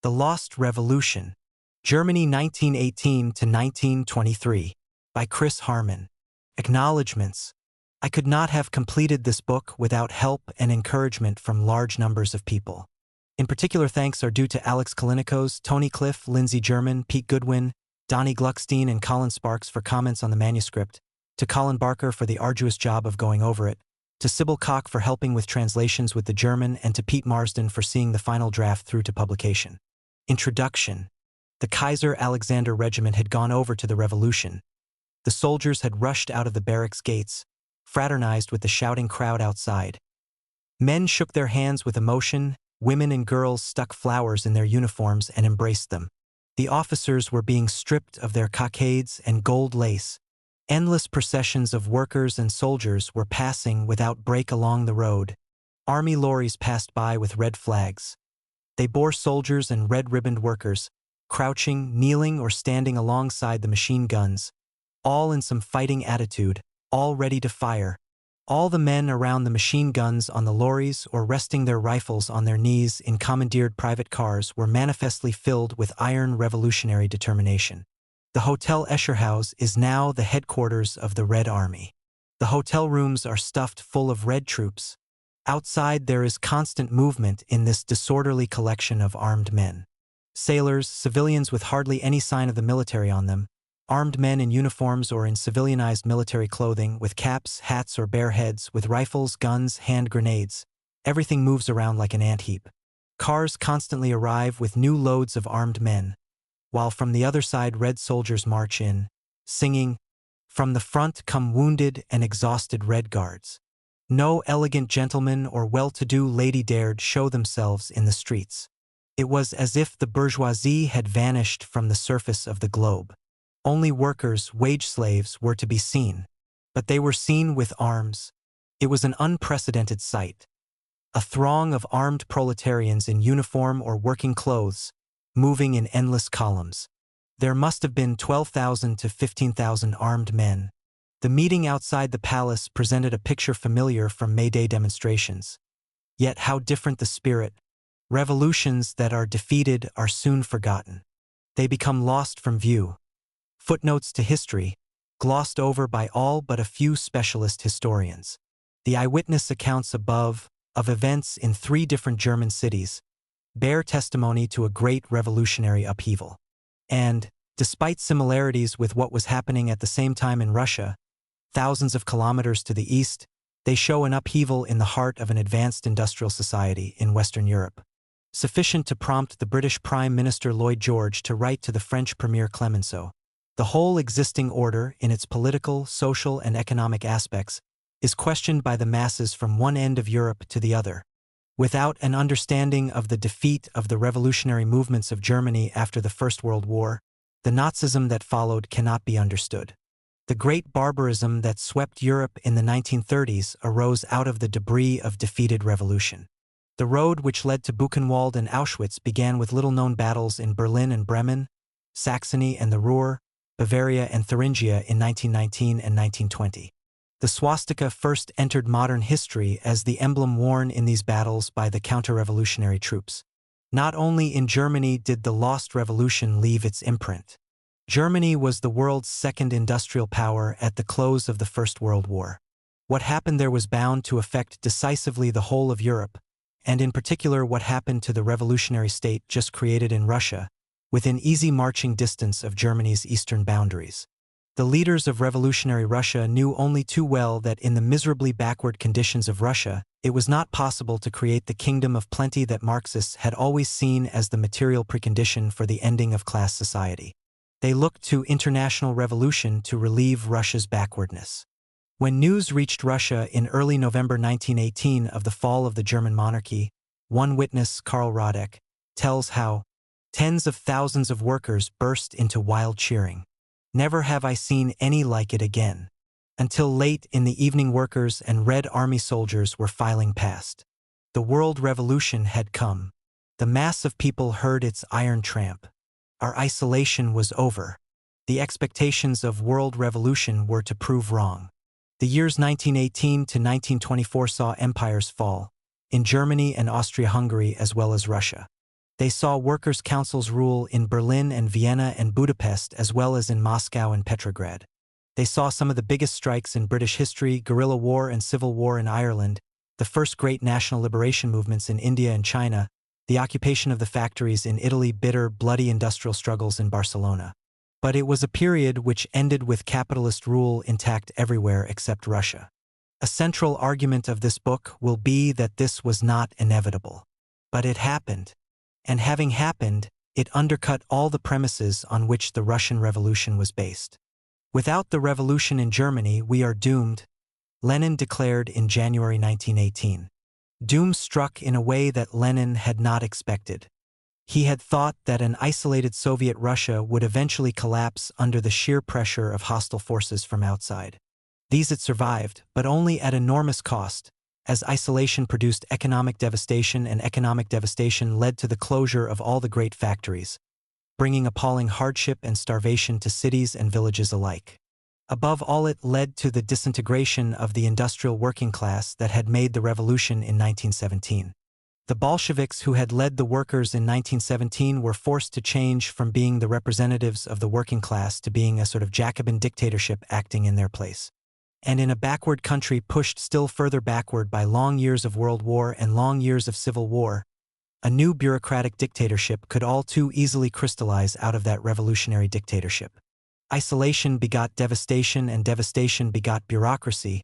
The Lost Revolution, Germany 1918 to 1923, by Chris Harman. Acknowledgements. I could not have completed this book without help and encouragement from large numbers of people. In particular, thanks are due to Alex Kalinikos, Tony Cliff, Lindsay German, Pete Goodwin, Donnie Gluckstein, and Colin Sparks for comments on the manuscript, to Colin Barker for the arduous job of going over it, to Sybil Koch for helping with translations with the German, and to Pete Marsden for seeing the final draft through to publication. Introduction. The Kaiser Alexander Regiment had gone over to the revolution. The soldiers had rushed out of the barracks gates, fraternized with the shouting crowd outside. Men shook their hands with emotion, women and girls stuck flowers in their uniforms and embraced them. The officers were being stripped of their cockades and gold lace. Endless processions of workers and soldiers were passing without break along the road. Army lorries passed by with red flags. They bore soldiers and red-ribboned workers, crouching, kneeling, or standing alongside the machine guns, all in some fighting attitude, all ready to fire. All the men around the machine guns on the lorries or resting their rifles on their knees in commandeered private cars were manifestly filled with iron revolutionary determination. The Hotel Escherhaus is now the headquarters of the Red Army. The hotel rooms are stuffed full of red troops. Outside there is constant movement in this disorderly collection of armed men. Sailors, civilians with hardly any sign of the military on them, armed men in uniforms or in civilianized military clothing, with caps, hats, or bare heads, with rifles, guns, hand grenades. Everything moves around like an ant-heap. Cars constantly arrive with new loads of armed men, while from the other side red soldiers march in, singing, "From the front come wounded and exhausted Red Guards." No elegant gentleman or well-to-do lady dared show themselves in the streets. It was as if the bourgeoisie had vanished from the surface of the globe. Only workers, wage slaves, were to be seen. But they were seen with arms. It was an unprecedented sight. A throng of armed proletarians in uniform or working clothes, moving in endless columns. There must have been 12,000 to 15,000 armed men. The meeting outside the palace presented a picture familiar from May Day demonstrations. Yet how different the spirit. Revolutions that are defeated are soon forgotten. They become lost from view. Footnotes to history, glossed over by all but a few specialist historians. The eyewitness accounts above, of events in 3 different German cities, bear testimony to a great revolutionary upheaval. And, despite similarities with what was happening at the same time in Russia, thousands of kilometers to the east, they show an upheaval in the heart of an advanced industrial society in Western Europe, sufficient to prompt the British Prime Minister Lloyd George to write to the French Premier Clemenceau. The whole existing order, in its political, social, and economic aspects, is questioned by the masses from one end of Europe to the other. Without an understanding of the defeat of the revolutionary movements of Germany after the First World War, the Nazism that followed cannot be understood. The great barbarism that swept Europe in the 1930s arose out of the debris of defeated revolution. The road which led to Buchenwald and Auschwitz began with little-known battles in Berlin and Bremen, Saxony and the Ruhr, Bavaria and Thuringia in 1919 and 1920. The swastika first entered modern history as the emblem worn in these battles by the counter-revolutionary troops. Not only in Germany did the lost revolution leave its imprint. Germany was the world's second industrial power at the close of the First World War. What happened there was bound to affect decisively the whole of Europe, and in particular what happened to the revolutionary state just created in Russia, within easy marching distance of Germany's eastern boundaries. The leaders of revolutionary Russia knew only too well that in the miserably backward conditions of Russia, it was not possible to create the kingdom of plenty that Marxists had always seen as the material precondition for the ending of class society. They looked to international revolution to relieve Russia's backwardness. When news reached Russia in early November 1918 of the fall of the German monarchy, one witness, Karl Radek, tells how tens of thousands of workers burst into wild cheering. Never have I seen any like it again. Until late in the evening, workers and Red Army soldiers were filing past. The world revolution had come. The mass of people heard its iron tramp. Our isolation was over. The expectations of world revolution were to prove wrong. The years 1918 to 1924 saw empires fall, in Germany and Austria-Hungary as well as Russia. They saw workers' councils rule in Berlin and Vienna and Budapest as well as in Moscow and Petrograd. They saw some of the biggest strikes in British history, guerrilla war and civil war in Ireland, the first great national liberation movements in India and China, the occupation of the factories in Italy, bitter, bloody industrial struggles in Barcelona. But it was a period which ended with capitalist rule intact everywhere except Russia. A central argument of this book will be that this was not inevitable. But it happened. And having happened, it undercut all the premises on which the Russian Revolution was based. Without the revolution in Germany, we are doomed, Lenin declared in January 1918. Doom struck in a way that Lenin had not expected. He had thought that an isolated Soviet Russia would eventually collapse under the sheer pressure of hostile forces from outside. These it survived, but only at enormous cost, as isolation produced economic devastation and economic devastation led to the closure of all the great factories, bringing appalling hardship and starvation to cities and villages alike. Above all, it led to the disintegration of the industrial working class that had made the revolution in 1917. The Bolsheviks who had led the workers in 1917 were forced to change from being the representatives of the working class to being a sort of Jacobin dictatorship acting in their place. And in a backward country pushed still further backward by long years of World War and long years of civil war, a new bureaucratic dictatorship could all too easily crystallize out of that revolutionary dictatorship. Isolation begot devastation and devastation begot bureaucracy,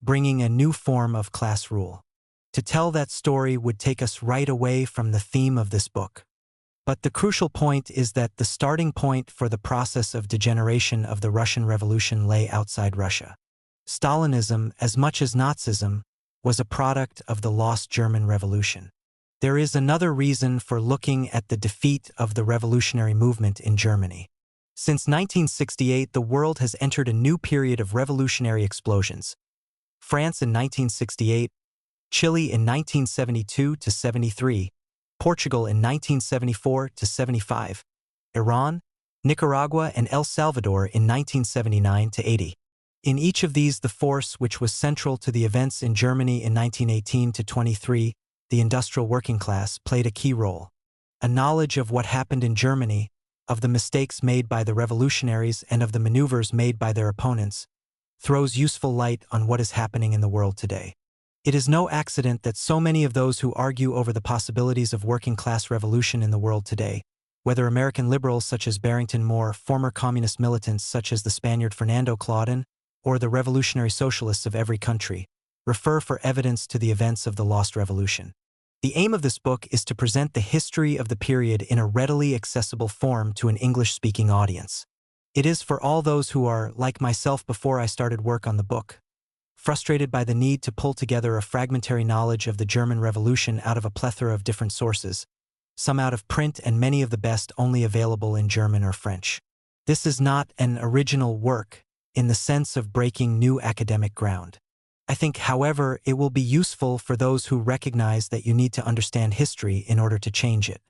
bringing a new form of class rule. To tell that story would take us right away from the theme of this book. But the crucial point is that the starting point for the process of degeneration of the Russian Revolution lay outside Russia. Stalinism, as much as Nazism, was a product of the lost German Revolution. There is another reason for looking at the defeat of the revolutionary movement in Germany. Since 1968, the world has entered a new period of revolutionary explosions. France in 1968, Chile in 1972–73, Portugal in 1974–75, Iran, Nicaragua and El Salvador in 1979–80. In each of these, the force which was central to the events in Germany in 1918–23, the industrial working class, played a key role. A knowledge of what happened in Germany, of the mistakes made by the revolutionaries and of the maneuvers made by their opponents, throws useful light on what is happening in the world today. It is no accident that so many of those who argue over the possibilities of working-class revolution in the world today, whether American liberals such as Barrington Moore, former communist militants such as the Spaniard Fernando Claudin, or the revolutionary socialists of every country, refer for evidence to the events of the lost revolution. The aim of this book is to present the history of the period in a readily accessible form to an English-speaking audience. It is for all those who are, like myself before I started work on the book, frustrated by the need to pull together a fragmentary knowledge of the German Revolution out of a plethora of different sources, some out of print and many of the best only available in German or French. This is not an original work in the sense of breaking new academic ground. I think, however, it will be useful for those who recognize that you need to understand history in order to change it.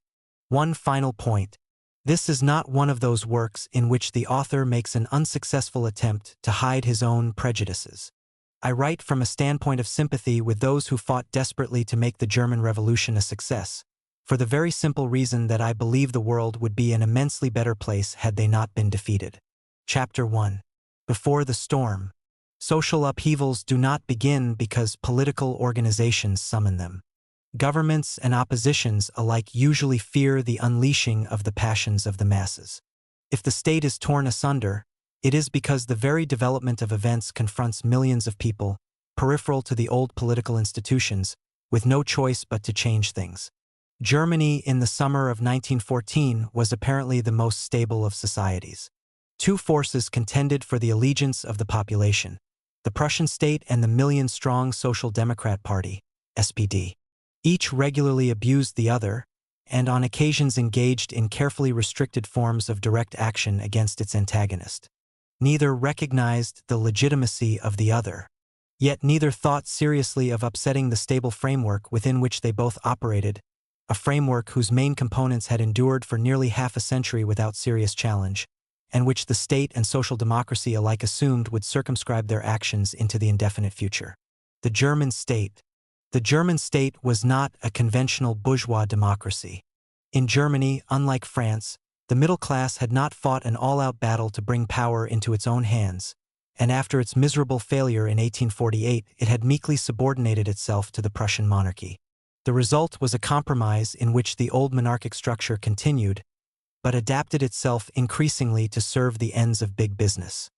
One final point. This is not one of those works in which the author makes an unsuccessful attempt to hide his own prejudices. I write from a standpoint of sympathy with those who fought desperately to make the German Revolution a success, for the very simple reason that I believe the world would be an immensely better place had they not been defeated. Chapter 1. Before the storm. Social upheavals do not begin because political organizations summon them. Governments and oppositions alike usually fear the unleashing of the passions of the masses. If the state is torn asunder, it is because the very development of events confronts millions of people, peripheral to the old political institutions, with no choice but to change things. Germany in the summer of 1914 was apparently the most stable of societies. Two forces contended for the allegiance of the population: the Prussian state and the million-strong Social Democrat Party, SPD. Each regularly abused the other, and on occasions engaged in carefully restricted forms of direct action against its antagonist. Neither recognized the legitimacy of the other, yet neither thought seriously of upsetting the stable framework within which they both operated, a framework whose main components had endured for nearly half a century without serious challenge, and which the state and social democracy alike assumed would circumscribe their actions into the indefinite future. The German state. The German state was not a conventional bourgeois democracy. In Germany, unlike France, the middle class had not fought an all-out battle to bring power into its own hands, and after its miserable failure in 1848, it had meekly subordinated itself to the Prussian monarchy. The result was a compromise in which the old monarchic structure continued, but adapted itself increasingly to serve the ends of big business.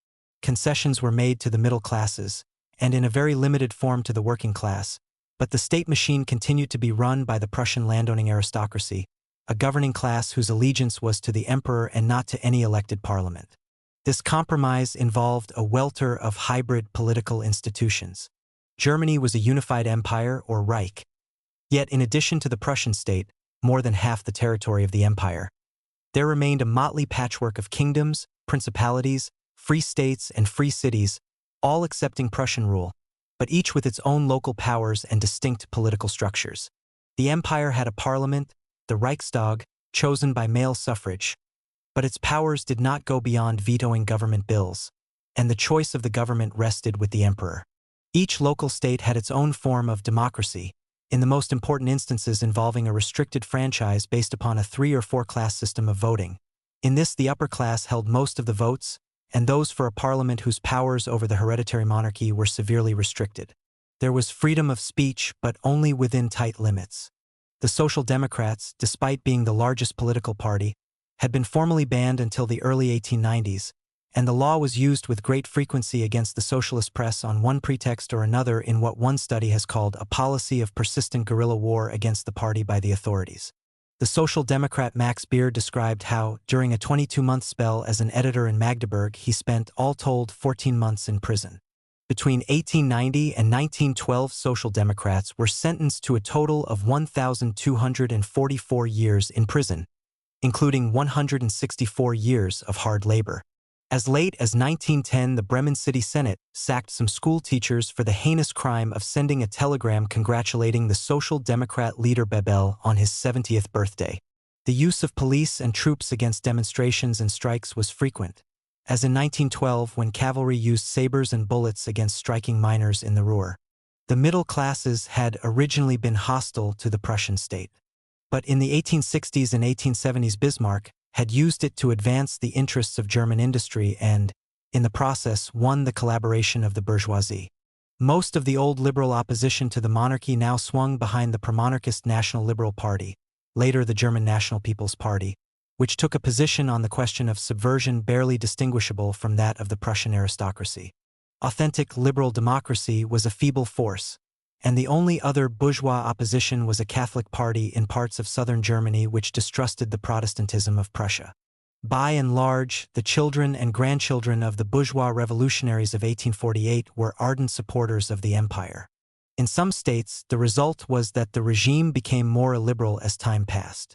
Concessions were made to the middle classes, and in a very limited form to the working class, but the state machine continued to be run by the Prussian landowning aristocracy, a governing class whose allegiance was to the emperor and not to any elected parliament. This compromise involved a welter of hybrid political institutions. Germany was a unified empire, or Reich. Yet, in addition to the Prussian state, more than half the territory of the empire, there remained a motley patchwork of kingdoms, principalities, free states, and free cities, all accepting Prussian rule, but each with its own local powers and distinct political structures. The empire had a parliament, the Reichstag, chosen by male suffrage, but its powers did not go beyond vetoing government bills, and the choice of the government rested with the emperor. Each local state had its own form of democracy, in the most important instances involving a restricted franchise based upon a 3- or 4-class system of voting. In this, the upper class held most of the votes, and those for a parliament whose powers over the hereditary monarchy were severely restricted. There was freedom of speech, but only within tight limits. The Social Democrats, despite being the largest political party, had been formally banned until the early 1890s, and the law was used with great frequency against the socialist press on one pretext or another in what one study has called a policy of persistent guerrilla war against the party by the authorities. The Social Democrat Max Beer described how, during a 22-month spell as an editor in Magdeburg, he spent, all told, 14 months in prison. Between 1890 and 1912, Social Democrats were sentenced to a total of 1,244 years in prison, including 164 years of hard labor. As late as 1910, the Bremen City Senate sacked some school teachers for the heinous crime of sending a telegram congratulating the Social Democrat leader Bebel on his 70th birthday. The use of police and troops against demonstrations and strikes was frequent, as in 1912 when cavalry used sabers and bullets against striking miners in the Ruhr. The middle classes had originally been hostile to the Prussian state, but in the 1860s and 1870s Bismarck had used it to advance the interests of German industry and, in the process, won the collaboration of the bourgeoisie. Most of the old liberal opposition to the monarchy now swung behind the pro-monarchist National Liberal Party, later the German National People's Party, which took a position on the question of subversion barely distinguishable from that of the Prussian aristocracy. Authentic liberal democracy was a feeble force, and the only other bourgeois opposition was a Catholic party in parts of southern Germany which distrusted the Protestantism of Prussia. By and large, the children and grandchildren of the bourgeois revolutionaries of 1848 were ardent supporters of the empire. In some states, the result was that the regime became more illiberal as time passed.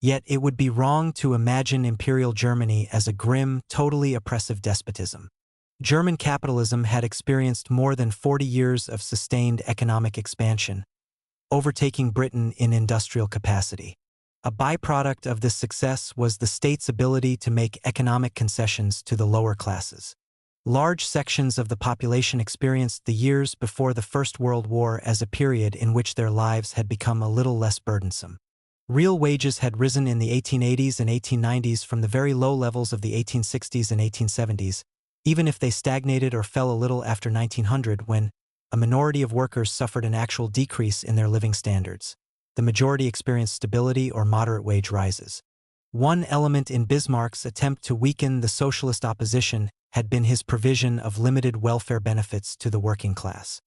Yet it would be wrong to imagine Imperial Germany as a grim, totally oppressive despotism. German capitalism had experienced more than 40 years of sustained economic expansion, overtaking Britain in industrial capacity. A byproduct of this success was the state's ability to make economic concessions to the lower classes. Large sections of the population experienced the years before the First World War as a period in which their lives had become a little less burdensome. Real wages had risen in the 1880s and 1890s from the very low levels of the 1860s and 1870s, even if they stagnated or fell a little after 1900 when a minority of workers suffered an actual decrease in their living standards. The majority experienced stability or moderate wage rises. One element in Bismarck's attempt to weaken the socialist opposition had been his provision of limited welfare benefits to the working class.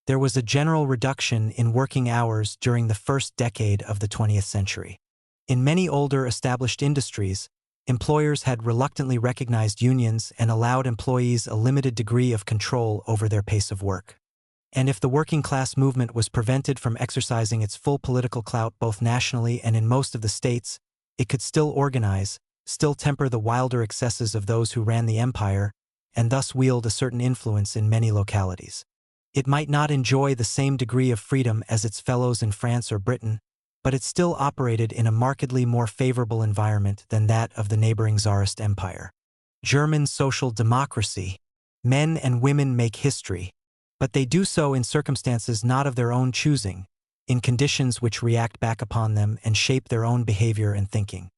There was a general reduction in working hours during the first decade of the 20th century. In many older established industries, employers had reluctantly recognized unions and allowed employees a limited degree of control over their pace of work. And if the working class movement was prevented from exercising its full political clout both nationally and in most of the states, it could still organize, still temper the wilder excesses of those who ran the empire, and thus wield a certain influence in many localities. It might not enjoy the same degree of freedom as its fellows in France or Britain, but it still operated in a markedly more favorable environment than that of the neighboring Tsarist Empire. German social democracy. Men and women make history, but they do so in circumstances not of their own choosing, in conditions which react back upon them and shape their own behavior and thinking.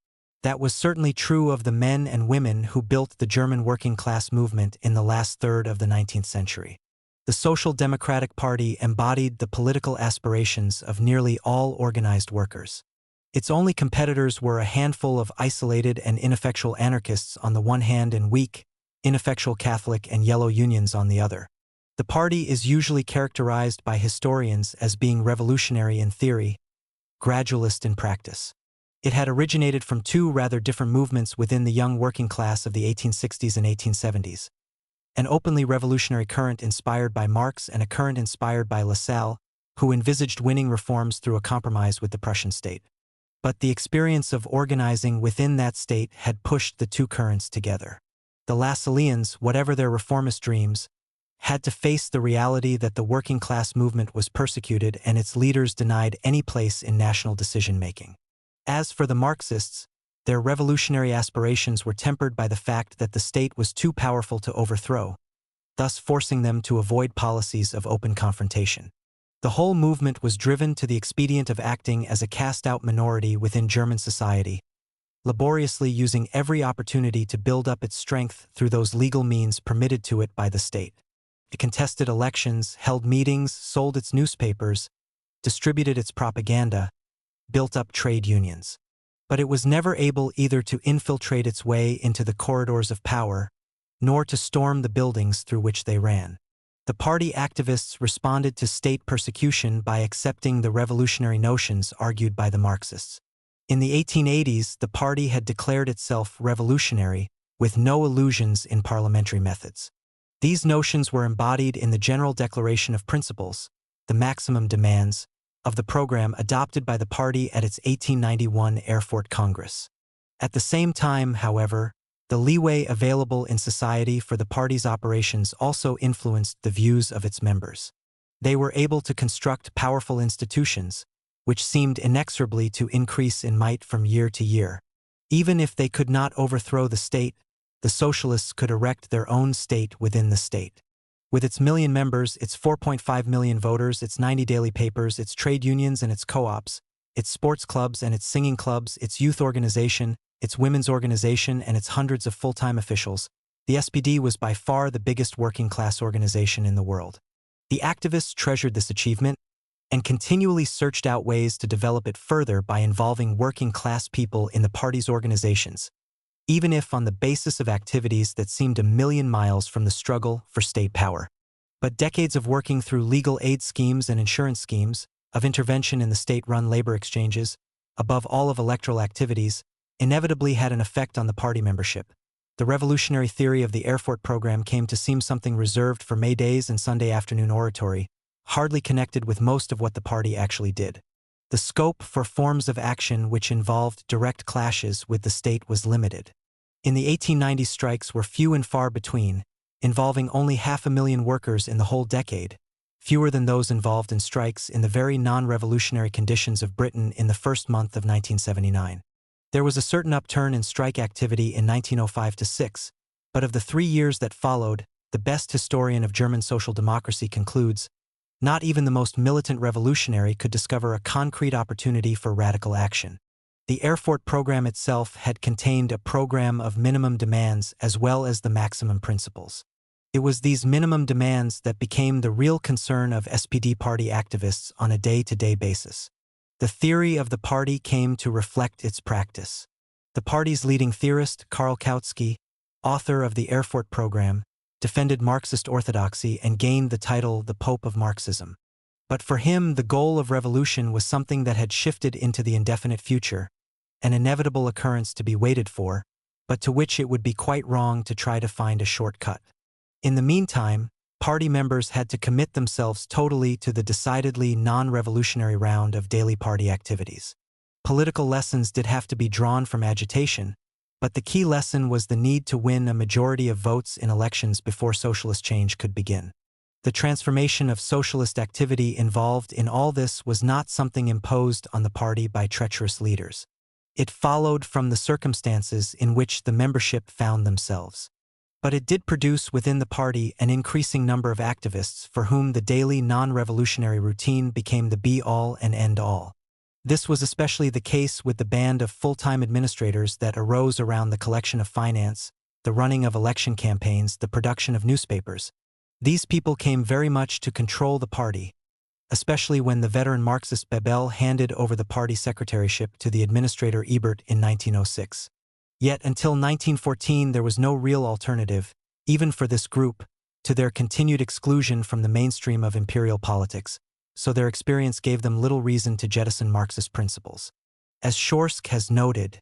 That was certainly true of the men and women who built the German working class movement in the last third of the 19th century. The Social Democratic Party embodied the political aspirations of nearly all organized workers. Its only competitors were a handful of isolated and ineffectual anarchists on the one hand and weak, ineffectual Catholic and yellow unions on the other. The party is usually characterized by historians as being revolutionary in theory, gradualist in practice. It had originated from two rather different movements within the young working class of the 1860s and 1870s. An openly revolutionary current inspired by Marx and a current inspired by Lassalle, who envisaged winning reforms through a compromise with the Prussian state. But the experience of organizing within that state had pushed the two currents together. The Lassalleans, whatever their reformist dreams, had to face the reality that the working class movement was persecuted and its leaders denied any place in national decision-making. As for the Marxists, their revolutionary aspirations were tempered by the fact that the state was too powerful to overthrow, thus forcing them to avoid policies of open confrontation. The whole movement was driven to the expedient of acting as a cast-out minority within German society, laboriously using every opportunity to build up its strength through those legal means permitted to it by the state. It contested elections, held meetings, sold its newspapers, distributed its propaganda, built up trade unions. But it was never able either to infiltrate its way into the corridors of power, nor to storm the buildings through which they ran. The party activists responded to state persecution by accepting the revolutionary notions argued by the Marxists. In the 1880s, the party had declared itself revolutionary, with no illusions in parliamentary methods. These notions were embodied in the General Declaration of Principles, the maximum demands, of the program adopted by the party at its 1891 Erfurt Congress. At the same time, however, the leeway available in society for the party's operations also influenced the views of its members. They were able to construct powerful institutions, which seemed inexorably to increase in might from year to year. Even if they could not overthrow the state, the socialists could erect their own state within the state. With its million members, its 4.5 million voters, its 90 daily papers, its trade unions and its co-ops, its sports clubs and its singing clubs, its youth organization, its women's organization and its hundreds of full-time officials, the SPD was by far the biggest working-class organization in the world. The activists treasured this achievement and continually searched out ways to develop it further by involving working-class people in the party's organizations, even if on the basis of activities that seemed a million miles from the struggle for state power. But decades of working through legal aid schemes and insurance schemes, of intervention in the state-run labor exchanges, above all of electoral activities, inevitably had an effect on the party membership. The revolutionary theory of the Erfurt program came to seem something reserved for May days and Sunday afternoon oratory, hardly connected with most of what the party actually did. The scope for forms of action which involved direct clashes with the state was limited. In the 1890s, strikes were few and far between, involving only 500,000 workers in the whole decade, fewer than those involved in strikes in the very non-revolutionary conditions of Britain in the first month of 1979. There was a certain upturn in strike activity in 1905–6, but of the 3 years that followed, the best historian of German social democracy concludes, not even the most militant revolutionary could discover a concrete opportunity for radical action. The Erfurt program itself had contained a program of minimum demands as well as the maximum principles. It was these minimum demands that became the real concern of SPD party activists on a day-to-day basis. The theory of the party came to reflect its practice. The party's leading theorist, Karl Kautsky, author of the Erfurt program, defended Marxist orthodoxy and gained the title the Pope of Marxism. But for him, the goal of revolution was something that had shifted into the indefinite future, an inevitable occurrence to be waited for, but to which it would be quite wrong to try to find a shortcut. In the meantime, party members had to commit themselves totally to the decidedly non-revolutionary round of daily party activities. Political lessons did have to be drawn from agitation, but the key lesson was the need to win a majority of votes in elections before socialist change could begin. The transformation of socialist activity involved in all this was not something imposed on the party by treacherous leaders. It followed from the circumstances in which the membership found themselves. But it did produce within the party an increasing number of activists for whom the daily non-revolutionary routine became the be-all and end-all. This was especially the case with the band of full-time administrators that arose around the collection of finance, the running of election campaigns, the production of newspapers. These people came very much to control the party, especially when the veteran Marxist Bebel handed over the party secretaryship to the administrator Ebert in 1906. Yet until 1914 there was no real alternative, even for this group, to their continued exclusion from the mainstream of imperial politics, so their experience gave them little reason to jettison Marxist principles. As Schorsk has noted,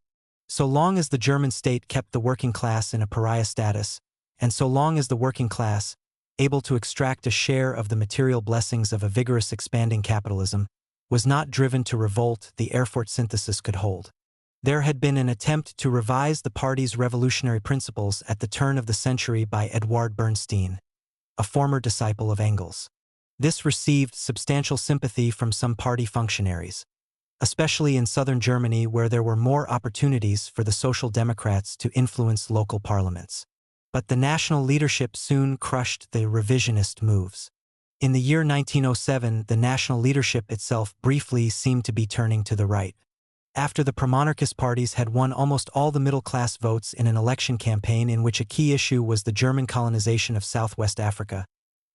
so long as the German state kept the working class in a pariah status, and so long as the working class, able to extract a share of the material blessings of a vigorous expanding capitalism, was not driven to revolt, the Erfurt Synthesis could hold. There had been an attempt to revise the party's revolutionary principles at the turn of the century by Eduard Bernstein, a former disciple of Engels. This received substantial sympathy from some party functionaries, especially in southern Germany where there were more opportunities for the Social Democrats to influence local parliaments. But the national leadership soon crushed the revisionist moves. In the year 1907, the national leadership itself briefly seemed to be turning to the right. After the pro-monarchist parties had won almost all the middle-class votes in an election campaign in which a key issue was the German colonization of Southwest Africa,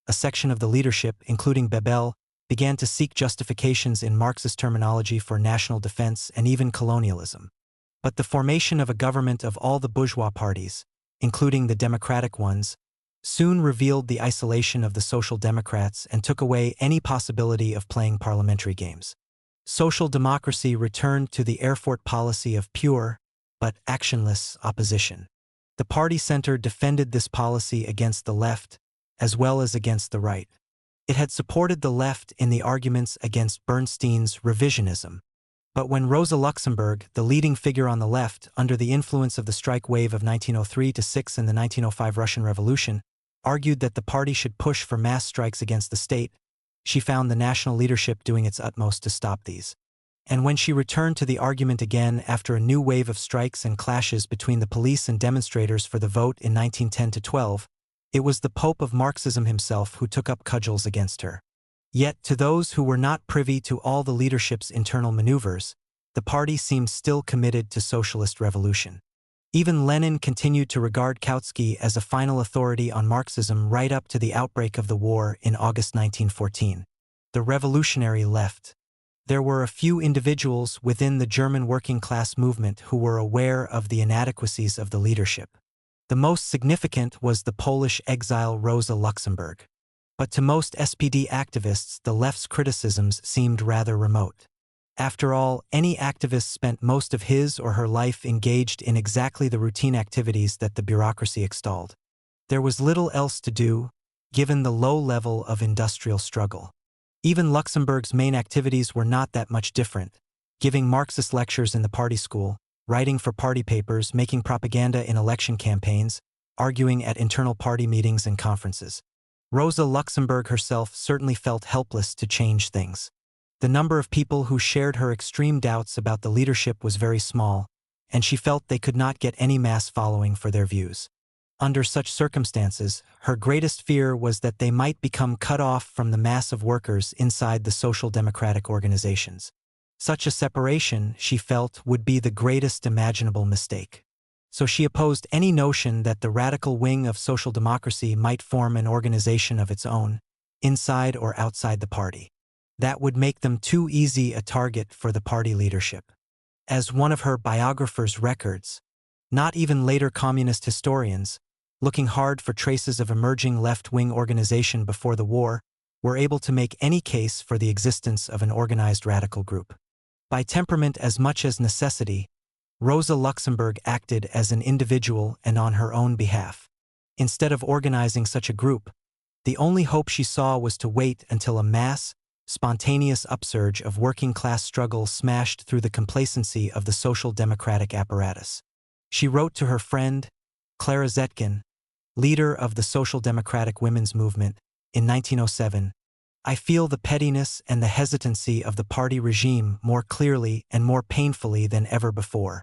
a section of the leadership, including Bebel, began to seek justifications in Marxist terminology for national defense and even colonialism. But the formation of a government of all the bourgeois parties, including the democratic ones, soon revealed the isolation of the Social Democrats and took away any possibility of playing parliamentary games. Social democracy returned to the Erfurt policy of pure, but actionless, opposition. The party center defended this policy against the left, as well as against the right. It had supported the left in the arguments against Bernstein's revisionism. But when Rosa Luxemburg, the leading figure on the left, under the influence of the strike wave of 1903–6 and the 1905 Russian Revolution, argued that the party should push for mass strikes against the state, she found the national leadership doing its utmost to stop these. And when she returned to the argument again after a new wave of strikes and clashes between the police and demonstrators for the vote in 1910–12, it was the Pope of Marxism himself who took up cudgels against her. Yet to those who were not privy to all the leadership's internal maneuvers, the party seemed still committed to socialist revolution. Even Lenin continued to regard Kautsky as a final authority on Marxism right up to the outbreak of the war in August 1914. The revolutionary left. There were a few individuals within the German working class movement who were aware of the inadequacies of the leadership. The most significant was the Polish exile Rosa Luxemburg. But to most SPD activists, the left's criticisms seemed rather remote. After all, any activist spent most of his or her life engaged in exactly the routine activities that the bureaucracy extolled. There was little else to do, given the low level of industrial struggle. Even Luxemburg's main activities were not that much different: giving Marxist lectures in the party school, writing for party papers, making propaganda in election campaigns, arguing at internal party meetings and conferences. Rosa Luxemburg herself certainly felt helpless to change things. The number of people who shared her extreme doubts about the leadership was very small, and she felt they could not get any mass following for their views. Under such circumstances, her greatest fear was that they might become cut off from the mass of workers inside the social democratic organizations. Such a separation, she felt, would be the greatest imaginable mistake. So she opposed any notion that the radical wing of social democracy might form an organization of its own, inside or outside the party. That would make them too easy a target for the party leadership. As one of her biographers records, not even later communist historians, looking hard for traces of emerging left-wing organization before the war, were able to make any case for the existence of an organized radical group. By temperament as much as necessity, Rosa Luxemburg acted as an individual and on her own behalf. Instead of organizing such a group, the only hope she saw was to wait until a mass, spontaneous upsurge of working-class struggle smashed through the complacency of the social democratic apparatus. She wrote to her friend, Clara Zetkin, leader of the social democratic women's movement, in 1907, "I feel the pettiness and the hesitancy of the party regime more clearly and more painfully than ever before.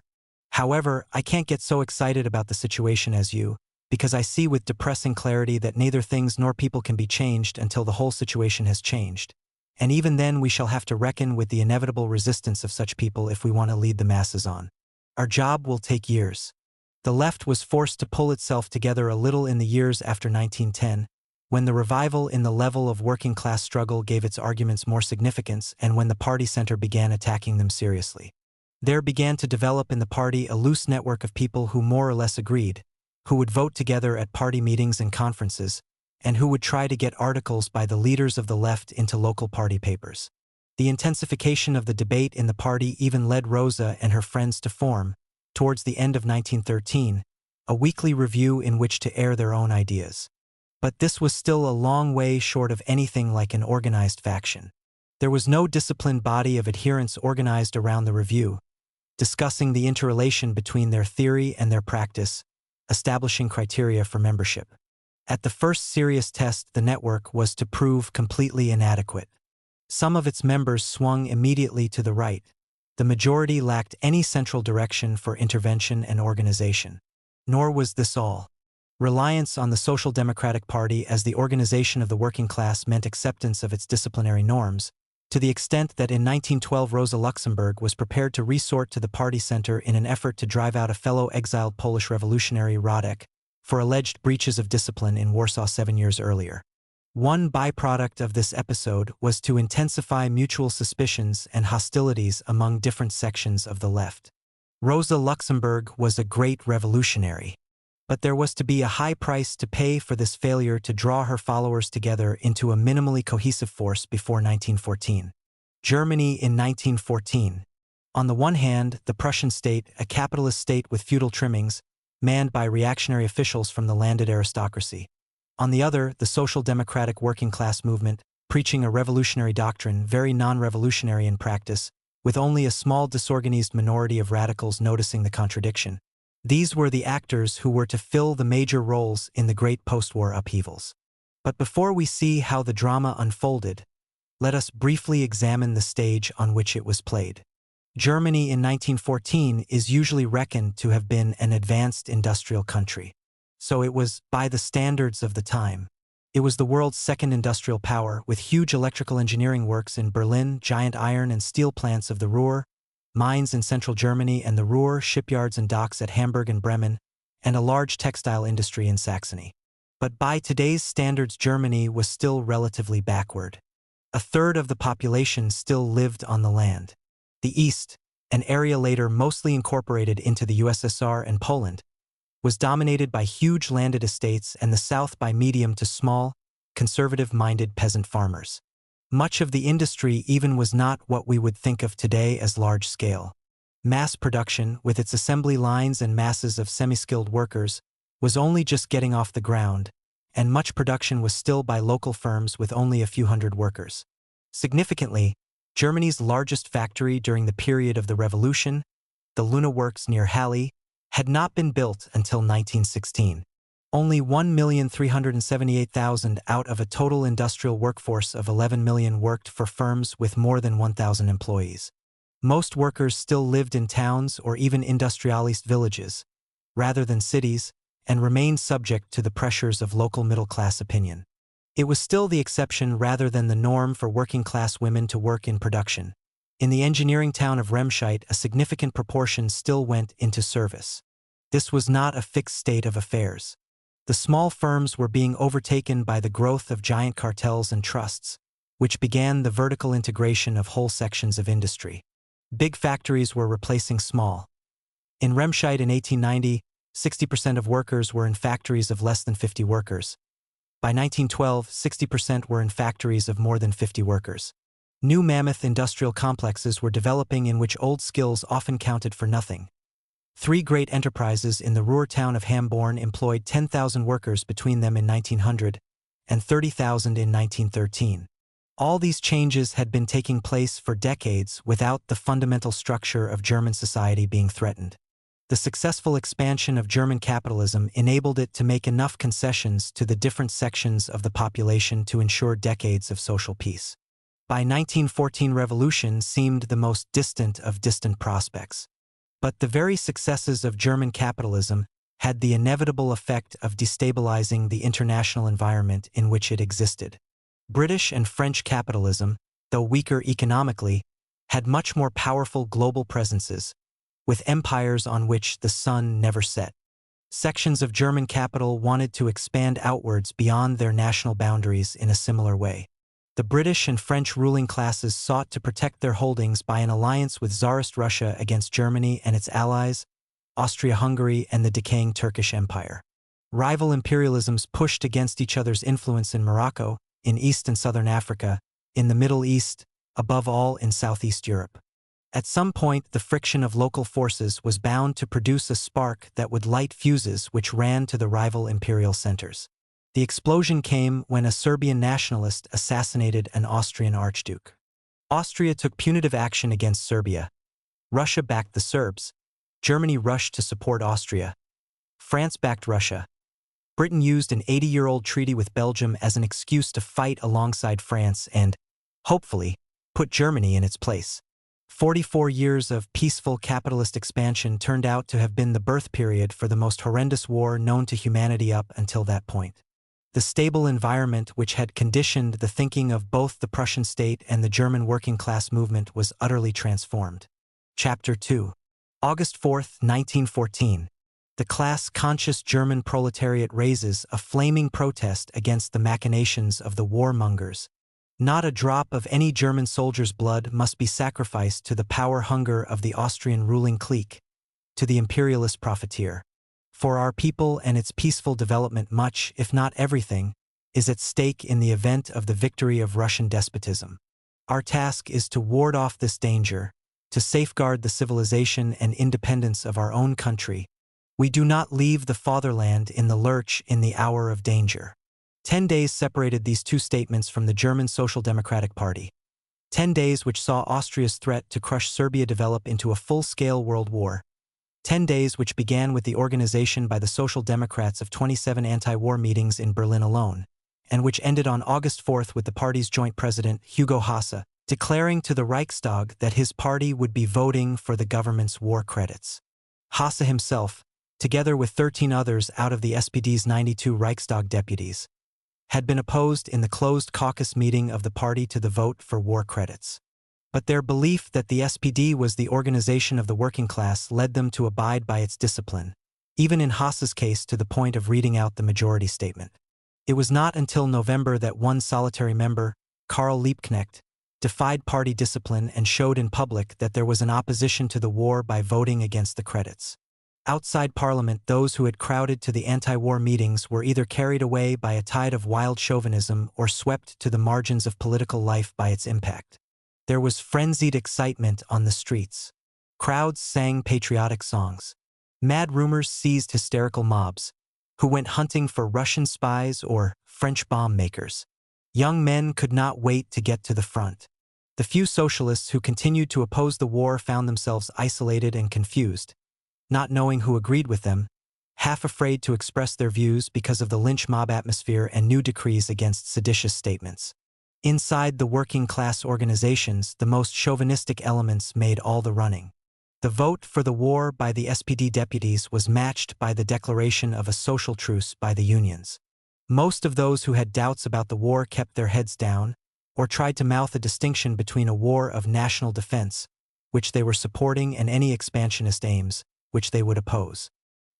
However, I can't get so excited about the situation as you, because I see with depressing clarity that neither things nor people can be changed until the whole situation has changed. And even then we shall have to reckon with the inevitable resistance of such people if we want to lead the masses on. Our job will take years. The left was forced to pull itself together a little in the years after 1910, when the revival in the level of working-class struggle gave its arguments more significance and when the party center began attacking them seriously. There began to develop in the party a loose network of people who more or less agreed, who would vote together at party meetings and conferences, and who would try to get articles by the leaders of the left into local party papers. The intensification of the debate in the party even led Rosa and her friends to form, towards the end of 1913, a weekly review in which to air their own ideas. But this was still a long way short of anything like an organized faction. There was no disciplined body of adherents organized around the review, discussing the interrelation between their theory and their practice, establishing criteria for membership. At the first serious test, the network was to prove completely inadequate. Some of its members swung immediately to the right. The majority lacked any central direction for intervention and organization. Nor was this all. Reliance on the Social Democratic Party as the organization of the working class meant acceptance of its disciplinary norms, to the extent that in 1912 Rosa Luxemburg was prepared to resort to the party center in an effort to drive out a fellow exiled Polish revolutionary Radek for alleged breaches of discipline in Warsaw 7 years earlier. One byproduct of this episode was to intensify mutual suspicions and hostilities among different sections of the left. Rosa Luxemburg was a great revolutionary, but there was to be a high price to pay for this failure to draw her followers together into a minimally cohesive force before 1914. Germany in 1914. On the one hand, the Prussian state, a capitalist state with feudal trimmings, manned by reactionary officials from the landed aristocracy. On the other, the social democratic working-class movement, preaching a revolutionary doctrine, very non-revolutionary in practice, with only a small disorganized minority of radicals noticing the contradiction. These were the actors who were to fill the major roles in the great post-war upheavals. But before we see how the drama unfolded, let us briefly examine the stage on which it was played. Germany in 1914 is usually reckoned to have been an advanced industrial country. So it was, by the standards of the time. It was the world's second industrial power, with huge electrical engineering works in Berlin, giant iron and steel plants of the Ruhr, mines in central Germany and the Ruhr, shipyards and docks at Hamburg and Bremen, and a large textile industry in Saxony. But by today's standards, Germany was still relatively backward. A third of the population still lived on the land. The East, an area later mostly incorporated into the USSR and Poland, was dominated by huge landed estates and the South by medium to small, conservative-minded peasant farmers. Much of the industry even was not what we would think of today as large-scale. Mass production, with its assembly lines and masses of semi-skilled workers, was only just getting off the ground, and much production was still by local firms with only a few hundred workers. Significantly, Germany's largest factory during the period of the Revolution, the Luna Works near Halle, had not been built until 1916. Only 1,378,000 out of a total industrial workforce of 11 million worked for firms with more than 1,000 employees. Most workers still lived in towns or even industrialist villages, rather than cities, and remained subject to the pressures of local middle-class opinion. It was still the exception rather than the norm for working-class women to work in production. In the engineering town of Remscheid, a significant proportion still went into service. This was not a fixed state of affairs. The small firms were being overtaken by the growth of giant cartels and trusts, which began the vertical integration of whole sections of industry. Big factories were replacing small. In Remscheid in 1890, 60% of workers were in factories of less than 50 workers. By 1912, 60% were in factories of more than 50 workers. New mammoth industrial complexes were developing in which old skills often counted for nothing. 3 great enterprises in the Ruhr town of Hamborn employed 10,000 workers between them in 1900 and 30,000 in 1913. All these changes had been taking place for decades without the fundamental structure of German society being threatened. The successful expansion of German capitalism enabled it to make enough concessions to the different sections of the population to ensure decades of social peace. By 1914, revolution seemed the most distant of distant prospects. But the very successes of German capitalism had the inevitable effect of destabilizing the international environment in which it existed. British and French capitalism, though weaker economically, had much more powerful global presences, with empires on which the sun never set. Sections of German capital wanted to expand outwards beyond their national boundaries in a similar way. The British and French ruling classes sought to protect their holdings by an alliance with Tsarist Russia against Germany and its allies, Austria-Hungary and the decaying Turkish Empire. Rival imperialisms pushed against each other's influence in Morocco, in East and Southern Africa, in the Middle East, above all in Southeast Europe. At some point, the friction of local forces was bound to produce a spark that would light fuses which ran to the rival imperial centers. The explosion came when a Serbian nationalist assassinated an Austrian archduke. Austria took punitive action against Serbia. Russia backed the Serbs. Germany rushed to support Austria. France backed Russia. Britain used an 80-year-old treaty with Belgium as an excuse to fight alongside France and, hopefully, put Germany in its place. 44 years of peaceful capitalist expansion turned out to have been the birth period for the most horrendous war known to humanity up until that point. The stable environment which had conditioned the thinking of both the Prussian state and the German working class movement was utterly transformed. Chapter 2. August 4, 1914. The class-conscious German proletariat raises a flaming protest against the machinations of the warmongers. Not a drop of any German soldier's blood must be sacrificed to the power hunger of the Austrian ruling clique, to the imperialist profiteer. For our people and its peaceful development much, if not everything, is at stake in the event of the victory of Russian despotism. Our task is to ward off this danger, to safeguard the civilization and independence of our own country. We do not leave the fatherland in the lurch in the hour of danger. 10 days separated these two statements from the German Social Democratic Party. 10 days which saw Austria's threat to crush Serbia develop into a full-scale world war. 10 days which began with the organization by the Social Democrats of 27 anti-war meetings in Berlin alone, and which ended on August 4th with the party's joint president, Hugo Haase, declaring to the Reichstag that his party would be voting for the government's war credits. Haase himself, together with 13 others out of the SPD's 92 Reichstag deputies, had been opposed in the closed caucus meeting of the party to the vote for war credits. But their belief that the SPD was the organization of the working class led them to abide by its discipline, even in Haase's case to the point of reading out the majority statement. It was not until November that one solitary member, Karl Liebknecht, defied party discipline and showed in public that there was an opposition to the war by voting against the credits. Outside Parliament, those who had crowded to the anti-war meetings were either carried away by a tide of wild chauvinism or swept to the margins of political life by its impact. There was frenzied excitement on the streets. Crowds sang patriotic songs. Mad rumors seized hysterical mobs, who went hunting for Russian spies or French bomb makers. Young men could not wait to get to the front. The few socialists who continued to oppose the war found themselves isolated and confused, not knowing who agreed with them, half afraid to express their views because of the lynch mob atmosphere and new decrees against seditious statements. Inside the working class organizations, the most chauvinistic elements made all the running. The vote for the war by the SPD deputies was matched by the declaration of a social truce by the unions. Most of those who had doubts about the war kept their heads down, or tried to mouth a distinction between a war of national defense, which they were supporting, and any expansionist aims, which they would oppose.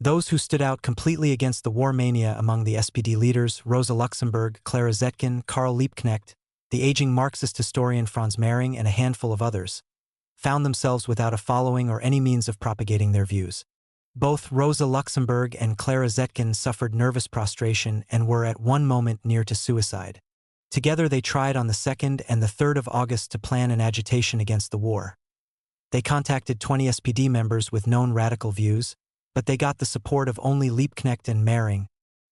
Those who stood out completely against the war mania among the SPD leaders, Rosa Luxemburg, Clara Zetkin, Karl Liebknecht, the aging Marxist historian Franz Mehring, and a handful of others, found themselves without a following or any means of propagating their views. Both Rosa Luxemburg and Clara Zetkin suffered nervous prostration and were at one moment near to suicide. Together they tried on the 2nd and the 3rd of August to plan an agitation against the war. They contacted 20 SPD members with known radical views, but they got the support of only Liebknecht and Mehring.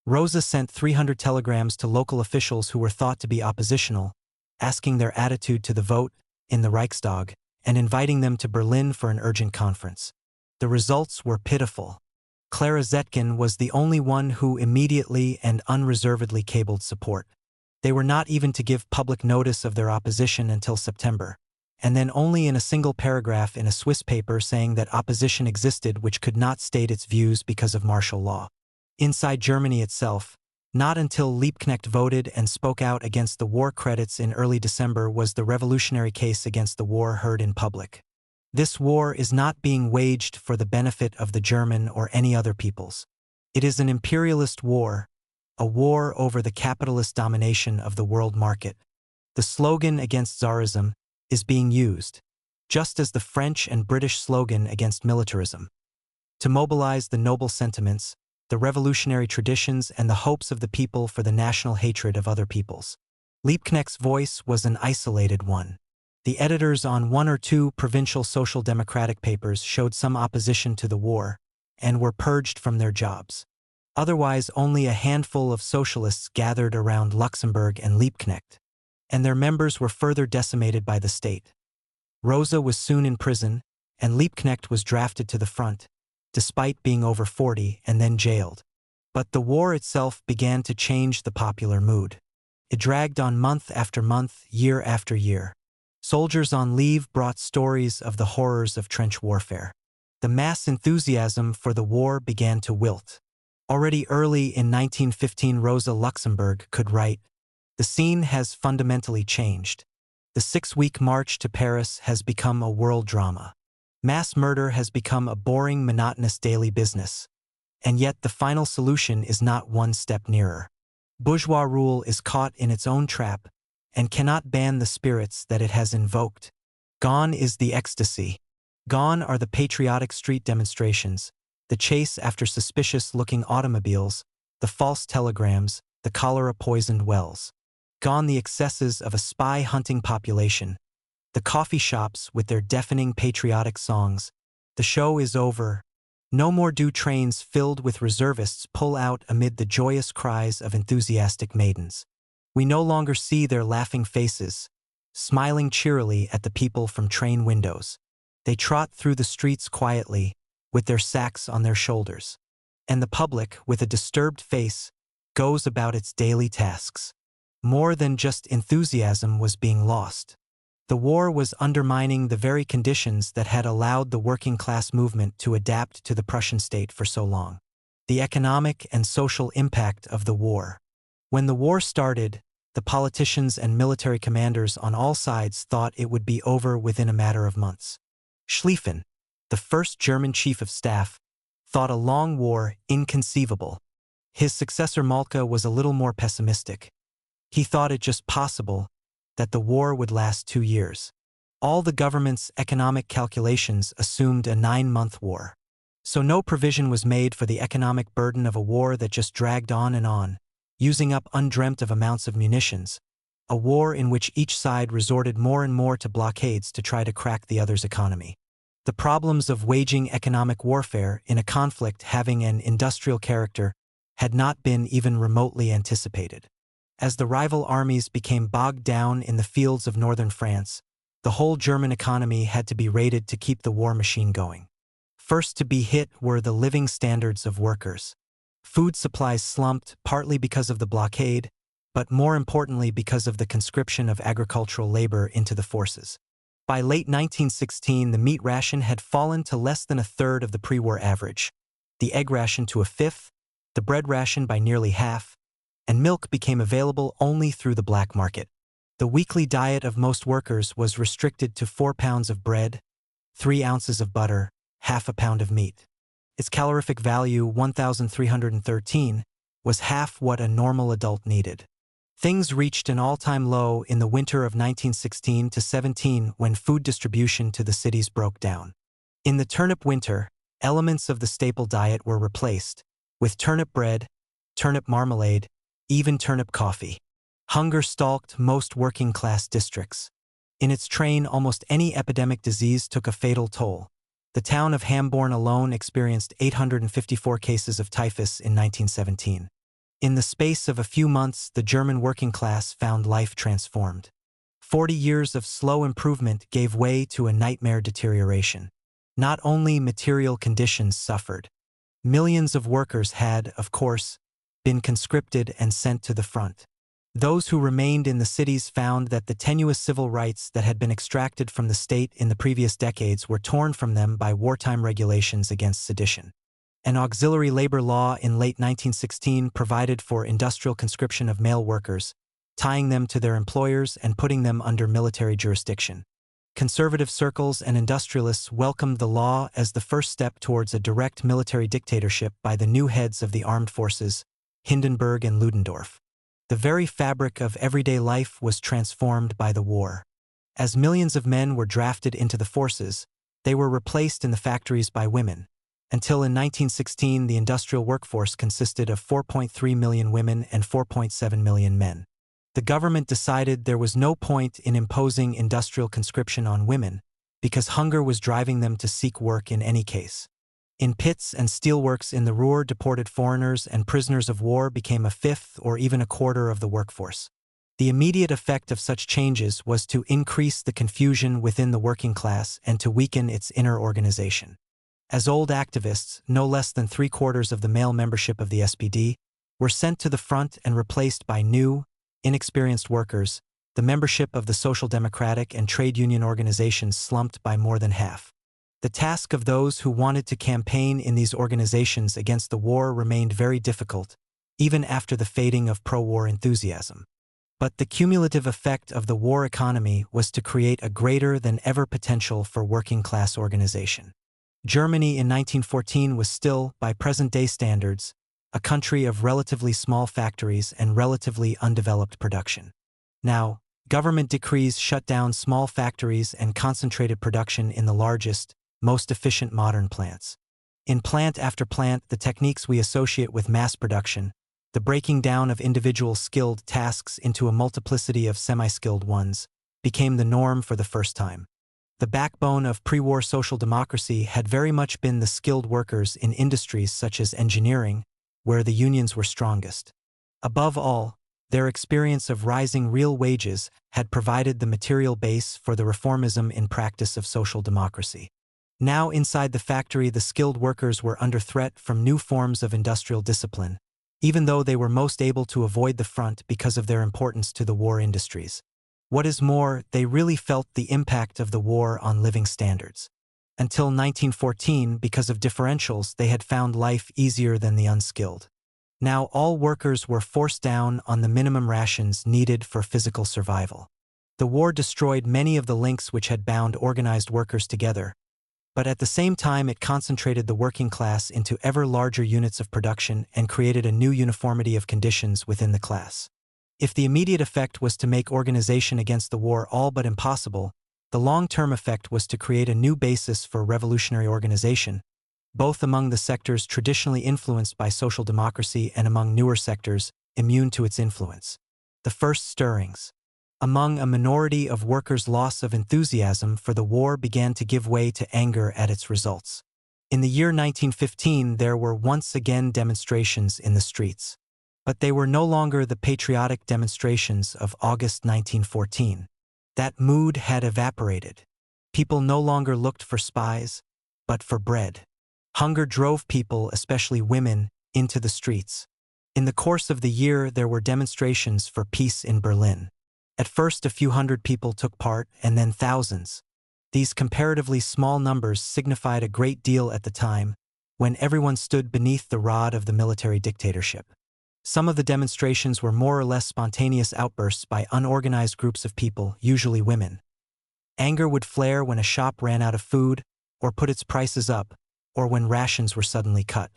Rosa sent 300 telegrams to local officials who were thought to be oppositional, asking their attitude to the vote in the Reichstag and inviting them to Berlin for an urgent conference. The results were pitiful. Clara Zetkin was the only one who immediately and unreservedly cabled support. They were not even to give public notice of their opposition until September, and then only in a single paragraph in a Swiss paper saying that opposition existed which could not state its views because of martial law. Inside Germany itself, not until Liebknecht voted and spoke out against the war credits in early December was the revolutionary case against the war heard in public. This war is not being waged for the benefit of the German or any other peoples. It is an imperialist war, a war over the capitalist domination of the world market. The slogan against Tsarism is being used, just as the French and British slogan against militarism, to mobilize the noble sentiments, the revolutionary traditions, and the hopes of the people for the national hatred of other peoples. Liebknecht's voice was an isolated one. The editors on one or two provincial social democratic papers showed some opposition to the war and were purged from their jobs. Otherwise, only a handful of socialists gathered around Luxemburg and Liebknecht, and their members were further decimated by the state. Rosa was soon in prison, and Liebknecht was drafted to the front, despite being over 40 and then jailed. But the war itself began to change the popular mood. It dragged on month after month, year after year. Soldiers on leave brought stories of the horrors of trench warfare. The mass enthusiasm for the war began to wilt. Already early in 1915, Rosa Luxemburg could write, "The scene has fundamentally changed. The 6-week march to Paris has become a world drama. Mass murder has become a boring, monotonous daily business. And yet the final solution is not one step nearer. Bourgeois rule is caught in its own trap and cannot ban the spirits that it has invoked. Gone is the ecstasy. Gone are the patriotic street demonstrations, the chase after suspicious-looking automobiles, the false telegrams, the cholera-poisoned wells. Gone the excesses of a spy-hunting population, the coffee shops with their deafening patriotic songs. The show is over. No more do trains filled with reservists pull out amid the joyous cries of enthusiastic maidens. We no longer see their laughing faces, smiling cheerily at the people from train windows. They trot through the streets quietly, with their sacks on their shoulders. And the public, with a disturbed face, goes about its daily tasks. More than just enthusiasm was being lost. The war was undermining the very conditions that had allowed the working-class movement to adapt to the Prussian state for so long. The economic and social impact of the war. When the war started, the politicians and military commanders on all sides thought it would be over within a matter of months. Schlieffen, the first German chief of staff, thought a long war inconceivable. His successor Moltke was a little more pessimistic. He thought it just possible that the war would last 2 years. All the government's economic calculations assumed a 9-month war. So no provision was made for the economic burden of a war that just dragged on, using up undreamt-of amounts of munitions, a war in which each side resorted more and more to blockades to try to crack the other's economy. The problems of waging economic warfare in a conflict having an industrial character had not been even remotely anticipated. As the rival armies became bogged down in the fields of northern France, the whole German economy had to be raided to keep the war machine going. First to be hit were the living standards of workers. Food supplies slumped, partly because of the blockade, but more importantly because of the conscription of agricultural labor into the forces. By late 1916, the meat ration had fallen to less than a third of the pre-war average, the egg ration to a fifth, the bread ration by nearly half, and milk became available only through the black market. The weekly diet of most workers was restricted to 4 pounds of bread, 3 ounces of butter, half a pound of meat. Its calorific value, 1,313, was half what a normal adult needed. Things reached an all-time low in the winter of 1916-17 when food distribution to the cities broke down. In the turnip winter, elements of the staple diet were replaced with turnip bread, turnip marmalade, even turnip coffee. Hunger stalked most working-class districts. In its train, almost any epidemic disease took a fatal toll. The town of Hamborn alone experienced 854 cases of typhus in 1917. In the space of a few months, the German working class found life transformed. 40 years of slow improvement gave way to a nightmare deterioration. Not only material conditions suffered. Millions of workers had, of course, been conscripted and sent to the front. Those who remained in the cities found that the tenuous civil rights that had been extracted from the state in the previous decades were torn from them by wartime regulations against sedition. An auxiliary labor law in late 1916 provided for industrial conscription of male workers, tying them to their employers and putting them under military jurisdiction. Conservative circles and industrialists welcomed the law as the first step towards a direct military dictatorship by the new heads of the armed forces, Hindenburg and Ludendorff. The very fabric of everyday life was transformed by the war. As millions of men were drafted into the forces, they were replaced in the factories by women. Until in 1916, the industrial workforce consisted of 4.3 million women and 4.7 million men. The government decided there was no point in imposing industrial conscription on women, because hunger was driving them to seek work in any case. In pits and steelworks in the Ruhr, deported foreigners and prisoners of war became a fifth or even a quarter of the workforce. The immediate effect of such changes was to increase the confusion within the working class and to weaken its inner organization. As old activists, no less than 3/4 of the male membership of the SPD, were sent to the front and replaced by new, inexperienced workers, the membership of the social democratic and trade union organizations slumped by more than half. The task of those who wanted to campaign in these organizations against the war remained very difficult, even after the fading of pro-war enthusiasm. But the cumulative effect of the war economy was to create a greater than ever potential for working-class organization. Germany in 1914 was still, by present-day standards, a country of relatively small factories and relatively undeveloped production. Now, government decrees shut down small factories and concentrated production in the largest, most efficient modern plants. In plant after plant, the techniques we associate with mass production, the breaking down of individual skilled tasks into a multiplicity of semi-skilled ones, became the norm for the first time. The backbone of pre-war social democracy had very much been the skilled workers in industries such as engineering, where the unions were strongest. Above all, their experience of rising real wages had provided the material base for the reformism in practice of social democracy. Now inside the factory, the skilled workers were under threat from new forms of industrial discipline, even though they were most able to avoid the front because of their importance to the war industries. What is more, they really felt the impact of the war on living standards. Until 1914, because of differentials, they had found life easier than the unskilled. Now all workers were forced down on the minimum rations needed for physical survival. The war destroyed many of the links which had bound organized workers together, but at the same time it concentrated the working class into ever larger units of production and created a new uniformity of conditions within the class. If the immediate effect was to make organization against the war all but impossible, the long-term effect was to create a new basis for revolutionary organization, both among the sectors traditionally influenced by social democracy and among newer sectors immune to its influence. The first stirrings among a minority of workers' loss of enthusiasm for the war began to give way to anger at its results. In the year 1915, there were once again demonstrations in the streets. But they were no longer the patriotic demonstrations of August 1914. That mood had evaporated. People no longer looked for spies, but for bread. Hunger drove people, especially women, into the streets. In the course of the year, there were demonstrations for peace in Berlin. At first, a few hundred people took part, and then thousands. These comparatively small numbers signified a great deal at the time, when everyone stood beneath the rod of the military dictatorship. Some of the demonstrations were more or less spontaneous outbursts by unorganized groups of people, usually women. Anger would flare when a shop ran out of food, or put its prices up, or when rations were suddenly cut.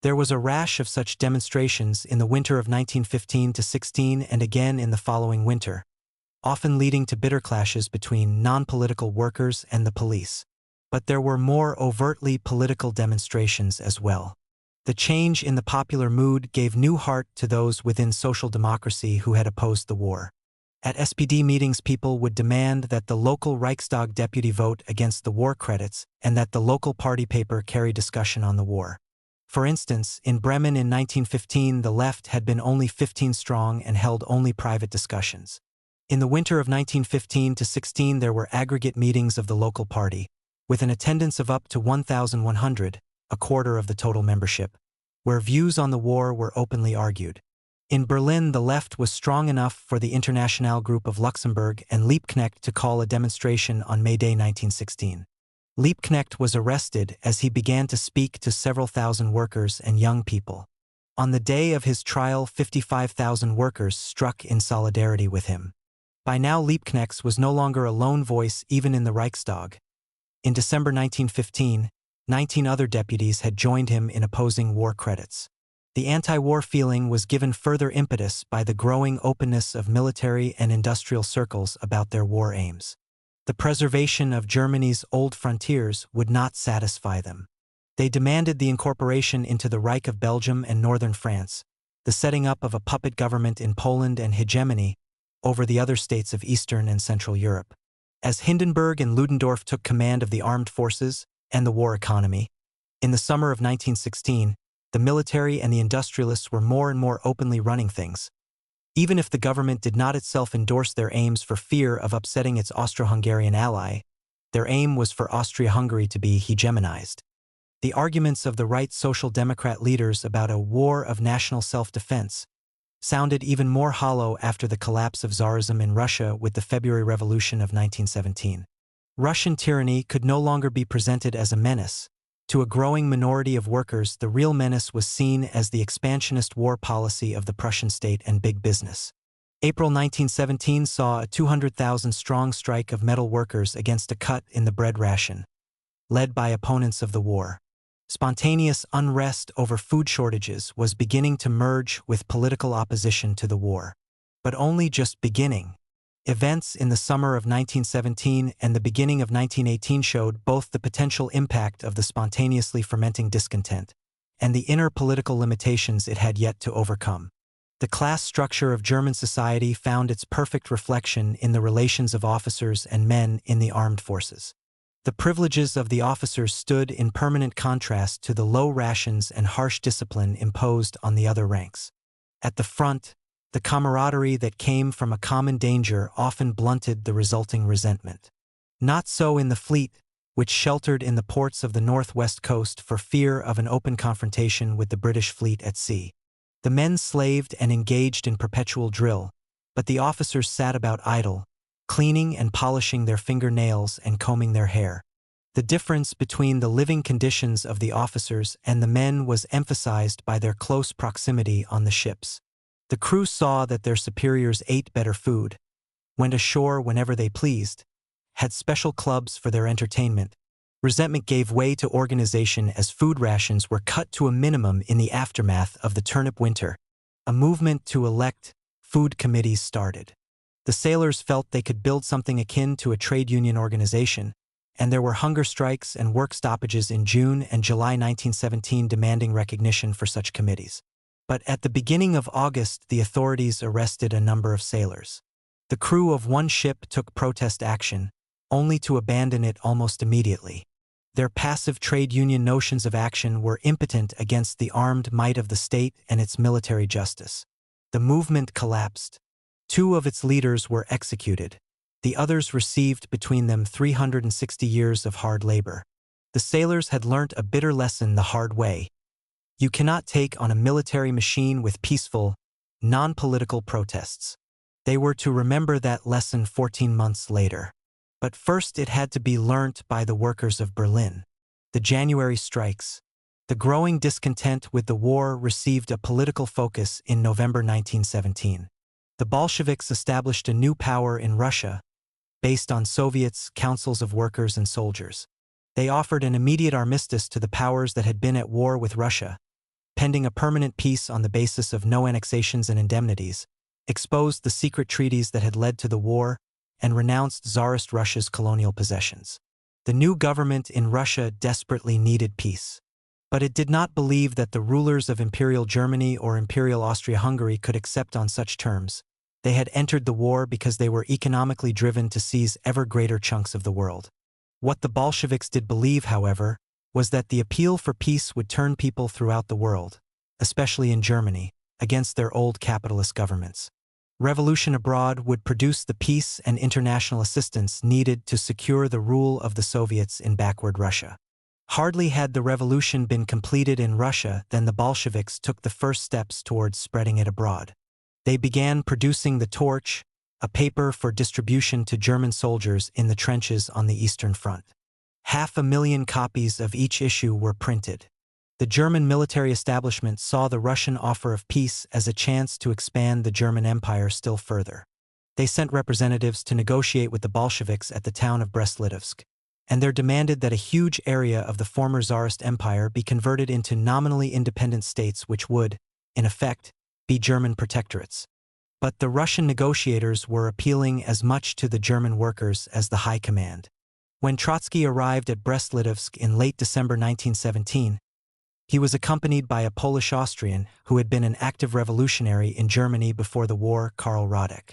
There was a rash of such demonstrations in the winter of 1915-16 and again in the following winter, often leading to bitter clashes between non-political workers and the police. But there were more overtly political demonstrations as well. The change in the popular mood gave new heart to those within social democracy who had opposed the war. At SPD meetings, people would demand that the local Reichstag deputy vote against the war credits and that the local party paper carry discussion on the war. For instance, in Bremen in 1915, the left had been only 15 strong and held only private discussions. In the winter of 1915-16, there were aggregate meetings of the local party, with an attendance of up to 1,100, a quarter of the total membership, where views on the war were openly argued. In Berlin, the left was strong enough for the Internationale Group of Luxembourg and Liebknecht to call a demonstration on May Day 1916. Liebknecht was arrested as he began to speak to several thousand workers and young people. On the day of his trial, 55,000 workers struck in solidarity with him. By now, Liebknecht was no longer a lone voice even in the Reichstag. In December 1915, 19 other deputies had joined him in opposing war credits. The anti-war feeling was given further impetus by the growing openness of military and industrial circles about their war aims. The preservation of Germany's old frontiers would not satisfy them. They demanded the incorporation into the Reich of Belgium and northern France, the setting up of a puppet government in Poland, and hegemony over the other states of Eastern and Central Europe. As Hindenburg and Ludendorff took command of the armed forces and the war economy, in the summer of 1916, the military and the industrialists were more and more openly running things. Even if the government did not itself endorse their aims for fear of upsetting its Austro-Hungarian ally, their aim was for Austria-Hungary to be hegemonized. The arguments of the right Social Democrat leaders about a war of national self-defense sounded even more hollow after the collapse of Tsarism in Russia with the February Revolution of 1917. Russian tyranny could no longer be presented as a menace. To a growing minority of workers, the real menace was seen as the expansionist war policy of the Prussian state and big business. April 1917 saw a 200,000-strong strike of metal workers against a cut in the bread ration, led by opponents of the war. Spontaneous unrest over food shortages was beginning to merge with political opposition to the war. But only just beginning. Events in the summer of 1917 and the beginning of 1918 showed both the potential impact of the spontaneously fermenting discontent and the inner political limitations it had yet to overcome. The class structure of German society found its perfect reflection in the relations of officers and men in the armed forces. The privileges of the officers stood in permanent contrast to the low rations and harsh discipline imposed on the other ranks. At the front, the camaraderie that came from a common danger often blunted the resulting resentment. Not so in the fleet, which sheltered in the ports of the northwest coast for fear of an open confrontation with the British fleet at sea. The men slaved and engaged in perpetual drill, but the officers sat about idle, cleaning and polishing their fingernails and combing their hair. The difference between the living conditions of the officers and the men was emphasized by their close proximity on the ships. The crew saw that their superiors ate better food, went ashore whenever they pleased, had special clubs for their entertainment. Resentment gave way to organization as food rations were cut to a minimum in the aftermath of the turnip winter. A movement to elect food committees started. The sailors felt they could build something akin to a trade union organization, and there were hunger strikes and work stoppages in June and July 1917 demanding recognition for such committees. But at the beginning of August, the authorities arrested a number of sailors. The crew of one ship took protest action, only to abandon it almost immediately. Their passive trade union notions of action were impotent against the armed might of the state and its military justice. The movement collapsed. 2 of its leaders were executed. The others received between them 360 years of hard labor. The sailors had learnt a bitter lesson the hard way. You cannot take on a military machine with peaceful, non-political protests. They were to remember that lesson 14 months later. But first it had to be learnt by the workers of Berlin. The January strikes. The growing discontent with the war received a political focus in November 1917. The Bolsheviks established a new power in Russia, based on Soviets, councils of workers and soldiers. They offered an immediate armistice to the powers that had been at war with Russia, pending a permanent peace on the basis of no annexations and indemnities, exposed the secret treaties that had led to the war, and renounced Tsarist Russia's colonial possessions. The new government in Russia desperately needed peace. But it did not believe that the rulers of Imperial Germany or Imperial Austria-Hungary could accept on such terms. They had entered the war because they were economically driven to seize ever greater chunks of the world. What the Bolsheviks did believe, however, was that the appeal for peace would turn people throughout the world, especially in Germany, against their old capitalist governments. Revolution abroad would produce the peace and international assistance needed to secure the rule of the Soviets in backward Russia. Hardly had the revolution been completed in Russia than the Bolsheviks took the first steps towards spreading it abroad. They began producing the torch, a paper for distribution to German soldiers in the trenches on the Eastern Front. 500,000 copies of each issue were printed. The German military establishment saw the Russian offer of peace as a chance to expand the German Empire still further. They sent representatives to negotiate with the Bolsheviks at the town of Brest-Litovsk, and they demanded that a huge area of the former Tsarist Empire be converted into nominally independent states which would, in effect, be German protectorates. But the Russian negotiators were appealing as much to the German workers as the High Command. When Trotsky arrived at Brest-Litovsk in late December 1917, he was accompanied by a Polish-Austrian who had been an active revolutionary in Germany before the war, Karl Radek.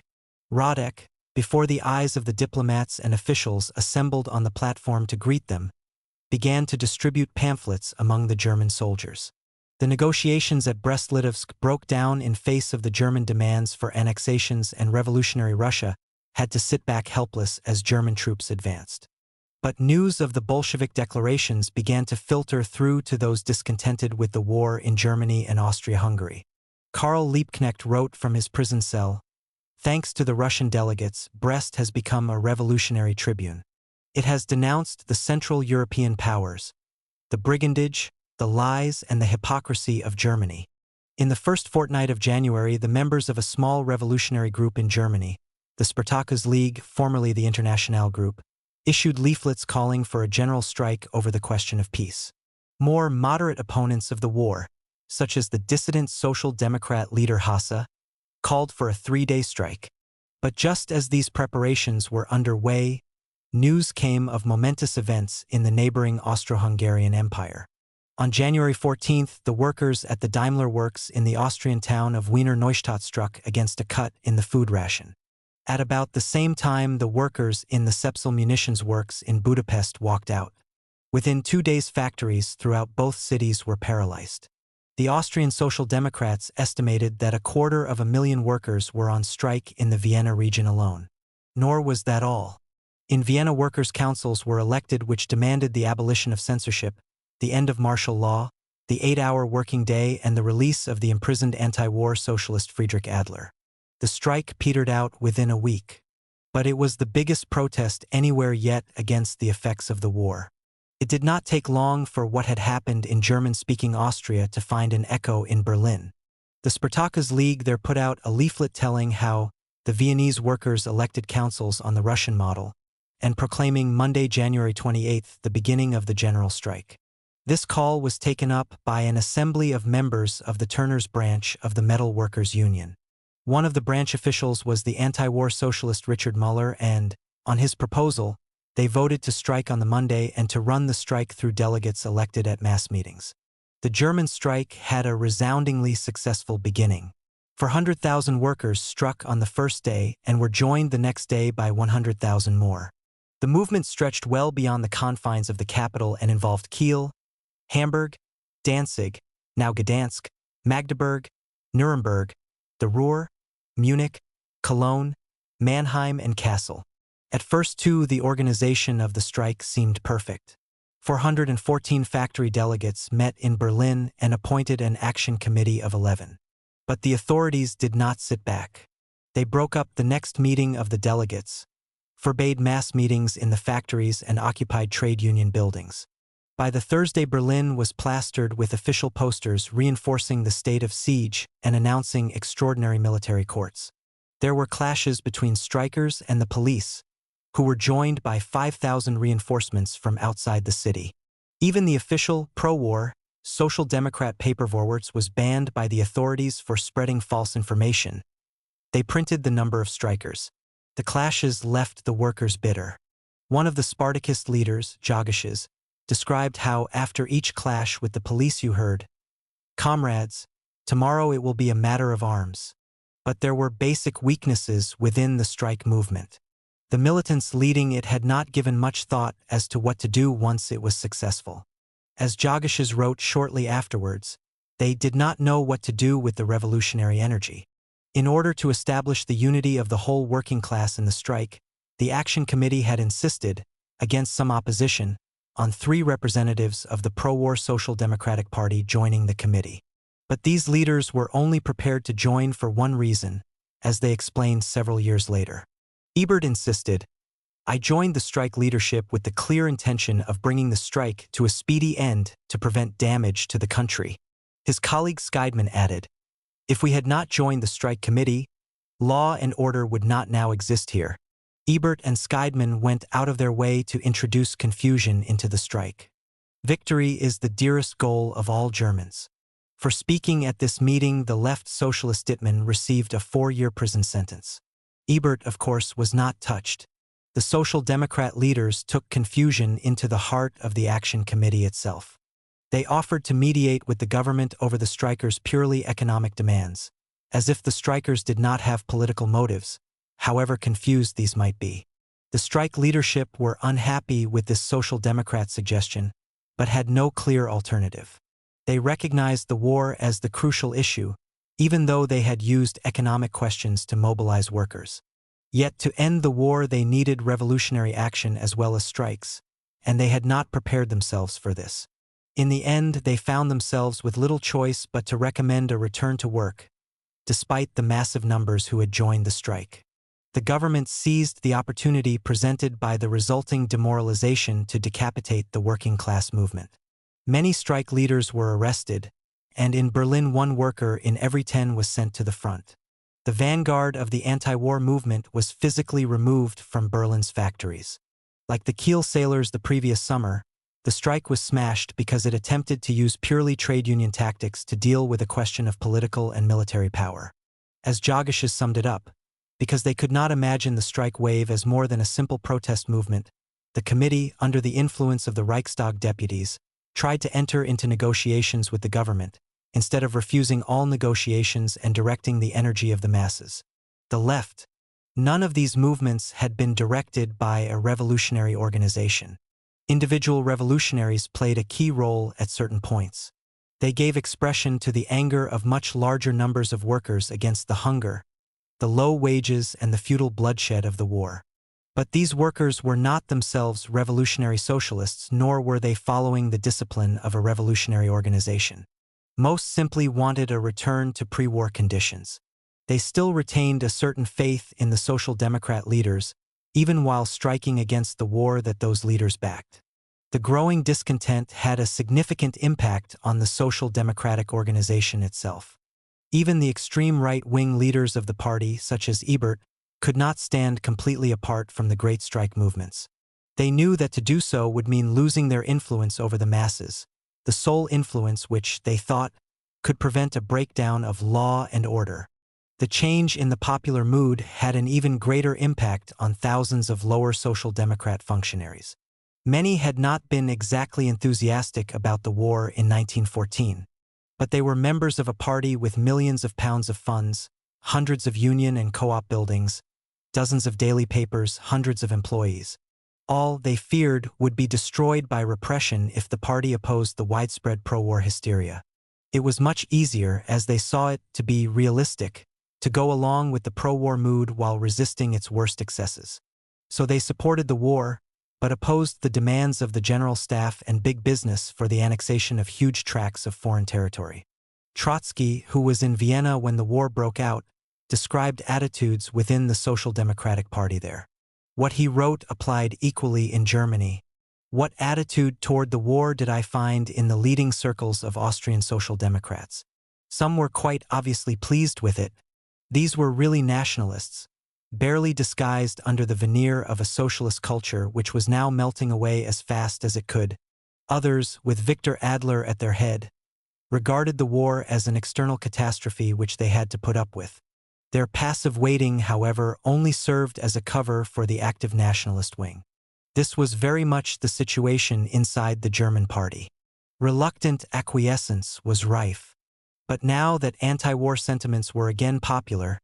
Radek, before the eyes of the diplomats and officials assembled on the platform to greet them, began to distribute pamphlets among the German soldiers. The negotiations at Brest-Litovsk broke down in face of the German demands for annexations, and revolutionary Russia had to sit back helpless as German troops advanced. But news of the Bolshevik declarations began to filter through to those discontented with the war in Germany and Austria-Hungary. Karl Liebknecht wrote from his prison cell, "Thanks to the Russian delegates, Brest has become a revolutionary tribune. It has denounced the Central European powers, the brigandage, the lies, and the hypocrisy of Germany." In the first fortnight of January, the members of a small revolutionary group in Germany, the Spartacus League, formerly the Internationale Group, issued leaflets calling for a general strike over the question of peace. More moderate opponents of the war, such as the dissident Social Democrat leader Hasse, called for a 3-day strike. But just as these preparations were underway, news came of momentous events in the neighboring Austro-Hungarian Empire. On January 14th, the workers at the Daimler Works in the Austrian town of Wiener Neustadt struck against a cut in the food ration. At about the same time, the workers in the Sepsel munitions works in Budapest walked out. Within 2 days, factories throughout both cities were paralyzed. The Austrian Social Democrats estimated that 250,000 workers were on strike in the Vienna region alone. Nor was that all. In Vienna, workers' councils were elected which demanded the abolition of censorship, the end of martial law, the 8-hour working day, and the release of the imprisoned anti-war socialist Friedrich Adler. The strike petered out within a week. But it was the biggest protest anywhere yet against the effects of the war. It did not take long for what had happened in German-speaking Austria to find an echo in Berlin. The Spartacus League there put out a leaflet telling how the Viennese workers elected councils on the Russian model, and proclaiming Monday, January 28th, the beginning of the general strike. This call was taken up by an assembly of members of the Turners branch of the Metal Workers Union. One of the branch officials was the anti-war socialist Richard Müller, and, on his proposal, they voted to strike on the Monday and to run the strike through delegates elected at mass meetings. The German strike had a resoundingly successful beginning. 400,000 workers struck on the first day and were joined the next day by 100,000 more. The movement stretched well beyond the confines of the capital and involved Kiel, Hamburg, Danzig, now Gdansk, Magdeburg, Nuremberg, the Ruhr, Munich, Cologne, Mannheim, and Kassel. At first, too, the organization of the strike seemed perfect. 414 factory delegates met in Berlin and appointed an action committee of 11. But the authorities did not sit back. They broke up the next meeting of the delegates, forbade mass meetings in the factories and occupied trade union buildings. By the Thursday, Berlin was plastered with official posters reinforcing the state of siege and announcing extraordinary military courts. There were clashes between strikers and the police, who were joined by 5,000 reinforcements from outside the city. Even the official, pro-war, Social Democrat paper Vorwärts was banned by the authorities for spreading false information. They printed the number of strikers. The clashes left the workers bitter. One of the Spartacist leaders, Jagashes, described how after each clash with the police you heard, "Comrades, tomorrow it will be a matter of arms." But there were basic weaknesses within the strike movement. The militants leading it had not given much thought as to what to do once it was successful. As Jagashes wrote shortly afterwards, they did not know what to do with the revolutionary energy. In order to establish the unity of the whole working class in the strike, the Action Committee had insisted, against some opposition, on 3 representatives of the pro-war Social Democratic Party joining the committee. But these leaders were only prepared to join for one reason, as they explained several years later. Ebert insisted, "I joined the strike leadership with the clear intention of bringing the strike to a speedy end to prevent damage to the country." His colleague Scheidman added, "If we had not joined the strike committee, law and order would not now exist here." Ebert and Scheidman went out of their way to introduce confusion into the strike. Victory is the dearest goal of all Germans. For speaking at this meeting, the left socialist Dittmann received a 4-year prison sentence. Ebert, of course, was not touched. The Social Democrat leaders took confusion into the heart of the Action Committee itself. They offered to mediate with the government over the strikers' purely economic demands, as if the strikers did not have political motives, however confused these might be. The strike leadership were unhappy with this Social Democrat suggestion, but had no clear alternative. They recognized the war as the crucial issue, even though they had used economic questions to mobilize workers. Yet to end the war they needed revolutionary action as well as strikes, and they had not prepared themselves for this. In the end, they found themselves with little choice but to recommend a return to work, despite the massive numbers who had joined the strike. The government seized the opportunity presented by the resulting demoralization to decapitate the working-class movement. Many strike leaders were arrested, and in Berlin 1 worker in every 10 was sent to the front. The vanguard of the anti-war movement was physically removed from Berlin's factories. Like the Kiel sailors the previous summer, the strike was smashed because it attempted to use purely trade union tactics to deal with a question of political and military power. As Jagesh summed it up, because they could not imagine the strike wave as more than a simple protest movement, the committee, under the influence of the Reichstag deputies, tried to enter into negotiations with the government, instead of refusing all negotiations and directing the energy of the masses. The left. None of these movements had been directed by a revolutionary organization. Individual revolutionaries played a key role at certain points. They gave expression to the anger of much larger numbers of workers against the hunger, the low wages, and the futile bloodshed of the war. But these workers were not themselves revolutionary socialists, nor were they following the discipline of a revolutionary organization. Most simply wanted a return to pre-war conditions. They still retained a certain faith in the Social Democrat leaders, even while striking against the war that those leaders backed. The growing discontent had a significant impact on the Social Democratic organization itself. Even the extreme right-wing leaders of the party, such as Ebert, could not stand completely apart from the great strike movements. They knew that to do so would mean losing their influence over the masses, the sole influence which, they thought, could prevent a breakdown of law and order. The change in the popular mood had an even greater impact on thousands of lower Social Democrat functionaries. Many had not been exactly enthusiastic about the war in 1914, but they were members of a party with millions of pounds of funds, hundreds of union and co-op buildings, dozens of daily papers, hundreds of employees. All, they feared, would be destroyed by repression if the party opposed the widespread pro-war hysteria. It was much easier, as they saw it to be realistic, to go along with the pro-war mood while resisting its worst excesses. So they supported the war, but opposed the demands of the General Staff and big business for the annexation of huge tracts of foreign territory. Trotsky, who was in Vienna when the war broke out, described attitudes within the Social Democratic Party there. What he wrote applied equally in Germany. What attitude toward the war did I find in the leading circles of Austrian Social Democrats? Some were quite obviously pleased with it. These were really nationalists, barely disguised under the veneer of a socialist culture which was now melting away as fast as it could. Others, with Victor Adler at their head, regarded the war as an external catastrophe which they had to put up with. Their passive waiting, however, only served as a cover for the active nationalist wing. This was very much the situation inside the German party. Reluctant acquiescence was rife. But now that anti-war sentiments were again popular,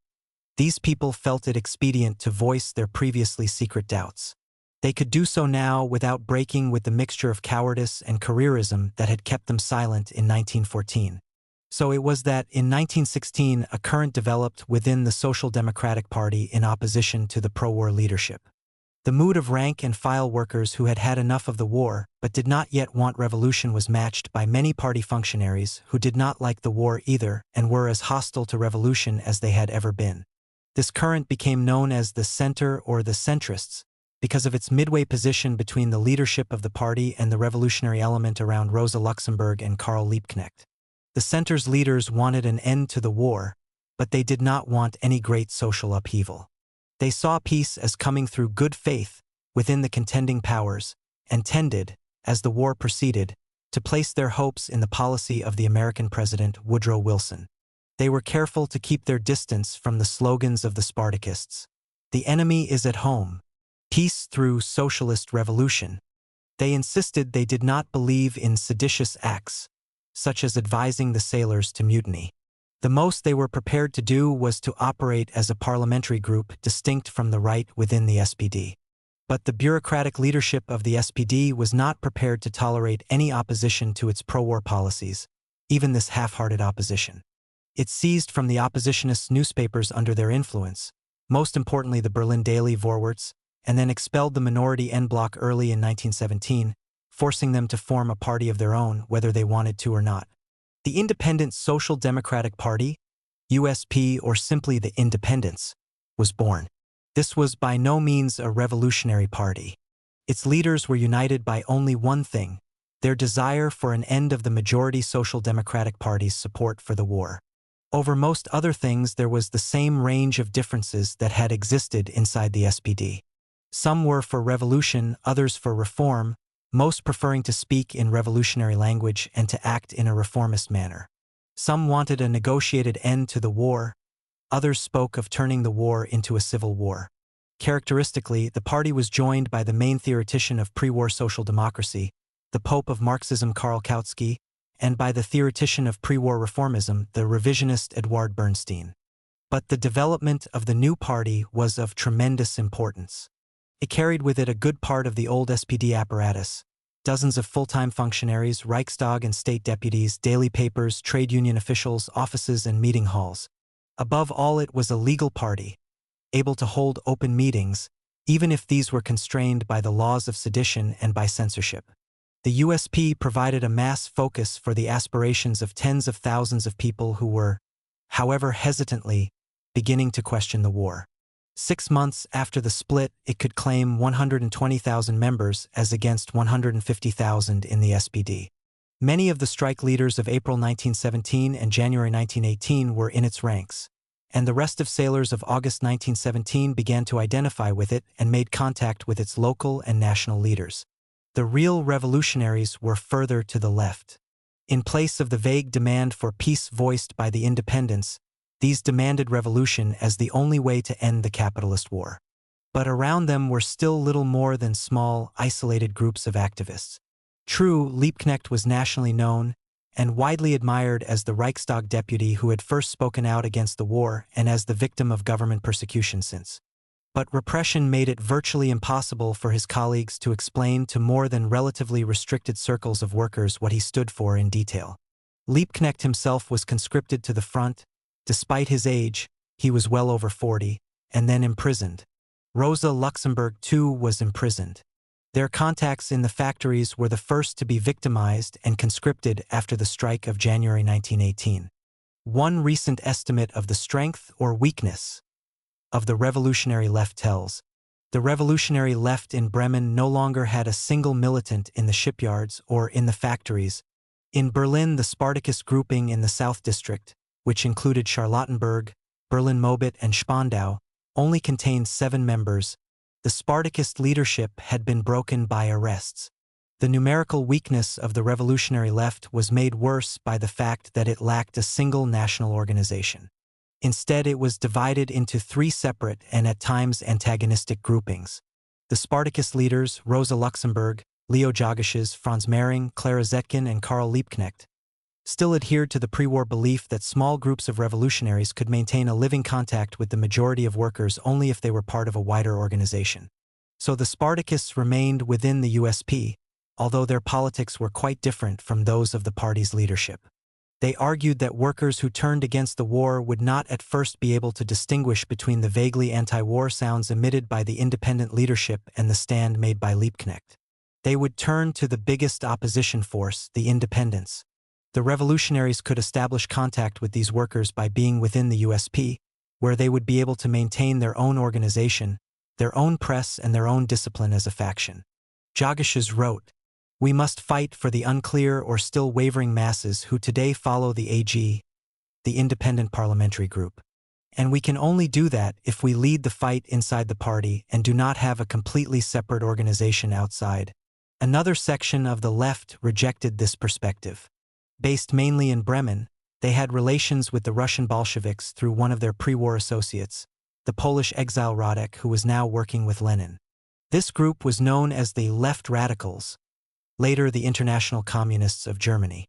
these people felt it expedient to voice their previously secret doubts. They could do so now without breaking with the mixture of cowardice and careerism that had kept them silent in 1914. So it was that in 1916 a current developed within the Social Democratic Party in opposition to the pro-war leadership. The mood of rank-and-file workers who had had enough of the war but did not yet want revolution was matched by many party functionaries who did not like the war either and were as hostile to revolution as they had ever been. This current became known as the center or the centrists because of its midway position between the leadership of the party and the revolutionary element around Rosa Luxemburg and Karl Liebknecht. The center's leaders wanted an end to the war, but they did not want any great social upheaval. They saw peace as coming through good faith within the contending powers and tended, as the war proceeded, to place their hopes in the policy of the American President Woodrow Wilson. They were careful to keep their distance from the slogans of the Spartakists. The enemy is at home. Peace through socialist revolution. They insisted they did not believe in seditious acts, such as advising the sailors to mutiny. The most they were prepared to do was to operate as a parliamentary group distinct from the right within the SPD. But the bureaucratic leadership of the SPD was not prepared to tolerate any opposition to its pro-war policies, even this half-hearted opposition. It seized from the oppositionists' newspapers under their influence, most importantly the Berlin Daily Vorwärts, and then expelled the minority N-Block early in 1917, forcing them to form a party of their own whether they wanted to or not. The Independent Social Democratic Party, USP, or simply the Independents, was born. This was by no means a revolutionary party. Its leaders were united by only one thing: their desire for an end of the majority Social Democratic Party's support for the war. Over most other things there was the same range of differences that had existed inside the SPD. Some were for revolution, others for reform, most preferring to speak in revolutionary language and to act in a reformist manner. Some wanted a negotiated end to the war, others spoke of turning the war into a civil war. Characteristically, the party was joined by the main theoretician of pre-war social democracy, the Pope of Marxism Karl Kautsky, and by the theoretician of pre-war reformism, the revisionist Eduard Bernstein. But the development of the new party was of tremendous importance. It carried with it a good part of the old SPD apparatus, dozens of full-time functionaries, Reichstag and state deputies, daily papers, trade union officials, offices, and meeting halls. Above all, it was a legal party, able to hold open meetings, even if these were constrained by the laws of sedition and by censorship. The USP provided a mass focus for the aspirations of tens of thousands of people who were, however hesitantly, beginning to question the war. 6 months after the split, it could claim 120,000 members as against 150,000 in the SPD. Many of the strike leaders of April 1917 and January 1918 were in its ranks, and the rest of sailors of August 1917 began to identify with it and made contact with its local and national leaders. The real revolutionaries were further to the left. In place of the vague demand for peace voiced by the independents, these demanded revolution as the only way to end the capitalist war. But around them were still little more than small, isolated groups of activists. True, Liebknecht was nationally known and widely admired as the Reichstag deputy who had first spoken out against the war and as the victim of government persecution since. But repression made it virtually impossible for his colleagues to explain to more than relatively restricted circles of workers what he stood for in detail. Liebknecht himself was conscripted to the front. Despite his age, he was well over 40, and then imprisoned. Rosa Luxemburg, too, was imprisoned. Their contacts in the factories were the first to be victimized and conscripted after the strike of January 1918. One recent estimate of the strength or weakness of the revolutionary left tells, the revolutionary left in Bremen no longer had a single militant in the shipyards or in the factories. In Berlin, the Spartacist grouping in the South District, which included Charlottenburg, Berlin-Mobit, and Spandau, only contained 7 members. The Spartacist leadership had been broken by arrests. The numerical weakness of the revolutionary left was made worse by the fact that it lacked a single national organization. Instead, it was divided into 3 separate and at times antagonistic groupings. The Spartacist leaders, Rosa Luxemburg, Leo Jagesches, Franz Mehring, Clara Zetkin, and Karl Liebknecht, still adhered to the pre-war belief that small groups of revolutionaries could maintain a living contact with the majority of workers only if they were part of a wider organization. So the Spartakists remained within the USP, although their politics were quite different from those of the party's leadership. They argued that workers who turned against the war would not at first be able to distinguish between the vaguely anti-war sounds emitted by the independent leadership and the stand made by Liebknecht. They would turn to the biggest opposition force, the independents. The revolutionaries could establish contact with these workers by being within the USP, where they would be able to maintain their own organization, their own press, and their own discipline as a faction. Jagesches wrote, "We must fight for the unclear or still wavering masses who today follow the AG, the Independent Parliamentary Group. And we can only do that if we lead the fight inside the party and do not have a completely separate organization outside." Another section of the left rejected this perspective. Based mainly in Bremen, they had relations with the Russian Bolsheviks through one of their pre-war associates, the Polish exile Radek, who was now working with Lenin. This group was known as the Left Radicals, later the International Communists of Germany.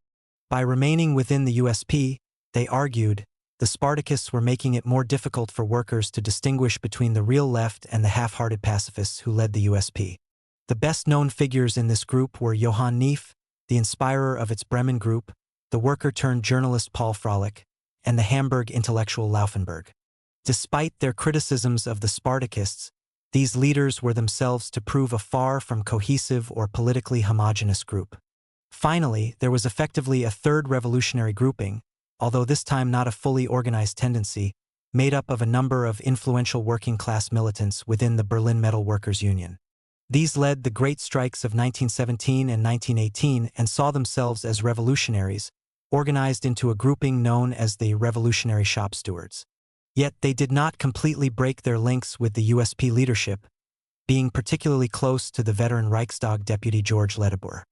By remaining within the USP, they argued, the Spartakists were making it more difficult for workers to distinguish between the real left and the half-hearted pacifists who led the USP. The best-known figures in this group were Johann Neef, the inspirer of its Bremen group, the worker-turned-journalist Paul Froelich, and the Hamburg intellectual Laufenberg. Despite their criticisms of the Spartakists, these leaders were themselves to prove a far from cohesive or politically homogeneous group. Finally, there was effectively a third revolutionary grouping, although this time not a fully organized tendency, made up of a number of influential working-class militants within the Berlin Metal Workers' Union. These led the Great Strikes of 1917 and 1918 and saw themselves as revolutionaries, organized into a grouping known as the Revolutionary Shop Stewards. Yet they did not completely break their links with the USP leadership, being particularly close to the veteran Reichstag deputy George Ledebour.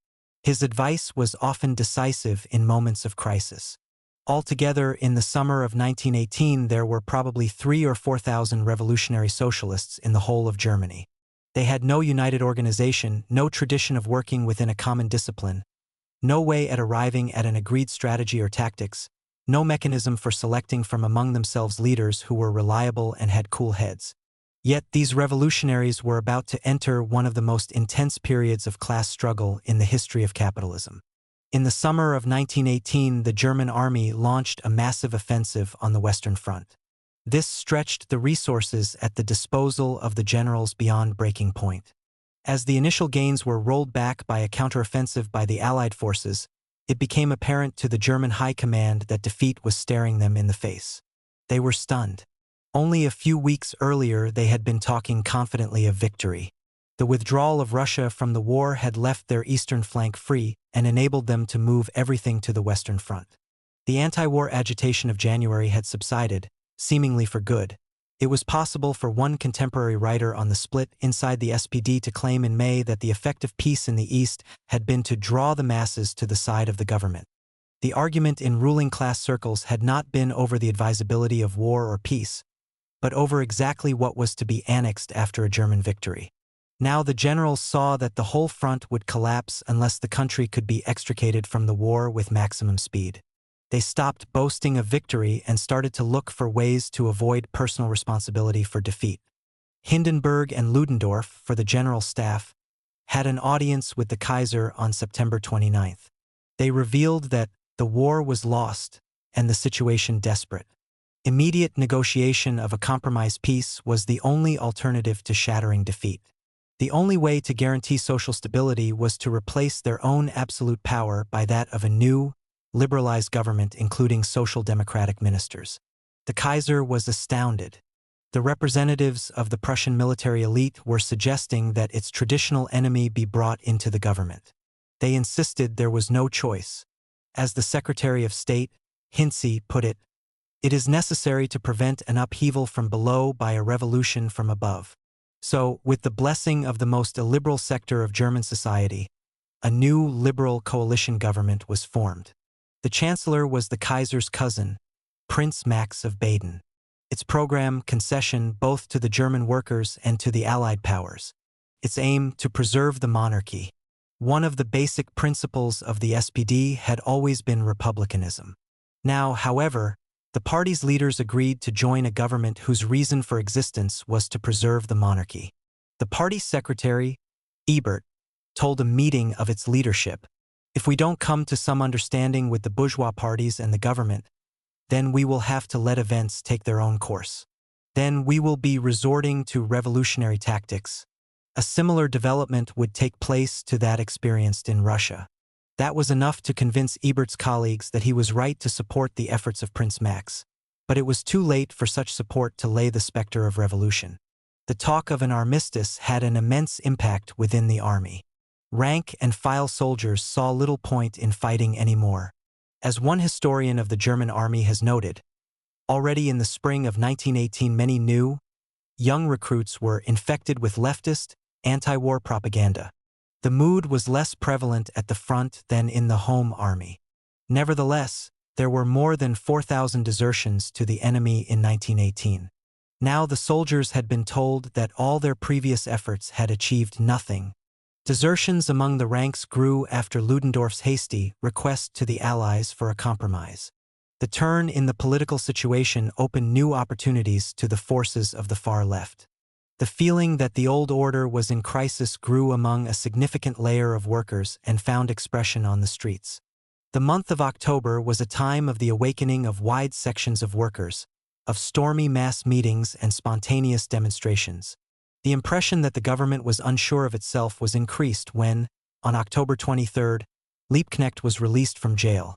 His advice was often decisive in moments of crisis. Altogether, in the summer of 1918, there were probably 3,000 or 4,000 revolutionary socialists in the whole of Germany. They had no united organization, no tradition of working within a common discipline, no way at arriving at an agreed strategy or tactics, no mechanism for selecting from among themselves leaders who were reliable and had cool heads. Yet these revolutionaries were about to enter one of the most intense periods of class struggle in the history of capitalism. In the summer of 1918, the German army launched a massive offensive on the Western Front. This stretched the resources at the disposal of the generals beyond breaking point. As the initial gains were rolled back by a counteroffensive by the Allied forces, it became apparent to the German High Command that defeat was staring them in the face. They were stunned. Only a few weeks earlier they had been talking confidently of victory. The withdrawal of Russia from the war had left their eastern flank free and enabled them to move everything to the Western Front. The anti-war agitation of January had subsided, seemingly for good. It was possible for one contemporary writer on the split inside the SPD to claim in May that the effect of peace in the East had been to draw the masses to the side of the government. The argument in ruling class circles had not been over the advisability of war or peace, but over exactly what was to be annexed after a German victory. Now the generals saw that the whole front would collapse unless the country could be extricated from the war with maximum speed. They stopped boasting of victory and started to look for ways to avoid personal responsibility for defeat. Hindenburg and Ludendorff, for the general staff, had an audience with the Kaiser on September 29. They revealed that the war was lost and the situation desperate. Immediate negotiation of a compromise peace was the only alternative to shattering defeat. The only way to guarantee social stability was to replace their own absolute power by that of a new, liberalized government including social democratic ministers. The Kaiser was astounded. The representatives of the Prussian military elite were suggesting that its traditional enemy be brought into the government. They insisted there was no choice. As the Secretary of State, Hinze, put it, "It is necessary to prevent an upheaval from below by a revolution from above." So, with the blessing of the most illiberal sector of German society, a new liberal coalition government was formed. The chancellor was the Kaiser's cousin, Prince Max of Baden. Its program concession both to the German workers and to the Allied powers. Its aim to preserve the monarchy. One of the basic principles of the SPD had always been republicanism. Now, however, the party's leaders agreed to join a government whose reason for existence was to preserve the monarchy. The party's secretary, Ebert, told a meeting of its leadership, If we don't come to some understanding with the bourgeois parties and the government, then we will have to let events take their own course. Then we will be resorting to revolutionary tactics. A similar development would take place to that experienced in Russia. That was enough to convince Ebert's colleagues that he was right to support the efforts of Prince Max. But it was too late for such support to lay the specter of revolution. The talk of an armistice had an immense impact within the army. Rank-and-file soldiers saw little point in fighting anymore. As one historian of the German army has noted, already in the spring of 1918 many new, young recruits were infected with leftist, anti-war propaganda. The mood was less prevalent at the front than in the home army. Nevertheless, there were more than 4,000 desertions to the enemy in 1918. Now the soldiers had been told that all their previous efforts had achieved nothing. Desertions among the ranks grew after Ludendorff's hasty request to the Allies for a compromise. The turn in the political situation opened new opportunities to the forces of the far left. The feeling that the old order was in crisis grew among a significant layer of workers and found expression on the streets. The month of October was a time of the awakening of wide sections of workers, of stormy mass meetings and spontaneous demonstrations. The impression that the government was unsure of itself was increased when, on October 23, Liebknecht was released from jail,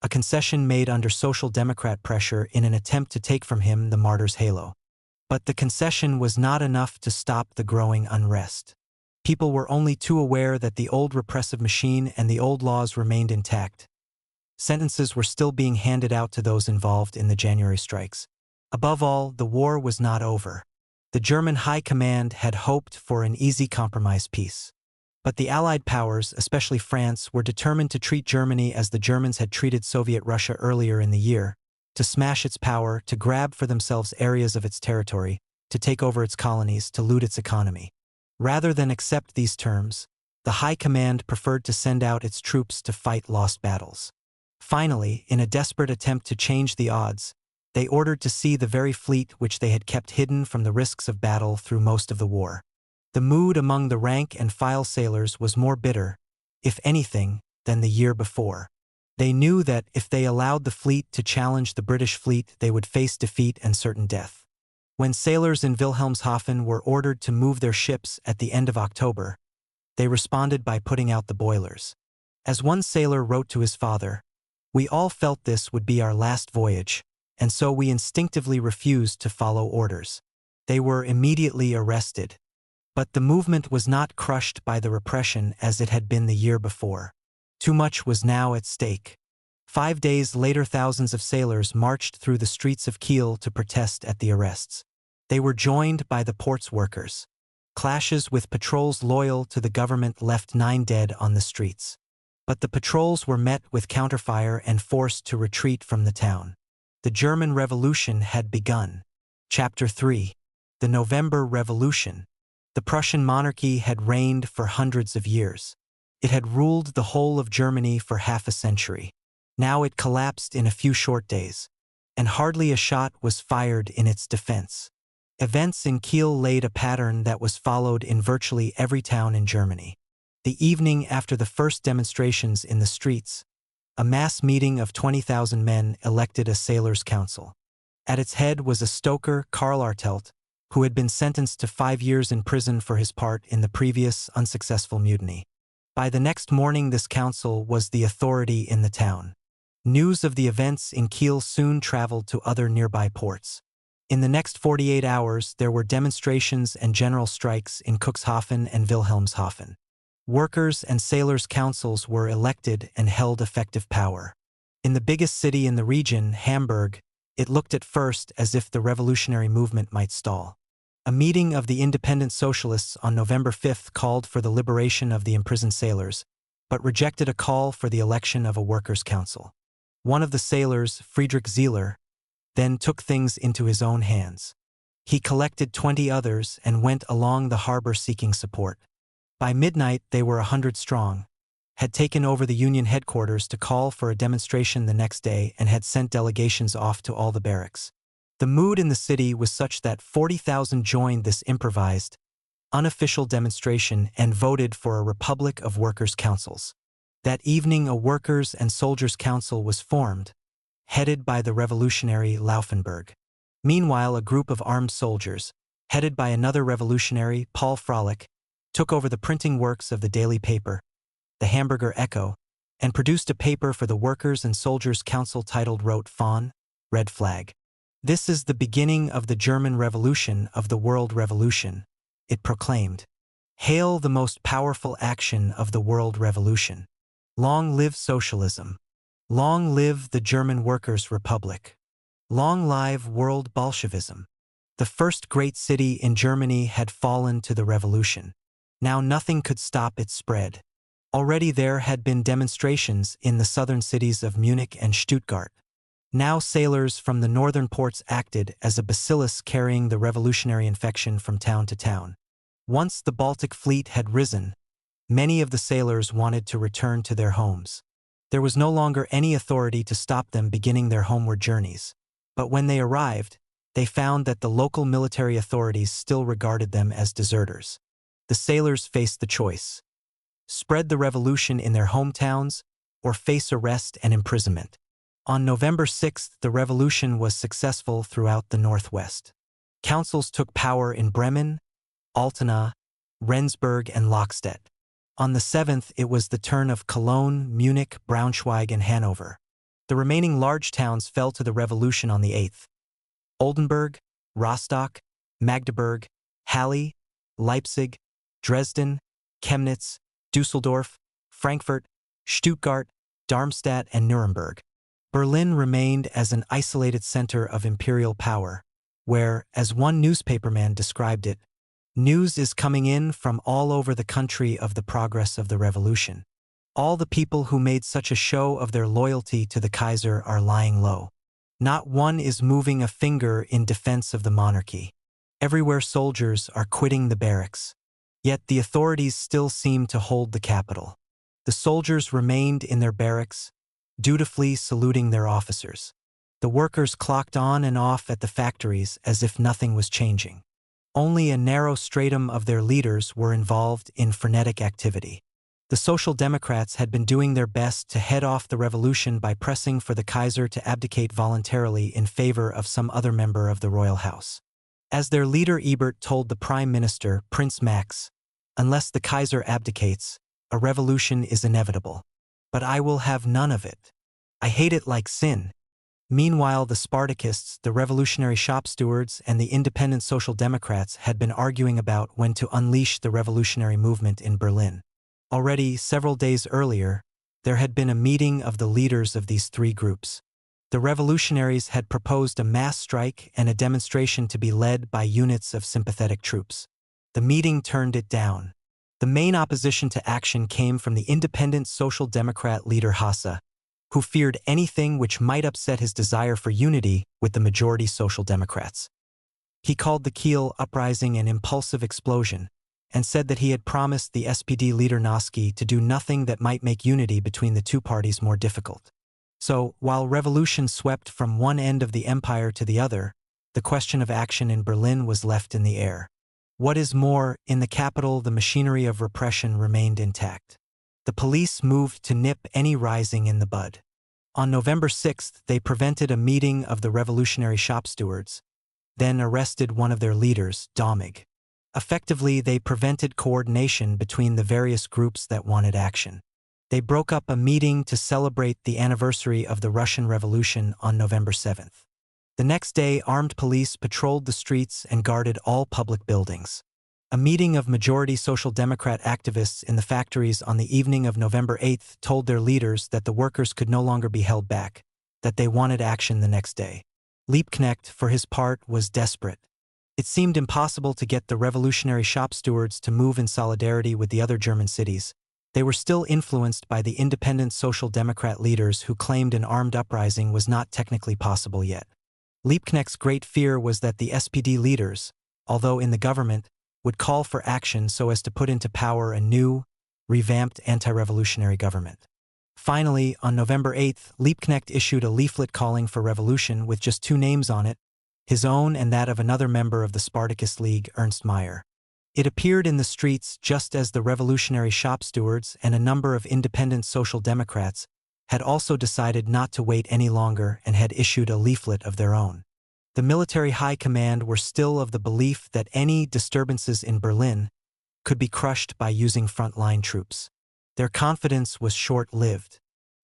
a concession made under Social Democrat pressure in an attempt to take from him the martyr's halo. But the concession was not enough to stop the growing unrest. People were only too aware that the old repressive machine and the old laws remained intact. Sentences were still being handed out to those involved in the January strikes. Above all, the war was not over. The German High Command had hoped for an easy compromise peace. But the Allied powers, especially France, were determined to treat Germany as the Germans had treated Soviet Russia earlier in the year, to smash its power, to grab for themselves areas of its territory, to take over its colonies, to loot its economy. Rather than accept these terms, the High Command preferred to send out its troops to fight lost battles. Finally, in a desperate attempt to change the odds, they ordered to sea the very fleet which they had kept hidden from the risks of battle through most of the war. The mood among the rank-and-file sailors was more bitter, if anything, than the year before. They knew that if they allowed the fleet to challenge the British fleet, they would face defeat and certain death. When sailors in Wilhelmshaven were ordered to move their ships at the end of October, they responded by putting out the boilers. As one sailor wrote to his father, "We all felt this would be our last voyage, and so we instinctively refused to follow orders." They were immediately arrested. But the movement was not crushed by the repression as it had been the year before. Too much was now at stake. 5 days later, thousands of sailors marched through the streets of Kiel to protest at the arrests. They were joined by the port's workers. Clashes with patrols loyal to the government left 9 dead on the streets. But the patrols were met with counterfire and forced to retreat from the town. The German Revolution had begun. Chapter 3. The November Revolution. The Prussian monarchy had reigned for hundreds of years. It had ruled the whole of Germany for half a century. Now it collapsed in a few short days, and hardly a shot was fired in its defense. Events in Kiel laid a pattern that was followed in virtually every town in Germany. The evening after the first demonstrations in the streets, a mass meeting of 20,000 men elected a sailors' council. At its head was a stoker, Karl Artelt, who had been sentenced to 5 years in prison for his part in the previous unsuccessful mutiny. By the next morning, this council was the authority in the town. News of the events in Kiel soon traveled to other nearby ports. In the next 48 hours, there were demonstrations and general strikes in Cuxhaven and Wilhelmshaven. Workers' and sailors' councils were elected and held effective power. In the biggest city in the region, Hamburg, it looked at first as if the revolutionary movement might stall. A meeting of the independent socialists on November 5 called for the liberation of the imprisoned sailors, but rejected a call for the election of a workers' council. One of the sailors, Friedrich Zieler, then took things into his own hands. He collected 20 others and went along the harbor seeking support. By midnight, they were 100 strong, had taken over the Union headquarters to call for a demonstration the next day, and had sent delegations off to all the barracks. The mood in the city was such that 40,000 joined this improvised, unofficial demonstration and voted for a republic of workers' councils. That evening a workers' and soldiers' council was formed, headed by the revolutionary Laufenberg. Meanwhile, a group of armed soldiers, headed by another revolutionary, Paul Frolic, took over the printing works of the daily paper, the Hamburger Echo, and produced a paper for the Workers' and Soldiers' Council titled Rote Fahne, Red Flag. This is the beginning of the German Revolution, of the World Revolution, it proclaimed. Hail the most powerful action of the World Revolution. Long live socialism. Long live the German Workers' Republic. Long live world Bolshevism. The first great city in Germany had fallen to the revolution. Now nothing could stop its spread. Already there had been demonstrations in the southern cities of Munich and Stuttgart. Now sailors from the northern ports acted as a bacillus carrying the revolutionary infection from town to town. Once the Baltic fleet had risen, many of the sailors wanted to return to their homes. There was no longer any authority to stop them beginning their homeward journeys. But when they arrived, they found that the local military authorities still regarded them as deserters. The sailors faced the choice: spread the revolution in their hometowns or face arrest and imprisonment. On November 6th, the revolution was successful throughout the Northwest. Councils took power in Bremen, Altena, Rendsburg, and Lockstedt. On the 7th, it was the turn of Cologne, Munich, Braunschweig, and Hanover. The remaining large towns fell to the revolution on the 8th. Oldenburg, Rostock, Magdeburg, Halle, Leipzig, Dresden, Chemnitz, Dusseldorf, Frankfurt, Stuttgart, Darmstadt, and Nuremberg. Berlin remained as an isolated center of imperial power, where, as one newspaperman described it, news is coming in from all over the country of the progress of the revolution. All the people who made such a show of their loyalty to the Kaiser are lying low. Not one is moving a finger in defense of the monarchy. Everywhere soldiers are quitting the barracks. Yet the authorities still seem to hold the capital. The soldiers remained in their barracks, dutifully saluting their officers. The workers clocked on and off at the factories as if nothing was changing. Only a narrow stratum of their leaders were involved in frenetic activity. The Social Democrats had been doing their best to head off the revolution by pressing for the Kaiser to abdicate voluntarily in favor of some other member of the royal house. As their leader Ebert told the Prime Minister, Prince Max, "Unless the Kaiser abdicates, a revolution is inevitable. But I will have none of it. I hate it like sin." Meanwhile, the Spartakists, the revolutionary shop stewards, and the independent Social Democrats had been arguing about when to unleash the revolutionary movement in Berlin. Already, several days earlier, there had been a meeting of the leaders of these three groups. The revolutionaries had proposed a mass strike and a demonstration to be led by units of sympathetic troops. The meeting turned it down. The main opposition to action came from the independent Social Democrat leader Hasse, who feared anything which might upset his desire for unity with the majority Social Democrats. He called the Kiel uprising an impulsive explosion, and said that he had promised the SPD leader Noske to do nothing that might make unity between the two parties more difficult. So, while revolution swept from one end of the empire to the other, the question of action in Berlin was left in the air. What is more, in the capital the machinery of repression remained intact. The police moved to nip any rising in the bud. On November 6th, they prevented a meeting of the revolutionary shop stewards, then arrested one of their leaders, Domig. Effectively, they prevented coordination between the various groups that wanted action. They broke up a meeting to celebrate the anniversary of the Russian Revolution on November 7th. The next day, armed police patrolled the streets and guarded all public buildings. A meeting of majority Social Democrat activists in the factories on the evening of November 8th told their leaders that the workers could no longer be held back, that they wanted action the next day. Liebknecht, for his part, was desperate. It seemed impossible to get the revolutionary shop stewards to move in solidarity with the other German cities. They were still influenced by the independent Social Democrat leaders who claimed an armed uprising was not technically possible yet. Liebknecht's great fear was that the SPD leaders, although in the government, would call for action so as to put into power a new, revamped anti-revolutionary government. Finally, on November 8th, Liebknecht issued a leaflet calling for revolution with just two names on it, his own and that of another member of the Spartacist League, Ernst Mayr. It appeared in the streets just as the revolutionary shop stewards and a number of independent social democrats had also decided not to wait any longer and had issued a leaflet of their own. The military high command were still of the belief that any disturbances in Berlin could be crushed by using frontline troops. Their confidence was short-lived.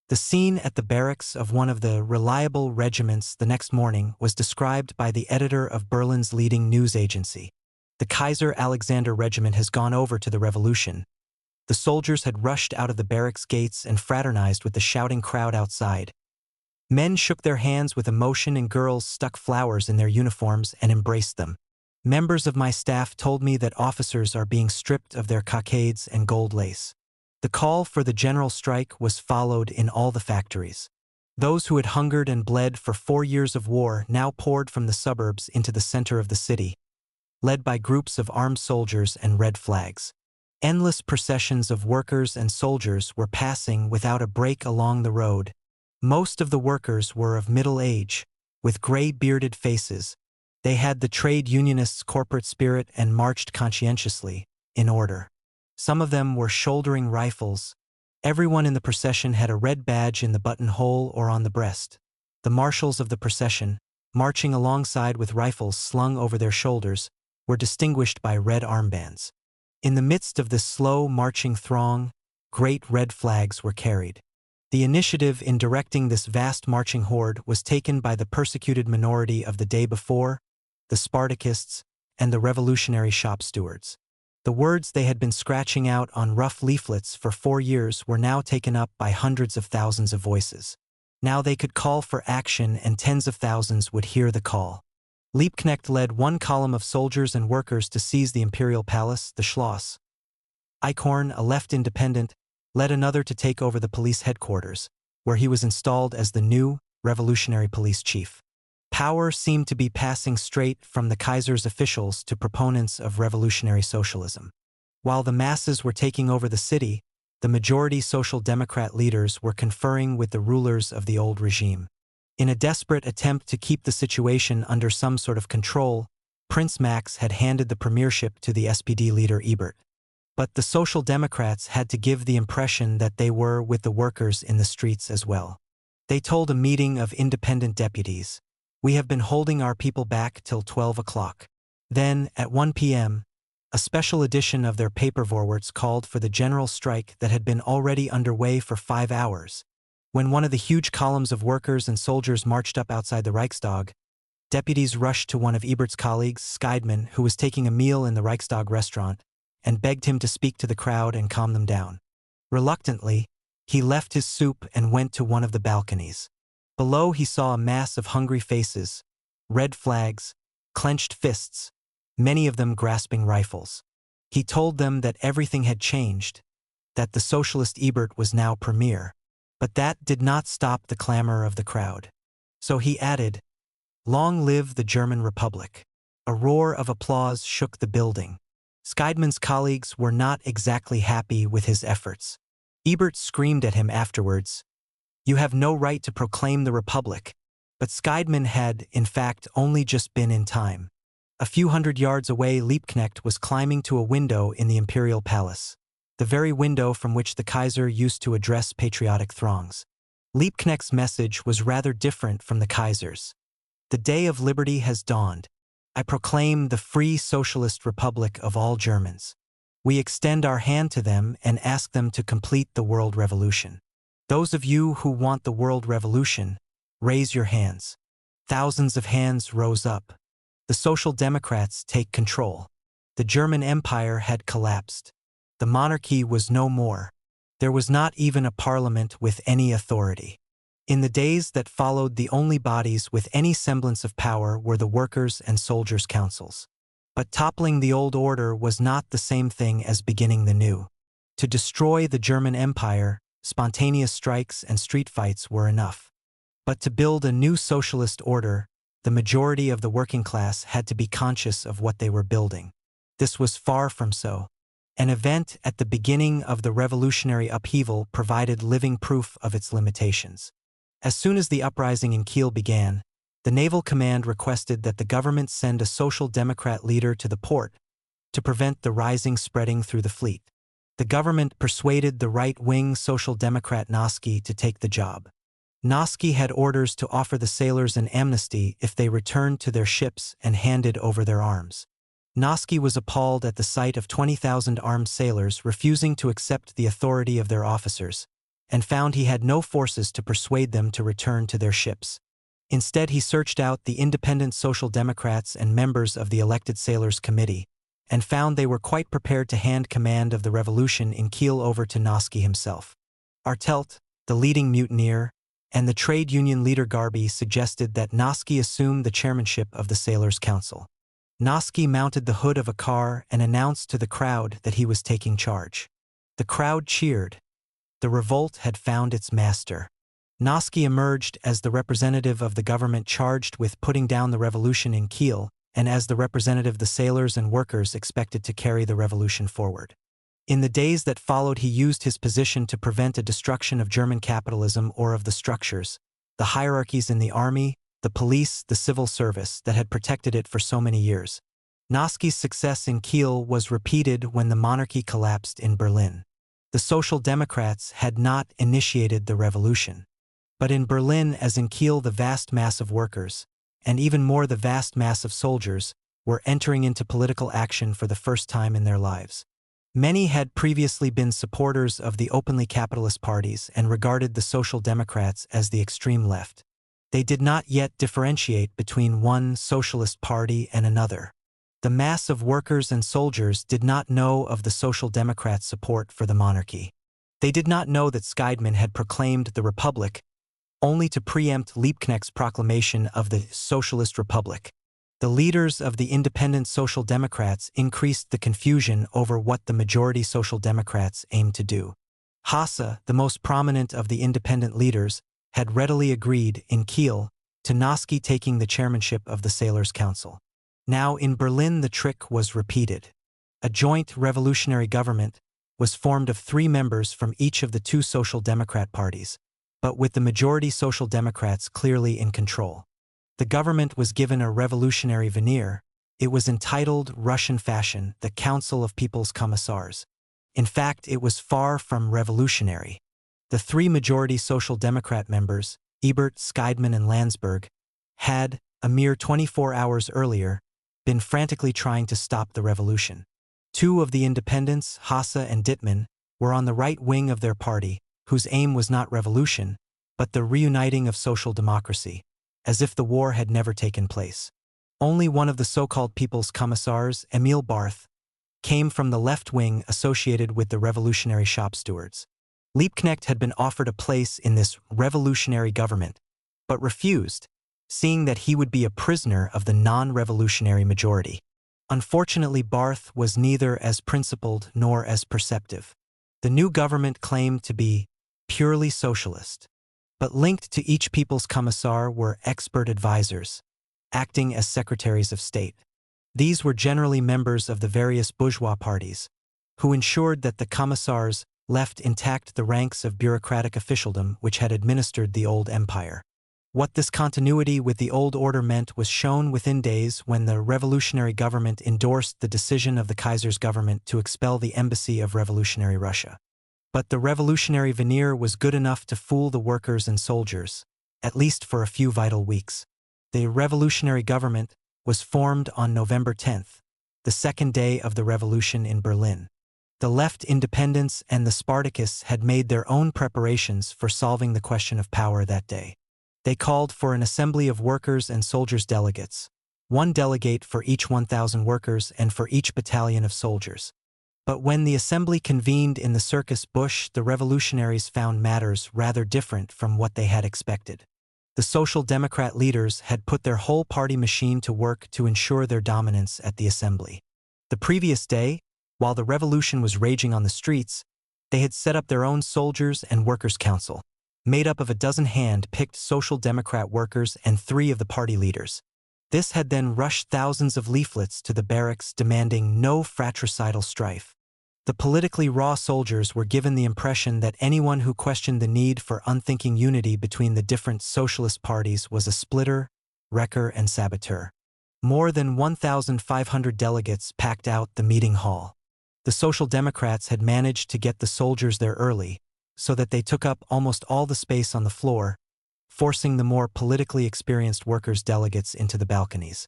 The scene at the barracks of one of the reliable regiments the next morning was described by the editor of Berlin's leading news agency. The Kaiser Alexander Regiment has gone over to the revolution. The soldiers had rushed out of the barracks gates and fraternized with the shouting crowd outside. Men shook their hands with emotion and girls stuck flowers in their uniforms and embraced them. Members of my staff told me that officers are being stripped of their cockades and gold lace. The call for the general strike was followed in all the factories. Those who had hungered and bled for 4 years of war now poured from the suburbs into the center of the city, led by groups of armed soldiers and red flags. Endless processions of workers and soldiers were passing without a break along the road. Most of the workers were of middle age, with gray bearded faces. They had the trade unionists' corporate spirit and marched conscientiously, in order. Some of them were shouldering rifles. Everyone in the procession had a red badge in the buttonhole or on the breast. The marshals of the procession, marching alongside with rifles slung over their shoulders, were distinguished by red armbands. In the midst of this slow marching throng, great red flags were carried. The initiative in directing this vast marching horde was taken by the persecuted minority of the day before, the Spartakists, and the revolutionary shop stewards. The words they had been scratching out on rough leaflets for 4 years were now taken up by hundreds of thousands of voices. Now they could call for action and tens of thousands would hear the call. Liebknecht led one column of soldiers and workers to seize the imperial palace, the Schloss. Eichhorn, a left independent, led another to take over the police headquarters, where he was installed as the new revolutionary police chief. Power seemed to be passing straight from the Kaiser's officials to proponents of revolutionary socialism. While the masses were taking over the city, the majority Social Democrat leaders were conferring with the rulers of the old regime. In a desperate attempt to keep the situation under some sort of control, Prince Max had handed the premiership to the SPD leader Ebert. But the Social Democrats had to give the impression that they were with the workers in the streets as well. They told a meeting of independent deputies, "We have been holding our people back till 12 o'clock. Then, at 1 p.m., a special edition of their papervorwarts called for the general strike that had been already underway for 5 hours. When one of the huge columns of workers and soldiers marched up outside the Reichstag, deputies rushed to one of Ebert's colleagues, Scheidman, who was taking a meal in the Reichstag restaurant, and begged him to speak to the crowd and calm them down. Reluctantly, he left his soup and went to one of the balconies. Below he saw a mass of hungry faces, red flags, clenched fists, many of them grasping rifles. He told them that everything had changed, that the socialist Ebert was now premier. But that did not stop the clamor of the crowd. So he added, "Long live the German Republic." A roar of applause shook the building. Scheidman's colleagues were not exactly happy with his efforts. Ebert screamed at him afterwards, "You have no right to proclaim the Republic." But Scheidman had, in fact, only just been in time. A few hundred yards away, Liebknecht was climbing to a window in the imperial palace, the very window from which the Kaiser used to address patriotic throngs. Liebknecht's message was rather different from the Kaiser's. "The day of liberty has dawned. I proclaim the free socialist republic of all Germans. We extend our hand to them and ask them to complete the world revolution. Those of you who want the world revolution, raise your hands." Thousands of hands rose up. The Social Democrats take control. The German Empire had collapsed. The monarchy was no more. There was not even a parliament with any authority. In the days that followed, the only bodies with any semblance of power were the workers' and soldiers' councils. But toppling the old order was not the same thing as beginning the new. To destroy the German Empire, spontaneous strikes and street fights were enough. But to build a new socialist order, the majority of the working class had to be conscious of what they were building. This was far from so. An event at the beginning of the revolutionary upheaval provided living proof of its limitations. As soon as the uprising in Kiel began, the Naval Command requested that the government send a Social Democrat leader to the port to prevent the rising spreading through the fleet. The government persuaded the right-wing Social Democrat Noski to take the job. Noski had orders to offer the sailors an amnesty if they returned to their ships and handed over their arms. Noski was appalled at the sight of 20,000 armed sailors refusing to accept the authority of their officers, and found he had no forces to persuade them to return to their ships. Instead, he searched out the independent Social Democrats and members of the elected Sailors Committee, and found they were quite prepared to hand command of the revolution in Kiel over to Noski himself. Artelt, the leading mutineer, and the trade union leader Garby suggested that Noski assume the chairmanship of the Sailors' Council. Noski mounted the hood of a car and announced to the crowd that he was taking charge. The crowd cheered. The revolt had found its master. Noski emerged as the representative of the government charged with putting down the revolution in Kiel, and as the representative the sailors and workers expected to carry the revolution forward. In the days that followed, he used his position to prevent a destruction of German capitalism or of the structures, the hierarchies in the army, the police, the civil service that had protected it for so many years. Noski's success in Kiel was repeated when the monarchy collapsed in Berlin. The Social Democrats had not initiated the revolution. But in Berlin, as in Kiel, the vast mass of workers, and even more the vast mass of soldiers, were entering into political action for the first time in their lives. Many had previously been supporters of the openly capitalist parties and regarded the Social Democrats as the extreme left. They did not yet differentiate between one socialist party and another. The mass of workers and soldiers did not know of the Social Democrats' support for the monarchy. They did not know that Scheidman had proclaimed the Republic only to preempt Liebknecht's proclamation of the Socialist Republic. The leaders of the independent Social Democrats increased the confusion over what the majority Social Democrats aimed to do. Hasse, the most prominent of the independent leaders, had readily agreed, in Kiel, to Noski taking the chairmanship of the Sailors' Council. Now in Berlin the trick was repeated. A joint revolutionary government was formed of 3 members from each of the 2 Social Democrat parties, but with the majority Social Democrats clearly in control. The government was given a revolutionary veneer. It was entitled, Russian fashion, the Council of People's Commissars. In fact, it was far from revolutionary. The 3 majority Social Democrat members, Ebert, Scheidman, and Landsberg, had, a mere 24 hours earlier, been frantically trying to stop the revolution. 2 of the independents, Hasse and Dittmann, were on the right wing of their party, whose aim was not revolution, but the reuniting of social democracy, as if the war had never taken place. Only one of the so-called People's Commissars, Emil Barth, came from the left wing associated with the revolutionary shop stewards. Liebknecht had been offered a place in this revolutionary government, but refused, seeing that he would be a prisoner of the non-revolutionary majority. Unfortunately, Barth was neither as principled nor as perceptive. The new government claimed to be purely socialist, but linked to each People's Commissar were expert advisors, acting as secretaries of state. These were generally members of the various bourgeois parties, who ensured that the commissars left intact the ranks of bureaucratic officialdom which had administered the old empire. What this continuity with the old order meant was shown within days when the revolutionary government endorsed the decision of the Kaiser's government to expel the embassy of revolutionary Russia. But the revolutionary veneer was good enough to fool the workers and soldiers, at least for a few vital weeks. The revolutionary government was formed on November 10th, the second day of the revolution in Berlin. The left independents and the Spartakists had made their own preparations for solving the question of power that day. They called for an assembly of workers and soldiers delegates, 1 delegate for each 1,000 workers and for each battalion of soldiers. But when the assembly convened in the Circus Busch, the revolutionaries found matters rather different from what they had expected. The Social Democrat leaders had put their whole party machine to work to ensure their dominance at the assembly. The previous day, while the revolution was raging on the streets, they had set up their own soldiers and workers' council, made up of a dozen hand-picked Social Democrat workers and 3 of the party leaders. This had then rushed thousands of leaflets to the barracks demanding no fratricidal strife. The politically raw soldiers were given the impression that anyone who questioned the need for unthinking unity between the different socialist parties was a splitter, wrecker, and saboteur. More than 1,500 delegates packed out the meeting hall. The Social Democrats had managed to get the soldiers there early, so that they took up almost all the space on the floor, forcing the more politically experienced workers' delegates into the balconies.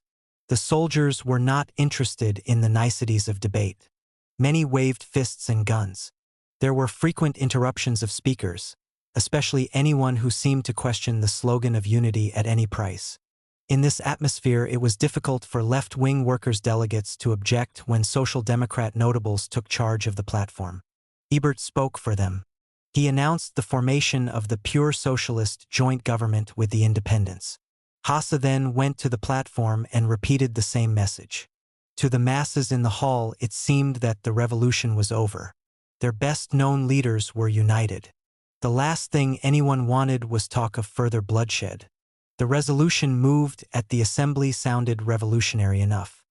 The soldiers were not interested in the niceties of debate. Many waved fists and guns. There were frequent interruptions of speakers, especially anyone who seemed to question the slogan of unity at any price. In this atmosphere, it was difficult for left-wing workers' delegates to object when Social Democrat notables took charge of the platform. Ebert spoke for them. He announced the formation of the pure socialist joint government with the independents. Hasse then went to the platform and repeated the same message. To the masses in the hall, it seemed that the revolution was over. Their best-known leaders were united. The last thing anyone wanted was talk of further bloodshed. The resolution moved at the assembly sounded revolutionary enough.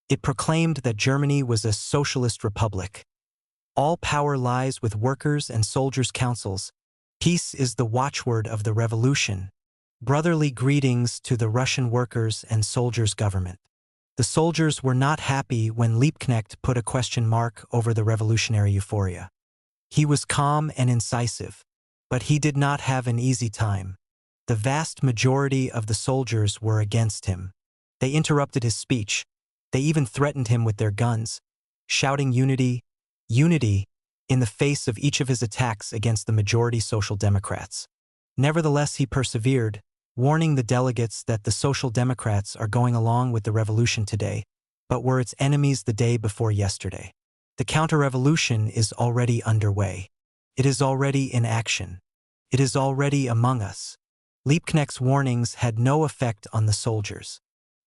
It proclaimed that Germany was a socialist republic. All power lies with workers' and soldiers' councils. Peace is the watchword of the revolution. Brotherly greetings to the Russian workers' and soldiers' government. The soldiers were not happy when Liebknecht put a question mark over the revolutionary euphoria. He was calm and incisive, but he did not have an easy time. The vast majority of the soldiers were against him. They interrupted his speech. They even threatened him with their guns, shouting unity, unity, in the face of each of his attacks against the majority Social Democrats. Nevertheless, he persevered, warning the delegates that the Social Democrats are going along with the revolution today, but were its enemies the day before yesterday. The counter-revolution is already underway. It is already in action. It is already among us. Liebknecht's warnings had no effect on the soldiers.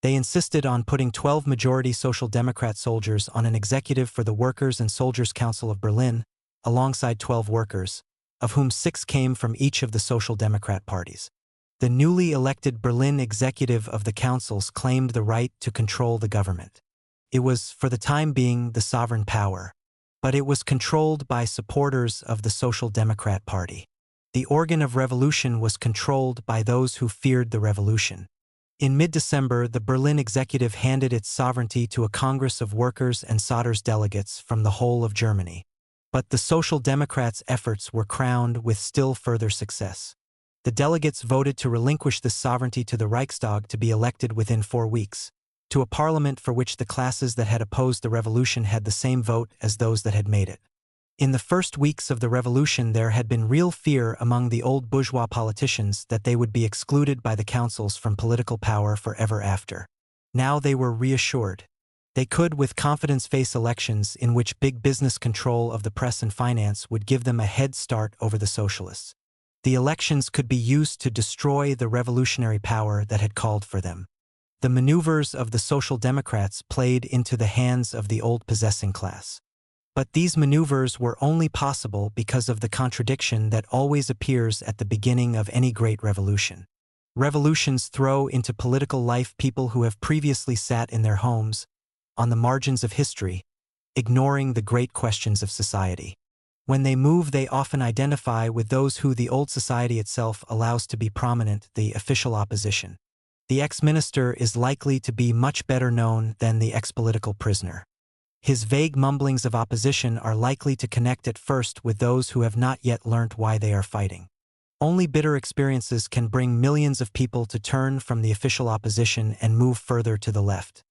They insisted on putting 12 majority Social Democrat soldiers on an executive for the Workers' and Soldiers' Council of Berlin, alongside 12 workers, of whom 6 came from each of the Social Democrat parties. The newly elected Berlin executive of the councils claimed the right to control the government. It was, for the time being, the sovereign power, but it was controlled by supporters of the Social Democrat Party. The organ of revolution was controlled by those who feared the revolution. In mid-December, the Berlin executive handed its sovereignty to a Congress of workers and soldiers delegates from the whole of Germany. But the Social Democrats' efforts were crowned with still further success. The delegates voted to relinquish this sovereignty to the Reichstag to be elected within 4 weeks, to a parliament for which the classes that had opposed the revolution had the same vote as those that had made it. In the first weeks of the revolution, there had been real fear among the old bourgeois politicians that they would be excluded by the councils from political power forever after. Now they were reassured. They could with confidence face elections in which big business control of the press and finance would give them a head start over the socialists. The elections could be used to destroy the revolutionary power that had called for them. The maneuvers of the Social Democrats played into the hands of the old possessing class. But these maneuvers were only possible because of the contradiction that always appears at the beginning of any great revolution. Revolutions throw into political life people who have previously sat in their homes, on the margins of history, ignoring the great questions of society. When they move, they often identify with those who the old society itself allows to be prominent, the official opposition. The ex-minister is likely to be much better known than the ex-political prisoner. His vague mumblings of opposition are likely to connect at first with those who have not yet learnt why they are fighting. Only bitter experiences can bring millions of people to turn from the official opposition and move further to the left.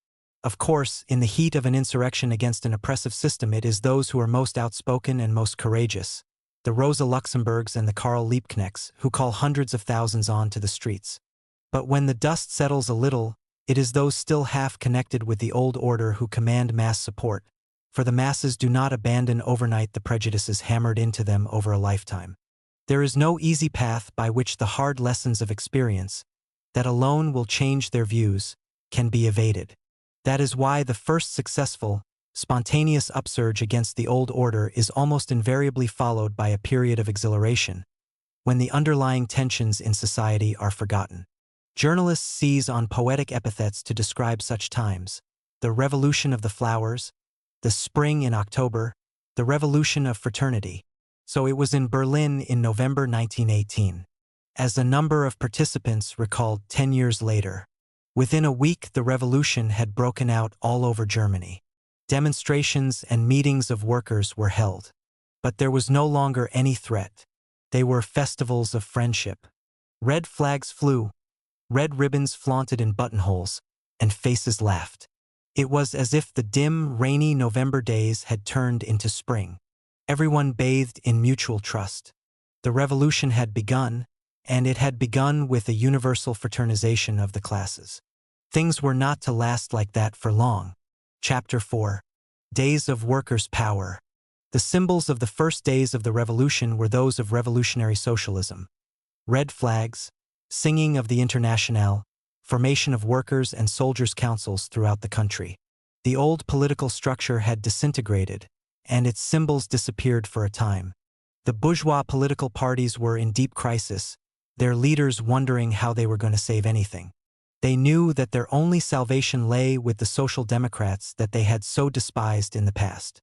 Of course, in the heat of an insurrection against an oppressive system, it is those who are most outspoken and most courageous, the Rosa Luxemburgs and the Karl Liebknechts, who call hundreds of thousands on to the streets. But when the dust settles a little, it is those still half connected with the old order who command mass support, for the masses do not abandon overnight the prejudices hammered into them over a lifetime. There is no easy path by which the hard lessons of experience, that alone will change their views, can be evaded. That is why the first successful, spontaneous upsurge against the old order is almost invariably followed by a period of exhilaration, when the underlying tensions in society are forgotten. Journalists seize on poetic epithets to describe such times: the revolution of the flowers, the spring in October, the revolution of fraternity. So it was in Berlin in November 1918. As a number of participants recalled 10 years later, Within a week, the revolution had broken out all over Germany. Demonstrations and meetings of workers were held. But there was no longer any threat. They were festivals of friendship. Red flags flew, red ribbons flaunted in buttonholes, and faces laughed. It was as if the dim, rainy November days had turned into spring. Everyone bathed in mutual trust. The revolution had begun, and it had begun with a universal fraternization of the classes. Things were not to last like that for long. Chapter 4. Days of Workers' Power. The symbols of the first days of the revolution were those of revolutionary socialism. Red flags, singing of the Internationale, formation of workers' and soldiers' councils throughout the country. The old political structure had disintegrated, and its symbols disappeared for a time. The bourgeois political parties were in deep crisis, their leaders wondering how they were going to save anything. They knew that their only salvation lay with the Social Democrats that they had so despised in the past.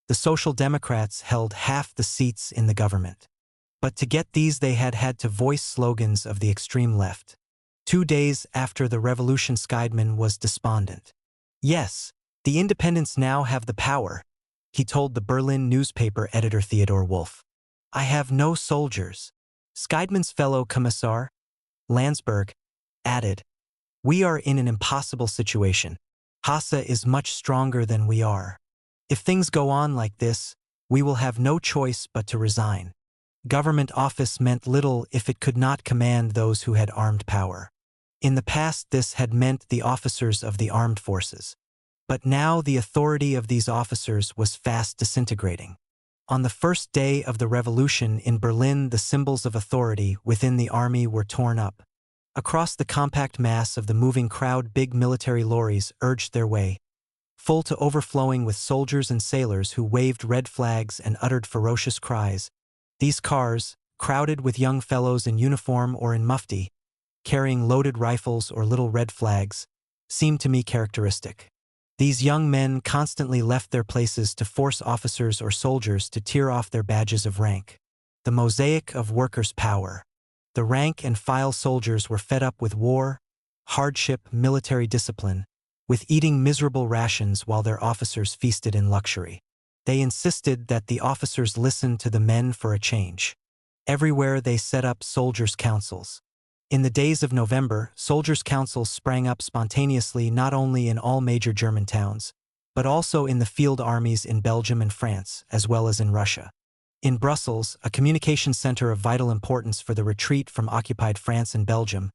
The Social Democrats held half the seats in the government. But to get these they had had to voice slogans of the extreme left. 2 days after the revolution, Scheidman was despondent. "Yes, the independents now have the power," he told the Berlin newspaper editor Theodor Wolff. "I have no soldiers." Scheidman's fellow commissar, Landsberg, added, "We are in an impossible situation. Hesse is much stronger than we are. If things go on like this, we will have no choice but to resign." Government office meant little if it could not command those who had armed power. In the past, this had meant the officers of the armed forces. But now the authority of these officers was fast disintegrating. On the first day of the revolution in Berlin, the symbols of authority within the army were torn up. Across the compact mass of the moving crowd, big military lorries urged their way, full to overflowing with soldiers and sailors who waved red flags and uttered ferocious cries. These cars, crowded with young fellows in uniform or in mufti, carrying loaded rifles or little red flags, seemed to me characteristic. These young men constantly left their places to force officers or soldiers to tear off their badges of rank. The mosaic of workers' power. The rank and file soldiers were fed up with war, hardship, military discipline, with eating miserable rations while their officers feasted in luxury. They insisted that the officers listen to the men for a change. Everywhere they set up soldiers' councils. In the days of November, soldiers' councils sprang up spontaneously not only in all major German towns, but also in the field armies in Belgium and France, as well as in Russia. In Brussels, a communication center of vital importance for the retreat from occupied France and Belgium,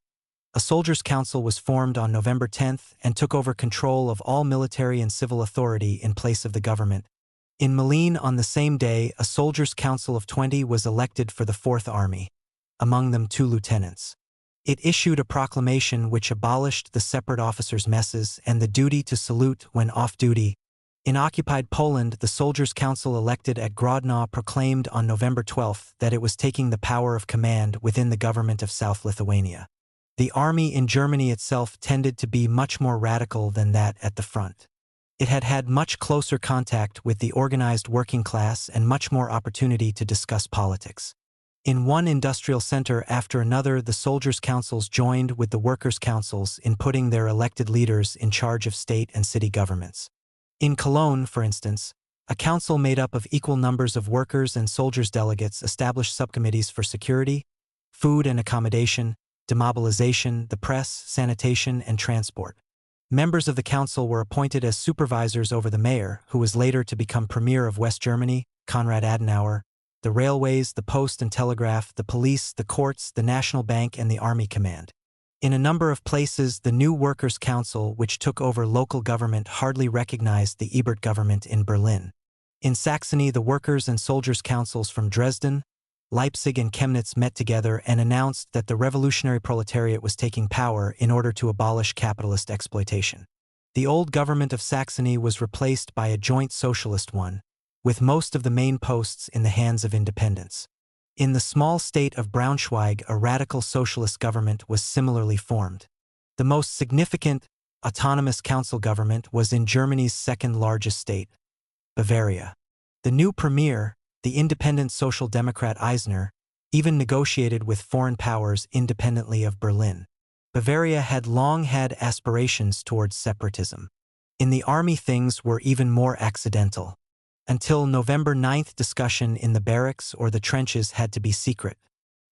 a soldiers' council was formed on November 10th and took over control of all military and civil authority in place of the government. In Malines on the same day, a soldiers' council of 20 was elected for the Fourth Army, among them 2 lieutenants. It issued a proclamation which abolished the separate officers' messes and the duty to salute when off-duty. In occupied Poland, the soldiers' council elected at Grodno proclaimed on November 12 that it was taking the power of command within the government of South Lithuania. The army in Germany itself tended to be much more radical than that at the front. It had had much closer contact with the organized working class and much more opportunity to discuss politics. In one industrial center after another, the soldiers' councils joined with the workers' councils in putting their elected leaders in charge of state and city governments. In Cologne, for instance, a council made up of equal numbers of workers and soldiers delegates established subcommittees for security, food and accommodation, demobilization, the press, sanitation, and transport. Members of the council were appointed as supervisors over the mayor, who was later to become premier of West Germany, Konrad Adenauer, the railways, the post and telegraph, the police, the courts, the National Bank, and the Army Command. In a number of places, the new Workers' Council, which took over local government, hardly recognized the Ebert government in Berlin. In Saxony, the Workers' and Soldiers' Councils from Dresden, Leipzig, and Chemnitz met together and announced that the revolutionary proletariat was taking power in order to abolish capitalist exploitation. The old government of Saxony was replaced by a joint socialist one, with most of the main posts in the hands of independents. In the small state of Braunschweig, a radical socialist government was similarly formed. The most significant autonomous council government was in Germany's second largest state, Bavaria. The new premier, the independent Social Democrat Eisner, even negotiated with foreign powers independently of Berlin. Bavaria had long had aspirations towards separatism. In the army things were even more accidental. Until November 9th, discussion in the barracks or the trenches had to be secret.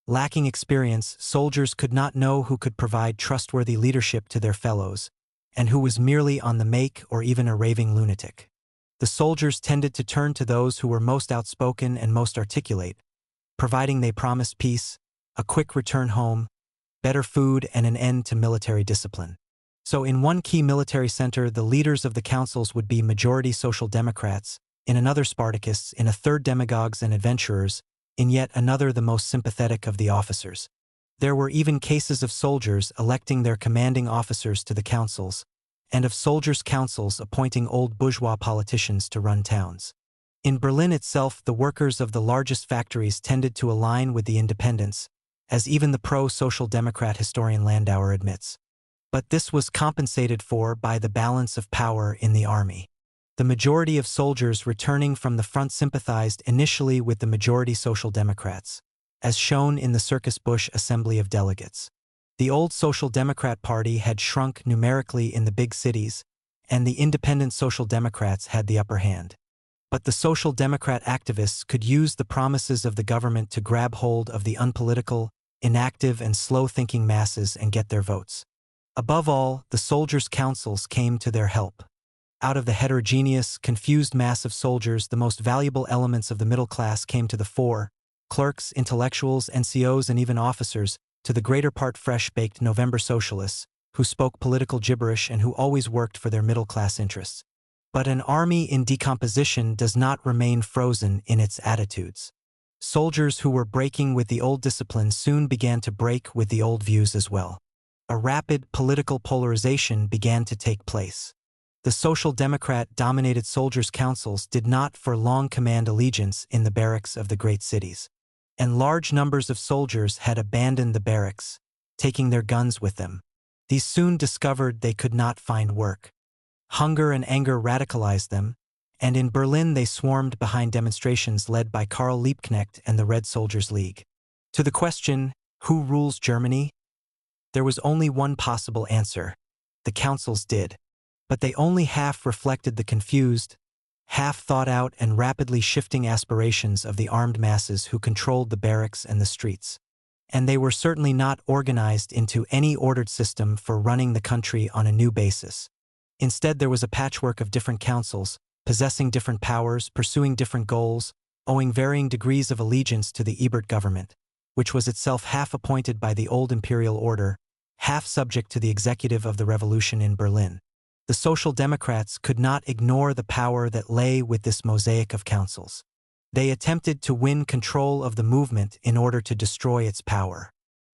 Lacking experience, soldiers could not know who could provide trustworthy leadership to their fellows, and who was merely on the make or even a raving lunatic. The soldiers tended to turn to those who were most outspoken and most articulate, providing they promised peace, a quick return home, better food, and an end to military discipline. So in one key military center, the leaders of the councils would be majority Social Democrats, in another Spartacists, in a third demagogues and adventurers, in yet another the most sympathetic of the officers. There were even cases of soldiers electing their commanding officers to the councils, and of soldiers' councils appointing old bourgeois politicians to run towns. In Berlin itself, the workers of the largest factories tended to align with the independents, as even the pro-Social Democrat historian Landauer admits. But this was compensated for by the balance of power in the army. The majority of soldiers returning from the front sympathized initially with the majority Social Democrats, as shown in the Circus Busch Assembly of Delegates. The old Social Democrat Party had shrunk numerically in the big cities, and the independent Social Democrats had the upper hand. But the Social Democrat activists could use the promises of the government to grab hold of the unpolitical, inactive, and slow-thinking masses and get their votes. Above all, the soldiers' councils came to their help. Out of the heterogeneous, confused mass of soldiers, the most valuable elements of the middle class came to the fore: clerks, intellectuals, NCOs, and even officers, to the greater part fresh-baked November socialists, who spoke political gibberish and who always worked for their middle-class interests. But an army in decomposition does not remain frozen in its attitudes. Soldiers who were breaking with the old discipline soon began to break with the old views as well. A rapid political polarization began to take place. The Social Democrat-dominated soldiers' councils did not for long command allegiance in the barracks of the great cities, and large numbers of soldiers had abandoned the barracks, taking their guns with them. These soon discovered they could not find work. Hunger and anger radicalized them, and in Berlin they swarmed behind demonstrations led by Karl Liebknecht and the Red Soldiers League. To the question, who rules Germany? There was only one possible answer: the councils did. But they only half reflected the confused, half thought out and rapidly shifting aspirations of the armed masses who controlled the barracks and the streets. And they were certainly not organized into any ordered system for running the country on a new basis. Instead, there was a patchwork of different councils, possessing different powers, pursuing different goals, owing varying degrees of allegiance to the Ebert government, which was itself half appointed by the old imperial order, half subject to the executive of the revolution in Berlin. The Social Democrats could not ignore the power that lay with this mosaic of councils. They attempted to win control of the movement in order to destroy its power.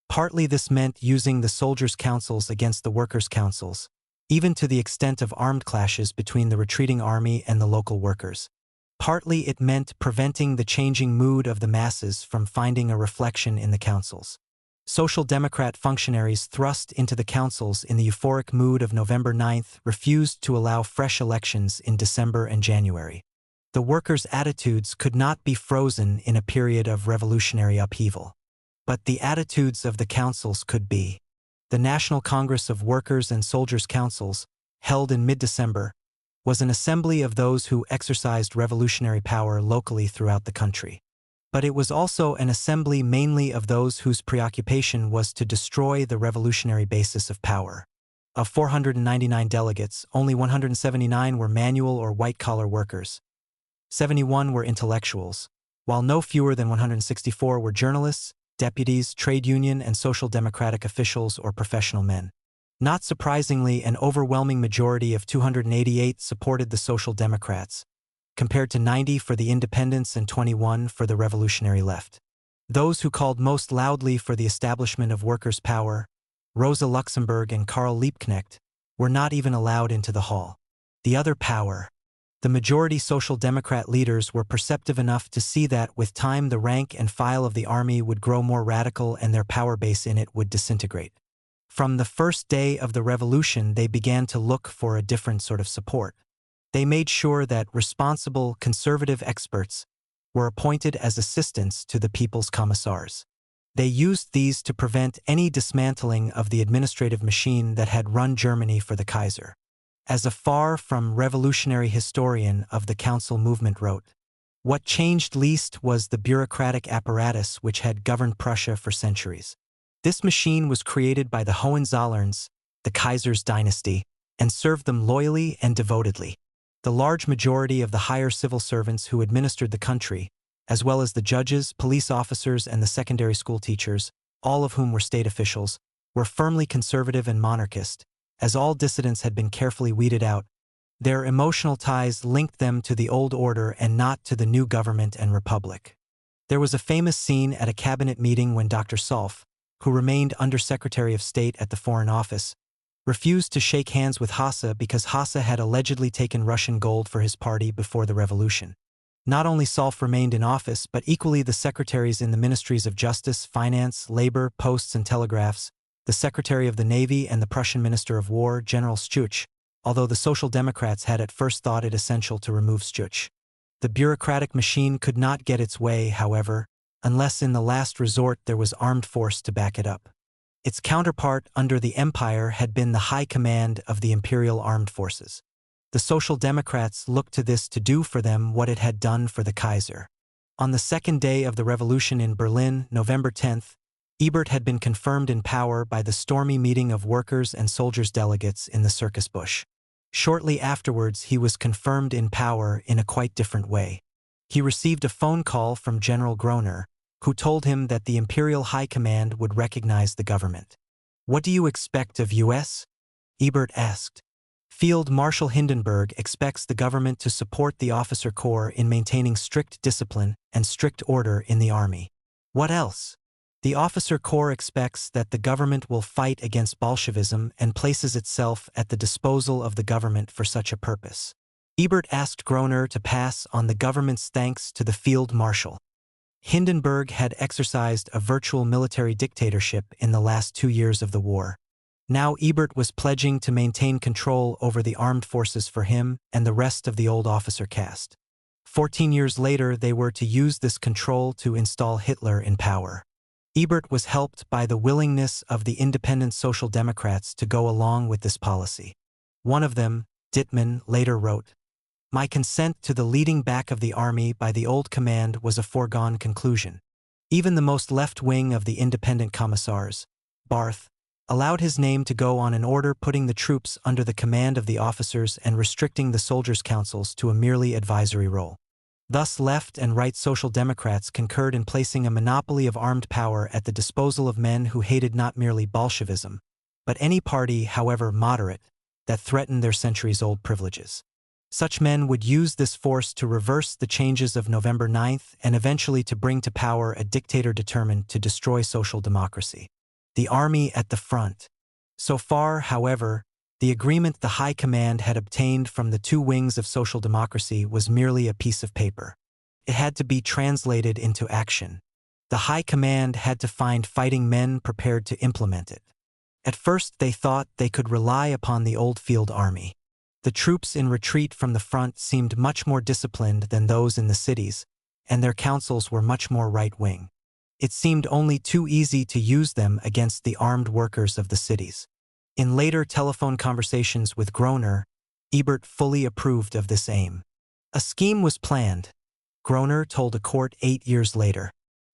Partly this meant using the soldiers' councils against the workers' councils, even to the extent of armed clashes between the retreating army and the local workers. Partly it meant preventing the changing mood of the masses from finding a reflection in the councils. Social Democrat functionaries thrust into the councils in the euphoric mood of November 9th refused to allow fresh elections in December and January. The workers' attitudes could not be frozen in a period of revolutionary upheaval. But the attitudes of the councils could be. The National Congress of Workers' and Soldiers' Councils, held in mid-December, was an assembly of those who exercised revolutionary power locally throughout the country. But it was also an assembly mainly of those whose preoccupation was to destroy the revolutionary basis of power. Of 499 delegates, only 179 were manual or white-collar workers. 71 were intellectuals, while no fewer than 164 were journalists, deputies, trade union, and social democratic officials or professional men. Not surprisingly, an overwhelming majority of 288 supported the Social Democrats, compared to 90 for the independents and 21 for the revolutionary left. Those who called most loudly for the establishment of workers' power, Rosa Luxemburg and Karl Liebknecht, were not even allowed into the hall. The other power. The majority Social Democrat leaders were perceptive enough to see that with time the rank and file of the army would grow more radical and their power base in it would disintegrate. From the first day of the revolution they began to look for a different sort of support. They made sure that responsible, conservative experts were appointed as assistants to the people's commissars. They used these to prevent any dismantling of the administrative machine that had run Germany for the Kaiser. As a far from revolutionary historian of the Council movement wrote, "What changed least was the bureaucratic apparatus which had governed Prussia for centuries. This machine was created by the Hohenzollerns, the Kaiser's dynasty, and served them loyally and devotedly. The large majority of the higher civil servants who administered the country, as well as the judges, police officers, and the secondary school teachers, all of whom were state officials, were firmly conservative and monarchist, as all dissidents had been carefully weeded out. Their emotional ties linked them to the old order and not to the new government and republic." There was a famous scene at a cabinet meeting when Dr. Solf, who remained Under-Secretary of State at the Foreign Office, refused to shake hands with Hasse because Hasse had allegedly taken Russian gold for his party before the revolution. Not only Solf remained in office, but equally the secretaries in the ministries of Justice, Finance, Labor, Posts and Telegraphs, the Secretary of the Navy and the Prussian Minister of War, General Stuch, although the Social Democrats had at first thought it essential to remove Stuch. The bureaucratic machine could not get its way, however, unless in the last resort there was armed force to back it up. Its counterpart under the Empire had been the High Command of the Imperial Armed Forces. The Social Democrats looked to this to do for them what it had done for the Kaiser. On the second day of the revolution in Berlin, November 10th, Ebert had been confirmed in power by the stormy meeting of workers' and soldiers' delegates in the Circus Bush. Shortly afterwards, he was confirmed in power in a quite different way. He received a phone call from General Groener, who told him that the Imperial High Command would recognize the government. "What do you expect of US?" Ebert asked. "Field Marshal Hindenburg expects the government to support the officer corps in maintaining strict discipline and strict order in the army." "What else?" "The officer corps expects that the government will fight against Bolshevism and places itself at the disposal of the government for such a purpose." Ebert asked Groener to pass on the government's thanks to the Field Marshal. Hindenburg had exercised a virtual military dictatorship in the last 2 years of the war. Now Ebert was pledging to maintain control over the armed forces for him and the rest of the old officer caste. 14 years later, they were to use this control to install Hitler in power. Ebert was helped by the willingness of the independent Social Democrats to go along with this policy. One of them, Dittmann, later wrote, "My consent to the leading back of the army by the old command was a foregone conclusion. Even the most left-wing of the independent commissars, Barth, allowed his name to go on an order putting the troops under the command of the officers and restricting the soldiers' councils to a merely advisory role. Thus left and right Social Democrats concurred in placing a monopoly of armed power at the disposal of men who hated not merely Bolshevism, but any party, however moderate, that threatened their centuries-old privileges. Such men would use this force to reverse the changes of November 9th and eventually to bring to power a dictator determined to destroy social democracy. The army at the front." So far, however, the agreement the High Command had obtained from the two wings of social democracy was merely a piece of paper. It had to be translated into action. The High Command had to find fighting men prepared to implement it. At first they thought they could rely upon the old field army. The troops in retreat from the front seemed much more disciplined than those in the cities, and their councils were much more right-wing. It seemed only too easy to use them against the armed workers of the cities. In later telephone conversations with Groener, Ebert fully approved of this aim. A scheme was planned, Groener told a court 8 years later.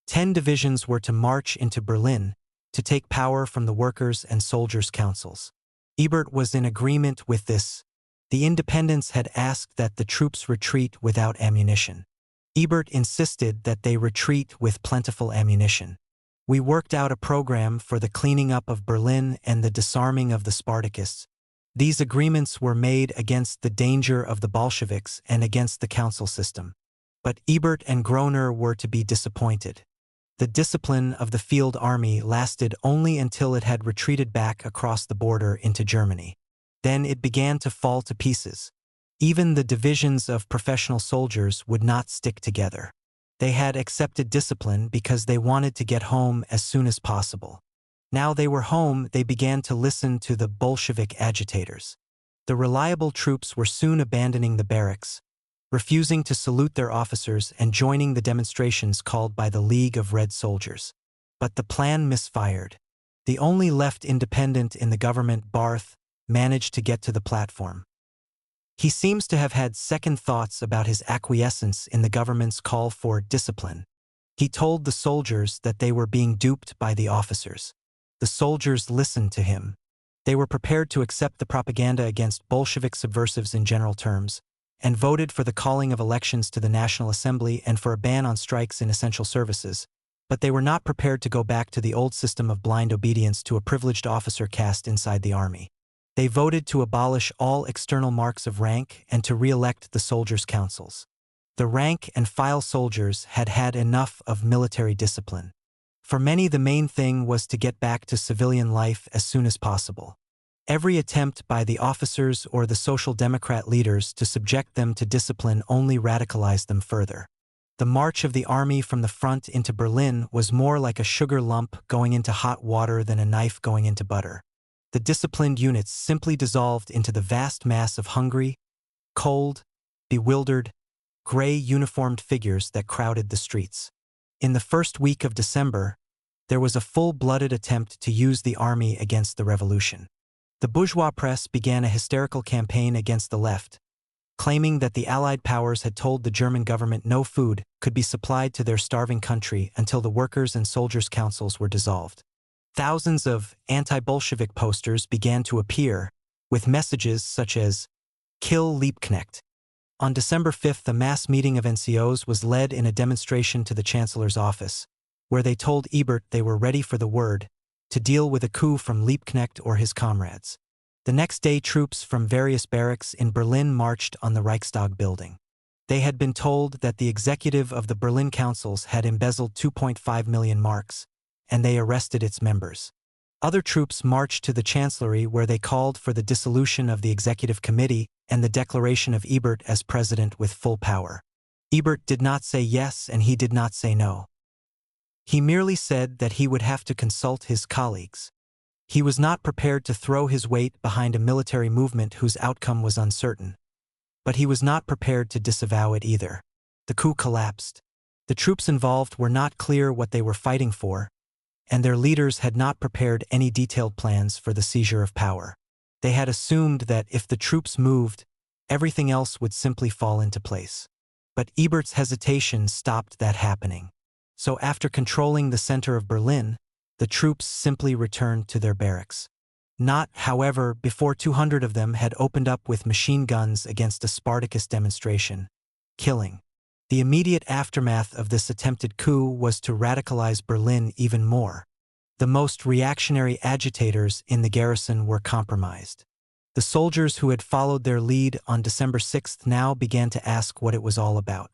10 divisions were to march into Berlin to take power from the workers' and soldiers' councils. Ebert was in agreement with this. The independents had asked that the troops retreat without ammunition. Ebert insisted that they retreat with plentiful ammunition. "We worked out a program for the cleaning up of Berlin and the disarming of the Spartakists. These agreements were made against the danger of the Bolsheviks and against the council system. But Ebert and Groener were to be disappointed. The discipline of the field army lasted only until it had retreated back across the border into Germany. Then it began to fall to pieces. Even the divisions of professional soldiers would not stick together. They had accepted discipline because they wanted to get home as soon as possible. Now they were home, they began to listen to the Bolshevik agitators. The reliable troops were soon abandoning the barracks, refusing to salute their officers and joining the demonstrations called by the League of Red Soldiers. But the plan misfired. The only left independent in the government, Barth, managed to get to the platform. He seems to have had second thoughts about his acquiescence in the government's call for discipline. He told the soldiers that they were being duped by the officers. The soldiers listened to him. They were prepared to accept the propaganda against Bolshevik subversives in general terms, and voted for the calling of elections to the National Assembly and for a ban on strikes in essential services, but they were not prepared to go back to the old system of blind obedience to a privileged officer caste inside the army. They voted to abolish all external marks of rank and to re-elect the soldiers' councils. The rank-and-file soldiers had had enough of military discipline. For many, the main thing was to get back to civilian life as soon as possible. Every attempt by the officers or the Social Democrat leaders to subject them to discipline only radicalized them further. The march of the army from the front into Berlin was more like a sugar lump going into hot water than a knife going into butter. The disciplined units simply dissolved into the vast mass of hungry, cold, bewildered, gray uniformed figures that crowded the streets. In the first week of December, there was a full-blooded attempt to use the army against the revolution. The bourgeois press began a hysterical campaign against the left, claiming that the Allied powers had told the German government no food could be supplied to their starving country until the workers' and soldiers' councils were dissolved. Thousands of anti-Bolshevik posters began to appear, with messages such as, "Kill Liebknecht." On December 5th, a mass meeting of NCOs was led in a demonstration to the Chancellor's office, where they told Ebert they were ready for the word to deal with a coup from Liebknecht or his comrades. The next day, troops from various barracks in Berlin marched on the Reichstag building. They had been told that the executive of the Berlin councils had embezzled 2.5 million marks, and they arrested its members. Other troops marched to the Chancellery, where they called for the dissolution of the Executive Committee and the declaration of Ebert as president with full power. Ebert did not say yes and he did not say no. He merely said that he would have to consult his colleagues. He was not prepared to throw his weight behind a military movement whose outcome was uncertain. But he was not prepared to disavow it either. The coup collapsed. The troops involved were not clear what they were fighting for, and their leaders had not prepared any detailed plans for the seizure of power. They had assumed that if the troops moved, everything else would simply fall into place. But Ebert's hesitation stopped that happening. So after controlling the center of Berlin, the troops simply returned to their barracks. Not, however, before 200 of them had opened up with machine guns against a Spartacus demonstration, killing. The immediate aftermath of this attempted coup was to radicalize Berlin even more. The most reactionary agitators in the garrison were compromised. The soldiers who had followed their lead on December 6th now began to ask what it was all about.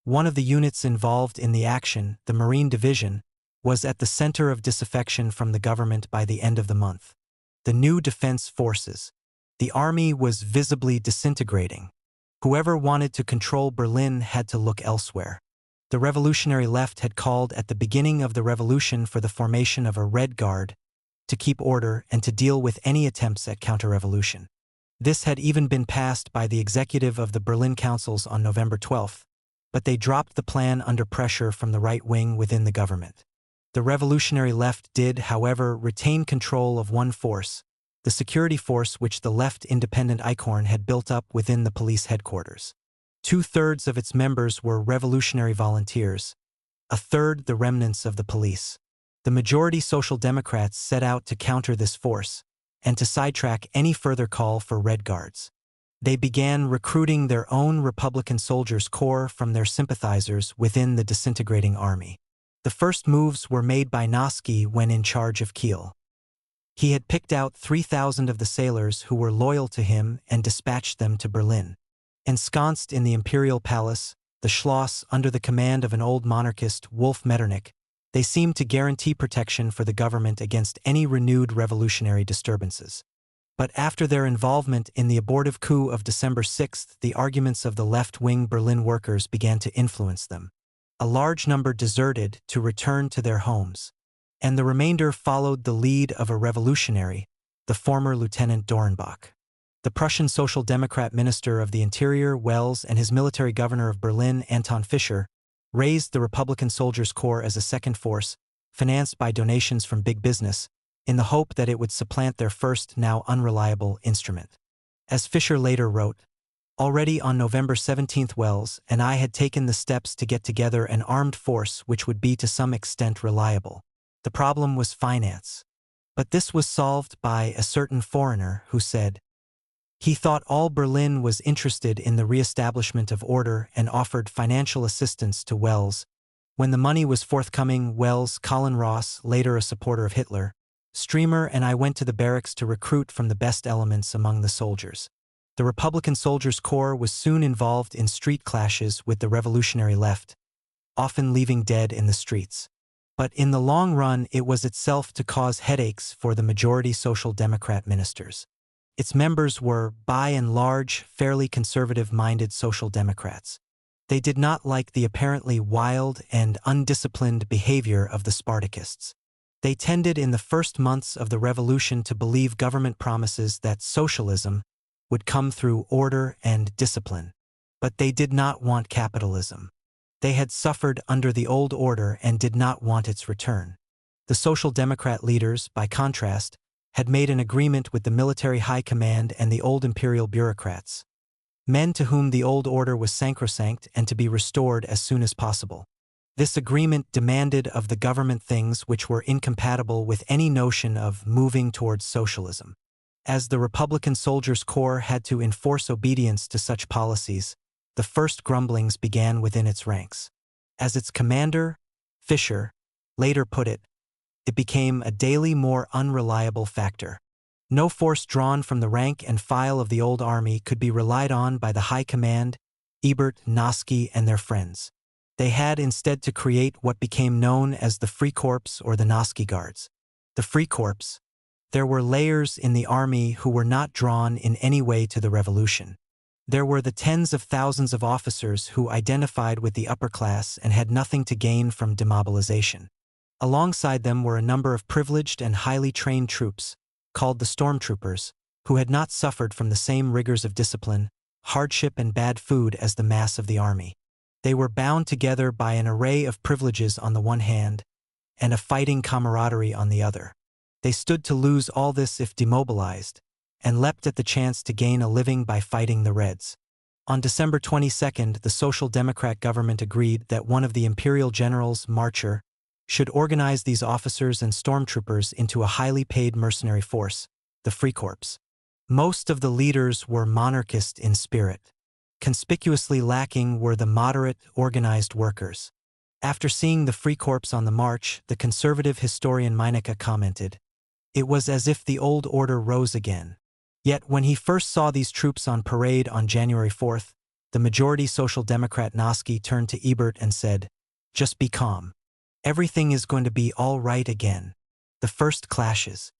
One of the units involved in the action, the Marine Division, was at the center of disaffection from the government by the end of the month. The new defense forces. The army was visibly disintegrating. Whoever wanted to control Berlin had to look elsewhere. The revolutionary left had called at the beginning of the revolution for the formation of a Red Guard to keep order and to deal with any attempts at counter-revolution. This had even been passed by the executive of the Berlin councils on November 12th, but they dropped the plan under pressure from the right wing within the government. The revolutionary left did, however, retain control of one force, the security force which the left independent Eichhorn had built up within the police headquarters. 2/3 of its members were revolutionary volunteers, a third the remnants of the police. The majority Social Democrats set out to counter this force and to sidetrack any further call for Red Guards. They began recruiting their own Republican soldiers' corps from their sympathizers within the disintegrating army. The first moves were made by Noske when in charge of Kiel. He had picked out 3,000 of the sailors who were loyal to him and dispatched them to Berlin. Ensconced in the imperial palace, the Schloss, under the command of an old monarchist, Wolf Metternich, they seemed to guarantee protection for the government against any renewed revolutionary disturbances. But after their involvement in the abortive coup of December 6th, the arguments of the left-wing Berlin workers began to influence them. A large number deserted to return to their homes, and the remainder followed the lead of a revolutionary, the former Lieutenant Dornbach. The Prussian Social Democrat Minister of the Interior, Wels, and his military governor of Berlin, Anton Fischer, raised the Republican Soldiers' Corps as a second force, financed by donations from big business, in the hope that it would supplant their first, now unreliable, instrument. As Fisher later wrote, already on November 17, Wells and I had taken the steps to get together an armed force which would be to some extent reliable. The problem was finance. But this was solved by a certain foreigner who said he thought all Berlin was interested in the reestablishment of order and offered financial assistance to Wells. When the money was forthcoming, Wells, Colin Ross, later a supporter of Hitler, Streamer and I went to the barracks to recruit from the best elements among the soldiers. The Republican Soldiers' Corps was soon involved in street clashes with the revolutionary left, often leaving dead in the streets. But in the long run, it was itself to cause headaches for the majority Social Democrat ministers. Its members were, by and large, fairly conservative-minded Social Democrats. They did not like the apparently wild and undisciplined behavior of the Spartakists. They tended in the first months of the revolution to believe government promises that socialism would come through order and discipline. But they did not want capitalism. They had suffered under the old order and did not want its return. The Social Democrat leaders, by contrast, had made an agreement with the military high command and the old imperial bureaucrats, men to whom the old order was sacrosanct and to be restored as soon as possible. This agreement demanded of the government things which were incompatible with any notion of moving towards socialism. As the Republican Soldiers' Corps had to enforce obedience to such policies, the first grumblings began within its ranks. As its commander, Fisher, later put it, it became a daily more unreliable factor. No force drawn from the rank and file of the old army could be relied on by the high command, Ebert, Noske, and their friends. They had instead to create what became known as the Free Corps or the Noske Guards. The Free Corps. There were layers in the army who were not drawn in any way to the revolution. There were the tens of thousands of officers who identified with the upper class and had nothing to gain from demobilization. Alongside them were a number of privileged and highly trained troops, called the stormtroopers, who had not suffered from the same rigors of discipline, hardship, and bad food as the mass of the army. They were bound together by an array of privileges on the one hand, and a fighting camaraderie on the other. They stood to lose all this if demobilized, and leapt at the chance to gain a living by fighting the Reds. On December 22, the Social Democrat government agreed that one of the imperial generals, Marcher, should organize these officers and stormtroopers into a highly paid mercenary force, the Free Corps. Most of the leaders were monarchist in spirit. Conspicuously lacking were the moderate, organized workers. After seeing the Free Corps on the march, the conservative historian Meinecke commented, "It was as if the old order rose again." Yet when he first saw these troops on parade on January 4th, the majority Social Democrat Noske turned to Ebert and said, "Just be calm. Everything is going to be all right again." The first clashes.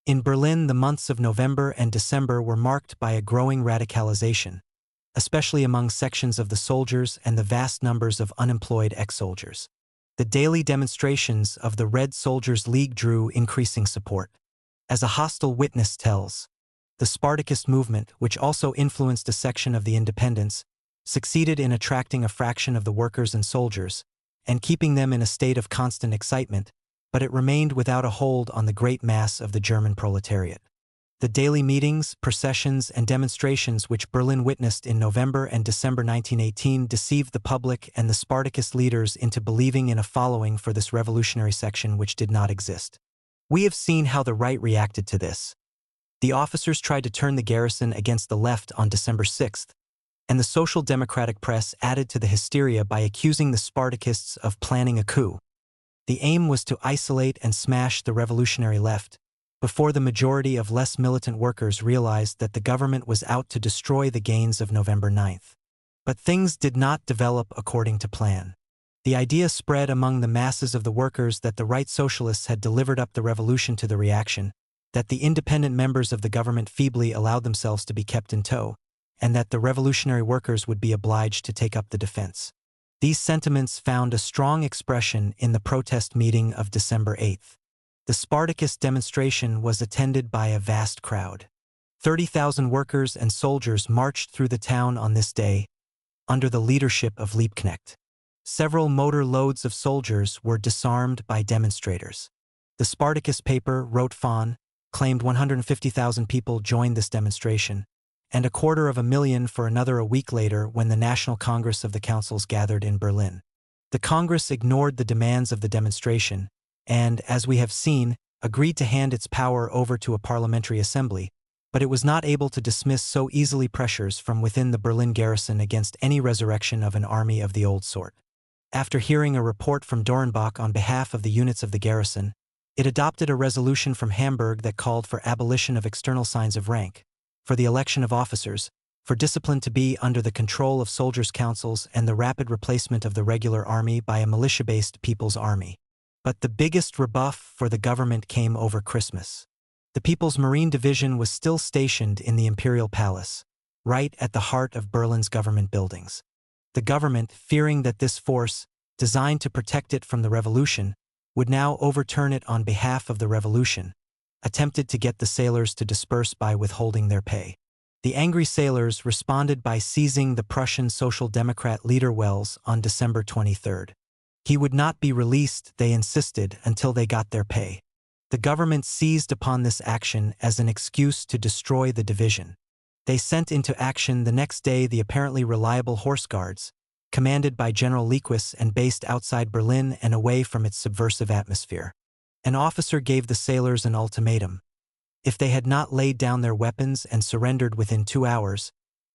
In Berlin, the months of November and December were marked by a growing radicalization, especially among sections of the soldiers and the vast numbers of unemployed ex-soldiers. The daily demonstrations of the Red Soldiers League drew increasing support. As a hostile witness tells, the Spartacist movement, which also influenced a section of the independents, succeeded in attracting a fraction of the workers and soldiers, and keeping them in a state of constant excitement, but it remained without a hold on the great mass of the German proletariat. The daily meetings, processions, and demonstrations which Berlin witnessed in November and December 1918 deceived the public and the Spartacist leaders into believing in a following for this revolutionary section which did not exist. We have seen how the right reacted to this. The officers tried to turn the garrison against the left on December 6th, and the Social Democratic press added to the hysteria by accusing the Spartakists of planning a coup. The aim was to isolate and smash the revolutionary left, before the majority of less militant workers realized that the government was out to destroy the gains of November 9th. But things did not develop according to plan. The idea spread among the masses of the workers that the right socialists had delivered up the revolution to the reaction, that the independent members of the government feebly allowed themselves to be kept in tow, and that the revolutionary workers would be obliged to take up the defense. These sentiments found a strong expression in the protest meeting of December 8th. The Spartacist demonstration was attended by a vast crowd. 30,000 workers and soldiers marched through the town on this day, under the leadership of Liebknecht. Several motor loads of soldiers were disarmed by demonstrators. The Spartacus paper, wrote Fahn, claimed 150,000 people joined this demonstration, and 250,000 for another a week later when the National Congress of the Councils gathered in Berlin. The Congress ignored the demands of the demonstration and, as we have seen, agreed to hand its power over to a parliamentary assembly, but it was not able to dismiss so easily pressures from within the Berlin garrison against any resurrection of an army of the old sort. After hearing a report from Dornbach on behalf of the units of the garrison, it adopted a resolution from Hamburg that called for abolition of external signs of rank, for the election of officers, for discipline to be under the control of soldiers' councils, and the rapid replacement of the regular army by a militia-based People's Army. But the biggest rebuff for the government came over Christmas. The People's Marine Division was still stationed in the Imperial Palace, right at the heart of Berlin's government buildings. The government, fearing that this force, designed to protect it from the revolution, would now overturn it on behalf of the revolution, attempted to get the sailors to disperse by withholding their pay. The angry sailors responded by seizing the Prussian Social Democrat leader Wels on December 23. He would not be released, they insisted, until they got their pay. The government seized upon this action as an excuse to destroy the division. They sent into action the next day the apparently reliable Horse Guards, commanded by General Liquis and based outside Berlin and away from its subversive atmosphere. An officer gave the sailors an ultimatum. If they had not laid down their weapons and surrendered within 2 hours,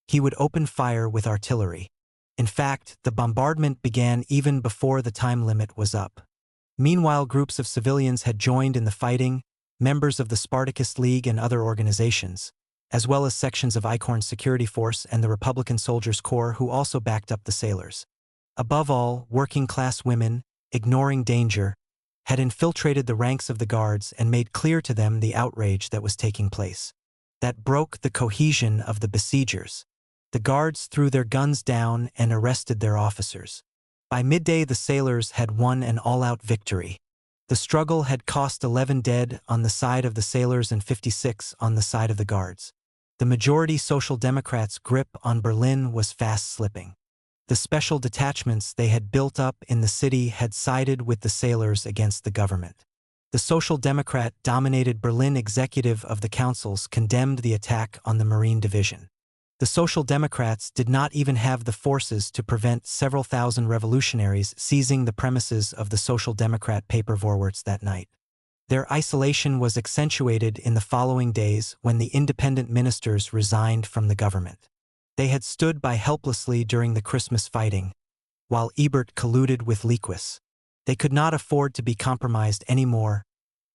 he would open fire with artillery. In fact, the bombardment began even before the time limit was up. Meanwhile, groups of civilians had joined in the fighting, members of the Spartacus League and other organizations, as well as sections of Eichhorn's security force and the Republican Soldiers' Corps who also backed up the sailors. Above all, working-class women, ignoring danger, had infiltrated the ranks of the guards and made clear to them the outrage that was taking place. That broke the cohesion of the besiegers. The guards threw their guns down and arrested their officers. By midday, the sailors had won an all-out victory. The struggle had cost 11 dead on the side of the sailors and 56 on the side of the guards. The majority Social Democrats' grip on Berlin was fast slipping. The special detachments they had built up in the city had sided with the sailors against the government. The Social Democrat-dominated Berlin executive of the councils condemned the attack on the Marine Division. The Social Democrats did not even have the forces to prevent several thousand revolutionaries seizing the premises of the Social Democrat paper Vorwärts that night. Their isolation was accentuated in the following days when the independent ministers resigned from the government. They had stood by helplessly during the Christmas fighting, while Ebert colluded with Liquis. They could not afford to be compromised anymore,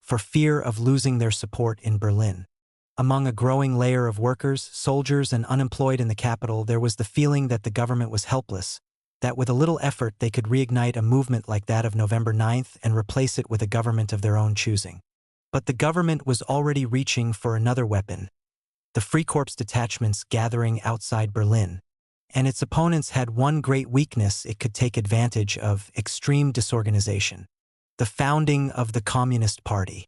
for fear of losing their support in Berlin. Among a growing layer of workers, soldiers, and unemployed in the capital, there was the feeling that the government was helpless, that with a little effort they could reignite a movement like that of November 9th and replace it with a government of their own choosing. But the government was already reaching for another weapon, the Freikorps detachments gathering outside Berlin, and its opponents had one great weakness it could take advantage of: extreme disorganization. The founding of the Communist Party.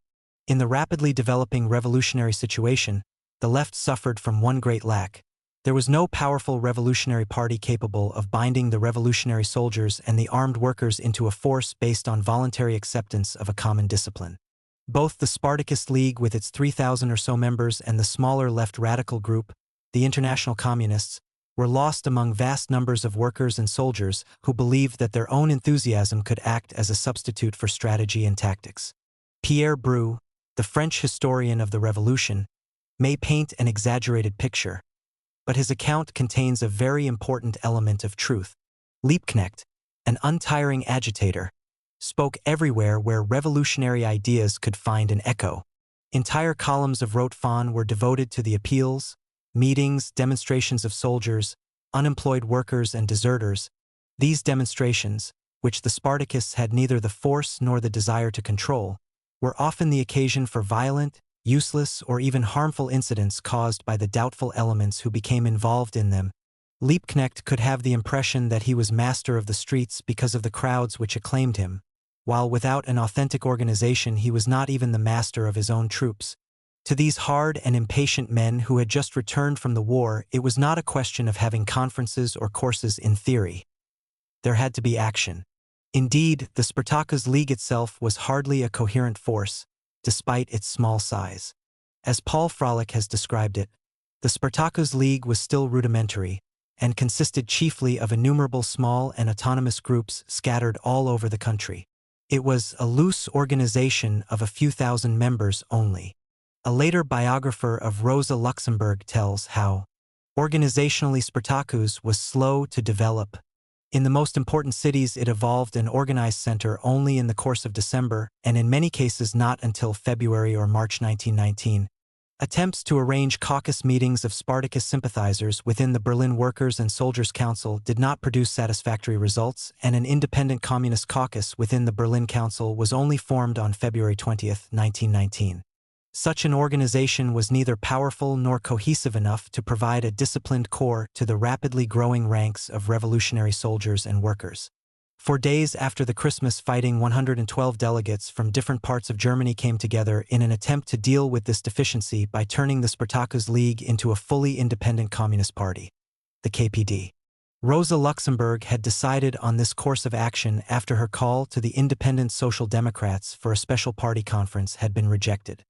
In the rapidly developing revolutionary situation, the left suffered from one great lack. There was no powerful revolutionary party capable of binding the revolutionary soldiers and the armed workers into a force based on voluntary acceptance of a common discipline. Both the Spartacus League with its 3,000 or so members and the smaller left radical group, the International Communists, were lost among vast numbers of workers and soldiers who believed that their own enthusiasm could act as a substitute for strategy and tactics. Pierre Bru, the French historian of the Revolution, may paint an exaggerated picture, but his account contains a very important element of truth. Liebknecht, an untiring agitator, spoke everywhere where revolutionary ideas could find an echo. Entire columns of Rote Fahn were devoted to the appeals, meetings, demonstrations of soldiers, unemployed workers, and deserters. These demonstrations, which the Spartacists had neither the force nor the desire to control, were often the occasion for violent, useless, or even harmful incidents caused by the doubtful elements who became involved in them. Liebknecht could have the impression that he was master of the streets because of the crowds which acclaimed him, while without an authentic organization he was not even the master of his own troops. To these hard and impatient men who had just returned from the war, it was not a question of having conferences or courses in theory. There had to be action. Indeed, the Spartacus League itself was hardly a coherent force, despite its small size. As Paul Froelich has described it, the Spartacus League was still rudimentary and consisted chiefly of innumerable small and autonomous groups scattered all over the country. It was a loose organization of a few thousand members only. A later biographer of Rosa Luxemburg tells how, organizationally, Spartacus was slow to develop. In the most important cities, it evolved an organized center only in the course of December, and in many cases not until February or March 1919. Attempts to arrange caucus meetings of Spartacus sympathizers within the Berlin Workers' and Soldiers' Council did not produce satisfactory results, and an independent communist caucus within the Berlin Council was only formed on February 20, 1919. Such an organization was neither powerful nor cohesive enough to provide a disciplined core to the rapidly growing ranks of revolutionary soldiers and workers. For days after the Christmas fighting, 112 delegates from different parts of Germany came together in an attempt to deal with this deficiency by turning the Spartacus League into a fully independent communist party, the KPD. Rosa Luxemburg had decided on this course of action after her call to the Independent Social Democrats for a special party conference had been rejected.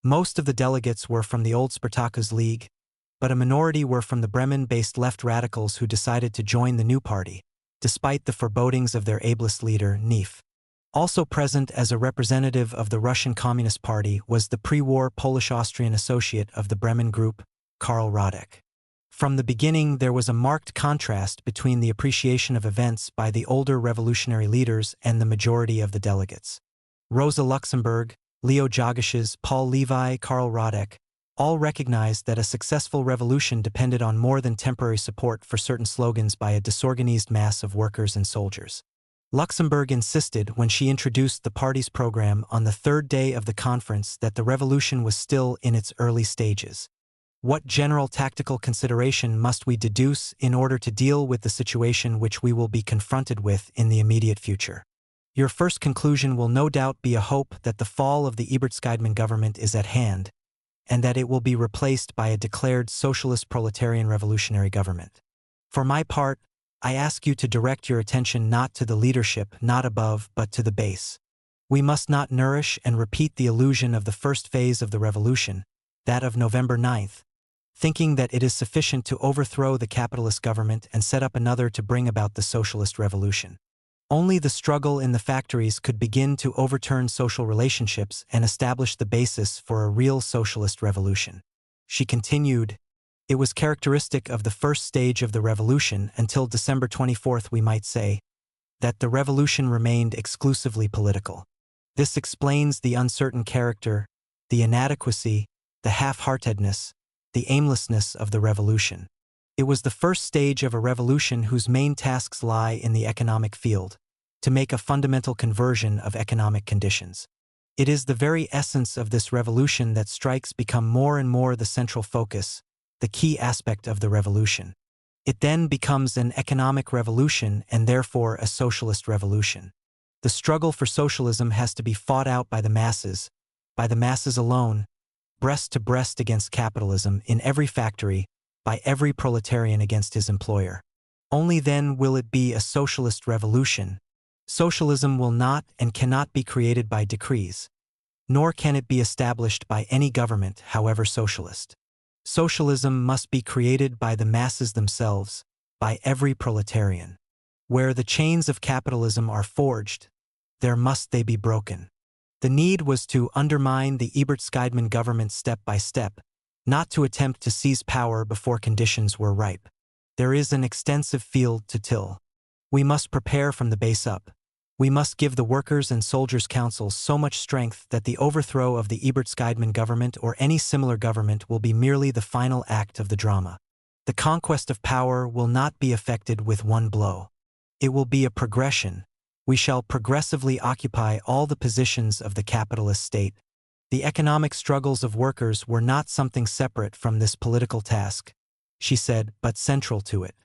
Most of the delegates were from the old Spartacus League, but a minority were from the Bremen-based left radicals who decided to join the new party, despite the forebodings of their ableist leader, Neef. Also present as a representative of the Russian Communist Party was the pre-war Polish-Austrian associate of the Bremen group, Karl Radek. From the beginning, there was a marked contrast between the appreciation of events by the older revolutionary leaders and the majority of the delegates. Rosa Luxemburg, Leo Jagesches, Paul Levi, Karl Radek, all recognized that a successful revolution depended on more than temporary support for certain slogans by a disorganized mass of workers and soldiers. Luxemburg insisted when she introduced the party's program on the third day of the conference that the revolution was still in its early stages. What general tactical consideration must we deduce in order to deal with the situation which we will be confronted with in the immediate future? Your first conclusion will no doubt be a hope that the fall of the Ebertskydman government is at hand, and that it will be replaced by a declared socialist proletarian revolutionary government. For my part, I ask you to direct your attention not to the leadership, not above, but to the base. We must not nourish and repeat the illusion of the first phase of the revolution, that of November 9th, thinking that it is sufficient to overthrow the capitalist government and set up another to bring about the socialist revolution. Only the struggle in the factories could begin to overturn social relationships and establish the basis for a real socialist revolution. She continued, it was characteristic of the first stage of the revolution until December 24th, we might say, that the revolution remained exclusively political. This explains the uncertain character, the inadequacy, the half-heartedness, the aimlessness of the revolution. It was the first stage of a revolution whose main tasks lie in the economic field, to make a fundamental conversion of economic conditions. It is the very essence of this revolution that strikes become more and more the central focus, the key aspect of the revolution. It then becomes an economic revolution and therefore a socialist revolution. The struggle for socialism has to be fought out by the masses alone, breast to breast against capitalism in every factory, by every proletarian against his employer. Only then will it be a socialist revolution. Socialism will not and cannot be created by decrees, nor can it be established by any government, however socialist. Socialism must be created by the masses themselves, by every proletarian. Where the chains of capitalism are forged, there must they be broken. The need was to undermine the Ebertskydman government step by step, not to attempt to seize power before conditions were ripe. There is an extensive field to till. We must prepare from the base up. We must give the Workers' and Soldiers' Councils so much strength that the overthrow of the Ebertskydman government or any similar government will be merely the final act of the drama. The conquest of power will not be effected with one blow. It will be a progression. We shall progressively occupy all the positions of the capitalist state. The economic struggles of workers were not something separate from this political task, she said, but central to it.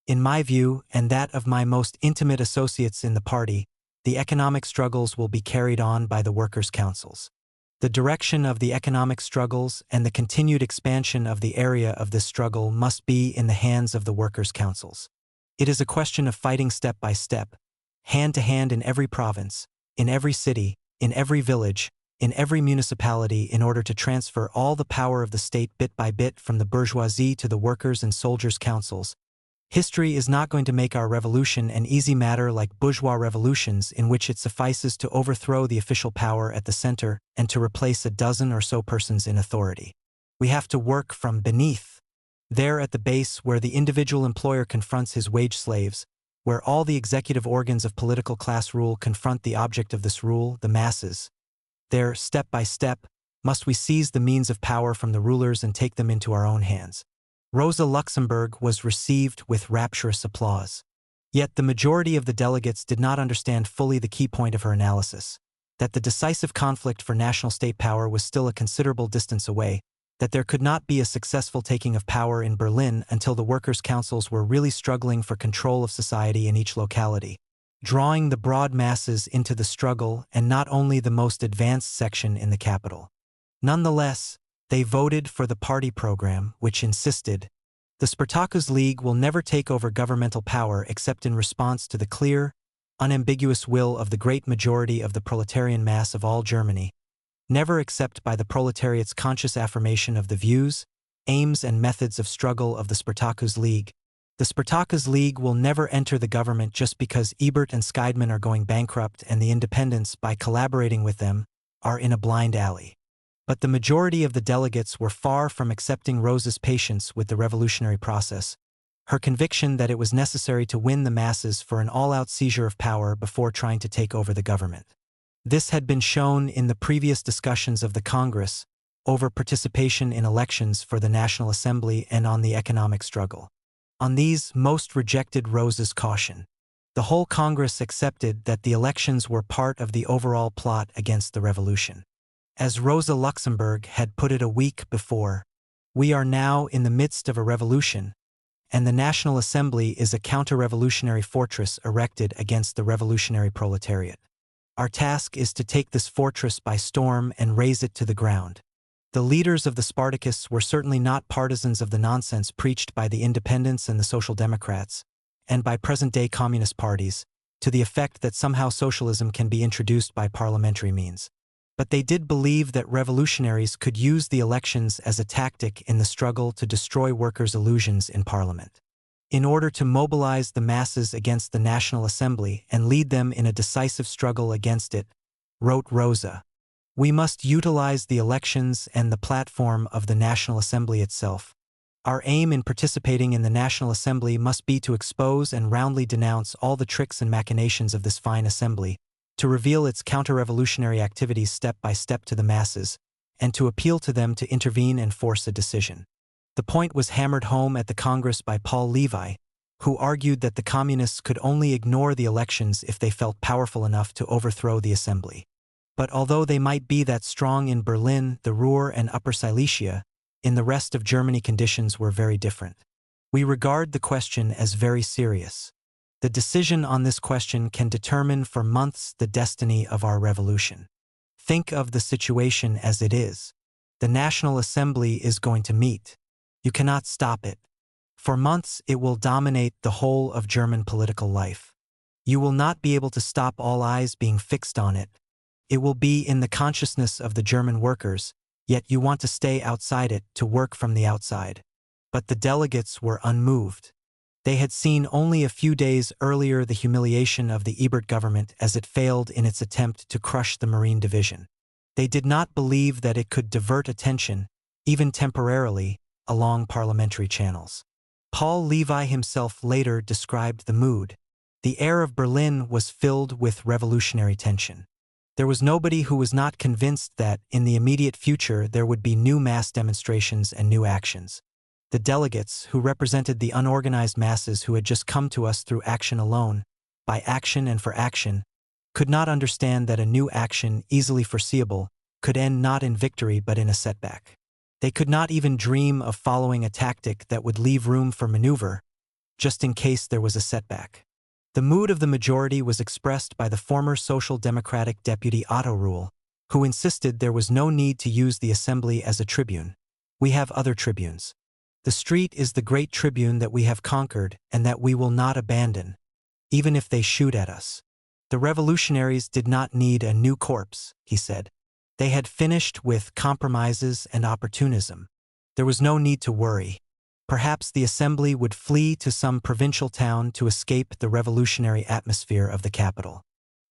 In my view, and that of my most intimate associates in the party, the economic struggles will be carried on by the workers' councils. The direction of the economic struggles and the continued expansion of the area of this struggle must be in the hands of the workers' councils. It is a question of fighting step by step, hand to hand in every province, in every city, in every village, in every municipality in order to transfer all the power of the state bit by bit from the bourgeoisie to the workers' and soldiers' councils. History is not going to make our revolution an easy matter like bourgeois revolutions in which it suffices to overthrow the official power at the center and to replace a dozen or so persons in authority. We have to work from beneath, there at the base where the individual employer confronts his wage slaves, where all the executive organs of political class rule confront the object of this rule, the masses. There, step by step, must we seize the means of power from the rulers and take them into our own hands. Rosa Luxemburg was received with rapturous applause. Yet the majority of the delegates did not understand fully the key point of her analysis, that the decisive conflict for national state power was still a considerable distance away, that there could not be a successful taking of power in Berlin until the workers' councils were really struggling for control of society in each locality, drawing the broad masses into the struggle and not only the most advanced section in the capital. Nonetheless, they voted for the party program, which insisted, the Spartacus League will never take over governmental power except in response to the clear, unambiguous will of the great majority of the proletarian mass of all Germany, never except by the proletariat's conscious affirmation of the views, aims and methods of struggle of the Spartacus League. The Spartacus League will never enter the government just because Ebert and Scheidman are going bankrupt and the independents, by collaborating with them, are in a blind alley. But the majority of the delegates were far from accepting Rosa's patience with the revolutionary process, her conviction that it was necessary to win the masses for an all-out seizure of power before trying to take over the government. This had been shown in the previous discussions of the Congress over participation in elections for the National Assembly and on the economic struggle. On these, most rejected Rosa's caution. The whole Congress accepted that the elections were part of the overall plot against the revolution. As Rosa Luxemburg had put it a week before, we are now in the midst of a revolution, and the National Assembly is a counter-revolutionary fortress erected against the revolutionary proletariat. Our task is to take this fortress by storm and raze it to the ground. The leaders of the Spartacists were certainly not partisans of the nonsense preached by the Independents and the Social Democrats, and by present-day communist parties, to the effect that somehow socialism can be introduced by parliamentary means. But they did believe that revolutionaries could use the elections as a tactic in the struggle to destroy workers' illusions in Parliament. In order to mobilize the masses against the National Assembly and lead them in a decisive struggle against it, wrote Rosa, we must utilize the elections and the platform of the National Assembly itself. Our aim in participating in the National Assembly must be to expose and roundly denounce all the tricks and machinations of this fine assembly, to reveal its counter-revolutionary activities step by step to the masses, and to appeal to them to intervene and force a decision. The point was hammered home at the Congress by Paul Levi, who argued that the communists could only ignore the elections if they felt powerful enough to overthrow the assembly. But although they might be that strong in Berlin, the Ruhr and Upper Silesia, in the rest of Germany conditions were very different. We regard the question as very serious. The decision on this question can determine for months the destiny of our revolution. Think of the situation as it is. The National Assembly is going to meet. You cannot stop it. For months it will dominate the whole of German political life. You will not be able to stop all eyes being fixed on it. It will be in the consciousness of the German workers, yet you want to stay outside it, to work from the outside. But the delegates were unmoved. They had seen only a few days earlier the humiliation of the Ebert government as it failed in its attempt to crush the Marine Division. They did not believe that it could divert attention, even temporarily, along parliamentary channels. Paul Levi himself later described the mood. The air of Berlin was filled with revolutionary tension. There was nobody who was not convinced that, in the immediate future, there would be new mass demonstrations and new actions. The delegates, who represented the unorganized masses who had just come to us through action alone, by action and for action, could not understand that a new action, easily foreseeable, could end not in victory but in a setback. They could not even dream of following a tactic that would leave room for maneuver, just in case there was a setback. The mood of the majority was expressed by the former Social Democratic deputy Otto Rühl, who insisted there was no need to use the assembly as a tribune. We have other tribunes. The street is the great tribune that we have conquered and that we will not abandon, even if they shoot at us. The revolutionaries did not need a new corpse, he said. They had finished with compromises and opportunism. There was no need to worry. Perhaps the assembly would flee to some provincial town to escape the revolutionary atmosphere of the capital.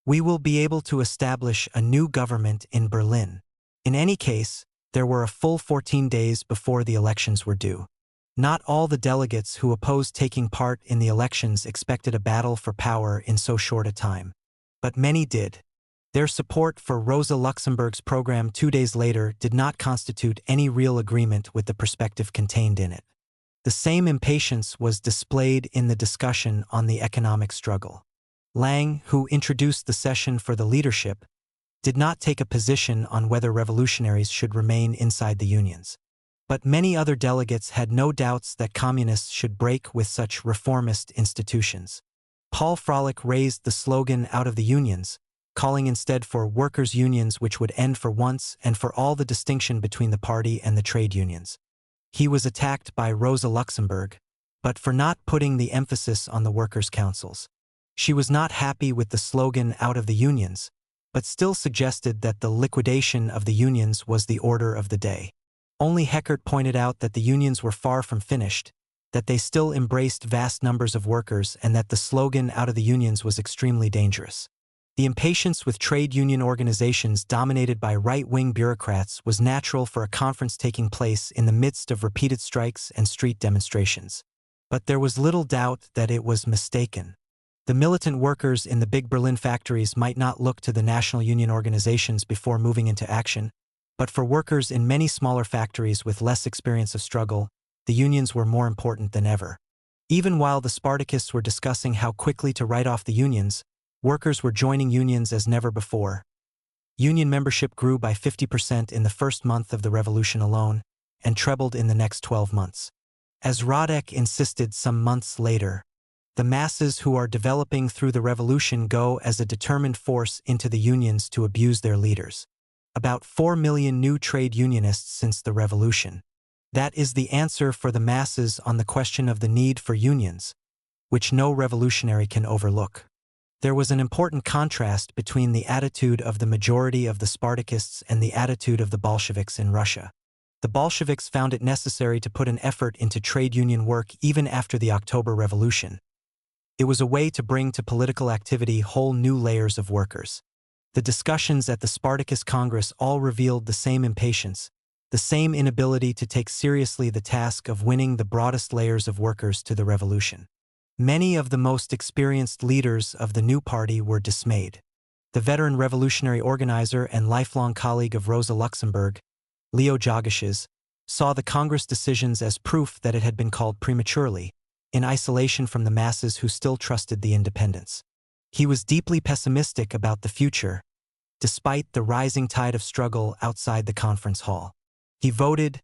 We will be able to establish a new government in Berlin. In any case, there were a full 14 days before the elections were due. Not all the delegates who opposed taking part in the elections expected a battle for power in so short a time. But many did. Their support for Rosa Luxemburg's program 2 days later did not constitute any real agreement with the perspective contained in it. The same impatience was displayed in the discussion on the economic struggle. Lang, who introduced the session for the leadership, did not take a position on whether revolutionaries should remain inside the unions. But many other delegates had no doubts that communists should break with such reformist institutions. Paul Froelich raised the slogan "Out of the Unions," calling instead for workers' unions which would end for once and for all the distinction between the party and the trade unions. He was attacked by Rosa Luxemburg, but for not putting the emphasis on the workers' councils. She was not happy with the slogan "Out of the Unions," but still suggested that the liquidation of the unions was the order of the day. Only Heckert pointed out that the unions were far from finished, that they still embraced vast numbers of workers, and that the slogan "Out of the Unions" was extremely dangerous. The impatience with trade union organizations dominated by right-wing bureaucrats was natural for a conference taking place in the midst of repeated strikes and street demonstrations. But there was little doubt that it was mistaken. The militant workers in the big Berlin factories might not look to the national union organizations before moving into action, but for workers in many smaller factories with less experience of struggle, the unions were more important than ever. Even while the Spartakists were discussing how quickly to write off the unions, workers were joining unions as never before. Union membership grew by 50% in the first month of the revolution alone, and trebled in the next 12 months. As Radek insisted some months later, the masses who are developing through the revolution go as a determined force into the unions to abuse their leaders. About 4 million new trade unionists since the revolution. That is the answer for the masses on the question of the need for unions, which no revolutionary can overlook. There was an important contrast between the attitude of the majority of the Spartakists and the attitude of the Bolsheviks in Russia. The Bolsheviks found it necessary to put an effort into trade union work even after the October Revolution. It was a way to bring to political activity whole new layers of workers. The discussions at the Spartacus Congress all revealed the same impatience, the same inability to take seriously the task of winning the broadest layers of workers to the revolution. Many of the most experienced leaders of the new party were dismayed. The veteran revolutionary organizer and lifelong colleague of Rosa Luxemburg, Leo Jogashes, saw the Congress decisions as proof that it had been called prematurely, in isolation from the masses who still trusted the independents. He was deeply pessimistic about the future, despite the rising tide of struggle outside the conference hall. He voted,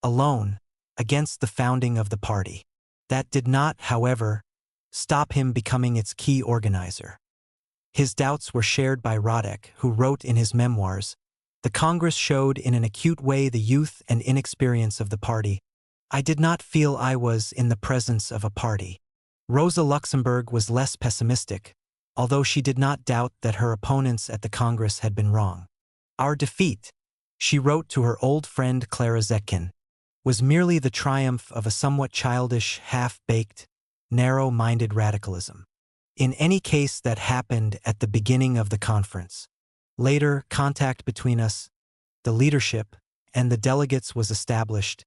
alone, against the founding of the party. That did not, however, stop him becoming its key organizer. His doubts were shared by Radek, who wrote in his memoirs, "The Congress showed in an acute way the youth and inexperience of the party. I did not feel I was in the presence of a party." Rosa Luxemburg was less pessimistic, although she did not doubt that her opponents at the Congress had been wrong. "Our defeat," she wrote to her old friend Clara Zetkin, "was merely the triumph of a somewhat childish, half-baked, narrow-minded radicalism. In any case, that happened at the beginning of the conference. Later, contact between us, the leadership, and the delegates was established.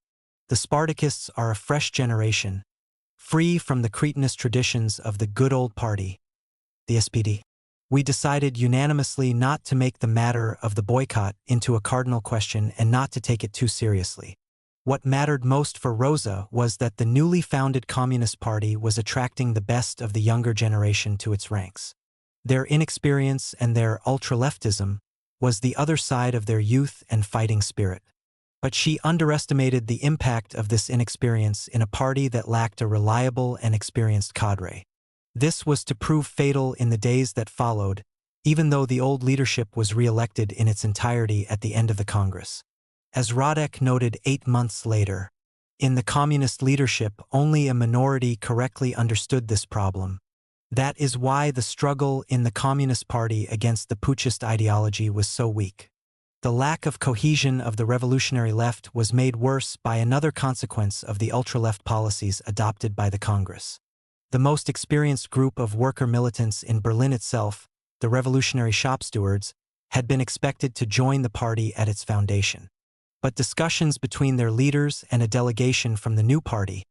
The Spartakists are a fresh generation, free from the cretinous traditions of the good old party, the SPD. We decided unanimously not to make the matter of the boycott into a cardinal question and not to take it too seriously. What mattered most for Rosa was that the newly founded Communist Party was attracting the best of the younger generation to its ranks. Their inexperience and their ultra-leftism was the other side of their youth and fighting spirit. But she underestimated the impact of this inexperience in a party that lacked a reliable and experienced cadre. This was to prove fatal in the days that followed, even though the old leadership was re-elected in its entirety at the end of the Congress. As Radek noted 8 months later, In the communist leadership, only a minority correctly understood this problem. That is why the struggle in the Communist Party against the putschist ideology was so weak. The lack of cohesion of the revolutionary left was made worse by another consequence of the ultra-left policies adopted by the Congress. The most experienced group of worker militants in Berlin itself, the revolutionary shop stewards, had been expected to join the party at its foundation. But discussions between their leaders and a delegation from the new party,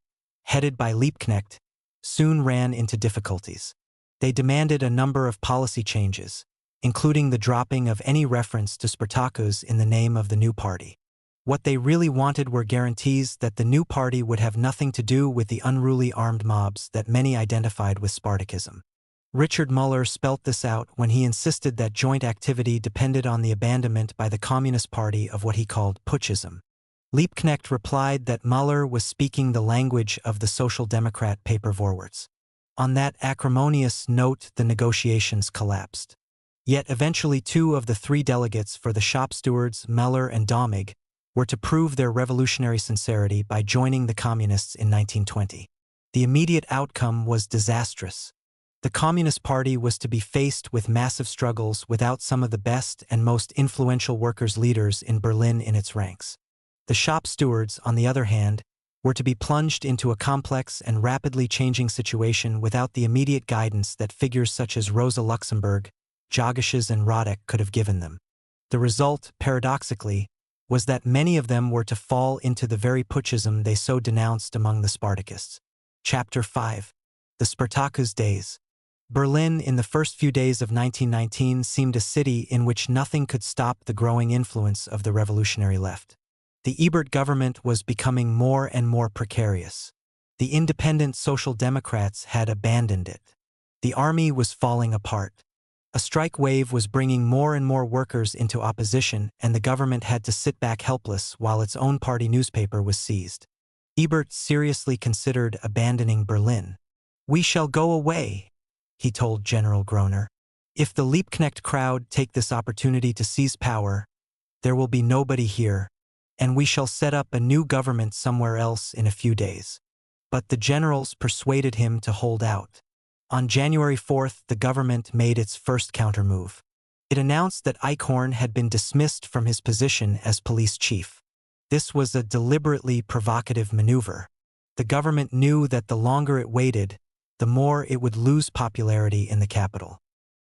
headed by Liebknecht, soon ran into difficulties. They demanded a number of policy changes, including the dropping of any reference to Spartacus in the name of the new party. What they really wanted were guarantees that the new party would have nothing to do with the unruly armed mobs that many identified with Spartacism. Richard Müller spelt this out when he insisted that joint activity depended on the abandonment by the Communist Party of what he called putschism. Liebknecht replied that Müller was speaking the language of the Social Democrat papervorwards. On that acrimonious note, the negotiations collapsed. Yet eventually 2 of the 3 delegates for the shop stewards, Müller and Dömig, were to prove their revolutionary sincerity by joining the Communists in 1920. The immediate outcome was disastrous. The Communist Party was to be faced with massive struggles without some of the best and most influential workers' leaders in Berlin in its ranks. The shop stewards, on the other hand, were to be plunged into a complex and rapidly changing situation without the immediate guidance that figures such as Rosa Luxemburg, Jogashes and Radek could have given them. The result, paradoxically, was that many of them were to fall into the very putschism they so denounced among the Spartakists. Chapter 5. The Spartacus Days. Berlin in the first few days of 1919 seemed a city in which nothing could stop the growing influence of the revolutionary left. The Ebert government was becoming more and more precarious. The independent Social Democrats had abandoned it. The army was falling apart. A strike wave was bringing more and more workers into opposition, and the government had to sit back helpless while its own party newspaper was seized. Ebert seriously considered abandoning Berlin. "We shall go away," he told General Groner. "If the Liebknecht crowd take this opportunity to seize power, there will be nobody here, and we shall set up a new government somewhere else in a few days." But the generals persuaded him to hold out. On January 4th, the government made its first countermove. It announced that Eichhorn had been dismissed from his position as police chief. This was a deliberately provocative maneuver. The government knew that the longer it waited, the more it would lose popularity in the capital.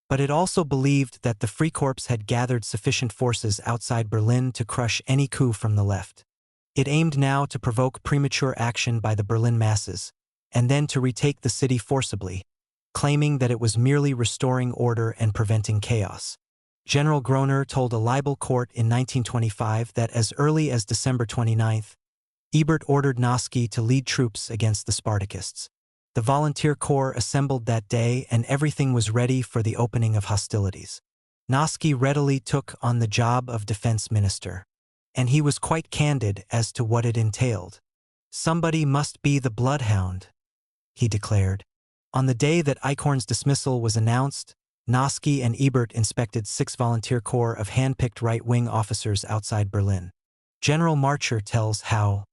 But it also believed that the Freikorps had gathered sufficient forces outside Berlin to crush any coup from the left. It aimed now to provoke premature action by the Berlin masses, and then to retake the city forcibly, claiming that it was merely restoring order and preventing chaos. General Groner told a libel court in 1925 that as early as December 29th, Ebert ordered Noske to lead troops against the Spartakists. The volunteer corps assembled that day and everything was ready for the opening of hostilities. Noske readily took on the job of defense minister, and he was quite candid as to what it entailed. "Somebody must be the bloodhound," he declared. On the day that Eichhorn's dismissal was announced, Noske and Ebert inspected 6 volunteer corps of hand-picked right-wing officers outside Berlin. General Marcher tells how,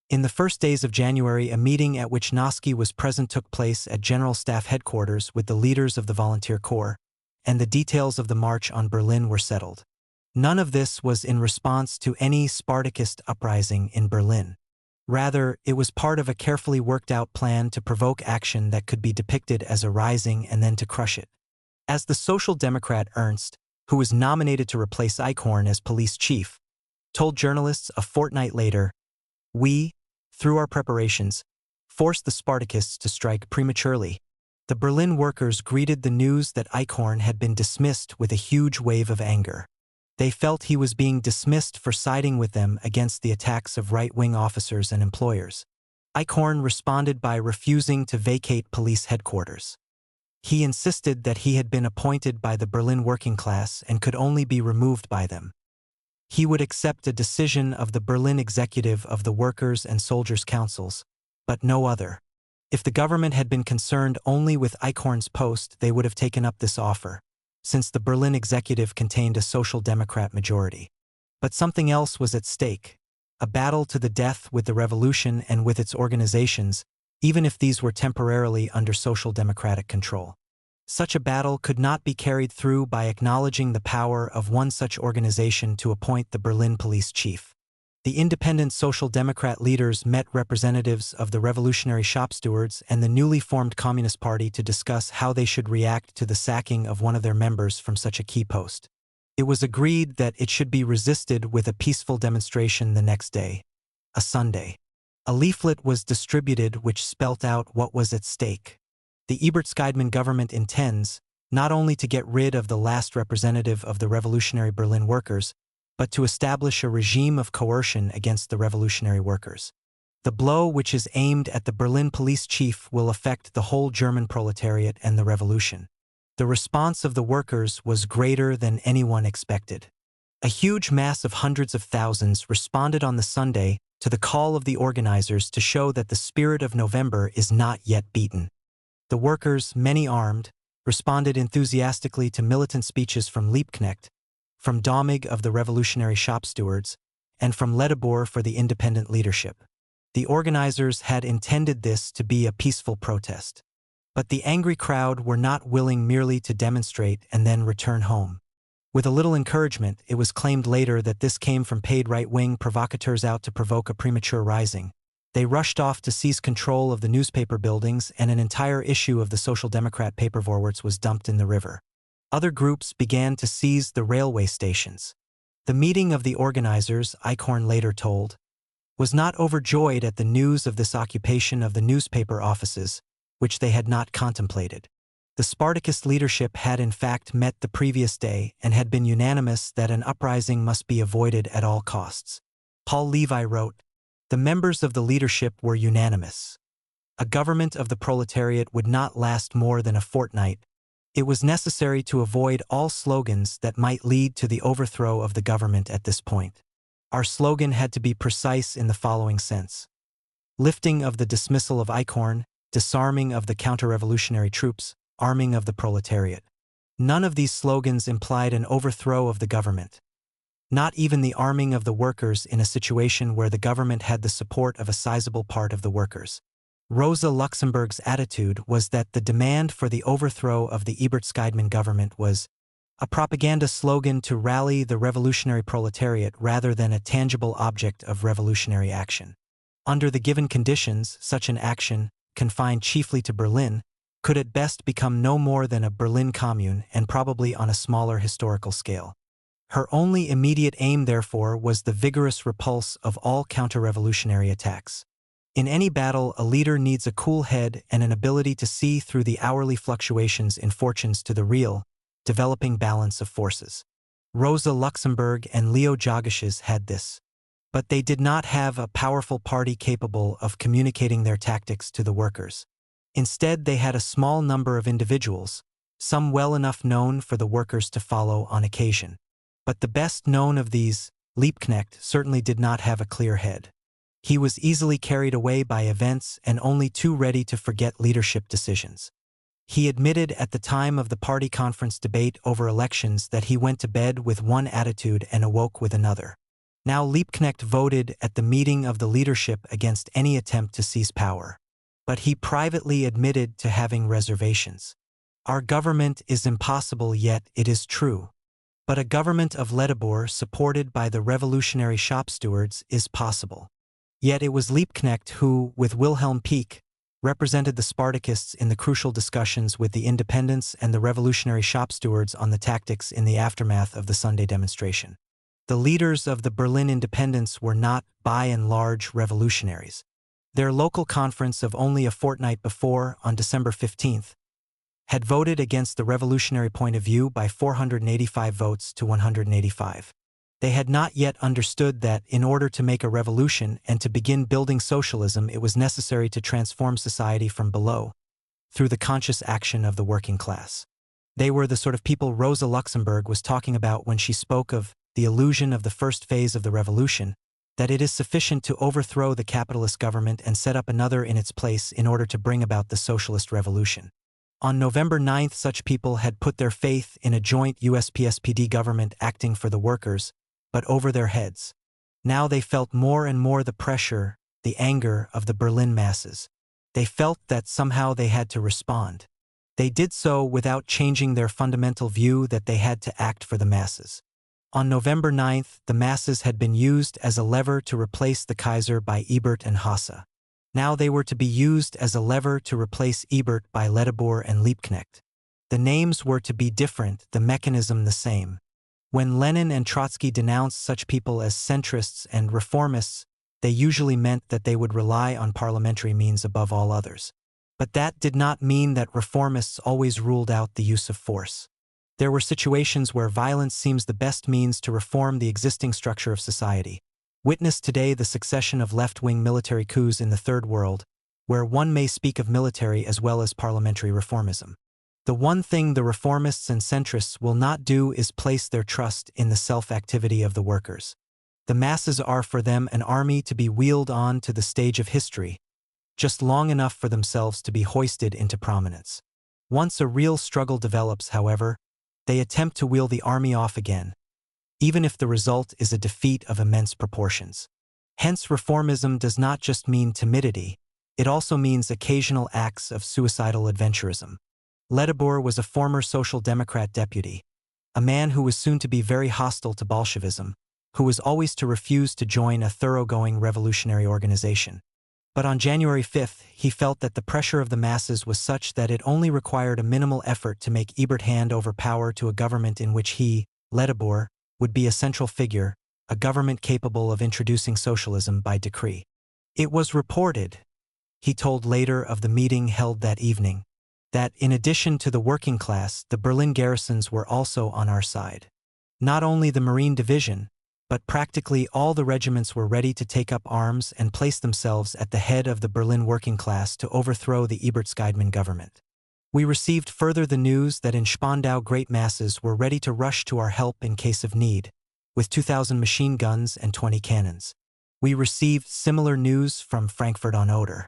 in the first days of January, a meeting at which Noske was present took place at General Staff Headquarters with the leaders of the volunteer corps, and the details of the march on Berlin were settled. None of this was in response to any Spartakist uprising in Berlin. Rather, it was part of a carefully worked-out plan to provoke action that could be depicted as a rising and then to crush it. As the Social Democrat Ernst, who was nominated to replace Eichhorn as police chief, told journalists a fortnight later, "We, through our preparations, forced the Spartakists to strike prematurely." The Berlin workers greeted the news that Eichhorn had been dismissed with a huge wave of anger. They felt he was being dismissed for siding with them against the attacks of right-wing officers and employers. Eichhorn responded by refusing to vacate police headquarters. He insisted that he had been appointed by the Berlin working class and could only be removed by them. He would accept a decision of the Berlin executive of the Workers' and Soldiers' Councils, but no other. If the government had been concerned only with Eichhorn's post, they would have taken up this offer, since the Berlin executive contained a Social Democrat majority. But something else was at stake. a battle to the death with the revolution and with its organizations, even if these were temporarily under social democratic control. Such a battle could not be carried through by acknowledging the power of one such organization to appoint the Berlin police chief. The independent Social Democrat leaders met representatives of the revolutionary shop stewards and the newly formed Communist Party to discuss how they should react to the sacking of one of their members from such a key post. It was agreed that it should be resisted with a peaceful demonstration the next day, a Sunday. A leaflet was distributed which spelt out what was at stake. The Ebertskydman government intends not only to get rid of the last representative of the revolutionary Berlin workers, but to establish a regime of coercion against the revolutionary workers. The blow which is aimed at the Berlin police chief will affect the whole German proletariat and the revolution. The response of the workers was greater than anyone expected. A huge mass of hundreds of thousands responded on the Sunday to the call of the organizers to show that the spirit of November is not yet beaten. The workers, many armed, responded enthusiastically to militant speeches from Liebknecht, from Domig of the revolutionary shop stewards, and from Ledebour for the independent leadership. The organizers had intended this to be a peaceful protest. But the angry crowd were not willing merely to demonstrate and then return home. With a little encouragement, it was claimed later that this came from paid right-wing provocateurs out to provoke a premature rising. They rushed off to seize control of the newspaper buildings, and an entire issue of the Social Democrat papervorwarts was dumped in the river. Other groups began to seize the railway stations. The meeting of the organizers, Eichhorn later told, was not overjoyed at the news of this occupation of the newspaper offices, which they had not contemplated. The Spartacist leadership had in fact met the previous day and had been unanimous that an uprising must be avoided at all costs. Paul Levi wrote, "The members of the leadership were unanimous. A government of the proletariat would not last more than a fortnight. It was necessary to avoid all slogans that might lead to the overthrow of the government at this point. Our slogan had to be precise in the following sense: lifting of the dismissal of Eichhorn, disarming of the counter-revolutionary troops, arming of the proletariat." None of these slogans implied an overthrow of the government. Not even the arming of the workers in a situation where the government had the support of a sizable part of the workers. Rosa Luxemburg's attitude was that the demand for the overthrow of the Ebertskydman government was a propaganda slogan to rally the revolutionary proletariat rather than a tangible object of revolutionary action. Under the given conditions, such an action, confined chiefly to Berlin, could at best become no more than a Berlin Commune, and probably on a smaller historical scale. Her only immediate aim, therefore, was the vigorous repulse of all counter-revolutionary attacks. In any battle, a leader needs a cool head and an ability to see through the hourly fluctuations in fortunes to the real, developing balance of forces. Rosa Luxemburg and Leo Jogashes had this. But they did not have a powerful party capable of communicating their tactics to the workers. Instead, they had a small number of individuals, some well enough known for the workers to follow on occasion. But the best known of these, Liebknecht, certainly did not have a clear head. He was easily carried away by events and only too ready to forget leadership decisions. He admitted at the time of the party conference debate over elections that he went to bed with one attitude and awoke with another. Now Liebknecht voted at the meeting of the leadership against any attempt to seize power. But he privately admitted to having reservations. Our government is impossible, yet it is true. But a government of Ledebour supported by the revolutionary shop stewards is possible. Yet it was Liebknecht who, with Wilhelm Pieck, represented the Spartakists in the crucial discussions with the independents and the revolutionary shop stewards on the tactics in the aftermath of the Sunday demonstration. The leaders of the Berlin independents were not, by and large, revolutionaries. Their local conference of only a fortnight before, on December 15th, had voted against the revolutionary point of view by 485 votes to 185. They had not yet understood that, in order to make a revolution and to begin building socialism, it was necessary to transform society from below, through the conscious action of the working class. They were the sort of people Rosa Luxemburg was talking about when she spoke of the illusion of the first phase of the revolution, that it is sufficient to overthrow the capitalist government and set up another in its place in order to bring about the socialist revolution. On November 9th, such people had put their faith in a joint USPSPD government acting for the workers, but over their heads. Now they felt more and more the pressure, the anger of the Berlin masses. They felt that somehow they had to respond. They did so without changing their fundamental view that they had to act for the masses. On November 9th, the masses had been used as a lever to replace the Kaiser by Ebert and Hasse. Now they were to be used as a lever to replace Ebert by Ledebour and Liebknecht. The names were to be different, the mechanism the same. When Lenin and Trotsky denounced such people as centrists and reformists, they usually meant that they would rely on parliamentary means above all others. But that did not mean that reformists always ruled out the use of force. There were situations where violence seems the best means to reform the existing structure of society. Witness today the succession of left-wing military coups in the Third World, where one may speak of military as well as parliamentary reformism. The one thing the reformists and centrists will not do is place their trust in the self-activity of the workers. The masses are for them an army to be wheeled on to the stage of history, just long enough for themselves to be hoisted into prominence. Once a real struggle develops, however, they attempt to wheel the army off again, even if the result is a defeat of immense proportions. Hence, reformism does not just mean timidity, it also means occasional acts of suicidal adventurism. Ledebour was a former Social Democrat deputy, a man who was soon to be very hostile to Bolshevism, who was always to refuse to join a thoroughgoing revolutionary organization. But on January 5th, he felt that the pressure of the masses was such that it only required a minimal effort to make Ebert hand over power to a government in which he, Ledebour, would be a central figure, a government capable of introducing socialism by decree. It was reported, he told later of the meeting held that evening, that in addition to the working class, the Berlin garrisons were also on our side. Not only the Marine Division, but practically all the regiments were ready to take up arms and place themselves at the head of the Berlin working class to overthrow the Ebert-Scheidman government. We received further the news that in Spandau great masses were ready to rush to our help in case of need, with 2,000 machine guns and 20 cannons. We received similar news from Frankfurt on Oder.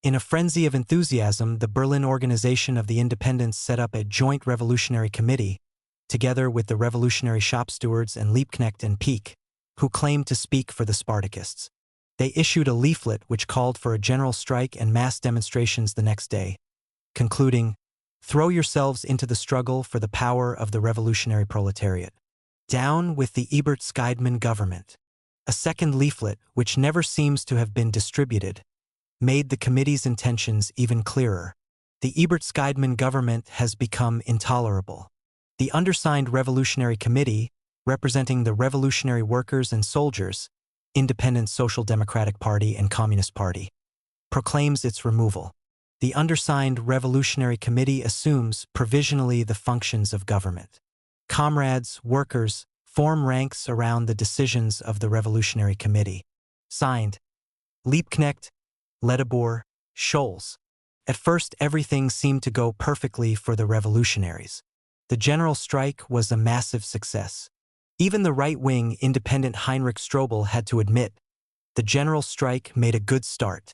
In a frenzy of enthusiasm, the Berlin Organization of the Independents set up a joint revolutionary committee, together with the revolutionary shop stewards and Liebknecht and Pieck, who claimed to speak for the Spartakists. They issued a leaflet which called for a general strike and mass demonstrations the next day, concluding, "Throw yourselves into the struggle for the power of the revolutionary proletariat. Down with the Ebert-Scheidman government." A second leaflet, which never seems to have been distributed, made the committee's intentions even clearer. The Ebert-Scheidman government has become intolerable. The undersigned Revolutionary Committee, representing the revolutionary workers and soldiers, Independent Social Democratic Party and Communist Party, proclaims its removal. The undersigned Revolutionary Committee assumes provisionally the functions of government. Comrades, workers, form ranks around the decisions of the Revolutionary Committee. Signed, Liebknecht, Ledebour, Scholz. At first everything seemed to go perfectly for the revolutionaries. The general strike was a massive success. Even the right-wing independent Heinrich Strobel had to admit, the general strike made a good start.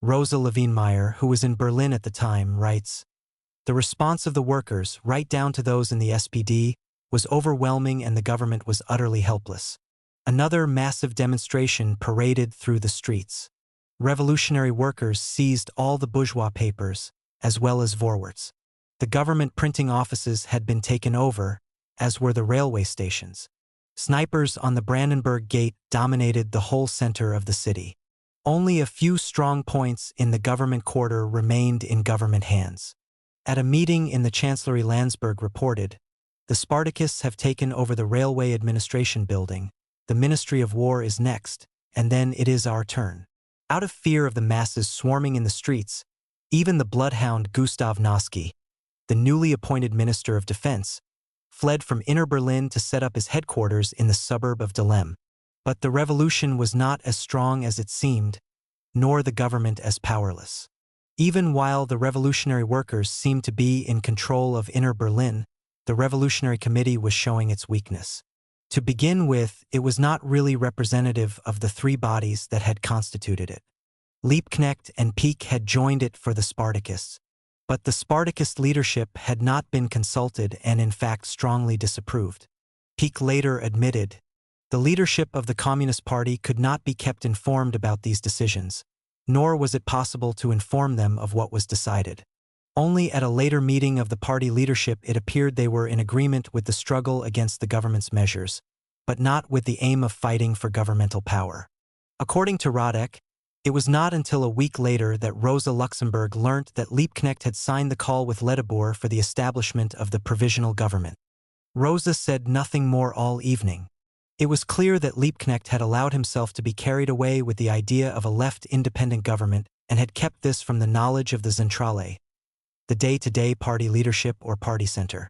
Rosa Levine-Meyer, who was in Berlin at the time, writes, "The response of the workers, right down to those in the SPD, was overwhelming and the government was utterly helpless." Another massive demonstration paraded through the streets. Revolutionary workers seized all the bourgeois papers, as well as Vorwärts. The government printing offices had been taken over, as were the railway stations. Snipers on the Brandenburg Gate dominated the whole center of the city. Only a few strong points in the government quarter remained in government hands. At a meeting in the Chancellery Landsberg reported, "The Spartakists have taken over the Railway Administration building, the Ministry of War is next, and then it is our turn." Out of fear of the masses swarming in the streets, even the bloodhound Gustav Noske, the newly appointed Minister of Defense, fled from inner Berlin to set up his headquarters in the suburb of Dahlem. But the revolution was not as strong as it seemed, nor the government as powerless. Even while the revolutionary workers seemed to be in control of inner Berlin, the Revolutionary Committee was showing its weakness. To begin with, it was not really representative of the three bodies that had constituted it. Liebknecht and Pieck had joined it for the Spartakists, but the Spartakist leadership had not been consulted and in fact strongly disapproved. Pieck later admitted, The leadership of the Communist Party could not be kept informed about these decisions, nor was it possible to inform them of what was decided. Only at a later meeting of the party leadership it appeared they were in agreement with the struggle against the government's measures, but not with the aim of fighting for governmental power. According to Radek, it was not until a week later that Rosa Luxemburg learnt that Liebknecht had signed the call with Ledebour for the establishment of the provisional government. Rosa said nothing more all evening. It was clear that Liebknecht had allowed himself to be carried away with the idea of a left independent government and had kept this from the knowledge of the Zentrale, the day-to-day party leadership or party center.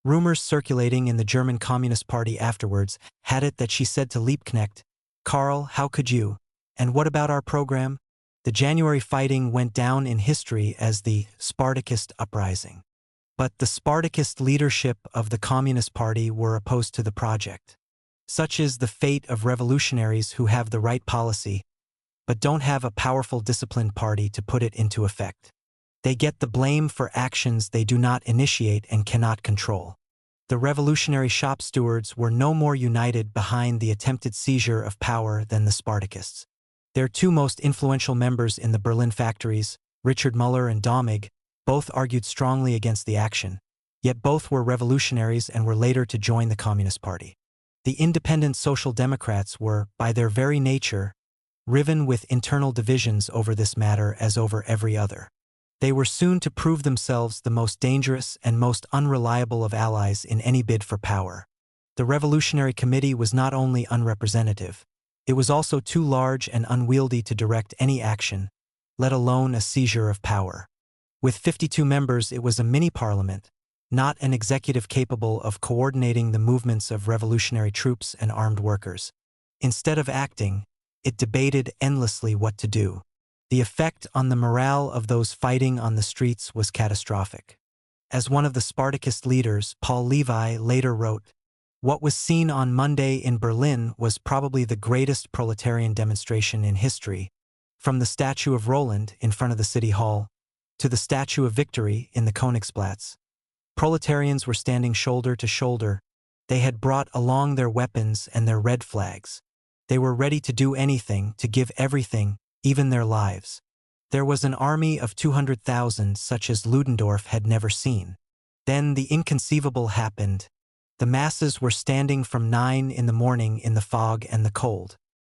Rumors circulating in the German Communist Party afterwards had it that she said to Liebknecht, "Karl, how could you? And what about our program?" The January fighting went down in history as the Spartacist uprising. But the Spartacist leadership of the Communist Party were opposed to the project. Such is the fate of revolutionaries who have the right policy, but don't have a powerful disciplined party to put it into effect. They get the blame for actions they do not initiate and cannot control. The revolutionary shop stewards were no more united behind the attempted seizure of power than the Spartacists. Their two most influential members in the Berlin factories, Richard Müller and Domig, both argued strongly against the action, yet both were revolutionaries and were later to join the Communist Party. The independent Social Democrats were, by their very nature, riven with internal divisions over this matter as over every other. They were soon to prove themselves the most dangerous and most unreliable of allies in any bid for power. The Revolutionary Committee was not only unrepresentative, it was also too large and unwieldy to direct any action, let alone a seizure of power. With 52 members, it was a mini-parliament, not an executive capable of coordinating the movements of revolutionary troops and armed workers. Instead of acting, it debated endlessly what to do. The effect on the morale of those fighting on the streets was catastrophic. As one of the Spartacist leaders, Paul Levi, later wrote, "What was seen on Monday in Berlin was probably the greatest proletarian demonstration in history, from the statue of Roland in front of the City Hall to the Statue of Victory in the Königsplatz. Proletarians were standing shoulder to shoulder. They had brought along their weapons and their red flags. They were ready to do anything, to give everything, even their lives. There was an army of 200,000 such as Ludendorff had never seen. Then the inconceivable happened. The masses were standing from 9 in the morning in the fog and the cold.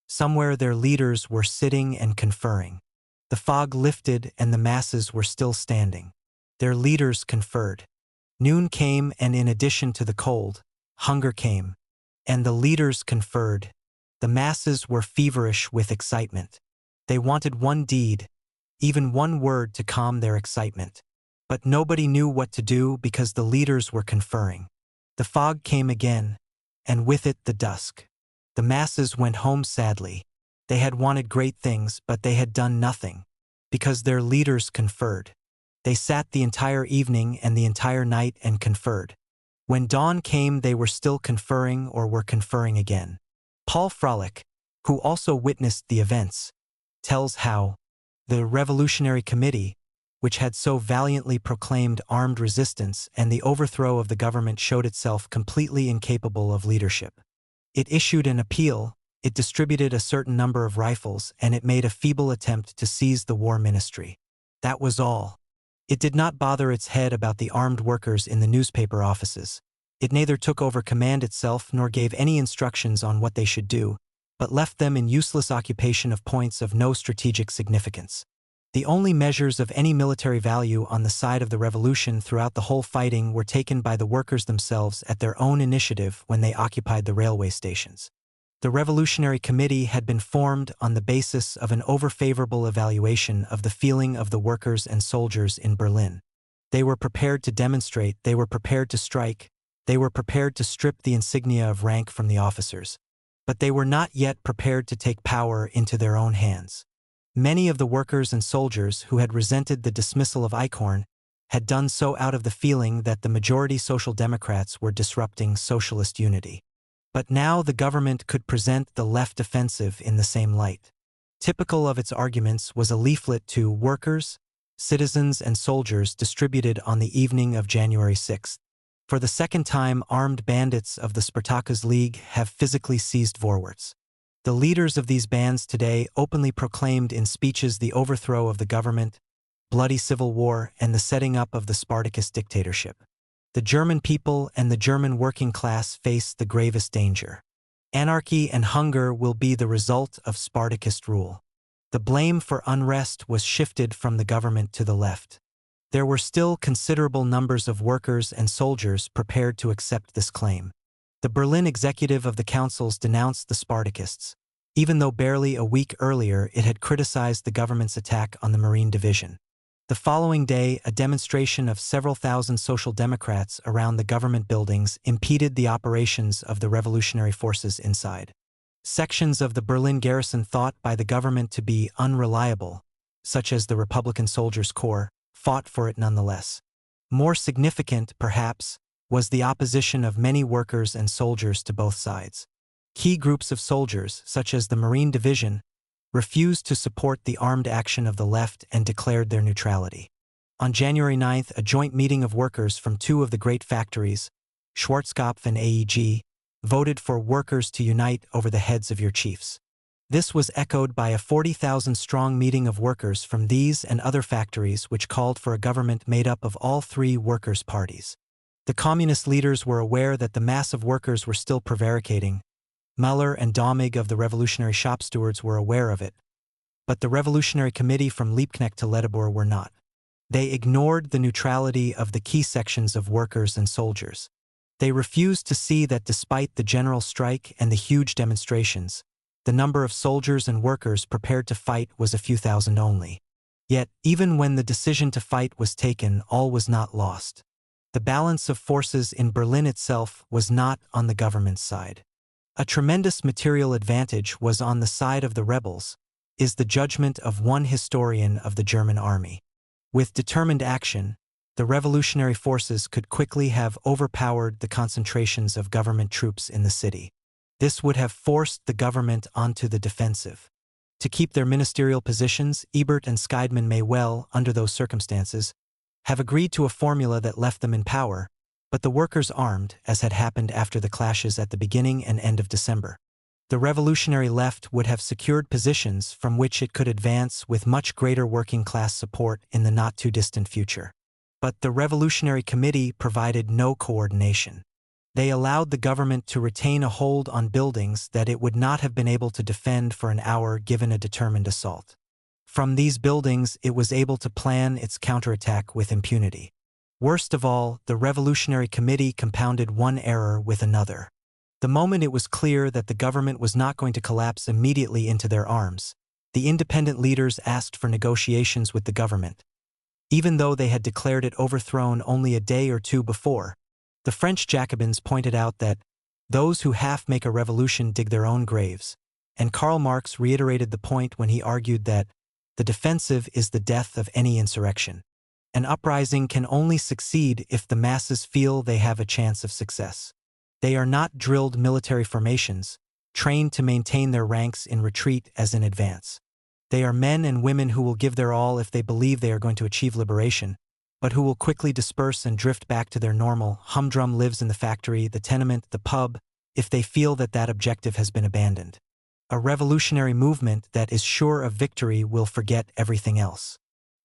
Somewhere their leaders were sitting and conferring. The fog lifted and the masses were still standing. Their leaders conferred. Noon came and in addition to the cold, hunger came. And the leaders conferred. The masses were feverish with excitement. They wanted one deed, even one word to calm their excitement. But nobody knew what to do because the leaders were conferring. The fog came again, and with it the dusk. The masses went home sadly. They had wanted great things, but they had done nothing, because their leaders conferred. They sat the entire evening and the entire night and conferred. When dawn came, they were still conferring or were conferring again." Paul Froelich, who also witnessed the events, tells how the Revolutionary Committee, which had so valiantly proclaimed armed resistance and the overthrow of the government, showed itself completely incapable of leadership. It issued an appeal, it distributed a certain number of rifles, and it made a feeble attempt to seize the war ministry. That was all. It did not bother its head about the armed workers in the newspaper offices. It neither took over command itself nor gave any instructions on what they should do, but left them in useless occupation of points of no strategic significance. The only measures of any military value on the side of the revolution throughout the whole fighting were taken by the workers themselves at their own initiative when they occupied the railway stations. The Revolutionary Committee had been formed on the basis of an over-favorable evaluation of the feeling of the workers and soldiers in Berlin. They were prepared to demonstrate, they were prepared to strike, they were prepared to strip the insignia of rank from the officers. But they were not yet prepared to take power into their own hands. Many of the workers and soldiers who had resented the dismissal of Eichhorn had done so out of the feeling that the majority Social Democrats were disrupting socialist unity. But now the government could present the left offensive in the same light. Typical of its arguments was a leaflet to workers, citizens, and soldiers distributed on the evening of January 6. For the second time, armed bandits of the Spartacus League have physically seized Vorwärts. The leaders of these bands today openly proclaimed in speeches the overthrow of the government, bloody civil war, and the setting up of the Spartacus dictatorship. The German people and the German working class face the gravest danger. Anarchy and hunger will be the result of Spartacist rule. The blame for unrest was shifted from the government to the left. There were still considerable numbers of workers and soldiers prepared to accept this claim. The Berlin executive of the councils denounced the Spartakists, even though barely a week earlier it had criticized the government's attack on the Marine Division. The following day, a demonstration of several thousand Social Democrats around the government buildings impeded the operations of the revolutionary forces inside. Sections of the Berlin garrison thought by the government to be unreliable, such as the Republican Soldiers' Corps, fought for it nonetheless. More significant, perhaps, was the opposition of many workers and soldiers to both sides. Key groups of soldiers, such as the Marine Division, refused to support the armed action of the left and declared their neutrality. On January 9th, a joint meeting of workers from two of the great factories, Schwarzkopf and AEG, voted for workers to unite over the heads of your chiefs. This was echoed by a 40,000-strong meeting of workers from these and other factories which called for a government made up of all three workers' parties. The communist leaders were aware that the mass of workers were still prevaricating. Müller and Domig of the Revolutionary Shop Stewards were aware of it, but the Revolutionary Committee from Liebknecht to Ledebour were not. They ignored the neutrality of the key sections of workers and soldiers. They refused to see that despite the general strike and the huge demonstrations, the number of soldiers and workers prepared to fight was a few thousand only. Yet, even when the decision to fight was taken, all was not lost. The balance of forces in Berlin itself was not on the government's side. A tremendous material advantage was on the side of the rebels, is the judgment of one historian of the German army. With determined action, the revolutionary forces could quickly have overpowered the concentrations of government troops in the city. This would have forced the government onto the defensive. To keep their ministerial positions, Ebert and Scheidman may well, under those circumstances, have agreed to a formula that left them in power, but the workers armed, as had happened after the clashes at the beginning and end of December. The revolutionary left would have secured positions from which it could advance with much greater working-class support in the not-too-distant future. But the Revolutionary Committee provided no coordination. They allowed the government to retain a hold on buildings that it would not have been able to defend for an hour given a determined assault. From these buildings, it was able to plan its counterattack with impunity. Worst of all, the Revolutionary Committee compounded one error with another. The moment it was clear that the government was not going to collapse immediately into their arms, the independent leaders asked for negotiations with the government. Even though they had declared it overthrown only a day or two before, the French Jacobins pointed out that those who half make a revolution dig their own graves, and Karl Marx reiterated the point when he argued that the defensive is the death of any insurrection. An uprising can only succeed if the masses feel they have a chance of success. They are not drilled military formations, trained to maintain their ranks in retreat as in advance. They are men and women who will give their all if they believe they are going to achieve liberation, but who will quickly disperse and drift back to their normal humdrum lives in the factory, the tenement, the pub, if they feel that that objective has been abandoned. A revolutionary movement that is sure of victory will forget everything else.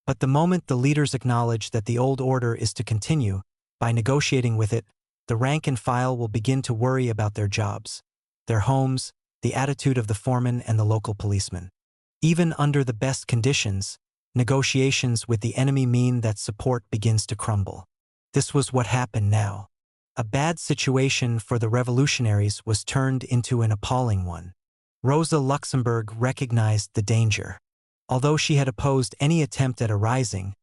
But the moment the leaders acknowledge that the old order is to continue, by negotiating with it, the rank and file will begin to worry about their jobs, their homes, the attitude of the foreman and the local policeman. Even under the best conditions, negotiations with the enemy mean that support begins to crumble. This was what happened now. A bad situation for the revolutionaries was turned into an appalling one. Rosa Luxemburg recognized the danger. Although she had opposed any attempt at a rising,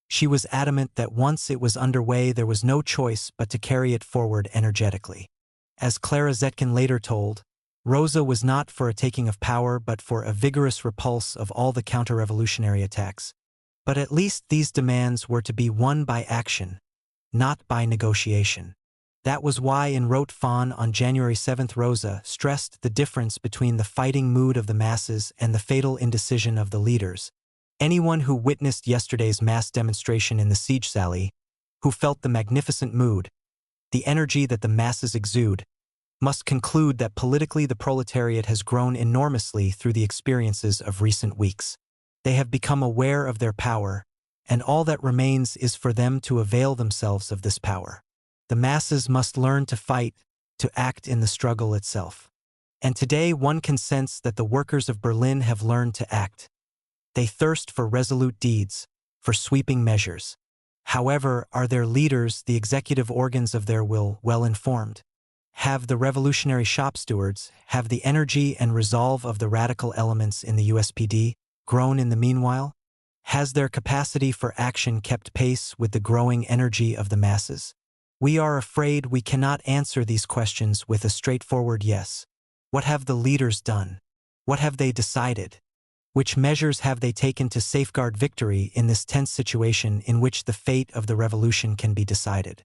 she was adamant that once it was underway there was no choice but to carry it forward energetically. As Clara Zetkin later told, Rosa was not for a taking of power but for a vigorous repulse of all the counter-revolutionary attacks. But at least these demands were to be won by action, not by negotiation. That was why in Rote Fahn on January 7th Rosa stressed the difference between the fighting mood of the masses and the fatal indecision of the leaders. Anyone who witnessed yesterday's mass demonstration in the siege sally, who felt the magnificent mood, the energy that the masses exude, must conclude that politically the proletariat has grown enormously through the experiences of recent weeks. They have become aware of their power, and all that remains is for them to avail themselves of this power. The masses must learn to fight, to act in the struggle itself. And today one can sense that the workers of Berlin have learned to act. They thirst for resolute deeds, for sweeping measures. However, are their leaders, the executive organs of their will, well informed? Have the revolutionary shop stewards, have the energy and resolve of the radical elements in the USPD grown in the meanwhile? Has their capacity for action kept pace with the growing energy of the masses? We are afraid we cannot answer these questions with a straightforward yes. What have the leaders done? What have they decided? Which measures have they taken to safeguard victory in this tense situation in which the fate of the revolution can be decided?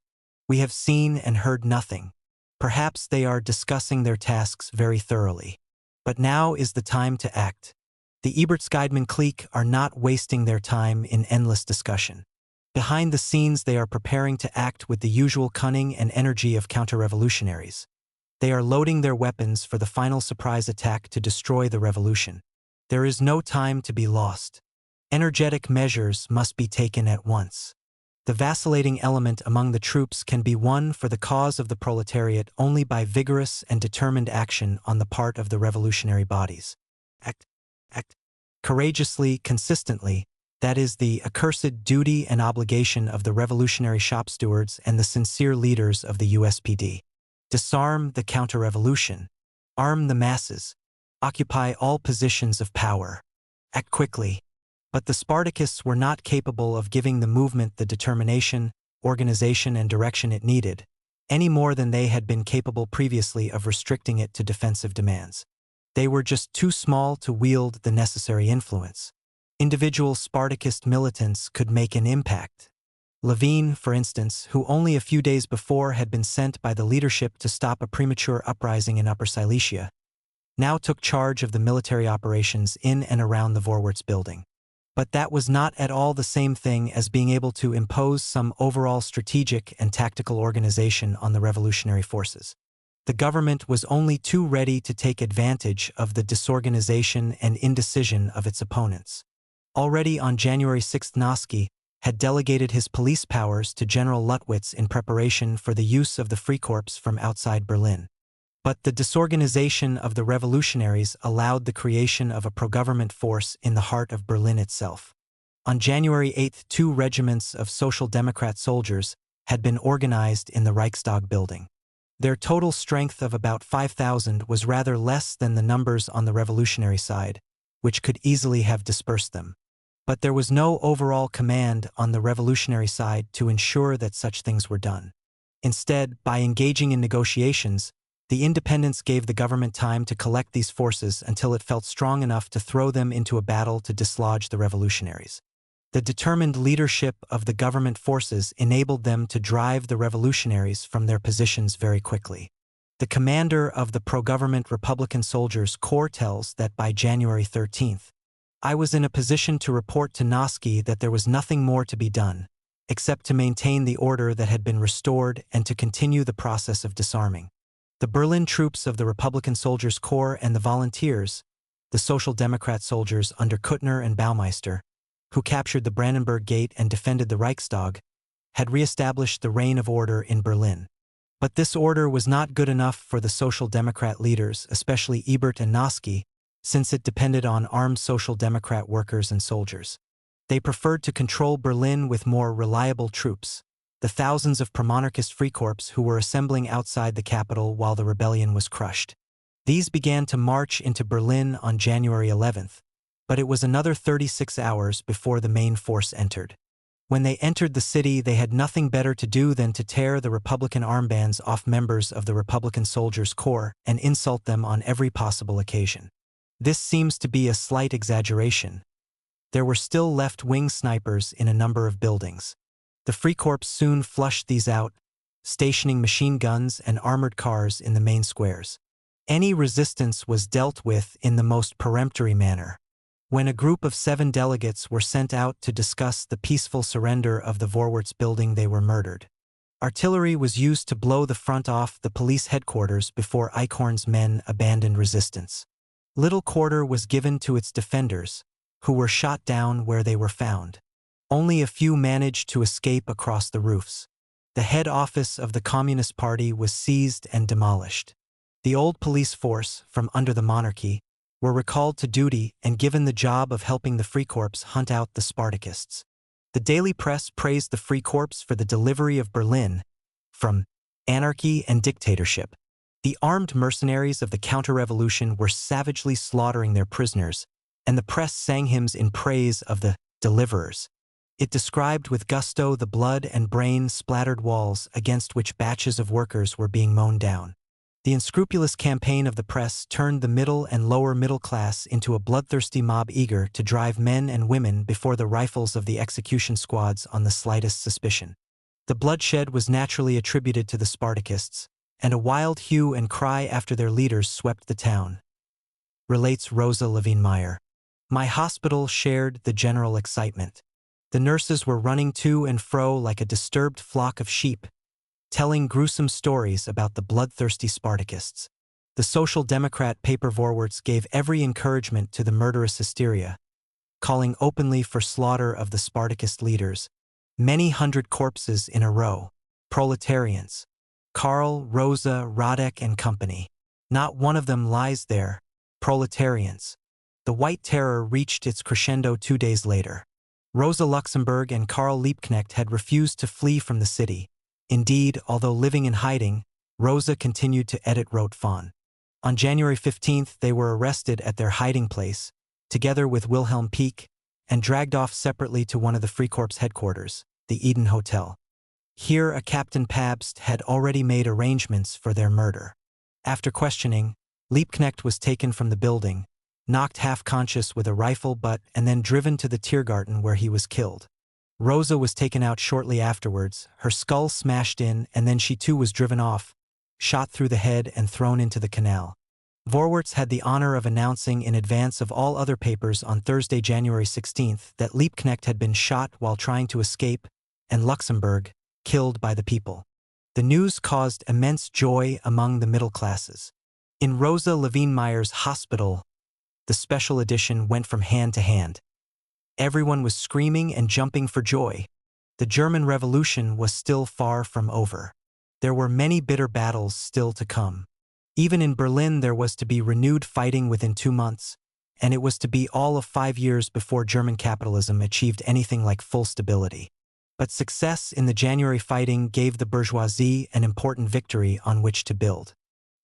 We have seen and heard nothing. Perhaps they are discussing their tasks very thoroughly. But now is the time to act. The Ebertsgeidman clique are not wasting their time in endless discussion. Behind the scenes they are preparing to act with the usual cunning and energy of counter-revolutionaries. They are loading their weapons for the final surprise attack to destroy the revolution. There is no time to be lost. Energetic measures must be taken at once. The vacillating element among the troops can be won for the cause of the proletariat only by vigorous and determined action on the part of the revolutionary bodies. Act courageously, consistently. That is the accursed duty and obligation of the revolutionary shop stewards and the sincere leaders of the USPD. Disarm the counter-revolution. Arm the masses. Occupy all positions of power. Act quickly. But the Spartakists were not capable of giving the movement the determination, organization, and direction it needed, any more than they had been capable previously of restricting it to defensive demands. They were just too small to wield the necessary influence. Individual Spartakist militants could make an impact. Levine, for instance, who only a few days before had been sent by the leadership to stop a premature uprising in Upper Silesia, now took charge of the military operations in and around the Vorwärts building. But that was not at all the same thing as being able to impose some overall strategic and tactical organization on the revolutionary forces. The government was only too ready to take advantage of the disorganization and indecision of its opponents. Already on January 6, Noske had delegated his police powers to General Luttwitz in preparation for the use of the Freikorps from outside Berlin. But the disorganization of the revolutionaries allowed the creation of a pro-government force in the heart of Berlin itself. On January 8, 2 regiments of Social Democrat soldiers had been organized in the Reichstag building. Their total strength of about 5,000 was rather less than the numbers on the revolutionary side, which could easily have dispersed them. But there was no overall command on the revolutionary side to ensure that such things were done. Instead, by engaging in negotiations, the independents gave the government time to collect these forces until it felt strong enough to throw them into a battle to dislodge the revolutionaries. The determined leadership of the government forces enabled them to drive the revolutionaries from their positions very quickly. The commander of the pro-government Republican Soldiers Corps tells that by January 13th, I was in a position to report to Noske that there was nothing more to be done, except to maintain the order that had been restored and to continue the process of disarming. The Berlin troops of the Republican Soldiers Corps and the volunteers, the Social Democrat soldiers under Kuttner and Baumeister, who captured the Brandenburg Gate and defended the Reichstag, had re-established the reign of order in Berlin. But this order was not good enough for the Social Democrat leaders, especially Ebert and Noske, since it depended on armed Social Democrat workers and soldiers. They preferred to control Berlin with more reliable troops, the thousands of pro-monarchist Freikorps who were assembling outside the capital while the rebellion was crushed. These began to march into Berlin on January 11th, but it was another 36 hours before the main force entered. When they entered the city, they had nothing better to do than to tear the Republican armbands off members of the Republican Soldiers Corps and insult them on every possible occasion. This seems to be a slight exaggeration. There were still left-wing snipers in a number of buildings. The Freikorps soon flushed these out, stationing machine guns and armored cars in the main squares. Any resistance was dealt with in the most peremptory manner. When a group of 7 delegates were sent out to discuss the peaceful surrender of the Vorwärts building, they were murdered. Artillery was used to blow the front off the police headquarters before Eichhorn's men abandoned resistance. Little quarter was given to its defenders, who were shot down where they were found. Only a few managed to escape across the roofs. The head office of the Communist Party was seized and demolished. The old police force, from under the monarchy, were recalled to duty and given the job of helping the Freikorps hunt out the Spartacists. The daily press praised the Freikorps for the delivery of Berlin from anarchy and dictatorship. The armed mercenaries of the counter-revolution were savagely slaughtering their prisoners, and the press sang hymns in praise of the deliverers. It described with gusto the blood and brain-splattered walls against which batches of workers were being mown down. The unscrupulous campaign of the press turned the middle and lower middle class into a bloodthirsty mob eager to drive men and women before the rifles of the execution squads on the slightest suspicion. The bloodshed was naturally attributed to the Spartacists, and a wild hue and cry after their leaders swept the town. Relates Rosa Levine-Meyer. My hospital shared the general excitement. The nurses were running to and fro like a disturbed flock of sheep, telling gruesome stories about the bloodthirsty Spartacists. The Social Democrat paper Vorwärts gave every encouragement to the murderous hysteria, calling openly for slaughter of the Spartacist leaders. Many hundred corpses in a row. Proletarians. Karl, Rosa, Radek and company. Not one of them lies there. Proletarians. The White Terror reached its crescendo 2 days later. Rosa Luxemburg and Karl Liebknecht had refused to flee from the city. Indeed, although living in hiding, Rosa continued to edit Rote Fahne. On January 15th, they were arrested at their hiding place, together with Wilhelm Pieck, and dragged off separately to one of the Freikorps headquarters, the Eden Hotel. Here, a Captain Pabst had already made arrangements for their murder. After questioning, Liebknecht was taken from the building, knocked half-conscious with a rifle butt, and then driven to the Tiergarten where he was killed. Rosa was taken out shortly afterwards, her skull smashed in, and then she too was driven off, shot through the head and thrown into the canal. Vorwärts had the honor of announcing in advance of all other papers on Thursday, January 16th, that Liebknecht had been shot while trying to escape, and Luxemburg, killed by the people. The news caused immense joy among the middle classes. In Rosa Levine-Meyer's hospital, the special edition went from hand to hand. Everyone was screaming and jumping for joy. The German Revolution was still far from over. There were many bitter battles still to come. Even in Berlin there was to be renewed fighting within 2 months, and it was to be all of 5 years before German capitalism achieved anything like full stability. But success in the January fighting gave the bourgeoisie an important victory on which to build.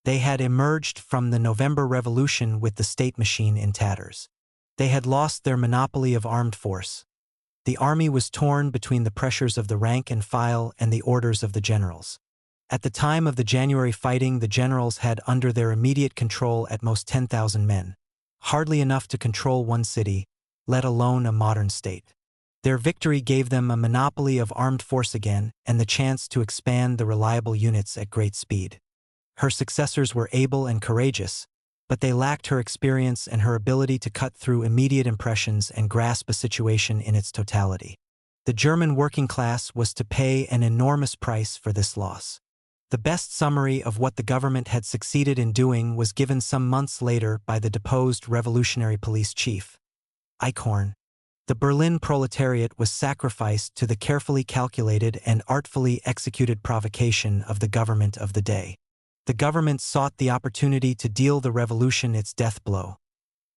They had emerged from the November Revolution with the state machine in tatters. They had lost their monopoly of armed force. The army was torn between the pressures of the rank and file and the orders of the generals. At the time of the January fighting, the generals had under their immediate control at most 10,000 men, hardly enough to control one city, let alone a modern state. Their victory gave them a monopoly of armed force again and the chance to expand the reliable units at great speed. Her successors were able and courageous, but they lacked her experience and her ability to cut through immediate impressions and grasp a situation in its totality. The German working class was to pay an enormous price for this loss. The best summary of what the government had succeeded in doing was given some months later by the deposed revolutionary police chief, Eichhorn. The Berlin proletariat was sacrificed to the carefully calculated and artfully executed provocation of the government of the day. The government sought the opportunity to deal the revolution its death blow.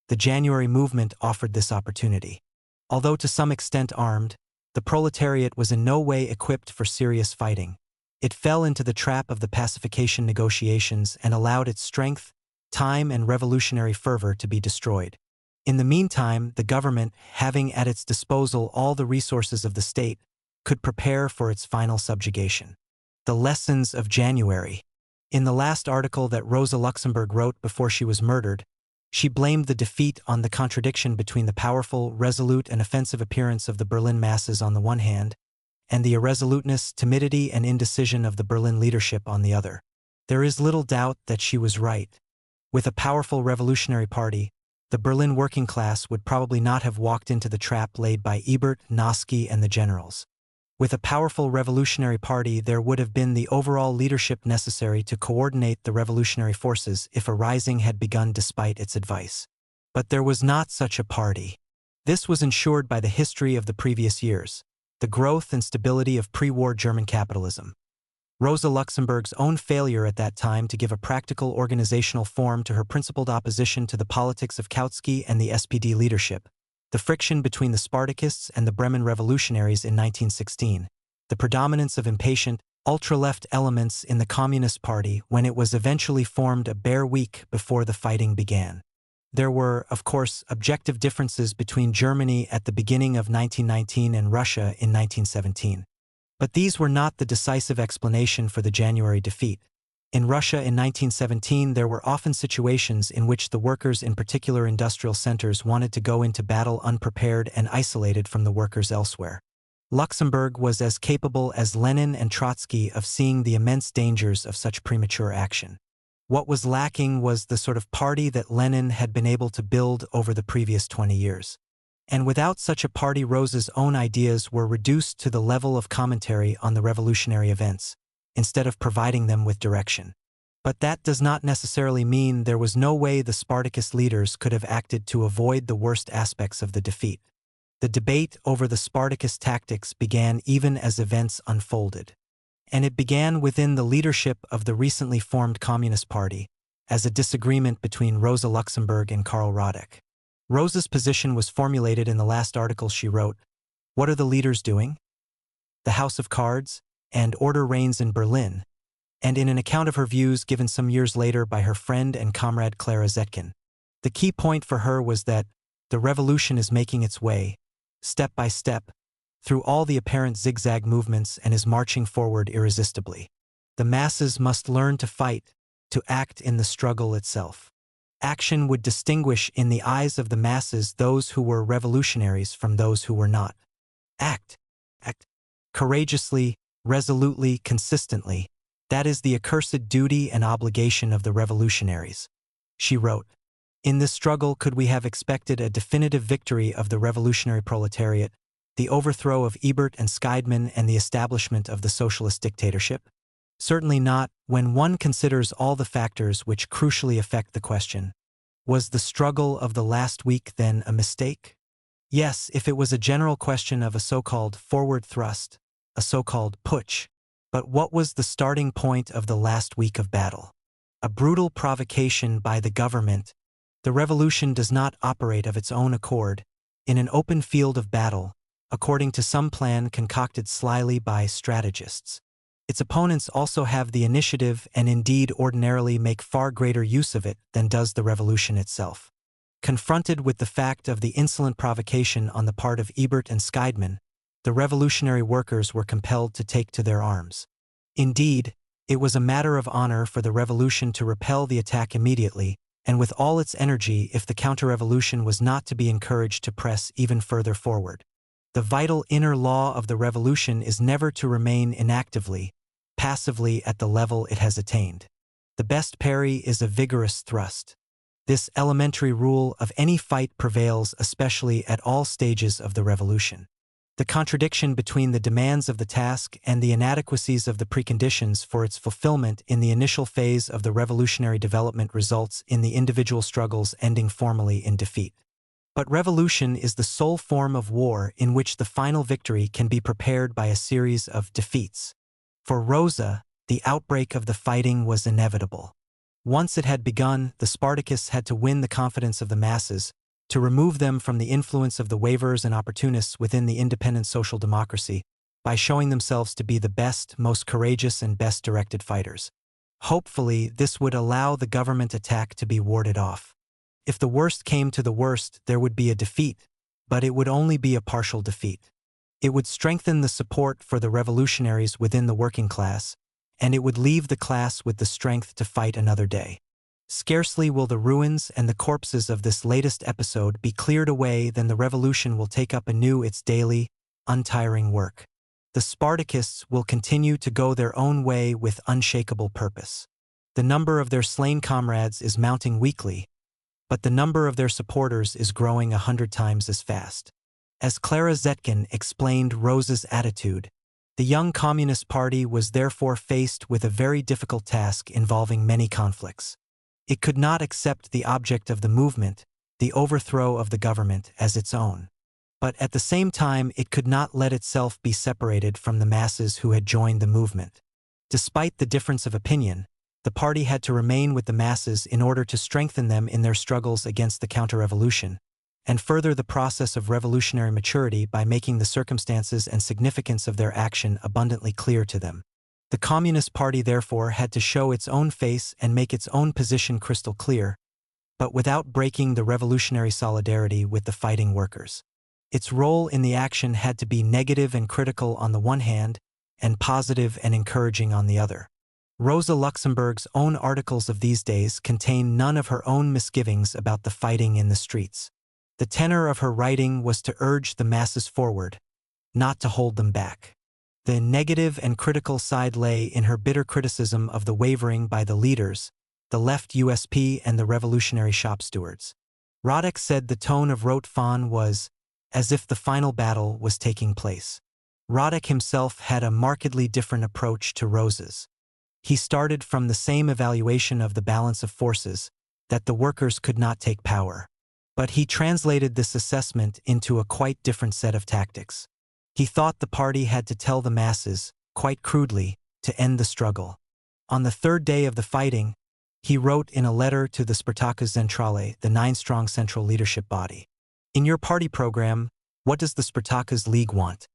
The January movement offered this opportunity. Although to some extent armed, the proletariat was in no way equipped for serious fighting. It fell into the trap of the pacification negotiations and allowed its strength, time, and revolutionary fervor to be destroyed. In the meantime, the government, having at its disposal all the resources of the state, could prepare for its final subjugation. The lessons of January. In the last article that Rosa Luxemburg wrote before she was murdered, she blamed the defeat on the contradiction between the powerful, resolute, and offensive appearance of the Berlin masses on the one hand, and the irresoluteness, timidity, and indecision of the Berlin leadership on the other. There is little doubt that she was right. With a powerful revolutionary party, the Berlin working class would probably not have walked into the trap laid by Ebert, Noske, and the generals. With a powerful revolutionary party, there would have been the overall leadership necessary to coordinate the revolutionary forces if a rising had begun despite its advice. But there was not such a party. This was ensured by the history of the previous years, the growth and stability of pre-war German capitalism. Rosa Luxemburg's own failure at that time to give a practical organizational form to her principled opposition to the politics of Kautsky and the SPD leadership, the friction between the Spartakists and the Bremen revolutionaries in 1916, the predominance of impatient, ultra-left elements in the Communist Party when it was eventually formed a bare week before the fighting began. There were, of course, objective differences between Germany at the beginning of 1919 and Russia in 1917. But these were not the decisive explanation for the January defeat. In Russia in 1917, there were often situations in which the workers in particular industrial centers wanted to go into battle unprepared and isolated from the workers elsewhere. Luxemburg was as capable as Lenin and Trotsky of seeing the immense dangers of such premature action. What was lacking was the sort of party that Lenin had been able to build over the previous 20 years. And without such a party, Rosa's own ideas were reduced to the level of commentary on the revolutionary events, instead of providing them with direction. But that does not necessarily mean there was no way the Spartacist leaders could have acted to avoid the worst aspects of the defeat. The debate over the Spartacist tactics began even as events unfolded. And it began within the leadership of the recently formed Communist Party, as a disagreement between Rosa Luxemburg and Karl Radek. Rosa's position was formulated in the last article she wrote. What are the leaders doing? The House of Cards, and order reigns in Berlin, and in an account of her views given some years later by her friend and comrade Clara Zetkin. The key point for her was that the revolution is making its way, step by step, through all the apparent zigzag movements and is marching forward irresistibly. The masses must learn to fight, to act in the struggle itself. Action would distinguish in the eyes of the masses those who were revolutionaries from those who were not. Act. Act. Courageously, resolutely, consistently. That is the accursed duty and obligation of the revolutionaries. She wrote, in this struggle could we have expected a definitive victory of the revolutionary proletariat, the overthrow of Ebert and Scheidman and the establishment of the socialist dictatorship? Certainly not, when one considers all the factors which crucially affect the question. Was the struggle of the last week then a mistake? Yes, if it was a general question of a so-called forward thrust, a so-called putsch. But what was the starting point of the last week of battle? A brutal provocation by the government. The revolution does not operate of its own accord, in an open field of battle, according to some plan concocted slyly by strategists. Its opponents also have the initiative and indeed ordinarily make far greater use of it than does the revolution itself. Confronted with the fact of the insolent provocation on the part of Ebert and Scheidman, the revolutionary workers were compelled to take to their arms. Indeed, it was a matter of honor for the revolution to repel the attack immediately, and with all its energy if the counter-revolution was not to be encouraged to press even further forward. The vital inner law of the revolution is never to remain inactively, passively at the level it has attained. The best parry is a vigorous thrust. This elementary rule of any fight prevails especially at all stages of the revolution. The contradiction between the demands of the task and the inadequacies of the preconditions for its fulfillment in the initial phase of the revolutionary development results in the individual struggles ending formally in defeat. But revolution is the sole form of war in which the final victory can be prepared by a series of defeats. For Rosa, the outbreak of the fighting was inevitable. Once it had begun, the Spartakists had to win the confidence of the masses, to remove them from the influence of the waverers and opportunists within the independent social democracy, by showing themselves to be the best, most courageous, and best directed fighters. Hopefully, this would allow the government attack to be warded off. If the worst came to the worst, there would be a defeat, but it would only be a partial defeat. It would strengthen the support for the revolutionaries within the working class, and it would leave the class with the strength to fight another day. Scarcely will the ruins and the corpses of this latest episode be cleared away than the revolution will take up anew its daily, untiring work. The Spartakists will continue to go their own way with unshakable purpose. The number of their slain comrades is mounting weekly, but the number of their supporters is growing 100 times as fast. As Clara Zetkin explained Rosa's attitude, The young Communist Party was therefore faced with a very difficult task involving many conflicts. It could not accept the object of the movement, the overthrow of the government, as its own. But at the same time, it could not let itself be separated from the masses who had joined the movement. Despite the difference of opinion, the party had to remain with the masses in order to strengthen them in their struggles against the counter-revolution, and further the process of revolutionary maturity by making the circumstances and significance of their action abundantly clear to them. The Communist Party therefore had to show its own face and make its own position crystal clear, but without breaking the revolutionary solidarity with the fighting workers. Its role in the action had to be negative and critical on the one hand, and positive and encouraging on the other. Rosa Luxemburg's own articles of these days contain none of her own misgivings about the fighting in the streets. The tenor of her writing was to urge the masses forward, not to hold them back. The negative and critical side lay in her bitter criticism of the wavering by the leaders, the left USP and the revolutionary shop stewards. Radek said the tone of Rote Fahn was as if the final battle was taking place. Radek himself had a markedly different approach to Rosa's. He started from the same evaluation of the balance of forces, that the workers could not take power. But he translated this assessment into a quite different set of tactics. He thought the party had to tell the masses, quite crudely, to end the struggle. On the third day of the fighting, he wrote in a letter to the Spartakus Zentrale, the 9-strong central leadership body. In your party program, what does the Spartakus League want?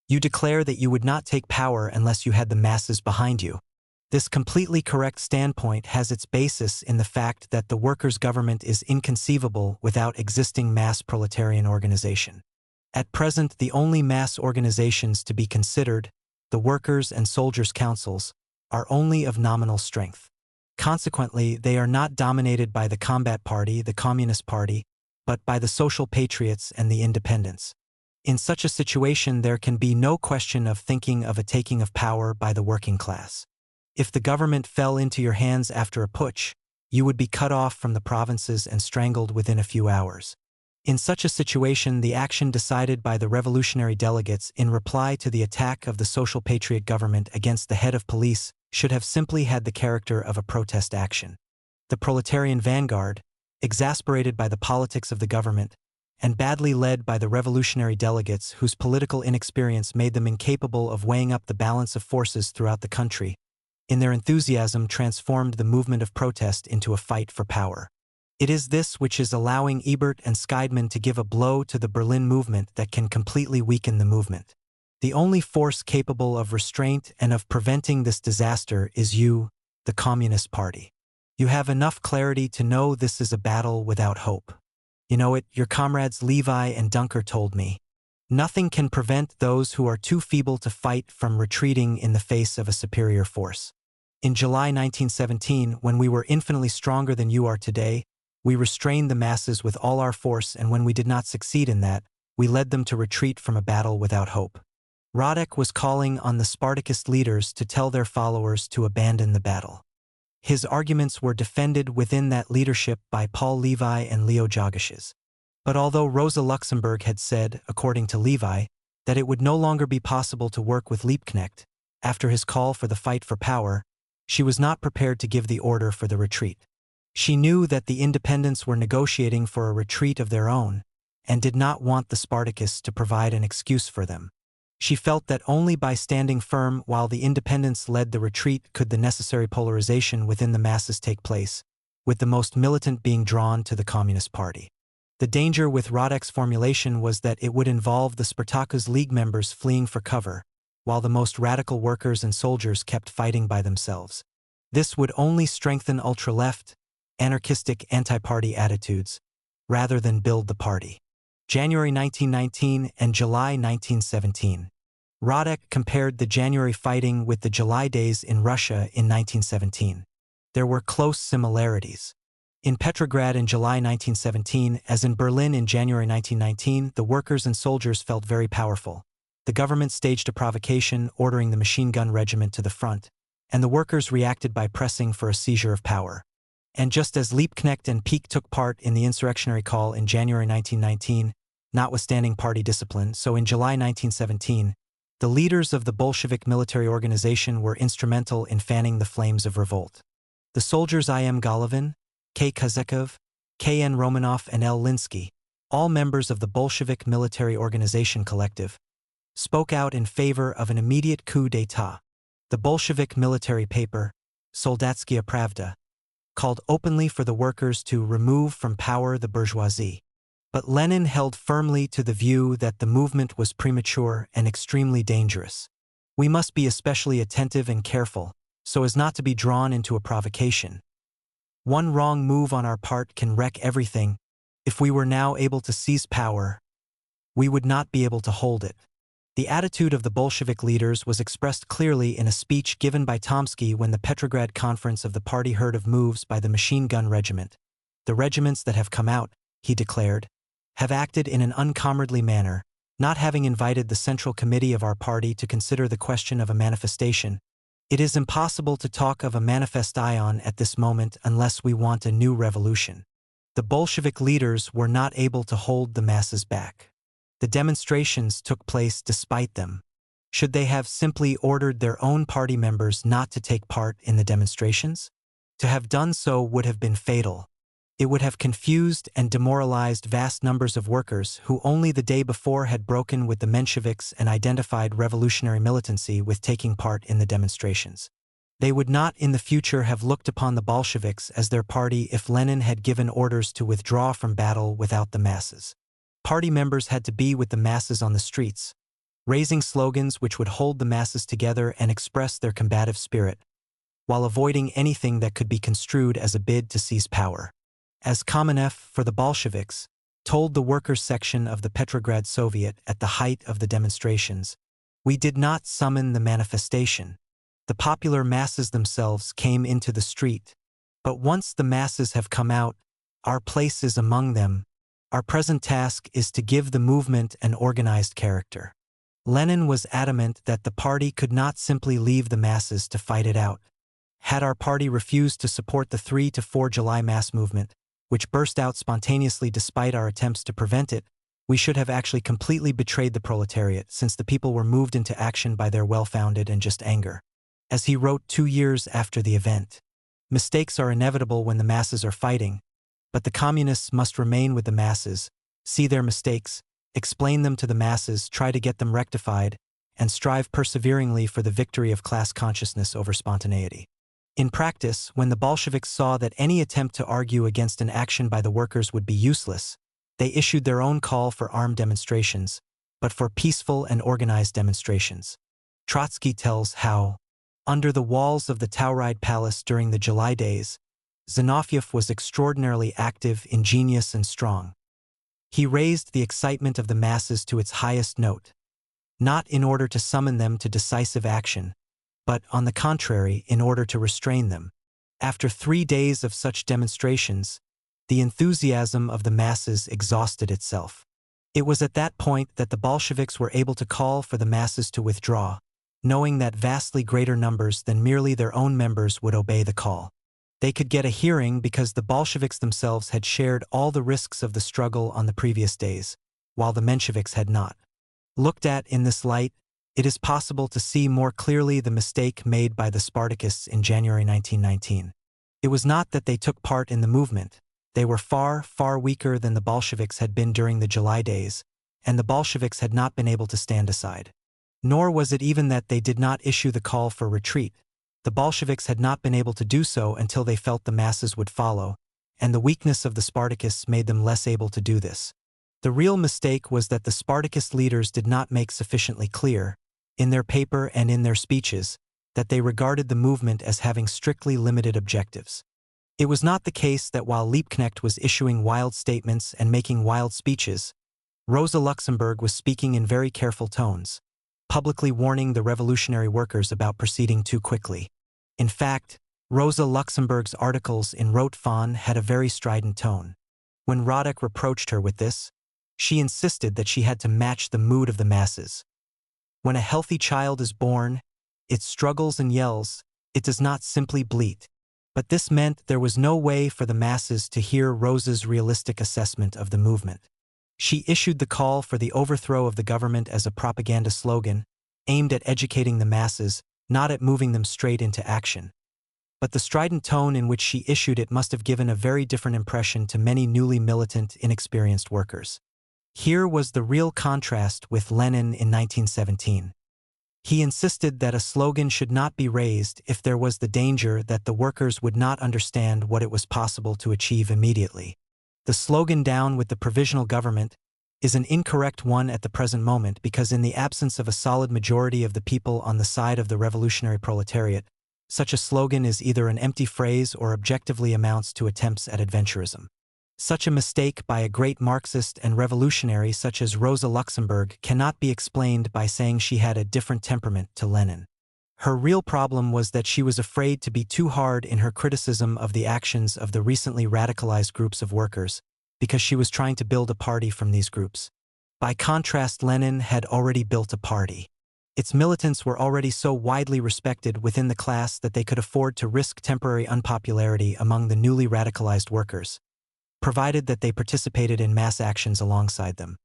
You declare that you would not take power unless you had the masses behind you. This completely correct standpoint has its basis in the fact that the workers' government is inconceivable without existing mass proletarian organization. At present, the only mass organizations to be considered, the workers' and soldiers' councils, are only of nominal strength. Consequently, they are not dominated by the Combat Party, the Communist Party, but by the Social Patriots and the Independents. In such a situation, there can be no question of thinking of a taking of power by the working class. If the government fell into your hands after a putsch, you would be cut off from the provinces and strangled within a few hours. In such a situation, the action decided by the revolutionary delegates in reply to the attack of the Social Patriot government against the head of police should have simply had the character of a protest action. The proletarian vanguard, exasperated by the politics of the government, and badly led by the revolutionary delegates whose political inexperience made them incapable of weighing up the balance of forces throughout the country, in their enthusiasm transformed the movement of protest into a fight for power. It is this which is allowing Ebert and Scheidman to give a blow to the Berlin movement that can completely weaken the movement. The only force capable of restraint and of preventing this disaster is you, the Communist Party. You have enough clarity to know this is a battle without hope. You know it, your comrades Levi and Dunker told me. Nothing can prevent those who are too feeble to fight from retreating in the face of a superior force. In July 1917, when we were infinitely stronger than you are today, we restrained the masses with all our force, and when we did not succeed in that, we led them to retreat from a battle without hope. Radek was calling on the Spartakist leaders to tell their followers to abandon the battle. His arguments were defended within that leadership by Paul Levi and Leo Jagesches. But although Rosa Luxemburg had said, according to Levi, that it would no longer be possible to work with Liebknecht, after his call for the fight for power, she was not prepared to give the order for the retreat. She knew that the independents were negotiating for a retreat of their own, and did not want the Spartakists to provide an excuse for them. She felt that only by standing firm while the independents led the retreat could the necessary polarization within the masses take place, with the most militant being drawn to the Communist Party. The danger with Radek's formulation was that it would involve the Spartakus League members fleeing for cover, while the most radical workers and soldiers kept fighting by themselves. This would only strengthen ultra-left, anarchistic anti-party attitudes, rather than build the party. January 1919 and July 1917. Radek compared the January fighting with the July days in Russia in 1917. There were close similarities. In Petrograd in July 1917, as in Berlin in January 1919, the workers and soldiers felt very powerful. The government staged a provocation, ordering the machine gun regiment to the front, and the workers reacted by pressing for a seizure of power. And just as Liebknecht and Pieck took part in the insurrectionary call in January 1919, notwithstanding party discipline, so in July 1917, The leaders of the Bolshevik military organization were instrumental in fanning the flames of revolt. The soldiers I.M. Golovin, K. Kozakov, K.N. Romanov, and L. Linsky, all members of the Bolshevik military organization collective, spoke out in favor of an immediate coup d'état. The Bolshevik military paper, Soldatskaya Pravda, called openly for the workers to remove from power the bourgeoisie. But Lenin held firmly to the view that the movement was premature and extremely dangerous. We must be especially attentive and careful, so as not to be drawn into a provocation. One wrong move on our part can wreck everything. If we were now able to seize power, we would not be able to hold it. The attitude of the Bolshevik leaders was expressed clearly in a speech given by Tomsky when the Petrograd conference of the party heard of moves by the machine gun regiment. The regiments that have come out, he declared, have acted in an uncomradely manner, not having invited the Central Committee of our party to consider the question of a manifestation. It is impossible to talk of a manifestation at this moment unless we want a new revolution. The Bolshevik leaders were not able to hold the masses back. The demonstrations took place despite them. Should they have simply ordered their own party members not to take part in the demonstrations? To have done so would have been fatal. It would have confused and demoralized vast numbers of workers who only the day before had broken with the Mensheviks and identified revolutionary militancy with taking part in the demonstrations. They would not in the future have looked upon the Bolsheviks as their party if Lenin had given orders to withdraw from battle without the masses. Party members had to be with the masses on the streets, raising slogans which would hold the masses together and express their combative spirit, while avoiding anything that could be construed as a bid to seize power. As Kamenev, for the Bolsheviks, told the workers' section of the Petrograd Soviet at the height of the demonstrations, "We did not summon the manifestation. The popular masses themselves came into the street. But once the masses have come out, our place is among them. Our present task is to give the movement an organized character." Lenin was adamant that the party could not simply leave the masses to fight it out. Had our party refused to support the 3 to 4 July mass movement, which burst out spontaneously despite our attempts to prevent it, we should have actually completely betrayed the proletariat, since the people were moved into action by their well-founded and just anger. As he wrote 2 years after the event, "Mistakes are inevitable when the masses are fighting, but the communists must remain with the masses, see their mistakes, explain them to the masses, try to get them rectified, and strive perseveringly for the victory of class consciousness over spontaneity." In practice, when the Bolsheviks saw that any attempt to argue against an action by the workers would be useless, they issued their own call for armed demonstrations, but for peaceful and organized demonstrations. Trotsky tells how, under the walls of the Tauride Palace during the July days, Zinoviev was extraordinarily active, ingenious, and strong. He raised the excitement of the masses to its highest note, not in order to summon them to decisive action, but, on the contrary, in order to restrain them. After 3 days of such demonstrations, the enthusiasm of the masses exhausted itself. It was at that point that the Bolsheviks were able to call for the masses to withdraw, knowing that vastly greater numbers than merely their own members would obey the call. They could get a hearing because the Bolsheviks themselves had shared all the risks of the struggle on the previous days, while the Mensheviks had not. Looked at in this light, it is possible to see more clearly the mistake made by the Spartakists in January 1919. It was not that they took part in the movement. They were far, far weaker than the Bolsheviks had been during the July days, and the Bolsheviks had not been able to stand aside. Nor was it even that they did not issue the call for retreat. The Bolsheviks had not been able to do so until they felt the masses would follow, and the weakness of the Spartakists made them less able to do this. The real mistake was that the Spartakist leaders did not make sufficiently clear, in their paper and in their speeches, that they regarded the movement as having strictly limited objectives. It was not the case that while Liebknecht was issuing wild statements and making wild speeches, Rosa Luxemburg was speaking in very careful tones, publicly warning the revolutionary workers about proceeding too quickly. In fact, Rosa Luxemburg's articles in Rote Fahne had a very strident tone. When Radek reproached her with this, she insisted that she had to match the mood of the masses. When a healthy child is born, it struggles and yells, it does not simply bleat. But this meant there was no way for the masses to hear Rosa's realistic assessment of the movement. She issued the call for the overthrow of the government as a propaganda slogan, aimed at educating the masses, not at moving them straight into action. But the strident tone in which she issued it must have given a very different impression to many newly militant, inexperienced workers. Here was the real contrast with Lenin in 1917. He insisted that a slogan should not be raised if there was the danger that the workers would not understand what it was possible to achieve immediately. The slogan "Down with the provisional government" is an incorrect one at the present moment because in the absence of a solid majority of the people on the side of the revolutionary proletariat, such a slogan is either an empty phrase or objectively amounts to attempts at adventurism. Such a mistake by a great Marxist and revolutionary such as Rosa Luxemburg cannot be explained by saying she had a different temperament to Lenin. Her real problem was that she was afraid to be too hard in her criticism of the actions of the recently radicalized groups of workers, because she was trying to build a party from these groups. By contrast, Lenin had already built a party. Its militants were already so widely respected within the class that they could afford to risk temporary unpopularity among the newly radicalized workers, provided that they participated in mass actions alongside them.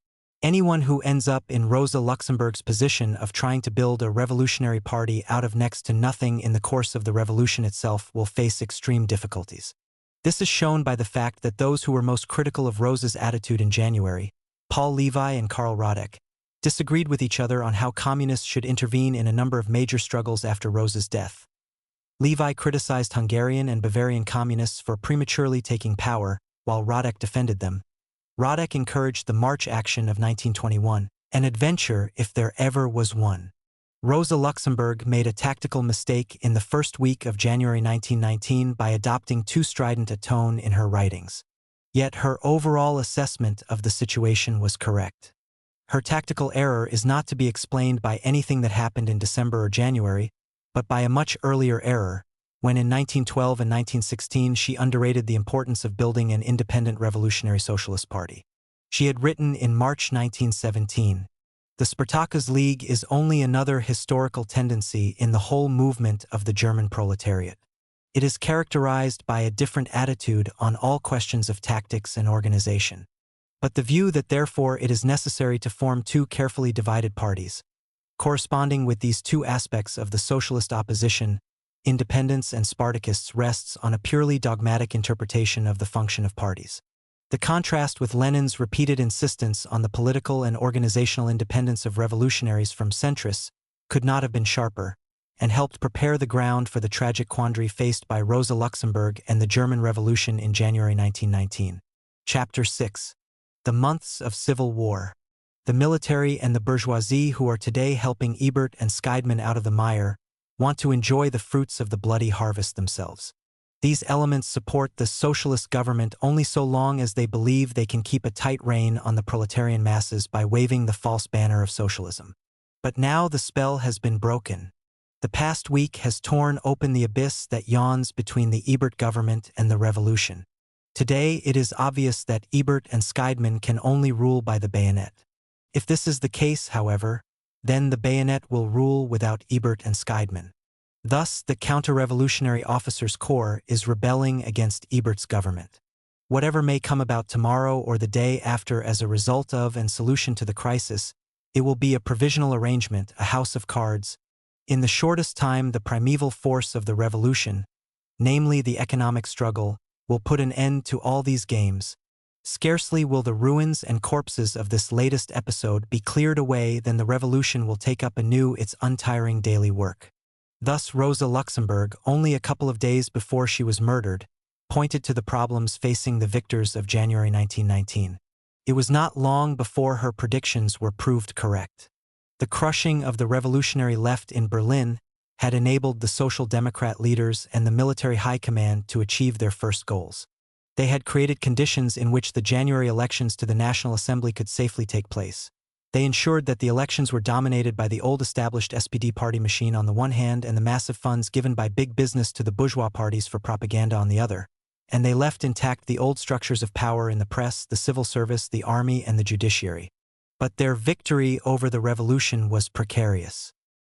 Anyone who ends up in Rosa Luxemburg's position of trying to build a revolutionary party out of next to nothing in the course of the revolution itself will face extreme difficulties. This is shown by the fact that those who were most critical of Rosa's attitude in January, Paul Levi and Karl Radek, disagreed with each other on how communists should intervene in a number of major struggles after Rosa's death. Levi criticized Hungarian and Bavarian communists for prematurely taking power, while Radek defended them. Radek encouraged the March Action of 1921, an adventure if there ever was one. Rosa Luxemburg made a tactical mistake in the first week of January 1919 by adopting too strident a tone in her writings. Yet her overall assessment of the situation was correct. Her tactical error is not to be explained by anything that happened in December or January, but by a much earlier error, when in 1912 and 1916 she underrated the importance of building an independent revolutionary socialist party. She had written in March 1917, "The Spartakus League is only another historical tendency in the whole movement of the German proletariat. It is characterized by a different attitude on all questions of tactics and organization. But the view that therefore it is necessary to form two carefully divided parties, corresponding with these two aspects of the socialist opposition, independents and Spartakists, rests on a purely dogmatic interpretation of the function of parties." The contrast with Lenin's repeated insistence on the political and organizational independence of revolutionaries from centrists could not have been sharper, and helped prepare the ground for the tragic quandary faced by Rosa Luxemburg and the German Revolution in January 1919. Chapter 6. The Months of Civil War. The military and the bourgeoisie who are today helping Ebert and Scheidman out of the mire want to enjoy the fruits of the bloody harvest themselves. These elements support the socialist government only so long as they believe they can keep a tight rein on the proletarian masses by waving the false banner of socialism. But now the spell has been broken. The past week has torn open the abyss that yawns between the Ebert government and the revolution. Today it is obvious that Ebert and Scheidman can only rule by the bayonet. If this is the case, however, then the bayonet will rule without Ebert and Scheidman. Thus, the counter-revolutionary officers' corps is rebelling against Ebert's government. Whatever may come about tomorrow or the day after as a result of and solution to the crisis, it will be a provisional arrangement, a house of cards. In the shortest time, the primeval force of the revolution, namely the economic struggle, will put an end to all these games. Scarcely will the ruins and corpses of this latest episode be cleared away than the revolution will take up anew its untiring daily work. Thus Rosa Luxemburg, only a couple of days before she was murdered, pointed to the problems facing the victors of January 1919. It was not long before her predictions were proved correct. The crushing of the revolutionary left in Berlin had enabled the Social Democrat leaders and the military high command to achieve their first goals. They had created conditions in which the January elections to the National Assembly could safely take place. They ensured that the elections were dominated by the old established SPD party machine on the one hand and the massive funds given by big business to the bourgeois parties for propaganda on the other, and they left intact the old structures of power in the press, the civil service, the army, and the judiciary. But their victory over the revolution was precarious.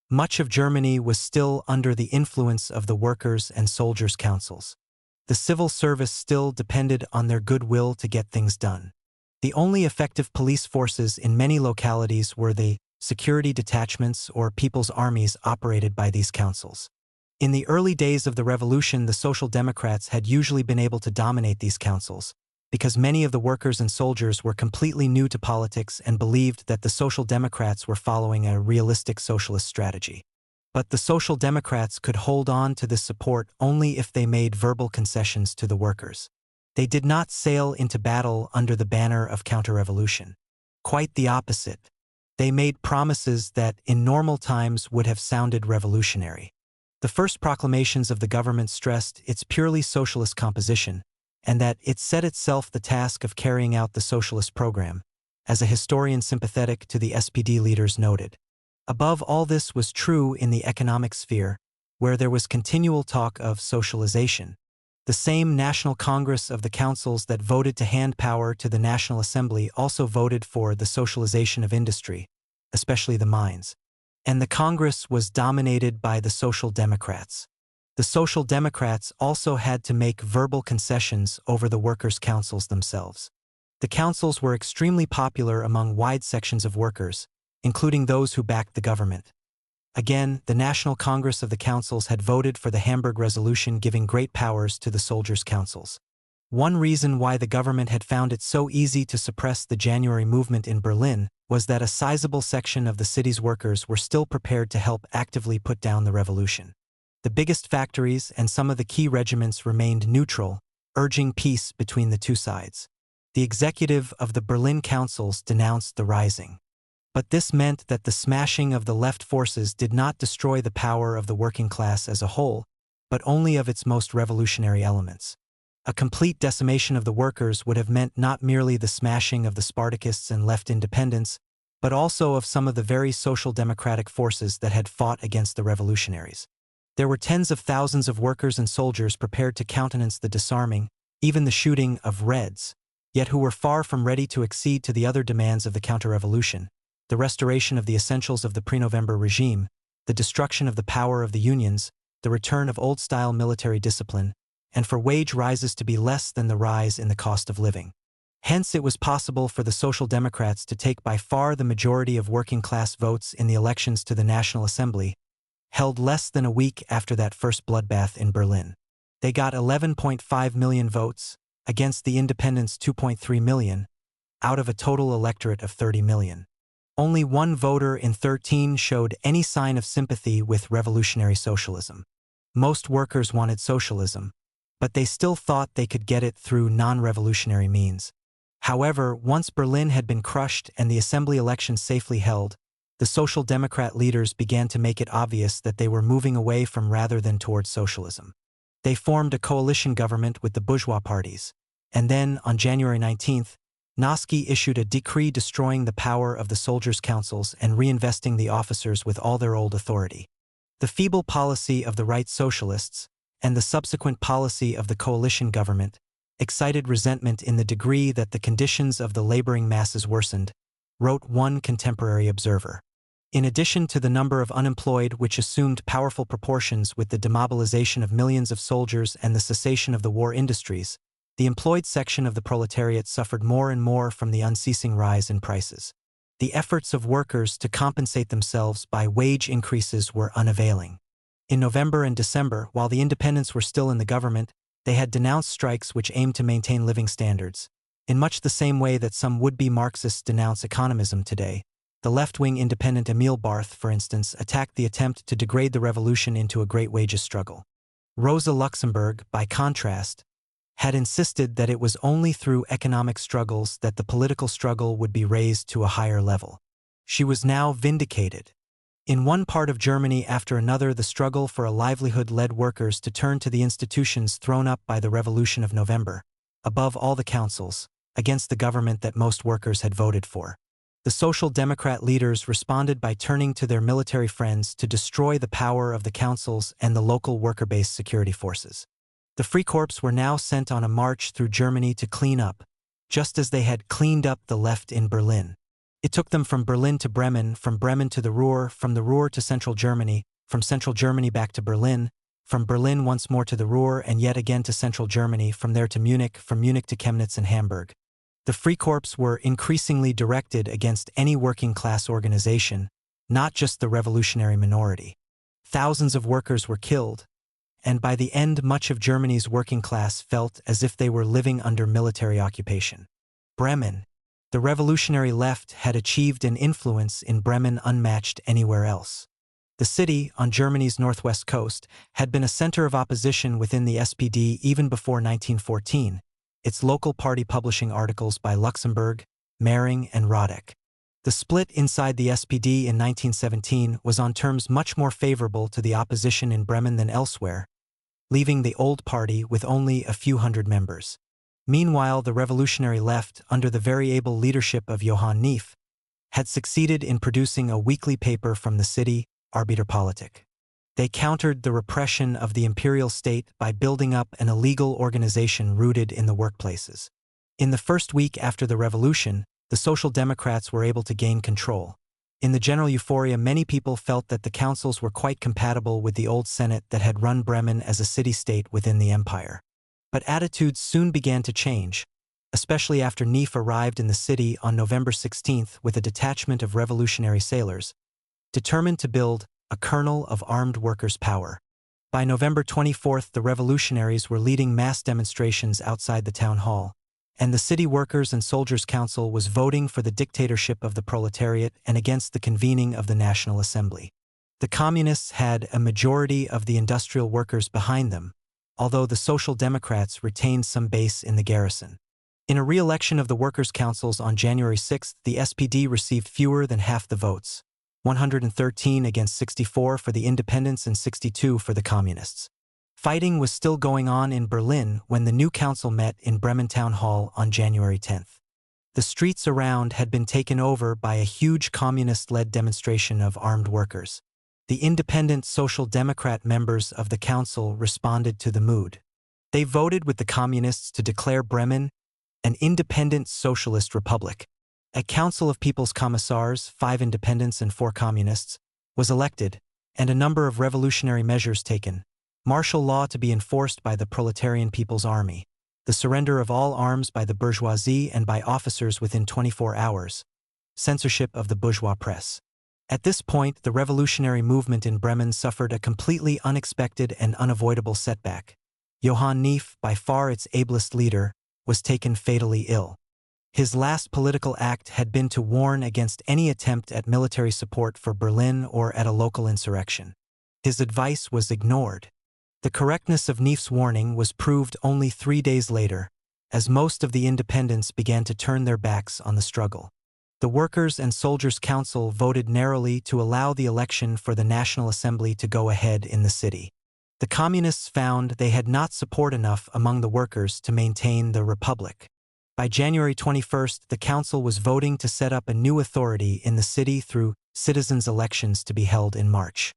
Much of Germany was still under the influence of the workers' and soldiers' councils. The civil service still depended on their goodwill to get things done. The only effective police forces in many localities were the security detachments, or people's armies operated by these councils. In the early days of the revolution, the Social Democrats had usually been able to dominate these councils, because many of the workers and soldiers were completely new to politics and believed that the Social Democrats were following a realistic socialist strategy. But the Social Democrats could hold on to this support only if they made verbal concessions to the workers. They did not sail into battle under the banner of counter-revolution. Quite the opposite. They made promises that, in normal times, would have sounded revolutionary. The first proclamations of the government stressed its purely socialist composition, and that it set itself the task of carrying out the socialist program, as a historian sympathetic to the SPD leaders noted. Above all, this was true in the economic sphere, where there was continual talk of socialization. The same National Congress of the councils that voted to hand power to the National Assembly also voted for the socialization of industry, especially the mines. And the Congress was dominated by the Social Democrats. The Social Democrats also had to make verbal concessions over the workers' councils themselves. The councils were extremely popular among wide sections of workers, including those who backed the government. Again, the National Congress of the Councils had voted for the Hamburg Resolution giving great powers to the soldiers' councils. One reason why the government had found it so easy to suppress the January movement in Berlin was that a sizable section of the city's workers were still prepared to help actively put down the revolution. The biggest factories and some of the key regiments remained neutral, urging peace between the two sides. The executive of the Berlin councils denounced the rising. But this meant that the smashing of the left forces did not destroy the power of the working class as a whole, but only of its most revolutionary elements. A complete decimation of the workers would have meant not merely the smashing of the Spartakists and left independents, but also of some of the very social democratic forces that had fought against the revolutionaries. There were tens of thousands of workers and soldiers prepared to countenance the disarming, even the shooting of Reds, yet who were far from ready to accede to the other demands of the counter-revolution: the restoration of the essentials of the pre-November regime, the destruction of the power of the unions, the return of old-style military discipline, and for wage rises to be less than the rise in the cost of living. Hence, it was possible for the Social Democrats to take by far the majority of working-class votes in the elections to the National Assembly, held less than a week after that first bloodbath in Berlin. They got 11.5 million votes, against the independents' 2.3 million, out of a total electorate of 30 million. Only one voter in 13 showed any sign of sympathy with revolutionary socialism. Most workers wanted socialism, but they still thought they could get it through non-revolutionary means. However, once Berlin had been crushed and the assembly elections safely held, the Social Democrat leaders began to make it obvious that they were moving away from rather than towards socialism. They formed a coalition government with the bourgeois parties, and then, on January 19th, Noske issued a decree destroying the power of the soldiers' councils and reinvesting the officers with all their old authority. The feeble policy of the right socialists, and the subsequent policy of the coalition government, excited resentment in the degree that the conditions of the laboring masses worsened, wrote one contemporary observer. In addition to the number of unemployed, which assumed powerful proportions with the demobilization of millions of soldiers and the cessation of the war industries, the employed section of the proletariat suffered more and more from the unceasing rise in prices. The efforts of workers to compensate themselves by wage increases were unavailing. In November and December, while the independents were still in the government, they had denounced strikes which aimed to maintain living standards. In much the same way that some would-be Marxists denounce economism today, the left-wing independent Emil Barth, for instance, attacked the attempt to degrade the revolution into a great wages struggle. Rosa Luxemburg, by contrast, had insisted that it was only through economic struggles that the political struggle would be raised to a higher level. She was now vindicated. In one part of Germany after another, the struggle for a livelihood led workers to turn to the institutions thrown up by the Revolution of November, above all the councils, against the government that most workers had voted for. The Social Democrat leaders responded by turning to their military friends to destroy the power of the councils and the local worker-based security forces. The Freikorps were now sent on a march through Germany to clean up, just as they had cleaned up the left in Berlin. It took them from Berlin to Bremen, from Bremen to the Ruhr, from the Ruhr to central Germany, from central Germany back to Berlin, from Berlin once more to the Ruhr and yet again to central Germany, from there to Munich, from Munich to Chemnitz and Hamburg. The Freikorps were increasingly directed against any working-class organization, not just the revolutionary minority. Thousands of workers were killed, and by the end much of Germany's working class felt as if they were living under military occupation. Bremen. The revolutionary left had achieved an influence in Bremen unmatched anywhere else. The city, on Germany's northwest coast, had been a center of opposition within the SPD even before 1914, its local party publishing articles by Luxemburg, Mehring, and Radek. The split inside the SPD in 1917 was on terms much more favorable to the opposition in Bremen than elsewhere, leaving the old party with only a few hundred members. Meanwhile, the revolutionary left, under the very able leadership of Johann Neef, had succeeded in producing a weekly paper from the city, Arbeiterpolitik. They countered the repression of the imperial state by building up an illegal organization rooted in the workplaces. In the first week after the revolution, the Social Democrats were able to gain control. In the general euphoria, many people felt that the councils were quite compatible with the old Senate that had run Bremen as a city-state within the empire. But attitudes soon began to change, especially after Neef arrived in the city on November 16 with a detachment of revolutionary sailors, determined to build a kernel of armed workers' power. By November 24, the revolutionaries were leading mass demonstrations outside the town hall, and the City Workers' and Soldiers' Council was voting for the dictatorship of the proletariat and against the convening of the National Assembly. The Communists had a majority of the industrial workers behind them, although the Social Democrats retained some base in the garrison. In a re-election of the Workers' Councils on January 6, the SPD received fewer than half the votes, 113 against 64 for the independents and 62 for the communists. Fighting was still going on in Berlin when the new council met in Bremen Town Hall on January 10. The streets around had been taken over by a huge communist-led demonstration of armed workers. The independent Social Democrat members of the council responded to the mood. They voted with the communists to declare Bremen an independent socialist republic. A council of people's commissars, 5 independents and 4 communists, was elected, and a number of revolutionary measures taken. Martial law to be enforced by the Proletarian People's Army, the surrender of all arms by the bourgeoisie and by officers within 24 hours, censorship of the bourgeois press. At this point, the revolutionary movement in Bremen suffered a completely unexpected and unavoidable setback. Johann Neef, by far its ablest leader, was taken fatally ill. His last political act had been to warn against any attempt at military support for Berlin or at a local insurrection. His advice was ignored. The correctness of Neef's warning was proved only 3 days later, as most of the independents began to turn their backs on the struggle. The Workers' and Soldiers' Council voted narrowly to allow the election for the National Assembly to go ahead in the city. The Communists found they had not support enough among the workers to maintain the Republic. By January 21, the council was voting to set up a new authority in the city through citizens' elections to be held in March.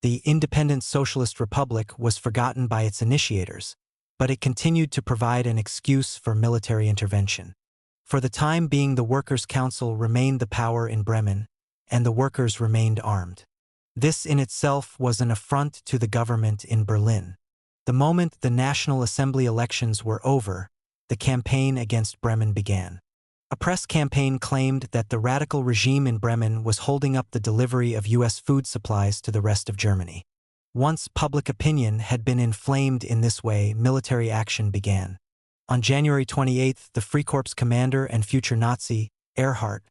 The independent Socialist Republic was forgotten by its initiators, but it continued to provide an excuse for military intervention. For the time being, the Workers' Council remained the power in Bremen, and the workers remained armed. This in itself was an affront to the government in Berlin. The moment the National Assembly elections were over, the campaign against Bremen began. A press campaign claimed that the radical regime in Bremen was holding up the delivery of U.S. food supplies to the rest of Germany. Once public opinion had been inflamed in this way, military action began. On January 28, the Freikorps commander and future Nazi, Erhard,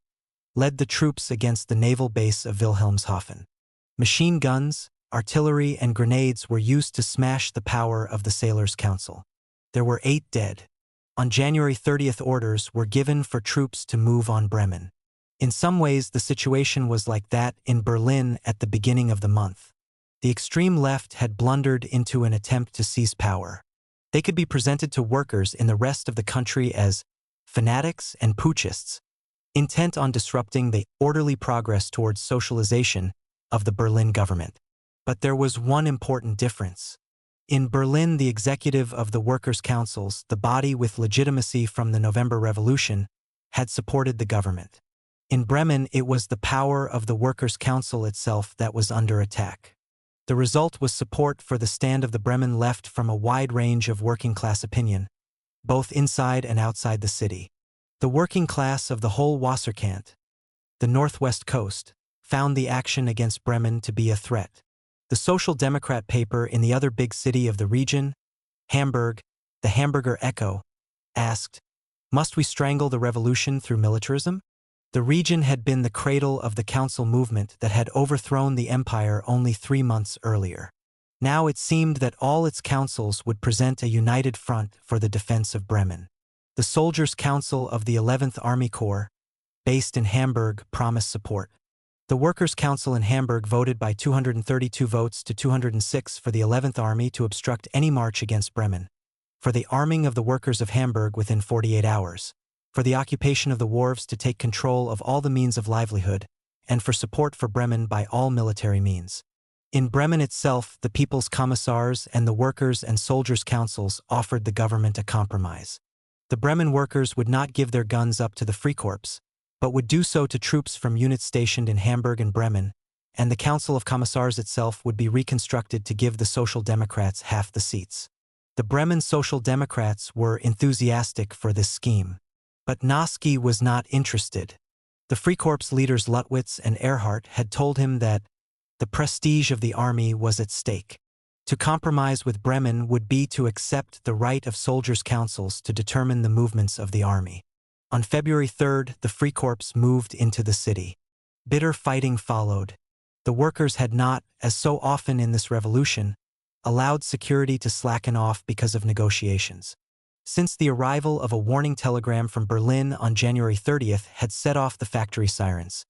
led the troops against the naval base of Wilhelmshaven. Machine guns, artillery, and grenades were used to smash the power of the Sailors' Council. There were 8 dead. On January 30, orders were given for troops to move on Bremen. In some ways, the situation was like that in Berlin at the beginning of the month. The extreme left had blundered into an attempt to seize power. They could be presented to workers in the rest of the country as fanatics and putschists, intent on disrupting the orderly progress towards socialization of the Berlin government. But there was one important difference. In Berlin, the executive of the Workers' Councils, the body with legitimacy from the November Revolution, had supported the government. In Bremen, it was the power of the Workers' Council itself that was under attack. The result was support for the stand of the Bremen left from a wide range of working-class opinion, both inside and outside the city. The working class of the whole Wasserkant, the northwest coast, found the action against Bremen to be a threat. The Social Democrat paper in the other big city of the region, Hamburg, the Hamburger Echo, asked, "Must we strangle the revolution through militarism?" The region had been the cradle of the council movement that had overthrown the empire only 3 months earlier. Now it seemed that all its councils would present a united front for the defense of Bremen. The Soldiers' Council of the 11th Army Corps, based in Hamburg, promised support. The Workers' Council in Hamburg voted by 232 votes to 206 for the 11th Army to obstruct any march against Bremen, for the arming of the workers of Hamburg within 48 hours, for the occupation of the wharves to take control of all the means of livelihood, and for support for Bremen by all military means. In Bremen itself, the People's Commissars and the Workers' and Soldiers' Councils offered the government a compromise. The Bremen workers would not give their guns up to the Freikorps, but would do so to troops from units stationed in Hamburg and Bremen, and the Council of Commissars itself would be reconstructed to give the Social Democrats half the seats. The Bremen Social Democrats were enthusiastic for this scheme. But Noske was not interested. The Freikorps leaders Luttwitz and Erhardt had told him that the prestige of the army was at stake. To compromise with Bremen would be to accept the right of soldiers' councils to determine the movements of the army. On February 3rd, the Freikorps moved into the city. Bitter fighting followed. The workers had not, as so often in this revolution, allowed security to slacken off because of negotiations. Since the arrival of a warning telegram from Berlin on January 30th had set off the factory sirens,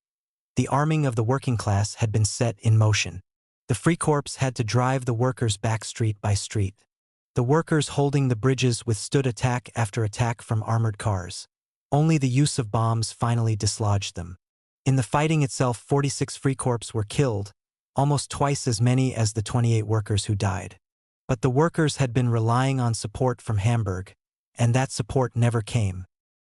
the arming of the working class had been set in motion. The Freikorps had to drive the workers back street by street. The workers holding the bridges withstood attack after attack from armored cars. Only the use of bombs finally dislodged them. In the fighting itself, 46 Freikorps were killed, almost twice as many as the 28 workers who died. But the workers had been relying on support from Hamburg, and that support never came.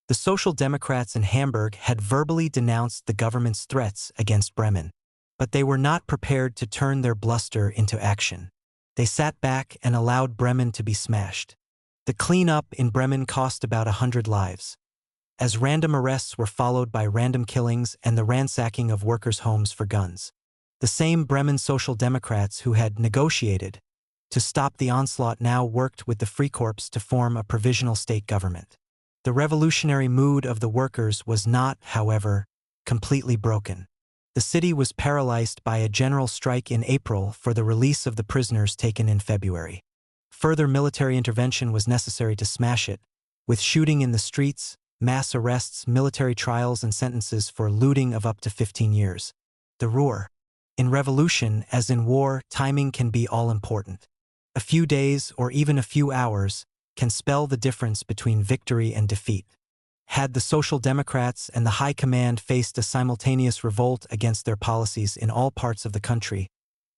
The Social Democrats in Hamburg had verbally denounced the government's threats against Bremen, but they were not prepared to turn their bluster into action. They sat back and allowed Bremen to be smashed. The cleanup in Bremen cost about 100 lives, as random arrests were followed by random killings and the ransacking of workers' homes for guns. The same Bremen Social Democrats who had negotiated to stop the onslaught now worked with the Freikorps to form a provisional state government. The revolutionary mood of the workers was not, however, completely broken. The city was paralyzed by a general strike in April for the release of the prisoners taken in February. Further military intervention was necessary to smash it, with shooting in the streets, mass arrests, military trials, and sentences for looting of up to 15 years. The Ruhr. In revolution, as in war, timing can be all-important. A few days, or even a few hours, can spell the difference between victory and defeat. Had the Social Democrats and the High Command faced a simultaneous revolt against their policies in all parts of the country,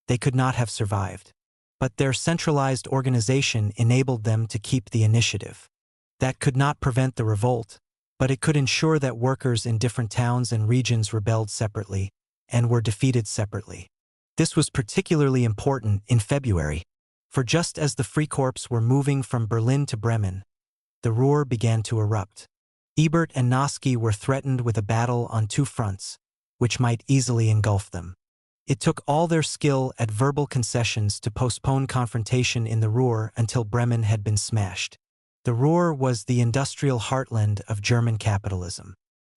they could not have survived. But their centralized organization enabled them to keep the initiative. That could not prevent the revolt, but it could ensure that workers in different towns and regions rebelled separately and were defeated separately. This was particularly important in February, for just as the Freikorps were moving from Berlin to Bremen, the Ruhr began to erupt. Ebert and Noske were threatened with a battle on two fronts, which might easily engulf them. It took all their skill at verbal concessions to postpone confrontation in the Ruhr until Bremen had been smashed. The Ruhr was the industrial heartland of German capitalism.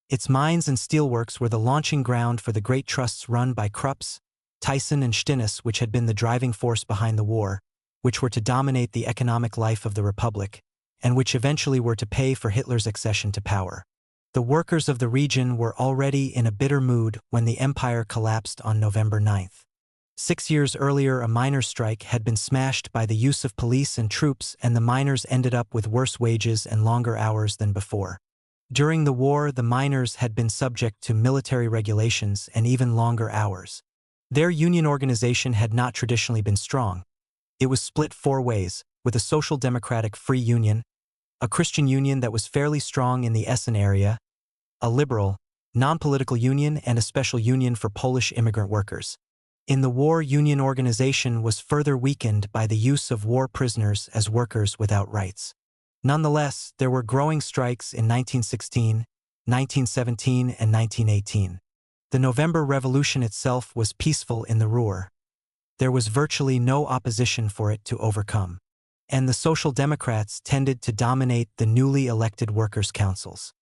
Its mines and steelworks were the launching ground for the great trusts run by Krupps, Thyssen and Stinnes, which had been the driving force behind the war, which were to dominate the economic life of the Republic, and which eventually were to pay for Hitler's accession to power. The workers of the region were already in a bitter mood when the empire collapsed on November 9th. 6 years earlier, a miners' strike had been smashed by the use of police and troops, and the miners ended up with worse wages and longer hours than before. During the war, the miners had been subject to military regulations and even longer hours. Their union organization had not traditionally been strong. It was split 4 ways, with a Social Democratic Free Union, a Christian union that was fairly strong in the Essen area, a liberal, non-political union, and a special union for Polish immigrant workers. In the war, union organization was further weakened by the use of war prisoners as workers without rights. Nonetheless, there were growing strikes in 1916, 1917 and 1918. The November Revolution itself was peaceful in the Ruhr. There was virtually no opposition for it to overcome. And the Social Democrats tended to dominate the newly elected workers' councils.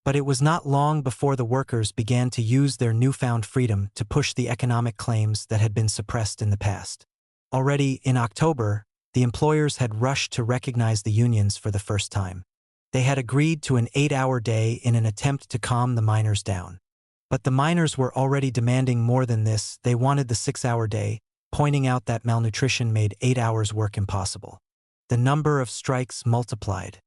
But it was not long before the workers began to use their newfound freedom to push the economic claims that had been suppressed in the past. Already in October, the employers had rushed to recognize the unions for the first time. They had agreed to an 8-hour day in an attempt to calm the miners down. But the miners were already demanding more than this. They wanted the 6-hour day, pointing out that malnutrition made 8 hours work impossible. The number of strikes multiplied.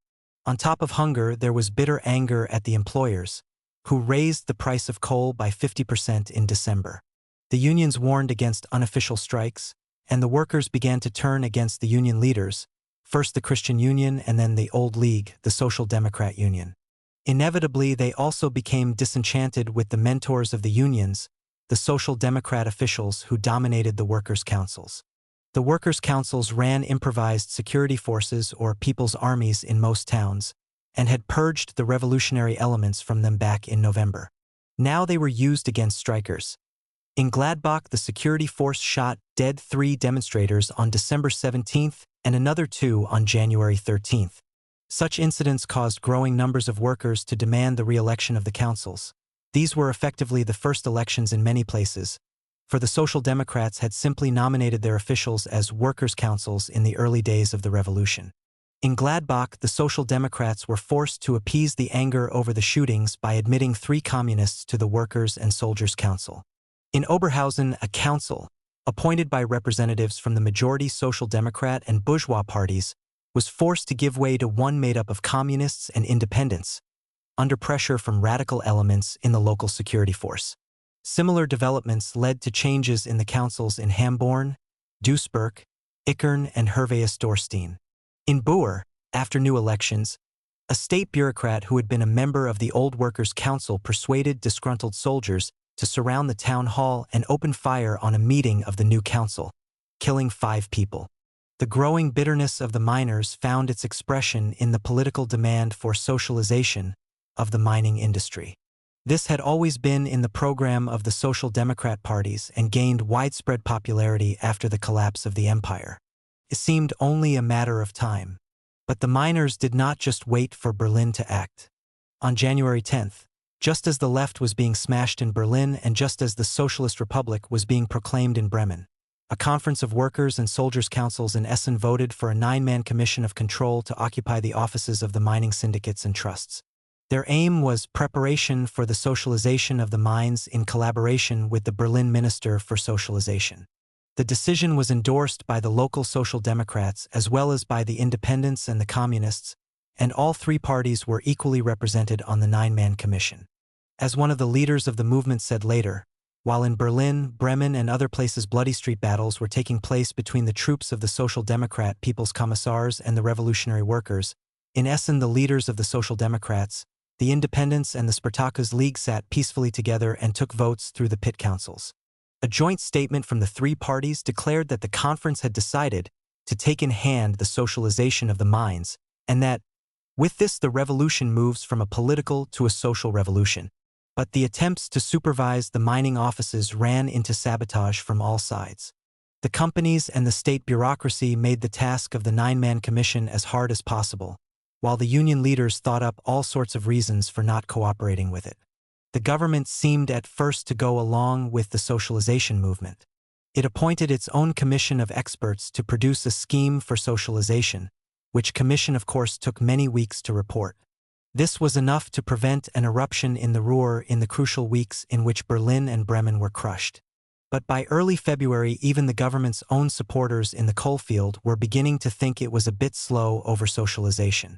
On top of hunger, there was bitter anger at the employers, who raised the price of coal by 50% in December. The unions warned against unofficial strikes, and the workers began to turn against the union leaders, first the Christian Union and then the Old League, the Social Democrat Union. Inevitably, they also became disenchanted with the mentors of the unions, the Social Democrat officials who dominated the workers' councils. The workers' councils ran improvised security forces or people's armies in most towns, and had purged the revolutionary elements from them back in November. Now they were used against strikers. In Gladbach, the security force shot dead 3 demonstrators on December 17th and another 2 on January 13th. Such incidents caused growing numbers of workers to demand the re-election of the councils. These were effectively the first elections in many places, for the Social Democrats had simply nominated their officials as workers' councils in the early days of the revolution. In Gladbach, the Social Democrats were forced to appease the anger over the shootings by admitting 3 communists to the Workers' and Soldiers' Council. In Oberhausen, a council, appointed by representatives from the majority Social Democrat and bourgeois parties, was forced to give way to one made up of communists and independents, under pressure from radical elements in the local security force. Similar developments led to changes in the councils in Hamborn, Duisburg, Ickern, and Hervéus-Dorstein. In Buer, after new elections, a state bureaucrat who had been a member of the old workers' council persuaded disgruntled soldiers to surround the town hall and open fire on a meeting of the new council, killing 5 people. The growing bitterness of the miners found its expression in the political demand for socialization of the mining industry. This had always been in the program of the Social Democrat parties and gained widespread popularity after the collapse of the empire. It seemed only a matter of time. But the miners did not just wait for Berlin to act. On January 10th, just as the left was being smashed in Berlin and just as the Socialist Republic was being proclaimed in Bremen, a conference of workers' and soldiers' councils in Essen voted for a 9-man commission of control to occupy the offices of the mining syndicates and trusts. Their aim was preparation for the socialization of the mines in collaboration with the Berlin Minister for Socialization. The decision was endorsed by the local Social Democrats as well as by the Independents and the Communists, and all 3 parties were equally represented on the 9-man commission. As one of the leaders of the movement said later, while in Berlin, Bremen, and other places bloody street battles were taking place between the troops of the Social Democrat People's Commissars and the revolutionary workers, in Essen the leaders of the Social Democrats, the Independents, and the Spartacus League sat peacefully together and took votes through the pit councils. A joint statement from the 3 parties declared that the conference had decided to take in hand the socialization of the mines, and that, with this, the revolution moves from a political to a social revolution. But the attempts to supervise the mining offices ran into sabotage from all sides. The companies and the state bureaucracy made the task of the 9-man commission as hard as possible, while the union leaders thought up all sorts of reasons for not cooperating with it. The government seemed at first to go along with the socialization movement. It appointed its own commission of experts to produce a scheme for socialization, which commission of course took many weeks to report. This was enough to prevent an eruption in the Ruhr in the crucial weeks in which Berlin and Bremen were crushed. But by early February, even the government's own supporters in the coalfield were beginning to think it was a bit slow over socialization.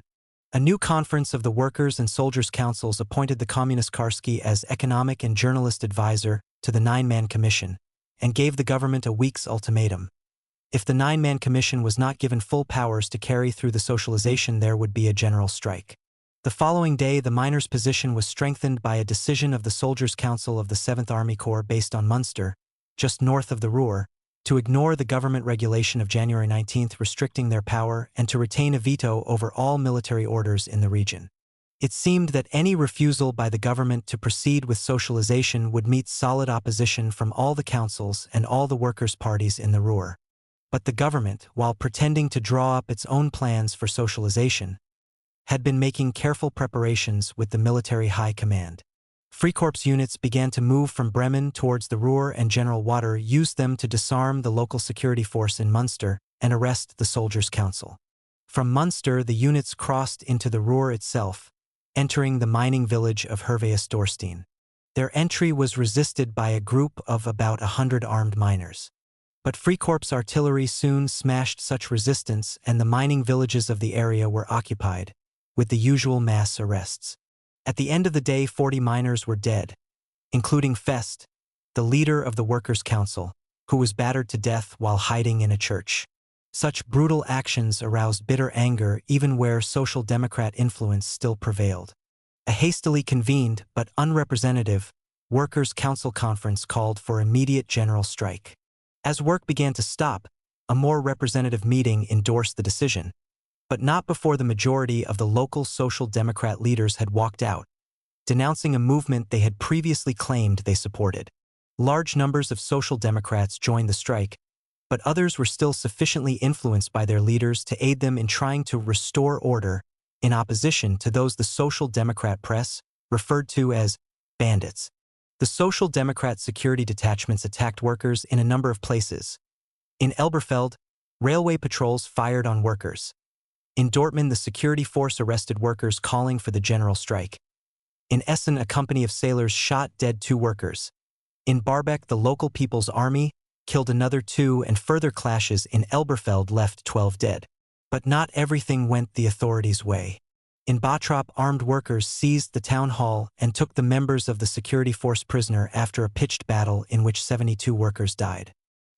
A new conference of the Workers' and Soldiers' Councils appointed the Communist Karski as economic and journalist advisor to the 9-man commission and gave the government a week's ultimatum. If the 9-man commission was not given full powers to carry through the socialization, there would be a general strike. The following day, the miners' position was strengthened by a decision of the Soldiers' Council of the 7th Army Corps based on Munster, just north of the Ruhr, to ignore the government regulation of January 19th restricting their power and to retain a veto over all military orders in the region. It seemed that any refusal by the government to proceed with socialization would meet solid opposition from all the councils and all the workers' parties in the Ruhr. But the government, while pretending to draw up its own plans for socialization, had been making careful preparations with the military high command. Freikorps units began to move from Bremen towards the Ruhr, and General Water used them to disarm the local security force in Munster and arrest the soldiers' council. From Munster, the units crossed into the Ruhr itself, entering the mining village of Hervéus-Dorstein. Their entry was resisted by a group of about 100 armed miners. But Freikorps artillery soon smashed such resistance, and the mining villages of the area were occupied, with the usual mass arrests. At the end of the day, 40 miners were dead, including Fest, the leader of the Workers' Council, who was battered to death while hiding in a church. Such brutal actions aroused bitter anger even where Social Democrat influence still prevailed. A hastily convened but unrepresentative Workers' Council conference called for immediate general strike. As work began to stop, a more representative meeting endorsed the decision, but not before the majority of the local Social Democrat leaders had walked out, denouncing a movement they had previously claimed they supported. Large numbers of Social Democrats joined the strike, but others were still sufficiently influenced by their leaders to aid them in trying to restore order, in opposition to those the Social Democrat press referred to as bandits. The Social Democrat security detachments attacked workers in a number of places. In Elberfeld, railway patrols fired on workers. In Dortmund, the security force arrested workers calling for the general strike. In Essen, a company of sailors shot dead 2 workers. In Barbeck, the local People's Army killed another 2, and further clashes in Elberfeld left 12 dead. But not everything went the authorities' way. In Bottrop, armed workers seized the town hall and took the members of the security force prisoner after a pitched battle in which 72 workers died.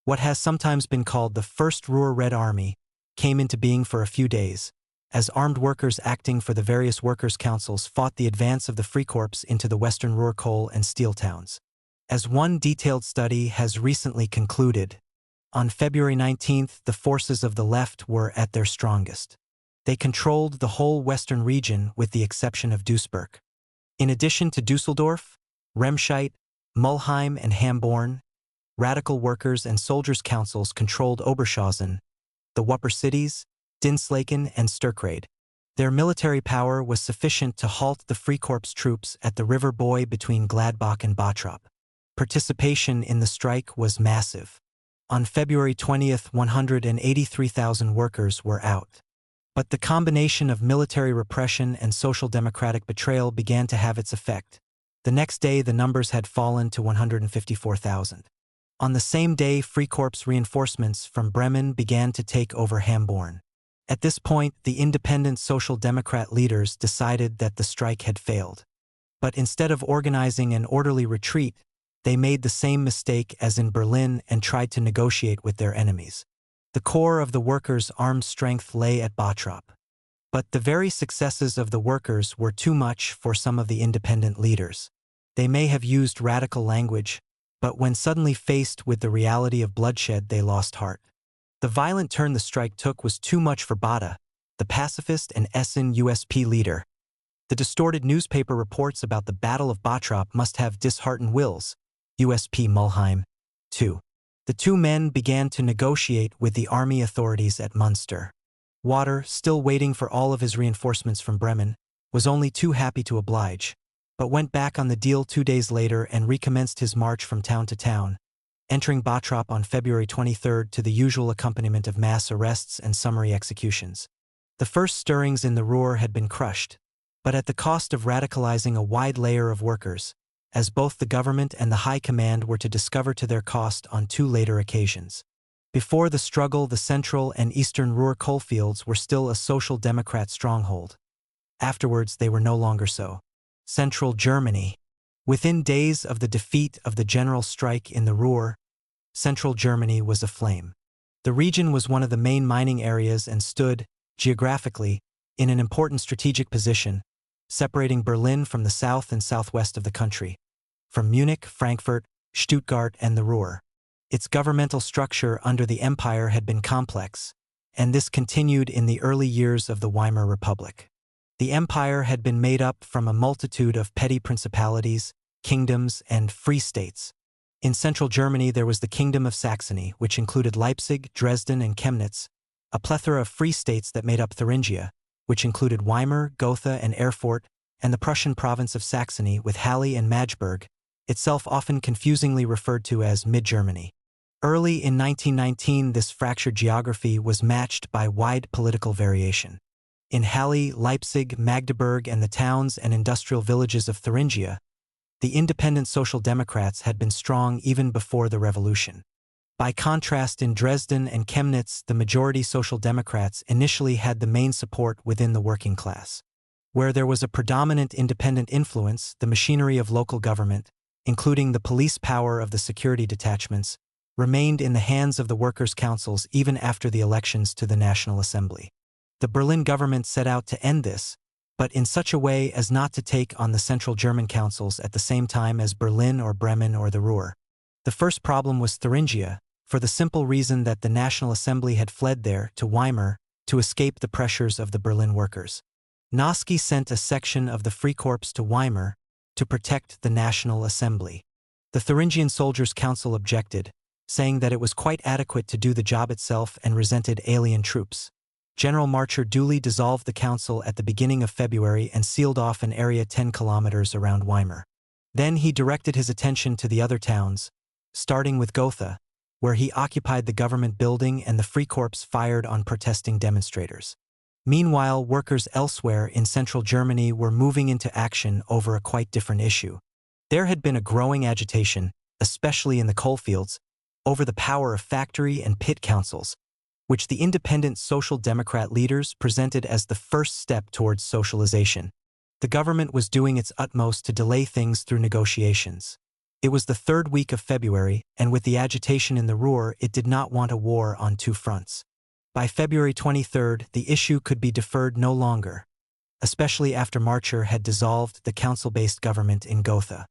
What has sometimes been called the First Ruhr Red Army came into being for a few days, as armed workers acting for the various workers' councils fought the advance of the Freikorps into the western Ruhr coal and steel towns. As one detailed study has recently concluded, on February 19th, the forces of the left were at their strongest. They controlled the whole western region with the exception of Duisburg. In addition to Düsseldorf, Remscheid, Mulheim, and Hamborn, radical workers and soldiers' councils controlled Oberschausen, the Wupper cities, Dinslaken, and Sturkrade. Their military power was sufficient to halt the Freikorps troops at the River Boy between Gladbach and Bottrop. Participation in the strike was massive. On February 20th, 183,000 workers were out. But the combination of military repression and social democratic betrayal began to have its effect. The next day, the numbers had fallen to 154,000. On the same day, Freikorps reinforcements from Bremen began to take over Hamborn. At this point, the independent Social Democrat leaders decided that the strike had failed. But instead of organizing an orderly retreat, they made the same mistake as in Berlin and tried to negotiate with their enemies. The core of the workers' armed strength lay at Bottrop. But the very successes of the workers were too much for some of the independent leaders. They may have used radical language, but when suddenly faced with the reality of bloodshed, they lost heart. The violent turn the strike took was too much for Bada, the pacifist and Essen USP leader. The distorted newspaper reports about the Battle of Bottrop must have disheartened Wills, USP Mulheim, too. The two men began to negotiate with the army authorities at Munster. Water, still waiting for all of his reinforcements from Bremen, was only too happy to oblige, but went back on the deal 2 days later and recommenced his march from town to town, entering Bottrop on February 23rd to the usual accompaniment of mass arrests and summary executions. The first stirrings in the Ruhr had been crushed, but at the cost of radicalizing a wide layer of workers, as both the government and the high command were to discover to their cost on 2 later occasions. Before the struggle, the central and eastern Ruhr coalfields were still a Social Democrat stronghold. Afterwards, they were no longer so. Central Germany. Within days of the defeat of the general strike in the Ruhr, Central Germany was aflame. The region was one of the main mining areas and stood, geographically, in an important strategic position, separating Berlin from the south and southwest of the country, from Munich, Frankfurt, Stuttgart, and the Ruhr. Its governmental structure under the Empire had been complex, and this continued in the early years of the Weimar Republic. The empire had been made up from a multitude of petty principalities, kingdoms, and free states. In central Germany there was the Kingdom of Saxony, which included Leipzig, Dresden, and Chemnitz, a plethora of free states that made up Thuringia, which included Weimar, Gotha, and Erfurt, and the Prussian province of Saxony with Halle and Magdeburg, itself often confusingly referred to as Mid-Germany. Early in 1919, this fractured geography was matched by wide political variation. In Halle, Leipzig, Magdeburg, and the towns and industrial villages of Thuringia, the independent Social Democrats had been strong even before the revolution. By contrast, in Dresden and Chemnitz, the majority Social Democrats initially had the main support within the working class. Where there was a predominant independent influence, the machinery of local government, including the police power of the security detachments, remained in the hands of the workers' councils even after the elections to the National Assembly. The Berlin government set out to end this, but in such a way as not to take on the Central German councils at the same time as Berlin or Bremen or the Ruhr. The first problem was Thuringia, for the simple reason that the National Assembly had fled there to Weimar to escape the pressures of the Berlin workers. Noske sent a section of the Freikorps to Weimar to protect the National Assembly. The Thuringian Soldiers' Council objected, saying that it was quite adequate to do the job itself and resented alien troops. General Marcher duly dissolved the council at the beginning of February and sealed off an area 10 kilometers around Weimar. Then he directed his attention to the other towns, starting with Gotha, where he occupied the government building and the Freikorps fired on protesting demonstrators. Meanwhile, workers elsewhere in central Germany were moving into action over a quite different issue. There had been a growing agitation, especially in the coalfields, over the power of factory and pit councils, which the independent Social Democrat leaders presented as the first step towards socialization. The government was doing its utmost to delay things through negotiations. It was the third week of February, and with the agitation in the Ruhr, it did not want a war on two fronts. By February 23, the issue could be deferred no longer, especially after Marcher had dissolved the council-based government in Gotha.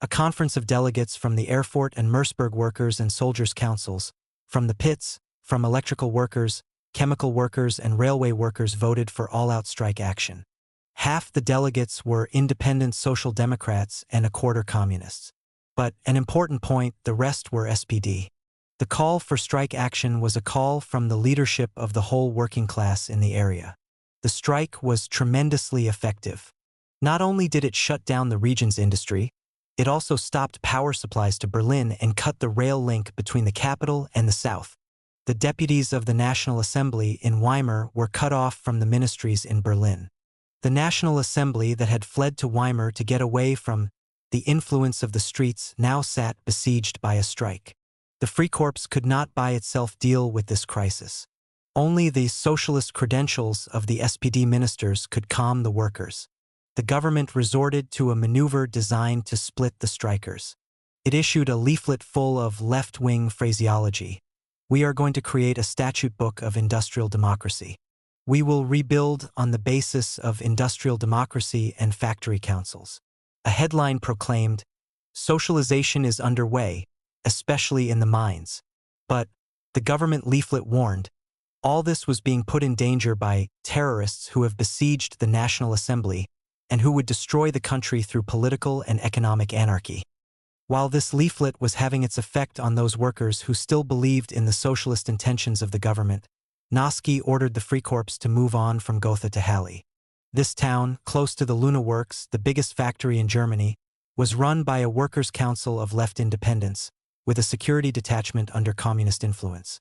A conference of delegates from the Erfurt and Merseburg workers and soldiers' councils, from the pits, from electrical workers, chemical workers, and railway workers voted for all-out strike action. Half the delegates were independent Social Democrats and a quarter communists. But, an important point, the rest were SPD. The call for strike action was a call from the leadership of the whole working class in the area. The strike was tremendously effective. Not only did it shut down the region's industry, it also stopped power supplies to Berlin and cut the rail link between the capital and the south. The deputies of the National Assembly in Weimar were cut off from the ministries in Berlin. The National Assembly that had fled to Weimar to get away from the influence of the streets now sat besieged by a strike. The Freikorps could not by itself deal with this crisis. Only the socialist credentials of the SPD ministers could calm the workers. The government resorted to a maneuver designed to split the strikers. It issued a leaflet full of left-wing phraseology. We are going to create a statute book of industrial democracy. We will rebuild on the basis of industrial democracy and factory councils. A headline proclaimed, "Socialization is underway, especially in the mines." But, the government leaflet warned, all this was being put in danger by terrorists who have besieged the National Assembly and who would destroy the country through political and economic anarchy. While this leaflet was having its effect on those workers who still believed in the socialist intentions of the government, Noske ordered the Freikorps to move on from Gotha to Halle. This town, close to the Luna Works, the biggest factory in Germany, was run by a workers' council of left independents, with a security detachment under communist influence.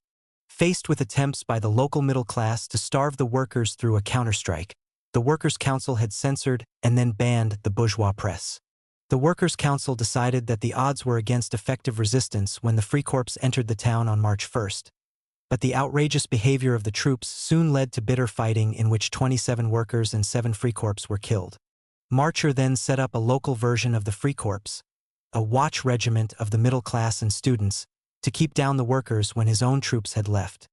Faced with attempts by the local middle class to starve the workers through a counterstrike, the Workers' Council had censored and then banned the bourgeois press. The Workers' Council decided that the odds were against effective resistance when the Freikorps entered the town on March 1. But the outrageous behavior of the troops soon led to bitter fighting in which 27 workers and 7 Freikorps were killed. Marcher then set up a local version of the Freikorps, a watch regiment of the middle class and students, to keep down the workers when his own troops had left.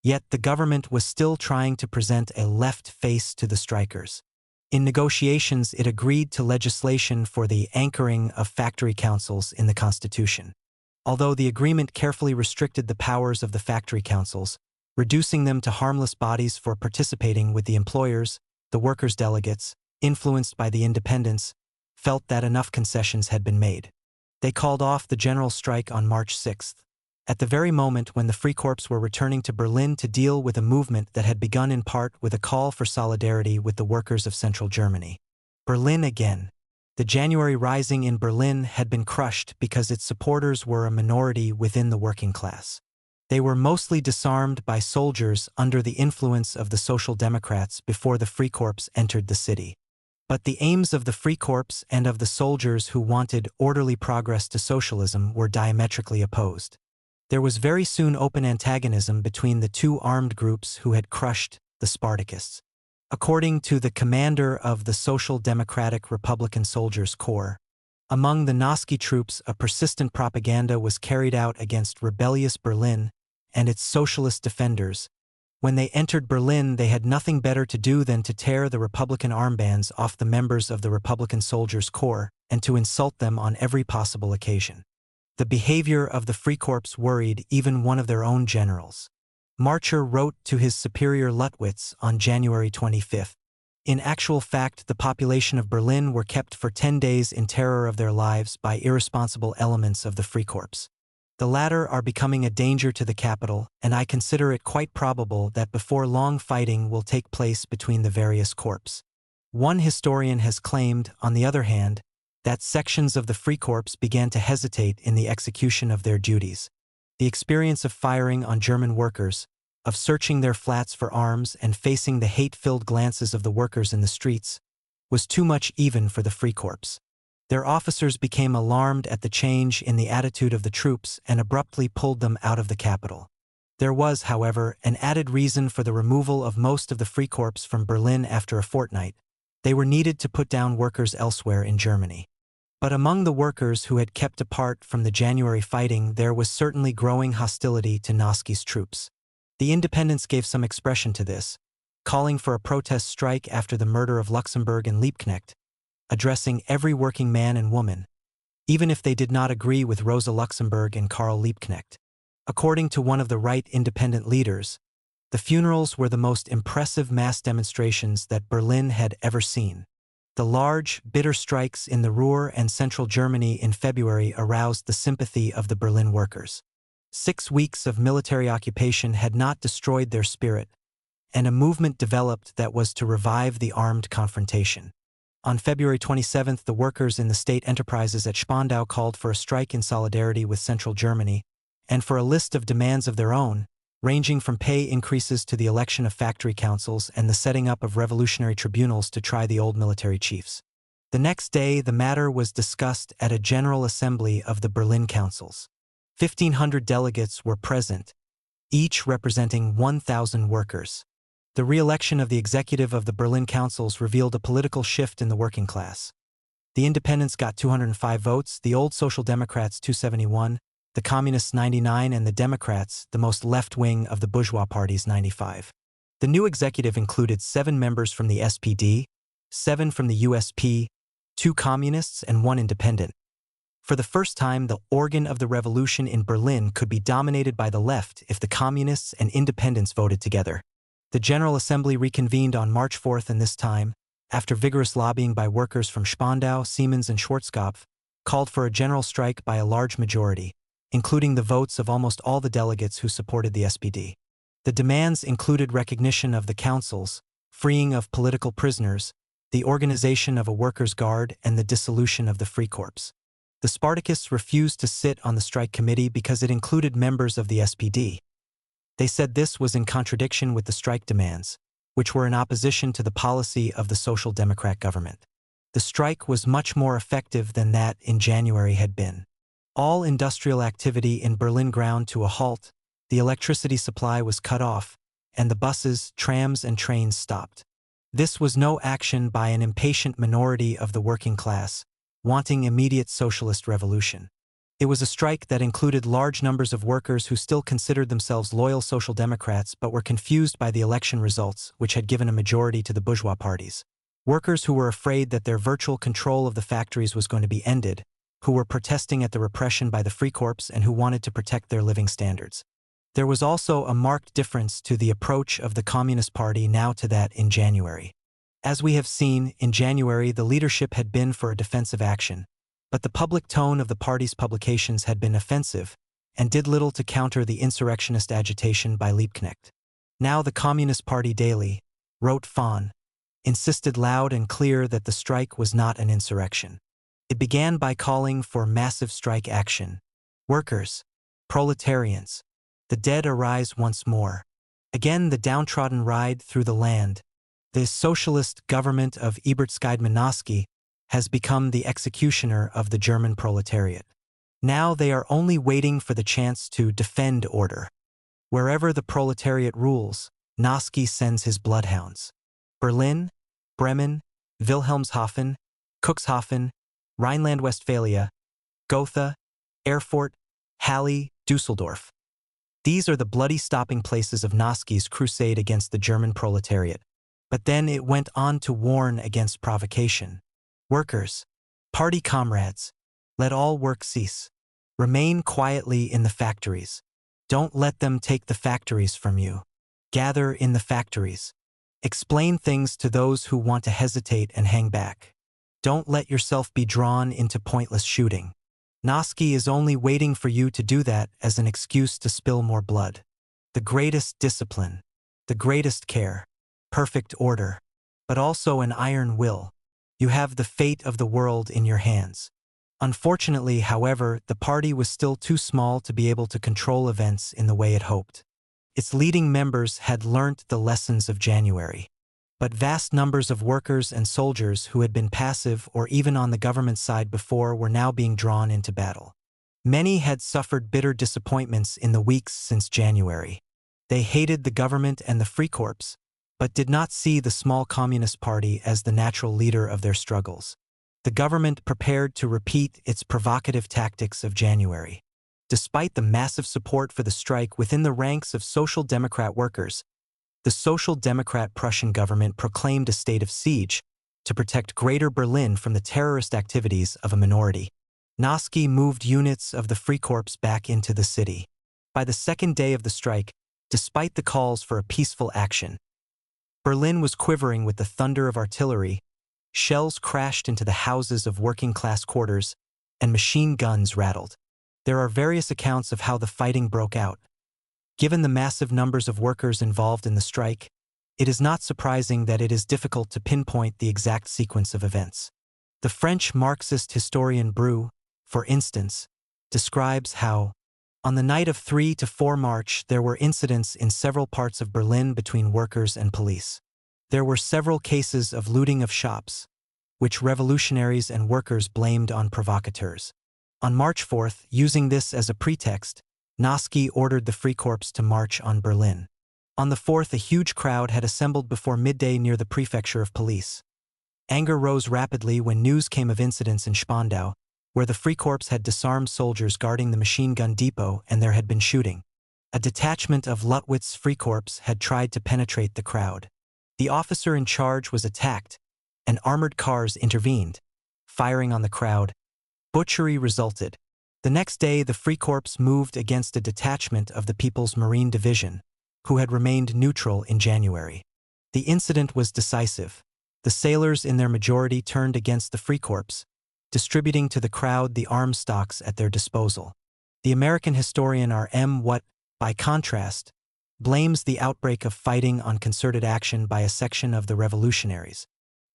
Yet the government was still trying to present a left face to the strikers. In negotiations, it agreed to legislation for the anchoring of factory councils in the Constitution. Although the agreement carefully restricted the powers of the factory councils, reducing them to harmless bodies for participating with the employers, the workers' delegates, influenced by the independents, felt that enough concessions had been made. They called off the general strike on March 6th, at the very moment when the Freikorps were returning to Berlin to deal with a movement that had begun in part with a call for solidarity with the workers of Central Germany. Berlin again. The January Rising in Berlin had been crushed because its supporters were a minority within the working class. They were mostly disarmed by soldiers under the influence of the Social Democrats before the Freikorps entered the city. But the aims of the Freikorps and of the soldiers who wanted orderly progress to socialism were diametrically opposed. There was very soon open antagonism between the two armed groups who had crushed the Spartakists. According to the commander of the Social Democratic Republican Soldiers Corps, among the Nazi troops a persistent propaganda was carried out against rebellious Berlin and its socialist defenders. When they entered Berlin, they had nothing better to do than to tear the Republican armbands off the members of the Republican Soldiers Corps and to insult them on every possible occasion. The behavior of the Freikorps worried even one of their own generals. Marcher wrote to his superior Luttwitz on January 25. In actual fact, the population of Berlin were kept for 10 days in terror of their lives by irresponsible elements of the Freikorps. The latter are becoming a danger to the capital, and I consider it quite probable that before long fighting will take place between the various corps. One historian has claimed, on the other hand, that sections of the Freikorps began to hesitate in the execution of their duties. The experience of firing on German workers, of searching their flats for arms and facing the hate-filled glances of the workers in the streets, was too much even for the Freikorps. Their officers became alarmed at the change in the attitude of the troops and abruptly pulled them out of the capital. There was, however, an added reason for the removal of most of the Freikorps from Berlin after a fortnight. They were needed to put down workers elsewhere in Germany. But among the workers who had kept apart from the January fighting, there was certainly growing hostility to Noski's troops. The independents gave some expression to this, calling for a protest strike after the murder of Luxemburg and Liebknecht, addressing every working man and woman, even if they did not agree with Rosa Luxemburg and Karl Liebknecht. According to one of the right independent leaders, the funerals were the most impressive mass demonstrations that Berlin had ever seen. The large, bitter strikes in the Ruhr and Central Germany in February aroused the sympathy of the Berlin workers. 6 weeks of military occupation had not destroyed their spirit, and a movement developed that was to revive the armed confrontation. On February 27, the workers in the state enterprises at Spandau called for a strike in solidarity with Central Germany, and for a list of demands of their own, ranging from pay increases to the election of factory councils and the setting up of revolutionary tribunals to try the old military chiefs. The next day, the matter was discussed at a General Assembly of the Berlin Councils. 1,500 delegates were present, each representing 1,000 workers. The re-election of the executive of the Berlin Councils revealed a political shift in the working class. The independents got 205 votes, the old Social Democrats 271, the Communists 99, and the Democrats, the most left-wing of the bourgeois parties, 95. The new executive included 7 members from the SPD, 7 from the USP, 2 communists, and 1 independent. For the first time, the organ of the revolution in Berlin could be dominated by the left if the communists and independents voted together. The General Assembly reconvened on March 4th, and this time, after vigorous lobbying by workers from Spandau, Siemens, and Schwarzkopf, called for a general strike by a large majority, including the votes of almost all the delegates who supported the SPD. The demands included recognition of the councils, freeing of political prisoners, the organization of a workers' guard, and the dissolution of the Freikorps. The Spartakists refused to sit on the strike committee because it included members of the SPD. They said this was in contradiction with the strike demands, which were in opposition to the policy of the Social Democrat government. The strike was much more effective than that in January had been. All industrial activity in Berlin ground to a halt, the electricity supply was cut off, and the buses, trams, and trains stopped. This was no action by an impatient minority of the working class, wanting immediate socialist revolution. It was a strike that included large numbers of workers who still considered themselves loyal Social Democrats but were confused by the election results, which had given a majority to the bourgeois parties. Workers who were afraid that their virtual control of the factories was going to be ended, who were protesting at the repression by the Freikorps, and who wanted to protect their living standards. There was also a marked difference to the approach of the Communist Party now to that in January. As we have seen, in January the leadership had been for a defensive action, but the public tone of the party's publications had been offensive and did little to counter the insurrectionist agitation by Liebknecht. Now the Communist Party daily, wrote Fahn, insisted loud and clear that the strike was not an insurrection. It began by calling for massive strike action. Workers, proletarians, the dead arise once more. Again the downtrodden ride through the land. The socialist government of Ebertskydman-Noski has become the executioner of the German proletariat. Now they are only waiting for the chance to defend order. Wherever the proletariat rules, Noski sends his bloodhounds. Berlin, Bremen, Wilhelmshaven, Cuxhaven, Rhineland-Westphalia, Gotha, Erfurt, Halle, Dusseldorf. These are the bloody stopping places of Noski's crusade against the German proletariat. But then it went on to warn against provocation. Workers, party comrades, let all work cease. Remain quietly in the factories. Don't let them take the factories from you. Gather in the factories. Explain things to those who want to hesitate and hang back. Don't let yourself be drawn into pointless shooting. Noski is only waiting for you to do that as an excuse to spill more blood. The greatest discipline, the greatest care, perfect order, but also an iron will. You have the fate of the world in your hands. Unfortunately, however, the party was still too small to be able to control events in the way it hoped. Its leading members had learnt the lessons of January. But vast numbers of workers and soldiers who had been passive or even on the government side before were now being drawn into battle. Many had suffered bitter disappointments in the weeks since January. They hated the government and the Freikorps, but did not see the small Communist Party as the natural leader of their struggles. The government prepared to repeat its provocative tactics of January. Despite the massive support for the strike within the ranks of Social Democrat workers, the Social Democrat Prussian government proclaimed a state of siege to protect Greater Berlin from the terrorist activities of a minority. Noski moved units of the Freikorps back into the city. By the second day of the strike, despite the calls for a peaceful action, Berlin was quivering with the thunder of artillery, shells crashed into the houses of working-class quarters, and machine guns rattled. There are various accounts of how the fighting broke out. Given the massive numbers of workers involved in the strike, it is not surprising that it is difficult to pinpoint the exact sequence of events. The French Marxist historian Bru, for instance, describes how, on the night of 3 to 4 March, there were incidents in several parts of Berlin between workers and police. There were several cases of looting of shops, which revolutionaries and workers blamed on provocateurs. On March 4th, using this as a pretext, Noski ordered the Freikorps to march on Berlin. On the 4th, a huge crowd had assembled before midday near the prefecture of police. Anger rose rapidly when news came of incidents in Spandau, where the Freikorps had disarmed soldiers guarding the machine gun depot and there had been shooting. A detachment of Luttwitz's Freikorps had tried to penetrate the crowd. The officer in charge was attacked, and armored cars intervened, firing on the crowd. Butchery resulted. The next day, the Freikorps moved against a detachment of the People's Marine Division, who had remained neutral in January. The incident was decisive. The sailors in their majority turned against the Freikorps, distributing to the crowd the arms stocks at their disposal. The American historian R.M. Watt, by contrast, blames the outbreak of fighting on concerted action by a section of the revolutionaries.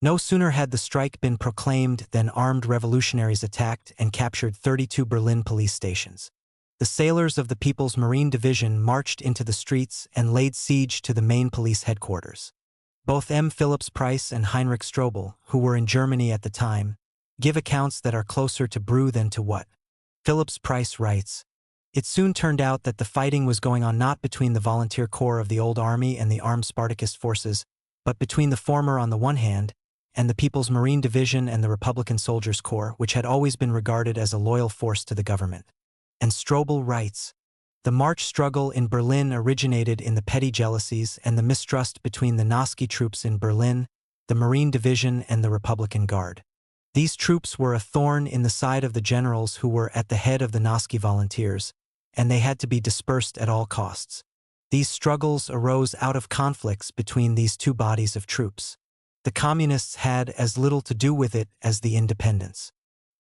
No sooner had the strike been proclaimed than armed revolutionaries attacked and captured 32 Berlin police stations. The sailors of the People's Marine Division marched into the streets and laid siege to the main police headquarters. Both M. Philipps Price and Heinrich Strobel, who were in Germany at the time, give accounts that are closer to Bru than to Watt. Philipps Price writes, "It soon turned out that the fighting was going on not between the volunteer corps of the old army and the armed Spartacist forces, but between the former on the one hand, and the People's Marine Division and the Republican Soldiers' Corps, which had always been regarded as a loyal force to the government." And Strobel writes, "The March struggle in Berlin originated in the petty jealousies and the mistrust between the Noski troops in Berlin, the Marine Division, and the Republican Guard. These troops were a thorn in the side of the generals who were at the head of the Noski volunteers, and they had to be dispersed at all costs. These struggles arose out of conflicts between these two bodies of troops. The Communists had as little to do with it as the independents.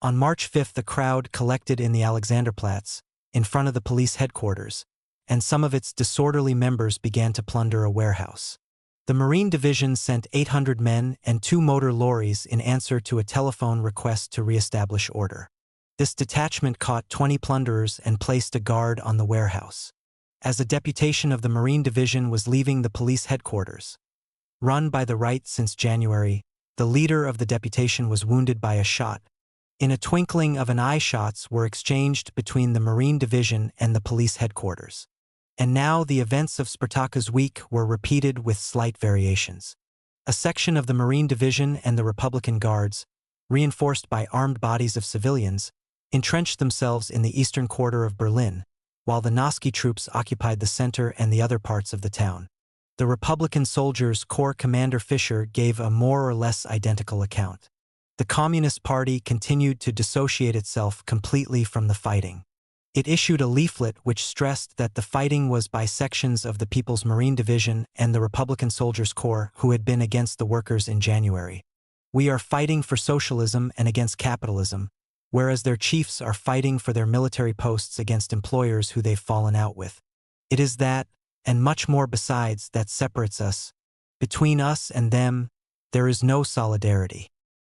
On March 5th, a crowd collected in the Alexanderplatz, in front of the police headquarters, and some of its disorderly members began to plunder a warehouse. The Marine Division sent 800 men and 2 motor lorries in answer to a telephone request to re-establish order. This detachment caught 20 plunderers and placed a guard on the warehouse. As a deputation of the Marine Division was leaving the police headquarters, run by the right since January, the leader of the deputation was wounded by a shot. In a twinkling of an eye, shots were exchanged between the Marine Division and the police headquarters. And now the events of Spartaka's week were repeated with slight variations. A section of the Marine Division and the Republican Guards, reinforced by armed bodies of civilians, entrenched themselves in the eastern quarter of Berlin, while the Nazi troops occupied the center and the other parts of the town. The Republican soldiers' Corps Commander Fischer gave a more or less identical account. The Communist Party continued to dissociate itself completely from the fighting. It issued a leaflet which stressed that the fighting was by sections of the People's Marine Division and the Republican Soldiers' Corps who had been against the workers in January. We are fighting for socialism and against capitalism, whereas their chiefs are fighting for their military posts against employers who they've fallen out with. It is that, and much more besides, that separates us. Between us and them, there is no solidarity.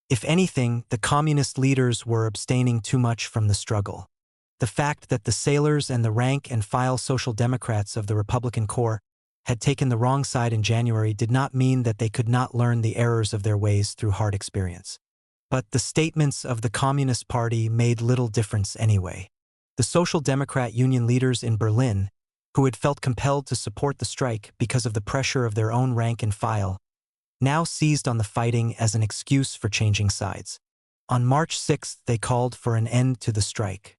If anything, the communist leaders were abstaining too much from the struggle. The fact that the sailors and the rank-and-file Social Democrats of the Republican Corps had taken the wrong side in January did not mean that they could not learn the errors of their ways through hard experience. But the statements of the Communist Party made little difference anyway. The Social Democrat union leaders in Berlin, who had felt compelled to support the strike because of the pressure of their own rank and file, now seized on the fighting as an excuse for changing sides. On March 6th, they called for an end to the strike.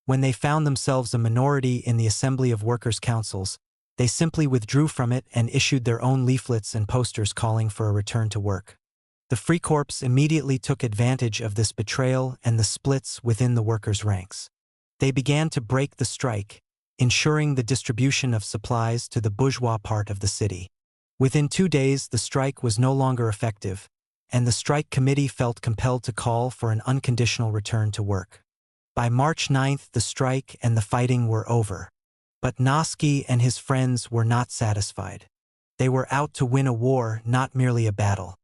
When they found themselves a minority in the Assembly of Workers' Councils, they simply withdrew from it and issued their own leaflets and posters calling for a return to work. The Freikorps immediately took advantage of this betrayal and the splits within the workers' ranks. They began to break the strike, ensuring the distribution of supplies to the bourgeois part of the city. Within 2 days, the strike was no longer effective, and the strike committee felt compelled to call for an unconditional return to work. By March 9th, the strike and the fighting were over. But Noski and his friends were not satisfied. They were out to win a war, not merely a battle.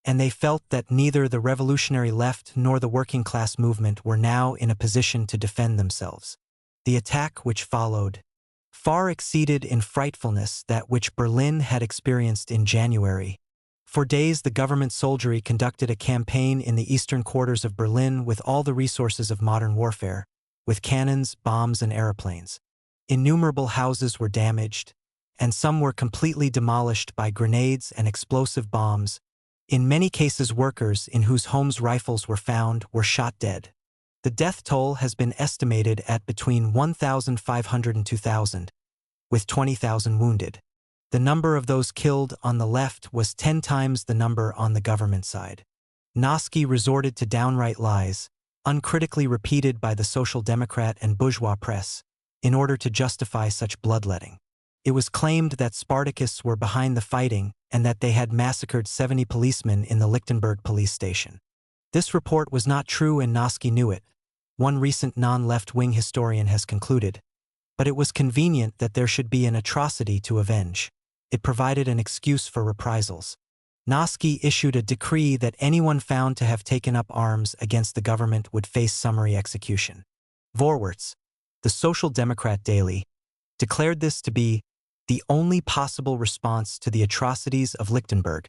And they felt that neither the revolutionary left nor the working class movement were now in a position to defend themselves. The attack which followed far exceeded in frightfulness that which Berlin had experienced in January. For days the government soldiery conducted a campaign in the eastern quarters of Berlin with all the resources of modern warfare, with cannons, bombs, and aeroplanes. Innumerable houses were damaged, and some were completely demolished by grenades and explosive bombs. In many cases, workers in whose homes rifles were found were shot dead. The death toll has been estimated at between 1,500 and 2,000, with 20,000 wounded. The number of those killed on the left was 10 times the number on the government side. Noski resorted to downright lies, uncritically repeated by the Social Democrat and bourgeois press, in order to justify such bloodletting. It was claimed that Spartakists were behind the fighting and that they had massacred 70 policemen in the Lichtenberg police station. This report was not true and Noski knew it, one recent non-left-wing historian has concluded. But it was convenient that there should be an atrocity to avenge. It provided an excuse for reprisals. Noski issued a decree that anyone found to have taken up arms against the government would face summary execution. Vorwärts, the Social Democrat daily, declared this to be the only possible response to the atrocities of Lichtenberg.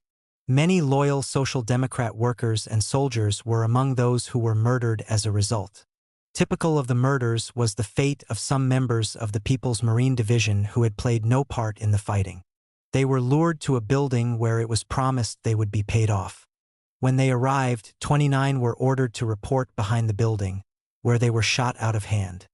Many loyal Social Democrat workers and soldiers were among those who were murdered as a result. Typical of the murders was the fate of some members of the People's Marine Division who had played no part in the fighting. They were lured to a building where it was promised they would be paid off. When they arrived, 29 were ordered to report behind the building, where they were shot out of hand.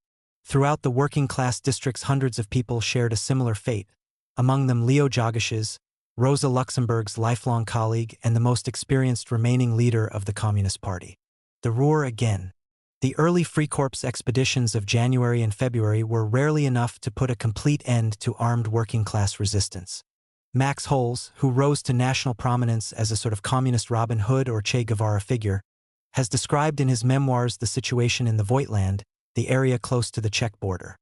Throughout the working-class districts, hundreds of people shared a similar fate, among them Leo Jogisch's, Rosa Luxemburg's lifelong colleague and the most experienced remaining leader of the Communist Party. The Ruhr again. The early Freikorps expeditions of January and February were rarely enough to put a complete end to armed working-class resistance. Max Holz, who rose to national prominence as a sort of communist Robin Hood or Che Guevara figure, has described in his memoirs the situation in the Voigtland, the area close to the Czech border.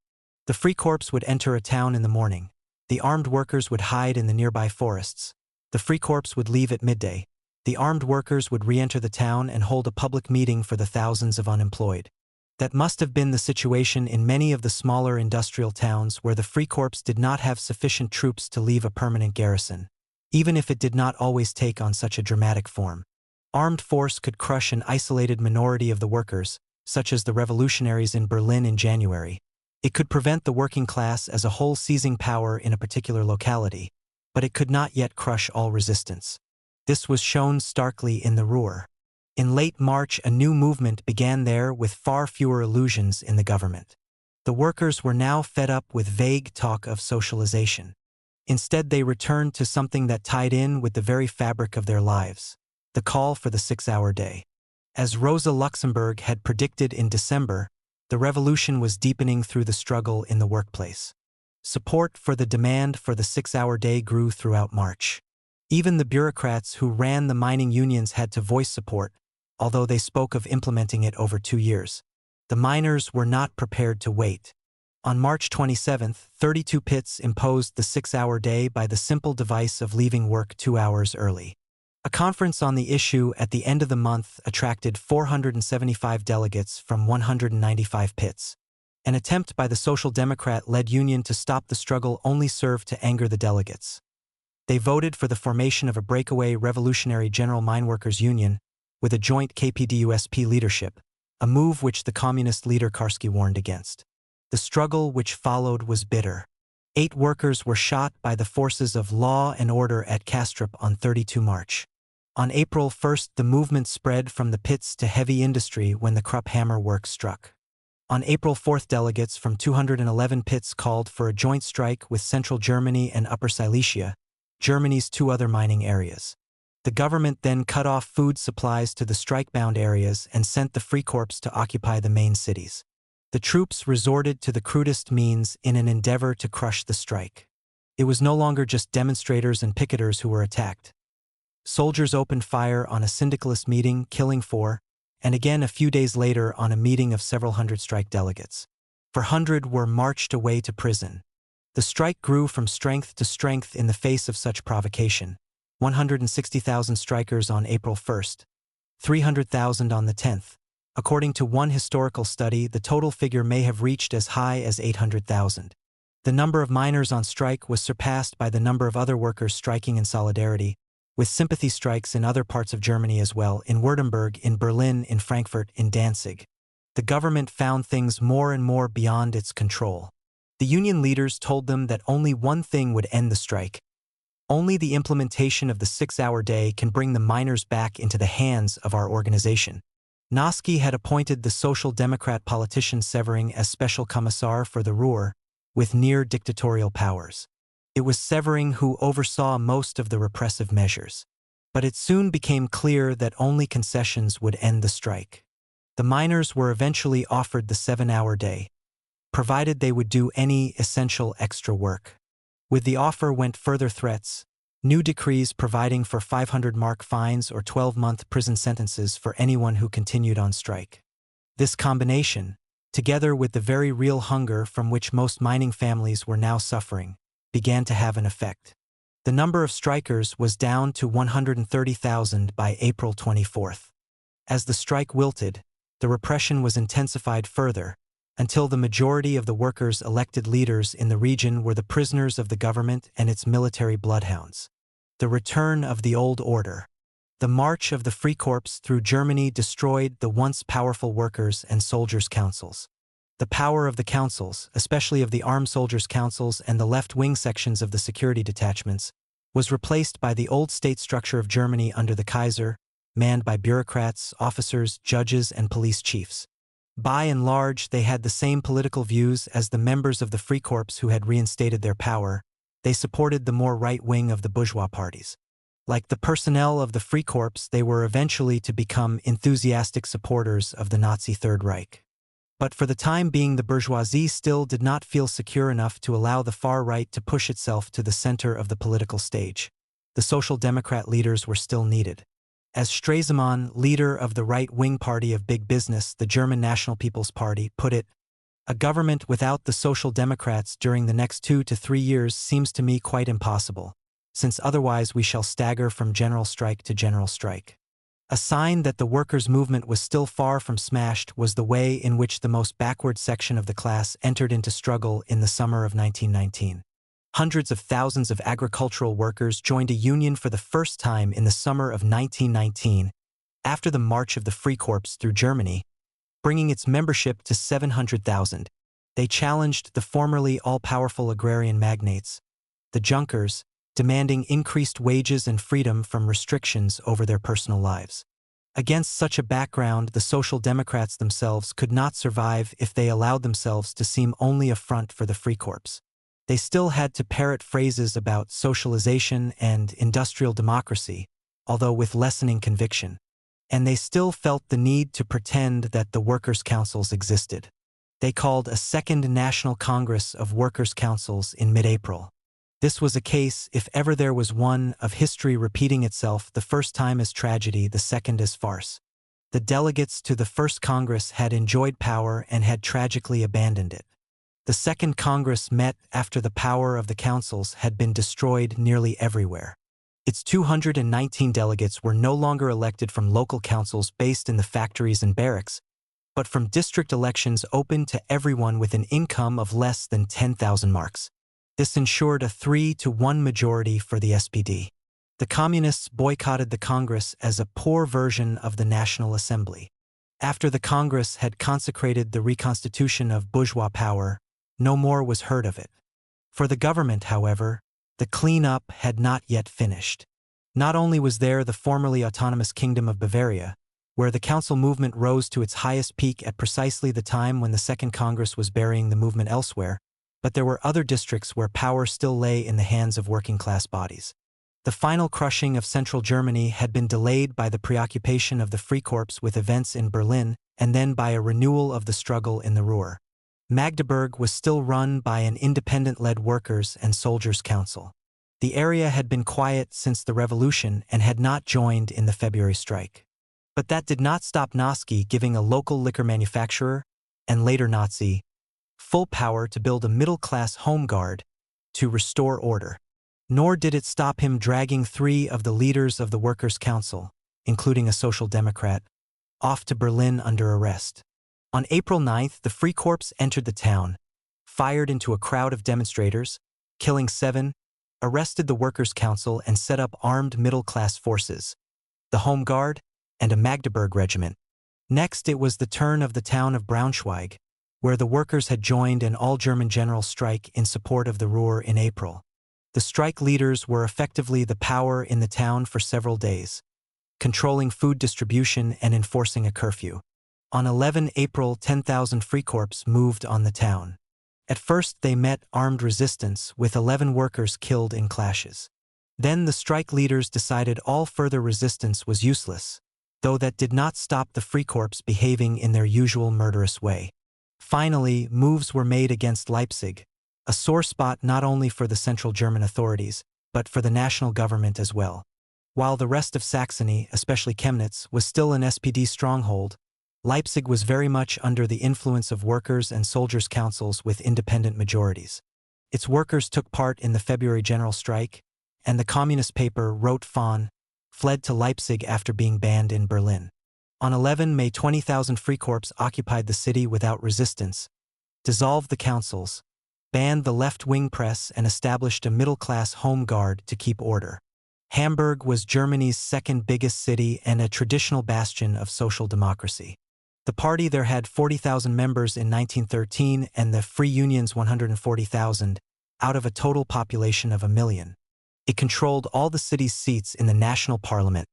The Freikorps would enter a town in the morning. The armed workers would hide in the nearby forests. The Freikorps would leave at midday. The armed workers would re-enter the town and hold a public meeting for the thousands of unemployed. That must have been the situation in many of the smaller industrial towns where the Freikorps did not have sufficient troops to leave a permanent garrison, even if it did not always take on such a dramatic form. Armed force could crush an isolated minority of the workers, such as the revolutionaries in Berlin in January. It could prevent the working class as a whole seizing power in a particular locality, but it could not yet crush all resistance. This was shown starkly in the Ruhr. In late March, a new movement began there with far fewer illusions in the government. The workers were now fed up with vague talk of socialization. Instead, they returned to something that tied in with the very fabric of their lives: the call for the 6-hour day. As Rosa Luxemburg had predicted in December, the revolution was deepening through the struggle in the workplace. Support for the demand for the 6-hour day grew throughout March. Even the bureaucrats who ran the mining unions had to voice support, although they spoke of implementing it over 2 years. The miners were not prepared to wait. On March 27, 32 pits imposed the 6-hour day by the simple device of leaving work 2 hours early. A conference on the issue at the end of the month attracted 475 delegates from 195 pits. An attempt by the Social Democrat-led union to stop the struggle only served to anger the delegates. They voted for the formation of a breakaway Revolutionary General Mineworkers Union with a joint KPDUSP leadership, a move which the communist leader Karski warned against. The struggle which followed was bitter. 8 workers were shot by the forces of law and order at Kastrup on 32 March. On April 1, the movement spread from the pits to heavy industry when the Krupp hammer works struck. On April 4, delegates from 211 pits called for a joint strike with Central Germany and Upper Silesia, Germany's 2 other mining areas. The government then cut off food supplies to the strike-bound areas and sent the Freikorps to occupy the main cities. The troops resorted to the crudest means in an endeavor to crush the strike. It was no longer just demonstrators and picketers who were attacked. Soldiers opened fire on a syndicalist meeting, killing 4, and again a few days later on a meeting of several hundred strike delegates. 400 were marched away to prison. The strike grew from strength to strength in the face of such provocation. 160,000 strikers on April 1, 300,000 on the 10th. According to one historical study, the total figure may have reached as high as 800,000. The number of miners on strike was surpassed by the number of other workers striking in solidarity, with sympathy strikes in other parts of Germany as well, in Württemberg, in Berlin, in Frankfurt, in Danzig. The government found things more and more beyond its control. The union leaders told them that only one thing would end the strike. Only the implementation of the 6-hour day can bring the miners back into the hands of our organization. Noske had appointed the Social Democrat politician Severing as special commissar for the Ruhr, with near-dictatorial powers. It was Severing who oversaw most of the repressive measures. But it soon became clear that only concessions would end the strike. The miners were eventually offered the 7-hour day, provided they would do any essential extra work. With the offer went further threats, new decrees providing for 500 mark fines or 12-month prison sentences for anyone who continued on strike. This combination, together with the very real hunger from which most mining families were now suffering, began to have an effect. The number of strikers was down to 130,000 by April 24. As the strike wilted, the repression was intensified further, until the majority of the workers' elected leaders in the region were the prisoners of the government and its military bloodhounds. The return of the old order. The march of the Freikorps through Germany destroyed the once powerful workers' and soldiers' councils. The power of the councils, especially of the armed soldiers' councils and the left-wing sections of the security detachments, was replaced by the old state structure of Germany under the Kaiser, manned by bureaucrats, officers, judges, and police chiefs. By and large, they had the same political views as the members of the Freikorps who had reinstated their power. They supported the more right wing of the bourgeois parties. Like the personnel of the Freikorps, they were eventually to become enthusiastic supporters of the Nazi Third Reich. But for the time being, the bourgeoisie still did not feel secure enough to allow the far right to push itself to the center of the political stage. The Social Democrat leaders were still needed. As Stresemann, leader of the right-wing party of big business, the German National People's Party, put it, "A government without the Social Democrats during the next 2 to 3 years seems to me quite impossible, since otherwise we shall stagger from general strike to general strike." A sign that the workers' movement was still far from smashed was the way in which the most backward section of the class entered into struggle in the summer of 1919. Hundreds of thousands of agricultural workers joined a union for the first time in the summer of 1919, after the March of the Freikorps through Germany, bringing its membership to 700,000. They challenged the formerly all-powerful agrarian magnates, the Junkers, demanding increased wages and freedom from restrictions over their personal lives. Against such a background, the Social Democrats themselves could not survive if they allowed themselves to seem only a front for the Freikorps. They still had to parrot phrases about socialization and industrial democracy, although with lessening conviction. And they still felt the need to pretend that the workers' councils existed. They called a second National Congress of Workers' Councils in mid-April. This was a case, if ever there was one, of history repeating itself, the first time as tragedy, the second as farce. The delegates to the first Congress had enjoyed power and had tragically abandoned it. The second Congress met after the power of the councils had been destroyed nearly everywhere. Its 219 delegates were no longer elected from local councils based in the factories and barracks, but from district elections open to everyone with an income of less than 10,000 marks. This ensured a 3-to-1 majority for the SPD. The Communists boycotted the Congress as a poor version of the National Assembly. After the Congress had consecrated the reconstitution of bourgeois power, no more was heard of it. For the government, however, the clean-up had not yet finished. Not only was there the formerly autonomous Kingdom of Bavaria, where the council movement rose to its highest peak at precisely the time when the Second Congress was burying the movement elsewhere, but there were other districts where power still lay in the hands of working-class bodies. The final crushing of central Germany had been delayed by the preoccupation of the Freikorps with events in Berlin and then by a renewal of the struggle in the Ruhr. Magdeburg was still run by an independent-led workers' and soldiers' council. The area had been quiet since the revolution and had not joined in the February strike. But that did not stop Noske giving a local liquor manufacturer, and later Nazi, full power to build a middle-class home guard to restore order. Nor did it stop him dragging 3 of the leaders of the Workers' Council, including a Social Democrat, off to Berlin under arrest. On April 9th, the Freikorps entered the town, fired into a crowd of demonstrators, killing 7, arrested the Workers' Council and set up armed middle-class forces, the Home Guard, and a Magdeburg regiment. Next, it was the turn of the town of Braunschweig, where the workers had joined an all-German general strike in support of the Ruhr in April. The strike leaders were effectively the power in the town for several days, controlling food distribution and enforcing a curfew. On 11 April, 10,000 Freikorps moved on the town. At first they met armed resistance, with 11 workers killed in clashes. Then the strike leaders decided all further resistance was useless, though that did not stop the Freikorps behaving in their usual murderous way. Finally, moves were made against Leipzig, a sore spot not only for the Central German authorities, but for the national government as well. While the rest of Saxony, especially Chemnitz, was still an SPD stronghold, Leipzig was very much under the influence of workers' and soldiers' councils with independent majorities. Its workers took part in the February general strike, and the communist paper Rot Fahne fled to Leipzig after being banned in Berlin. On 11 May, 20,000 Freikorps occupied the city without resistance, dissolved the councils, banned the left-wing press and established a middle-class home guard to keep order. Hamburg was Germany's second biggest city and a traditional bastion of social democracy. The party there had 40,000 members in 1913 and the Free Unions 140,000, out of a total population of 1 million. It controlled all the city's seats in the national parliament,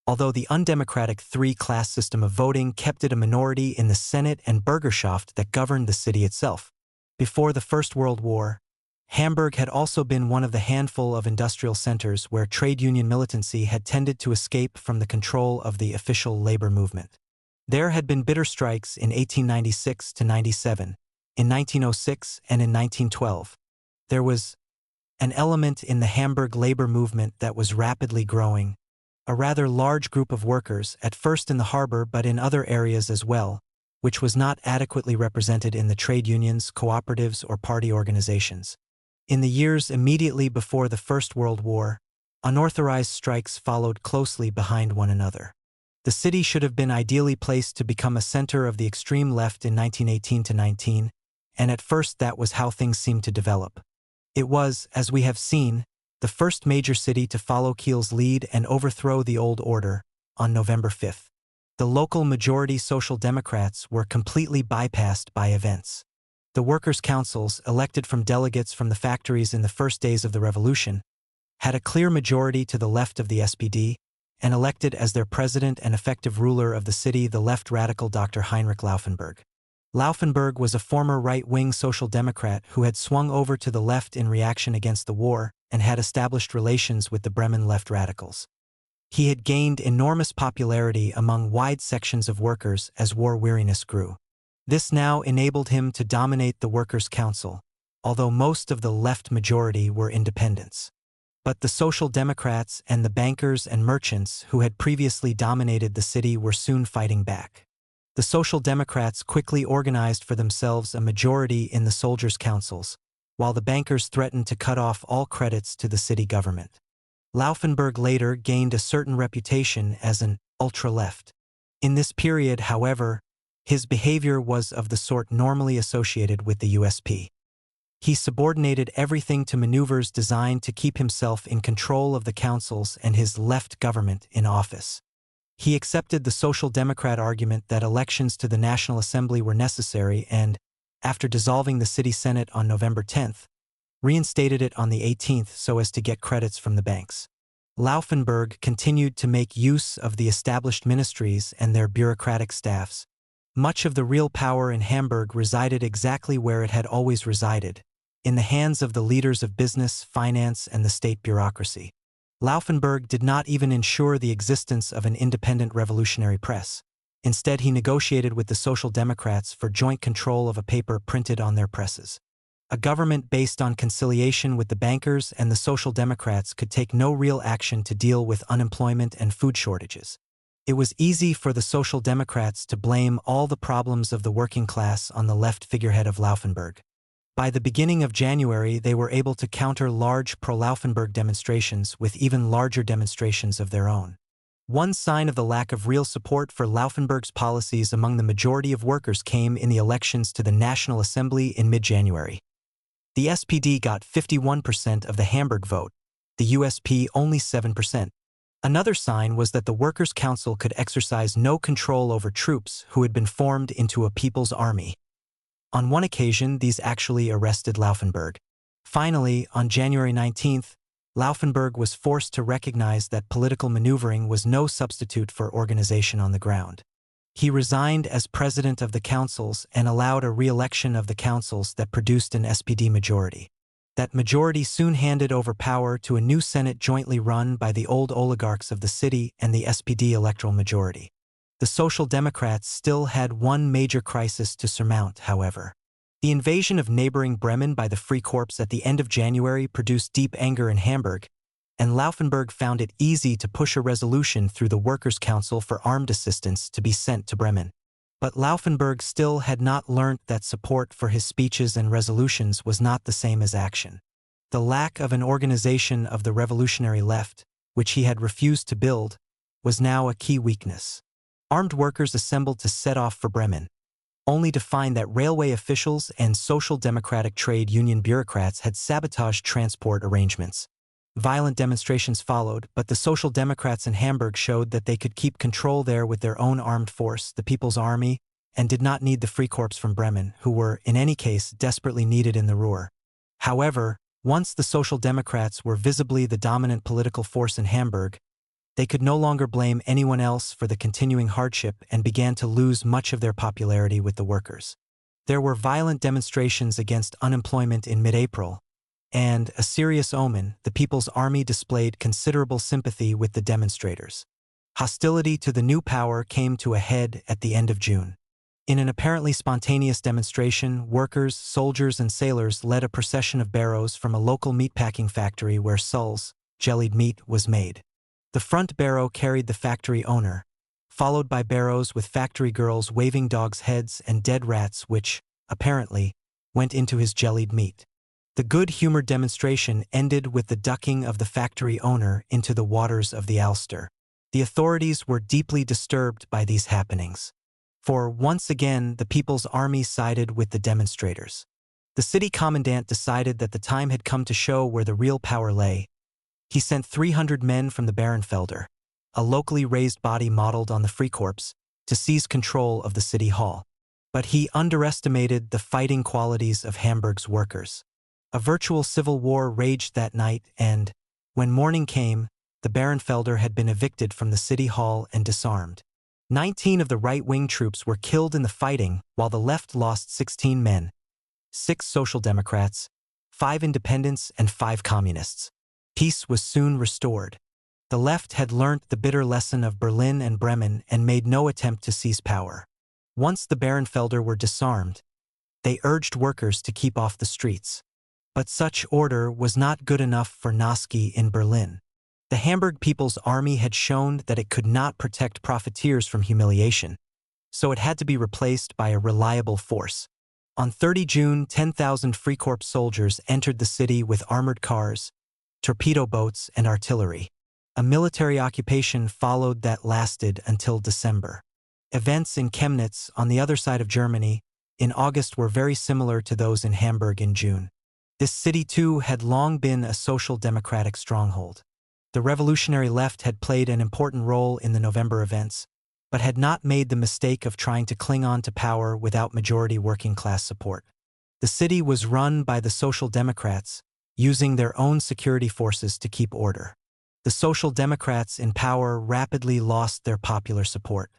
although the undemocratic 3-class system of voting kept it a minority in the Senate and Bürgerschaft that governed the city itself. Before the First World War, Hamburg had also been one of the handful of industrial centers where trade union militancy had tended to escape from the control of the official labor movement. There had been bitter strikes in 1896 to 97, in 1906 and in 1912. There was an element in the Hamburg labor movement that was rapidly growing, a rather large group of workers, at first in the harbor but in other areas as well, which was not adequately represented in the trade unions, cooperatives, or party organizations. In the years immediately before the First World War, unauthorized strikes followed closely behind one another. The city should have been ideally placed to become a center of the extreme left in 1918 to 19, and at first that was how things seemed to develop. It was, as we have seen, the first major city to follow Kiel's lead and overthrow the old order on November 5. The local majority Social Democrats were completely bypassed by events. The workers' councils, elected from delegates from the factories in the first days of the revolution, had a clear majority to the left of the SPD, and elected as their president and effective ruler of the city the left radical Dr. Heinrich Laufenberg. Laufenberg was a former right-wing Social Democrat who had swung over to the left in reaction against the war and had established relations with the Bremen left radicals. He had gained enormous popularity among wide sections of workers as war weariness grew. This now enabled him to dominate the Workers' Council, although most of the left majority were independents. But the Social Democrats and the bankers and merchants who had previously dominated the city were soon fighting back. The Social Democrats quickly organized for themselves a majority in the soldiers' councils, while the bankers threatened to cut off all credits to the city government. Laufenberg later gained a certain reputation as an ultra-left. In this period, however, his behavior was of the sort normally associated with the USP. He subordinated everything to maneuvers designed to keep himself in control of the councils and his left government in office. He accepted the Social Democrat argument that elections to the National Assembly were necessary and, after dissolving the city senate on November 10, reinstated it on the 18th so as to get credits from the banks. Laufenberg continued to make use of the established ministries and their bureaucratic staffs. Much of the real power in Hamburg resided exactly where it had always resided, in the hands of the leaders of business, finance, and the state bureaucracy. Laufenberg did not even ensure the existence of an independent revolutionary press. Instead, he negotiated with the Social Democrats for joint control of a paper printed on their presses. A government based on conciliation with the bankers and the Social Democrats could take no real action to deal with unemployment and food shortages. It was easy for the Social Democrats to blame all the problems of the working class on the left figurehead of Laufenberg. By the beginning of January, they were able to counter large pro-Laufenberg demonstrations with even larger demonstrations of their own. One sign of the lack of real support for Laufenberg's policies among the majority of workers came in the elections to the National Assembly in mid-January. The SPD got 51% of the Hamburg vote, the USP only 7%. Another sign was that the Workers' Council could exercise no control over troops who had been formed into a people's army. On one occasion, these actually arrested Laufenberg. Finally, on January 19, Laufenberg was forced to recognize that political maneuvering was no substitute for organization on the ground. He resigned as president of the councils and allowed a re-election of the councils that produced an SPD majority. That majority soon handed over power to a new Senate jointly run by the old oligarchs of the city and the SPD electoral majority. The Social Democrats still had one major crisis to surmount, however. The invasion of neighboring Bremen by the Free Corps at the end of January produced deep anger in Hamburg, and Laufenberg found it easy to push a resolution through the Workers' Council for armed assistance to be sent to Bremen. But Laufenberg still had not learnt that support for his speeches and resolutions was not the same as action. The lack of an organization of the revolutionary left, which he had refused to build, was now a key weakness. Armed workers assembled to set off for Bremen, only to find that railway officials and Social Democratic trade union bureaucrats had sabotaged transport arrangements. Violent demonstrations followed, but the Social Democrats in Hamburg showed that they could keep control there with their own armed force, the People's Army, and did not need the Free Corps from Bremen, who were, in any case, desperately needed in the Ruhr. However, once the Social Democrats were visibly the dominant political force in Hamburg, they could no longer blame anyone else for the continuing hardship and began to lose much of their popularity with the workers. There were violent demonstrations against unemployment in mid-April, and, a serious omen, the People's Army displayed considerable sympathy with the demonstrators. Hostility to the new power came to a head at the end of June. In an apparently spontaneous demonstration, workers, soldiers, and sailors led a procession of barrows from a local meatpacking factory where Sul's jellied meat was made. The front barrow carried the factory owner, followed by barrows with factory girls waving dogs' heads and dead rats which, apparently, went into his jellied meat. The good-humored demonstration ended with the ducking of the factory owner into the waters of the Ulster. The authorities were deeply disturbed by these happenings. For, once again, the People's Army sided with the demonstrators. The city commandant decided that the time had come to show where the real power lay. He sent 300 men from the Barenfelder, a locally raised body modeled on the Freikorps, to seize control of the city hall. But he underestimated the fighting qualities of Hamburg's workers. A virtual civil war raged that night and, when morning came, the Barenfelder had been evicted from the city hall and disarmed. 19 of the right-wing troops were killed in the fighting, while the left lost 16 men, 6 Social Democrats, 5 independents, and 5 communists. Peace was soon restored. The left had learnt the bitter lesson of Berlin and Bremen and made no attempt to seize power. Once the Barenfelder were disarmed, they urged workers to keep off the streets. But such order was not good enough for Noske in Berlin. The Hamburg People's Army had shown that it could not protect profiteers from humiliation, so it had to be replaced by a reliable force. On 30 June, 10,000 Freikorps soldiers entered the city with armored cars, torpedo boats, and artillery. A military occupation followed that lasted until December. Events in Chemnitz, on the other side of Germany, in August were very similar to those in Hamburg in June. This city, too, had long been a social democratic stronghold. The revolutionary left had played an important role in the November events, but had not made the mistake of trying to cling on to power without majority working-class support. The city was run by the Social Democrats, using their own security forces to keep order. The Social Democrats in power rapidly lost their popular support.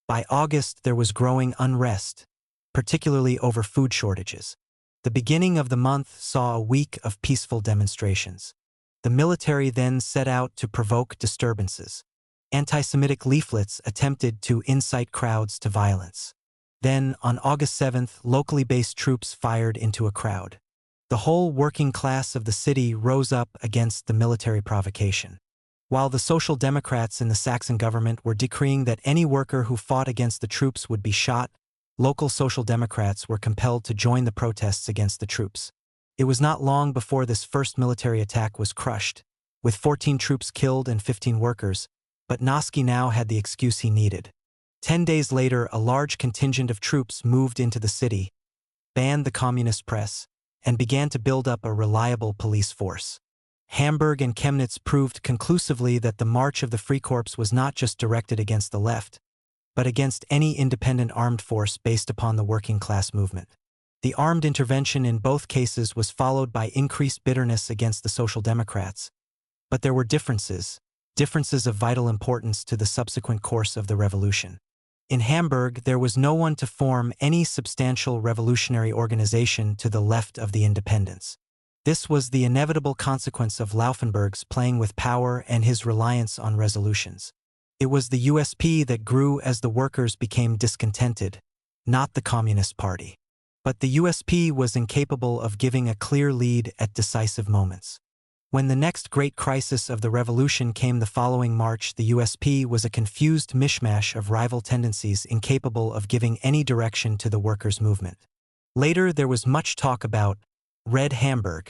By August, there was growing unrest, particularly over food shortages. The beginning of the month saw a week of peaceful demonstrations. The military then set out to provoke disturbances. Anti-Semitic leaflets attempted to incite crowds to violence. Then, on August 7th, locally based troops fired into a crowd. The whole working class of the city rose up against the military provocation. While the Social Democrats in the Saxon government were decreeing that any worker who fought against the troops would be shot, local Social Democrats were compelled to join the protests against the troops. It was not long before this first military attack was crushed, with 14 troops killed and 15 workers, but Noske now had the excuse he needed. 10 days later, a large contingent of troops moved into the city, banned the communist press, and began to build up a reliable police force. Hamburg and Chemnitz proved conclusively that the march of the Freikorps was not just directed against the left, but against any independent armed force based upon the working-class movement. The armed intervention in both cases was followed by increased bitterness against the Social Democrats. But there were differences of vital importance to the subsequent course of the revolution. In Hamburg, there was no one to form any substantial revolutionary organization to the left of the independents. This was the inevitable consequence of Laufenberg's playing with power and his reliance on resolutions. It was the USP that grew as the workers became discontented, not the Communist Party. But the USP was incapable of giving a clear lead at decisive moments. When the next great crisis of the revolution came the following March, the USP was a confused mishmash of rival tendencies incapable of giving any direction to the workers' movement. Later, there was much talk about Red Hamburg.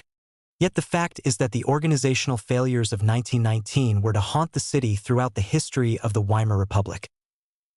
Yet the fact is that the organizational failures of 1919 were to haunt the city throughout the history of the Weimar Republic.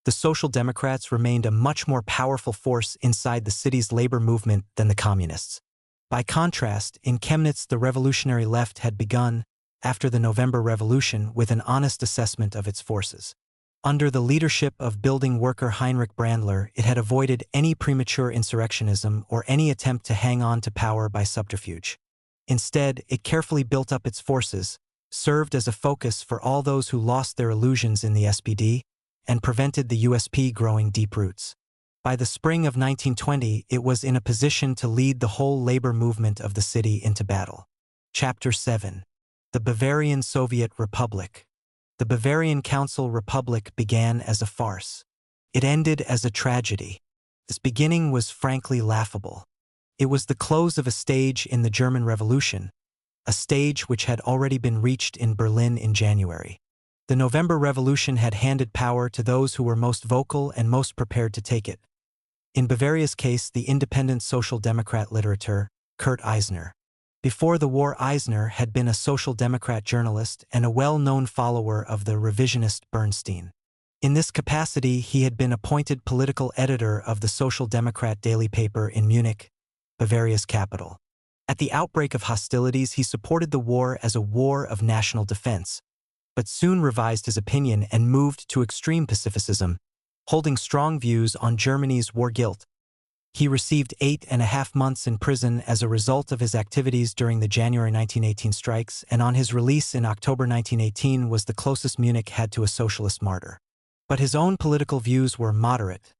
The Social Democrats remained a much more powerful force inside the city's labor movement than the Communists. By contrast, in Chemnitz the revolutionary left had begun, after the November Revolution, with an honest assessment of its forces. Under the leadership of building worker Heinrich Brandler, it had avoided any premature insurrectionism or any attempt to hang on to power by subterfuge. Instead, it carefully built up its forces, served as a focus for all those who lost their illusions in the SPD, and prevented the USP growing deep roots. By the spring of 1920, it was in a position to lead the whole labor movement of the city into battle. Chapter 7. The Bavarian Soviet Republic. The The Bavarian Council Republic began as a farce. It ended as a tragedy. This beginning was frankly laughable. It was the close of a stage in the German Revolution, a stage which had already been reached in Berlin in January. The November Revolution had handed power to those who were most vocal and most prepared to take it. In Bavaria's case, the independent social democrat literateur, Kurt Eisner. Before the war, Eisner had been a social democrat journalist and a well-known follower of the revisionist Bernstein. In this capacity, he had been appointed political editor of the Social Democrat daily paper in Munich, Bavaria's capital. At the outbreak of hostilities, he supported the war as a war of national defense, but soon revised his opinion and moved to extreme pacificism, holding strong views on Germany's war guilt. He received 8.5 months in prison as a result of his activities during the January 1918 strikes, and on his release in October 1918 was the closest Munich had to a socialist martyr. But his own political views were moderate.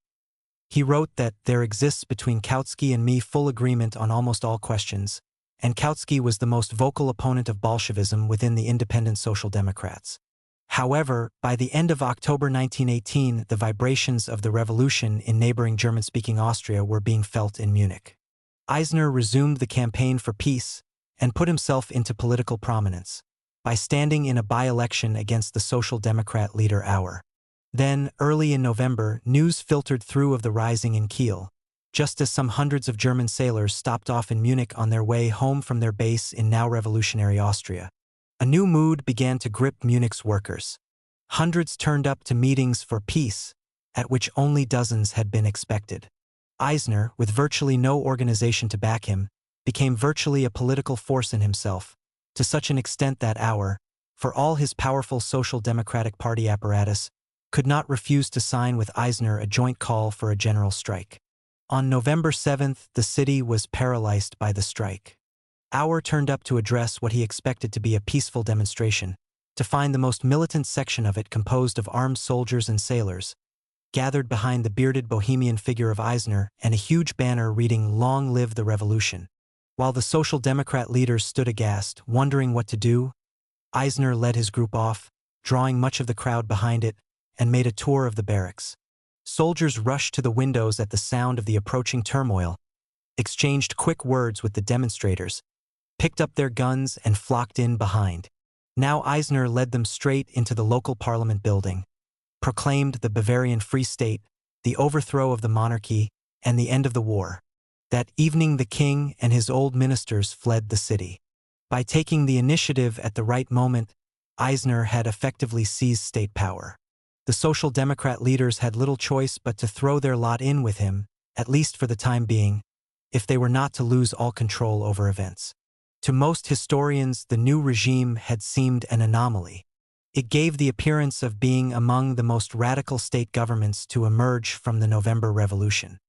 He wrote that there exists between Kautsky and me full agreement on almost all questions, and Kautsky was the most vocal opponent of Bolshevism within the independent Social Democrats. However, by the end of October 1918, the vibrations of the revolution in neighboring German-speaking Austria were being felt in Munich. Eisner resumed the campaign for peace and put himself into political prominence by standing in a by-election against the Social Democrat leader Auer. Then, early in November, news filtered through of the rising in Kiel, just as some hundreds of German sailors stopped off in Munich on their way home from their base in now revolutionary Austria. A new mood began to grip Munich's workers. Hundreds turned up to meetings for peace, at which only dozens had been expected. Eisner, with virtually no organization to back him, became virtually a political force in himself, to such an extent that Auer, for all his powerful Social Democratic Party apparatus, could not refuse to sign with Eisner a joint call for a general strike. On November 7th, the city was paralyzed by the strike. Auer turned up to address what he expected to be a peaceful demonstration, to find the most militant section of it composed of armed soldiers and sailors, gathered behind the bearded bohemian figure of Eisner and a huge banner reading "Long Live the Revolution." While the Social Democrat leaders stood aghast, wondering what to do, Eisner led his group off, drawing much of the crowd behind it, and made a tour of the barracks. Soldiers rushed to the windows at the sound of the approaching turmoil, exchanged quick words with the demonstrators, picked up their guns and flocked in behind. Now Eisner led them straight into the local parliament building, proclaimed the Bavarian Free State, the overthrow of the monarchy, and the end of the war. That evening the king and his old ministers fled the city. By taking the initiative at the right moment, Eisner had effectively seized state power. The Social Democrat leaders had little choice but to throw their lot in with him, at least for the time being, if they were not to lose all control over events. To most historians, the new regime had seemed an anomaly. It gave the appearance of being among the most radical state governments to emerge from the November Revolution.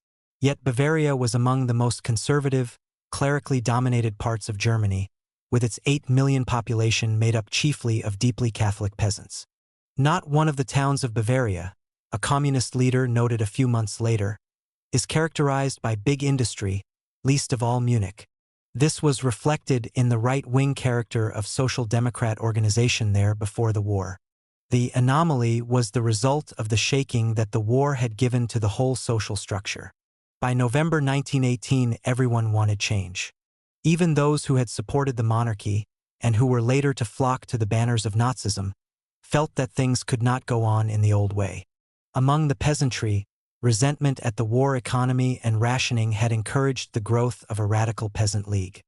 Yet Bavaria was among the most conservative, clerically dominated parts of Germany, with its 8 million population made up chiefly of deeply Catholic peasants. Not one of the towns of Bavaria, a communist leader noted a few months later, is characterized by big industry, least of all Munich. This was reflected in the right-wing character of Social Democrat organization there before the war. The anomaly was the result of the shaking that the war had given to the whole social structure. By November 1918, everyone wanted change. Even those who had supported the monarchy, and who were later to flock to the banners of Nazism, felt that things could not go on in the old way. Among the peasantry, resentment at the war economy and rationing had encouraged the growth of a radical peasant league.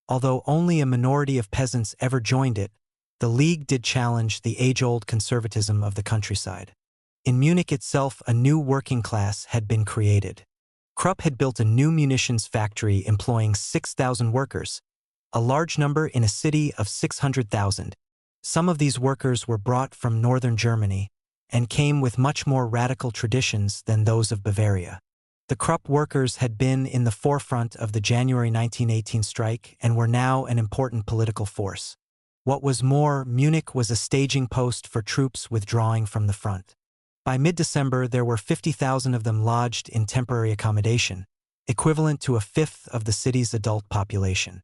Although only a minority of peasants ever joined it, the league did challenge the age-old conservatism of the countryside. In Munich itself, a new working class had been created. Krupp had built a new munitions factory employing 6,000 workers, a large number in a city of 600,000. Some of these workers were brought from northern Germany and came with much more radical traditions than those of Bavaria. The Krupp workers had been in the forefront of the January 1918 strike and were now an important political force. What was more, Munich was a staging post for troops withdrawing from the front. By mid-December, there were 50,000 of them lodged in temporary accommodation, equivalent to a fifth of the city's adult population.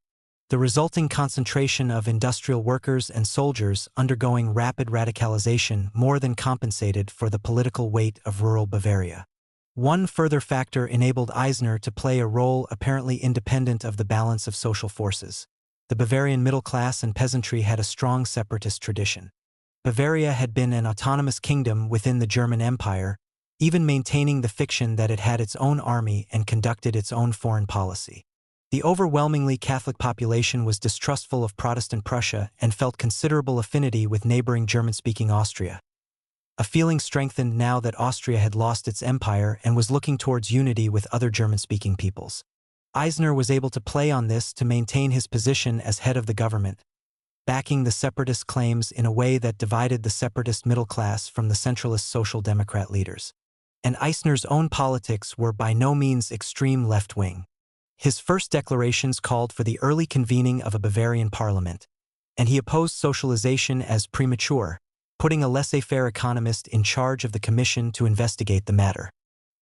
The resulting concentration of industrial workers and soldiers undergoing rapid radicalization more than compensated for the political weight of rural Bavaria. One further factor enabled Eisner to play a role apparently independent of the balance of social forces. The Bavarian middle class and peasantry had a strong separatist tradition. Bavaria had been an autonomous kingdom within the German Empire, even maintaining the fiction that it had its own army and conducted its own foreign policy. The overwhelmingly Catholic population was distrustful of Protestant Prussia and felt considerable affinity with neighboring German-speaking Austria. A feeling strengthened now that Austria had lost its empire and was looking towards unity with other German-speaking peoples. Eisner was able to play on this to maintain his position as head of the government, backing the separatist claims in a way that divided the separatist middle class from the centralist Social Democrat leaders. And Eisner's own politics were by no means extreme left-wing. His first declarations called for the early convening of a Bavarian parliament, and he opposed socialization as premature, putting a laissez-faire economist in charge of the commission to investigate the matter.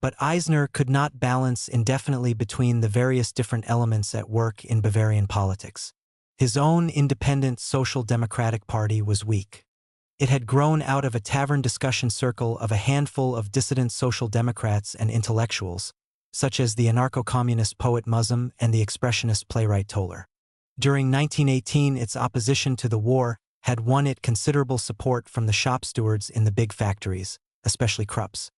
But Eisner could not balance indefinitely between the various different elements at work in Bavarian politics. His own independent Social Democratic Party was weak. It had grown out of a tavern discussion circle of a handful of dissident Social Democrats and intellectuals, such as the anarcho-communist poet Muzzum and the expressionist playwright Toller. During 1918, its opposition to the war had won it considerable support from the shop stewards in the big factories, especially Krupp's.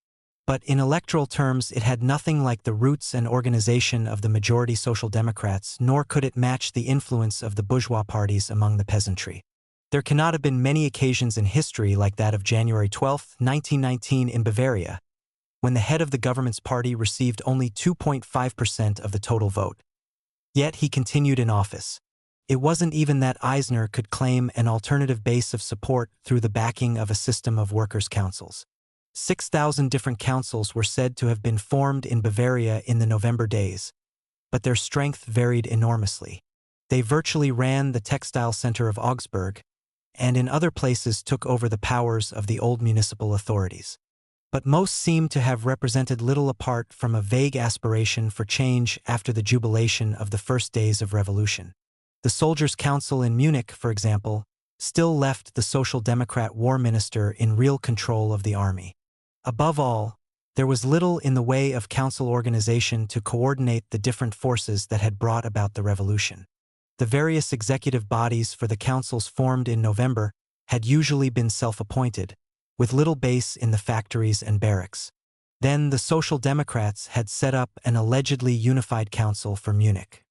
But in electoral terms, it had nothing like the roots and organization of the majority Social Democrats, nor could it match the influence of the bourgeois parties among the peasantry. There cannot have been many occasions in history like that of January 12, 1919 in Bavaria, when the head of the government's party received only 2.5% of the total vote. Yet he continued in office. It wasn't even that Eisner could claim an alternative base of support through the backing of a system of workers' councils. 6,000 different councils were said to have been formed in Bavaria in the November days, but their strength varied enormously. They virtually ran the textile center of Augsburg, and in other places took over the powers of the old municipal authorities. But most seemed to have represented little apart from a vague aspiration for change after the jubilation of the first days of revolution. The Soldiers' Council in Munich, for example, still left the Social Democrat war minister in real control of the army. Above all, there was little in the way of council organization to coordinate the different forces that had brought about the revolution. The various executive bodies for the councils formed in November had usually been self-appointed, with little base in the factories and barracks. Then the Social Democrats had set up an allegedly unified council for Munich.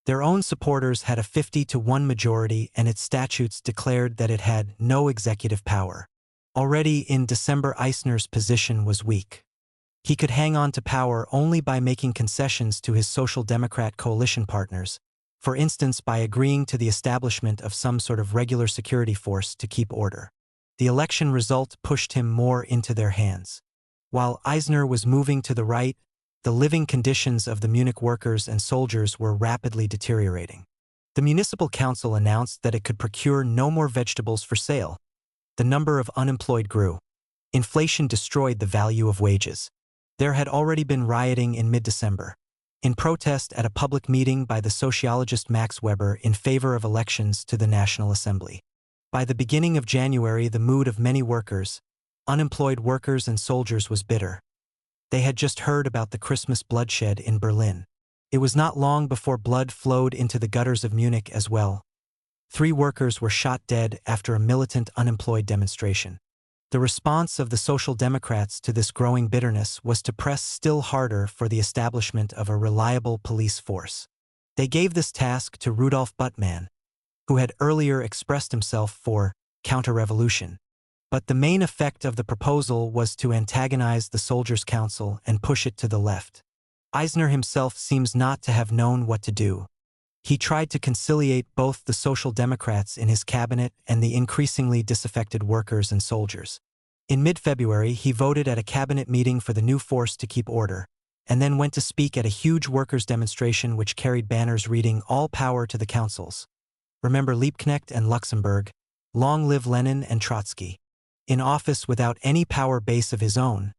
Their own supporters had a 50-to-1 majority, and its statutes declared that it had no executive power. Already in December, Eisner's position was weak. He could hang on to power only by making concessions to his Social Democrat coalition partners, for instance by agreeing to the establishment of some sort of regular security force to keep order. The election result pushed him more into their hands. While Eisner was moving to the right, the living conditions of the Munich workers and soldiers were rapidly deteriorating. The municipal council announced that it could procure no more vegetables for sale. The number of unemployed grew. Inflation destroyed the value of wages. There had already been rioting in mid-December, in protest at a public meeting by the sociologist Max Weber in favor of elections to the National Assembly. By the beginning of January, the mood of many workers, unemployed workers and soldiers, was bitter. They had just heard about the Christmas bloodshed in Berlin. It was not long before blood flowed into the gutters of Munich as well. 3 workers were shot dead after a militant unemployed demonstration. The response of the Social Democrats to this growing bitterness was to press still harder for the establishment of a reliable police force. They gave this task to Rudolf Buttmann, who had earlier expressed himself for counter-revolution. But the main effect of the proposal was to antagonize the Soldiers' Council and push it to the left. Eisner himself seems not to have known what to do. He tried to conciliate both the Social Democrats in his cabinet and the increasingly disaffected workers and soldiers. In mid-February, he voted at a cabinet meeting for the new force to keep order, and then went to speak at a huge workers' demonstration which carried banners reading "All power to the councils. Remember Liebknecht and Luxemburg, long live Lenin and Trotsky." In office without any power base of his own,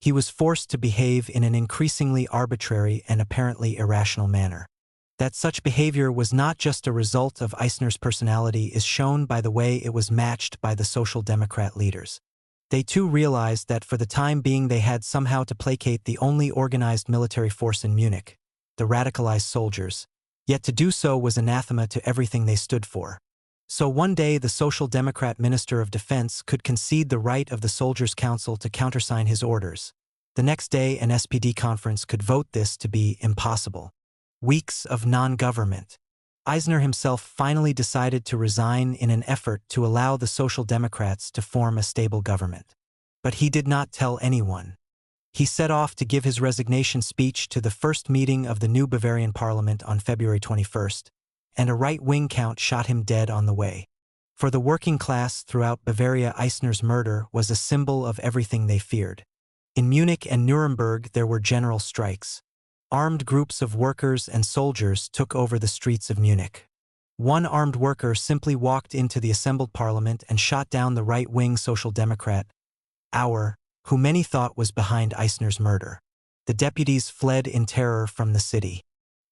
he was forced to behave in an increasingly arbitrary and apparently irrational manner. That such behavior was not just a result of Eisner's personality is shown by the way it was matched by the Social Democrat leaders. They too realized that for the time being they had somehow to placate the only organized military force in Munich, the radicalized soldiers, yet to do so was anathema to everything they stood for. So one day the Social Democrat Minister of Defense could concede the right of the Soldiers' Council to countersign his orders. The next day an SPD conference could vote this to be impossible. Weeks of non-government. Eisner himself finally decided to resign in an effort to allow the Social Democrats to form a stable government. But he did not tell anyone. He set off to give his resignation speech to the first meeting of the new Bavarian parliament on February 21st, and a right-wing count shot him dead on the way. For the working class throughout Bavaria, Eisner's murder was a symbol of everything they feared. In Munich and Nuremberg there were general strikes. Armed groups of workers and soldiers took over the streets of Munich. One armed worker simply walked into the assembled parliament and shot down the right-wing Social Democrat, Auer, who many thought was behind Eisner's murder. The deputies fled in terror from the city.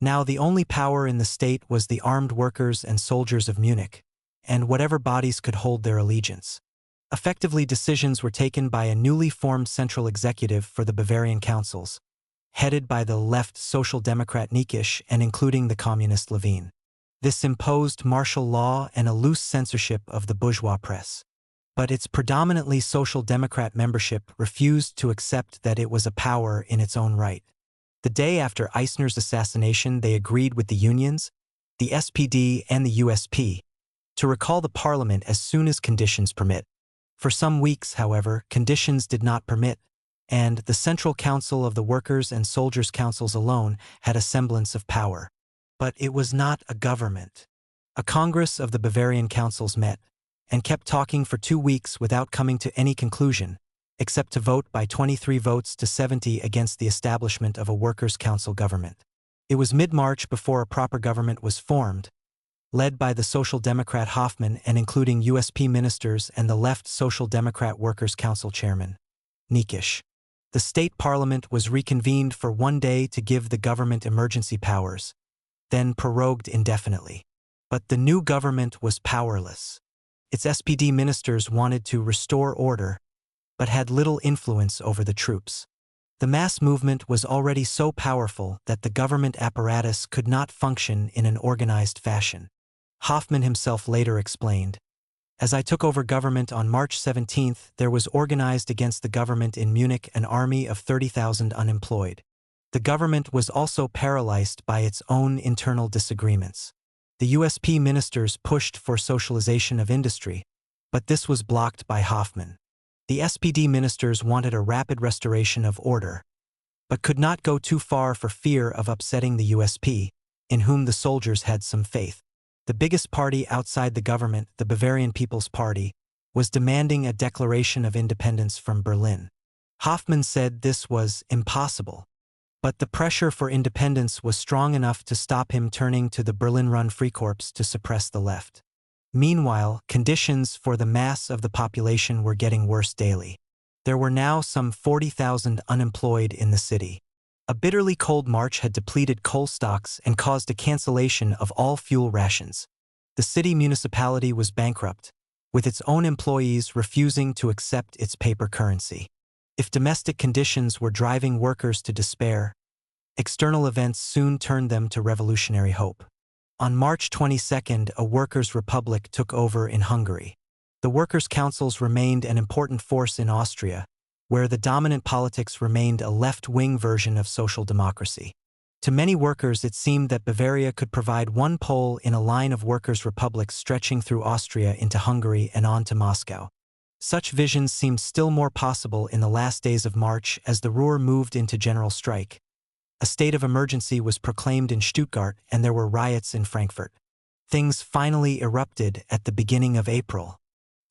Now the only power in the state was the armed workers and soldiers of Munich, and whatever bodies could hold their allegiance. Effectively, decisions were taken by a newly formed central executive for the Bavarian councils, headed by the left Social Democrat Nikisch and including the communist Levine. This imposed martial law and a loose censorship of the bourgeois press. But its predominantly Social Democrat membership refused to accept that it was a power in its own right. The day after Eisner's assassination they agreed with the unions, the SPD and the USP, to recall the parliament as soon as conditions permit. For some weeks, however, conditions did not permit, and the Central Council of the Workers' and Soldiers' Councils alone had a semblance of power. But it was not a government. A Congress of the Bavarian councils met, and kept talking for 2 weeks without coming to any conclusion, except to vote by 23 votes to 70 against the establishment of a Workers' Council government. It was mid-March before a proper government was formed, led by the Social Democrat Harman and including USP ministers and the left Social Democrat Workers' Council chairman, Nikisch. The state parliament was reconvened for 1 day to give the government emergency powers, then prorogued indefinitely. But the new government was powerless. Its SPD ministers wanted to restore order, but had little influence over the troops. The mass movement was already so powerful that the government apparatus could not function in an organized fashion. Hoffman himself later explained, "As I took over government on March 17th, there was organized against the government in Munich an army of 30,000 unemployed. The government was also paralyzed by its own internal disagreements. The USP ministers pushed for socialization of industry, but this was blocked by Hoffman. The SPD ministers wanted a rapid restoration of order, but could not go too far for fear of upsetting the USP, in whom the soldiers had some faith. The biggest party outside the government, the Bavarian People's Party, was demanding a declaration of independence from Berlin. Hoffman said this was impossible, but the pressure for independence was strong enough to stop him turning to the Berlin-run Freikorps to suppress the left. Meanwhile, conditions for the mass of the population were getting worse daily. There were now some 40,000 unemployed in the city. A bitterly cold March had depleted coal stocks and caused a cancellation of all fuel rations. The city municipality was bankrupt, with its own employees refusing to accept its paper currency. If domestic conditions were driving workers to despair, external events soon turned them to revolutionary hope. On March 22nd, a workers' republic took over in Hungary. The workers' councils remained an important force in Austria, where the dominant politics remained a left-wing version of social democracy. To many workers it seemed that Bavaria could provide one pole in a line of workers' republics stretching through Austria into Hungary and on to Moscow. Such visions seemed still more possible in the last days of March as the Ruhr moved into general strike. A state of emergency was proclaimed in Stuttgart and there were riots in Frankfurt. Things finally erupted at the beginning of April.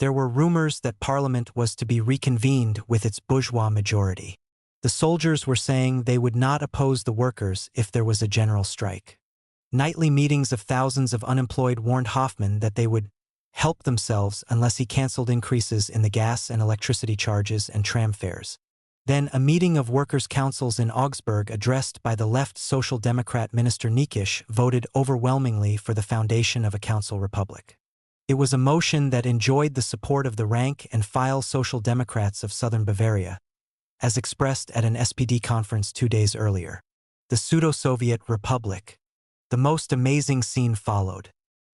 There were rumors that Parliament was to be reconvened with its bourgeois majority. The soldiers were saying they would not oppose the workers if there was a general strike. Nightly meetings of thousands of unemployed warned Hoffman that they would help themselves unless he cancelled increases in the gas and electricity charges and tram fares. Then a meeting of workers' councils in Augsburg addressed by the left Social Democrat minister Nikisch voted overwhelmingly for the foundation of a council republic. It was a motion that enjoyed the support of the rank-and-file Social Democrats of southern Bavaria, as expressed at an SPD conference 2 days earlier. The pseudo-Soviet republic. The most amazing scene followed.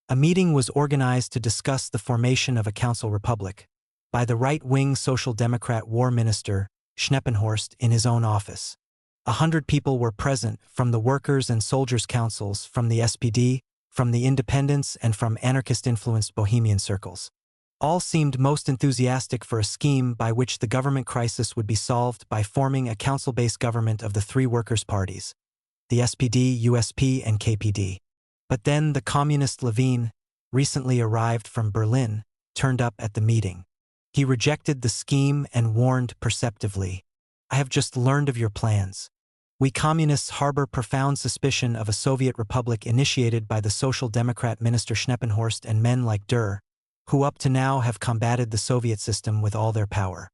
A meeting was organized to discuss the formation of a council republic by the right-wing Social Democrat war minister Schneppenhorst in his own office. 100 people were present from the workers' and soldiers' councils, from the SPD, from the independents, and from anarchist-influenced Bohemian circles. All seemed most enthusiastic for a scheme by which the government crisis would be solved by forming a council-based government of the three workers' parties, the SPD, USP, and KPD. But then the communist Levin, recently arrived from Berlin, turned up at the meeting. He rejected the scheme and warned perceptively, "I have just learned of your plans. We communists harbor profound suspicion of a Soviet republic initiated by the Social Democrat minister Schneppenhorst and men like Durr, who up to now have combated the Soviet system with all their power.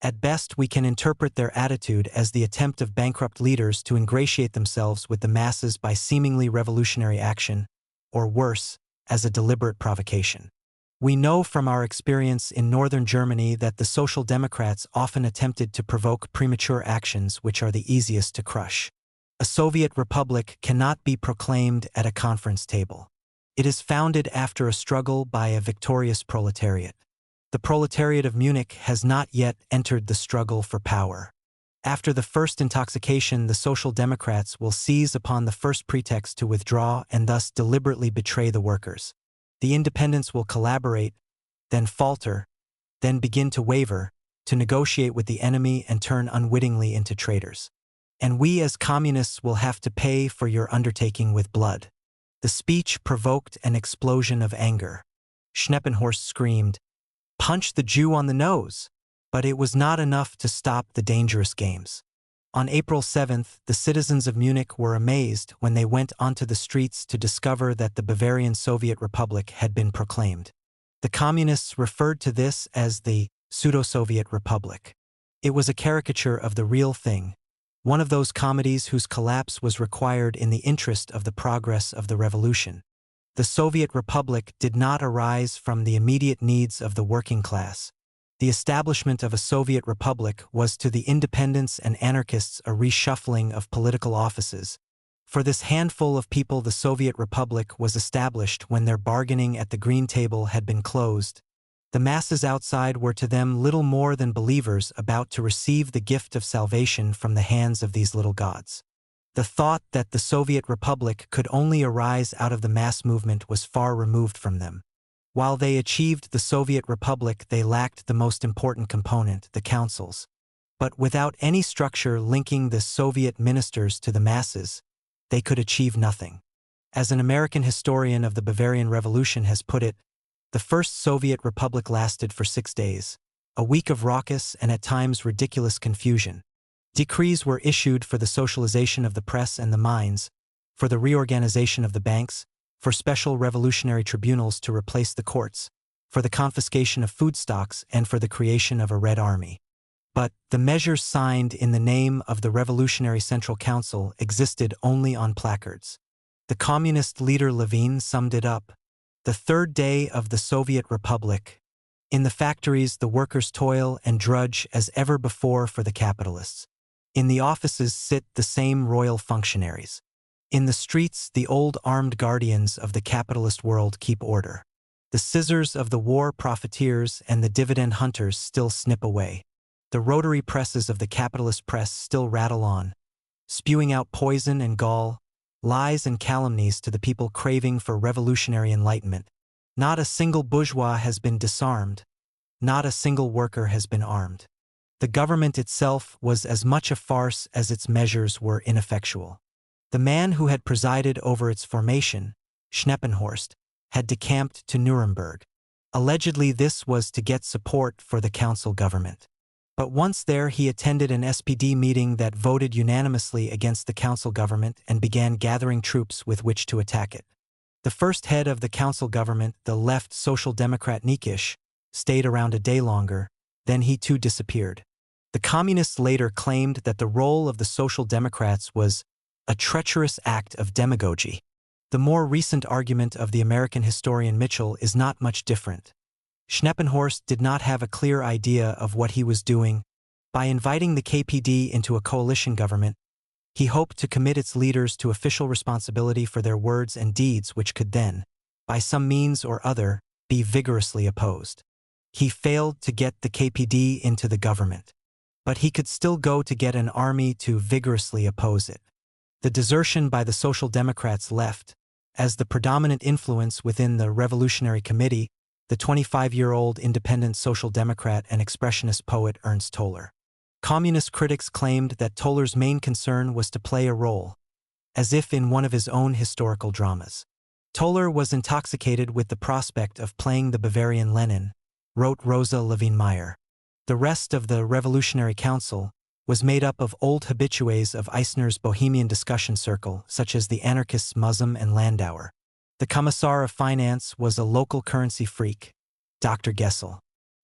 At best, we can interpret their attitude as the attempt of bankrupt leaders to ingratiate themselves with the masses by seemingly revolutionary action, or worse, as a deliberate provocation. We know from our experience in northern Germany that the Social Democrats often attempted to provoke premature actions which are the easiest to crush. A Soviet republic cannot be proclaimed at a conference table. It is founded after a struggle by a victorious proletariat. The proletariat of Munich has not yet entered the struggle for power. After the first intoxication, the Social Democrats will seize upon the first pretext to withdraw and thus deliberately betray the workers. The independents will collaborate, then falter, then begin to waver, to negotiate with the enemy and turn unwittingly into traitors. And we as communists will have to pay for your undertaking with blood." The speech provoked an explosion of anger. Schneppenhorst screamed, "Punch the Jew on the nose!" But it was not enough to stop the dangerous games. On April 7th, the citizens of Munich were amazed when they went onto the streets to discover that the Bavarian Soviet Republic had been proclaimed. The communists referred to this as the pseudo-Soviet Republic. It was a caricature of the real thing, one of those comedies whose collapse was required in the interest of the progress of the revolution. The Soviet Republic did not arise from the immediate needs of the working class. The establishment of a Soviet republic was to the independents and anarchists a reshuffling of political offices. For this handful of people, the Soviet republic was established when their bargaining at the green table had been closed. The masses outside were to them little more than believers about to receive the gift of salvation from the hands of these little gods. The thought that the Soviet republic could only arise out of the mass movement was far removed from them. While they achieved the Soviet Republic, they lacked the most important component, the councils. But without any structure linking the Soviet ministers to the masses, they could achieve nothing. As an American historian of the Bavarian Revolution has put it, the first Soviet Republic lasted for 6 days, a week of raucous and at times ridiculous confusion. Decrees were issued for the socialization of the press and the mines, for the reorganization of the banks, for special revolutionary tribunals to replace the courts, for the confiscation of food stocks, and for the creation of a Red Army. But the measures signed in the name of the Revolutionary Central Council existed only on placards. The communist leader Levin summed it up: "The third day of the Soviet Republic. In the factories, the workers toil and drudge as ever before for the capitalists. In the offices sit the same royal functionaries. In the streets, the old armed guardians of the capitalist world keep order. The scissors of the war profiteers and the dividend hunters still snip away. The rotary presses of the capitalist press still rattle on, spewing out poison and gall, lies and calumnies to the people craving for revolutionary enlightenment. Not a single bourgeois has been disarmed. Not a single worker has been armed. The government itself was as much a farce as its measures were ineffectual. The man who had presided over its formation, Schneppenhorst, had decamped to Nuremberg. Allegedly, this was to get support for the council government. But once there, he attended an SPD meeting that voted unanimously against the council government and began gathering troops with which to attack it. The first head of the council government, the left Social Democrat Nikisch, stayed around a day longer, then he too disappeared. The Communists later claimed that the role of the Social Democrats was a treacherous act of demagogy. The more recent argument of the American historian Mitchell is not much different. Schneppenhorst did not have a clear idea of what he was doing. By inviting the KPD into a coalition government, he hoped to commit its leaders to official responsibility for their words and deeds, which could then, by some means or other, be vigorously opposed. He failed to get the KPD into the government, but he could still go to get an army to vigorously oppose it. The desertion by the Social Democrats left, as the predominant influence within the Revolutionary Committee, the 25-year-old independent Social Democrat and expressionist poet Ernst Toller. Communist critics claimed that Toller's main concern was to play a role, as if in one of his own historical dramas. Toller was intoxicated with the prospect of playing the Bavarian Lenin, wrote Rosa Levine-Meyer. The rest of the Revolutionary Council was made up of old habitués of Eisner's Bohemian discussion circle, such as the anarchists Muzzum and Landauer. The Commissar of Finance was a local currency freak, Dr. Gessel.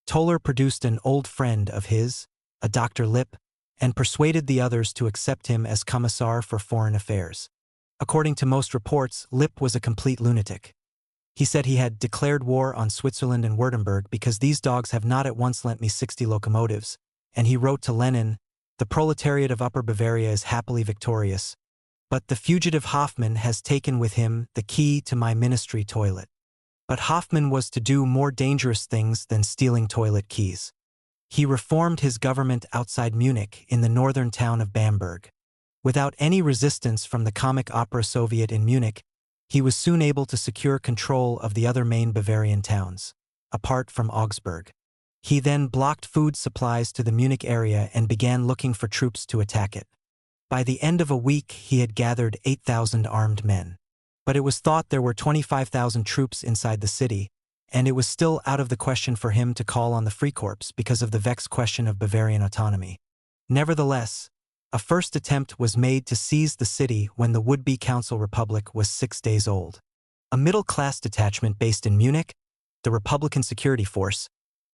Toller produced an old friend of his, a Dr. Lipp, and persuaded the others to accept him as Commissar for Foreign Affairs. According to most reports, Lipp was a complete lunatic. He said he had declared war on Switzerland and Württemberg because these dogs have not at once lent me 60 locomotives, and he wrote to Lenin, "The proletariat of Upper Bavaria is happily victorious, but the fugitive Hoffman has taken with him the key to my ministry toilet." But Hoffman was to do more dangerous things than stealing toilet keys. He reformed his government outside Munich in the northern town of Bamberg. Without any resistance from the Comic Opera Soviet in Munich, he was soon able to secure control of the other main Bavarian towns, apart from Augsburg. He then blocked food supplies to the Munich area and began looking for troops to attack it. By the end of a week, he had gathered 8,000 armed men. But it was thought there were 25,000 troops inside the city, and it was still out of the question for him to call on the Freikorps because of the vexed question of Bavarian autonomy. Nevertheless, a first attempt was made to seize the city when the would-be Council Republic was 6 days old. A middle-class detachment based in Munich, the Republican Security Force,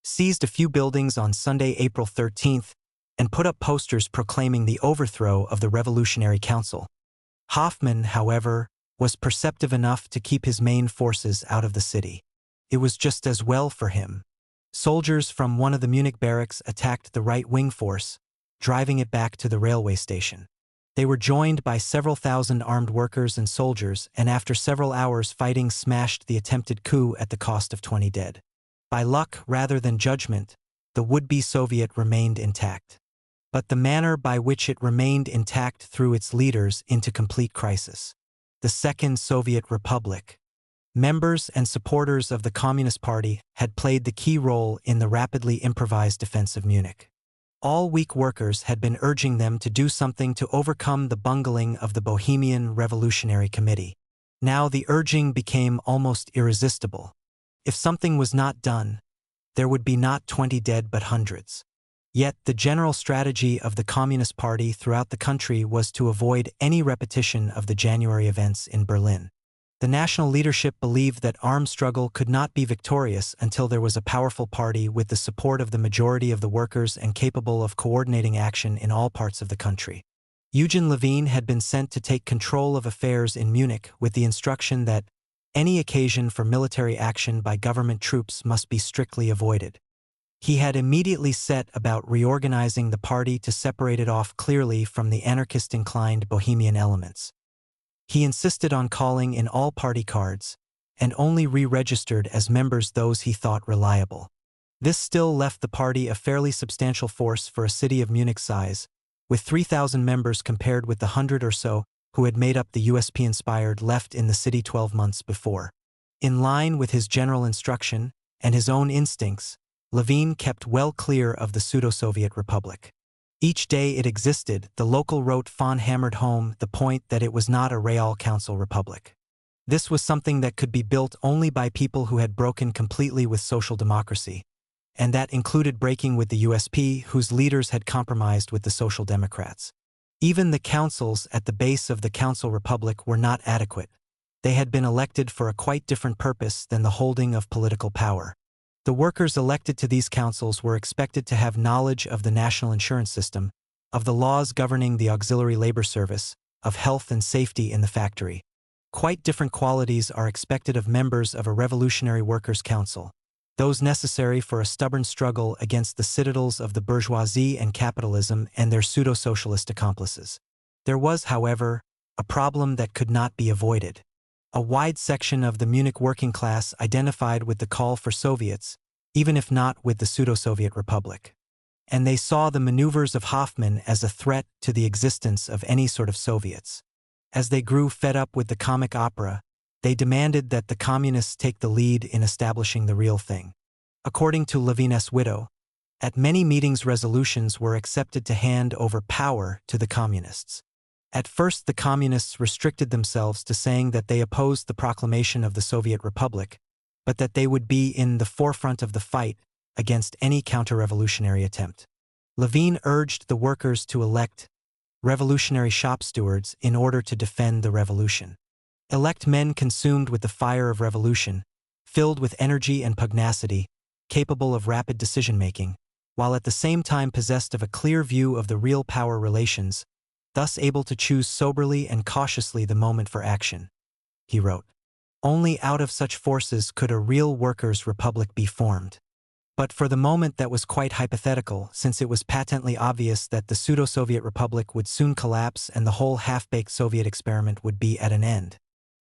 seized a few buildings on Sunday, April 13th, and put up posters proclaiming the overthrow of the Revolutionary Council. Hoffman, however, was perceptive enough to keep his main forces out of the city. It was just as well for him. Soldiers from one of the Munich barracks attacked the right-wing force, driving it back to the railway station. They were joined by several thousand armed workers and soldiers, and after several hours fighting smashed the attempted coup at the cost of 20 dead. By luck rather than judgment, the would-be Soviet remained intact. But the manner by which it remained intact threw its leaders into complete crisis. The Second Soviet Republic. Members and supporters of the Communist Party had played the key role in the rapidly improvised defense of Munich. All weak workers had been urging them to do something to overcome the bungling of the Bohemian Revolutionary Committee. Now the urging became almost irresistible. If something was not done, there would be not 20 dead but hundreds. Yet the general strategy of the Communist Party throughout the country was to avoid any repetition of the January events in Berlin. The national leadership believed that armed struggle could not be victorious until there was a powerful party with the support of the majority of the workers and capable of coordinating action in all parts of the country. Eugen Levine had been sent to take control of affairs in Munich with the instruction that any occasion for military action by government troops must be strictly avoided. He had immediately set about reorganizing the party to separate it off clearly from the anarchist-inclined Bohemian elements. He insisted on calling in all party cards, and only re-registered as members those he thought reliable. This still left the party a fairly substantial force for a city of Munich's size, with 3,000 members compared with the 100 or so who had made up the USP-inspired left in the city 12 months before. In line with his general instruction and his own instincts, Levine kept well clear of the pseudo-Soviet Republic. Each day it existed, the local rote Fon hammered home the point that it was not a Real Council Republic. This was something that could be built only by people who had broken completely with social democracy, and that included breaking with the USP, whose leaders had compromised with the Social Democrats. Even the councils at the base of the Council Republic were not adequate. They had been elected for a quite different purpose than the holding of political power. The workers elected to these councils were expected to have knowledge of the national insurance system, of the laws governing the auxiliary labor service, of health and safety in the factory. Quite different qualities are expected of members of a revolutionary workers' council, those necessary for a stubborn struggle against the citadels of the bourgeoisie and capitalism and their pseudo-socialist accomplices. There was, however, a problem that could not be avoided. A wide section of the Munich working class identified with the call for Soviets, even if not with the pseudo-Soviet republic. And they saw the maneuvers of Harman as a threat to the existence of any sort of Soviets. As they grew fed up with the comic opera, they demanded that the communists take the lead in establishing the real thing. According to Levine's widow, at many meetings resolutions were accepted to hand over power to the communists. At first the communists restricted themselves to saying that they opposed the proclamation of the Soviet Republic, but that they would be in the forefront of the fight against any counter-revolutionary attempt. Levine urged the workers to elect revolutionary shop stewards in order to defend the revolution. Elect men consumed with the fire of revolution, filled with energy and pugnacity, capable of rapid decision-making, while at the same time possessed of a clear view of the real power relations, thus able to choose soberly and cautiously the moment for action. He wrote, "Only out of such forces could a real workers' republic be formed." But for the moment that was quite hypothetical, since it was patently obvious that the pseudo-Soviet republic would soon collapse and the whole half-baked Soviet experiment would be at an end.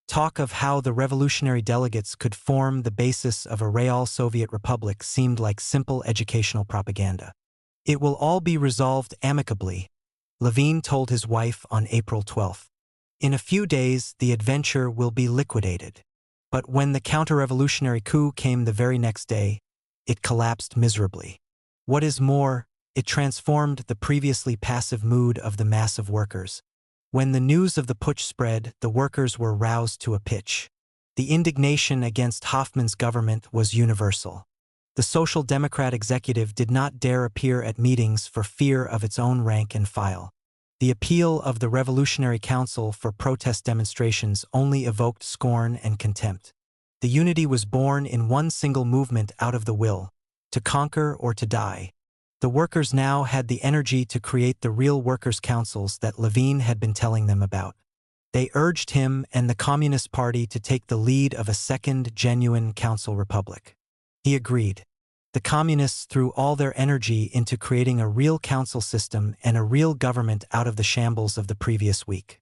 Talk of how the revolutionary delegates could form the basis of a real Soviet republic seemed like simple educational propaganda. "It will all be resolved amicably," Levine told his wife on April 12. "In a few days the adventure will be liquidated." But when the counter-revolutionary coup came the very next day, it collapsed miserably. What is more, it transformed the previously passive mood of the mass of workers. When the news of the putsch spread, the workers were roused to a pitch. The indignation against Hoffman's government was universal. The Social Democrat executive did not dare appear at meetings for fear of its own rank and file. The appeal of the Revolutionary Council for protest demonstrations only evoked scorn and contempt. The unity was born in one single movement out of the will, to conquer or to die. The workers now had the energy to create the real workers' councils that Levine had been telling them about. They urged him and the Communist Party to take the lead of a second, genuine council republic. He agreed. The communists threw all their energy into creating a real council system and a real government out of the shambles of the previous week.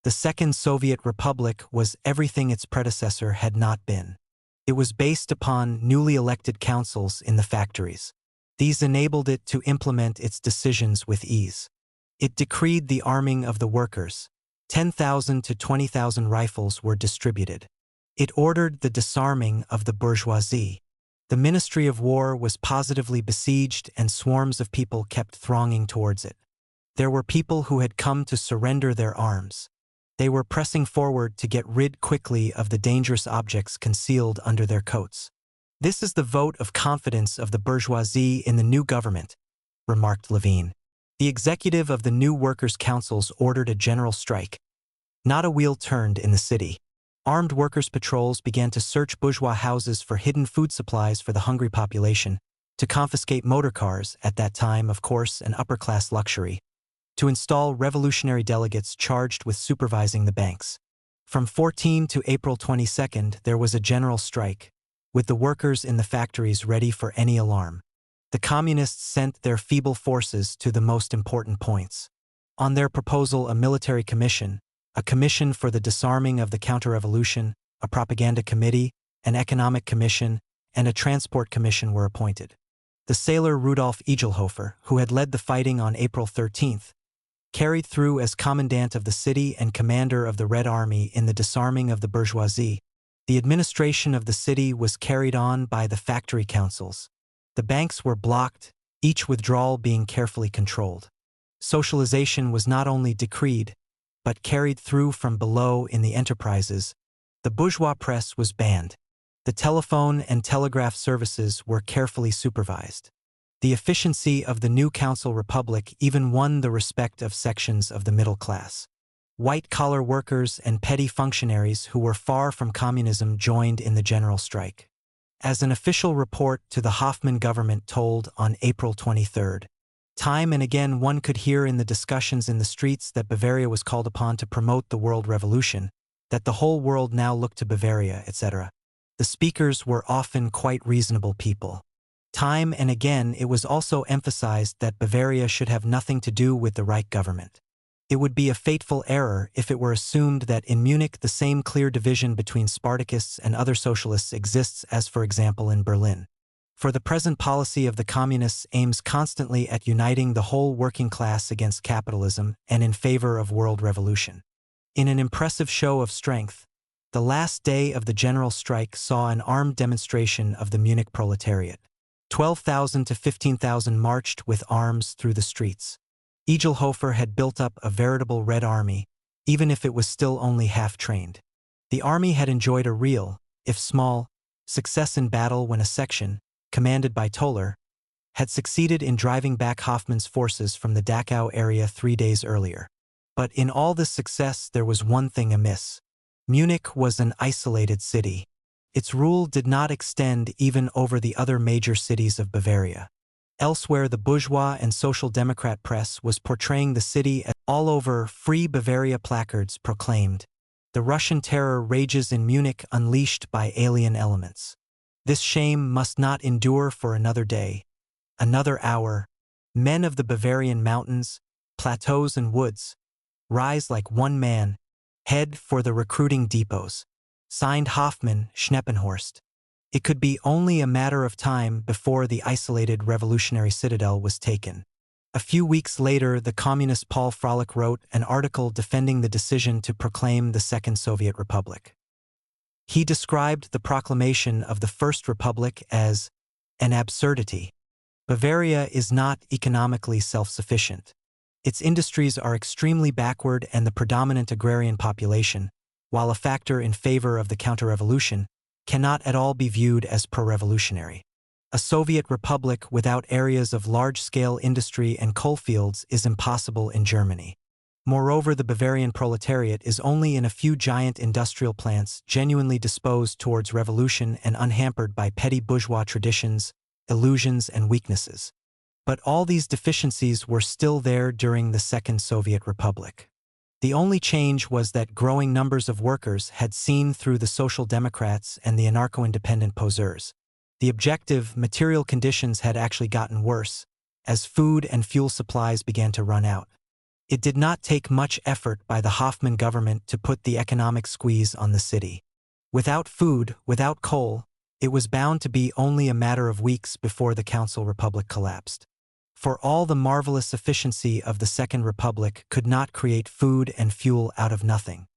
The Second Soviet Republic was everything its predecessor had not been. It was based upon newly elected councils in the factories. These enabled it to implement its decisions with ease. It decreed the arming of the workers. 10,000 to 20,000 rifles were distributed. It ordered the disarming of the bourgeoisie. The Ministry of War was positively besieged and swarms of people kept thronging towards it. There were people who had come to surrender their arms. They were pressing forward to get rid quickly of the dangerous objects concealed under their coats. "This is the vote of confidence of the bourgeoisie in the new government," remarked Levine. The executive of the new workers' councils ordered a general strike. Not a wheel turned in the city. Armed workers' patrols began to search bourgeois houses for hidden food supplies for the hungry population, to confiscate motor cars, at that time, of course, an upper-class luxury, to install revolutionary delegates charged with supervising the banks. From 14 to April 22 there was a general strike, with the workers in the factories ready for any alarm. The communists sent their feeble forces to the most important points. On their proposal, a military commission, a commission for the disarming of the counter-revolution, a propaganda committee, an economic commission, and a transport commission were appointed. The sailor Rudolf Egelhofer, who had led the fighting on April 13, carried through as commandant of the city and commander of the Red Army in the disarming of the bourgeoisie. The administration of the city was carried on by the factory councils. The banks were blocked, each withdrawal being carefully controlled. Socialization was not only decreed, but carried through from below in the enterprises. The bourgeois press was banned. The telephone and telegraph services were carefully supervised. The efficiency of the new council republic even won the respect of sections of the middle class. White-collar workers and petty functionaries who were far from communism joined in the general strike. as an official report to the Hoffman government told on April 23. Time and again one could hear in the discussions in the streets that Bavaria was called upon to promote the world revolution, that the whole world now looked to Bavaria, etc. The speakers were often quite reasonable people. Time and again it was also emphasized that Bavaria should have nothing to do with the Reich government. It would be a fateful error if it were assumed that in Munich the same clear division between Spartakists and other socialists exists as, for example, in Berlin. For the present policy of the Communists aims constantly at uniting the whole working class against capitalism and in favor of world revolution. In an impressive show of strength, the last day of the general strike saw an armed demonstration of the Munich proletariat. 12,000 to 15,000 marched with arms through the streets. Egelhofer had built up a veritable Red Army, even if it was still only half-trained. The army had enjoyed a real, if small, success in battle when a section, commanded by Toller, had succeeded in driving back Hoffman's forces from the Dachau area 3 days earlier. But in all this success there was one thing amiss. Munich was an isolated city. Its rule did not extend even over the other major cities of Bavaria. Elsewhere the bourgeois and social democrat press was portraying the city as all over. Free Bavaria placards proclaimed, "The Russian terror rages in Munich unleashed by alien elements. This shame must not endure for another day, another hour. Men of the Bavarian mountains, plateaus and woods, rise like one man, head for the recruiting depots." Signed Hoffman, Schneppenhorst. It could be only a matter of time before the isolated revolutionary citadel was taken. A few weeks later, the communist Paul Froelich wrote an article defending the decision to proclaim the Second Soviet Republic. He described the proclamation of the First Republic as an absurdity. Bavaria is not economically self-sufficient. Its industries are extremely backward and the predominant agrarian population, while a factor in favor of the counter-revolution, cannot at all be viewed as pro-revolutionary. A Soviet republic without areas of large-scale industry and coalfields is impossible in Germany. Moreover, the Bavarian proletariat is only in a few giant industrial plants genuinely disposed towards revolution and unhampered by petty bourgeois traditions, illusions, and weaknesses. But all these deficiencies were still there during the Second Soviet Republic. The only change was that growing numbers of workers had seen through the Social Democrats and the anarcho-independent poseurs. The objective, material conditions had actually gotten worse, as food and fuel supplies began to run out. It did not take much effort by the Hoffman government to put the economic squeeze on the city. Without food, without coal, it was bound to be only a matter of weeks before the Council Republic collapsed. For all the marvelous efficiency of the Second Republic could not create food and fuel out of nothing.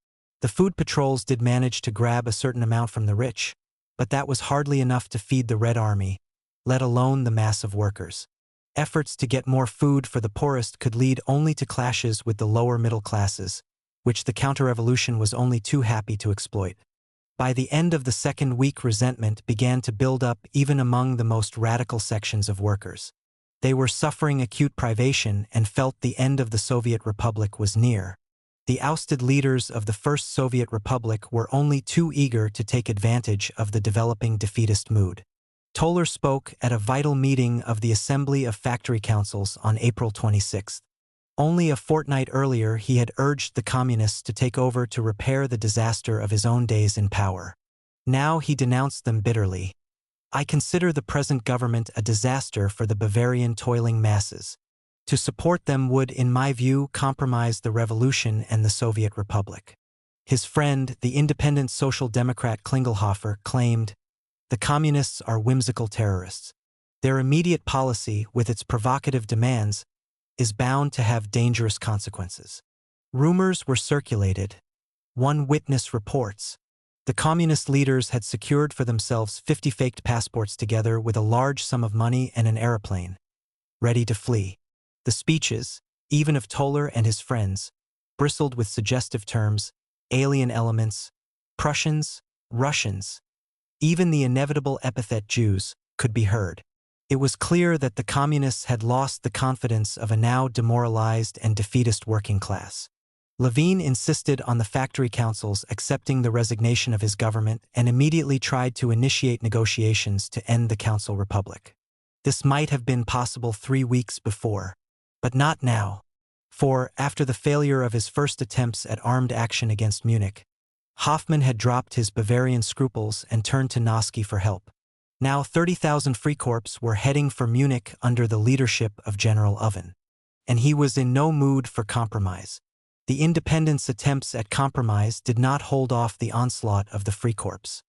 The food patrols did manage to grab a certain amount from the rich, but that was hardly enough to feed the Red Army, let alone the mass of workers. Efforts to get more food for the poorest could lead only to clashes with the lower middle classes, which the counter-revolution was only too happy to exploit. By the end of the second week, resentment began to build up even among the most radical sections of workers. They were suffering acute privation and felt the end of the Soviet Republic was near. The ousted leaders of the First Soviet Republic were only too eager to take advantage of the developing defeatist mood. Toller spoke at a vital meeting of the Assembly of Factory Councils on April 26. Only a fortnight earlier he had urged the Communists to take over to repair the disaster of his own days in power. Now he denounced them bitterly. "I consider the present government a disaster for the Bavarian toiling masses. To support them would, in my view, compromise the revolution and the Soviet Republic." His friend, the independent social democrat Klingelhofer, claimed, "The communists are whimsical terrorists. Their immediate policy, with its provocative demands, is bound to have dangerous consequences." Rumors were circulated. One witness reports, the communist leaders had secured for themselves 50 faked passports together with a large sum of money and an aeroplane, ready to flee. The speeches, even of Toller and his friends, bristled with suggestive terms, alien elements, Prussians, Russians. Even the inevitable epithet Jews could be heard. It was clear that the communists had lost the confidence of a now demoralized and defeatist working class. Levine insisted on the factory councils accepting the resignation of his government and immediately tried to initiate negotiations to end the Council Republic. This might have been possible 3 weeks before, but not now. For, after the failure of his first attempts at armed action against Munich, Hoffmann had dropped his Bavarian scruples and turned to Noske for help. Now 30,000 Freikorps were heading for Munich under the leadership of General Oven. And he was in no mood for compromise. The independents' attempts at compromise did not hold off the onslaught of the Freikorps.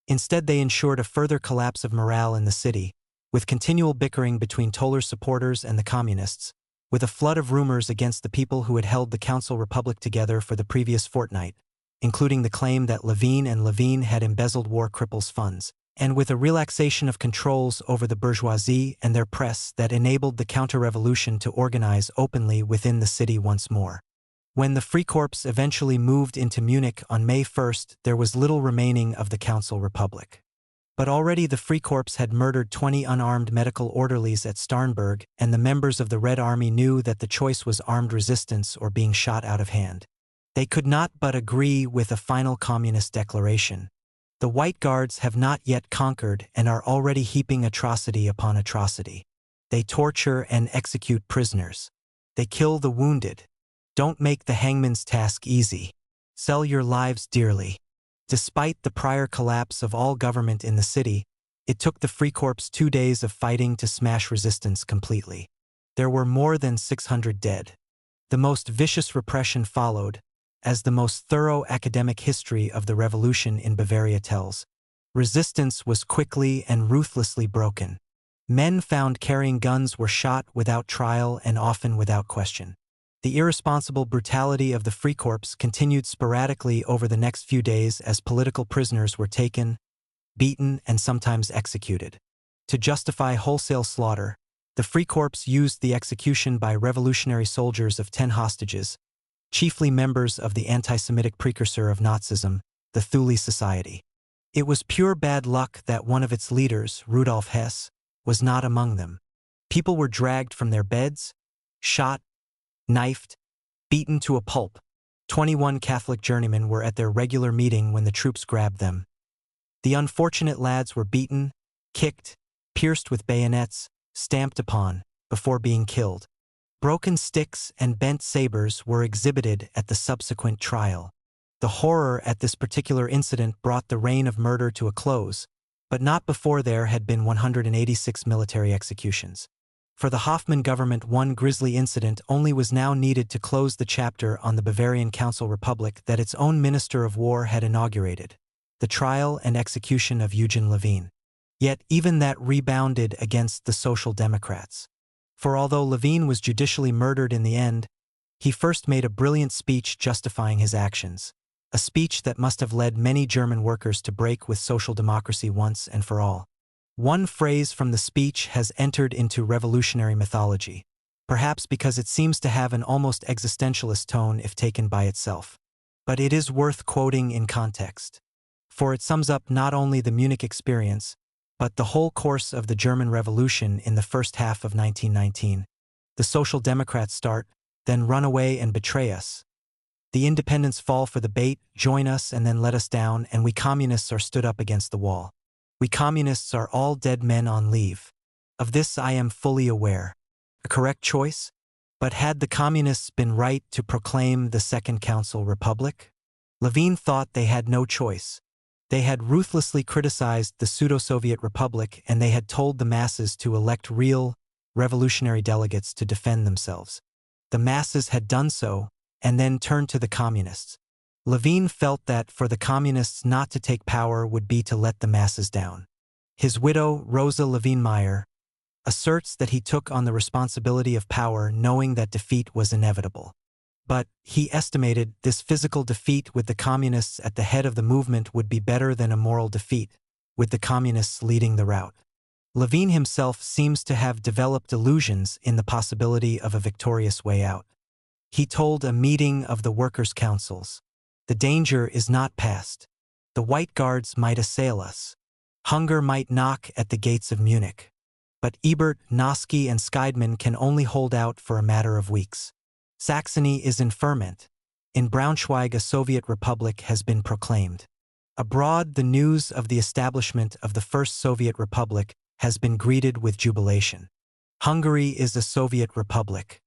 Instead, they ensured a further collapse of morale in the city, with continual bickering between Toller's supporters and the communists, with a flood of rumors against the people who had held the Council Republic together for the previous fortnight, including the claim that Levine had embezzled war cripples' funds, and with a relaxation of controls over the bourgeoisie and their press that enabled the counter-revolution to organize openly within the city once more. When the Freikorps eventually moved into Munich on May 1st, there was little remaining of the Council Republic. But already the Freikorps had murdered 20 unarmed medical orderlies at Starnberg, and the members of the Red Army knew that the choice was armed resistance or being shot out of hand. They could not but agree with a final communist declaration. The White Guards have not yet conquered and are already heaping atrocity upon atrocity. They torture and execute prisoners. They kill the wounded. Don't make the hangman's task easy. Sell your lives dearly. Despite the prior collapse of all government in the city, it took the Freikorps 2 days of fighting to smash resistance completely. There were more than 600 dead. The most vicious repression followed, as the most thorough academic history of the revolution in Bavaria tells. Resistance was quickly and ruthlessly broken. Men found carrying guns were shot without trial and often without question. The irresponsible brutality of the Freikorps continued sporadically over the next few days as political prisoners were taken, beaten, and sometimes executed. To justify wholesale slaughter, the Freikorps used the execution by revolutionary soldiers of 10 hostages, chiefly members of the anti-Semitic precursor of Nazism, the Thule Society. It was pure bad luck that one of its leaders, Rudolf Hess, was not among them. People were dragged from their beds, shot, knifed, beaten to a pulp. 21 Catholic journeymen were at their regular meeting when the troops grabbed them. The unfortunate lads were beaten, kicked, pierced with bayonets, stamped upon, before being killed. Broken sticks and bent sabers were exhibited at the subsequent trial. The horror at this particular incident brought the reign of murder to a close, but not before there had been 186 military executions. For the Hoffmann government, one grisly incident only was now needed to close the chapter on the Bavarian Council Republic that its own Minister of War had inaugurated, the trial and execution of Eugen Levine. Yet even that rebounded against the Social Democrats. For although Levine was judicially murdered in the end, he first made a brilliant speech justifying his actions, a speech that must have led many German workers to break with social democracy once and for all. One phrase from the speech has entered into revolutionary mythology, perhaps because it seems to have an almost existentialist tone if taken by itself. But it is worth quoting in context, for it sums up not only the Munich experience, but the whole course of the German Revolution in the first half of 1919. The Social Democrats start, then run away and betray us. The independents fall for the bait, join us and then let us down, and we communists are stood up against the wall. We communists are all dead men on leave. Of this I am fully aware. A correct choice? But had the communists been right to proclaim the Second Council Republic? Levine thought they had no choice. They had ruthlessly criticized the pseudo-Soviet Republic, and they had told the masses to elect real, revolutionary delegates to defend themselves. The masses had done so, and then turned to the communists. Levine felt that for the communists not to take power would be to let the masses down. His widow, Rosa Levine-Meyer, asserts that he took on the responsibility of power knowing that defeat was inevitable. But, he estimated, this physical defeat with the communists at the head of the movement would be better than a moral defeat, with the communists leading the rout. Levine himself seems to have developed illusions in the possibility of a victorious way out. He told a meeting of the workers' councils, "The danger is not past. The White Guards might assail us. Hunger might knock at the gates of Munich. But Ebert, Noske, and Scheidman can only hold out for a matter of weeks. Saxony is in ferment. In Braunschweig, a Soviet republic has been proclaimed. Abroad, the news of the establishment of the first Soviet republic has been greeted with jubilation. Hungary is a Soviet republic.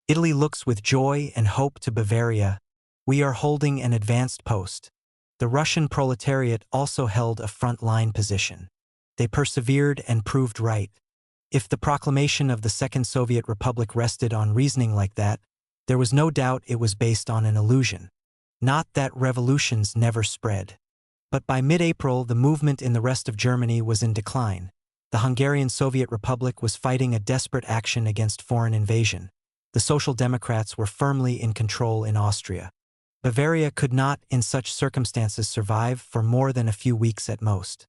Italy looks with joy and hope to Bavaria. We are holding an advanced post. The Russian proletariat also held a front-line position. They persevered and proved right. If the proclamation of the Second Soviet Republic rested on reasoning like that, there was no doubt it was based on an illusion. Not that revolutions never spread. But by mid-April, the movement in the rest of Germany was in decline. The Hungarian Soviet Republic was fighting a desperate action against foreign invasion. The Social Democrats were firmly in control in Austria. Bavaria could not, in such circumstances, survive for more than a few weeks at most.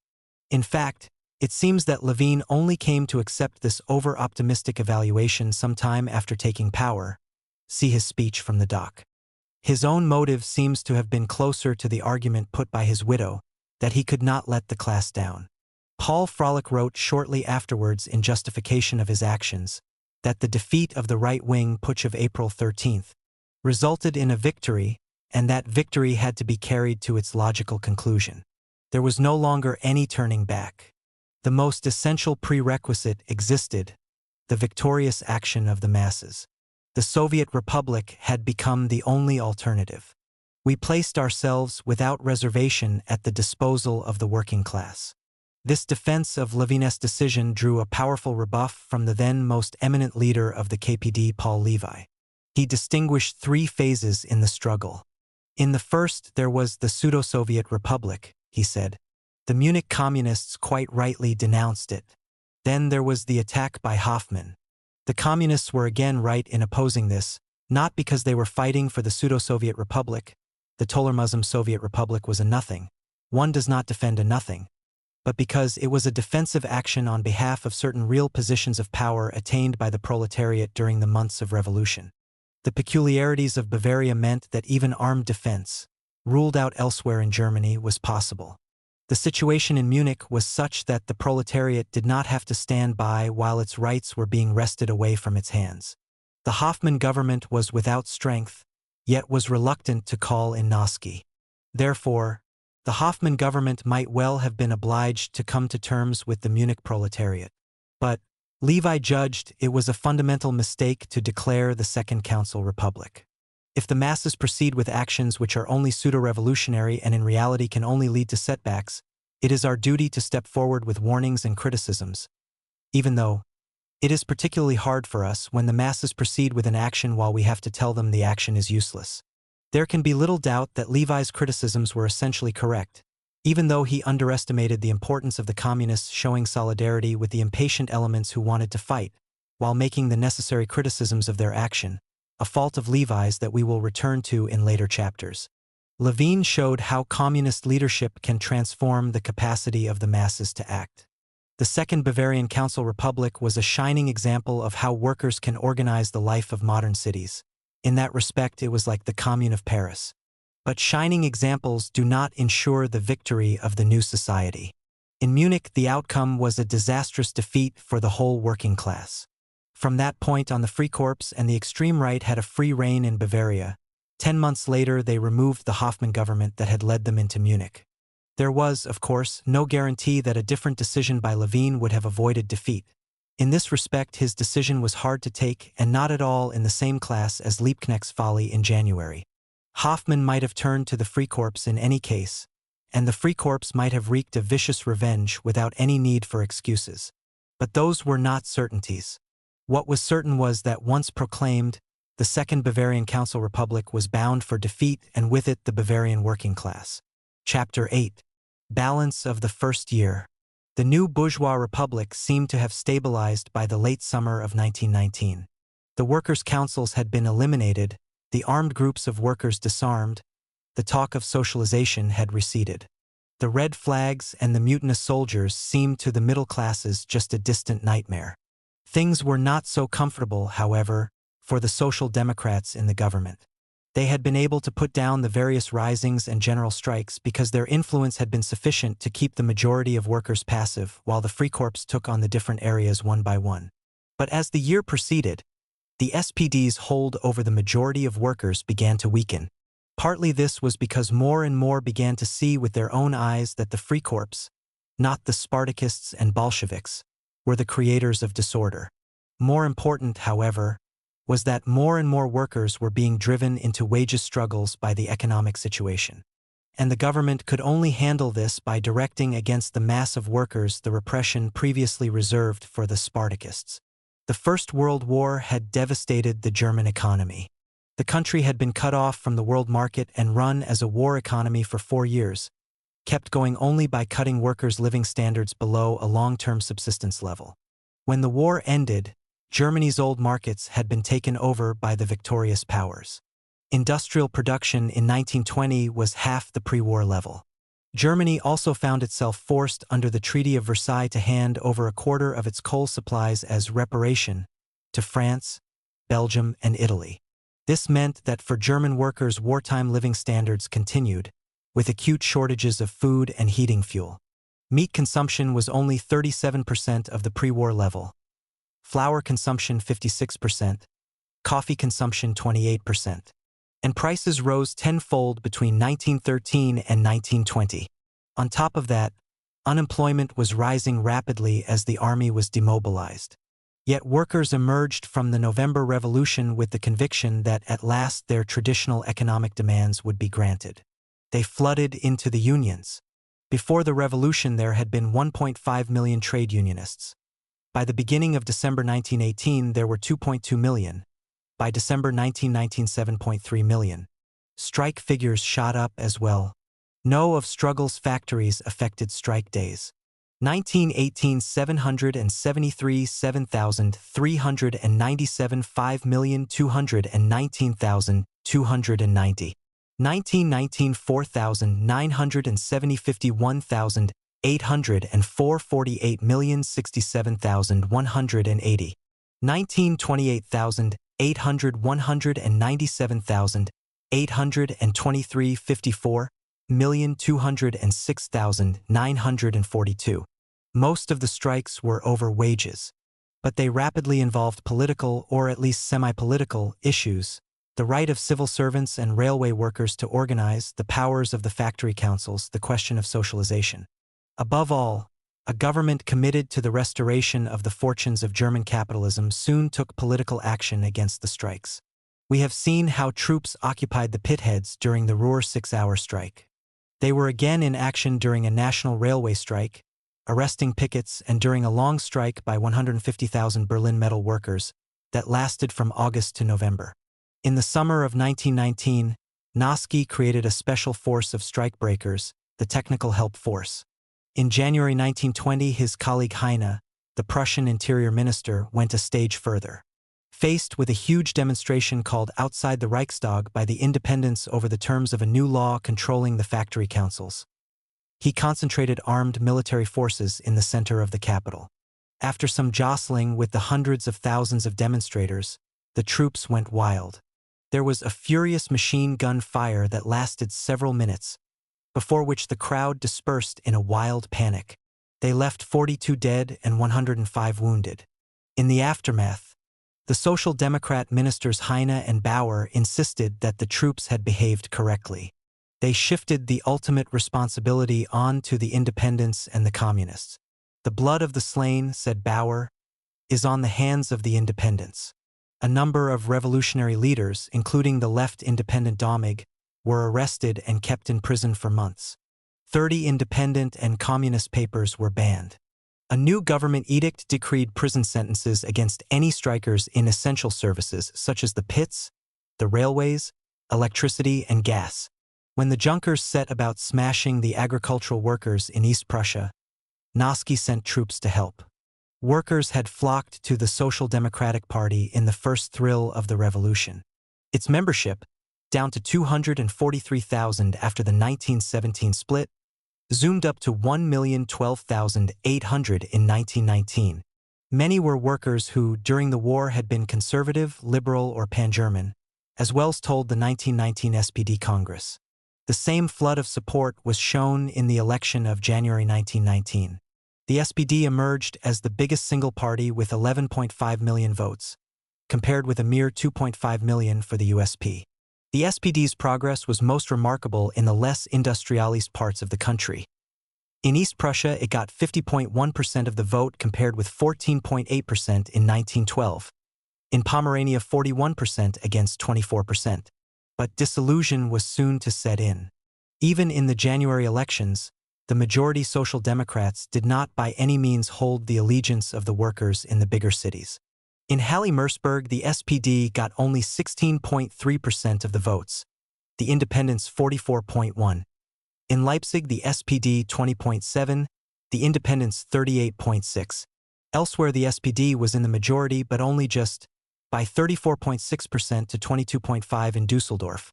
In fact, it seems that Levine only came to accept this over-optimistic evaluation sometime after taking power. See his speech from the dock. His own motive seems to have been closer to the argument put by his widow, that he could not let the class down. Paul Froelich wrote shortly afterwards in justification of his actions, that the defeat of the right-wing putsch of April 13th resulted in a victory, and that victory had to be carried to its logical conclusion. There was no longer any turning back. The most essential prerequisite existed: the victorious action of the masses. The Soviet Republic had become the only alternative. We placed ourselves without reservation at the disposal of the working class. This defense of Levine's decision drew a powerful rebuff from the then most eminent leader of the KPD, Paul Levi. He distinguished three phases in the struggle. In the first, there was the pseudo-Soviet Republic, he said. The Munich communists quite rightly denounced it. Then there was the attack by Hoffman. The communists were again right in opposing this, not because they were fighting for the pseudo-Soviet Republic. The Tolermuslim Soviet Republic was a nothing. One does not defend a nothing. But because it was a defensive action on behalf of certain real positions of power attained by the proletariat during the months of revolution. The peculiarities of Bavaria meant that even armed defense, ruled out elsewhere in Germany, was possible. The situation in Munich was such that the proletariat did not have to stand by while its rights were being wrested away from its hands. The Hoffman government was without strength, yet was reluctant to call in Noski. Therefore, the Hoffman government might well have been obliged to come to terms with the Munich proletariat. But Levi judged it was a fundamental mistake to declare the Second Council Republic. If the masses proceed with actions which are only pseudo-revolutionary and in reality can only lead to setbacks, it is our duty to step forward with warnings and criticisms, even though it is particularly hard for us when the masses proceed with an action while we have to tell them the action is useless. There can be little doubt that Levi's criticisms were essentially correct, even though he underestimated the importance of the communists showing solidarity with the impatient elements who wanted to fight, while making the necessary criticisms of their action, a fault of Levi's that we will return to in later chapters. Levine showed how communist leadership can transform the capacity of the masses to act. The Second Bavarian Council Republic was a shining example of how workers can organize the life of modern cities. In that respect, it was like the Commune of Paris. But shining examples do not ensure the victory of the new society. In Munich, the outcome was a disastrous defeat for the whole working class. From that point on, the Freikorps and the extreme right had a free rein in Bavaria. 10 months later, they removed the Hoffman government that had led them into Munich. There was, of course, no guarantee that a different decision by Levine would have avoided defeat. In this respect, his decision was hard to take and not at all in the same class as Liebknecht's folly in January. Hoffman might have turned to the Freikorps in any case, and the Freikorps might have wreaked a vicious revenge without any need for excuses. But those were not certainties. What was certain was that once proclaimed, the Second Bavarian Council Republic was bound for defeat, and with it the Bavarian working class. Chapter 8. Balance of the first year. The new bourgeois republic seemed to have stabilized by the late summer of 1919. The workers' councils had been eliminated, the armed groups of workers disarmed, the talk of socialization had receded. The red flags and the mutinous soldiers seemed to the middle classes just a distant nightmare. Things were not so comfortable, however, for the Social Democrats in the government. They had been able to put down the various risings and general strikes because their influence had been sufficient to keep the majority of workers passive while the Freikorps took on the different areas one by one. But as the year proceeded, the SPD's hold over the majority of workers began to weaken. Partly this was because more and more began to see with their own eyes that the Freikorps, not the Spartakists and Bolsheviks, were the creators of disorder. More important, however, was that more and more workers were being driven into wages struggles by the economic situation. And the government could only handle this by directing against the mass of workers the repression previously reserved for the Spartakists. The First World War had devastated the German economy. The country had been cut off from the world market and run as a war economy for 4 years, kept going only by cutting workers' living standards below a long-term subsistence level. When the war ended, Germany's old markets had been taken over by the victorious powers. Industrial production in 1920 was half the pre-war level. Germany also found itself forced under the Treaty of Versailles to hand over a quarter of its coal supplies as reparation to France, Belgium, and Italy. This meant that for German workers, wartime living standards continued, with acute shortages of food and heating fuel. Meat consumption was only 37% of the pre-war level, flour consumption 56%, coffee consumption 28%. And prices rose tenfold between 1913 and 1920. On top of that, unemployment was rising rapidly as the army was demobilized. Yet workers emerged from the November Revolution with the conviction that at last their traditional economic demands would be granted. They flooded into the unions. Before the revolution, there had been 1.5 million trade unionists. By the beginning of December 1918, there were 2.2 million. By December 1919, 7.3 million. Strike figures shot up as well. No of struggle's factories affected strike days. 1918, 773, 7,397, 5,219,290. 1919, 4,970, 51,804, 48,067,180. 1928, 800, 197,823, 54,206,942. Most of the strikes were over wages, but they rapidly involved political, or at least semi-political, issues: the right of civil servants and railway workers to organize, the powers of the factory councils, the question of socialization. Above all, a government committed to the restoration of the fortunes of German capitalism soon took political action against the strikes. We have seen how troops occupied the pitheads during the Ruhr 6-hour strike. They were again in action during a national railway strike, arresting pickets, and during a long strike by 150,000 Berlin metal workers that lasted from August to November. In the summer of 1919, Noske created a special force of strikebreakers, the Technical Help Force. In January 1920, his colleague Heine, the Prussian interior minister, went a stage further. Faced with a huge demonstration called outside the Reichstag by the independents over the terms of a new law controlling the factory councils, he concentrated armed military forces in the center of the capital. After some jostling with the hundreds of thousands of demonstrators, the troops went wild. There was a furious machine gun fire that lasted several minutes, before which the crowd dispersed in a wild panic. They left 42 dead and 105 wounded. In the aftermath, the Social Democrat ministers Heine and Bauer insisted that the troops had behaved correctly. They shifted the ultimate responsibility on to the independents and the communists. The blood of the slain, said Bauer, is on the hands of the independents. A number of revolutionary leaders, including the left independent Domig, were arrested and kept in prison for months. 30 independent and communist papers were banned. A new government edict decreed prison sentences against any strikers in essential services such as the pits, the railways, electricity, and gas. When the Junkers set about smashing the agricultural workers in East Prussia, Noske sent troops to help. Workers had flocked to the Social Democratic Party in the first thrill of the revolution. Its membership, down to 243,000 after the 1917 split, zoomed up to 1,012,800 in 1919. Many were workers who, during the war, had been conservative, liberal, or pan-German, as Wells told the 1919 SPD Congress. The same flood of support was shown in the election of January 1919. The SPD emerged as the biggest single party with 11.5 million votes, compared with a mere 2.5 million for the USP. The SPD's progress was most remarkable in the less industrialized parts of the country. In East Prussia, it got 50.1% of the vote compared with 14.8% in 1912. In Pomerania, 41% against 24%. But disillusion was soon to set in. Even in the January elections, the majority Social Democrats did not by any means hold the allegiance of the workers in the bigger cities. In Halle-Merseburg, the SPD got only 16.3% of the votes, the Independents 44.1%. In Leipzig, the SPD 20.7%, the Independents 38.6%. Elsewhere, the SPD was in the majority, but only just by 34.6% to 22.5% in Dusseldorf,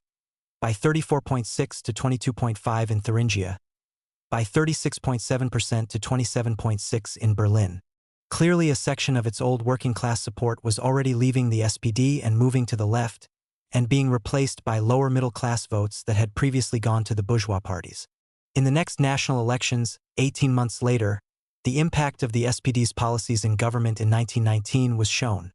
by 34.6% to 22.5% in Thuringia, by 36.7% to 27.6% in Berlin. Clearly, a section of its old working-class support was already leaving the SPD and moving to the left, and being replaced by lower middle-class votes that had previously gone to the bourgeois parties. In the next national elections, 18 months later, the impact of the SPD's policies in government in 1919 was shown.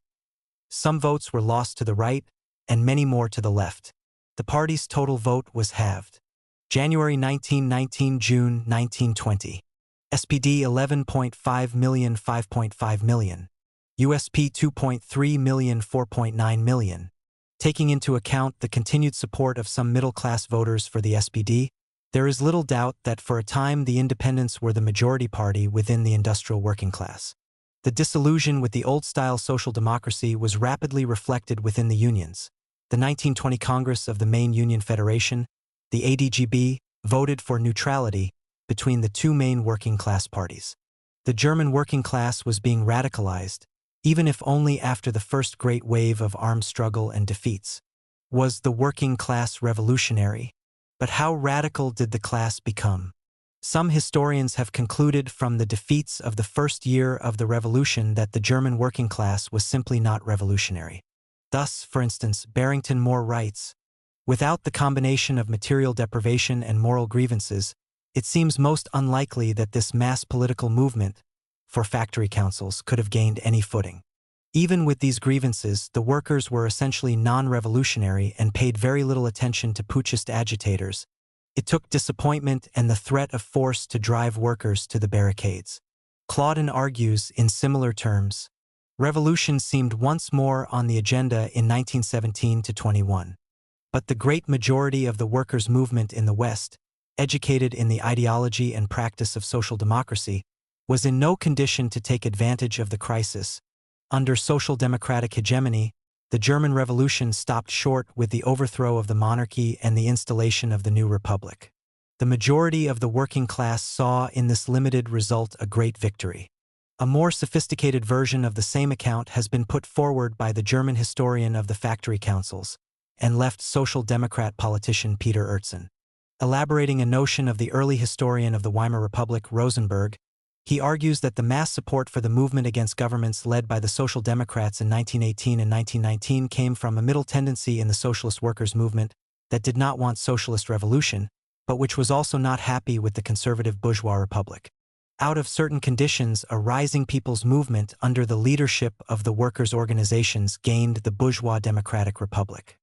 Some votes were lost to the right, and many more to the left. The party's total vote was halved. January 1919, June 1920. SPD 11.5 million, 5.5 million. USP 2.3 million, 4.9 million. Taking into account the continued support of some middle-class voters for the SPD, there is little doubt that for a time the Independents were the majority party within the industrial working class. The disillusion with the old-style social democracy was rapidly reflected within the unions. The 1920 Congress of the Main Union Federation, the ADGB, voted for neutrality between the two main working-class parties. The German working class was being radicalized, even if only after the first great wave of armed struggle and defeats. Was the working class revolutionary? But how radical did the class become? Some historians have concluded from the defeats of the first year of the revolution that the German working class was simply not revolutionary. Thus, for instance, Barrington Moore writes, "Without the combination of material deprivation and moral grievances, it seems most unlikely that this mass political movement for factory councils could have gained any footing. Even with these grievances, the workers were essentially non-revolutionary and paid very little attention to putschist agitators. It took disappointment and the threat of force to drive workers to the barricades." Claudin argues in similar terms, revolution seemed once more on the agenda in 1917 to 21. But the great majority of the workers' movement in the West, educated in the ideology and practice of social democracy, was in no condition to take advantage of the crisis. Under social democratic hegemony, the German Revolution stopped short with the overthrow of the monarchy and the installation of the new republic. The majority of the working class saw in this limited result a great victory. A more sophisticated version of the same account has been put forward by the German historian of the factory councils and left social democrat politician Peter Ertzen. Elaborating a notion of the early historian of the Weimar Republic, Rosenberg, he argues that the mass support for the movement against governments led by the Social Democrats in 1918 and 1919 came from a middle tendency in the socialist workers' movement that did not want socialist revolution, but which was also not happy with the conservative bourgeois republic. Out of certain conditions, a rising people's movement under the leadership of the workers' organizations gained the bourgeois democratic republic.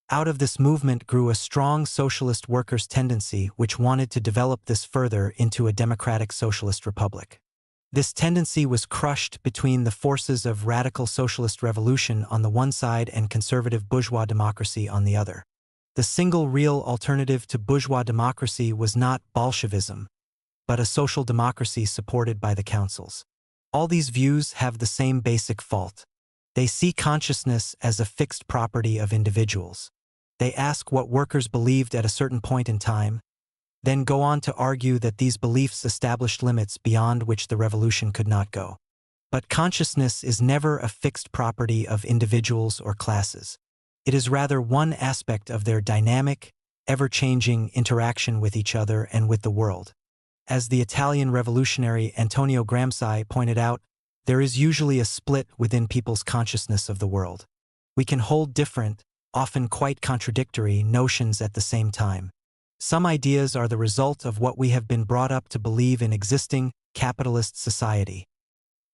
Out of this movement grew a strong socialist workers' tendency which wanted to develop this further into a democratic socialist republic. This tendency was crushed between the forces of radical socialist revolution on the one side and conservative bourgeois democracy on the other. The single real alternative to bourgeois democracy was not Bolshevism, but a social democracy supported by the councils. All these views have the same basic fault. They see consciousness as a fixed property of individuals. They ask what workers believed at a certain point in time, then go on to argue that these beliefs established limits beyond which the revolution could not go. But consciousness is never a fixed property of individuals or classes. It is rather one aspect of their dynamic, ever-changing interaction with each other and with the world. As the Italian revolutionary Antonio Gramsci pointed out, there is usually a split within people's consciousness of the world. We can hold different, often quite contradictory, notions at the same time. Some ideas are the result of what we have been brought up to believe in existing, capitalist society.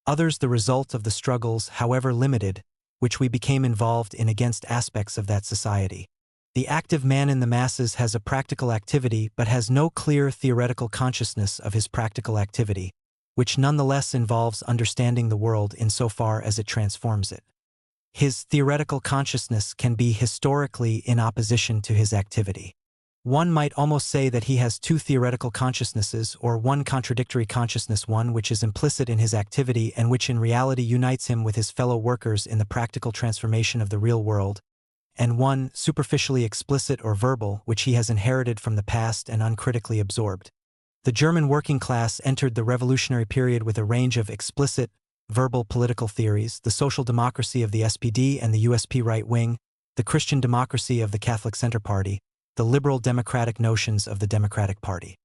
Others the result of the struggles, however limited, which we became involved in against aspects of that society. The active man in the masses has a practical activity but has no clear theoretical consciousness of his practical activity, which nonetheless involves understanding the world insofar as it transforms it. His theoretical consciousness can be historically in opposition to his activity. One might almost say that he has two theoretical consciousnesses, or one contradictory consciousness, one which is implicit in his activity and which in reality unites him with his fellow workers in the practical transformation of the real world, and one, superficially explicit or verbal, which he has inherited from the past and uncritically absorbed. The German working class entered the revolutionary period with a range of explicit, verbal political theories: the social democracy of the SPD and the USP right wing, the Christian democracy of the Catholic Center Party, the liberal democratic notions of the Democratic Party.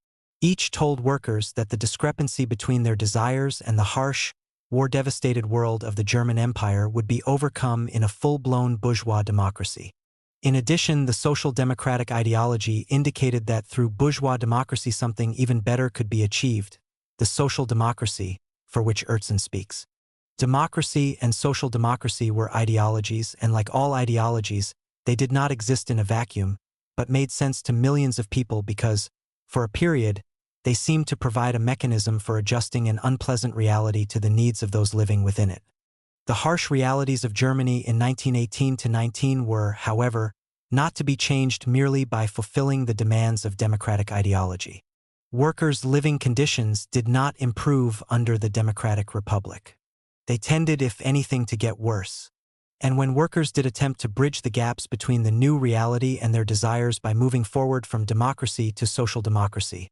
Each told workers that the discrepancy between their desires and the harsh, war-devastated world of the German Empire would be overcome in a full-blown bourgeois democracy. In addition, the social democratic ideology indicated that through bourgeois democracy something even better could be achieved: the social democracy, for which Herzen speaks. Democracy and social democracy were ideologies, and like all ideologies, they did not exist in a vacuum, but made sense to millions of people because, for a period, they seemed to provide a mechanism for adjusting an unpleasant reality to the needs of those living within it. The harsh realities of Germany in 1918–19 were, however, not to be changed merely by fulfilling the demands of democratic ideology. Workers' living conditions did not improve under the Democratic Republic. They tended, if anything, to get worse. And when workers did attempt to bridge the gaps between the new reality and their desires by moving forward from democracy to social democracy,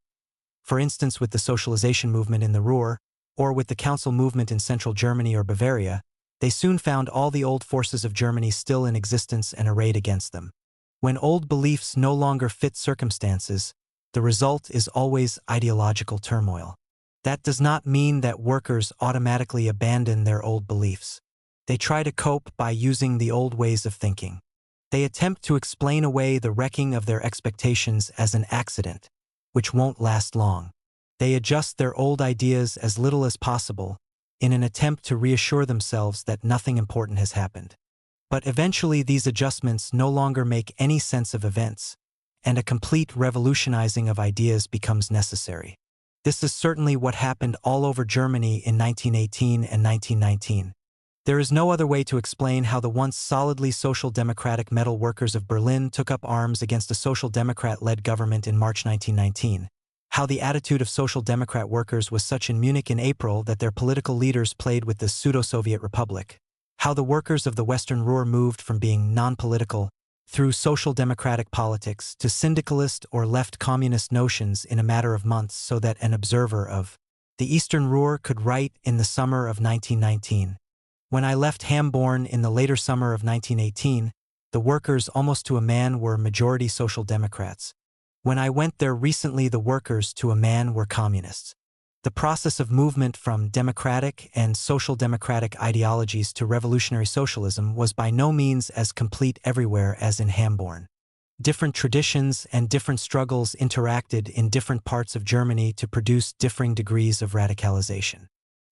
for instance with the socialization movement in the Ruhr, or with the council movement in central Germany or Bavaria, they soon found all the old forces of Germany still in existence and arrayed against them. When old beliefs no longer fit circumstances, the result is always ideological turmoil. That does not mean that workers automatically abandon their old beliefs. They try to cope by using the old ways of thinking. They attempt to explain away the wrecking of their expectations as an accident, which won't last long. They adjust their old ideas as little as possible, in an attempt to reassure themselves that nothing important has happened. But eventually these adjustments no longer make any sense of events, and a complete revolutionizing of ideas becomes necessary. This is certainly what happened all over Germany in 1918 and 1919. There is no other way to explain how the once solidly social democratic metal workers of Berlin took up arms against a social democrat-led government in March 1919. How the attitude of social democrat workers was such in Munich in April that their political leaders played with the pseudo-Soviet republic. How the workers of the Western Ruhr moved from being non-political, through social democratic politics, to syndicalist or left communist notions in a matter of months, so that an observer of the Eastern Ruhr could write in the summer of 1919. When I left Hamborn in the later summer of 1918, the workers almost to a man were majority social democrats. When I went there recently, the workers to a man were communists. The process of movement from democratic and social democratic ideologies to revolutionary socialism was by no means as complete everywhere as in Hamborn. Different traditions and different struggles interacted in different parts of Germany to produce differing degrees of radicalization.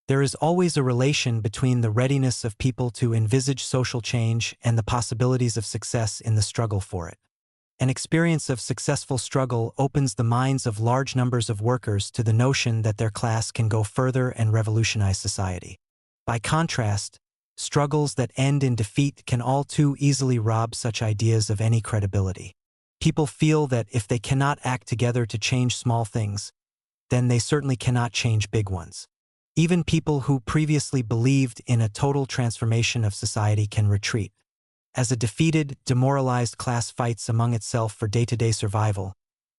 There is always a relation between the readiness of people to envisage social change and the possibilities of success in the struggle for it. An experience of successful struggle opens the minds of large numbers of workers to the notion that their class can go further and revolutionize society. By contrast, struggles that end in defeat can all too easily rob such ideas of any credibility. People feel that if they cannot act together to change small things, then they certainly cannot change big ones. Even people who previously believed in a total transformation of society can retreat. As a defeated, demoralized class fights among itself for day-to-day survival,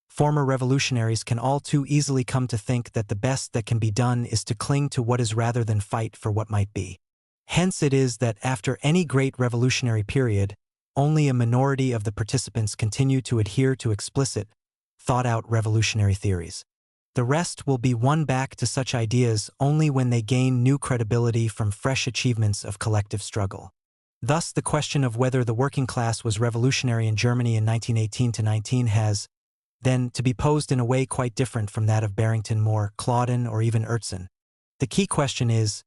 former revolutionaries can all too easily come to think that the best that can be done is to cling to what is rather than fight for what might be. Hence it is that after any great revolutionary period, only a minority of the participants continue to adhere to explicit, thought-out revolutionary theories. The rest will be won back to such ideas only when they gain new credibility from fresh achievements of collective struggle. Thus, the question of whether the working class was revolutionary in Germany in 1918–19 has, then, to be posed in a way quite different from that of Barrington Moore, Claudin, or even Herzen. The key question is,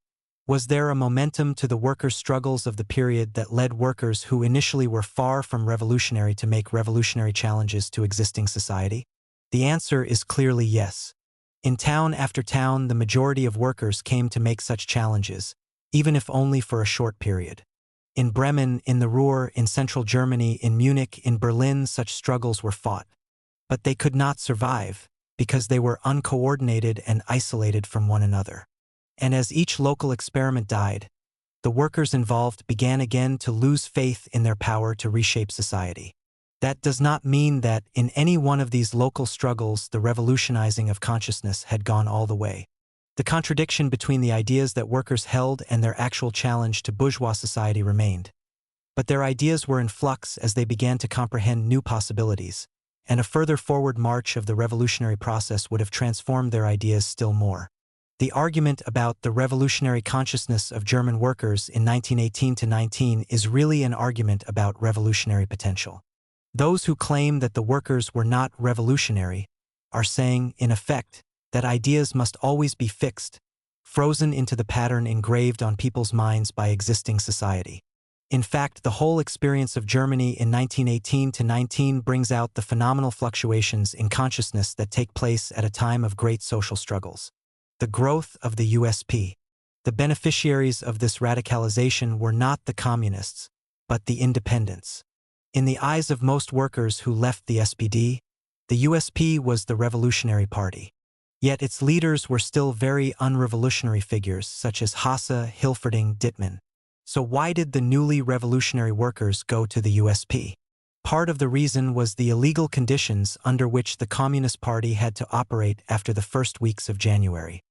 Was there a momentum to the workers' struggles of the period that led workers who initially were far from revolutionary to make revolutionary challenges to existing society? The answer is clearly yes. In town after town, the majority of workers came to make such challenges, even if only for a short period. In Bremen, in the Ruhr, in central Germany, in Munich, in Berlin, such struggles were fought. But they could not survive, because they were uncoordinated and isolated from one another. And as each local experiment died, the workers involved began again to lose faith in their power to reshape society. That does not mean that, in any one of these local struggles, the revolutionizing of consciousness had gone all the way. The contradiction between the ideas that workers held and their actual challenge to bourgeois society remained. But their ideas were in flux as they began to comprehend new possibilities, and a further forward march of the revolutionary process would have transformed their ideas still more. The argument about the revolutionary consciousness of German workers in 1918–19 is really an argument about revolutionary potential. Those who claim that the workers were not revolutionary are saying, in effect, that ideas must always be fixed, frozen into the pattern engraved on people's minds by existing society. In fact, the whole experience of Germany in 1918–19 brings out the phenomenal fluctuations in consciousness that take place at a time of great social struggles. The growth of the USP. The beneficiaries of this radicalization were not the communists, but the independents. In the eyes of most workers who left the SPD, the USP was the revolutionary party. Yet its leaders were still very unrevolutionary figures such as Hasse, Hilferding, Dittmann. So why did the newly revolutionary workers go to the USP? Part of the reason was the illegal conditions under which the Communist Party had to operate after the first weeks of January.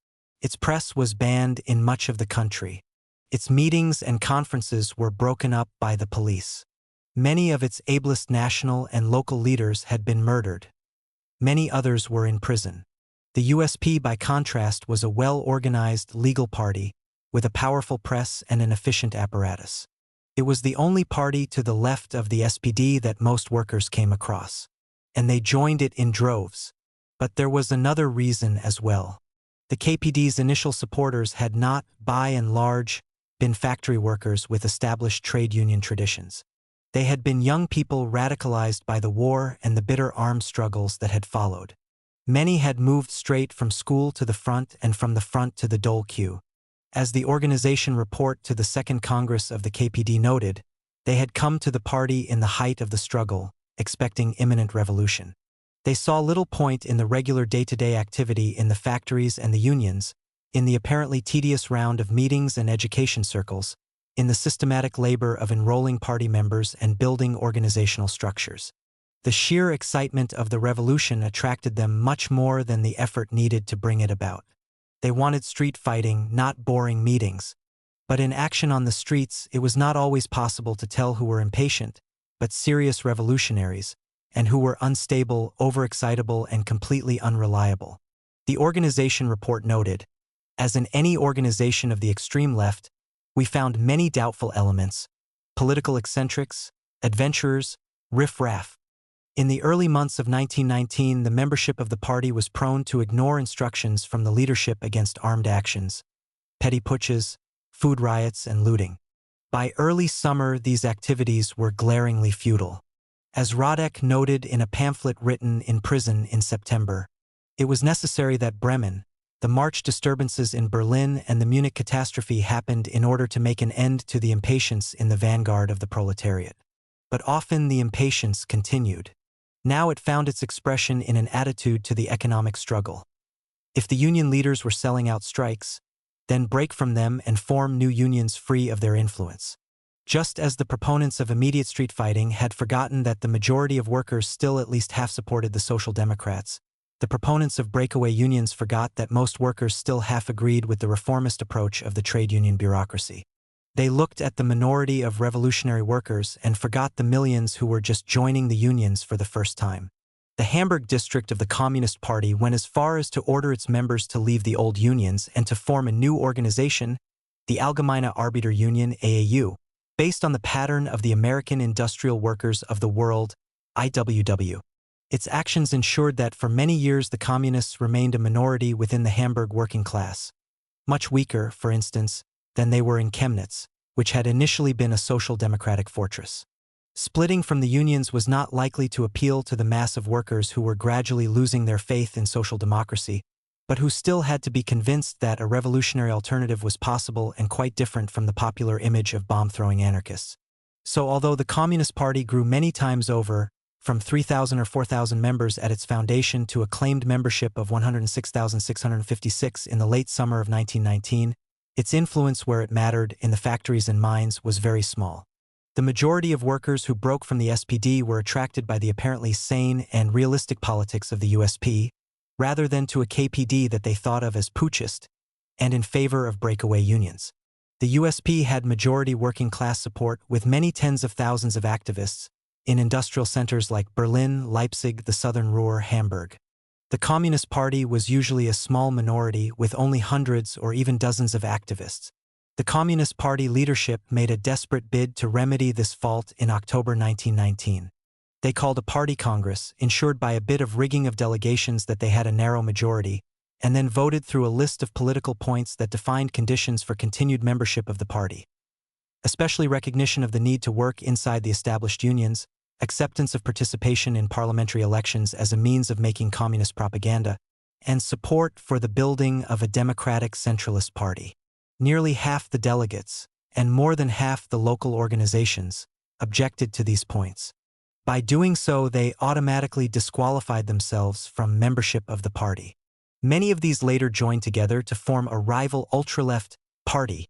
Its press was banned in much of the country. Its meetings and conferences were broken up by the police. Many of its ablest national and local leaders had been murdered. Many others were in prison. The USP, by contrast, was a well-organized legal party with a powerful press and an efficient apparatus. It was the only party to the left of the SPD that most workers came across, and they joined it in droves. But there was another reason as well. The KPD's initial supporters had not, by and large, been factory workers with established trade union traditions. They had been young people radicalized by the war and the bitter armed struggles that had followed. Many had moved straight from school to the front and from the front to the dole queue. As the organization report to the Second Congress of the KPD noted, they had come to the party in the height of the struggle, expecting imminent revolution. They saw little point in the regular day-to-day activity in the factories and the unions, in the apparently tedious round of meetings and education circles, in the systematic labor of enrolling party members and building organizational structures. The sheer excitement of the revolution attracted them much more than the effort needed to bring it about. They wanted street fighting, not boring meetings. But in action on the streets, it was not always possible to tell who were impatient, but serious revolutionaries, and who were unstable, overexcitable, and completely unreliable. The organization report noted, as in any organization of the extreme left, we found many doubtful elements, political eccentrics, adventurers, riff-raff. In the early months of 1919, the membership of the party was prone to ignore instructions from the leadership against armed actions, petty putsches, food riots, and looting. By early summer, these activities were glaringly futile. As Radek noted in a pamphlet written in prison in September, it was necessary that Bremen, the March disturbances in Berlin, and the Munich catastrophe happened in order to make an end to the impatience in the vanguard of the proletariat. But often the impatience continued. Now it found its expression in an attitude to the economic struggle. If the union leaders were selling out strikes, then break from them and form new unions free of their influence. Just as the proponents of immediate street fighting had forgotten that the majority of workers still at least half supported the Social Democrats, the proponents of breakaway unions forgot that most workers still half agreed with the reformist approach of the trade union bureaucracy. They looked at the minority of revolutionary workers and forgot the millions who were just joining the unions for the first time. The Hamburg district of the Communist Party went as far as to order its members to leave the old unions and to form a new organization, the Allgemeine Arbeiter Union (AAU), based on the pattern of the American Industrial Workers of the World (IWW). Its actions ensured that for many years the communists remained a minority within the Hamburg working class. Much weaker, for instance, than they were in Chemnitz, which had initially been a social democratic fortress. Splitting from the unions was not likely to appeal to the mass of workers who were gradually losing their faith in social democracy, but who still had to be convinced that a revolutionary alternative was possible and quite different from the popular image of bomb-throwing anarchists. So although the Communist Party grew many times over, from 3,000 or 4,000 members at its foundation to a claimed membership of 106,656 in the late summer of 1919, its influence where it mattered, in the factories and mines, was very small. The majority of workers who broke from the SPD were attracted by the apparently sane and realistic politics of the USP, rather than to a KPD that they thought of as putschist, and in favor of breakaway unions. The USP had majority working-class support, with many tens of thousands of activists, in industrial centers like Berlin, Leipzig, the Southern Ruhr, Hamburg. The Communist Party was usually a small minority with only hundreds or even dozens of activists. The Communist Party leadership made a desperate bid to remedy this fault in October 1919. They called a party congress, ensured by a bit of rigging of delegations that they had a narrow majority, and then voted through a list of political points that defined conditions for continued membership of the party. Especially recognition of the need to work inside the established unions, acceptance of participation in parliamentary elections as a means of making communist propaganda, and support for the building of a democratic centralist party. Nearly half the delegates, and more than half the local organizations, objected to these points. By doing so, they automatically disqualified themselves from membership of the party. Many of these later joined together to form a rival ultra-left party,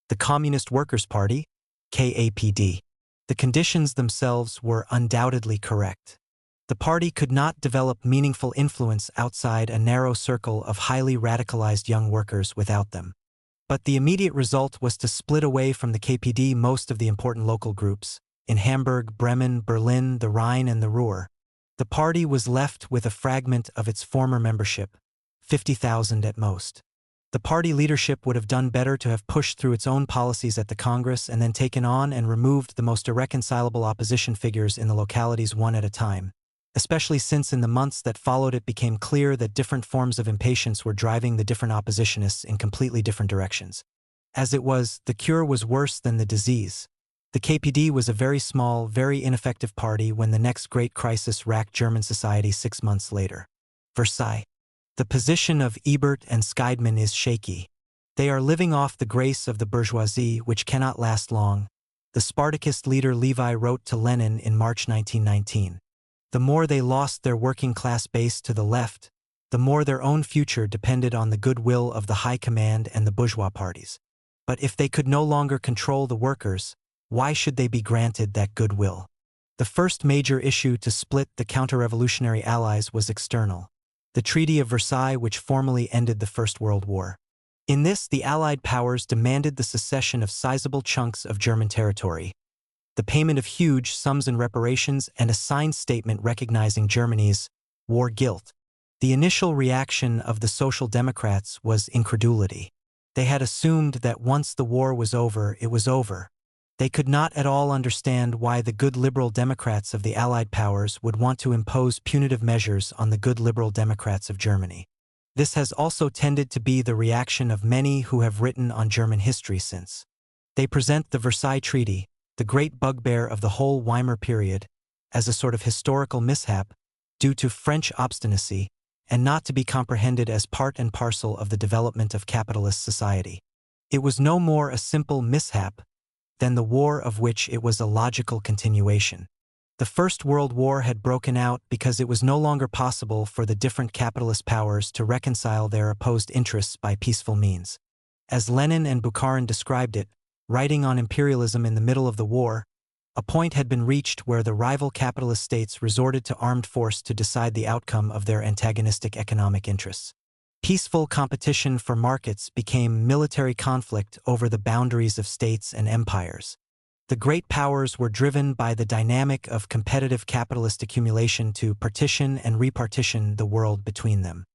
the Communist Workers' Party, KAPD. The conditions themselves were undoubtedly correct. The party could not develop meaningful influence outside a narrow circle of highly radicalized young workers without them. But the immediate result was to split away from the KPD most of the important local groups. In Hamburg, Bremen, Berlin, the Rhine, and the Ruhr, the party was left with a fragment of its former membership, 50,000 at most. The party leadership would have done better to have pushed through its own policies at the Congress and then taken on and removed the most irreconcilable opposition figures in the localities one at a time, especially since in the months that followed it became clear that different forms of impatience were driving the different oppositionists in completely different directions. As it was, the cure was worse than the disease. The KPD was a very small, very ineffective party when the next great crisis racked German society 6 months later. Versailles. The position of Ebert and Scheidman is shaky. They are living off the grace of the bourgeoisie, which cannot last long. The Spartacist leader Levi wrote to Lenin in March 1919. The more they lost their working-class base to the left, the more their own future depended on the goodwill of the High Command and the bourgeois parties. But if they could no longer control the workers, why should they be granted that goodwill? The first major issue to split the counter-revolutionary allies was external. The Treaty of Versailles, which formally ended the First World War. In this, the Allied powers demanded the secession of sizable chunks of German territory, the payment of huge sums in reparations, and a signed statement recognizing Germany's war guilt. The initial reaction of the Social Democrats was incredulity. They had assumed that once the war was over, it was over. They could not at all understand why the good liberal Democrats of the Allied powers would want to impose punitive measures on the good liberal Democrats of Germany. This has also tended to be the reaction of many who have written on German history since. They present the Versailles Treaty, the great bugbear of the whole Weimar period, as a sort of historical mishap due to French obstinacy, and not to be comprehended as part and parcel of the development of capitalist society. It was no more a simple mishap than the war of which it was a logical continuation. The First World War had broken out because it was no longer possible for the different capitalist powers to reconcile their opposed interests by peaceful means. As Lenin and Bukharin described it, writing on imperialism in the middle of the war, a point had been reached where the rival capitalist states resorted to armed force to decide the outcome of their antagonistic economic interests. Peaceful competition for markets became military conflict over the boundaries of states and empires. The great powers were driven by the dynamic of competitive capitalist accumulation to partition and repartition the world between them.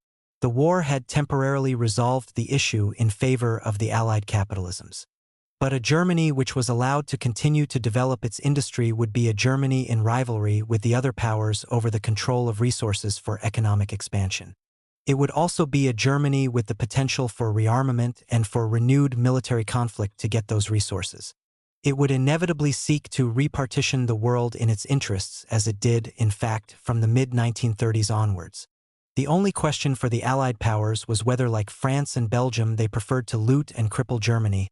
The war had temporarily resolved the issue in favor of the Allied capitalisms. But a Germany which was allowed to continue to develop its industry would be a Germany in rivalry with the other powers over the control of resources for economic expansion. It would also be a Germany with the potential for rearmament and for renewed military conflict to get those resources. It would inevitably seek to repartition the world in its interests, as it did, in fact, from the mid-1930s onwards. The only question for the Allied powers was whether, like France and Belgium, they preferred to loot and cripple Germany,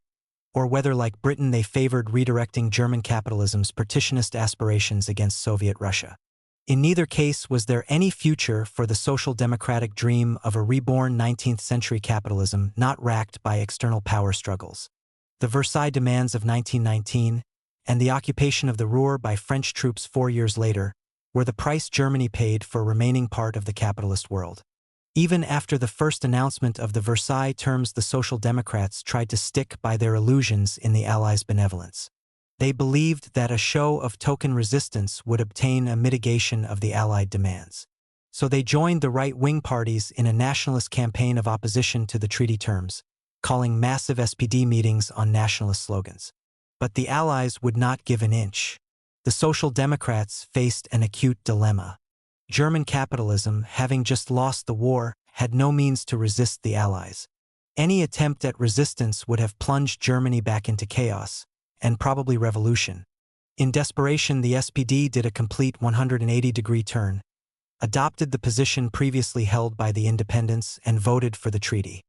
or whether, like Britain, they favored redirecting German capitalism's partitionist aspirations against Soviet Russia. In neither case was there any future for the social democratic dream of a reborn 19th-century capitalism not racked by external power struggles. The Versailles demands of 1919, and the occupation of the Ruhr by French troops 4 years later, were the price Germany paid for remaining part of the capitalist world. Even after the first announcement of the Versailles terms, the Social Democrats tried to stick by their illusions in the Allies' benevolence. They believed that a show of token resistance would obtain a mitigation of the Allied demands. So they joined the right-wing parties in a nationalist campaign of opposition to the treaty terms, calling massive SPD meetings on nationalist slogans. But the Allies would not give an inch. The Social Democrats faced an acute dilemma. German capitalism, having just lost the war, had no means to resist the Allies. Any attempt at resistance would have plunged Germany back into chaos, and probably revolution. In desperation, the SPD did a complete 180-degree turn, adopted the position previously held by the independents, and voted for the treaty.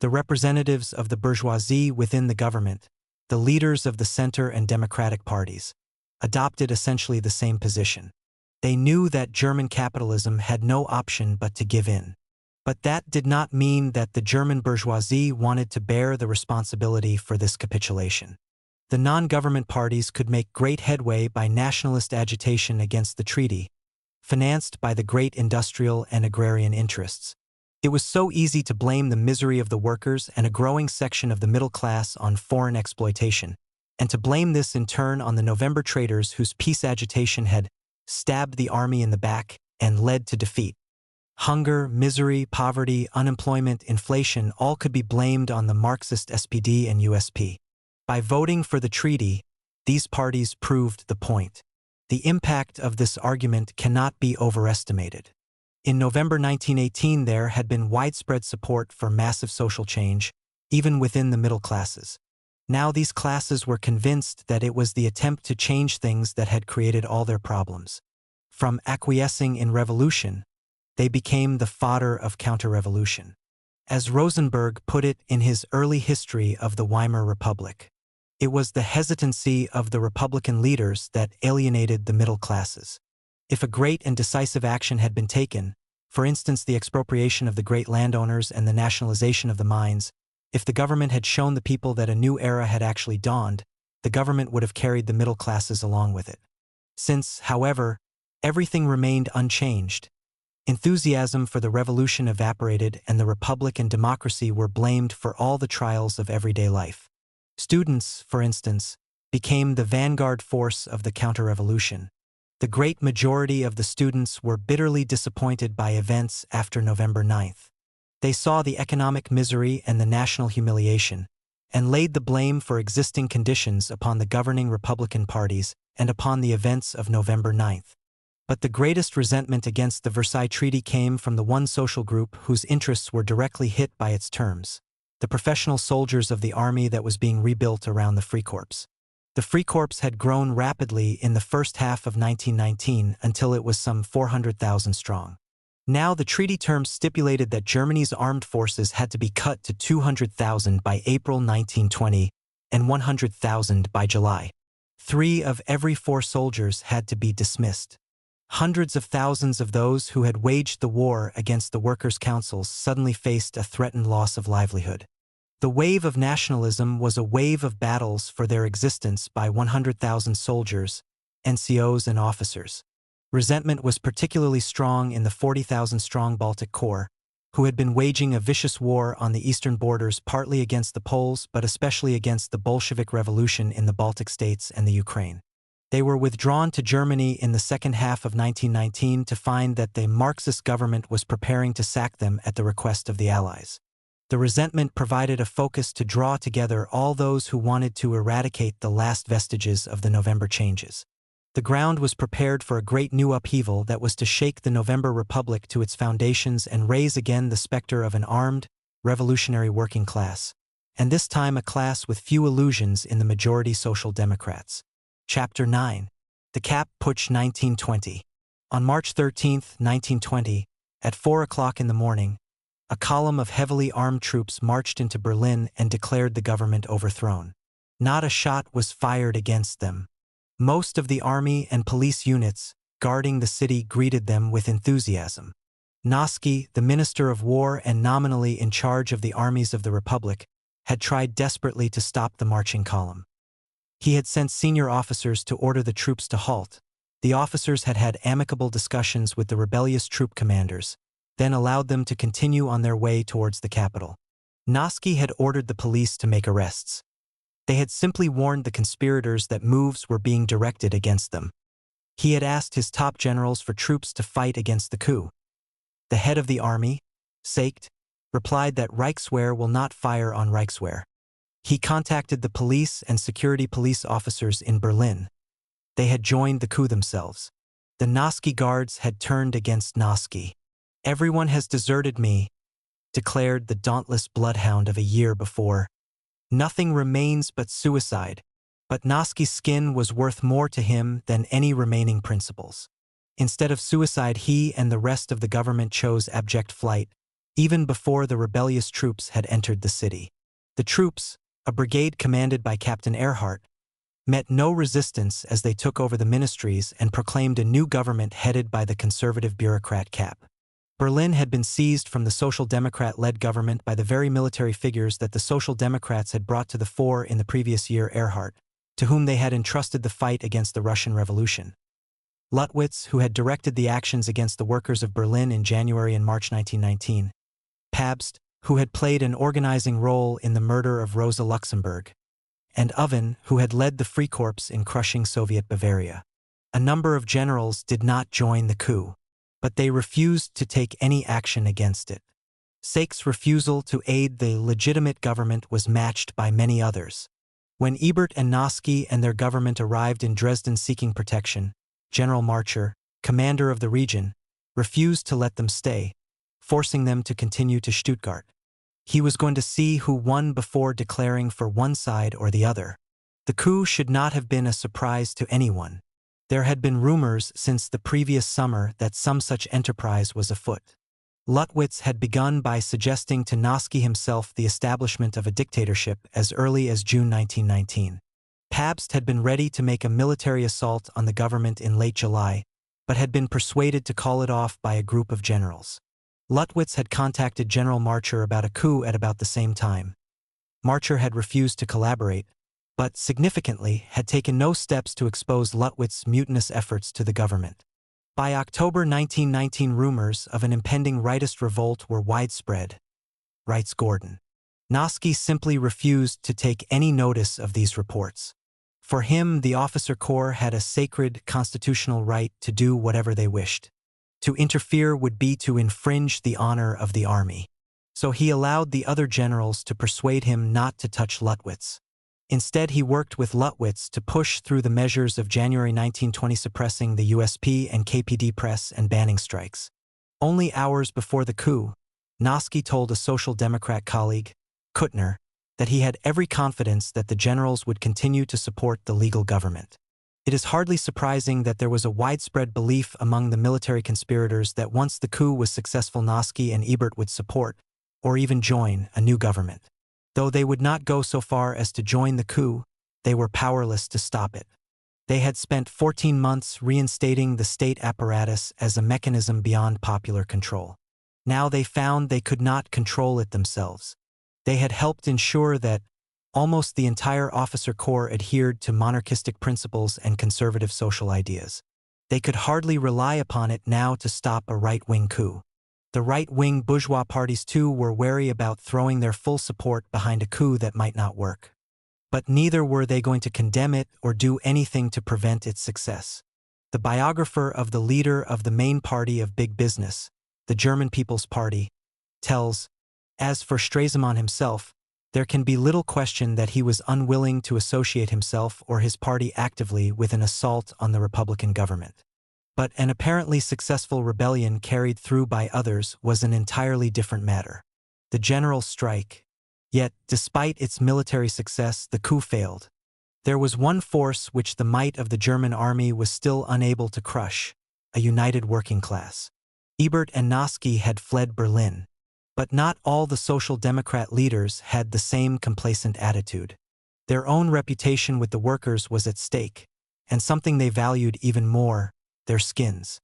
The representatives of the bourgeoisie within the government, the leaders of the center and democratic parties, adopted essentially the same position. They knew that German capitalism had no option but to give in. But that did not mean that the German bourgeoisie wanted to bear the responsibility for this capitulation. The non-government parties could make great headway by nationalist agitation against the treaty, financed by the great industrial and agrarian interests. It was so easy to blame the misery of the workers and a growing section of the middle class on foreign exploitation, and to blame this in turn on the November traitors whose peace agitation had stabbed the army in the back and led to defeat. Hunger, misery, poverty, unemployment, inflation all could be blamed on the Marxist SPD and USP. By voting for the treaty, these parties proved the point. The impact of this argument cannot be overestimated. In November 1918, there had been widespread support for massive social change, even within the middle classes. Now these classes were convinced that it was the attempt to change things that had created all their problems. From acquiescing in revolution, they became the fodder of counter-revolution. As Rosenberg put it in his early history of the Weimar Republic, it was the hesitancy of the Republican leaders that alienated the middle classes. If a great and decisive action had been taken, for instance the expropriation of the great landowners and the nationalization of the mines, if the government had shown the people that a new era had actually dawned, the government would have carried the middle classes along with it. Since, however, everything remained unchanged, enthusiasm for the revolution evaporated and the republic and democracy were blamed for all the trials of everyday life. Students, for instance, became the vanguard force of the counter-revolution. The great majority of the students were bitterly disappointed by events after November 9th. They saw the economic misery and the national humiliation, and laid the blame for existing conditions upon the governing Republican parties and upon the events of November 9th. But the greatest resentment against the Versailles Treaty came from the one social group whose interests were directly hit by its terms, the professional soldiers of the army that was being rebuilt around the Freikorps. The Freikorps had grown rapidly in the first half of 1919 until it was some 400,000 strong. Now the treaty terms stipulated that Germany's armed forces had to be cut to 200,000 by April 1920 and 100,000 by July. 3 of every 4 soldiers had to be dismissed. Hundreds of thousands of those who had waged the war against the workers' councils suddenly faced a threatened loss of livelihood. The wave of nationalism was a wave of battles for their existence by 100,000 soldiers, NCOs and officers. Resentment was particularly strong in the 40,000-strong Baltic Corps, who had been waging a vicious war on the eastern borders partly against the Poles but especially against the Bolshevik Revolution in the Baltic states and the Ukraine. They were withdrawn to Germany in the second half of 1919 to find that the Marxist government was preparing to sack them at the request of the Allies. The resentment provided a focus to draw together all those who wanted to eradicate the last vestiges of the November changes. The ground was prepared for a great new upheaval that was to shake the November Republic to its foundations and raise again the specter of an armed, revolutionary working class, and this time a class with few illusions in the majority Social Democrats. Chapter 9. The Kapp Putsch 1920. On March 13, 1920, at 4 o'clock in the morning, a column of heavily armed troops marched into Berlin and declared the government overthrown. Not a shot was fired against them. Most of the army and police units guarding the city greeted them with enthusiasm. Noski, the Minister of War and nominally in charge of the armies of the Republic, had tried desperately to stop the marching column. He had sent senior officers to order the troops to halt. The officers had had amicable discussions with the rebellious troop commanders, then allowed them to continue on their way towards the capital. Noski had ordered the police to make arrests. They had simply warned the conspirators that moves were being directed against them. He had asked his top generals for troops to fight against the coup. The head of the army, Seicht, replied that Reichswehr will not fire on Reichswehr. He contacted the police and security police officers in Berlin. They had joined the coup themselves. The Noski guards had turned against Noski. "Everyone has deserted me," declared the dauntless bloodhound of a year before. "Nothing remains but suicide," but Noski's skin was worth more to him than any remaining principles. Instead of suicide, he and the rest of the government chose abject flight, even before the rebellious troops had entered the city. The troops, a brigade commanded by Captain Erhardt, met no resistance as they took over the ministries and proclaimed a new government headed by the conservative bureaucrat Kapp. Berlin had been seized from the Social Democrat-led government by the very military figures that the Social Democrats had brought to the fore in the previous year: Erhardt, to whom they had entrusted the fight against the Russian Revolution; Luttwitz, who had directed the actions against the workers of Berlin in January and March 1919; Pabst, who had played an organizing role in the murder of Rosa Luxemburg; and Oven, who had led the Freikorps in crushing Soviet Bavaria. A number of generals did not join the coup, but they refused to take any action against it. Seicht's refusal to aid the legitimate government was matched by many others. When Ebert and Noski and their government arrived in Dresden seeking protection, General Marcher, commander of the region, refused to let them stay, forcing them to continue to Stuttgart. He was going to see who won before declaring for one side or the other. The coup should not have been a surprise to anyone. There had been rumors since the previous summer that some such enterprise was afoot. Luttwitz had begun by suggesting to Noski himself the establishment of a dictatorship as early as June 1919. Pabst had been ready to make a military assault on the government in late July, but had been persuaded to call it off by a group of generals. Luttwitz had contacted General Marcher about a coup at about the same time. Marcher had refused to collaborate, but, significantly, had taken no steps to expose Luttwitz's mutinous efforts to the government. By October 1919, rumors of an impending rightist revolt were widespread, writes Gordon. Noski simply refused to take any notice of these reports. For him, the officer corps had a sacred constitutional right to do whatever they wished. To interfere would be to infringe the honor of the army. So he allowed the other generals to persuade him not to touch Luttwitz. Instead, he worked with Luttwitz to push through the measures of January 1920, suppressing the USP and KPD press and banning strikes. Only hours before the coup, Noski told a Social Democrat colleague, Kuttner, that he had every confidence that the generals would continue to support the legal government. It is hardly surprising that there was a widespread belief among the military conspirators that once the coup was successful, Noski and Ebert would support, or even join, a new government. Though they would not go so far as to join the coup, they were powerless to stop it. They had spent 14 months reinstating the state apparatus as a mechanism beyond popular control. Now they found they could not control it themselves. They had helped ensure that almost the entire officer corps adhered to monarchistic principles and conservative social ideas. They could hardly rely upon it now to stop a right-wing coup. The right-wing bourgeois parties too were wary about throwing their full support behind a coup that might not work. But neither were they going to condemn it or do anything to prevent its success. The biographer of the leader of the main party of big business, the German People's Party, tells, as for Stresemann himself, There can be little question that he was unwilling to associate himself or his party actively with an assault on the Republican government. But an apparently successful rebellion carried through by others was an entirely different matter. The general strike. Yet, despite its military success, the coup failed. There was one force which the might of the German army was still unable to crush: a united working class. Ebert and Noske had fled Berlin. But not all the Social Democrat leaders had the same complacent attitude. Their own reputation with the workers was at stake, and something they valued even more: their skins.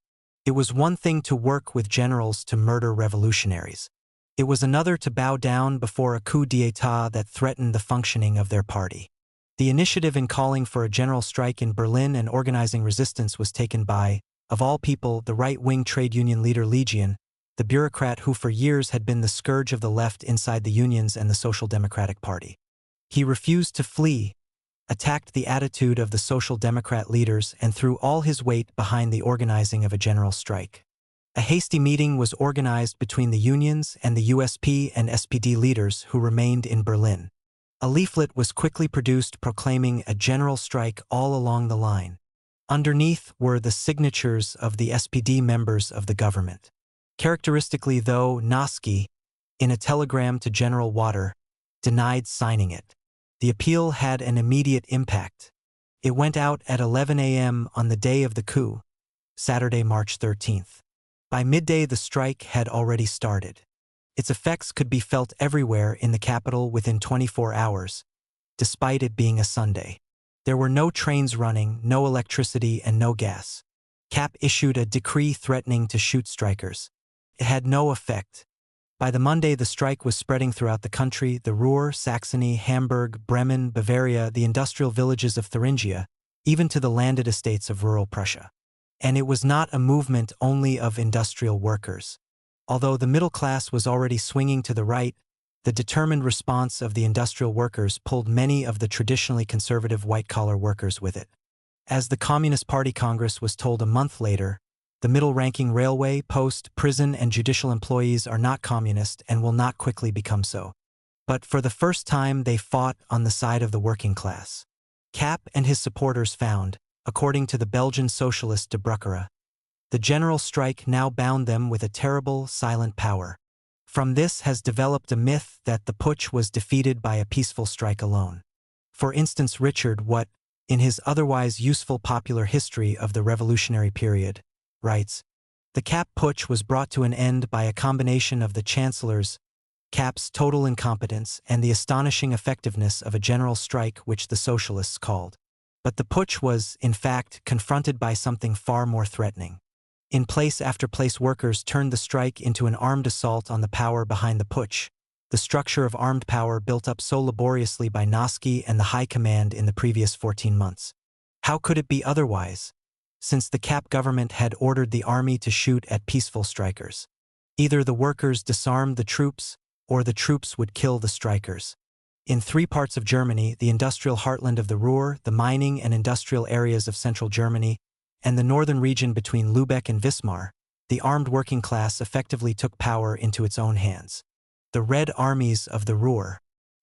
It was one thing to work with generals to murder revolutionaries. It was another to bow down before a coup d'état that threatened the functioning of their party. The initiative in calling for a general strike in Berlin and organizing resistance was taken by, of all people, the right-wing trade union leader Legion, the bureaucrat who for years had been the scourge of the left inside the unions and the Social Democratic Party. He refused to flee, attacked the attitude of the Social Democrat leaders, and threw all his weight behind the organizing of a general strike. A hasty meeting was organized between the unions and the USP and SPD leaders who remained in Berlin. A leaflet was quickly produced proclaiming a general strike all along the line. Underneath were the signatures of the SPD members of the government. Characteristically, though, Noske, in a telegram to General Water, denied signing it. The appeal had an immediate impact. It went out at 11 a.m. on the day of the coup, Saturday, March 13th. By midday, the strike had already started. Its effects could be felt everywhere in the capital within 24 hours, despite it being a Sunday. There were no trains running, no electricity, and no gas. Kapp issued a decree threatening to shoot strikers. It had no effect. By the Monday, the strike was spreading throughout the country: the Ruhr, Saxony, Hamburg, Bremen, Bavaria, the industrial villages of Thuringia, even to the landed estates of rural Prussia. And it was not a movement only of industrial workers. Although the middle class was already swinging to the right, the determined response of the industrial workers pulled many of the traditionally conservative white-collar workers with it. As the Communist Party Congress was told a month later, the middle-ranking railway, post, prison, and judicial employees are not communist and will not quickly become so. But for the first time, they fought on the side of the working class. Kapp and his supporters found, according to the Belgian socialist De Bruckere, the general strike now bound them with a terrible, silent power. From this has developed a myth that the putsch was defeated by a peaceful strike alone. For instance, Richard Watt, in his otherwise useful popular history of the revolutionary period, writes, "The Kapp putsch was brought to an end by a combination of the Chancellor's, Kapp's total incompetence, and the astonishing effectiveness of a general strike which the socialists called. But the putsch was, in fact, confronted by something far more threatening. In place after place, workers turned the strike into an armed assault on the power behind the putsch, the structure of armed power built up so laboriously by Noske and the High Command in the previous 14 months. How could it be otherwise, since the Kapp government had ordered the army to shoot at peaceful strikers? Either the workers disarmed the troops, or the troops would kill the strikers. In 3 parts of Germany, the industrial heartland of the Ruhr, the mining and industrial areas of central Germany, and the northern region between Lübeck and Wismar, the armed working class effectively took power into its own hands. The Red Armies of the Ruhr.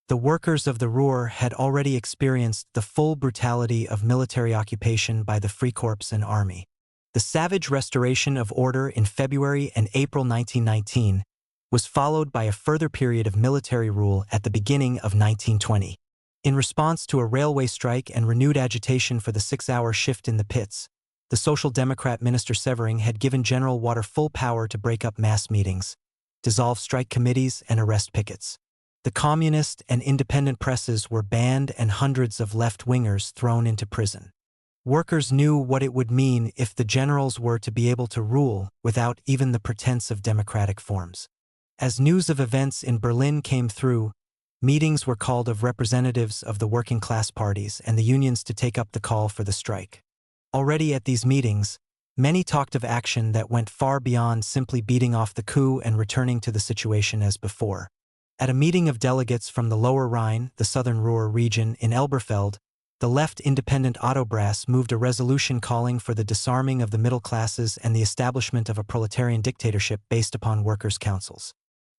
The workers of the Ruhr had already experienced the full brutality of military occupation by the Freikorps and army. The savage restoration of order in February and April 1919 was followed by a further period of military rule at the beginning of 1920. In response to a railway strike and renewed agitation for the 6-hour shift in the pits, the Social Democrat Minister Severing had given General Water full power to break up mass meetings, dissolve strike committees, and arrest pickets. The communist and independent presses were banned and hundreds of left-wingers thrown into prison. Workers knew what it would mean if the generals were to be able to rule without even the pretense of democratic forms. As news of events in Berlin came through, meetings were called of representatives of the working class parties and the unions to take up the call for the strike. Already at these meetings, many talked of action that went far beyond simply beating off the coup and returning to the situation as before. At a meeting of delegates from the Lower Rhine, the southern Ruhr region, in Elberfeld, the left independent Otto Brass moved a resolution calling for the disarming of the middle classes and the establishment of a proletarian dictatorship based upon workers' councils.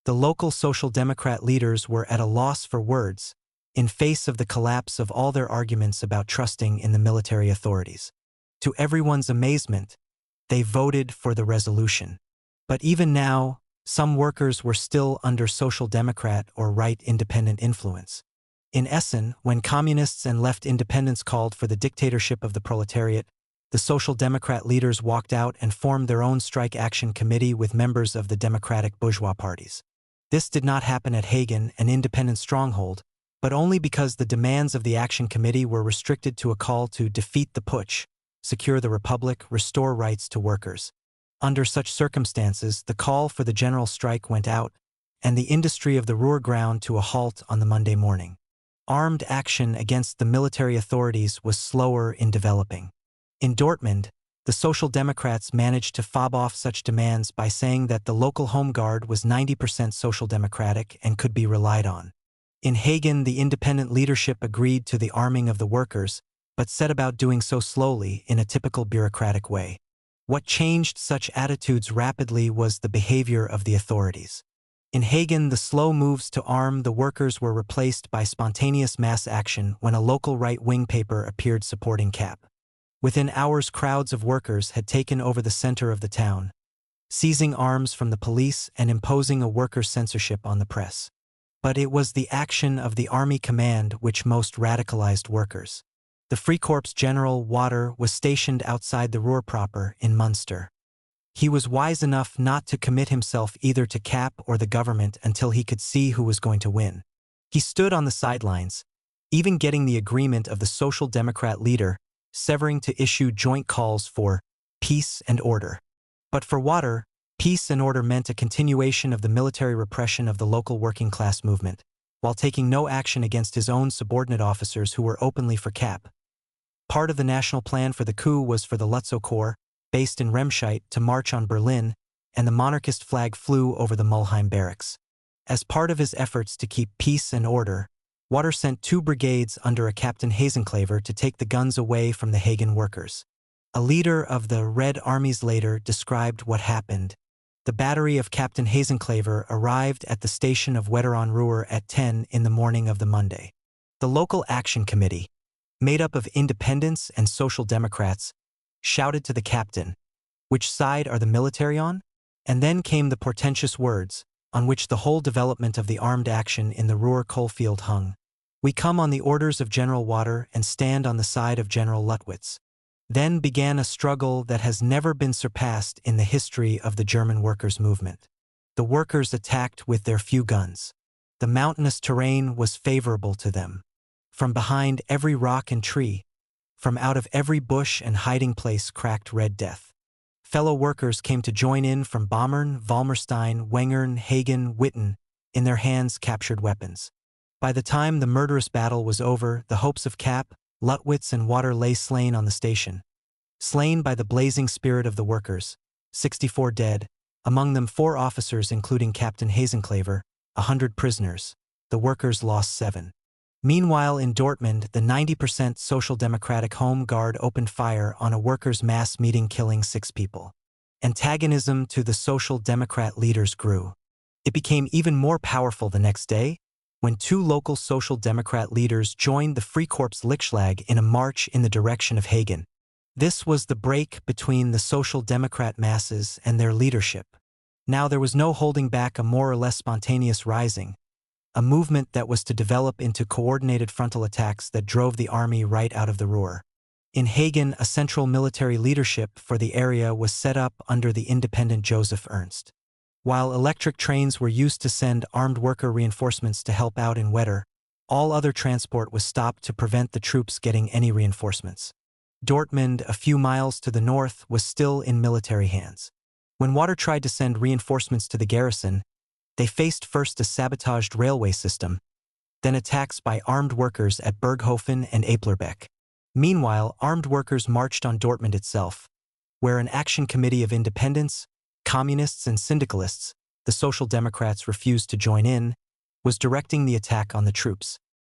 The local Social Democrat leaders were at a loss for words, in face of the collapse of all their arguments about trusting in the military authorities. To everyone's amazement, they voted for the resolution. But even now, some workers were still under Social Democrat or right independent influence. In Essen, when communists and left independents called for the dictatorship of the proletariat, the Social Democrat leaders walked out and formed their own strike action committee with members of the democratic bourgeois parties. This did not happen at Hagen, an independent stronghold, but only because the demands of the action committee were restricted to a call to defeat the putsch, secure the republic, restore rights to workers. Under such circumstances, the call for the general strike went out, and the industry of the Ruhr ground to a halt on the Monday morning. Armed action against the military authorities was slower in developing. In Dortmund, the Social Democrats managed to fob off such demands by saying that the local Home Guard was 90% Social Democratic and could be relied on. In Hagen, the independent leadership agreed to the arming of the workers, but set about doing so slowly in a typical bureaucratic way. What changed such attitudes rapidly was the behavior of the authorities. In Hagen, the slow moves to arm the workers were replaced by spontaneous mass action when a local right-wing paper appeared supporting Kapp. Within hours, crowds of workers had taken over the center of the town, seizing arms from the police and imposing a worker censorship on the press. But it was the action of the army command which most radicalized workers. The Freikorps General Water was stationed outside the Ruhr proper in Munster. He was wise enough not to commit himself either to Kapp or the government until he could see who was going to win. He stood on the sidelines, even getting the agreement of the Social Democrat leader, Severing, to issue joint calls for peace and order. But for Water, peace and order meant a continuation of the military repression of the local working class movement, while taking no action against his own subordinate officers who were openly for Kapp. Part of the national plan for the coup was for the Lutzow Corps, based in Remscheid, to march on Berlin, and the monarchist flag flew over the Mulheim barracks. As part of his efforts to keep peace and order, Water sent 2 brigades under a Captain Hasenclever to take the guns away from the Hagen workers. A leader of the Red Armies later described what happened. The battery of Captain Hasenclever arrived at the station of Wetter on Ruhr at 10 in the morning of the Monday. The local action committee, made up of independents and Social Democrats, shouted to the captain, "Which side are the military on?" And then came the portentous words, on which the whole development of the armed action in the Ruhr coalfield hung. "We come on the orders of General Water and stand on the side of General Luttwitz." Then began a struggle that has never been surpassed in the history of the German workers' movement. The workers attacked with their few guns. The mountainous terrain was favorable to them. From behind every rock and tree, from out of every bush and hiding place cracked Red Death. Fellow workers came to join in from Bommern, Walmerstein, Wengern, Hagen, Witten, in their hands captured weapons. By the time the murderous battle was over, the hopes of Kapp, Luttwitz and Water lay slain on the station. Slain by the blazing spirit of the workers, 64 dead, among them 4 officers including Captain Hasenclever, 100 prisoners. The workers lost 7. Meanwhile in Dortmund, the 90% Social Democratic Home Guard opened fire on a workers' mass meeting, killing 6 people. Antagonism to the Social Democrat leaders grew. It became even more powerful the next day, when 2 local Social Democrat leaders joined the Freikorps Lichtschlag in a march in the direction of Hagen. This was the break between the Social Democrat masses and their leadership. Now there was no holding back a more or less spontaneous rising, a movement that was to develop into coordinated frontal attacks that drove the army right out of the Ruhr. In Hagen, a central military leadership for the area was set up under the independent Joseph Ernst. While electric trains were used to send armed worker reinforcements to help out in Wetter, all other transport was stopped to prevent the troops getting any reinforcements. Dortmund, a few miles to the north, was still in military hands. When Water tried to send reinforcements to the garrison, they faced first a sabotaged railway system, then attacks by armed workers at Berghofen and Eplerbeck. Meanwhile, armed workers marched on Dortmund itself, where an action committee of independents, communists and syndicalists, the Social Democrats refused to join in, was directing the attack on the troops.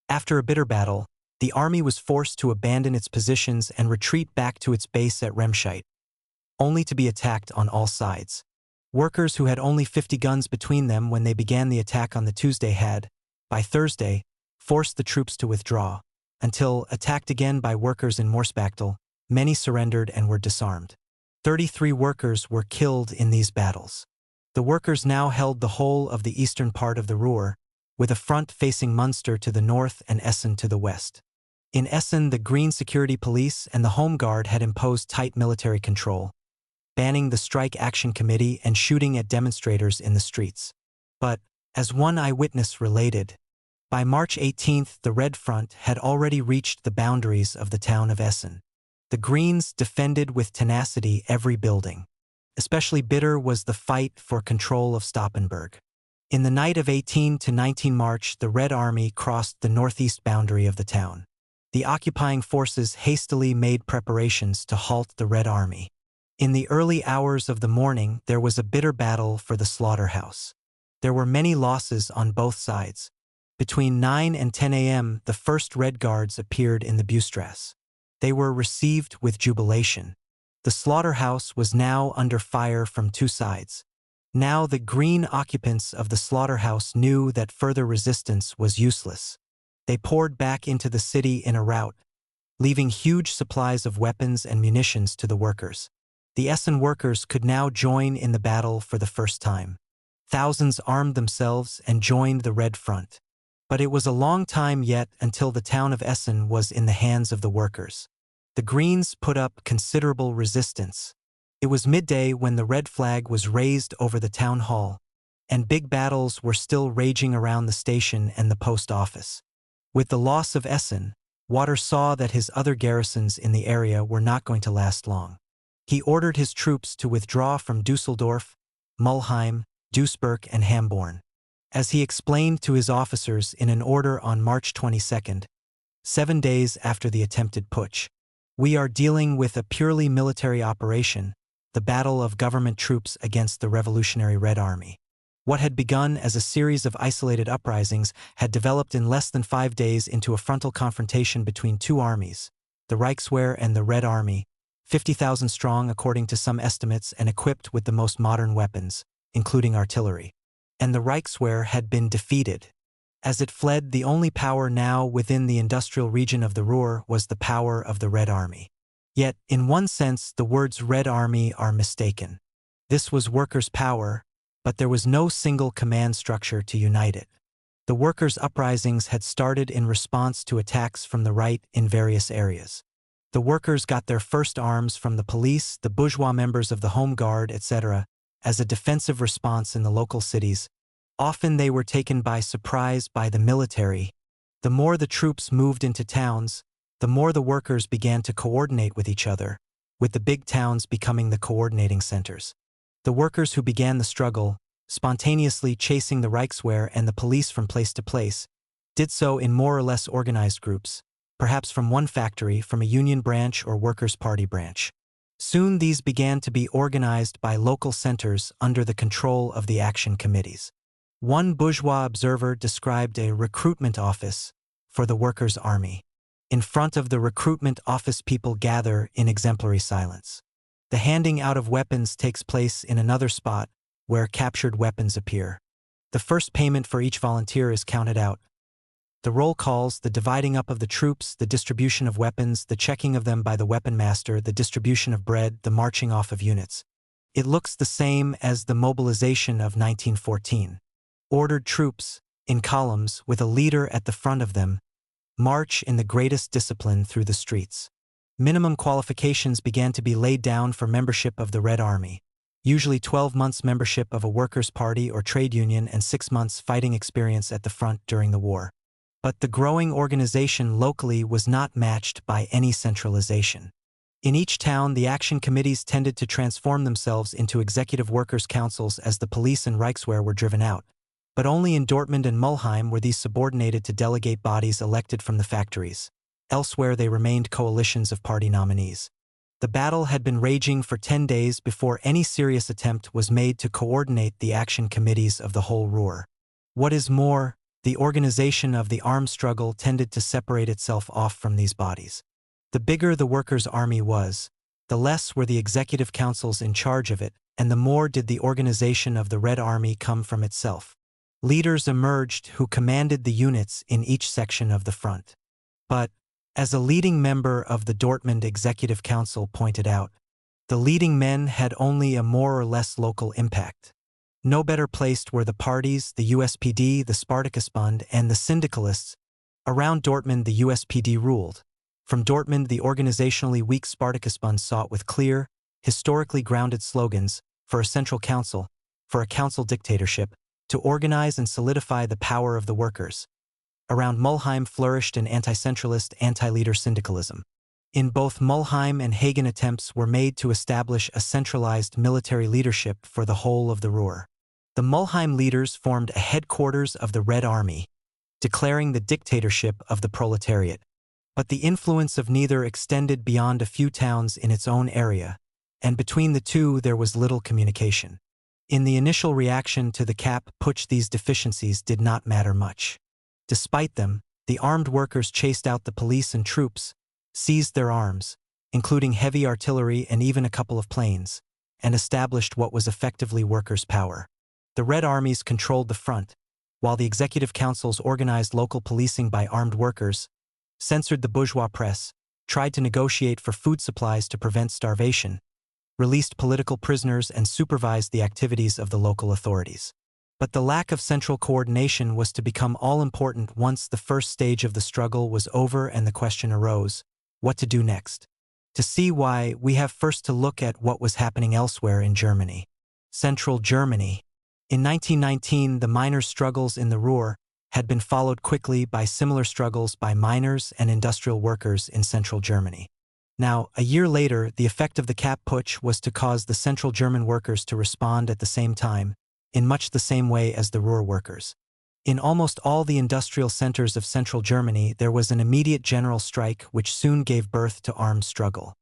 After a bitter battle, the army was forced to abandon its positions and retreat back to its base at Remscheid, only to be attacked on all sides. Workers who had only 50 guns between them when they began the attack on the Tuesday had, by Thursday, forced the troops to withdraw, until, attacked again by workers in Moorspachtel, many surrendered and were disarmed. 33 workers were killed in these battles. The workers now held the whole of the eastern part of the Ruhr, with a front facing Munster to the north and Essen to the west. In Essen, the Green Security Police and the Home Guard had imposed tight military control, banning the Strike Action Committee and shooting at demonstrators in the streets. But, as one eyewitness related, by March 18th the Red Front had already reached the boundaries of the town of Essen. The Greens defended with tenacity every building. Especially bitter was the fight for control of Stauffenberg. In the night of 18 to 19 March, the Red Army crossed the northeast boundary of the town. The occupying forces hastily made preparations to halt the Red Army. In the early hours of the morning, there was a bitter battle for the slaughterhouse. There were many losses on both sides. Between 9 and 10 a.m., the first Red Guards appeared in the Bustrasse. They were received with jubilation. The slaughterhouse was now under fire from two sides. Now the green occupants of the slaughterhouse knew that further resistance was useless. They poured back into the city in a rout, leaving huge supplies of weapons and munitions to the workers. The Essen workers could now join in the battle for the first time. Thousands armed themselves and joined the Red Front. But it was a long time yet until the town of Essen was in the hands of the workers. The Greens put up considerable resistance. It was midday when the red flag was raised over the town hall, and big battles were still raging around the station and the post office. With the loss of Essen, Water saw that his other garrisons in the area were not going to last long. He ordered his troops to withdraw from Düsseldorf, Mulheim, Duisburg, and Hamborn. As he explained to his officers in an order on March 22, 7 days after the attempted putsch, "We are dealing with a purely military operation, the battle of government troops against the Revolutionary Red Army." What had begun as a series of isolated uprisings had developed in less than 5 days into a frontal confrontation between two armies, the Reichswehr and the Red Army, 50,000 strong according to some estimates and equipped with the most modern weapons, including artillery. And the Reichswehr had been defeated. As it fled, the only power now within the industrial region of the Ruhr was the power of the Red Army. Yet, in one sense, the words Red Army are mistaken. This was workers' power, but there was no single command structure to unite it. The workers' uprisings had started in response to attacks from the right in various areas. The workers got their first arms from the police, the bourgeois members of the Home Guard, etc., as a defensive response in the local cities. Often they were taken by surprise by the military. The more the troops moved into towns, the more the workers began to coordinate with each other, with the big towns becoming the coordinating centers. The workers who began the struggle, spontaneously chasing the Reichswehr and the police from place to place, did so in more or less organized groups, perhaps from one factory, from a union branch or workers' party branch. Soon these began to be organized by local centers under the control of the action committees. One bourgeois observer described a recruitment office for the workers' army. In front of the recruitment office, people gather in exemplary silence. The handing out of weapons takes place in another spot where captured weapons appear. The first payment for each volunteer is counted out. The roll calls, the dividing up of the troops, the distribution of weapons, the checking of them by the weapon master, the distribution of bread, the marching off of units. It looks the same as the mobilization of 1914. Ordered troops, in columns with a leader at the front of them, march in the greatest discipline through the streets. Minimum qualifications began to be laid down for membership of the Red Army, usually 12 months membership of a workers' party or trade union and 6 months fighting experience at the front during the war. But the growing organization locally was not matched by any centralization. In each town, the action committees tended to transform themselves into executive workers' councils as the police and Reichswehr were driven out. But only in Dortmund and Mulheim were these subordinated to delegate bodies elected from the factories. Elsewhere they remained coalitions of party nominees. The battle had been raging for 10 days before any serious attempt was made to coordinate the action committees of the whole Ruhr. What is more, the organization of the armed struggle tended to separate itself off from these bodies. The bigger the workers' army was, the less were the executive councils in charge of it, and the more did the organization of the Red Army come from itself. Leaders emerged who commanded the units in each section of the front. But, as a leading member of the Dortmund Executive Council pointed out, the leading men had only a more or less local impact. No better placed were the parties, the USPD, the Spartacusbund, and the syndicalists. Around Dortmund the USPD ruled. From Dortmund the organizationally weak Spartacusbund sought with clear, historically grounded slogans, for a central council, for a council dictatorship, to organize and solidify the power of the workers. Around Mulheim flourished an anti-centralist, anti-leader syndicalism. In both Mulheim and Hagen attempts were made to establish a centralized military leadership for the whole of the Ruhr. The Mulheim leaders formed a headquarters of the Red Army, declaring the dictatorship of the proletariat. But the influence of neither extended beyond a few towns in its own area, and between the two there was little communication. In the initial reaction to the Kapp putsch, these deficiencies did not matter much. Despite them, the armed workers chased out the police and troops, seized their arms, including heavy artillery and even a couple of planes, and established what was effectively workers' power. The Red Armies controlled the front, while the Executive Councils organized local policing by armed workers, censored the bourgeois press, tried to negotiate for food supplies to prevent starvation, released political prisoners, and supervised the activities of the local authorities. But the lack of central coordination was to become all-important once the first stage of the struggle was over and the question arose, what to do next? To see why, we have first to look at what was happening elsewhere in Germany. Central Germany. In 1919, the miners' struggles in the Ruhr had been followed quickly by similar struggles by miners and industrial workers in central Germany. Now, a year later, the effect of the Kapp putsch was to cause the central German workers to respond at the same time, in much the same way as the Ruhr workers. In almost all the industrial centers of central Germany, there was an immediate general strike which soon gave birth to armed struggle.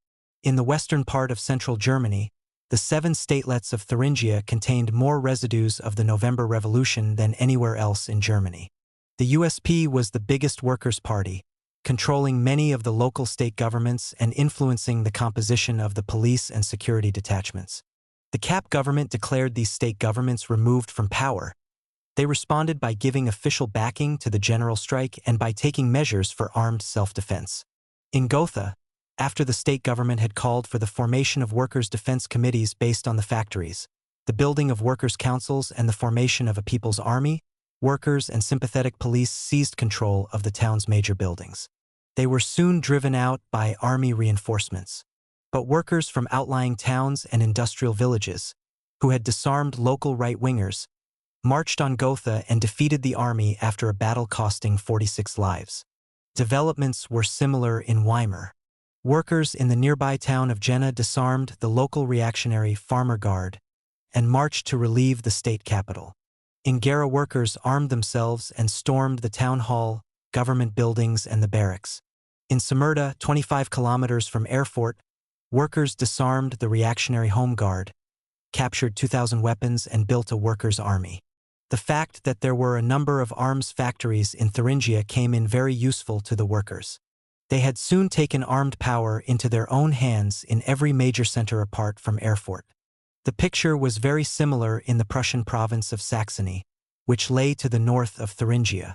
In the western part of central Germany, the 7 statelets of Thuringia contained more residues of the November Revolution than anywhere else in Germany. The USP was the biggest workers' party, controlling many of the local state governments and influencing the composition of the police and security detachments. The Kapp government declared these state governments removed from power. They responded by giving official backing to the general strike and by taking measures for armed self-defense. In Gotha, after the state government had called for the formation of workers' defense committees based on the factories, the building of workers' councils, and the formation of a people's army, workers and sympathetic police seized control of the town's major buildings. They were soon driven out by army reinforcements. But workers from outlying towns and industrial villages, who had disarmed local right-wingers, marched on Gotha and defeated the army after a battle costing 46 lives. Developments were similar in Weimar. Workers in the nearby town of Jena disarmed the local reactionary Farmer Guard and marched to relieve the state capital. In Gera, workers armed themselves and stormed the town hall, government buildings, and the barracks. In Smyrna, 25 kilometers from Erfurt, workers disarmed the reactionary Home Guard, captured 2,000 weapons, and built a workers' army. The fact that there were a number of arms factories in Thuringia came in very useful to the workers. They had soon taken armed power into their own hands in every major center apart from Erfurt. The picture was very similar in the Prussian province of Saxony, which lay to the north of Thuringia.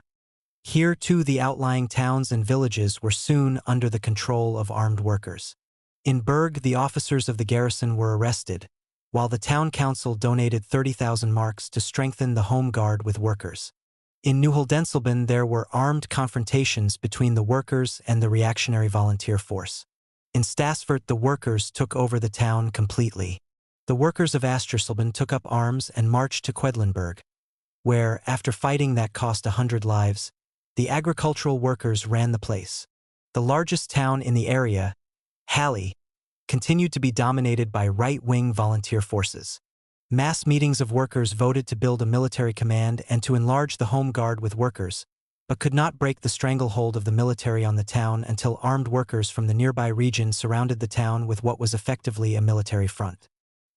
Here, too, the outlying towns and villages were soon under the control of armed workers. In Berg, the officers of the garrison were arrested, while the town council donated 30,000 marks to strengthen the home guard with workers. In Neuhildensselben, there were armed confrontations between the workers and the reactionary volunteer force. In Stassfurt, the workers took over the town completely. The workers of Asterselben took up arms and marched to Quedlinburg, where, after fighting that cost 100 lives, the agricultural workers ran the place. The largest town in the area, Halle, continued to be dominated by right-wing volunteer forces. Mass meetings of workers voted to build a military command and to enlarge the home guard with workers, but could not break the stranglehold of the military on the town until armed workers from the nearby region surrounded the town with what was effectively a military front.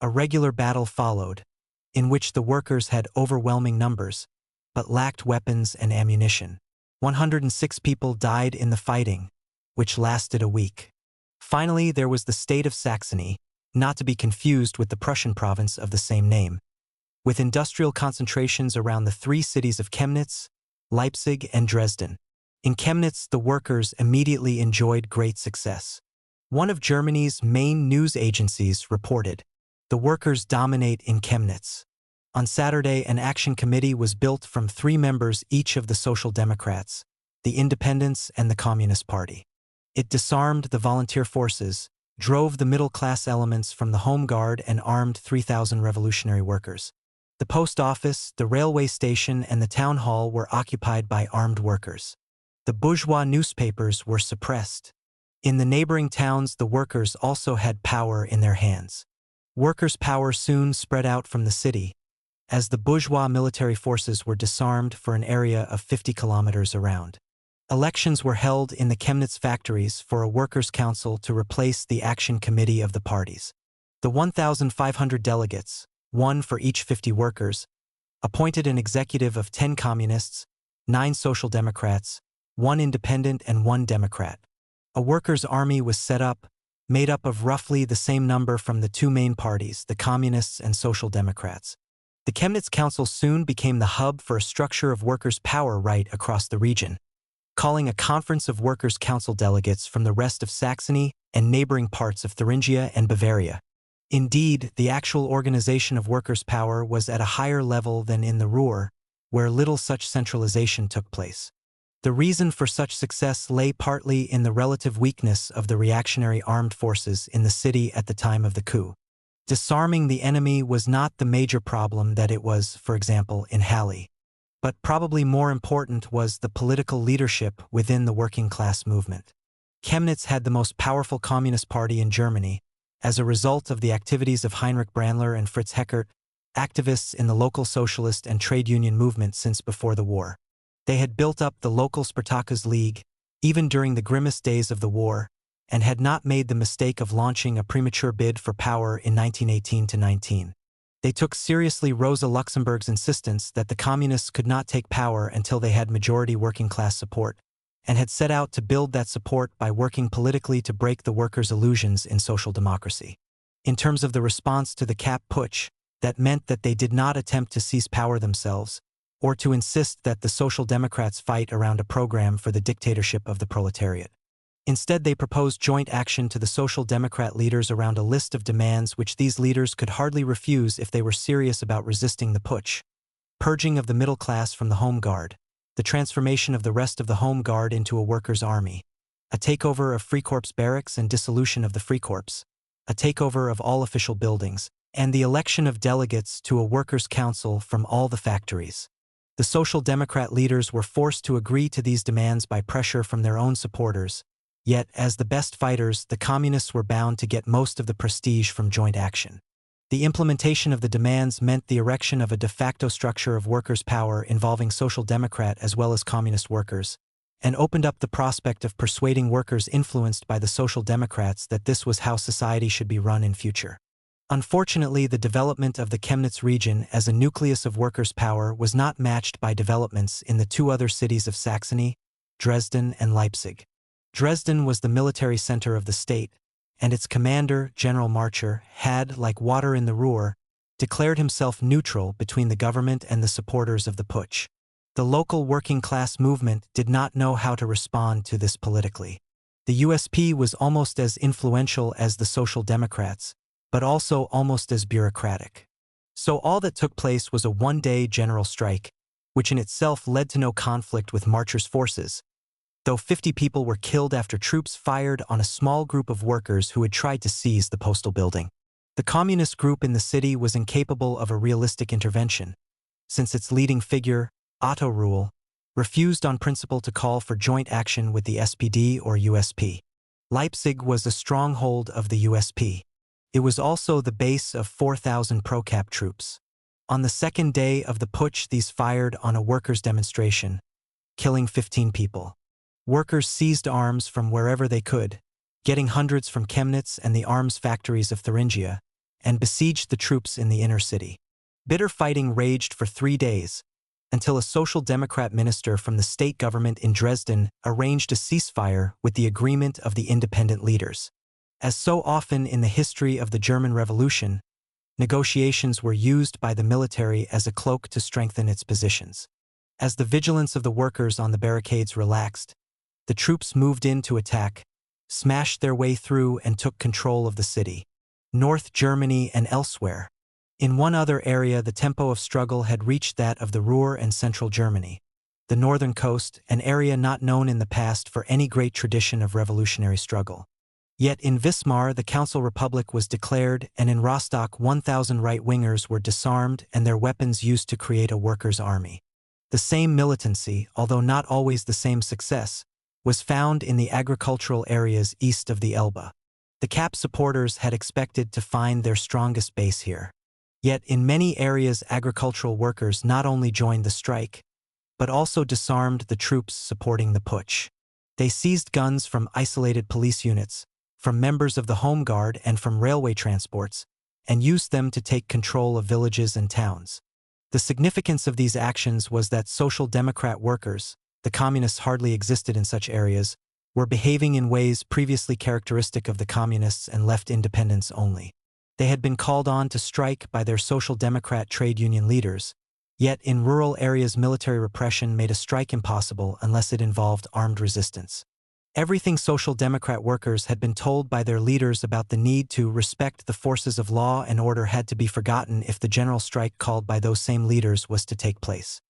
A regular battle followed, in which the workers had overwhelming numbers, but lacked weapons and ammunition. 106 people died in the fighting, which lasted a week. Finally, there was the state of Saxony, not to be confused with the Prussian province of the same name, with industrial concentrations around the three cities of Chemnitz, Leipzig, and Dresden. In Chemnitz, the workers immediately enjoyed great success. One of Germany's main news agencies reported, "The workers dominate in Chemnitz." On Saturday, an action committee was built from 3 members each of the Social Democrats, the Independents, and the Communist Party. It disarmed the volunteer forces, drove the middle-class elements from the Home Guard, and armed 3,000 revolutionary workers. The post office, the railway station, and the town hall were occupied by armed workers. The bourgeois newspapers were suppressed. In the neighboring towns, the workers also had power in their hands. Workers' power soon spread out from the city, as the bourgeois military forces were disarmed for an area of 50 kilometers around. Elections were held in the Chemnitz factories for a workers' council to replace the action committee of the parties. The 1,500 delegates, one for each 50 workers, appointed an executive of 10 communists, 9 social democrats, 1 independent, and 1 Democrat. A workers' army was set up, made up of roughly the same number from the 2 main parties, the Communists and Social Democrats. The Chemnitz Council soon became the hub for a structure of workers' power right across the region, calling a conference of workers' council delegates from the rest of Saxony and neighboring parts of Thuringia and Bavaria. Indeed, the actual organization of workers' power was at a higher level than in the Ruhr, where little such centralization took place. The reason for such success lay partly in the relative weakness of the reactionary armed forces in the city at the time of the coup. Disarming the enemy was not the major problem that it was, for example, in Halle. But probably more important was the political leadership within the working-class movement. Chemnitz had the most powerful Communist Party in Germany, as a result of the activities of Heinrich Brandler and Fritz Heckert, activists in the local socialist and trade union movement since before the war. They had built up the local Spartakus League, even during the grimmest days of the war, and had not made the mistake of launching a premature bid for power in 1918-19. They took seriously Rosa Luxemburg's insistence that the communists could not take power until they had majority working-class support, and had set out to build that support by working politically to break the workers' illusions in social democracy. In terms of the response to the Kapp Putsch, that meant that they did not attempt to seize power themselves, or to insist that the Social Democrats fight around a program for the dictatorship of the proletariat. Instead, they proposed joint action to the Social Democrat leaders around a list of demands which these leaders could hardly refuse if they were serious about resisting the putsch: purging of the middle class from the Home Guard, the transformation of the rest of the Home Guard into a workers' army, a takeover of Freikorps barracks and dissolution of the Freikorps, a takeover of all official buildings, and the election of delegates to a workers' council from all the factories. The Social Democrat leaders were forced to agree to these demands by pressure from their own supporters. Yet, as the best fighters, the communists were bound to get most of the prestige from joint action. The implementation of the demands meant the erection of a de facto structure of workers' power involving Social Democrat as well as communist workers, and opened up the prospect of persuading workers influenced by the Social Democrats that this was how society should be run in future. Unfortunately, the development of the Chemnitz region as a nucleus of workers' power was not matched by developments in the 2 other cities of Saxony, Dresden and Leipzig. Dresden was the military center of the state, and its commander, General Marcher, had, like water in the Ruhr, declared himself neutral between the government and the supporters of the putsch. The local working-class movement did not know how to respond to this politically. The USP was almost as influential as the Social Democrats, but also almost as bureaucratic. So all that took place was a one-day general strike, which in itself led to no conflict with Marcher's forces, though 50 people were killed after troops fired on a small group of workers who had tried to seize the postal building. The communist group in the city was incapable of a realistic intervention, since its leading figure, Otto Rühl, refused on principle to call for joint action with the SPD or USP. Leipzig was a stronghold of the USP. It was also the base of 4,000 pro-Kapp troops. On the second day of the putsch, these fired on a workers' demonstration, killing 15 people. Workers seized arms from wherever they could, getting hundreds from Chemnitz and the arms factories of Thuringia, and besieged the troops in the inner city. Bitter fighting raged for 3 days, until a Social Democrat minister from the state government in Dresden arranged a ceasefire with the agreement of the independent leaders. As so often in the history of the German Revolution, negotiations were used by the military as a cloak to strengthen its positions. As the vigilance of the workers on the barricades relaxed, the troops moved in to attack, smashed their way through and took control of the city, North Germany and elsewhere. In one other area, the tempo of struggle had reached that of the Ruhr and central Germany, the northern coast, an area not known in the past for any great tradition of revolutionary struggle. Yet in Wismar the Council Republic was declared, and in Rostock 1,000 right-wingers were disarmed and their weapons used to create a workers' army. The same militancy, although not always the same success, was found in the agricultural areas east of the Elbe. The KAP supporters had expected to find their strongest base here. Yet in many areas agricultural workers not only joined the strike, but also disarmed the troops supporting the putsch. They seized guns from isolated police units, from members of the Home Guard and from railway transports, and used them to take control of villages and towns. The significance of these actions was that Social Democrat workers, the communists hardly existed in such areas, were behaving in ways previously characteristic of the communists and left independents only. They had been called on to strike by their Social Democrat trade union leaders, yet in rural areas military repression made a strike impossible unless it involved armed resistance. Everything Social Democrat workers had been told by their leaders about the need to respect the forces of law and order had to be forgotten if the general strike called by those same leaders was to take place.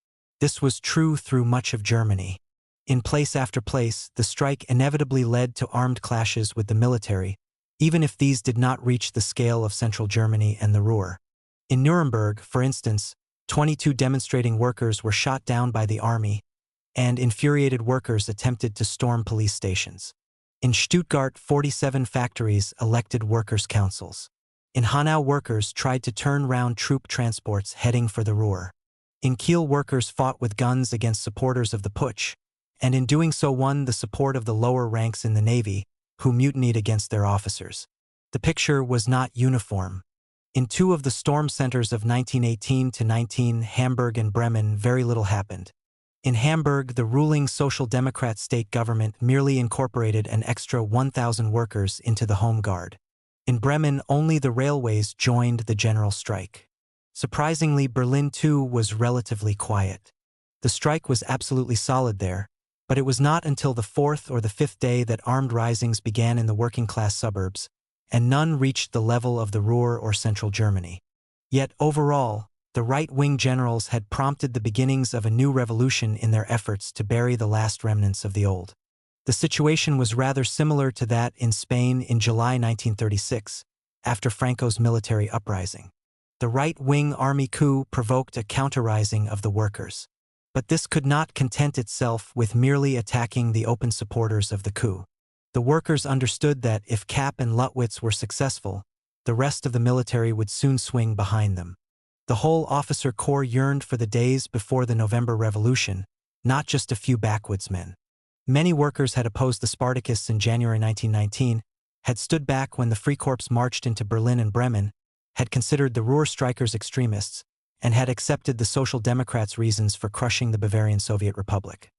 This was true through much of Germany. In place after place, the strike inevitably led to armed clashes with the military, even if these did not reach the scale of central Germany and the Ruhr. In Nuremberg, for instance, 22 demonstrating workers were shot down by the army, and infuriated workers attempted to storm police stations. In Stuttgart, 47 factories elected workers' councils. In Hanau, workers tried to turn round troop transports heading for the Ruhr. In Kiel, workers fought with guns against supporters of the putsch, and in doing so won the support of the lower ranks in the navy, who mutinied against their officers. The picture was not uniform. In two of the storm centers of 1918–19, Hamburg and Bremen, very little happened. In Hamburg, the ruling Social Democrat state government merely incorporated an extra 1,000 workers into the Home Guard. In Bremen, only the railways joined the general strike. Surprisingly, Berlin too was relatively quiet. The strike was absolutely solid there, but it was not until the fourth or the fifth day that armed risings began in the working-class suburbs, and none reached the level of the Ruhr or central Germany. Yet overall, the right-wing generals had prompted the beginnings of a new revolution in their efforts to bury the last remnants of the old. The situation was rather similar to that in Spain in July 1936, after Franco's military uprising. The right-wing army coup provoked a counter-rising of the workers. But this could not content itself with merely attacking the open supporters of the coup. The workers understood that if Kapp and Luttwitz were successful, the rest of the military would soon swing behind them. The whole officer corps yearned for the days before the November Revolution, not just a few backwoodsmen. Many workers had opposed the Spartakists in January 1919, had stood back when the Freikorps marched into Berlin and Bremen, had considered the Ruhr strikers extremists, and had accepted the Social Democrats' reasons for crushing the Bavarian Soviet Republic.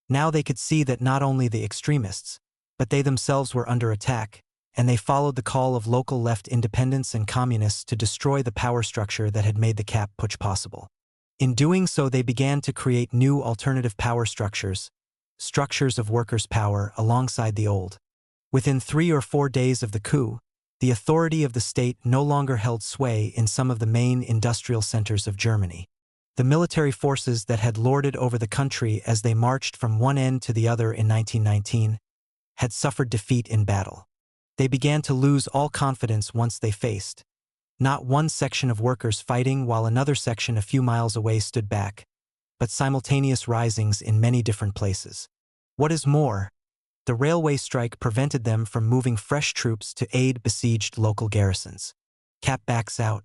Now they could see that not only the extremists, but they themselves were under attack, and they followed the call of local left independents and communists to destroy the power structure that had made the Kapp putsch possible. In doing so, they began to create new alternative power structures, structures of workers' power alongside the old. Within 3 or 4 days of the coup, the authority of the state no longer held sway in some of the main industrial centers of Germany. The military forces that had lorded over the country as they marched from one end to the other in 1919 had suffered defeat in battle. They began to lose all confidence once they faced not one section of workers fighting while another section a few miles away stood back, but simultaneous risings in many different places. What is more, the railway strike prevented them from moving fresh troops to aid besieged local garrisons. Kapp backs out.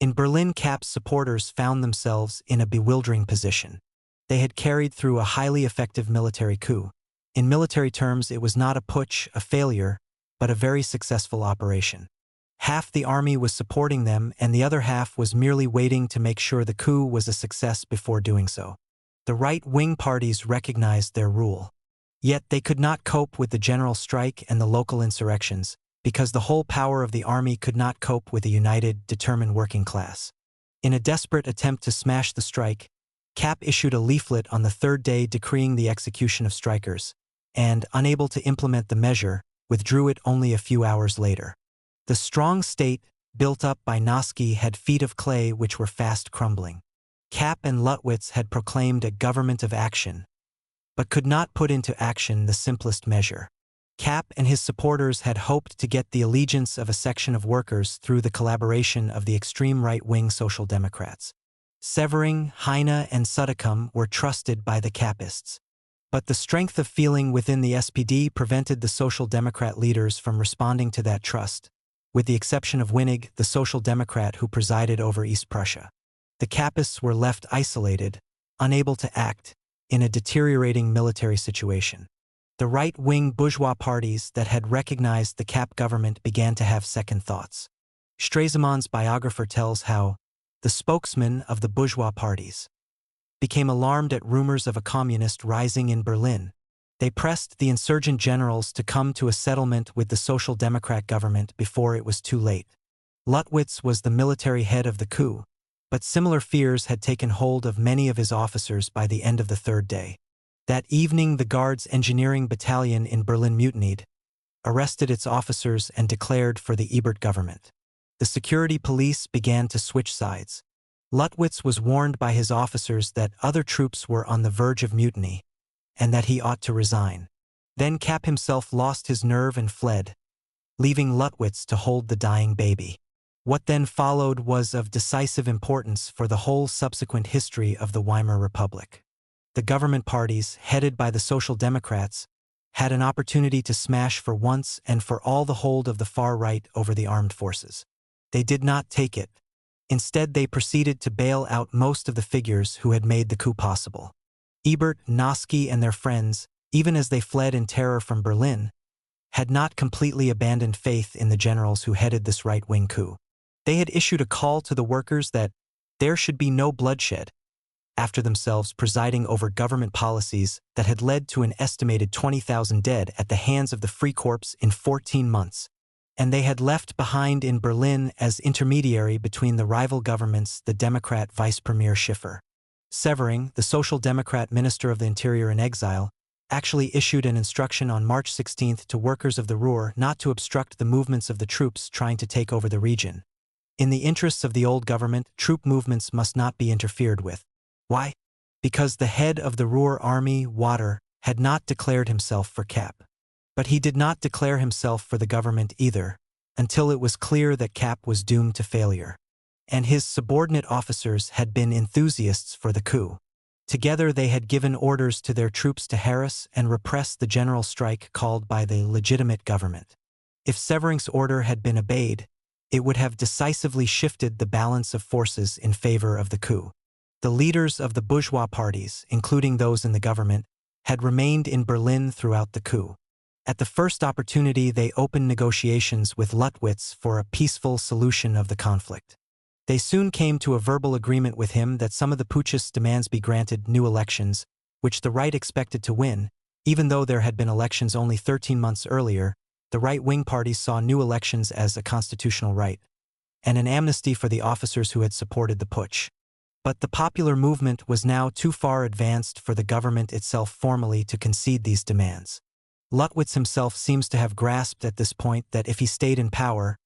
In Berlin, Kapp's supporters found themselves in a bewildering position. They had carried through a highly effective military coup. In military terms, it was not a putsch, a failure, but a very successful operation. Half the army was supporting them, and the other half was merely waiting to make sure the coup was a success before doing so. The right-wing parties recognized their rule. Yet they could not cope with the general strike and the local insurrections, because the whole power of the army could not cope with a united, determined working class. In a desperate attempt to smash the strike, Cap issued a leaflet on the third day decreeing the execution of strikers, and, unable to implement the measure, withdrew it only a few hours later. The strong state, built up by Noski, had feet of clay which were fast crumbling. Cap and Luttwitz had proclaimed a government of action, but could not put into action the simplest measure. Cap and his supporters had hoped to get the allegiance of a section of workers through the collaboration of the extreme right-wing Social Democrats. Severing, Heine, and Sudicum were trusted by the Capists. But the strength of feeling within the SPD prevented the Social Democrat leaders from responding to that trust, with the exception of Winnig, the Social Democrat who presided over East Prussia. The Capists were left isolated, unable to act, in a deteriorating military situation. The right-wing bourgeois parties that had recognized the Cap government began to have second thoughts. Stresemann's biographer tells how the spokesman of the bourgeois parties became alarmed at rumors of a communist rising in Berlin. They pressed the insurgent generals to come to a settlement with the Social Democrat government before it was too late. Luttwitz was the military head of the coup, but similar fears had taken hold of many of his officers by the end of the third day. That evening, the Guards Engineering Battalion in Berlin mutinied, arrested its officers, and declared for the Ebert government. The security police began to switch sides. Luttwitz was warned by his officers that other troops were on the verge of mutiny, and that he ought to resign. Then Cap himself lost his nerve and fled, leaving Luttwitz to hold the dying baby. What then followed was of decisive importance for the whole subsequent history of the Weimar Republic. The government parties, headed by the Social Democrats, had an opportunity to smash for once and for all the hold of the far right over the armed forces. They did not take it. Instead, they proceeded to bail out most of the figures who had made the coup possible. Ebert, Noski, and their friends, even as they fled in terror from Berlin, had not completely abandoned faith in the generals who headed this right-wing coup. They had issued a call to the workers that there should be no bloodshed, after themselves presiding over government policies that had led to an estimated 20,000 dead at the hands of the Free Corps in 14 months, and they had left behind in Berlin as intermediary between the rival governments the Democrat Vice Premier Schiffer. Severing, the Social Democrat Minister of the Interior in exile, actually issued an instruction on March 16 to workers of the Ruhr not to obstruct the movements of the troops trying to take over the region. In the interests of the old government, troop movements must not be interfered with. Why? Because the head of the Ruhr army, Water, had not declared himself for Cap. But he did not declare himself for the government either, until it was clear that Cap was doomed to failure. And his subordinate officers had been enthusiasts for the coup. Together they had given orders to their troops to harass and repress the general strike called by the legitimate government. If Severing's order had been obeyed, it would have decisively shifted the balance of forces in favor of the coup. The leaders of the bourgeois parties, including those in the government, had remained in Berlin throughout the coup. At the first opportunity, they opened negotiations with Luttwitz for a peaceful solution of the conflict. They soon came to a verbal agreement with him that some of the putschists' demands be granted new elections, which the right expected to win. Even though there had been elections only 13 months earlier, the right-wing parties saw new elections as a constitutional right, and an amnesty for the officers who had supported the putsch. But the popular movement was now too far advanced for the government itself formally to concede these demands. Luttwitz himself seems to have grasped at this point that if he stayed in power,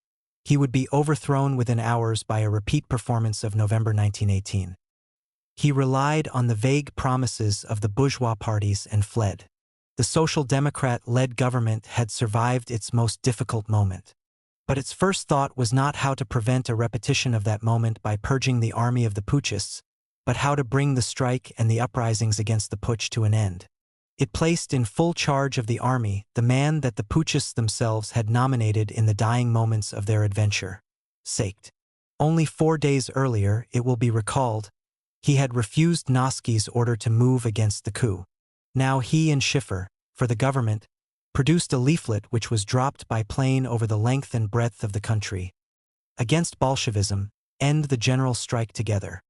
he would be overthrown within hours by a repeat performance of November 1918. He relied on the vague promises of the bourgeois parties and fled. The Social Democrat-led government had survived its most difficult moment. But its first thought was not how to prevent a repetition of that moment by purging the army of the putschists, but how to bring the strike and the uprisings against the putsch to an end. It placed in full charge of the army the man that the putschists themselves had nominated in the dying moments of their adventure, Seicht. Only 4 days earlier, it will be recalled, he had refused Noski's order to move against the coup. Now he and Schiffer, for the government, produced a leaflet which was dropped by plane over the length and breadth of the country. Against Bolshevism, end the general strike together.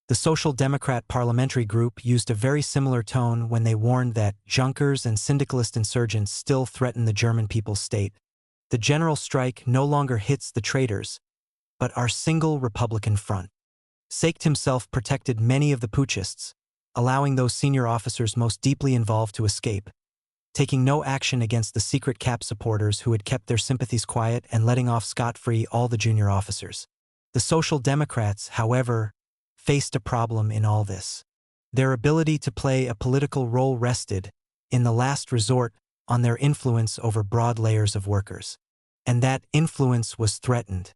The Social Democrat parliamentary group used a very similar tone when they warned that Junkers and syndicalist insurgents still threaten the German people's state, The general strike no longer hits the traitors, but our single Republican front. Seicht himself protected many of the putschists, allowing those senior officers most deeply involved to escape, taking no action against the secret cap supporters who had kept their sympathies quiet and letting off scot-free all the junior officers. The Social Democrats, however, faced a problem in all this. Their ability to play a political role rested, in the last resort, on their influence over broad layers of workers. And that influence was threatened.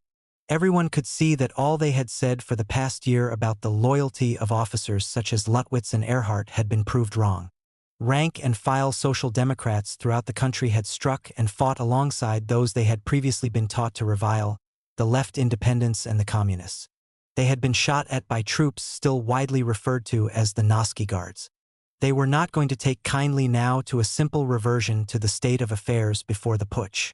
Everyone could see that all they had said for the past year about the loyalty of officers such as Luttwitz and Ehrhardt had been proved wrong. Rank-and-file Social Democrats throughout the country had struck and fought alongside those they had previously been taught to revile, the left independents and the communists. They had been shot at by troops still widely referred to as the Nazi Guards. They were not going to take kindly now to a simple reversion to the state of affairs before the putsch.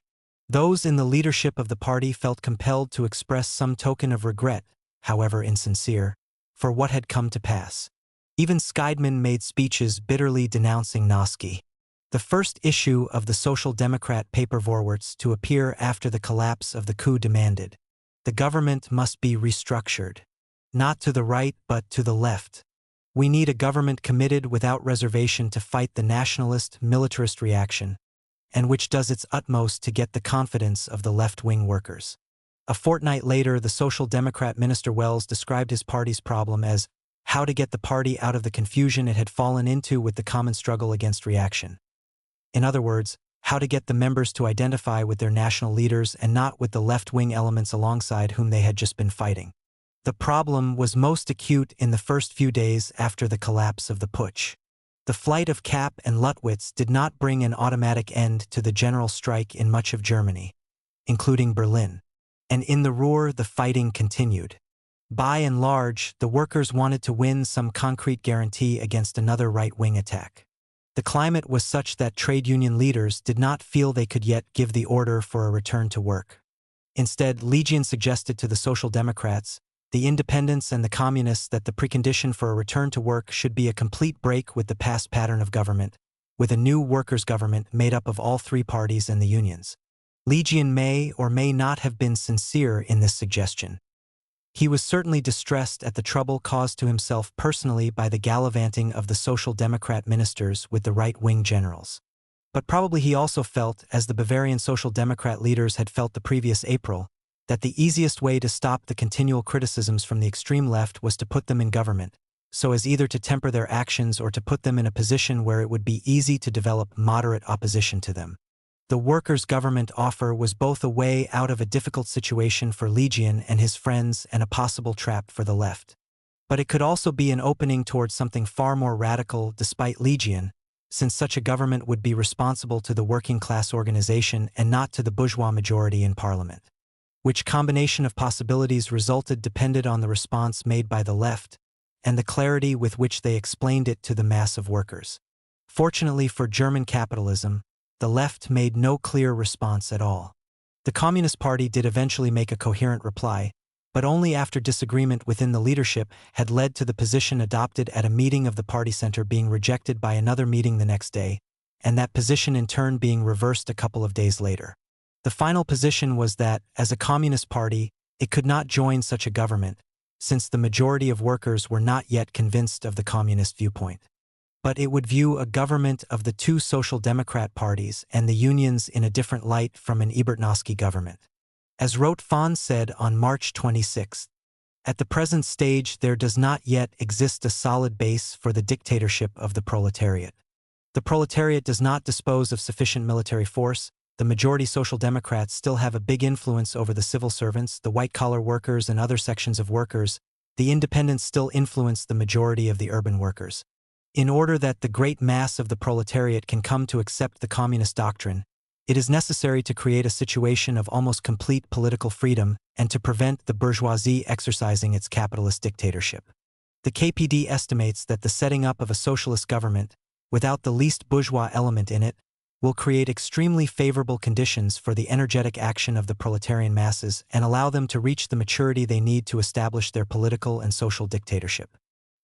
Those in the leadership of the party felt compelled to express some token of regret, however insincere, for what had come to pass. Even Scheidman made speeches bitterly denouncing Noski. The first issue of the Social Democrat paper Vorwärts to appear after the collapse of the coup demanded, "The government must be restructured. Not to the right but to the left. We need a government committed without reservation to fight the nationalist, militarist reaction, and which does its utmost to get the confidence of the left-wing workers." A fortnight later, the Social Democrat Minister Wells described his party's problem as how to get the party out of the confusion it had fallen into with the common struggle against reaction. In other words, how to get the members to identify with their national leaders and not with the left-wing elements alongside whom they had just been fighting. The problem was most acute in the first few days after the collapse of the putsch. The flight of Kapp and Luttwitz did not bring an automatic end to the general strike in much of Germany, including Berlin. And in the Ruhr the fighting continued. By and large, the workers wanted to win some concrete guarantee against another right-wing attack. The climate was such that trade union leaders did not feel they could yet give the order for a return to work. Instead, Legion suggested to the Social Democrats, the independents and the communists that the precondition for a return to work should be a complete break with the past pattern of government, with a new workers' government made up of all three parties and the unions. Legion may or may not have been sincere in this suggestion. He was certainly distressed at the trouble caused to himself personally by the gallivanting of the Social Democrat ministers with the right-wing generals. But probably he also felt, as the Bavarian Social Democrat leaders had felt the previous April, that the easiest way to stop the continual criticisms from the extreme left was to put them in government, so as either to temper their actions or to put them in a position where it would be easy to develop moderate opposition to them. The workers' government offer was both a way out of a difficult situation for Legion and his friends and a possible trap for the left. But it could also be an opening towards something far more radical despite Legion, since such a government would be responsible to the working class organization and not to the bourgeois majority in parliament. Which combination of possibilities resulted depended on the response made by the left and the clarity with which they explained it to the mass of workers. Fortunately for German capitalism, the left made no clear response at all. The Communist Party did eventually make a coherent reply, but only after disagreement within the leadership had led to the position adopted at a meeting of the party center being rejected by another meeting the next day, and that position in turn being reversed a couple of days later. The final position was that, as a Communist Party, it could not join such a government, since the majority of workers were not yet convinced of the communist viewpoint. But it would view a government of the two Social Democrat parties and the unions in a different light from an Ebertnovsky government. As Roth-Fahn said on March 26, "At the present stage there does not yet exist a solid base for the dictatorship of the proletariat. The proletariat does not dispose of sufficient military force, the majority Social Democrats still have a big influence over the civil servants, the white-collar workers and other sections of workers, the independents still influence the majority of the urban workers. In order that the great mass of the proletariat can come to accept the communist doctrine, it is necessary to create a situation of almost complete political freedom and to prevent the bourgeoisie exercising its capitalist dictatorship. The KPD estimates that the setting up of a socialist government, without the least bourgeois element in it, will create extremely favorable conditions for the energetic action of the proletarian masses and allow them to reach the maturity they need to establish their political and social dictatorship."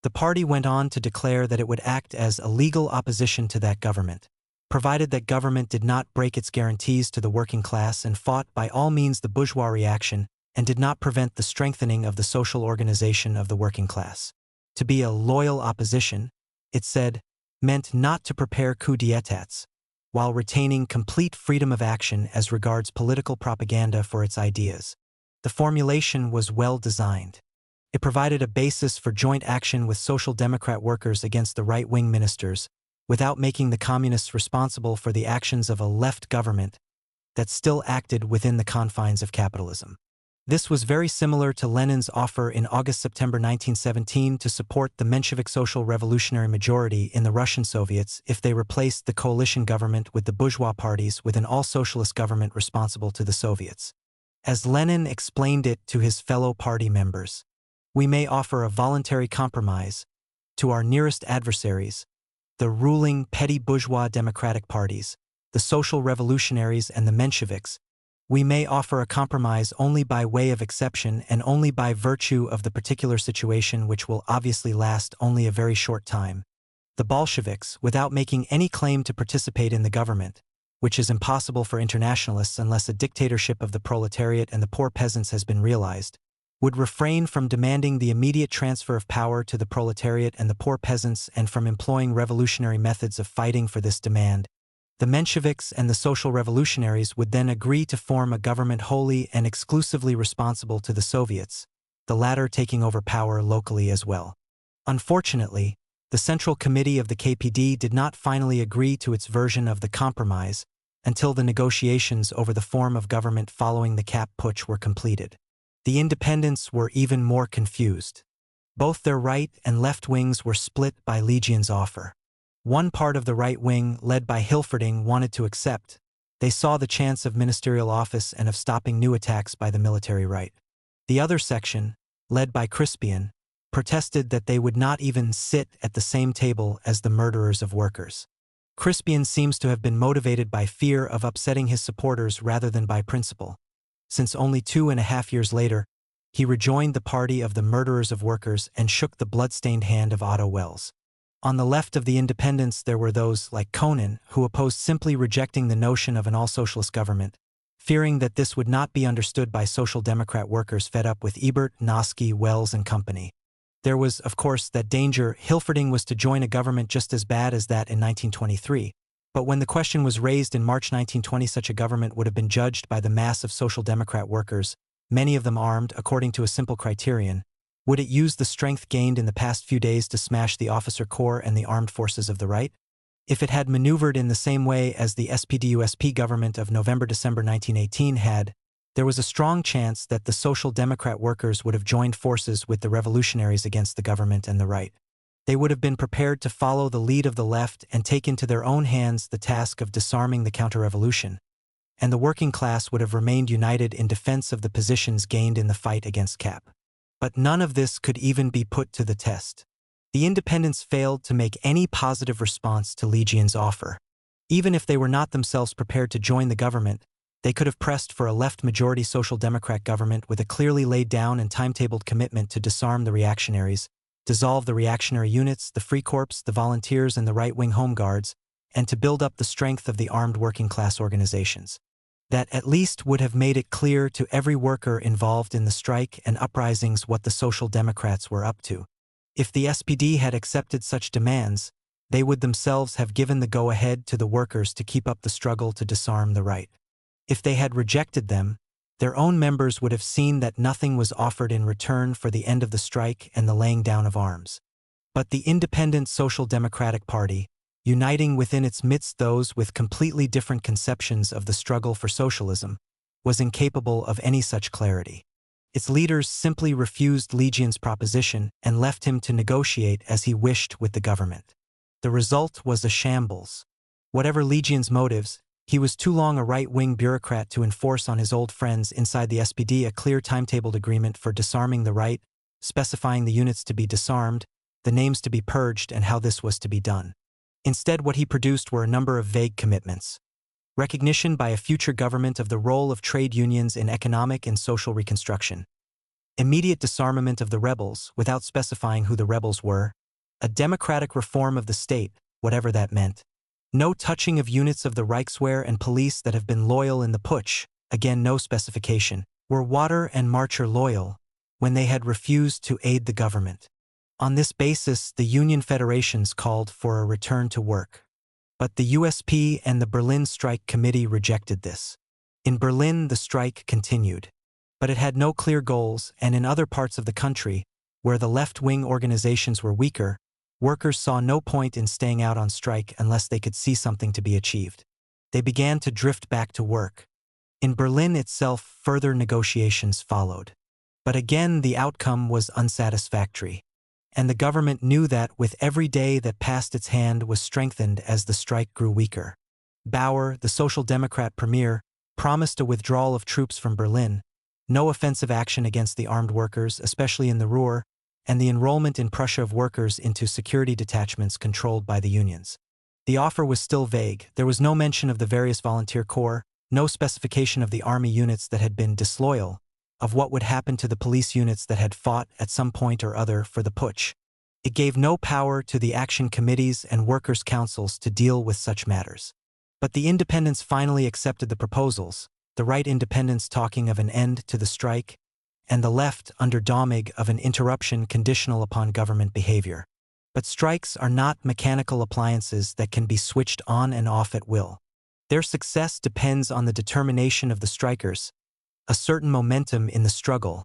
The party went on to declare that it would act as a legal opposition to that government, provided that government did not break its guarantees to the working class and fought by all means the bourgeois reaction and did not prevent the strengthening of the social organization of the working class. To be a loyal opposition, it said, meant not to prepare coups d'états, while retaining complete freedom of action as regards political propaganda for its ideas. The formulation was well designed. It provided a basis for joint action with Social Democrat workers against the right-wing ministers, without making the communists responsible for the actions of a left government that still acted within the confines of capitalism. This was very similar to Lenin's offer in August-September 1917 to support the Menshevik Social Revolutionary majority in the Russian Soviets if they replaced the coalition government with the bourgeois parties with an all-socialist government responsible to the Soviets. As Lenin explained it to his fellow party members, we may offer a voluntary compromise to our nearest adversaries, the ruling petty bourgeois democratic parties, the social revolutionaries and the Mensheviks. We may offer a compromise only by way of exception and only by virtue of the particular situation which will obviously last only a very short time. The Bolsheviks, without making any claim to participate in the government, which is impossible for internationalists unless a dictatorship of the proletariat and the poor peasants has been realized, would refrain from demanding the immediate transfer of power to the proletariat and the poor peasants and from employing revolutionary methods of fighting for this demand. The Mensheviks and the social revolutionaries would then agree to form a government wholly and exclusively responsible to the Soviets, the latter taking over power locally as well. Unfortunately, the Central Committee of the KPD did not finally agree to its version of the compromise until the negotiations over the form of government following the Kapp Putsch were completed. The independents were even more confused. Both their right and left wings were split by Legion's offer. One part of the right wing, led by Hilferding, wanted to accept. They saw the chance of ministerial office and of stopping new attacks by the military right. The other section, led by Crispian, protested that they would not even sit at the same table as the murderers of workers. Crispian seems to have been motivated by fear of upsetting his supporters rather than by principle, since only 2.5 years later, he rejoined the party of the murderers of workers and shook the blood-stained hand of Otto Wels. On the left of the independents there were those, like Conan, who opposed simply rejecting the notion of an all-socialist government, fearing that this would not be understood by Social Democrat workers fed up with Ebert, Noske, Wells and company. There was, of course, that danger. Hilferding was to join a government just as bad as that in 1923, but when the question was raised in March 1920, such a government would have been judged by the mass of Social Democrat workers, many of them armed according to a simple criterion. Would it use the strength gained in the past few days to smash the officer corps and the armed forces of the right? If it had maneuvered in the same way as the SPD-USP government of November-December 1918 had, there was a strong chance that the Social Democrat workers would have joined forces with the revolutionaries against the government and the right. They would have been prepared to follow the lead of the left and take into their own hands the task of disarming the counter-revolution, and the working class would have remained united in defense of the positions gained in the fight against Kapp. But none of this could even be put to the test. The independents failed to make any positive response to Legion's offer. Even if they were not themselves prepared to join the government, they could have pressed for a left-majority Social Democrat government with a clearly laid down and timetabled commitment to disarm the reactionaries, dissolve the reactionary units, the Free Corps, the volunteers and the right-wing Home Guards, and to build up the strength of the armed working-class organizations. That at least would have made it clear to every worker involved in the strike and uprisings what the Social Democrats were up to. If the SPD had accepted such demands, they would themselves have given the go-ahead to the workers to keep up the struggle to disarm the right. If they had rejected them, their own members would have seen that nothing was offered in return for the end of the strike and the laying down of arms. But the independent Social Democratic Party, uniting within its midst those with completely different conceptions of the struggle for socialism, was incapable of any such clarity. Its leaders simply refused Legion's proposition and left him to negotiate as he wished with the government. The result was a shambles. Whatever Legion's motives, he was too long a right-wing bureaucrat to enforce on his old friends inside the SPD a clear timetabled agreement for disarming the right, specifying the units to be disarmed, the names to be purged and how this was to be done. Instead, what he produced were a number of vague commitments. Recognition by a future government of the role of trade unions in economic and social reconstruction. Immediate disarmament of the rebels, without specifying who the rebels were. A democratic reform of the state, whatever that meant. No touching of units of the Reichswehr and police that have been loyal in the putsch, again no specification, were Water and Marcher loyal when they had refused to aid the government. On this basis, the Union federations called for a return to work. But the USP and the Berlin Strike Committee rejected this. In Berlin, the strike continued. But it had no clear goals, and in other parts of the country, where the left-wing organizations were weaker, workers saw no point in staying out on strike unless they could see something to be achieved. They began to drift back to work. In Berlin itself, further negotiations followed. But again, the outcome was unsatisfactory. And the government knew that with every day that passed its hand was strengthened as the strike grew weaker. Bauer, the Social Democrat premier, promised a withdrawal of troops from Berlin, no offensive action against the armed workers, especially in the Ruhr, and the enrollment in Prussia of workers into security detachments controlled by the unions. The offer was still vague. There was no mention of the various volunteer corps, no specification of the army units that had been disloyal, of what would happen to the police units that had fought at some point or other for the putsch. It gave no power to the action committees and workers' councils to deal with such matters. But the independents finally accepted the proposals, the right independents talking of an end to the strike, and the left under Domig of an interruption conditional upon government behavior. But strikes are not mechanical appliances that can be switched on and off at will. Their success depends on the determination of the strikers, a certain momentum in the struggle,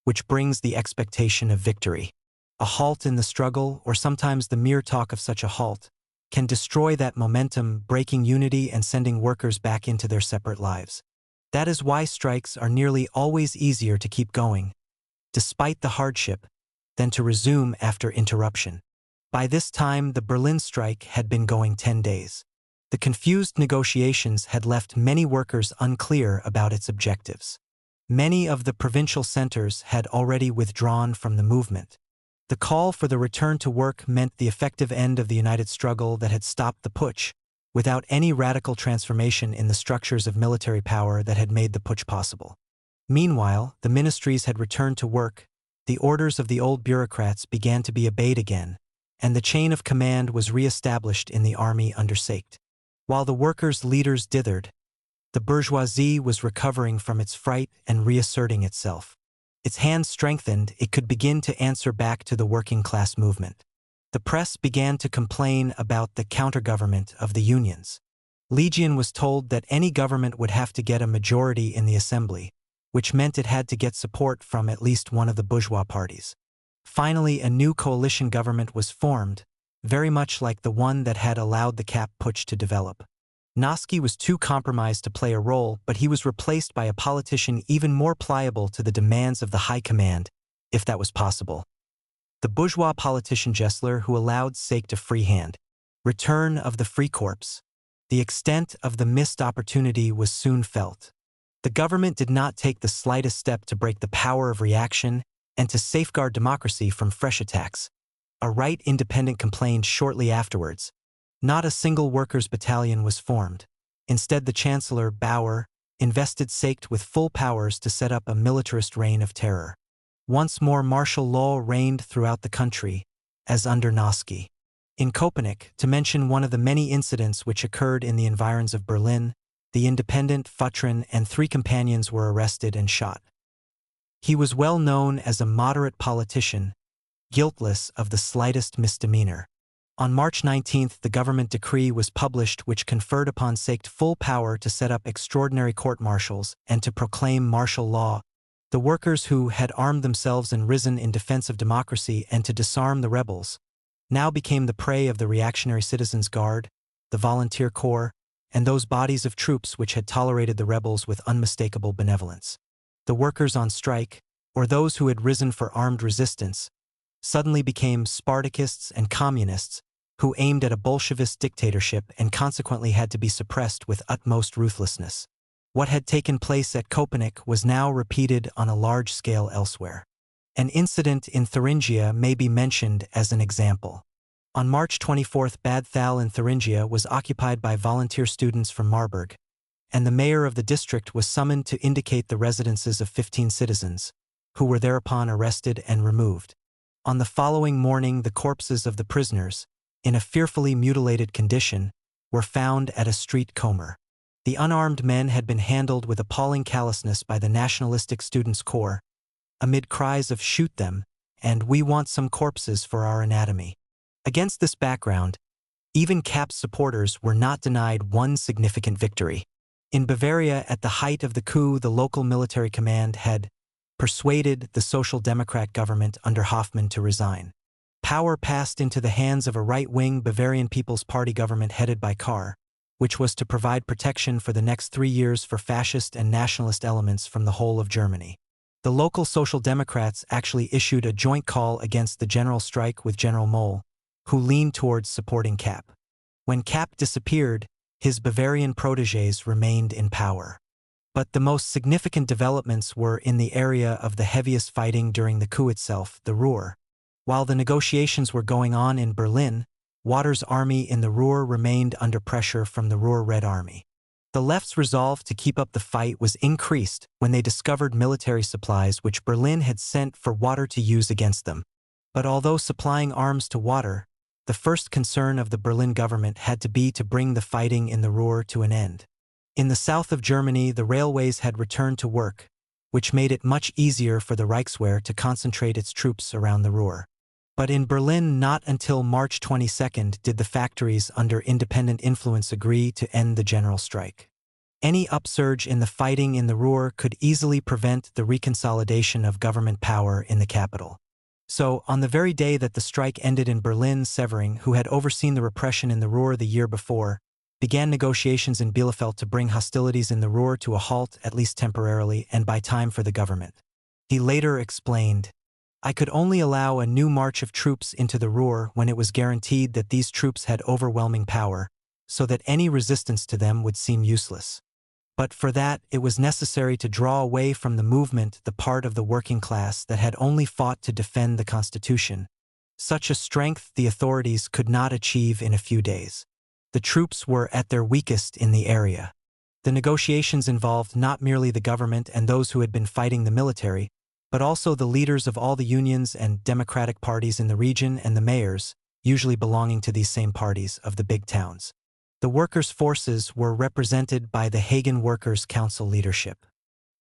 which brings the expectation of victory. A halt in the struggle, or sometimes the mere talk of such a halt, can destroy that momentum, breaking unity and sending workers back into their separate lives. That is why strikes are nearly always easier to keep going, despite the hardship, than to resume after interruption. By this time, the Berlin strike had been going 10 days. The confused negotiations had left many workers unclear about its objectives. Many of the provincial centers had already withdrawn from the movement. The call for the return to work meant the effective end of the united struggle that had stopped the putsch, without any radical transformation in the structures of military power that had made the putsch possible. Meanwhile, the ministries had returned to work, the orders of the old bureaucrats began to be obeyed again, and the chain of command was re-established in the army under Seicht. While the workers' leaders dithered, the bourgeoisie was recovering from its fright and reasserting itself. Its hands strengthened, it could begin to answer back to the working-class movement. The press began to complain about the counter-government of the unions. Legion was told that any government would have to get a majority in the assembly, which meant it had to get support from at least one of the bourgeois parties. Finally, a new coalition government was formed, very much like the one that had allowed the Kapp putsch to develop. Noske was too compromised to play a role, but he was replaced by a politician even more pliable to the demands of the high command, if that was possible. The bourgeois politician Gessler, who allowed Seicht a free hand. Return of the Free Corps. The extent of the missed opportunity was soon felt. The government did not take the slightest step to break the power of reaction and to safeguard democracy from fresh attacks. A right independent complained shortly afterwards. Not a single workers' battalion was formed. Instead, the Chancellor, Bauer, invested Seicht with full powers to set up a militarist reign of terror. Once more martial law reigned throughout the country, as under Noske. In Köpenick, to mention one of the many incidents which occurred in the environs of Berlin, the independent Futrin and 3 companions were arrested and shot. He was well known as a moderate politician, guiltless of the slightest misdemeanor. On March 19, the government decree was published which conferred upon Seicht full power to set up extraordinary court-martials and to proclaim martial law. The workers who had armed themselves and risen in defense of democracy and to disarm the rebels now became the prey of the reactionary Citizens' Guard, the Volunteer Corps, and those bodies of troops which had tolerated the rebels with unmistakable benevolence. The workers on strike, or those who had risen for armed resistance, suddenly became Spartakists and communists who aimed at a Bolshevist dictatorship and consequently had to be suppressed with utmost ruthlessness. What had taken place at Köpenick was now repeated on a large scale elsewhere. An incident in Thuringia may be mentioned as an example. On March 24, Bad Thal in Thuringia was occupied by volunteer students from Marburg, and the mayor of the district was summoned to indicate the residences of 15 citizens, who were thereupon arrested and removed. On the following morning, the corpses of the prisoners, in a fearfully mutilated condition, were found at a street corner. The unarmed men had been handled with appalling callousness by the nationalistic Students' Corps, amid cries of "shoot them" and "we want some corpses for our anatomy." Against this background, even Kapp's supporters were not denied one significant victory. In Bavaria, at the height of the coup, the local military command had persuaded the Social Democrat government under Hoffmann to resign. Power passed into the hands of a right-wing Bavarian People's Party government headed by Kahr, which was to provide protection for the next 3 years for fascist and nationalist elements from the whole of Germany. The local Social Democrats actually issued a joint call against the general strike with General Mohl, who leaned towards supporting Kapp. When Kapp disappeared, his Bavarian protégés remained in power. But the most significant developments were in the area of the heaviest fighting during the coup itself, the Ruhr. While the negotiations were going on in Berlin, Waters' army in the Ruhr remained under pressure from the Ruhr Red Army. The left's resolve to keep up the fight was increased when they discovered military supplies which Berlin had sent for Water to use against them. But although supplying arms to Water, the first concern of the Berlin government had to be to bring the fighting in the Ruhr to an end. In the south of Germany, the railways had returned to work, which made it much easier for the Reichswehr to concentrate its troops around the Ruhr. But in Berlin, not until March 22 did the factories under independent influence agree to end the general strike. Any upsurge in the fighting in the Ruhr could easily prevent the reconsolidation of government power in the capital. So, on the very day that the strike ended in Berlin, Severing, who had overseen the repression in the Ruhr the year before, began negotiations in Bielefeld to bring hostilities in the Ruhr to a halt, at least temporarily, and buy time for the government. He later explained, "I could only allow a new march of troops into the Ruhr when it was guaranteed that these troops had overwhelming power, so that any resistance to them would seem useless. But for that, it was necessary to draw away from the movement the part of the working class that had only fought to defend the Constitution. Such a strength the authorities could not achieve in a few days. The troops were at their weakest in the area." The negotiations involved not merely the government and those who had been fighting the military, but also the leaders of all the unions and democratic parties in the region and the mayors, usually belonging to these same parties, of the big towns. The workers' forces were represented by the Hagen Workers' Council leadership.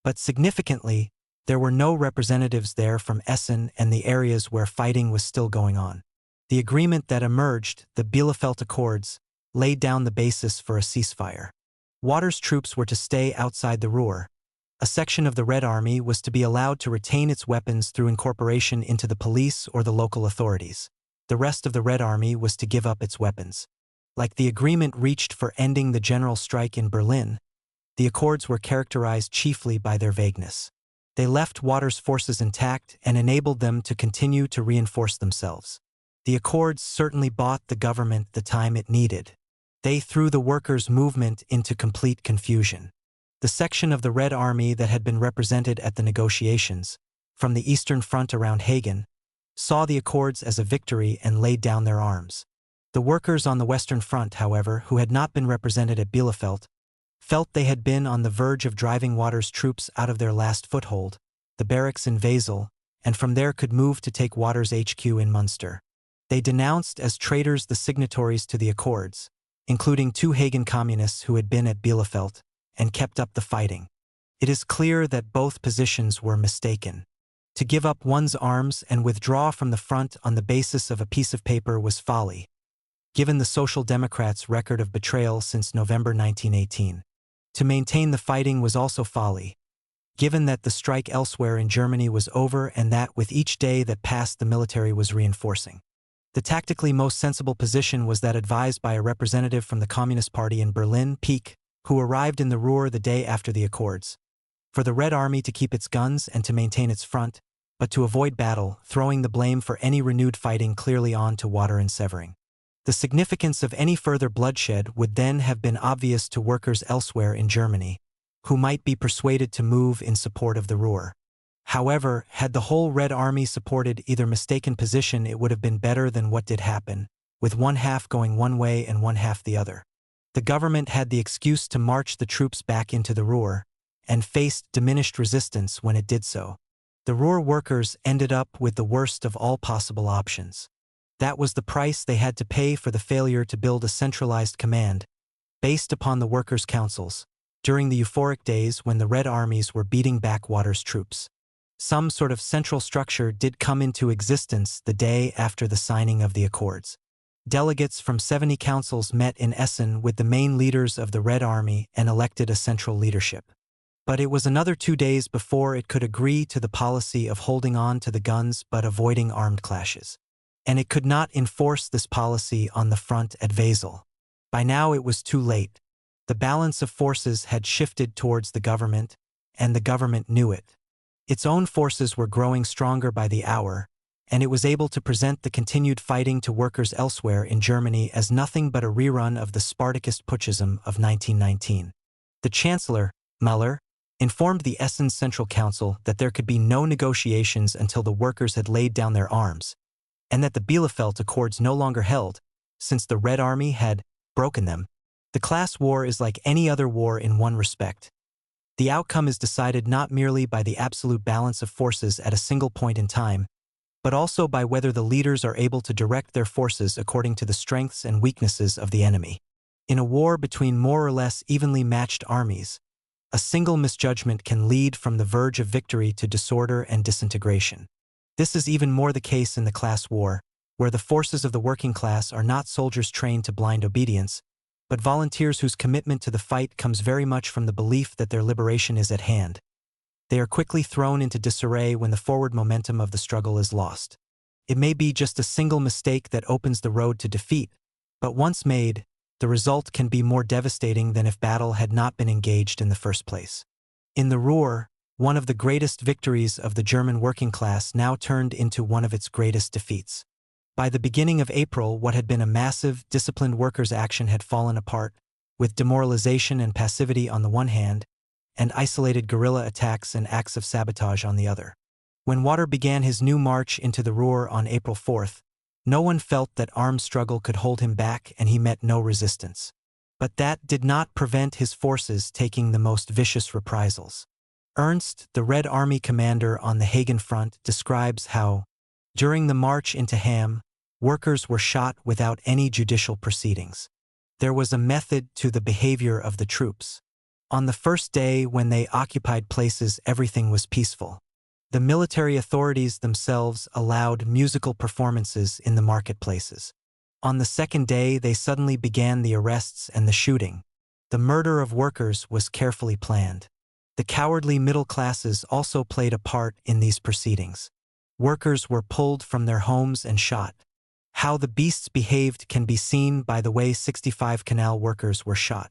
But significantly, there were no representatives there from Essen and the areas where fighting was still going on. The agreement that emerged, the Bielefeld Accords, laid down the basis for a ceasefire. Waters' troops were to stay outside the Ruhr. A section of the Red Army was to be allowed to retain its weapons through incorporation into the police or the local authorities. The rest of the Red Army was to give up its weapons. Like the agreement reached for ending the general strike in Berlin, the accords were characterized chiefly by their vagueness. They left Waters' forces intact and enabled them to continue to reinforce themselves. The accords certainly bought the government the time it needed. They threw the workers' movement into complete confusion. The section of the Red Army that had been represented at the negotiations, from the Eastern Front around Hagen, saw the accords as a victory and laid down their arms. The workers on the Western Front, however, who had not been represented at Bielefeld, felt they had been on the verge of driving Waters' troops out of their last foothold, the barracks in Wesel, and from there could move to take Waters' HQ in Munster. They denounced as traitors the signatories to the accords, including 2 Hagen communists who had been at Bielefeld, and kept up the fighting. It is clear that both positions were mistaken. To give up one's arms and withdraw from the front on the basis of a piece of paper was folly, given the Social Democrats' record of betrayal since November 1918. To maintain the fighting was also folly, given that the strike elsewhere in Germany was over and that with each day that passed the military was reinforcing. The tactically most sensible position was that advised by a representative from the Communist Party in Berlin, Pieck, who arrived in the Ruhr the day after the accords. For the Red Army to keep its guns and to maintain its front, but to avoid battle, throwing the blame for any renewed fighting clearly on to Water and Severing. The significance of any further bloodshed would then have been obvious to workers elsewhere in Germany, who might be persuaded to move in support of the Ruhr. However, had the whole Red Army supported either mistaken position, it would have been better than what did happen, with one half going one way and one half the other. The government had the excuse to march the troops back into the Ruhr, and faced diminished resistance when it did so. The Ruhr workers ended up with the worst of all possible options. That was the price they had to pay for the failure to build a centralized command, based upon the workers' councils, during the euphoric days when the Red Armies were beating back Waters' troops. Some sort of central structure did come into existence the day after the signing of the Accords. Delegates from 70 councils met in Essen with the main leaders of the Red Army and elected a central leadership. But it was another 2 days before it could agree to the policy of holding on to the guns but avoiding armed clashes. And it could not enforce this policy on the front at Wesel. By now it was too late. The balance of forces had shifted towards the government, and the government knew it. Its own forces were growing stronger by the hour, and it was able to present the continued fighting to workers elsewhere in Germany as nothing but a rerun of the Spartacist Putschism of 1919. The Chancellor, Müller, informed the Essen Central Council that there could be no negotiations until the workers had laid down their arms, and that the Bielefeld Accords no longer held, since the Red Army had broken them. The class war is like any other war in one respect. The outcome is decided not merely by the absolute balance of forces at a single point in time, but also by whether the leaders are able to direct their forces according to the strengths and weaknesses of the enemy. In a war between more or less evenly matched armies, a single misjudgment can lead from the verge of victory to disorder and disintegration. This is even more the case in the class war, where the forces of the working class are not soldiers trained to blind obedience, but volunteers whose commitment to the fight comes very much from the belief that their liberation is at hand. They are quickly thrown into disarray when the forward momentum of the struggle is lost. It may be just a single mistake that opens the road to defeat, but once made, the result can be more devastating than if battle had not been engaged in the first place. In the Ruhr, one of the greatest victories of the German working class now turned into one of its greatest defeats. By the beginning of April, what had been a massive, disciplined workers' action had fallen apart, with demoralization and passivity on the one hand, and isolated guerrilla attacks and acts of sabotage on the other. When Water began his new march into the Ruhr on April 4th, no one felt that armed struggle could hold him back, and he met no resistance. But that did not prevent his forces taking the most vicious reprisals. Ernst, the Red Army commander on the Hagen front, describes how, during the march into Hamm, workers were shot without any judicial proceedings. There was a method to the behavior of the troops. On the first day when they occupied places, everything was peaceful. The military authorities themselves allowed musical performances in the marketplaces. On the second day, they suddenly began the arrests and the shooting. The murder of workers was carefully planned. The cowardly middle classes also played a part in these proceedings. Workers were pulled from their homes and shot. How the beasts behaved can be seen by the way 65 canal workers were shot.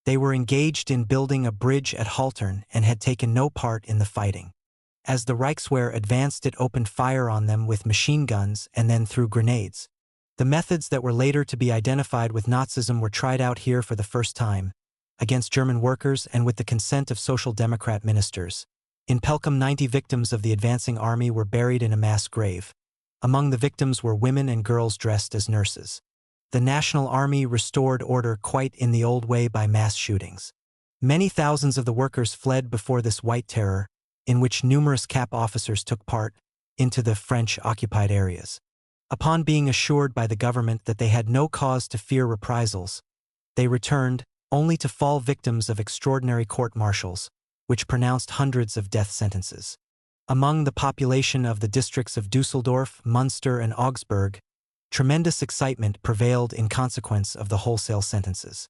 They were engaged in building a bridge at Haltern and had taken no part in the fighting. As the Reichswehr advanced, it opened fire on them with machine guns and then threw grenades. The methods that were later to be identified with Nazism were tried out here for the first time, against German workers and with the consent of Social Democrat ministers. In Pelkum, 90 victims of the advancing army were buried in a mass grave. Among the victims were women and girls dressed as nurses. The National Army restored order quite in the old way by mass shootings. Many thousands of the workers fled before this white terror, in which numerous cap officers took part, into the French-occupied areas. Upon being assured by the government that they had no cause to fear reprisals, they returned, only to fall victims of extraordinary court-martials, which pronounced hundreds of death sentences. Among the population of the districts of Düsseldorf, Munster, and Augsburg, tremendous excitement prevailed in consequence of the wholesale sentences.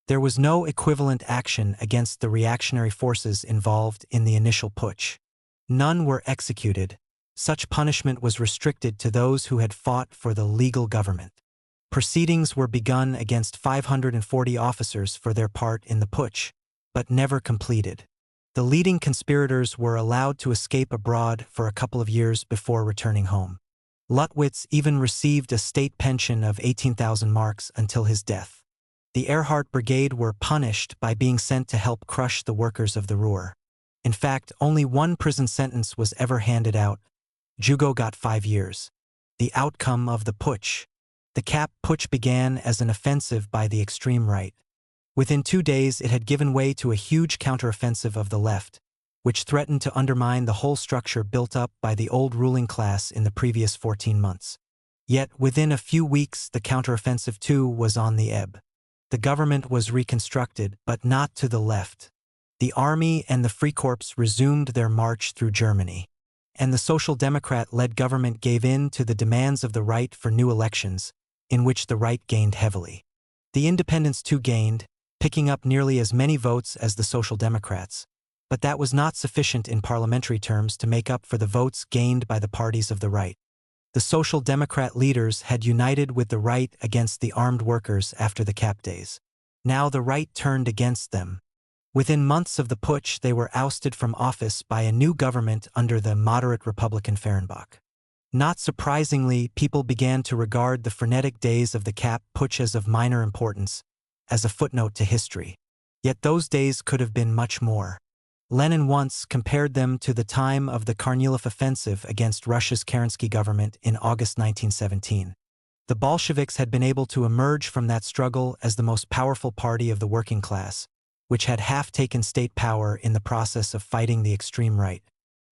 There was no equivalent action against the reactionary forces involved in the initial putsch. None were executed. Such punishment was restricted to those who had fought for the legal government. Proceedings were begun against 540 officers for their part in the putsch, but never completed. The leading conspirators were allowed to escape abroad for a couple of years before returning home. Luttwitz even received a state pension of 18,000 marks until his death. The Erhard Brigade were punished by being sent to help crush the workers of the Ruhr. In fact, only one prison sentence was ever handed out. Jugo got 5 years. The outcome of the putsch. The Kapp putsch began as an offensive by the extreme right. Within 2 days, it had given way to a huge counteroffensive of the left, which threatened to undermine the whole structure built up by the old ruling class in the previous 14 months. Yet, within a few weeks, the counteroffensive too was on the ebb. The government was reconstructed, but not to the left. The army and the Free Corps resumed their march through Germany. And the Social Democrat-led government gave in to the demands of the right for new elections, in which the right gained heavily. The independents too gained, picking up nearly as many votes as the Social Democrats. But that was not sufficient in parliamentary terms to make up for the votes gained by the parties of the right. The Social Democrat leaders had united with the right against the armed workers after the Cap days. Now the right turned against them. Within months of the putsch, they were ousted from office by a new government under the moderate Republican Fehrenbach. Not surprisingly, people began to regard the frenetic days of the Cap putsch as of minor importance, as a footnote to history. Yet those days could have been much more. Lenin once compared them to the time of the Kornilov offensive against Russia's Kerensky government in August 1917. The Bolsheviks had been able to emerge from that struggle as the most powerful party of the working class, which had half taken state power in the process of fighting the extreme right.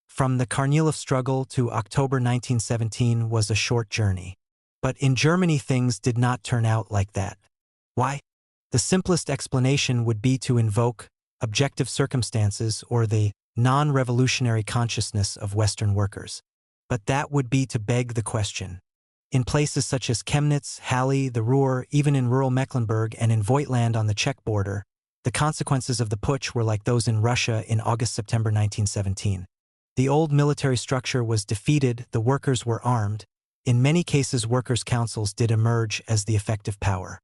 From the Kornilov struggle to October 1917 was a short journey. But in Germany things did not turn out like that. Why? The simplest explanation would be to invoke objective circumstances or the non-revolutionary consciousness of Western workers. But that would be to beg the question. In places such as Chemnitz, Halle, the Ruhr, even in rural Mecklenburg and in Voigtland on the Czech border, the consequences of the putsch were like those in Russia in August-September 1917. The old military structure was defeated, the workers were armed. In many cases, workers' councils did emerge as the effective power.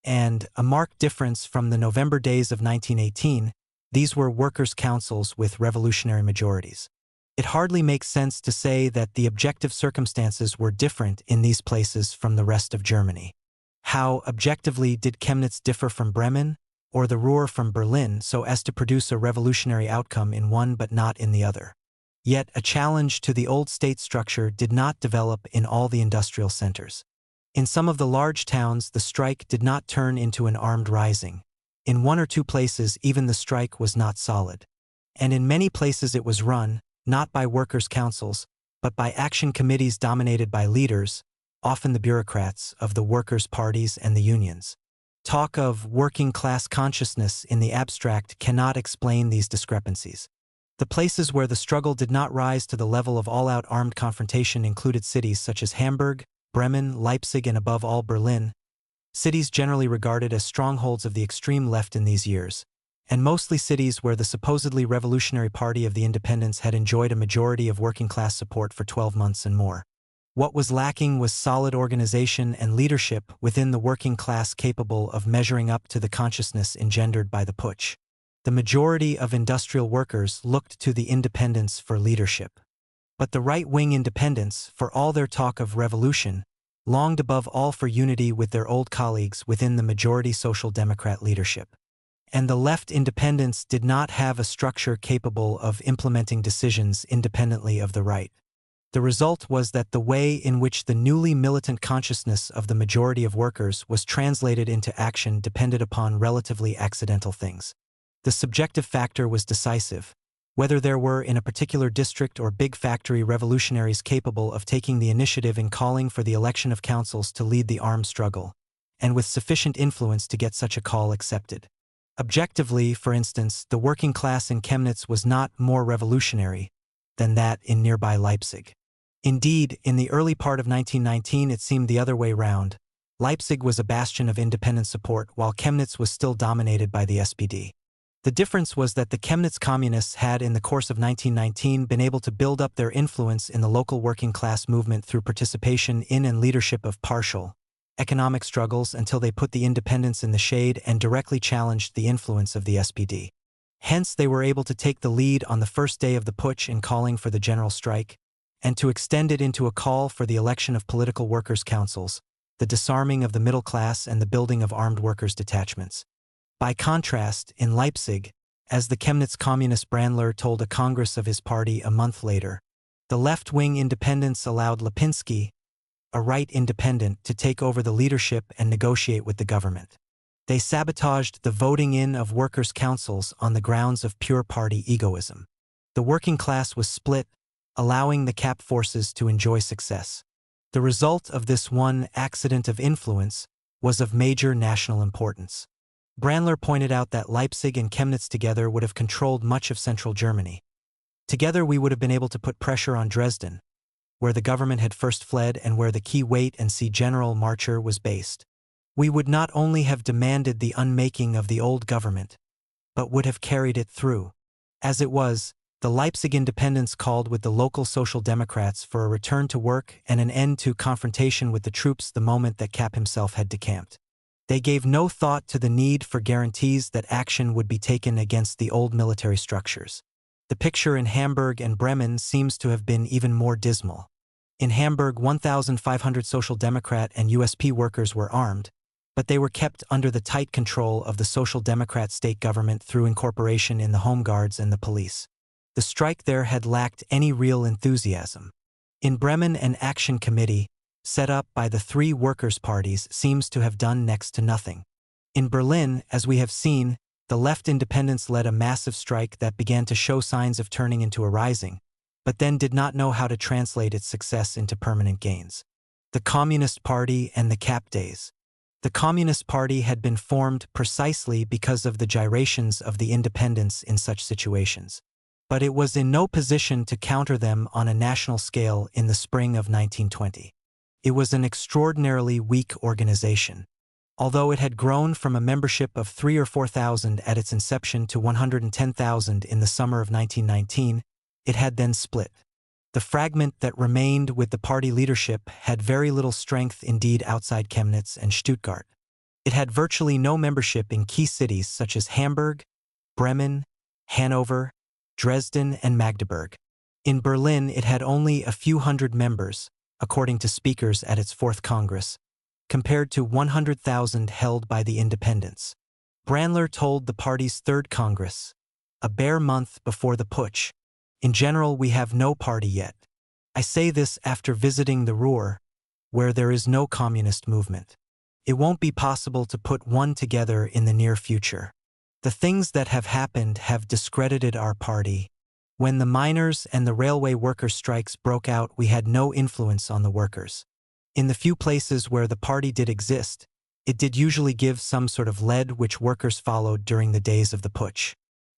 And, a marked difference from the November days of 1918, these were workers' councils with revolutionary majorities. It hardly makes sense to say that the objective circumstances were different in these places from the rest of Germany. How, objectively, did Chemnitz differ from Bremen, or the Ruhr from Berlin, so as to produce a revolutionary outcome in one but not in the other? Yet, a challenge to the old state structure did not develop in all the industrial centers. In some of the large towns, the strike did not turn into an armed rising. In one or two places, even the strike was not solid. And in many places it was run, not by workers' councils, but by action committees dominated by leaders, often the bureaucrats, of the workers' parties and the unions. Talk of working-class consciousness in the abstract cannot explain these discrepancies. The places where the struggle did not rise to the level of all-out armed confrontation included cities such as Hamburg, Bremen, Leipzig, and above all Berlin, cities generally regarded as strongholds of the extreme left in these years, and mostly cities where the supposedly revolutionary party of the independents had enjoyed a majority of working-class support for 12 months and more. What was lacking was solid organization and leadership within the working class capable of measuring up to the consciousness engendered by the putsch. The majority of industrial workers looked to the independents for leadership. But the right-wing independents, for all their talk of revolution, longed above all for unity with their old colleagues within the majority Social Democrat leadership. And the left independents did not have a structure capable of implementing decisions independently of the right. The result was that the way in which the newly militant consciousness of the majority of workers was translated into action depended upon relatively accidental things. The subjective factor was decisive. Whether there were in a particular district or big factory revolutionaries capable of taking the initiative in calling for the election of councils to lead the armed struggle, and with sufficient influence to get such a call accepted. Objectively, for instance, the working class in Chemnitz was not more revolutionary than that in nearby Leipzig. Indeed, in the early part of 1919 it seemed the other way round. Leipzig was a bastion of independent support while Chemnitz was still dominated by the SPD. The difference was that the Chemnitz communists had in the course of 1919 been able to build up their influence in the local working class movement through participation in and leadership of partial economic struggles until they put the independents in the shade and directly challenged the influence of the SPD. Hence they were able to take the lead on the first day of the putsch in calling for the general strike, and to extend it into a call for the election of political workers' councils, the disarming of the middle class and the building of armed workers' detachments. By contrast, in Leipzig, as the Chemnitz communist Brandler told a congress of his party a month later, the left-wing independents allowed Lipinski, a right independent, to take over the leadership and negotiate with the government. They sabotaged the voting in of workers' councils on the grounds of pure party egoism. The working class was split, allowing the Cap forces to enjoy success. The result of this one accident of influence was of major national importance. Brandler pointed out that Leipzig and Chemnitz together would have controlled much of central Germany. Together we would have been able to put pressure on Dresden, where the government had first fled and where the key wait-and-see general Marcher was based. We would not only have demanded the unmaking of the old government, but would have carried it through. As it was, the Leipzig independents called with the local Social Democrats for a return to work and an end to confrontation with the troops the moment that Kapp himself had decamped. They gave no thought to the need for guarantees that action would be taken against the old military structures. The picture in Hamburg and Bremen seems to have been even more dismal. In Hamburg, 1,500 Social Democrat and USP workers were armed, but they were kept under the tight control of the Social Democrat state government through incorporation in the Home Guards and the police. The strike there had lacked any real enthusiasm. In Bremen, an action committee, set up by the three workers' parties, seems to have done next to nothing. In Berlin, as we have seen, the left independents led a massive strike that began to show signs of turning into a rising, but then did not know how to translate its success into permanent gains. The Communist Party and the Kapp days. The Communist Party had been formed precisely because of the gyrations of the independents in such situations. But it was in no position to counter them on a national scale in the spring of 1920. It was an extraordinarily weak organization. Although it had grown from a membership of 3,000 or 4,000 at its inception to 110,000 in the summer of 1919, it had then split. The fragment that remained with the party leadership had very little strength indeed outside Chemnitz and Stuttgart. It had virtually no membership in key cities such as Hamburg, Bremen, Hanover, Dresden, and Magdeburg. In Berlin, it had only a few hundred members, according to speakers at its fourth Congress, compared to 100,000 held by the independents. Brandler told the party's third Congress, a bare month before the putsch, "In general, we have no party yet. I say this after visiting the Ruhr, where there is no communist movement. It won't be possible to put one together in the near future. The things that have happened have discredited our party. When the miners' and the railway workers' strikes broke out, we had no influence on the workers. In the few places where the party did exist, it did usually give some sort of lead which workers followed during the days of the putsch.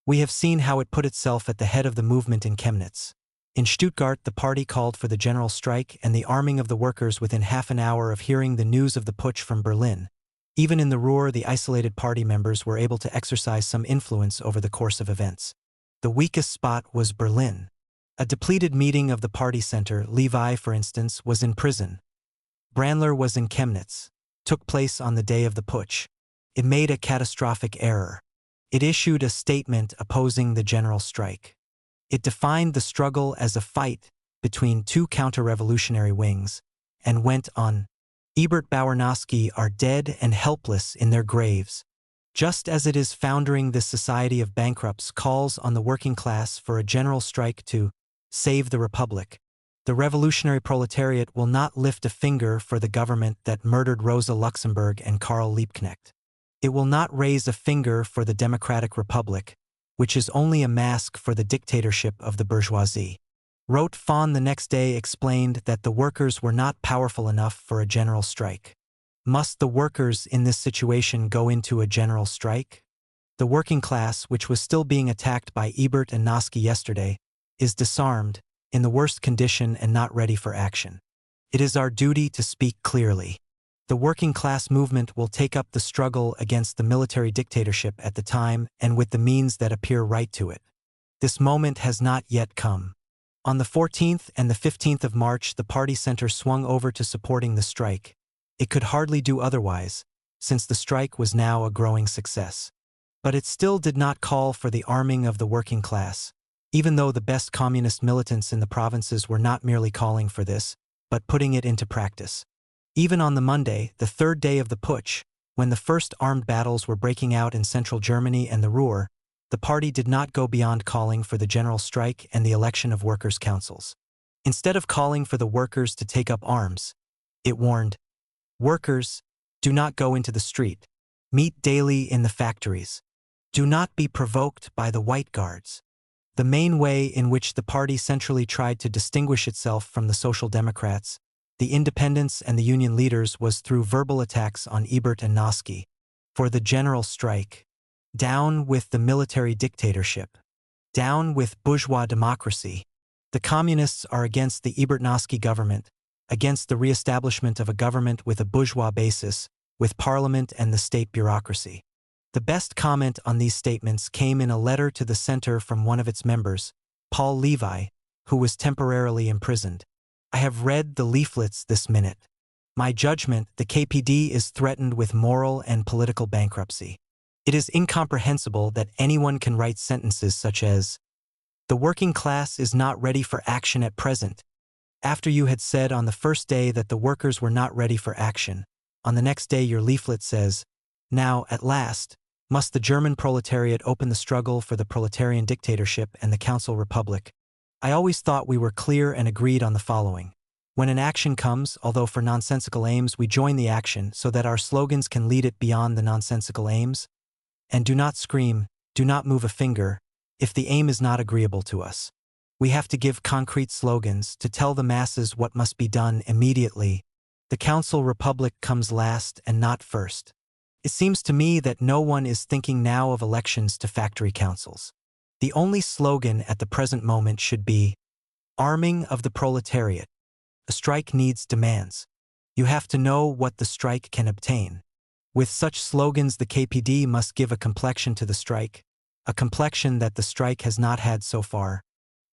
We have seen how it put itself at the head of the movement in Chemnitz. In Stuttgart, the party called for the general strike and the arming of the workers within half an hour of hearing the news of the putsch from Berlin. Even in the Ruhr, the isolated party members were able to exercise some influence over the course of events. The weakest spot was Berlin. A depleted meeting of the party center, Levi, for instance, was in prison. Brandler was in Chemnitz. Took place on the day of the putsch. It made a catastrophic error. It issued a statement opposing the general strike. It defined the struggle as a fight between two counter-revolutionary wings, and went on, "Ebert Bauernowski are dead and helpless in their graves. Just as it is foundering this society of bankrupts calls on the working class for a general strike to save the republic, the revolutionary proletariat will not lift a finger for the government that murdered Rosa Luxemburg and Karl Liebknecht. It will not raise a finger for the democratic republic, which is only a mask for the dictatorship of the bourgeoisie." Rote Fahn the next day explained that the workers were not powerful enough for a general strike. Must the workers in this situation go into a general strike? The working class, which was still being attacked by Ebert and Noske yesterday, is disarmed, in the worst condition and not ready for action. It is our duty to speak clearly. The working class movement will take up the struggle against the military dictatorship at the time and with the means that appear right to it. This moment has not yet come. On the 14th and the 15th of March, the party center swung over to supporting the strike. It could hardly do otherwise, since the strike was now a growing success. But it still did not call for the arming of the working class, even though the best communist militants in the provinces were not merely calling for this, but putting it into practice. Even on the Monday, the third day of the putsch, when the first armed battles were breaking out in central Germany and the Ruhr, the party did not go beyond calling for the general strike and the election of workers' councils. Instead of calling for the workers to take up arms, it warned, "Workers, do not go into the street. Meet daily in the factories. Do not be provoked by the White Guards." The main way in which the party centrally tried to distinguish itself from the Social Democrats, the independents and the union leaders was through verbal attacks on Ebert and Noske. for the general strike. Down with the military dictatorship. Down with bourgeois democracy. The communists are against the Ibertnovsky government, against the re-establishment of a government with a bourgeois basis, with parliament and the state bureaucracy. The best comment on these statements came in a letter to the center from one of its members, Paul Levi, who was temporarily imprisoned. I have read the leaflets this minute. My judgment, the KPD is threatened with moral and political bankruptcy. It is incomprehensible that anyone can write sentences such as, "The working class is not ready for action at present," after you had said on the first day that the workers were not ready for action. On the next day your leaflet says, "Now, at last, must the German proletariat open the struggle for the proletarian dictatorship and the Council Republic." I always thought we were clear and agreed on the following. When an action comes, although for nonsensical aims, we join the action so that our slogans can lead it beyond the nonsensical aims. And do not scream, do not move a finger, if the aim is not agreeable to us. We have to give concrete slogans to tell the masses what must be done immediately. The Council Republic comes last and not first. It seems to me that no one is thinking now of elections to factory councils. The only slogan at the present moment should be, "Arming of the proletariat." A strike needs demands. You have to know what the strike can obtain. With such slogans, the KPD must give a complexion to the strike, a complexion that the strike has not had so far.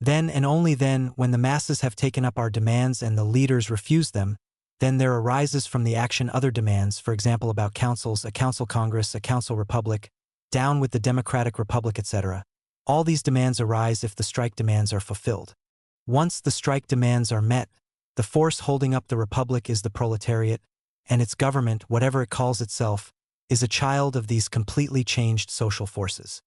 Then and only then, when the masses have taken up our demands and the leaders refuse them, then there arises from the action other demands, for example about councils, a council congress, a council republic, down with the democratic republic, etc. All these demands arise if the strike demands are fulfilled. Once the strike demands are met, the force holding up the republic is the proletariat, and its government, whatever it calls itself, is a child of these completely changed social forces.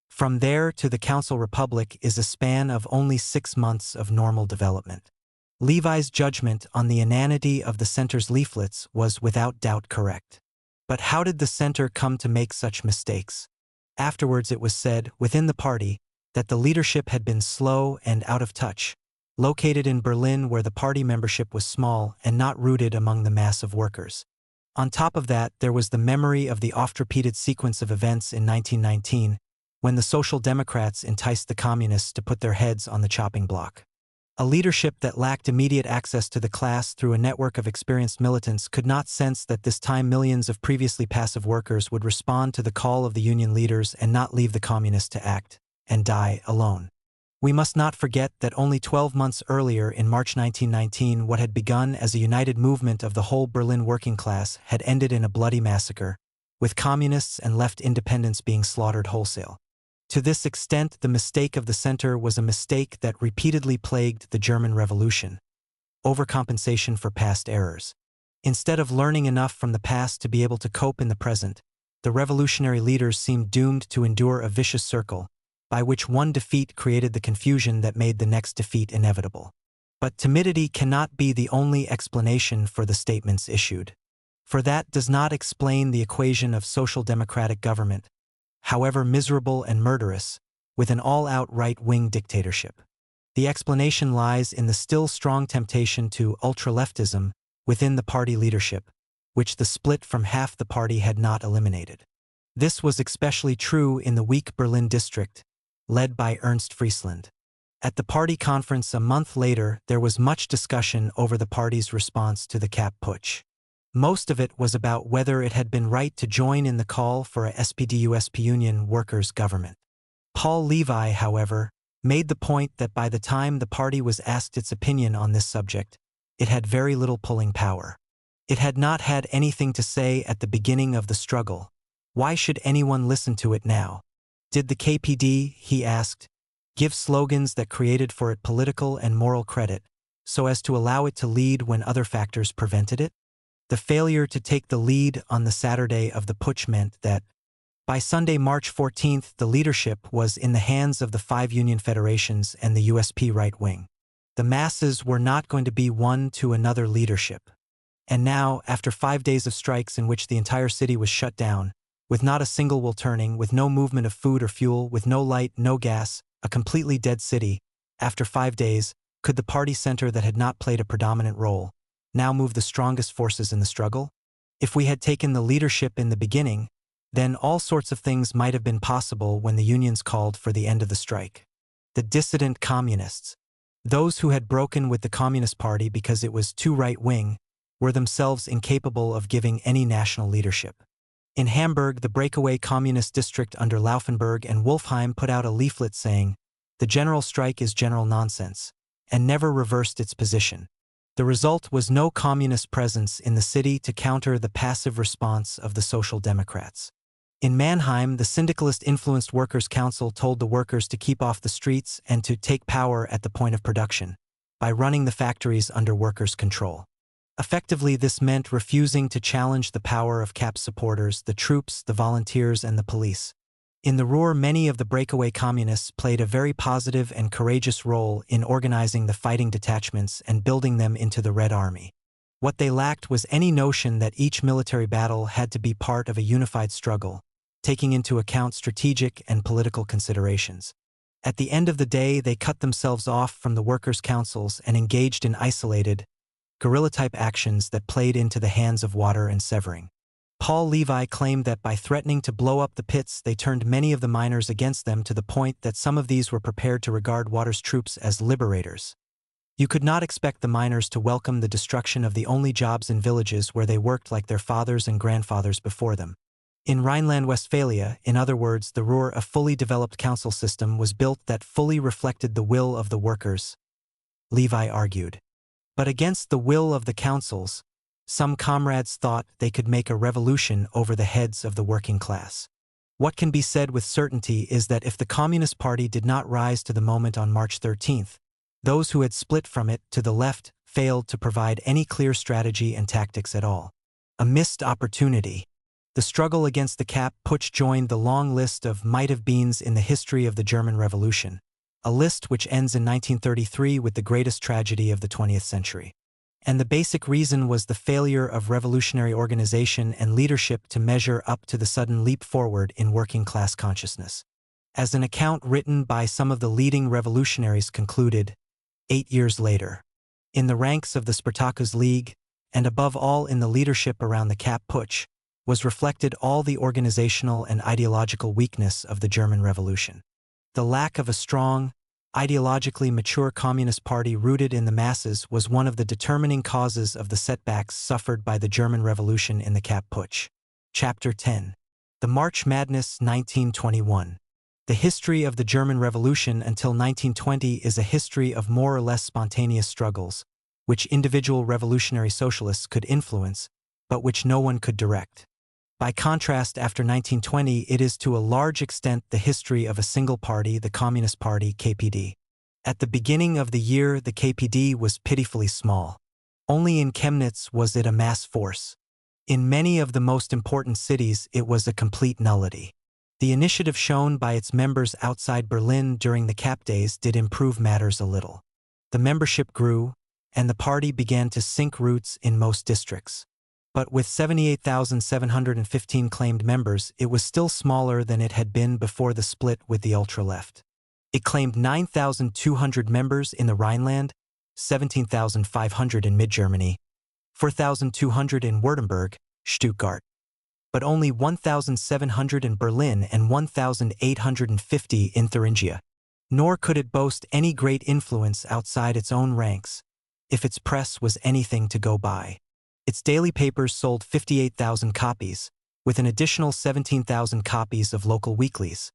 From there to the Council Republic is a span of only 6 months of normal development. Levi's judgment on the inanity of the center's leaflets was without doubt correct. But how did the center come to make such mistakes? Afterwards it was said, within the party, that the leadership had been slow and out of touch, located in Berlin where the party membership was small and not rooted among the mass of workers. On top of that, there was the memory of the oft-repeated sequence of events in 1919, when the Social Democrats enticed the Communists to put their heads on the chopping block. A leadership that lacked immediate access to the class through a network of experienced militants could not sense that this time millions of previously passive workers would respond to the call of the union leaders and not leave the communists to act and die alone. We must not forget that only 12 months earlier, in March 1919, what had begun as a united movement of the whole Berlin working class had ended in a bloody massacre, with communists and left independents being slaughtered wholesale. To this extent, the mistake of the center was a mistake that repeatedly plagued the German Revolution: overcompensation for past errors. Instead of learning enough from the past to be able to cope in the present, the revolutionary leaders seemed doomed to endure a vicious circle, by which one defeat created the confusion that made the next defeat inevitable. But timidity cannot be the only explanation for the statements issued. For that does not explain the equation of social democratic government, however miserable and murderous, with an all-out right-wing dictatorship. The explanation lies in the still strong temptation to ultra-leftism within the party leadership, which the split from half the party had not eliminated. This was especially true in the weak Berlin district, led by Ernst Friesland. At the party conference a month later, there was much discussion over the party's response to the Kapp Putsch. Most of it was about whether it had been right to join in the call for a SPD-USP Union workers' government. Paul Levi, however, made the point that by the time the party was asked its opinion on this subject, it had very little pulling power. It had not had anything to say at the beginning of the struggle. Why should anyone listen to it now? Did the KPD, he asked, give slogans that created for it political and moral credit, so as to allow it to lead when other factors prevented it? The failure to take the lead on the Saturday of the putsch meant that, by Sunday, March 14th, the leadership was in the hands of the 5 union federations and the USP right wing. The masses were not going to be won to another leadership. And now, after 5 days of strikes in which the entire city was shut down, with not a single wheel turning, with no movement of food or fuel, with no light, no gas, a completely dead city, after 5 days, could the party center that had not played a predominant role now move the strongest forces in the struggle? If we had taken the leadership in the beginning, then all sorts of things might have been possible when the unions called for the end of the strike. The dissident communists, those who had broken with the Communist Party because it was too right-wing, were themselves incapable of giving any national leadership. In Hamburg, the breakaway communist district under Laufenberg and Wolfheim put out a leaflet saying, "The general strike is general nonsense," and never reversed its position. The result was no communist presence in the city to counter the passive response of the Social Democrats. In Mannheim, the syndicalist-influenced Workers' Council told the workers to keep off the streets and to take power at the point of production, by running the factories under workers' control. Effectively, this meant refusing to challenge the power of CAP supporters, the troops, the volunteers, and the police. In the Ruhr, many of the breakaway communists played a very positive and courageous role in organizing the fighting detachments and building them into the Red Army. What they lacked was any notion that each military battle had to be part of a unified struggle, taking into account strategic and political considerations. At the end of the day, they cut themselves off from the workers' councils and engaged in isolated, guerrilla-type actions that played into the hands of Water and Severing. Paul Levi claimed that by threatening to blow up the pits, they turned many of the miners against them to the point that some of these were prepared to regard Water's troops as liberators. You could not expect the miners to welcome the destruction of the only jobs in villages where they worked like their fathers and grandfathers before them. In Rhineland-Westphalia, in other words, the Ruhr, a fully developed council system was built that fully reflected the will of the workers, Levi argued. But against the will of the councils, some comrades thought they could make a revolution over the heads of the working class. What can be said with certainty is that if the Communist Party did not rise to the moment on March 13th, those who had split from it to the left failed to provide any clear strategy and tactics at all. A missed opportunity. The struggle against the CAP Putsch joined the long list of might-have-beens in the history of the German Revolution, a list which ends in 1933 with the greatest tragedy of the 20th century. And the basic reason was the failure of revolutionary organization and leadership to measure up to the sudden leap forward in working-class consciousness. As an account written by some of the leading revolutionaries concluded, 8 years later, in the ranks of the Spartacus League, and above all in the leadership around the CAP Putsch, was reflected all the organizational and ideological weakness of the German Revolution. The lack of a strong, ideologically mature Communist Party rooted in the masses was one of the determining causes of the setbacks suffered by the German Revolution in the CAP Putsch. Chapter 10. The March Madness 1921. The history of the German Revolution until 1920 is a history of more or less spontaneous struggles, which individual revolutionary socialists could influence, but which no one could direct. By contrast, after 1920, it is to a large extent the history of a single party, the Communist Party, KPD. At the beginning of the year, the KPD was pitifully small. Only in Chemnitz was it a mass force. In many of the most important cities, it was a complete nullity. The initiative shown by its members outside Berlin during the CAP days did improve matters a little. The membership grew, and the party began to sink roots in most districts. But with 78,715 claimed members, it was still smaller than it had been before the split with the ultra-left. It claimed 9,200 members in the Rhineland, 17,500 in mid-Germany, 4,200 in Württemberg, Stuttgart, but only 1,700 in Berlin and 1,850 in Thuringia. Nor could it boast any great influence outside its own ranks, if its press was anything to go by. Its daily papers sold 58,000 copies, with an additional 17,000 copies of local weeklies,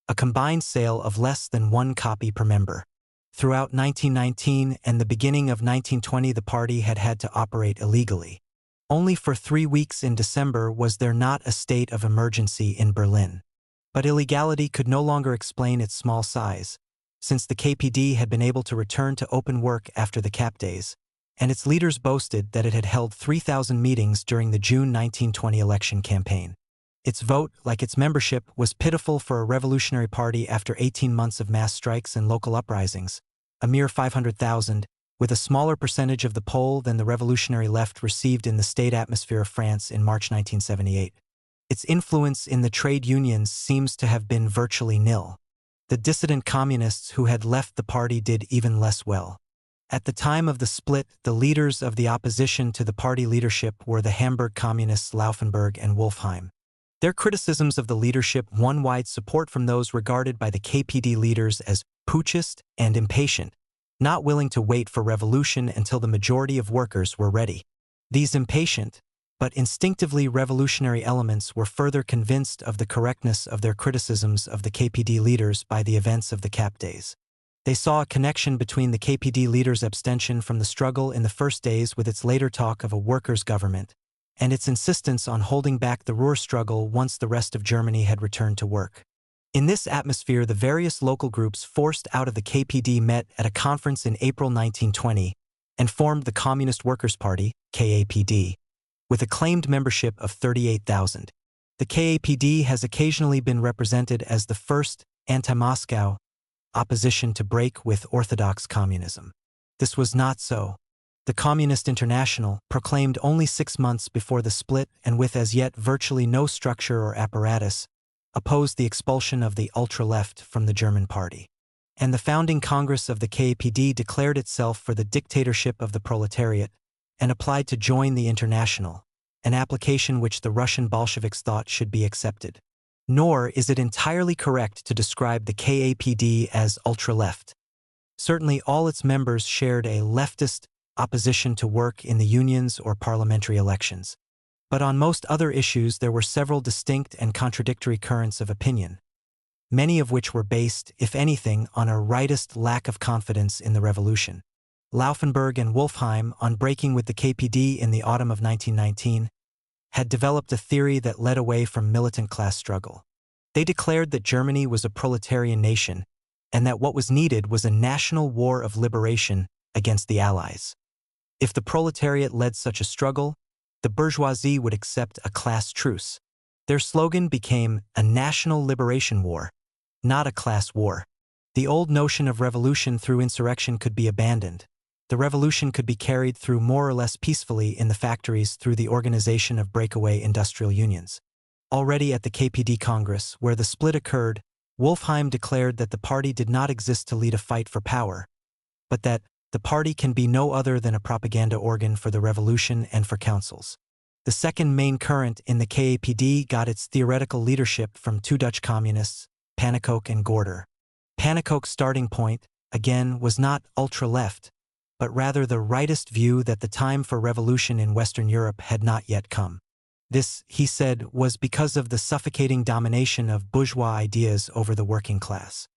a combined sale of less than 1 copy per member. Throughout 1919 and the beginning of 1920, the party had had to operate illegally. Only for 3 weeks in December was there not a state of emergency in Berlin. But illegality could no longer explain its small size, since the KPD had been able to return to open work after the CAP days, and its leaders boasted that it had held 3,000 meetings during the June 1920 election campaign. Its vote, like its membership, was pitiful for a revolutionary party after 18 months of mass strikes and local uprisings, a mere 500,000, with a smaller percentage of the poll than the revolutionary left received in the state atmosphere of France in March 1978. Its influence in the trade unions seems to have been virtually nil. The dissident communists who had left the party did even less well. At the time of the split, the leaders of the opposition to the party leadership were the Hamburg communists Laufenberg and Wolfheim. Their criticisms of the leadership won wide support from those regarded by the KPD leaders as putschist and impatient, not willing to wait for revolution until the majority of workers were ready. These impatient, but instinctively revolutionary elements were further convinced of the correctness of their criticisms of the KPD leaders by the events of the Cap days. They saw a connection between the KPD leaders' abstention from the struggle in the first days with its later talk of a workers' government, and its insistence on holding back the Ruhr struggle once the rest of Germany had returned to work. In this atmosphere, the various local groups forced out of the KPD met at a conference in April 1920 and formed the Communist Workers' Party, KAPD, with a claimed membership of 38,000. The KAPD has occasionally been represented as the first anti-Moscow opposition to break with Orthodox communism. This was not so. The Communist International, proclaimed only 6 months before the split and with as yet virtually no structure or apparatus, opposed the expulsion of the ultra-left from the German party. And the founding Congress of the KAPD declared itself for the dictatorship of the proletariat and applied to join the International, an application which the Russian Bolsheviks thought should be accepted. Nor is it entirely correct to describe the KAPD as ultra-left. Certainly all its members shared a leftist opposition to work in the unions or parliamentary elections. But on most other issues there were several distinct and contradictory currents of opinion, many of which were based, if anything, on a rightist lack of confidence in the revolution. Laufenberg and Wolfheim, on breaking with the KPD in the autumn of 1919, had developed a theory that led away from militant class struggle. They declared that Germany was a proletarian nation and that what was needed was a national war of liberation against the Allies. If the proletariat led such a struggle, the bourgeoisie would accept a class truce. Their slogan became a national liberation war, not a class war. The old notion of revolution through insurrection could be abandoned. The revolution could be carried through more or less peacefully in the factories through the organization of breakaway industrial unions. Already at the KPD Congress, where the split occurred, Wolfheim declared that the party did not exist to lead a fight for power, but that the party can be no other than a propaganda organ for the revolution and for councils. The second main current in the KAPD got its theoretical leadership from two Dutch communists, Pannekoek and Gorder. Pannekoek's starting point, again, was not ultra-left, but rather the rightist view that the time for revolution in Western Europe had not yet come. This, he said, was because of the suffocating domination of bourgeois ideas over the working class.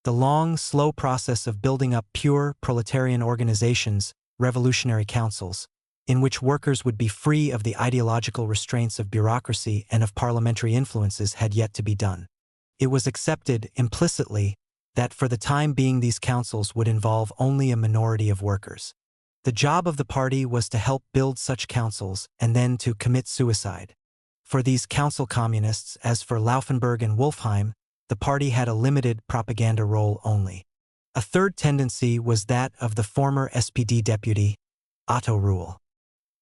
The long, slow process of building up pure proletarian organizations, revolutionary councils, in which workers would be free of the ideological restraints of bureaucracy and of parliamentary influences had yet to be done. It was accepted, implicitly, that for the time being these councils would involve only a minority of workers. The job of the party was to help build such councils and then to commit suicide. For these council communists, as for Laufenberg and Wolfheim, the party had a limited propaganda role only. A third tendency was that of the former SPD deputy, Otto Rühl.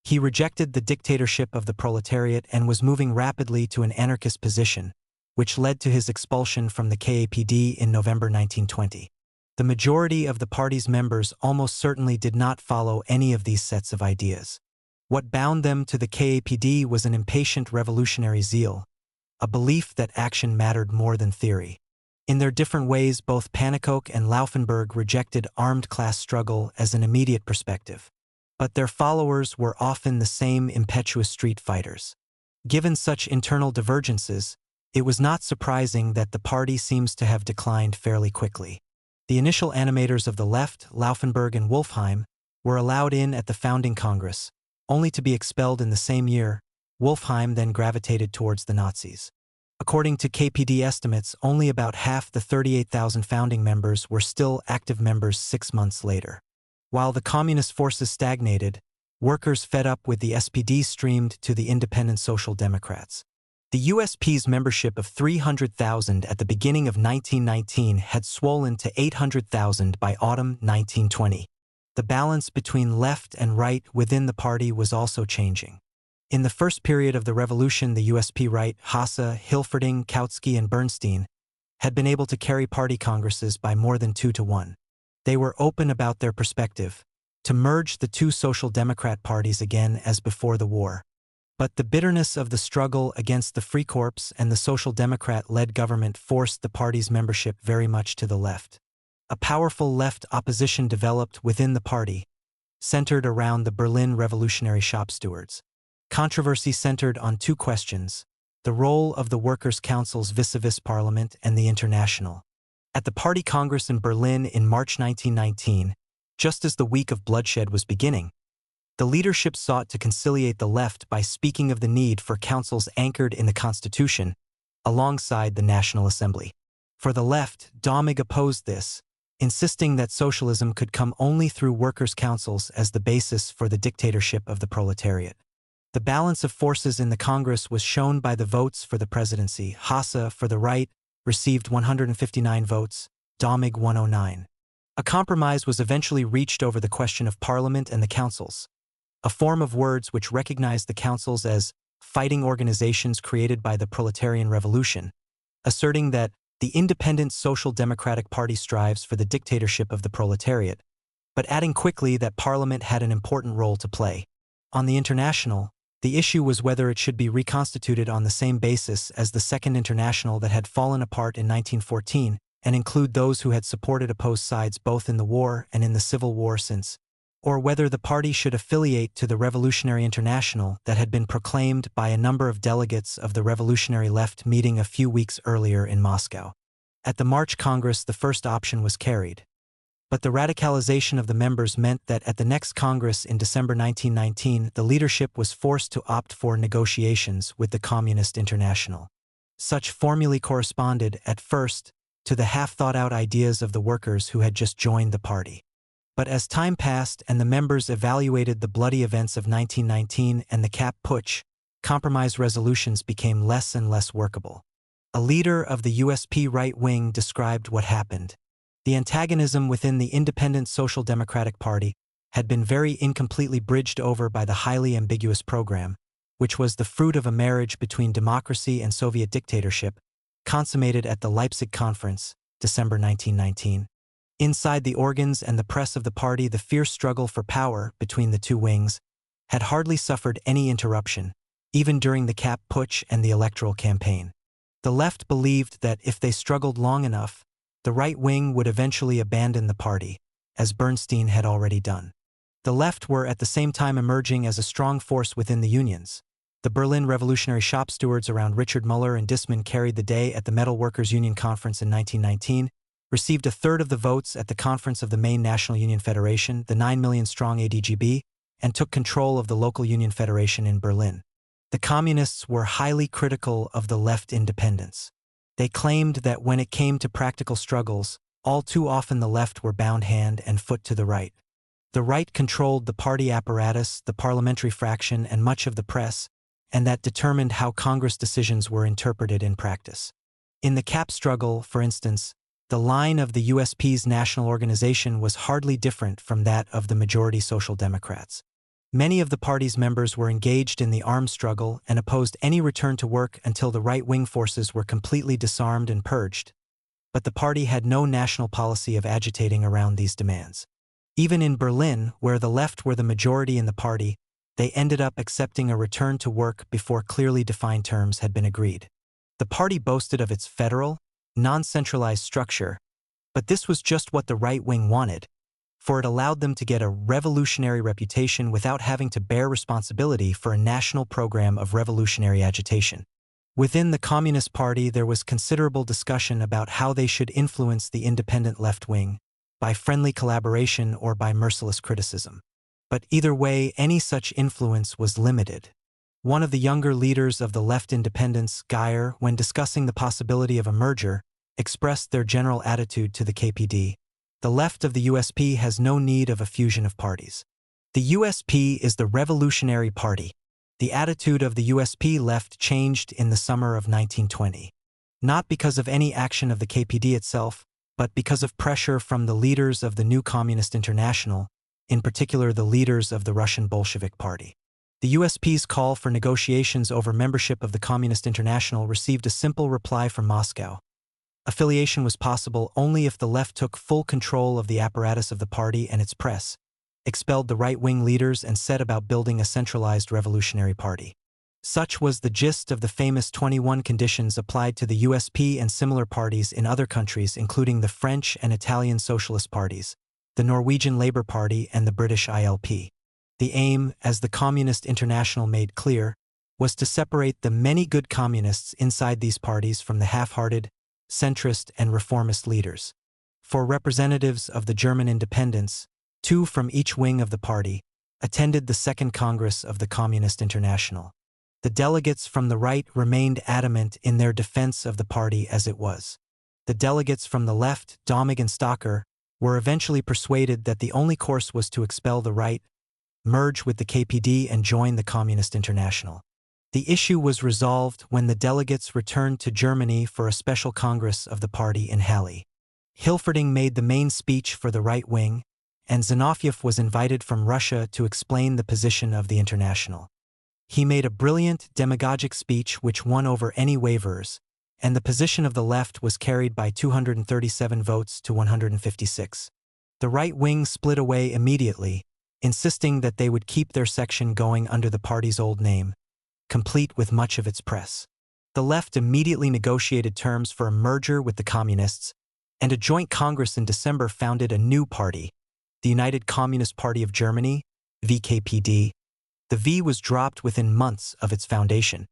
He rejected the dictatorship of the proletariat and was moving rapidly to an anarchist position, which led to his expulsion from the KAPD in November 1920. The majority of the party's members almost certainly did not follow any of these sets of ideas. What bound them to the KAPD was an impatient revolutionary zeal, a belief that action mattered more than theory. In their different ways, both Pannekoek and Laufenberg rejected armed class struggle as an immediate perspective. But their followers were often the same impetuous street fighters. Given such internal divergences, it was not surprising that the party seems to have declined fairly quickly. The initial animators of the left, Laufenberg and Wolfheim, were allowed in at the founding Congress, only to be expelled in the same year. Wolfheim then gravitated towards the Nazis. According to KPD estimates, only about half the 38,000 founding members were still active members 6 months later. While the communist forces stagnated, workers fed up with the SPD streamed to the Independent Social Democrats. The USP's membership of 300,000 at the beginning of 1919 had swollen to 800,000 by autumn 1920. The balance between left and right within the party was also changing. In the first period of the revolution, the USP right, Hasse, Hilferding, Kautsky, and Bernstein, had been able to carry party congresses by more than 2-1. They were open about their perspective, to merge the two social democrat parties again as before the war. But the bitterness of the struggle against the Freikorps and the Social Democrat-led government forced the party's membership very much to the left. A powerful left opposition developed within the party, centered around the Berlin revolutionary shop stewards. Controversy centered on two questions: the role of the Workers' Council's vis-a-vis parliament and the International. At the party congress in Berlin in March 1919, just as the week of bloodshed was beginning, the leadership sought to conciliate the left by speaking of the need for councils anchored in the Constitution, alongside the National Assembly. For the left, Dömig opposed this, insisting that socialism could come only through workers' councils as the basis for the dictatorship of the proletariat. The balance of forces in the Congress was shown by the votes for the presidency. Hasse, for the right, received 159 votes, Dömig 109. A compromise was eventually reached over the question of parliament and the councils, a form of words which recognized the councils as fighting organizations created by the proletarian revolution, asserting that the independent Social Democratic Party strives for the dictatorship of the proletariat, but adding quickly that parliament had an important role to play. On the International, the issue was whether it should be reconstituted on the same basis as the Second International that had fallen apart in 1914 and include those who had supported opposed sides both in the war and in the Civil War since, or whether the party should affiliate to the Revolutionary International that had been proclaimed by a number of delegates of the revolutionary left meeting a few weeks earlier in Moscow. At the March Congress, the first option was carried. But the radicalization of the members meant that at the next Congress in December 1919, the leadership was forced to opt for negotiations with the Communist International. Such formulae corresponded, at first, to the half-thought-out ideas of the workers who had just joined the party. But as time passed and the members evaluated the bloody events of 1919 and the Kapp Putsch, compromise resolutions became less and less workable. A leader of the USP right wing described what happened. The antagonism within the independent Social Democratic Party had been very incompletely bridged over by the highly ambiguous program, which was the fruit of a marriage between democracy and Soviet dictatorship, consummated at the Leipzig Conference, December 1919. Inside the organs and the press of the party, the fierce struggle for power between the two wings had hardly suffered any interruption, even during the Kapp Putsch and the electoral campaign. The left believed that if they struggled long enough, the right wing would eventually abandon the party, as Bernstein had already done. The left were at the same time emerging as a strong force within the unions. The Berlin revolutionary shop stewards around Richard Müller and Disman carried the day at the Metal Workers' Union Conference in 1919, received a third of the votes at the conference of the main National Union Federation, the 9 million-strong ADGB, and took control of the local union federation in Berlin. The communists were highly critical of the left independence. They claimed that when it came to practical struggles, all too often the left were bound hand and foot to the right. The right controlled the party apparatus, the parliamentary fraction, and much of the press, and that determined how Congress decisions were interpreted in practice. In the Kapp struggle, for instance, the line of the USP's national organization was hardly different from that of the majority Social Democrats. Many of the party's members were engaged in the armed struggle and opposed any return to work until the right-wing forces were completely disarmed and purged. But the party had no national policy of agitating around these demands. Even in Berlin, where the left were the majority in the party, they ended up accepting a return to work before clearly defined terms had been agreed. The party boasted of its federal, non-centralized structure, but this was just what the right wing wanted, for it allowed them to get a revolutionary reputation without having to bear responsibility for a national program of revolutionary agitation. Within the Communist Party, there was considerable discussion about how they should influence the independent left wing, by friendly collaboration or by merciless criticism. But either way, any such influence was limited. One of the younger leaders of the left independents, Geyer, when discussing the possibility of a merger, expressed their general attitude to the KPD. The left of the USP has no need of a fusion of parties. The USP is the Revolutionary Party. The attitude of the USP left changed in the summer of 1920. Not because of any action of the KPD itself, but because of pressure from the leaders of the new Communist International, in particular the leaders of the Russian Bolshevik Party. The USP's call for negotiations over membership of the Communist International received a simple reply from Moscow. Affiliation was possible only if the left took full control of the apparatus of the party and its press, expelled the right-wing leaders, and set about building a centralized revolutionary party. Such was the gist of the famous 21 conditions applied to the USP and similar parties in other countries, including the French and Italian Socialist parties, the Norwegian Labour Party, and the British ILP. The aim, as the Communist International made clear, was to separate the many good communists inside these parties from the half-hearted, centrist, and reformist leaders. For representatives of the German independents, 2 from each wing of the party, attended the Second Congress of the Communist International. The delegates from the right remained adamant in their defense of the party as it was. The delegates from the left, Domig and Stocker, were eventually persuaded that the only course was to expel the right, merge with the KPD, and join the Communist International. The issue was resolved when the delegates returned to Germany for a special congress of the party in Halle. Hilferding made the main speech for the right wing, and Zinoviev was invited from Russia to explain the position of the International. He made a brilliant, demagogic speech which won over any waverers, and the position of the left was carried by 237 votes to 156. The right wing split away immediately, insisting that they would keep their section going under the party's old name, complete with much of its press. The left immediately negotiated terms for a merger with the Communists, and a joint congress in December founded a new party, the United Communist Party of Germany, VKPD. The V was dropped within months of its foundation.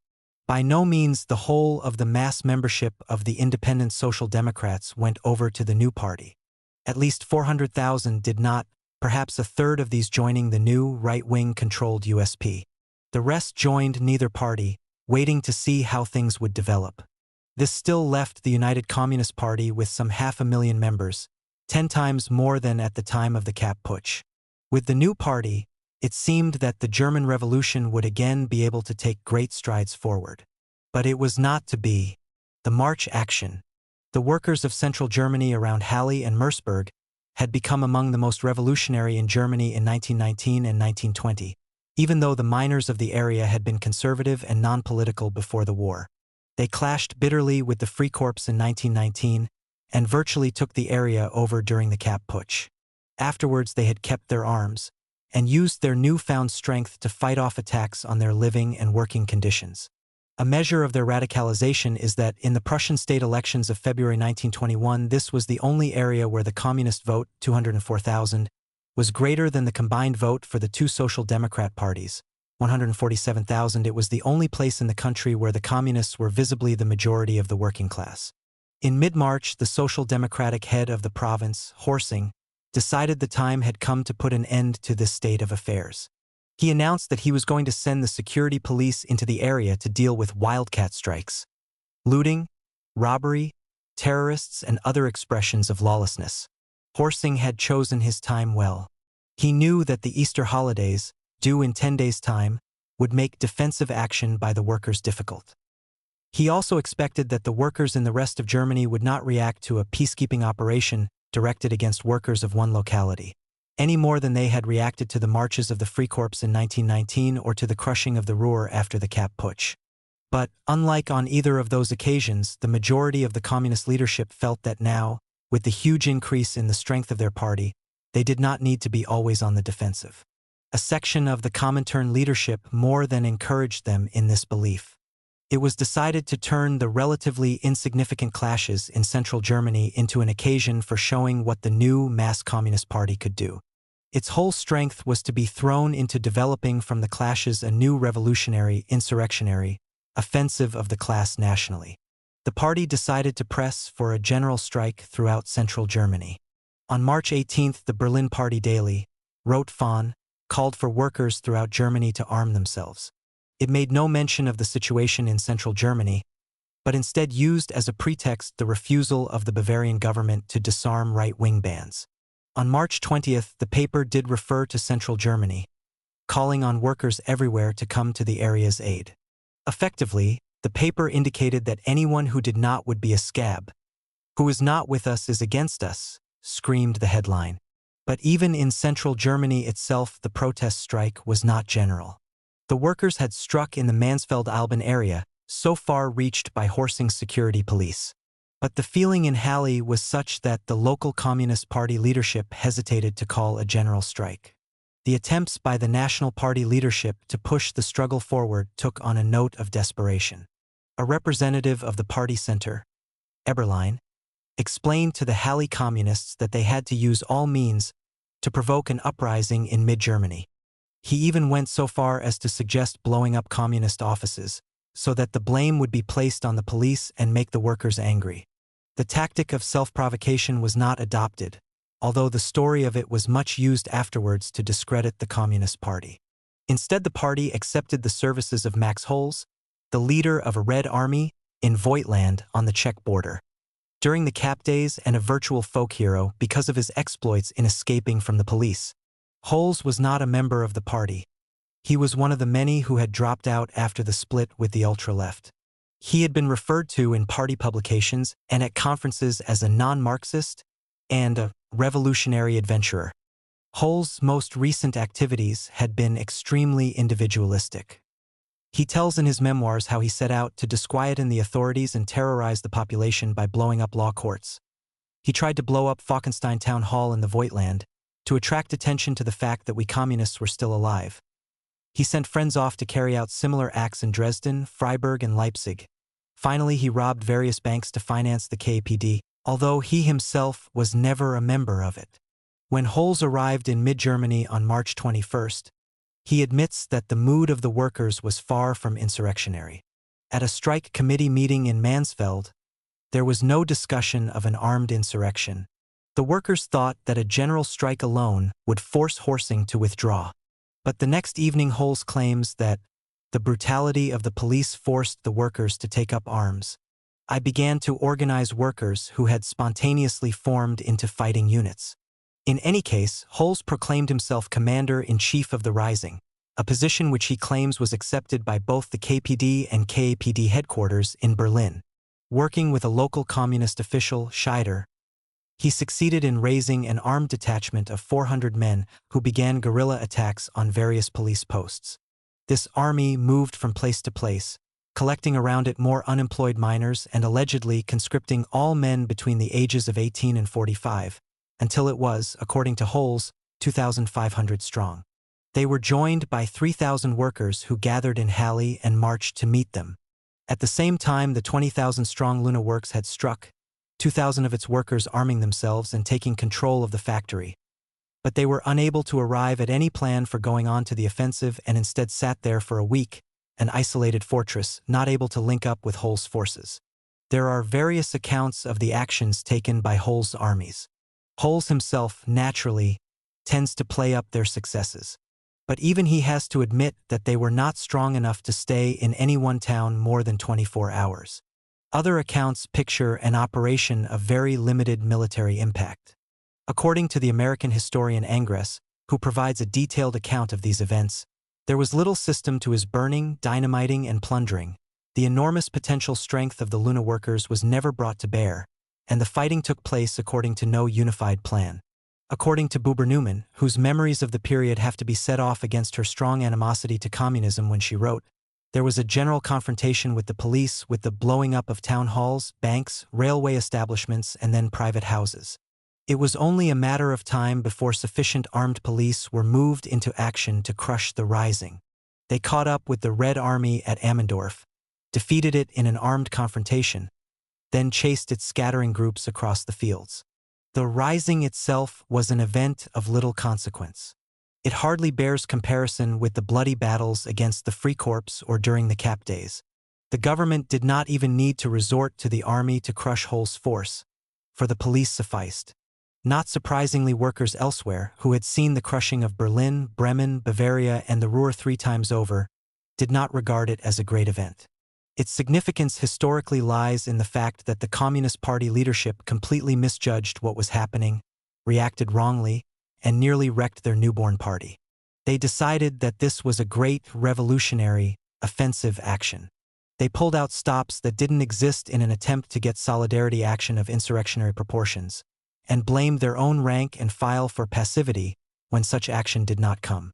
By no means the whole of the mass membership of the independent Social Democrats went over to the new party. At least 400,000 did not, perhaps a third of these joining the new right-wing controlled USP. The rest joined neither party, waiting to see how things would develop. This still left the United Communist Party with some 500,000 members, 10 times more than at the time of the Kapp Putsch. With the new party, it seemed that the German Revolution would again be able to take great strides forward. But it was not to be. The March action. The workers of central Germany around Halle and Merseburg had become among the most revolutionary in Germany in 1919 and 1920, even though the miners of the area had been conservative and non-political before the war. They clashed bitterly with the Freikorps in 1919 and virtually took the area over during the Kapp Putsch. Afterwards they had kept their arms and used their newfound strength to fight off attacks on their living and working conditions. A measure of their radicalization is that in the Prussian state elections of February 1921, this was the only area where the communist vote, 204,000, was greater than the combined vote for the 2 Social Democrat parties, 147,000. It was the only place in the country where the communists were visibly the majority of the working class. In mid-March, the Social Democratic head of the province, Horsing, decided the time had come to put an end to this state of affairs. He announced that he was going to send the security police into the area to deal with wildcat strikes, looting, robbery, terrorists, and other expressions of lawlessness. Horsing had chosen his time well. He knew that the Easter holidays, due in 10 days' time, would make defensive action by the workers difficult. He also expected that the workers in the rest of Germany would not react to a peacekeeping operation directed against workers of one locality, any more than they had reacted to the marches of the Freikorps in 1919 or to the crushing of the Ruhr after the Kapp Putsch. But, unlike on either of those occasions, the majority of the communist leadership felt that now, with the huge increase in the strength of their party, they did not need to be always on the defensive. A section of the Comintern leadership more than encouraged them in this belief. It was decided to turn the relatively insignificant clashes in central Germany into an occasion for showing what the new mass communist party could do. Its whole strength was to be thrown into developing from the clashes a new revolutionary, insurrectionary, offensive of the class nationally. The party decided to press for a general strike throughout central Germany. On March 18, the Berlin Party Daily, wrote Fahn, called for workers throughout Germany to arm themselves. It made no mention of the situation in central Germany, but instead used as a pretext the refusal of the Bavarian government to disarm right-wing bands. On March 20th, the paper did refer to central Germany, calling on workers everywhere to come to the area's aid. Effectively, the paper indicated that anyone who did not would be a scab. "Who is not with us is against us," screamed the headline. But even in central Germany itself, the protest strike was not general. The workers had struck in the Mansfeld-Alban area, so far reached by Horsing's security police. But the feeling in Halle was such that the local Communist Party leadership hesitated to call a general strike. The attempts by the National Party leadership to push the struggle forward took on a note of desperation. A representative of the party center, Eberlein, explained to the Halle communists that they had to use all means to provoke an uprising in mid-Germany. He even went so far as to suggest blowing up communist offices, so that the blame would be placed on the police and make the workers angry. The tactic of self-provocation was not adopted, although the story of it was much used afterwards to discredit the Communist Party. Instead, the party accepted the services of Max Holz, the leader of a Red Army in Voigtland on the Czech border. During the Cap Days and a virtual folk hero because of his exploits in escaping from the police. Holz was not a member of the party. He was one of the many who had dropped out after the split with the ultra-left. He had been referred to in party publications and at conferences as a non-Marxist and a revolutionary adventurer. Holz's most recent activities had been extremely individualistic. He tells in his memoirs how he set out to disquieten the authorities and terrorize the population by blowing up law courts. He tried to blow up Falkenstein Town Hall in the Voigtland to attract attention to the fact that we communists were still alive. He sent friends off to carry out similar acts in Dresden, Freiburg, and Leipzig. Finally, he robbed various banks to finance the KPD, although he himself was never a member of it. When Holz arrived in mid-Germany on March 21st, he admits that the mood of the workers was far from insurrectionary. At a strike committee meeting in Mansfeld, there was no discussion of an armed insurrection. The workers thought that a general strike alone would force Horsing to withdraw. But the next evening Holz claims that the brutality of the police forced the workers to take up arms. I began to organize workers who had spontaneously formed into fighting units. In any case, Holz proclaimed himself commander-in-chief of the rising, a position which he claims was accepted by both the KPD and KAPD headquarters in Berlin. Working with a local communist official, Scheider, he succeeded in raising an armed detachment of 400 men who began guerrilla attacks on various police posts. This army moved from place to place, collecting around it more unemployed miners and allegedly conscripting all men between the ages of 18 and 45, until it was, according to Holz, 2,500 strong. They were joined by 3,000 workers who gathered in Halle and marched to meet them. At the same time, the 20,000-strong Luna Works had struck, 2,000 of its workers arming themselves and taking control of the factory. But they were unable to arrive at any plan for going on to the offensive and instead sat there for a week, an isolated fortress, not able to link up with Holz's forces. There are various accounts of the actions taken by Holz's armies. Holz himself, naturally, tends to play up their successes. But even he has to admit that they were not strong enough to stay in any one town more than 24 hours. Other accounts picture an operation of very limited military impact. According to the American historian Angres, who provides a detailed account of these events, there was little system to his burning, dynamiting, and plundering. The enormous potential strength of the Luna workers was never brought to bear, and the fighting took place according to no unified plan. According to Buber Newman, whose memories of the period have to be set off against her strong animosity to communism when she wrote, there was a general confrontation with the police with the blowing up of town halls, banks, railway establishments, and then private houses. It was only a matter of time before sufficient armed police were moved into action to crush the rising. They caught up with the Red Army at Ammendorf, defeated it in an armed confrontation, then chased its scattering groups across the fields. The rising itself was an event of little consequence. It hardly bears comparison with the bloody battles against the Freikorps or during the Cap Days. The government did not even need to resort to the army to crush Holz's force, for the police sufficed. Not surprisingly, workers elsewhere, who had seen the crushing of Berlin, Bremen, Bavaria, and the Ruhr 3 times over, did not regard it as a great event. Its significance historically lies in the fact that the Communist Party leadership completely misjudged what was happening, reacted wrongly, and nearly wrecked their newborn party. They decided that this was a great, revolutionary, offensive action. They pulled out stops that didn't exist in an attempt to get solidarity action of insurrectionary proportions, and blamed their own rank and file for passivity when such action did not come.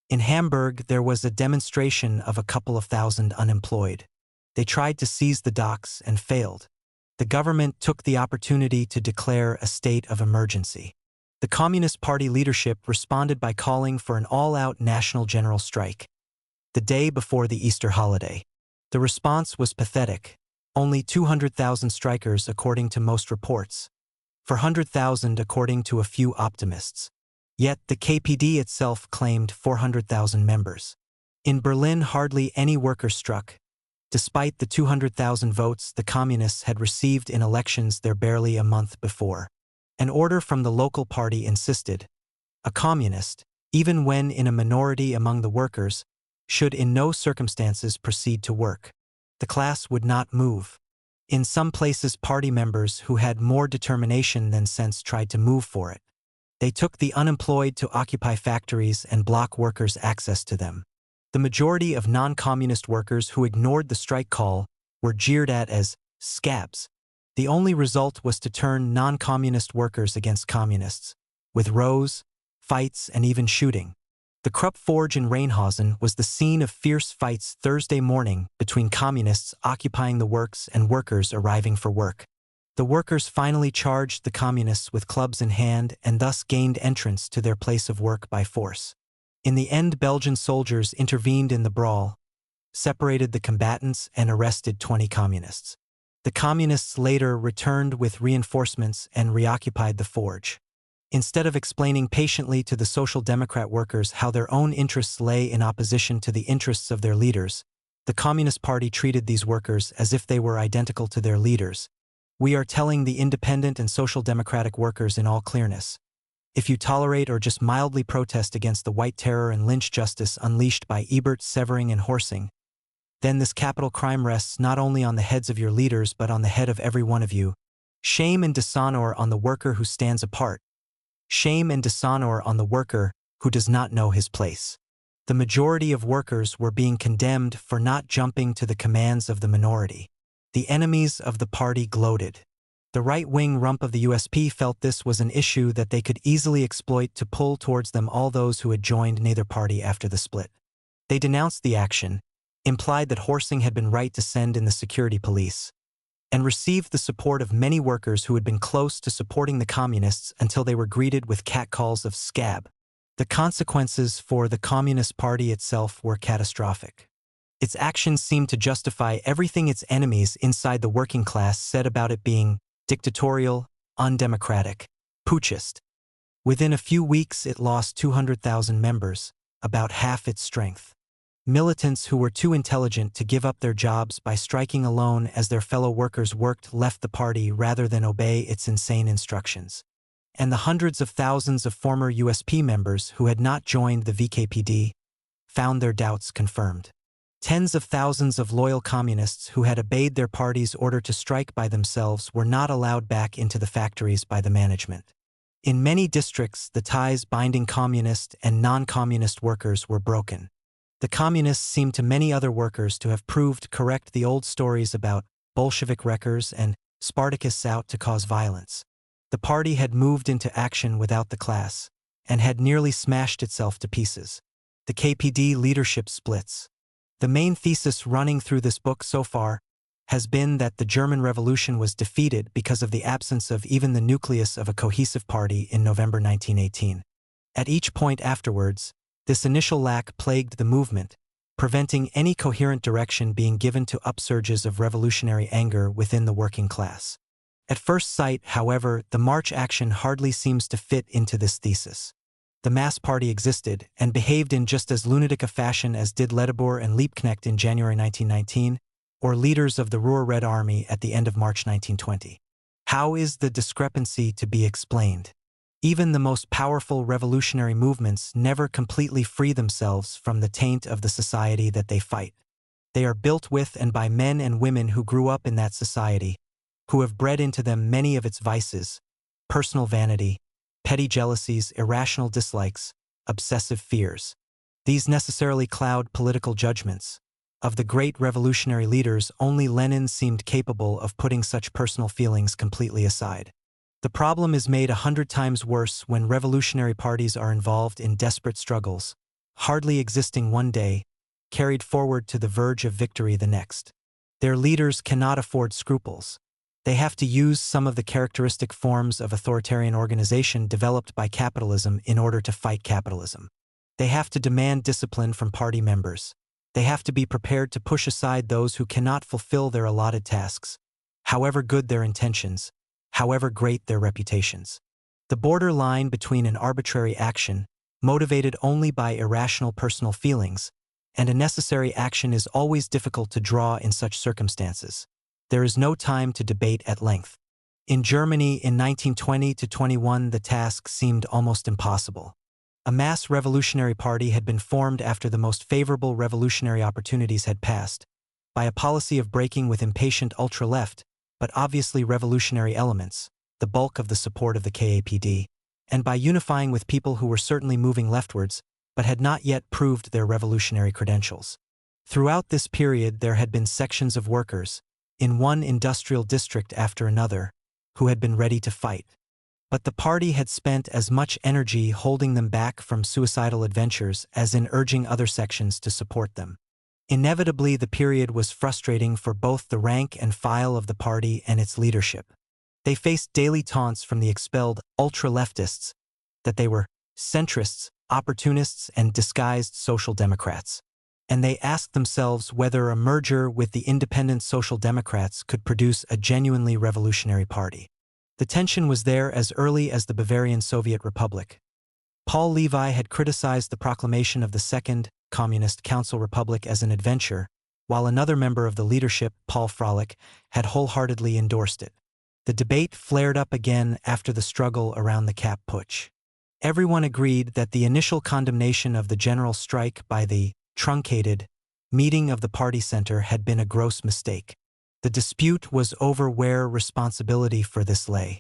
In Hamburg, there was a demonstration of a couple of thousand unemployed. They tried to seize the docks and failed. The government took the opportunity to declare a state of emergency. The Communist Party leadership responded by calling for an all-out national general strike, the day before the Easter holiday. The response was pathetic. Only 200,000 strikers according to most reports, 400,000 according to a few optimists. Yet the KPD itself claimed 400,000 members. In Berlin, hardly any workers struck, despite the 200,000 votes the Communists had received in elections there barely a month before. An order from the local party insisted, a communist, even when in a minority among the workers, should in no circumstances proceed to work. The class would not move. In some places, party members who had more determination than sense tried to move for it. They took the unemployed to occupy factories and block workers' access to them. The majority of non-communist workers who ignored the strike call were jeered at as scabs. The only result was to turn non-communist workers against communists, with rows, fights, and even shooting. The Krupp Forge in Rheinhausen was the scene of fierce fights Thursday morning between communists occupying the works and workers arriving for work. The workers finally charged the communists with clubs in hand and thus gained entrance to their place of work by force. In the end, Belgian soldiers intervened in the brawl, separated the combatants, and arrested 20 communists. The communists later returned with reinforcements and reoccupied the forge. Instead of explaining patiently to the Social Democrat workers how their own interests lay in opposition to the interests of their leaders, the Communist Party treated these workers as if they were identical to their leaders. We are telling the independent and Social Democratic workers in all clearness. If you tolerate or just mildly protest against the white terror and lynch justice unleashed by Ebert, Severing, and Horsing, then this capital crime rests not only on the heads of your leaders but on the head of every one of you. Shame and dishonor on the worker who stands apart. Shame and dishonor on the worker who does not know his place. The majority of workers were being condemned for not jumping to the commands of the minority. The enemies of the party gloated. The right-wing rump of the USP felt this was an issue that they could easily exploit to pull towards them all those who had joined neither party after the split. They denounced the action, implied that Horsing had been right to send in the security police, and received the support of many workers who had been close to supporting the communists until they were greeted with catcalls of scab. The consequences for the Communist Party itself were catastrophic. Its actions seemed to justify everything its enemies inside the working class said about it being dictatorial, undemocratic, putschist. Within a few weeks it lost 200,000 members, about half its strength. Militants who were too intelligent to give up their jobs by striking alone as their fellow workers worked left the party rather than obey its insane instructions. And the hundreds of thousands of former USP members who had not joined the VKPD found their doubts confirmed. Tens of thousands of loyal communists who had obeyed their party's order to strike by themselves were not allowed back into the factories by the management. In many districts, the ties binding communist and non-communist workers were broken. The communists seemed to many other workers to have proved correct the old stories about Bolshevik wreckers and Spartacists out to cause violence. The party had moved into action without the class, and had nearly smashed itself to pieces. The KPD leadership splits. The main thesis running through this book so far has been that the German Revolution was defeated because of the absence of even the nucleus of a cohesive party in November 1918. At each point afterwards, this initial lack plagued the movement, preventing any coherent direction being given to upsurges of revolutionary anger within the working class. At first sight, however, the March action hardly seems to fit into this thesis. The mass party existed and behaved in just as lunatic a fashion as did Ledebour and Liebknecht in January 1919, or leaders of the Ruhr Red Army at the end of March 1920. How is the discrepancy to be explained? Even the most powerful revolutionary movements never completely free themselves from the taint of the society that they fight. They are built with and by men and women who grew up in that society, who have bred into them many of its vices: personal vanity, petty jealousies, irrational dislikes, obsessive fears. These necessarily cloud political judgments. Of the great revolutionary leaders, only Lenin seemed capable of putting such personal feelings completely aside. The problem is made 100 times worse when revolutionary parties are involved in desperate struggles, hardly existing one day, carried forward to the verge of victory the next. Their leaders cannot afford scruples. They have to use some of the characteristic forms of authoritarian organization developed by capitalism in order to fight capitalism. They have to demand discipline from party members. They have to be prepared to push aside those who cannot fulfill their allotted tasks, however good their intentions, however great their reputations. The border line between an arbitrary action, motivated only by irrational personal feelings, and a necessary action is always difficult to draw in such circumstances. There is no time to debate at length. In Germany in 1920–21 the task seemed almost impossible. A mass revolutionary party had been formed after the most favorable revolutionary opportunities had passed, by a policy of breaking with impatient ultra-left, but obviously revolutionary elements, the bulk of the support of the KAPD, and by unifying with people who were certainly moving leftwards, but had not yet proved their revolutionary credentials. Throughout this period there had been sections of workers, in one industrial district after another, who had been ready to fight. But the party had spent as much energy holding them back from suicidal adventures as in urging other sections to support them. Inevitably, the period was frustrating for both the rank and file of the party and its leadership. They faced daily taunts from the expelled ultra-leftists that they were centrists, opportunists, and disguised social democrats. And they asked themselves whether a merger with the independent social democrats could produce a genuinely revolutionary party. The tension was there as early as the Bavarian Soviet Republic. Paul Levi had criticized the proclamation of the Second Communist Council Republic as an adventure, while another member of the leadership, Paul Froelich, had wholeheartedly endorsed it. The debate flared up again after the struggle around the Kapp Putsch. Everyone agreed that the initial condemnation of the general strike by the truncated meeting of the party center had been a gross mistake. The dispute was over where responsibility for this lay.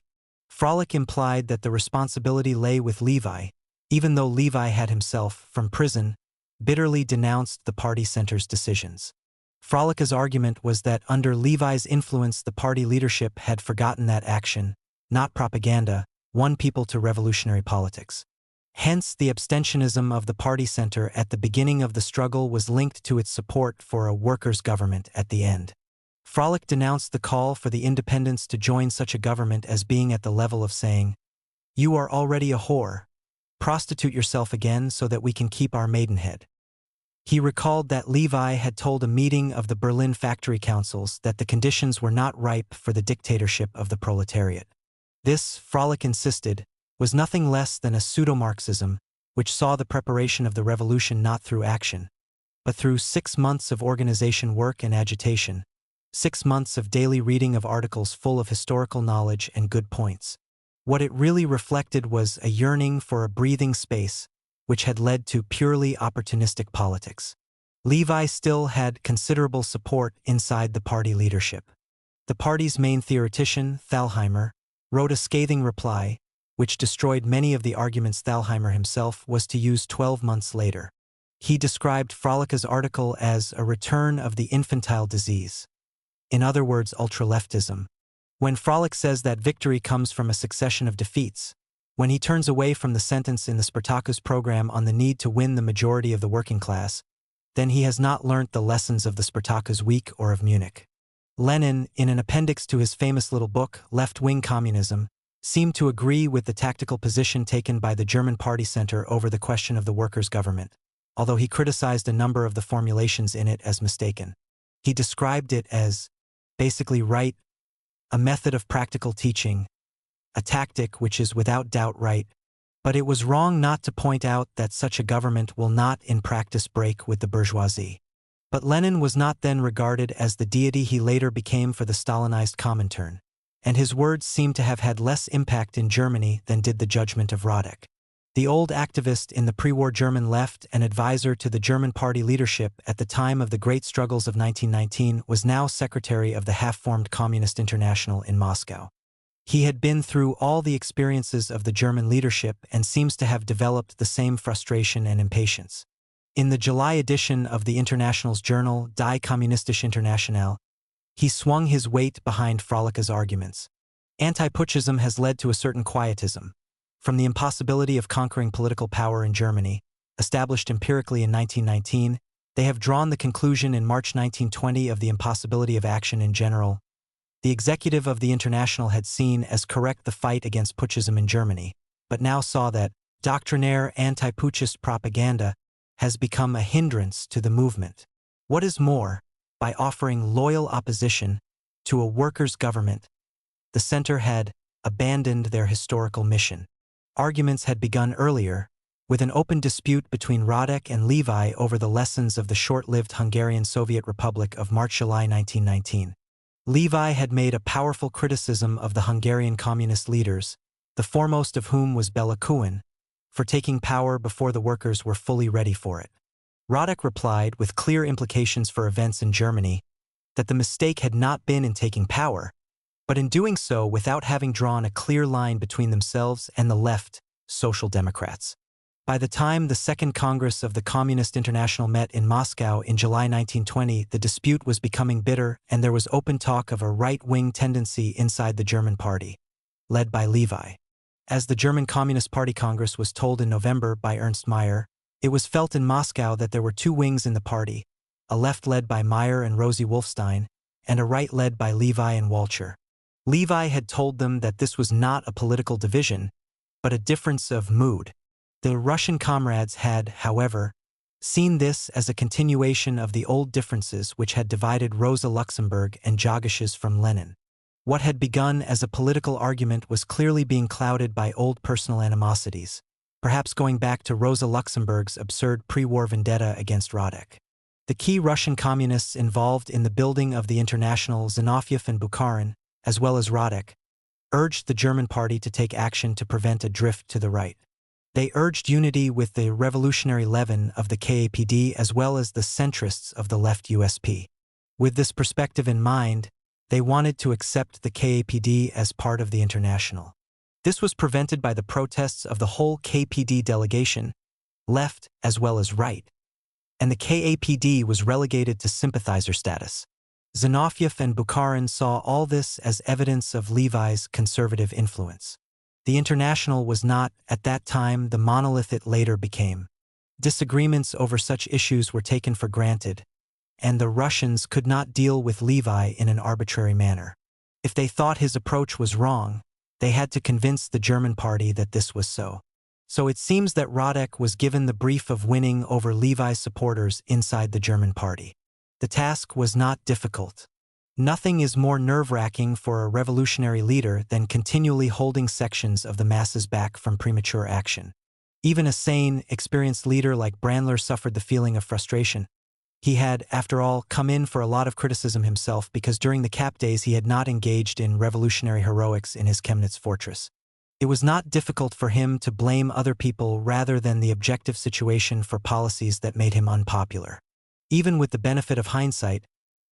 Froelich implied that the responsibility lay with Levi, even though Levi had himself, from prison, bitterly denounced the party center's decisions. Froelich's argument was that under Levi's influence the party leadership had forgotten that action, not propaganda, won people to revolutionary politics. Hence, the abstentionism of the party center at the beginning of the struggle was linked to its support for a workers' government at the end. Froelich denounced the call for the independents to join such a government as being at the level of saying, "You are already a whore. Prostitute yourself again so that we can keep our maidenhead." He recalled that Levi had told a meeting of the Berlin factory councils that the conditions were not ripe for the dictatorship of the proletariat. This, Froelich insisted, was nothing less than a pseudo-Marxism, which saw the preparation of the revolution not through action, but through 6 months of organization work and agitation, 6 months of daily reading of articles full of historical knowledge and good points. What it really reflected was a yearning for a breathing space, which had led to purely opportunistic politics. Levi still had considerable support inside the party leadership. The party's main theoretician, Thalheimer, wrote a scathing reply, which destroyed many of the arguments Thalheimer himself was to use 12 months later. He described Froelich's article as a return of the infantile disease. In other words, ultra-leftism. When Froelich says that victory comes from a succession of defeats, when he turns away from the sentence in the Spartacus program on the need to win the majority of the working class, then he has not learnt the lessons of the Spartacus week or of Munich. Lenin, in an appendix to his famous little book, Left-Wing Communism, seemed to agree with the tactical position taken by the German party center over the question of the workers' government, although he criticized a number of the formulations in it as mistaken. He described it as basically right, a method of practical teaching, a tactic which is without doubt right, but it was wrong not to point out that such a government will not in practice break with the bourgeoisie. But Lenin was not then regarded as the deity he later became for the Stalinized Comintern, and his words seem to have had less impact in Germany than did the judgment of Radek. The old activist in the pre-war German left and advisor to the German party leadership at the time of the great struggles of 1919 was now secretary of the half-formed Communist International in Moscow. He had been through all the experiences of the German leadership and seems to have developed the same frustration and impatience. In the July edition of the International's journal Die Kommunistische Internationale, he swung his weight behind Froelich's arguments. Anti-Putschism has led to a certain quietism. From the impossibility of conquering political power in Germany, established empirically in 1919, they have drawn the conclusion in March 1920 of the impossibility of action in general. The executive of the International had seen as correct the fight against putschism in Germany, but now saw that doctrinaire anti-putschist propaganda has become a hindrance to the movement. What is more, by offering loyal opposition to a workers' government, the center had abandoned their historical mission. Arguments had begun earlier, with an open dispute between Radek and Levi over the lessons of the short-lived Hungarian Soviet Republic of March-July 1919. Levi had made a powerful criticism of the Hungarian communist leaders, the foremost of whom was Bela Kun, for taking power before the workers were fully ready for it. Radek replied, with clear implications for events in Germany, that the mistake had not been in taking power, but in doing so without having drawn a clear line between themselves and the left, Social Democrats. By the time the Second Congress of the Communist International met in Moscow in July 1920, the dispute was becoming bitter and there was open talk of a right-wing tendency inside the German party, led by Levi. As the German Communist Party Congress was told in November by Ernst Mayr, it was felt in Moscow that there were two wings in the party, a left led by Mayr and Rosie Wolfstein, and a right led by Levi and Walcher. Levi had told them that this was not a political division, but a difference of mood. The Russian comrades had, however, seen this as a continuation of the old differences which had divided Rosa Luxemburg and Jagesches from Lenin. What had begun as a political argument was clearly being clouded by old personal animosities, perhaps going back to Rosa Luxemburg's absurd pre-war vendetta against Radek. The key Russian communists involved in the building of the International, Zinoviev and Bukharin, as well as Radek, urged the German party to take action to prevent a drift to the right. They urged unity with the revolutionary leaven of the KAPD as well as the centrists of the left USP. With this perspective in mind, they wanted to accept the KAPD as part of the International. This was prevented by the protests of the whole KPD delegation, left as well as right, and the KAPD was relegated to sympathizer status. Zinoviev and Bukharin saw all this as evidence of Levi's conservative influence. The International was not, at that time, the monolith it later became. Disagreements over such issues were taken for granted, and the Russians could not deal with Levi in an arbitrary manner. If they thought his approach was wrong, they had to convince the German party that this was so. So it seems that Radek was given the brief of winning over Levi's supporters inside the German party. The task was not difficult. Nothing is more nerve-wracking for a revolutionary leader than continually holding sections of the masses back from premature action. Even a sane, experienced leader like Brandler suffered the feeling of frustration. He had, after all, come in for a lot of criticism himself because during the Cap days he had not engaged in revolutionary heroics in his Chemnitz fortress. It was not difficult for him to blame other people rather than the objective situation for policies that made him unpopular. Even with the benefit of hindsight,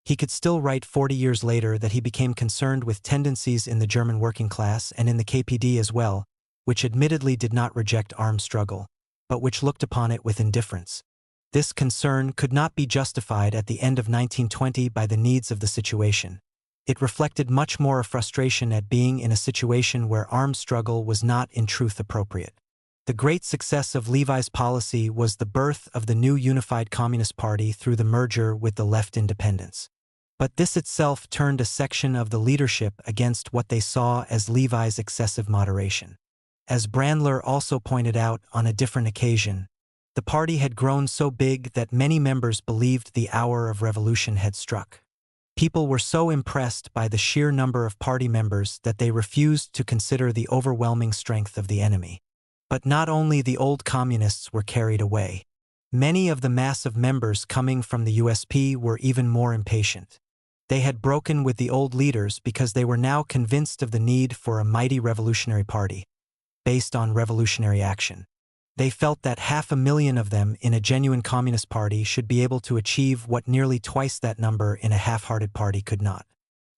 he could still write 40 years later that he became concerned with tendencies in the German working class and in the KPD as well, which admittedly did not reject armed struggle, but which looked upon it with indifference. This concern could not be justified at the end of 1920 by the needs of the situation. It reflected much more a frustration at being in a situation where armed struggle was not in truth appropriate. The great success of Levi's policy was the birth of the new unified Communist Party through the merger with the Left Independents. But this itself turned a section of the leadership against what they saw as Levi's excessive moderation. As Brandler also pointed out on a different occasion, the party had grown so big that many members believed the hour of revolution had struck. People were so impressed by the sheer number of party members that they refused to consider the overwhelming strength of the enemy. But not only the old communists were carried away. Many of the mass of members coming from the USP were even more impatient. They had broken with the old leaders because they were now convinced of the need for a mighty revolutionary party, based on revolutionary action. They felt that 500,000 of them in a genuine communist party should be able to achieve what nearly twice that number in a half-hearted party could not.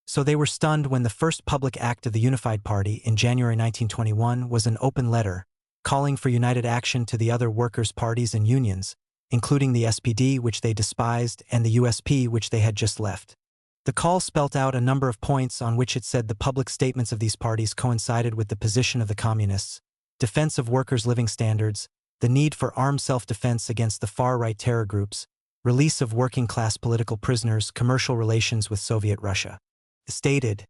So they were stunned when the first public act of the Unified Party in January 1921 was an open letter, calling for united action to the other workers' parties and unions, including the SPD, which they despised, and the USP, which they had just left. The call spelt out a number of points on which it said the public statements of these parties coincided with the position of the communists: defense of workers' living standards, the need for armed self-defense against the far-right terror groups, release of working-class political prisoners, commercial relations with Soviet Russia. It stated,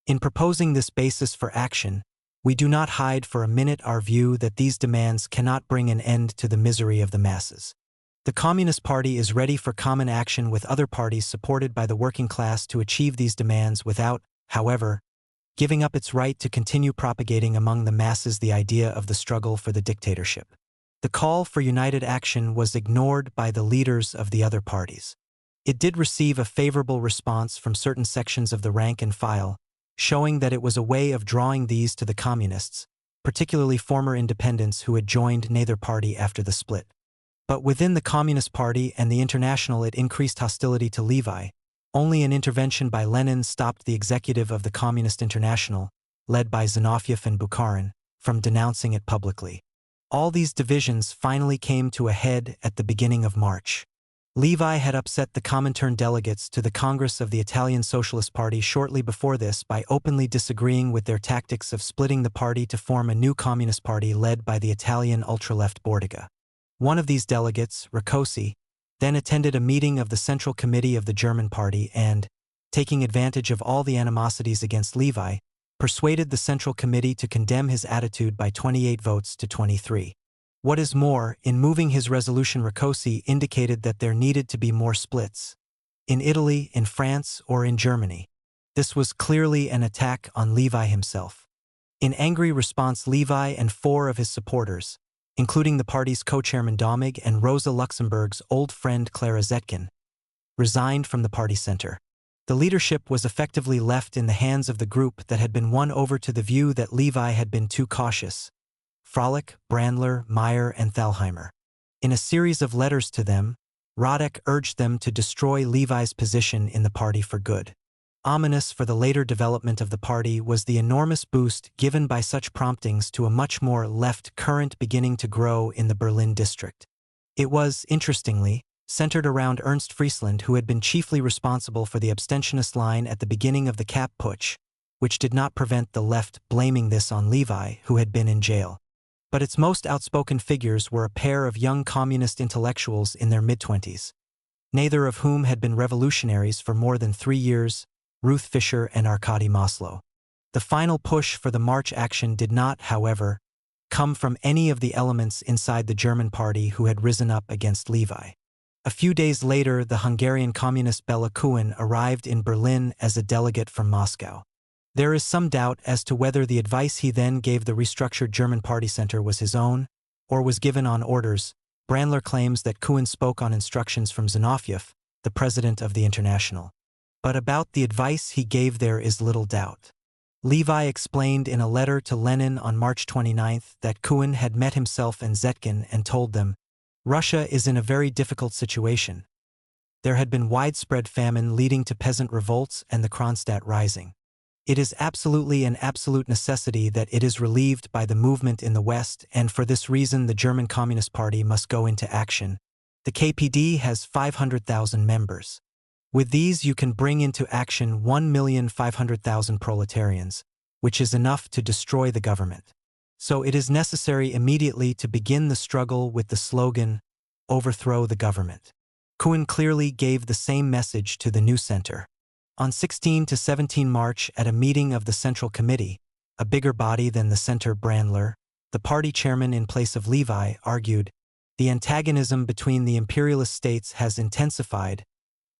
In proposing this basis for action, we do not hide for a minute our view that these demands cannot bring an end to the misery of the masses. The Communist Party is ready for common action with other parties supported by the working class to achieve these demands without, however, giving up its right to continue propagating among the masses the idea of the struggle for the dictatorship. The call for united action was ignored by the leaders of the other parties. It did receive a favorable response from certain sections of the rank and file, showing that it was a way of drawing these to the communists, particularly former independents who had joined neither party after the split. But within the Communist Party and the International it increased hostility to Levi. Only an intervention by Lenin stopped the executive of the Communist International, led by Zinoviev and Bukharin, from denouncing it publicly. All these divisions finally came to a head at the beginning of March. Levi had upset the Comintern delegates to the Congress of the Italian Socialist Party shortly before this by openly disagreeing with their tactics of splitting the party to form a new Communist Party led by the Italian ultra-left Bordiga. One of these delegates, Riccossi, then attended a meeting of the Central Committee of the German Party and, taking advantage of all the animosities against Levi, persuaded the Central Committee to condemn his attitude by 28 votes to 23. What is more, in moving his resolution Riccossi indicated that there needed to be more splits. In Italy, in France, or in Germany. This was clearly an attack on Levi himself. In angry response, Levi and 4 of his supporters, including the party's co-chairman Domig and Rosa Luxemburg's old friend Clara Zetkin, resigned from the party center. The leadership was effectively left in the hands of the group that had been won over to the view that Levi had been too cautious: Frolic, Brandler, Meyer, and Thalheimer. In a series of letters to them, Radek urged them to destroy Levi's position in the party for good. Ominous for the later development of the party was the enormous boost given by such promptings to a much more left current beginning to grow in the Berlin district. It was, interestingly, centered around Ernst Friesland, who had been chiefly responsible for the abstentionist line at the beginning of the Kapp Putsch, which did not prevent the left blaming this on Levi, who had been in jail. But its most outspoken figures were a pair of young communist intellectuals in their mid-20s, neither of whom had been revolutionaries for more than 3 years, Ruth Fischer and Arkady Maslow. The final push for the March action did not, however, come from any of the elements inside the German party who had risen up against Levi. A few days later, the Hungarian communist Bela Kun arrived in Berlin as a delegate from Moscow. There is some doubt as to whether the advice he then gave the restructured German party center was his own, or was given on orders. Brandler claims that Kun spoke on instructions from Zinoviev, the president of the International. But about the advice he gave there is little doubt. Levi explained in a letter to Lenin on March 29 that Kun had met himself and Zetkin and told them, "Russia is in a very difficult situation. There had been widespread famine leading to peasant revolts and the Kronstadt rising. It is absolutely an absolute necessity that it is relieved by the movement in the West, and for this reason the German Communist Party must go into action. The KPD has 500,000 members. With these you can bring into action 1,500,000 proletarians, which is enough to destroy the government. So it is necessary immediately to begin the struggle with the slogan, 'Overthrow the government.'" Kun clearly gave the same message to the new center. On 16 to 17 March, at a meeting of the Central Committee, a bigger body than the center, Brandler, the party chairman in place of Levi, argued, "The antagonism between the imperialist states has intensified.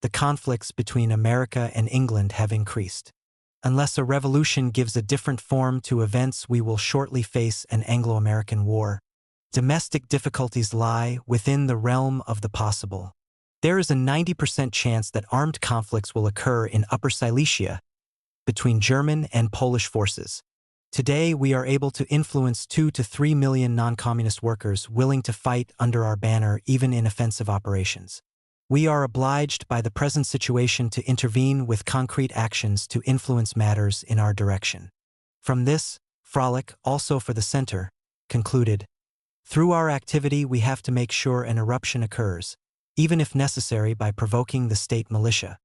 The conflicts between America and England have increased. Unless a revolution gives a different form to events, we will shortly face an Anglo-American war. Domestic difficulties lie within the realm of the possible. There is a 90% chance that armed conflicts will occur in Upper Silesia between German and Polish forces. Today we are able to influence 2 to 3 million non-communist workers willing to fight under our banner even in offensive operations. We are obliged by the present situation to intervene with concrete actions to influence matters in our direction." From this, Frolic, also for the center, concluded, "Through our activity we have to make sure an eruption occurs, even if necessary by provoking the state militia."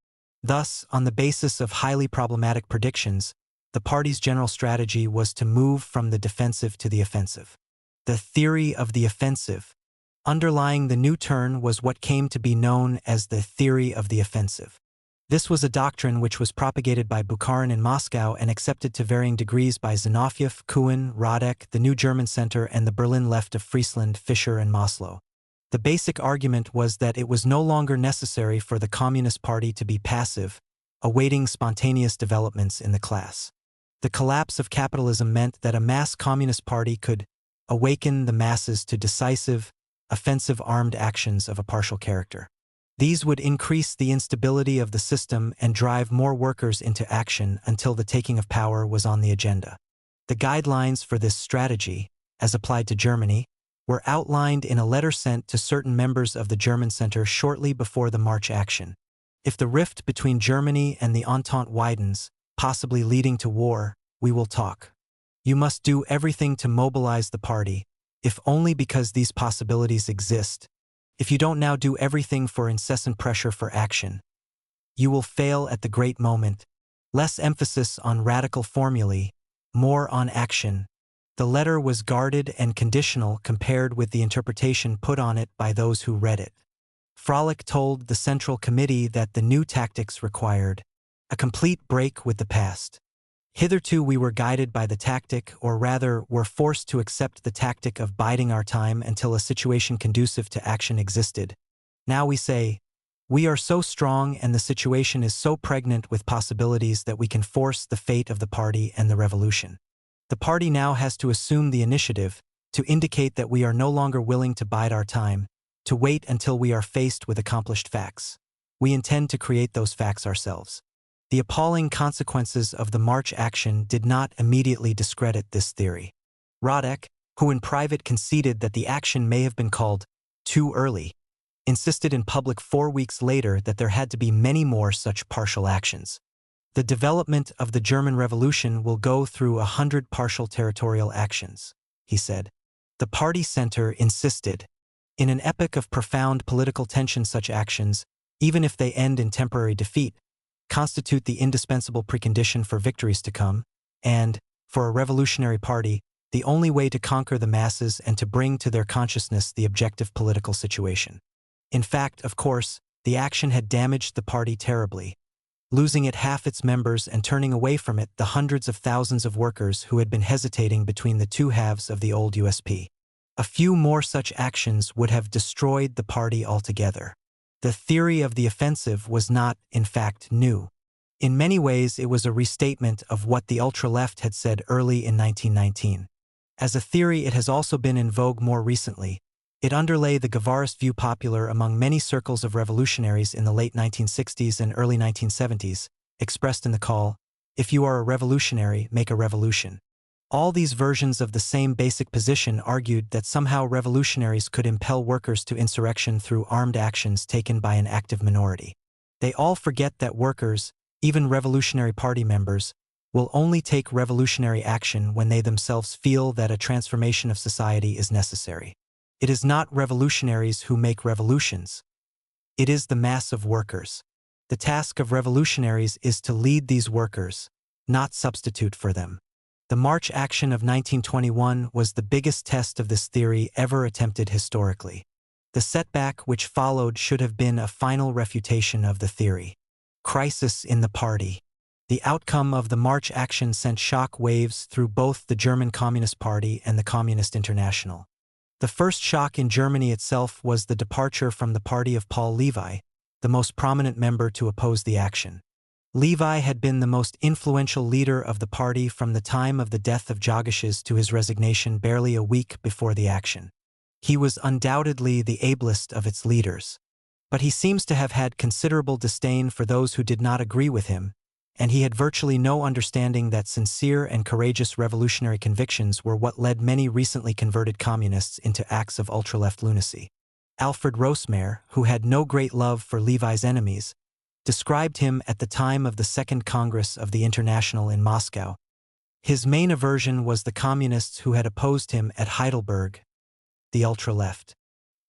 Thus, on the basis of highly problematic predictions, the party's general strategy was to move from the defensive to the offensive. The theory of the offensive. Underlying the new turn was what came to be known as the theory of the offensive. This was a doctrine which was propagated by Bukharin in Moscow and accepted to varying degrees by Zinoviev, Kuhn, Radek, the New German Center, and the Berlin left of Friesland, Fischer, and Maslow. The basic argument was that it was no longer necessary for the Communist Party to be passive, awaiting spontaneous developments in the class. The collapse of capitalism meant that a mass Communist Party could awaken the masses to decisive, offensive armed actions of a partial character. These would increase the instability of the system and drive more workers into action until the taking of power was on the agenda. The guidelines for this strategy, as applied to Germany, were outlined in a letter sent to certain members of the German Center shortly before the March action. If the rift between Germany and the Entente widens, possibly leading to war, we will talk. You must do everything to mobilize the party, if only because these possibilities exist. If you don't now do everything for incessant pressure for action, you will fail at the great moment. Less emphasis on radical formulae, more on action. The letter was guarded and conditional compared with the interpretation put on it by those who read it. Frolic told the Central Committee that the new tactics required a complete break with the past. Hitherto we were guided by the tactic, or rather were forced to accept the tactic of biding our time until a situation conducive to action existed. Now we say, we are so strong and the situation is so pregnant with possibilities that we can force the fate of the party and the revolution. The party now has to assume the initiative, to indicate that we are no longer willing to bide our time, to wait until we are faced with accomplished facts. We intend to create those facts ourselves. The appalling consequences of the March action did not immediately discredit this theory. Radek, who in private conceded that the action may have been called too early, insisted in public 4 weeks later that there had to be many more such partial actions. The development of the German Revolution will go through 100 partial territorial actions, he said. The party center insisted. In an epoch of profound political tension, such actions, even if they end in temporary defeat, constitute the indispensable precondition for victories to come, and, for a revolutionary party, the only way to conquer the masses and to bring to their consciousness the objective political situation. In fact, of course, the action had damaged the party terribly, losing it half its members and turning away from it the hundreds of thousands of workers who had been hesitating between the two halves of the old USP. A few more such actions would have destroyed the party altogether. The theory of the offensive was not, in fact, new. In many ways, it was a restatement of what the ultra-left had said early in 1919. As a theory, it has also been in vogue more recently. It underlay the Guevarist view popular among many circles of revolutionaries in the late 1960s and early 1970s, expressed in the call, "If you are a revolutionary, make a revolution." All these versions of the same basic position argued that somehow revolutionaries could impel workers to insurrection through armed actions taken by an active minority. They all forget that workers, even Revolutionary Party members, will only take revolutionary action when they themselves feel that a transformation of society is necessary. It is not revolutionaries who make revolutions. It is the mass of workers. The task of revolutionaries is to lead these workers, not substitute for them. The March action of 1921 was the biggest test of this theory ever attempted historically. The setback which followed should have been a final refutation of the theory. Crisis in the party. The outcome of the March action sent shock waves through both the German Communist Party and the Communist International. The first shock in Germany itself was the departure from the party of Paul Levi, the most prominent member to oppose the action. Levi had been the most influential leader of the party from the time of the death of Jagesches to his resignation barely a week before the action. He was undoubtedly the ablest of its leaders. But he seems to have had considerable disdain for those who did not agree with him, and he had virtually no understanding that sincere and courageous revolutionary convictions were what led many recently converted communists into acts of ultra-left lunacy. Alfred Rosemeyer, who had no great love for Levi's enemies, described him at the time of the Second Congress of the International in Moscow. His main aversion was the communists who had opposed him at Heidelberg, the ultra-left.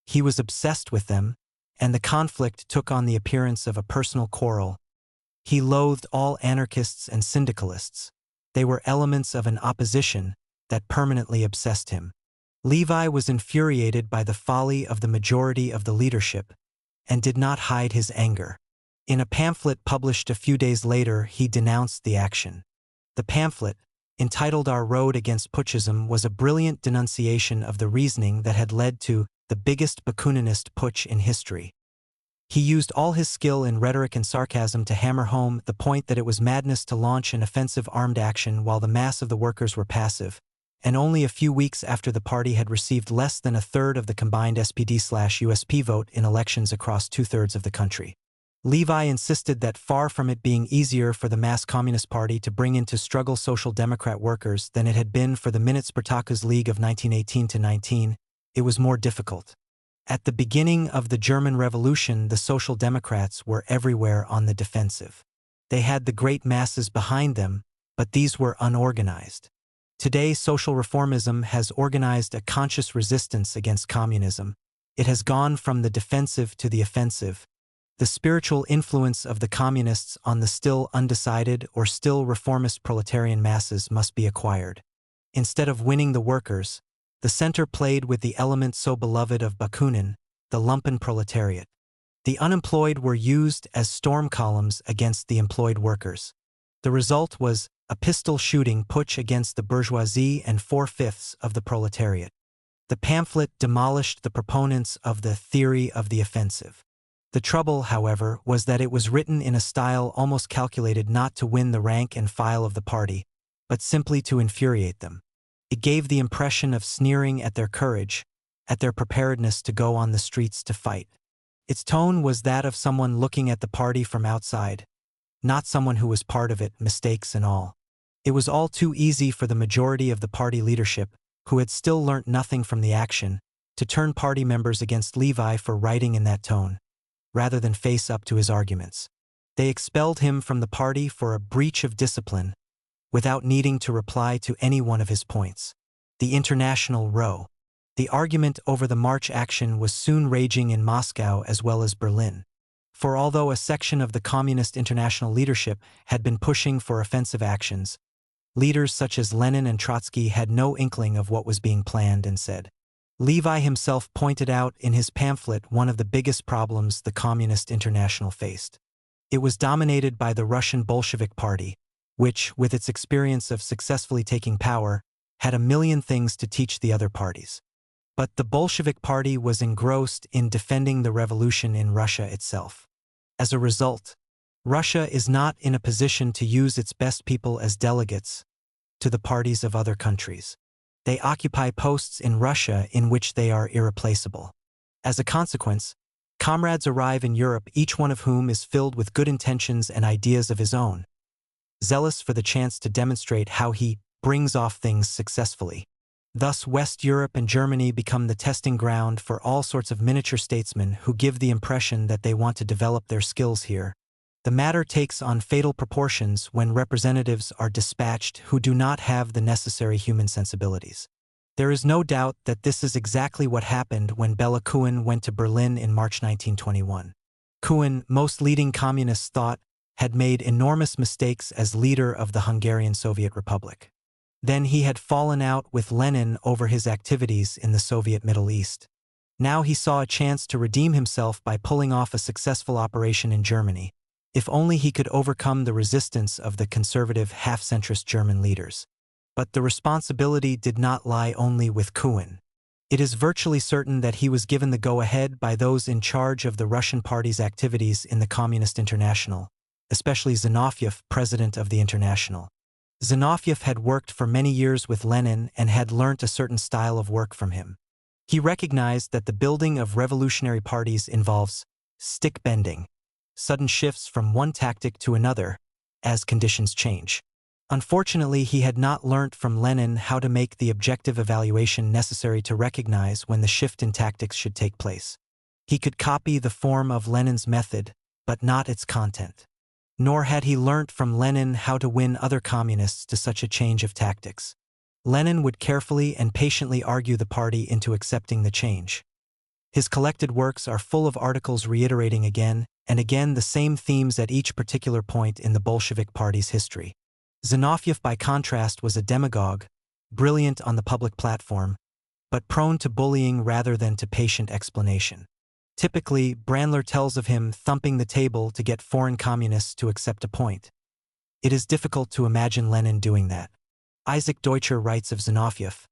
He was obsessed with them, and the conflict took on the appearance of a personal quarrel. He loathed all anarchists and syndicalists. They were elements of an opposition that permanently obsessed him. Levi was infuriated by the folly of the majority of the leadership and did not hide his anger. In a pamphlet published a few days later, he denounced the action. The pamphlet, entitled Our Road Against Putschism, was a brilliant denunciation of the reasoning that had led to the biggest Bakuninist putsch in history. He used all his skill in rhetoric and sarcasm to hammer home the point that it was madness to launch an offensive armed action while the mass of the workers were passive, and only a few weeks after the party had received less than a third of the combined SPD/USP vote in elections across two-thirds of the country. Levi insisted that far from it being easier for the mass Communist Party to bring into struggle Social Democrat workers than it had been for the Minute Spartacus League of 1918-19, it was more difficult. At the beginning of the German Revolution, the Social Democrats were everywhere on the defensive. They had the great masses behind them, but these were unorganized. Today, social reformism has organized a conscious resistance against communism. It has gone from the defensive to the offensive. The spiritual influence of the communists on the still undecided or still reformist proletarian masses must be acquired. Instead of winning the workers, the center played with the element so beloved of Bakunin, the lumpen proletariat. The unemployed were used as storm columns against the employed workers. The result was a pistol-shooting putsch against the bourgeoisie and 4/5 of the proletariat. The pamphlet demolished the proponents of the theory of the offensive. The trouble, however, was that it was written in a style almost calculated not to win the rank and file of the party, but simply to infuriate them. It gave the impression of sneering at their courage, at their preparedness to go on the streets to fight. Its tone was that of someone looking at the party from outside, not someone who was part of it, mistakes and all. It was all too easy for the majority of the party leadership, who had still learnt nothing from the action, to turn party members against Levi for writing in that tone, rather than face up to his arguments. They expelled him from the party for a breach of discipline, without needing to reply to any one of his points. The International row. The argument over the march action was soon raging in Moscow as well as Berlin. For although a section of the Communist International leadership had been pushing for offensive actions, leaders such as Lenin and Trotsky had no inkling of what was being planned and said. Levi himself pointed out in his pamphlet one of the biggest problems the Communist International faced. It was dominated by the Russian Bolshevik Party, which, with its experience of successfully taking power, had a million things to teach the other parties. But the Bolshevik Party was engrossed in defending the revolution in Russia itself. As a result, Russia is not in a position to use its best people as delegates to the parties of other countries. They occupy posts in Russia in which they are irreplaceable. As a consequence, comrades arrive in Europe, each one of whom is filled with good intentions and ideas of his own, zealous for the chance to demonstrate how he brings off things successfully. Thus, West Europe and Germany become the testing ground for all sorts of miniature statesmen who give the impression that they want to develop their skills here. The matter takes on fatal proportions when representatives are dispatched who do not have the necessary human sensibilities. There is no doubt that this is exactly what happened when Bela Kun went to Berlin in March 1921. Kun, most leading communists thought, had made enormous mistakes as leader of the Hungarian Soviet Republic. Then he had fallen out with Lenin over his activities in the Soviet Middle East. Now he saw a chance to redeem himself by pulling off a successful operation in Germany, if only he could overcome the resistance of the conservative, half-centrist German leaders. But the responsibility did not lie only with Kun. It is virtually certain that he was given the go-ahead by those in charge of the Russian party's activities in the Communist International, especially Zinoviev, president of the International. Zinoviev had worked for many years with Lenin and had learnt a certain style of work from him. He recognized that the building of revolutionary parties involves stick-bending, sudden shifts from one tactic to another, as conditions change. Unfortunately, he had not learnt from Lenin how to make the objective evaluation necessary to recognize when the shift in tactics should take place. He could copy the form of Lenin's method, but not its content. Nor had he learnt from Lenin how to win other communists to such a change of tactics. Lenin would carefully and patiently argue the party into accepting the change. His collected works are full of articles reiterating again and again the same themes at each particular point in the Bolshevik Party's history. Zinoviev, by contrast, was a demagogue, brilliant on the public platform, but prone to bullying rather than to patient explanation. Typically, Brandler tells of him thumping the table to get foreign communists to accept a point. It is difficult to imagine Lenin doing that. Isaac Deutscher writes of Zinoviev.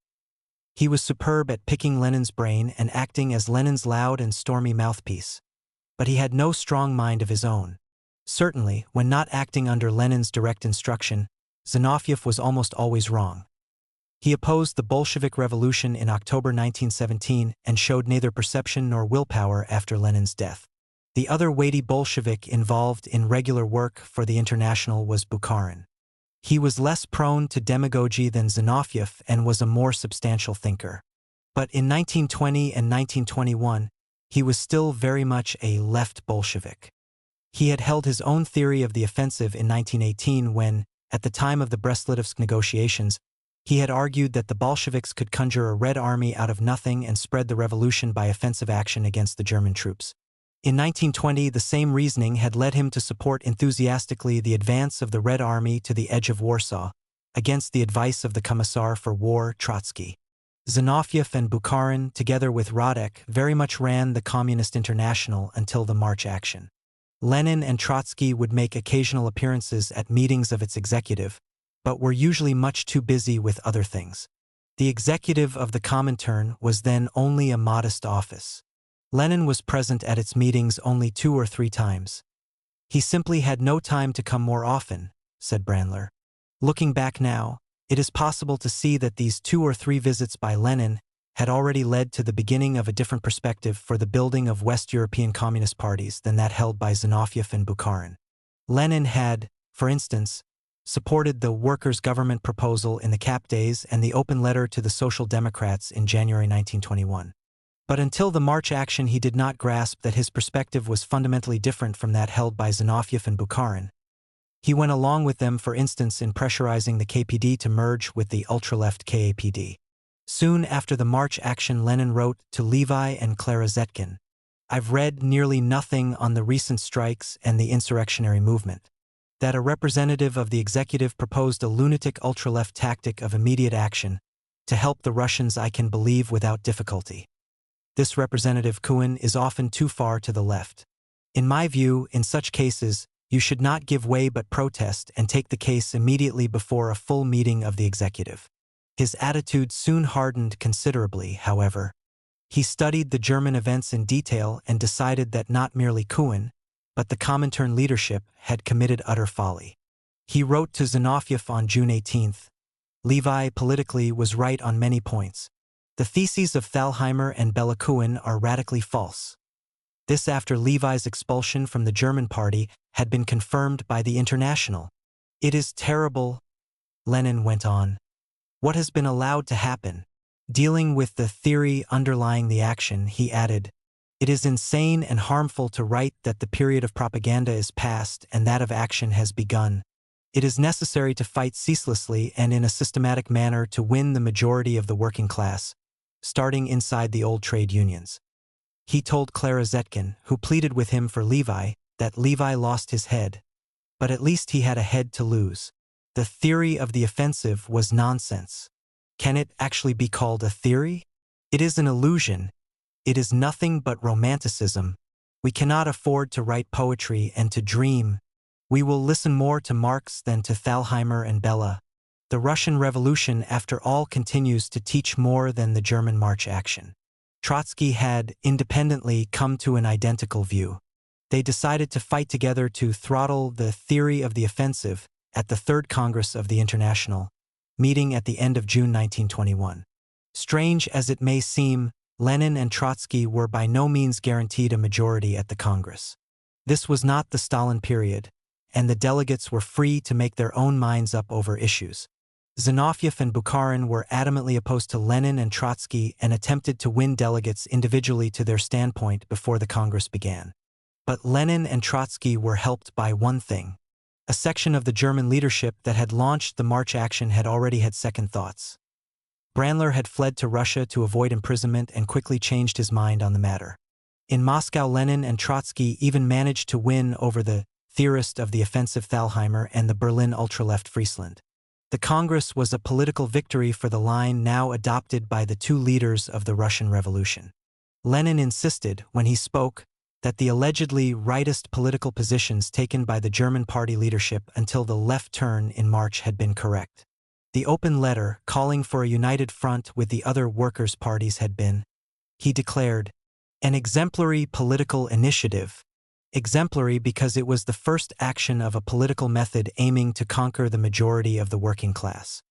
He was superb at picking Lenin's brain and acting as Lenin's loud and stormy mouthpiece. But he had no strong mind of his own. Certainly, when not acting under Lenin's direct instruction, Zinoviev was almost always wrong. He opposed the Bolshevik Revolution in October 1917 and showed neither perception nor willpower after Lenin's death. The other weighty Bolshevik involved in regular work for the International was Bukharin. He was less prone to demagogy than Zinoviev and was a more substantial thinker. But in 1920 and 1921, he was still very much a left Bolshevik. He had held his own theory of the offensive in 1918 when, at the time of the Brest-Litovsk negotiations, he had argued that the Bolsheviks could conjure a Red Army out of nothing and spread the revolution by offensive action against the German troops. In 1920, the same reasoning had led him to support enthusiastically the advance of the Red Army to the edge of Warsaw, against the advice of the Commissar for War, Trotsky. Zinoviev and Bukharin, together with Radek, very much ran the Communist International until the March action. Lenin and Trotsky would make occasional appearances at meetings of its executive, but were usually much too busy with other things. The executive of the Comintern was then only a modest office. Lenin was present at its meetings only 2 or 3 times. He simply had no time to come more often, said Brandler. Looking back now, it is possible to see that these 2 or 3 visits by Lenin had already led to the beginning of a different perspective for the building of West European Communist parties than that held by Zinoviev and Bukharin. Lenin had, for instance, supported the workers' government proposal in the Cap days and the open letter to the Social Democrats in January 1921. But until the March action he did not grasp that his perspective was fundamentally different from that held by Zinoviev and Bukharin. He went along with them, for instance, in pressurizing the KPD to merge with the ultra-left KAPD. Soon after the March action, Lenin wrote to Levi and Clara Zetkin, "I've read nearly nothing on the recent strikes and the insurrectionary movement. That a representative of the executive proposed a lunatic ultra-left tactic of immediate action to help the Russians I can believe without difficulty. This representative Kuhn is often too far to the left. In my view, in such cases, you should not give way but protest and take the case immediately before a full meeting of the executive." His attitude soon hardened considerably, however. He studied the German events in detail and decided that not merely Kuhn, but the Comintern leadership had committed utter folly. He wrote to Zinoviev on June 18, "Levi politically was right on many points. The theses of Thalheimer and Bela Kuhn are radically false." This after Levi's expulsion from the German party had been confirmed by the International. "It is terrible," Lenin went on, "what has been allowed to happen." Dealing with the theory underlying the action, he added, "It is insane and harmful to write that the period of propaganda is past and that of action has begun. It is necessary to fight ceaselessly and in a systematic manner to win the majority of the working class, starting inside the old trade unions." He told Clara Zetkin, who pleaded with him for Levi, that Levi lost his head, but at least he had a head to lose. The theory of the offensive was nonsense. Can it actually be called a theory? It is an illusion. It is nothing but romanticism. We cannot afford to write poetry and to dream. We will listen more to Marx than to Thalheimer and Bella. The Russian Revolution, after all, continues to teach more than the German March action. Trotsky had, independently, come to an identical view. They decided to fight together to throttle the theory of the offensive at the Third Congress of the International, meeting at the end of June 1921. Strange as it may seem, Lenin and Trotsky were by no means guaranteed a majority at the Congress. This was not the Stalin period, and the delegates were free to make their own minds up over issues. Zinoviev and Bukharin were adamantly opposed to Lenin and Trotsky and attempted to win delegates individually to their standpoint before the Congress began. But Lenin and Trotsky were helped by one thing. A section of the German leadership that had launched the March action had already had second thoughts. Brandler had fled to Russia to avoid imprisonment and quickly changed his mind on the matter. In Moscow, Lenin and Trotsky even managed to win over the theorist of the offensive Thalheimer and the Berlin ultra-left Friesland. The Congress was a political victory for the line now adopted by the 2 leaders of the Russian Revolution. Lenin insisted, when he spoke, that the allegedly rightist political positions taken by the German party leadership until the left turn in March had been correct. The open letter, calling for a united front with the other workers' parties had been, he declared, an exemplary political initiative. Exemplary because it was the first action of a political method aiming to conquer the majority of the working class.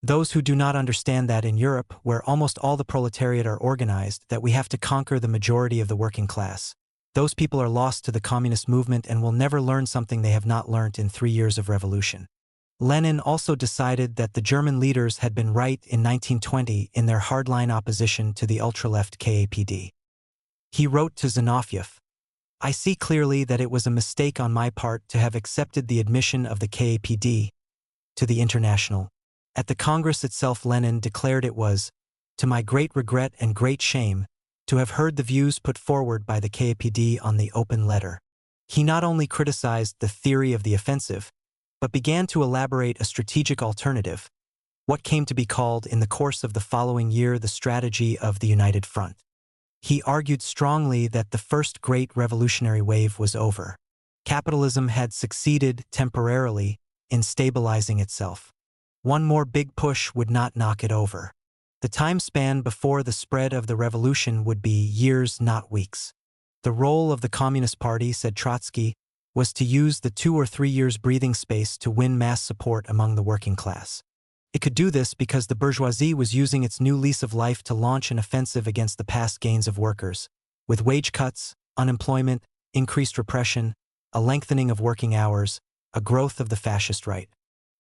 Those who do not understand that in Europe, where almost all the proletariat are organized, that we have to conquer the majority of the working class, those people are lost to the communist movement and will never learn something they have not learnt in 3 years of revolution. Lenin also decided that the German leaders had been right in 1920 in their hardline opposition to the ultra-left KAPD. He wrote to Zinoviev, I see clearly that it was a mistake on my part to have accepted the admission of the KAPD to the International. At the Congress itself, Lenin declared it was, to my great regret and great shame, to have heard the views put forward by the KAPD on the open letter. He not only criticized the theory of the offensive, but began to elaborate a strategic alternative, what came to be called in the course of the following year the strategy of the United Front. He argued strongly that the first great revolutionary wave was over. Capitalism had succeeded temporarily in stabilizing itself. One more big push would not knock it over. The time span before the spread of the revolution would be years, not weeks. The role of the Communist Party, said Trotsky, was to use the 2 or 3 years breathing space to win mass support among the working class. It could do this because the bourgeoisie was using its new lease of life to launch an offensive against the past gains of workers, with wage cuts, unemployment, increased repression, a lengthening of working hours, a growth of the fascist right.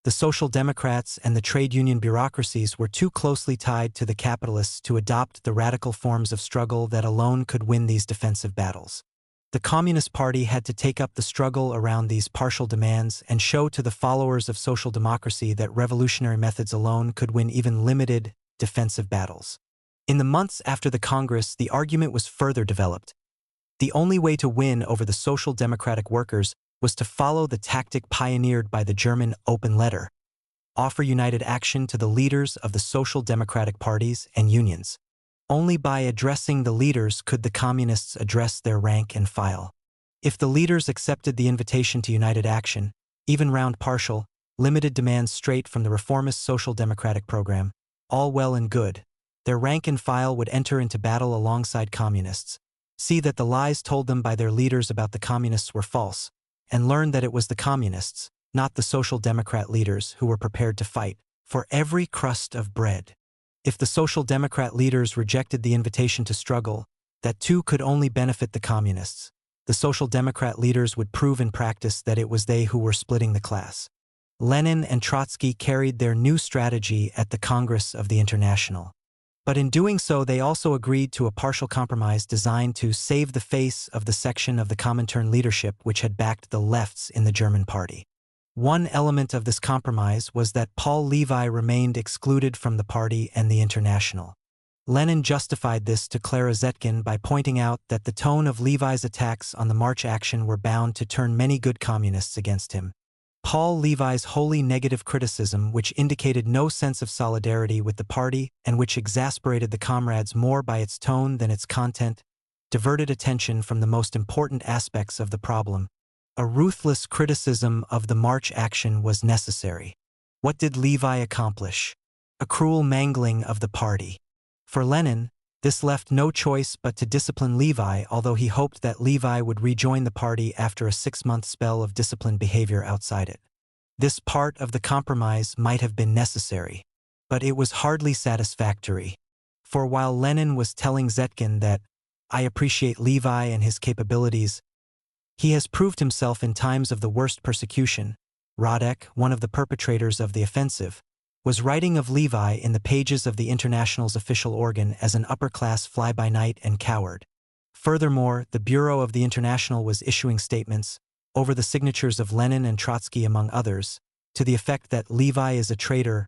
The Social Democrats and the trade union bureaucracies were too closely tied to the capitalists to adopt the radical forms of struggle that alone could win these defensive battles. The Communist Party had to take up the struggle around these partial demands and show to the followers of social democracy that revolutionary methods alone could win even limited defensive battles. In the months after the Congress, the argument was further developed. The only way to win over the social democratic workers was to follow the tactic pioneered by the German open letter, offer united action to the leaders of the social democratic parties and unions. Only by addressing the leaders could the communists address their rank and file. If the leaders accepted the invitation to united action, even round partial, limited demands straight from the reformist social democratic program, all well and good, their rank and file would enter into battle alongside communists, see that the lies told them by their leaders about the communists were false, and learn that it was the communists, not the social democrat leaders, who were prepared to fight for every crust of bread. If the social democrat leaders rejected the invitation to struggle, that too could only benefit the communists. The social democrat leaders would prove in practice that it was they who were splitting the class. Lenin and Trotsky carried their new strategy at the Congress of the International. But in doing so, they also agreed to a partial compromise designed to save the face of the section of the Comintern leadership which had backed the lefts in the German party. One element of this compromise was that Paul Levi remained excluded from the party and the International. Lenin justified this to Clara Zetkin by pointing out that the tone of Levi's attacks on the March action were bound to turn many good communists against him. Paul Levi's wholly negative criticism, which indicated no sense of solidarity with the party and which exasperated the comrades more by its tone than its content, diverted attention from the most important aspects of the problem. A ruthless criticism of the March action was necessary. What did Levi accomplish? A cruel mangling of the party. For Lenin, this left no choice but to discipline Levi, although he hoped that Levi would rejoin the party after a 6-month spell of disciplined behavior outside it. This part of the compromise might have been necessary, but it was hardly satisfactory. For while Lenin was telling Zetkin that, I appreciate Levi and his capabilities, he has proved himself in times of the worst persecution, Radek, one of the perpetrators of the offensive, was writing of Levi in the pages of the International's official organ as an upper-class fly-by-night and coward. Furthermore, the Bureau of the International was issuing statements, over the signatures of Lenin and Trotsky among others, to the effect that Levi is a traitor.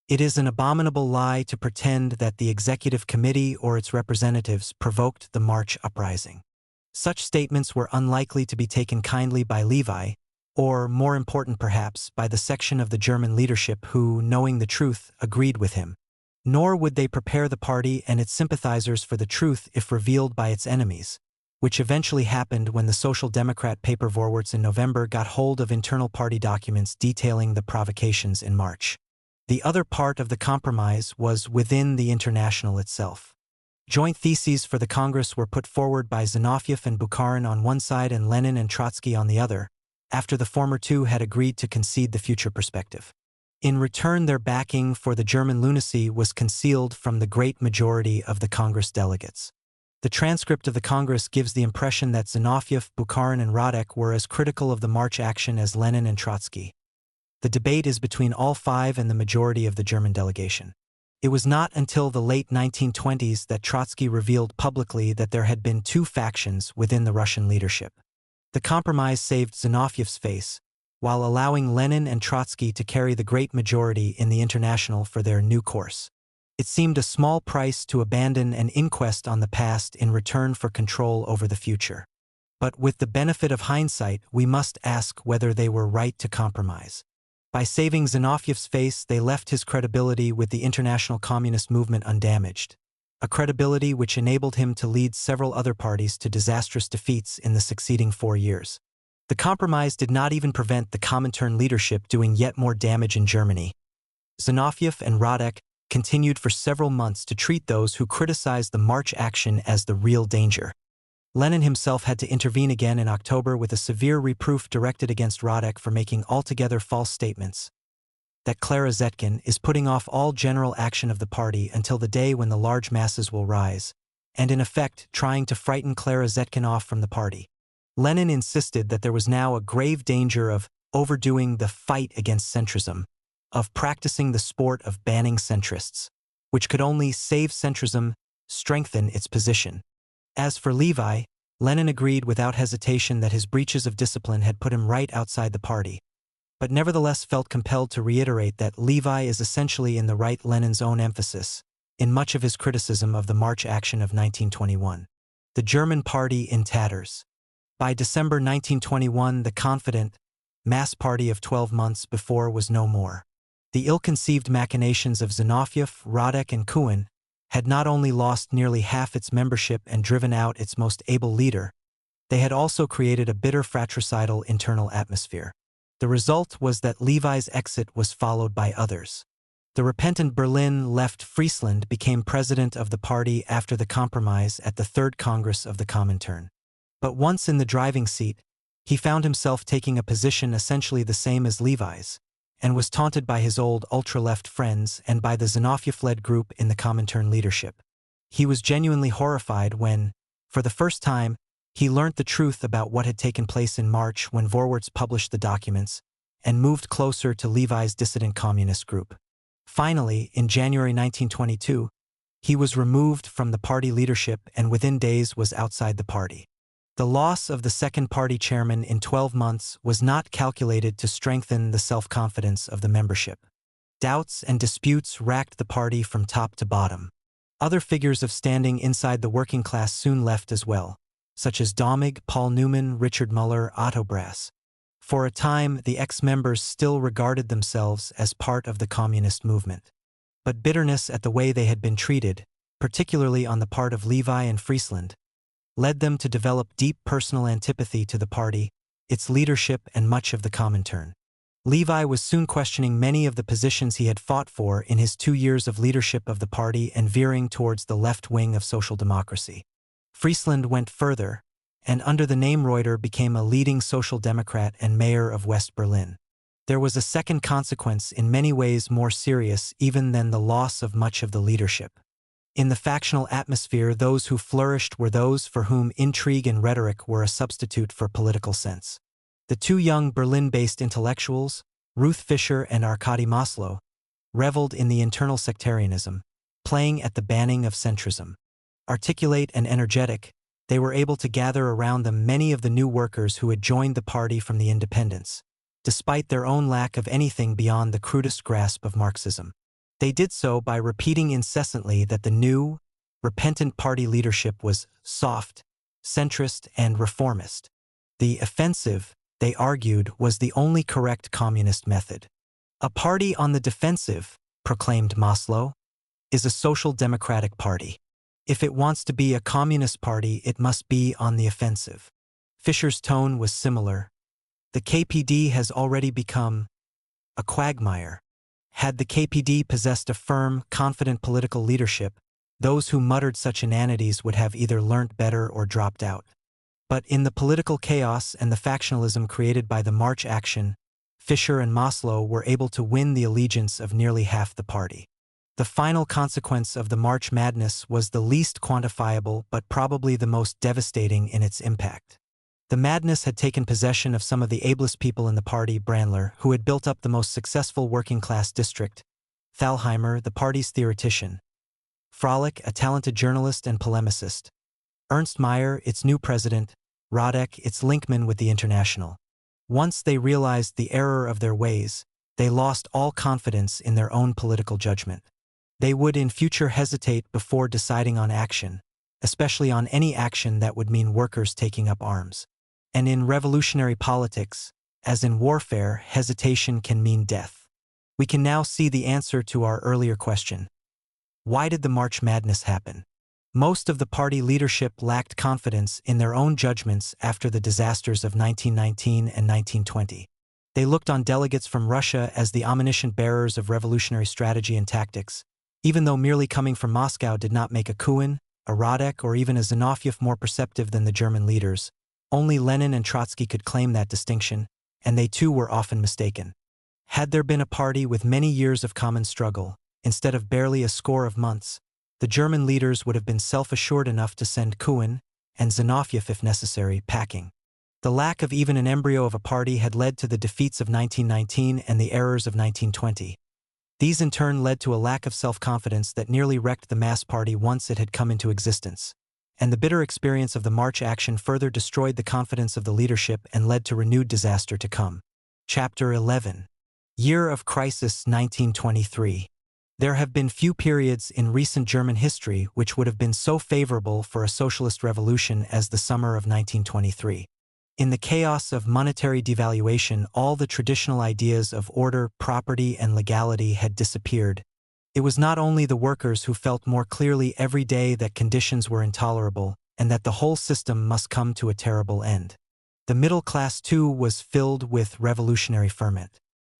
It is an abominable lie to pretend that the Executive Committee or its representatives provoked the March uprising. Such statements were unlikely to be taken kindly by Levi, or, more important perhaps, by the section of the German leadership who, knowing the truth, agreed with him. Nor would they prepare the party and its sympathizers for the truth if revealed by its enemies, which eventually happened when the Social Democrat papervorwards in November got hold of internal party documents detailing the provocations in March. The other part of the compromise was within the International itself. Joint theses for the Congress were put forward by Zinoviev and Bukharin on one side and Lenin and Trotsky on the other, after the former two had agreed to concede the future perspective. In return, their backing for the German lunacy was concealed from the great majority of the Congress delegates. The transcript of the Congress gives the impression that Zinoviev, Bukharin, and Radek were as critical of the March action as Lenin and Trotsky. The debate is between all five and the majority of the German delegation. It was not until the late 1920s that Trotsky revealed publicly that there had been two factions within the Russian leadership. The compromise saved Zinoviev's face, while allowing Lenin and Trotsky to carry the great majority in the International for their new course. It seemed a small price to abandon an inquest on the past in return for control over the future. But with the benefit of hindsight, we must ask whether they were right to compromise. By saving Zinoviev's face, they left his credibility with the international communist movement undamaged, a credibility which enabled him to lead several other parties to disastrous defeats in the succeeding 4 years. The compromise did not even prevent the Comintern leadership doing yet more damage in Germany. Zinoviev and Radek continued for several months to treat those who criticized the March action as the real danger. Lenin himself had to intervene again in October with a severe reproof directed against Radek for making altogether false statements. That Clara Zetkin is putting off all general action of the party until the day when the large masses will rise, and in effect trying to frighten Clara Zetkin off from the party. Lenin insisted that there was now a grave danger of overdoing the fight against centrism, of practicing the sport of banning centrists, which could only save centrism, strengthen its position. As for Levi, Lenin agreed without hesitation that his breaches of discipline had put him right outside the party, but nevertheless felt compelled to reiterate that Levi is essentially in the right. Lenin's own emphasis, in much of his criticism of the March action of 1921. The German party in tatters. By December 1921, the confident, mass party of 12 months before was no more. The ill-conceived machinations of Zinoviev, Radek, and Kuhn had not only lost nearly half its membership and driven out its most able leader, they had also created a bitter fratricidal internal atmosphere. The result was that Levi's exit was followed by others. The repentant Berlin left Friesland became president of the party after the compromise at the Third Congress of the Comintern. But once in the driving seat, he found himself taking a position essentially the same as Levi's, and was taunted by his old ultra-left friends and by the Zinoviev-led group in the Comintern leadership. He was genuinely horrified when, for the first time, he learnt the truth about what had taken place in March when Vorwärts published the documents and moved closer to Levi's dissident communist group. Finally, in January 1922, he was removed from the party leadership and within days was outside the party. The loss of the second party chairman in 12 months was not calculated to strengthen the self-confidence of the membership. Doubts and disputes racked the party from top to bottom. Other figures of standing inside the working class soon left as well, such as Domig, Paul Newman, Richard Muller, Otto Brass. For a time, the ex-members still regarded themselves as part of the communist movement. But bitterness at the way they had been treated, particularly on the part of Levi and Friesland, led them to develop deep personal antipathy to the party, its leadership, and much of the Comintern. Levi was soon questioning many of the positions he had fought for in his 2 years of leadership of the party and veering towards the left wing of social democracy. Friesland went further, and under the name Reuter became a leading social democrat and mayor of West Berlin. There was a second consequence in many ways more serious even than the loss of much of the leadership. In the factional atmosphere, those who flourished were those for whom intrigue and rhetoric were a substitute for political sense. The two young Berlin-based intellectuals, Ruth Fischer and Arkady Maslow, reveled in the internal sectarianism, playing at the banning of centrism. Articulate and energetic, they were able to gather around them many of the new workers who had joined the party from the independents, despite their own lack of anything beyond the crudest grasp of Marxism. They did so by repeating incessantly that the new, repentant party leadership was soft, centrist, and reformist. The offensive, they argued, was the only correct communist method. A party on the defensive, proclaimed Maslow. is a social democratic party. If it wants to be a communist party, it must be on the offensive. Fischer's tone was similar. The KPD has already become a quagmire. Had the KPD possessed a firm, confident political leadership, those who muttered such inanities would have either learnt better or dropped out. But in the political chaos and the factionalism created by the March action, Fischer and Maslow were able to win the allegiance of nearly half the party. The final consequence of the March madness was the least quantifiable but probably the most devastating in its impact. The madness had taken possession of some of the ablest people in the party. Brandler, who had built up the most successful working-class district; Thalheimer, the party's theoretician; Froelich, a talented journalist and polemicist; Ernst Mayr, its new president; Radek, its linkman with the International. Once they realized the error of their ways, they lost all confidence in their own political judgment. They would in future hesitate before deciding on action, especially on any action that would mean workers taking up arms. And in revolutionary politics, as in warfare, hesitation can mean death. We can now see the answer to our earlier question. Why did the March madness happen? Most of the party leadership lacked confidence in their own judgments after the disasters of 1919 and 1920. They looked on delegates from Russia as the omniscient bearers of revolutionary strategy and tactics, even though merely coming from Moscow did not make a Kuhn, a Radek, or even a Zinoviev more perceptive than the German leaders. Only Lenin and Trotsky could claim that distinction, and they too were often mistaken. Had there been a party with many years of common struggle, instead of barely a score of months, the German leaders would have been self-assured enough to send Kuhn, and Zinoviev if necessary, packing. The lack of even an embryo of a party had led to the defeats of 1919 and the errors of 1920. These in turn led to a lack of self-confidence that nearly wrecked the mass party once it had come into existence. And the bitter experience of the March action further destroyed the confidence of the leadership and led to renewed disaster to come. Chapter 11. Year of Crisis 1923. There have been few periods in recent German history which would have been so favorable for a socialist revolution as the summer of 1923. In the chaos of monetary devaluation, all the traditional ideas of order, property, and legality had disappeared. It was not only the workers who felt more clearly every day that conditions were intolerable and that the whole system must come to a terrible end. The middle class, too, was filled with revolutionary ferment.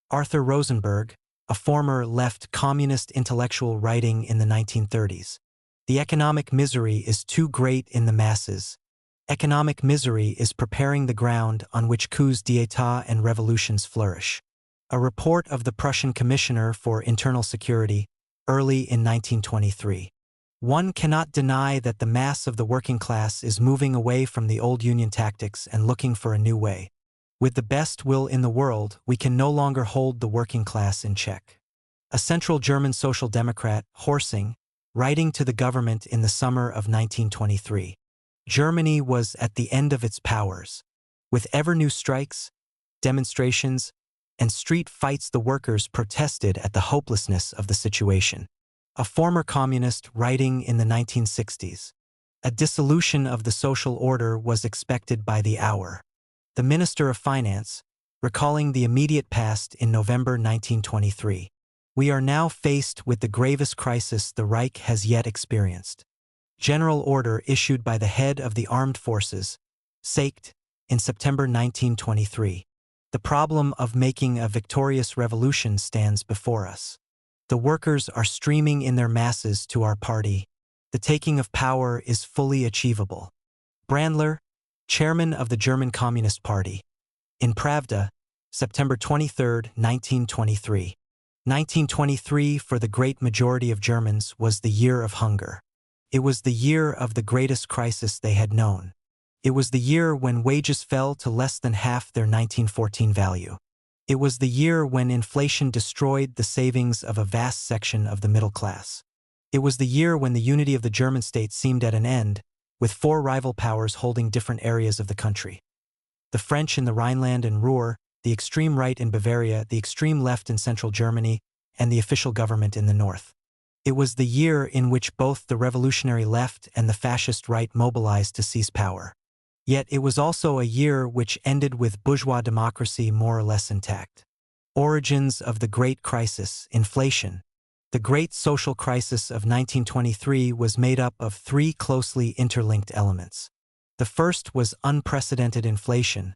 Arthur Rosenberg, a former left communist intellectual, writing in the 1930s, "The economic misery is too great in the masses. Economic misery is preparing the ground on which coups d'état and revolutions flourish." A report of the Prussian Commissioner for Internal Security, early in 1923. One cannot deny that the mass of the working class is moving away from the old Union tactics and looking for a new way. With the best will in the world, we can no longer hold the working class in check. A central German social democrat, Horsing, writing to the government in the summer of 1923. Germany was at the end of its powers. With ever new strikes, demonstrations, and street fights, the workers protested at the hopelessness of the situation. A former communist, writing in the 1960s. A dissolution of the social order was expected by the hour. The Minister of Finance, recalling the immediate past in November 1923. We are now faced with the gravest crisis the Reich has yet experienced. General order issued by the head of the armed forces, Seicht, in September 1923. The problem of making a victorious revolution stands before us. The workers are streaming in their masses to our party. The taking of power is fully achievable. Brandler, chairman of the German Communist Party. In Pravda, September 23, 1923. 1923, for the great majority of Germans, was the year of hunger. It was the year of the greatest crisis they had known. It was the year when wages fell to less than half their 1914 value. It was the year when inflation destroyed the savings of a vast section of the middle class. It was the year when the unity of the German state seemed at an end, with four rival powers holding different areas of the country. The French in the Rhineland and Ruhr, the extreme right in Bavaria, the extreme left in central Germany, and the official government in the north. It was the year in which both the revolutionary left and the fascist right mobilized to seize power. Yet it was also a year which ended with bourgeois democracy more or less intact. Origins of the Great Crisis, inflation. The Great Social Crisis of 1923 was made up of three closely interlinked elements. The first was unprecedented inflation,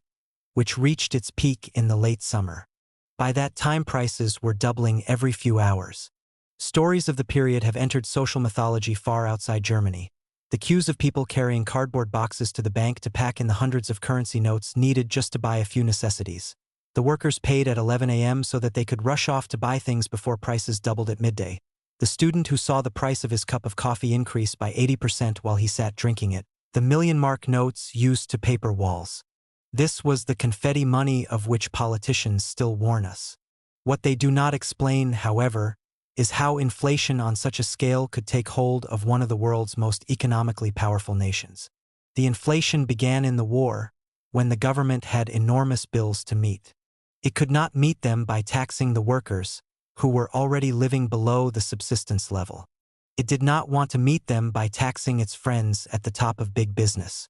which reached its peak in the late summer. By that time, prices were doubling every few hours. Stories of the period have entered social mythology far outside Germany. The queues of people carrying cardboard boxes to the bank to pack in the hundreds of currency notes needed just to buy a few necessities. The workers paid at 11 a.m. so that they could rush off to buy things before prices doubled at midday. The student who saw the price of his cup of coffee increase by 80% while he sat drinking it. The million-mark notes used to paper walls. This was the confetti money of which politicians still warn us. What they do not explain, however, is how inflation on such a scale could take hold of one of the world's most economically powerful nations. The inflation began in the war, when the government had enormous bills to meet. It could not meet them by taxing the workers, who were already living below the subsistence level. It did not want to meet them by taxing its friends at the top of big business.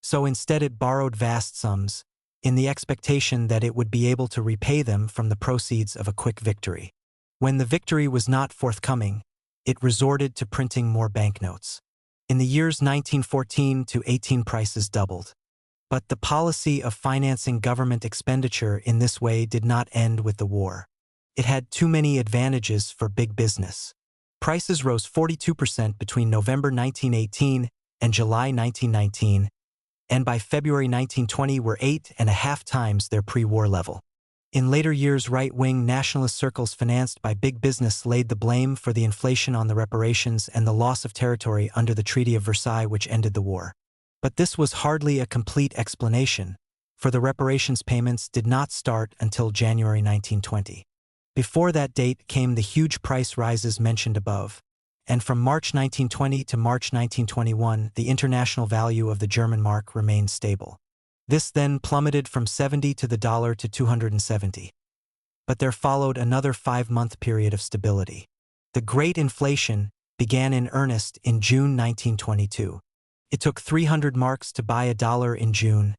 So instead it borrowed vast sums, in the expectation that it would be able to repay them from the proceeds of a quick victory. When the victory was not forthcoming, it resorted to printing more banknotes. In the years 1914 to 18, prices doubled. But the policy of financing government expenditure in this way did not end with the war. It had too many advantages for big business. Prices rose 42% between November 1918 and July 1919, and by February 1920 were 8.5 times their pre-war level. In later years, right-wing nationalist circles financed by big business laid the blame for the inflation on the reparations and the loss of territory under the Treaty of Versailles, which ended the war. But this was hardly a complete explanation, for the reparations payments did not start until January 1920. Before that date came the huge price rises mentioned above, and from March 1920 to March 1921, the international value of the German mark remained stable. This then plummeted from 70 to the dollar to 270. But there followed another 5-month period of stability. The Great Inflation began in earnest in June 1922. It took 300 marks to buy a dollar in June,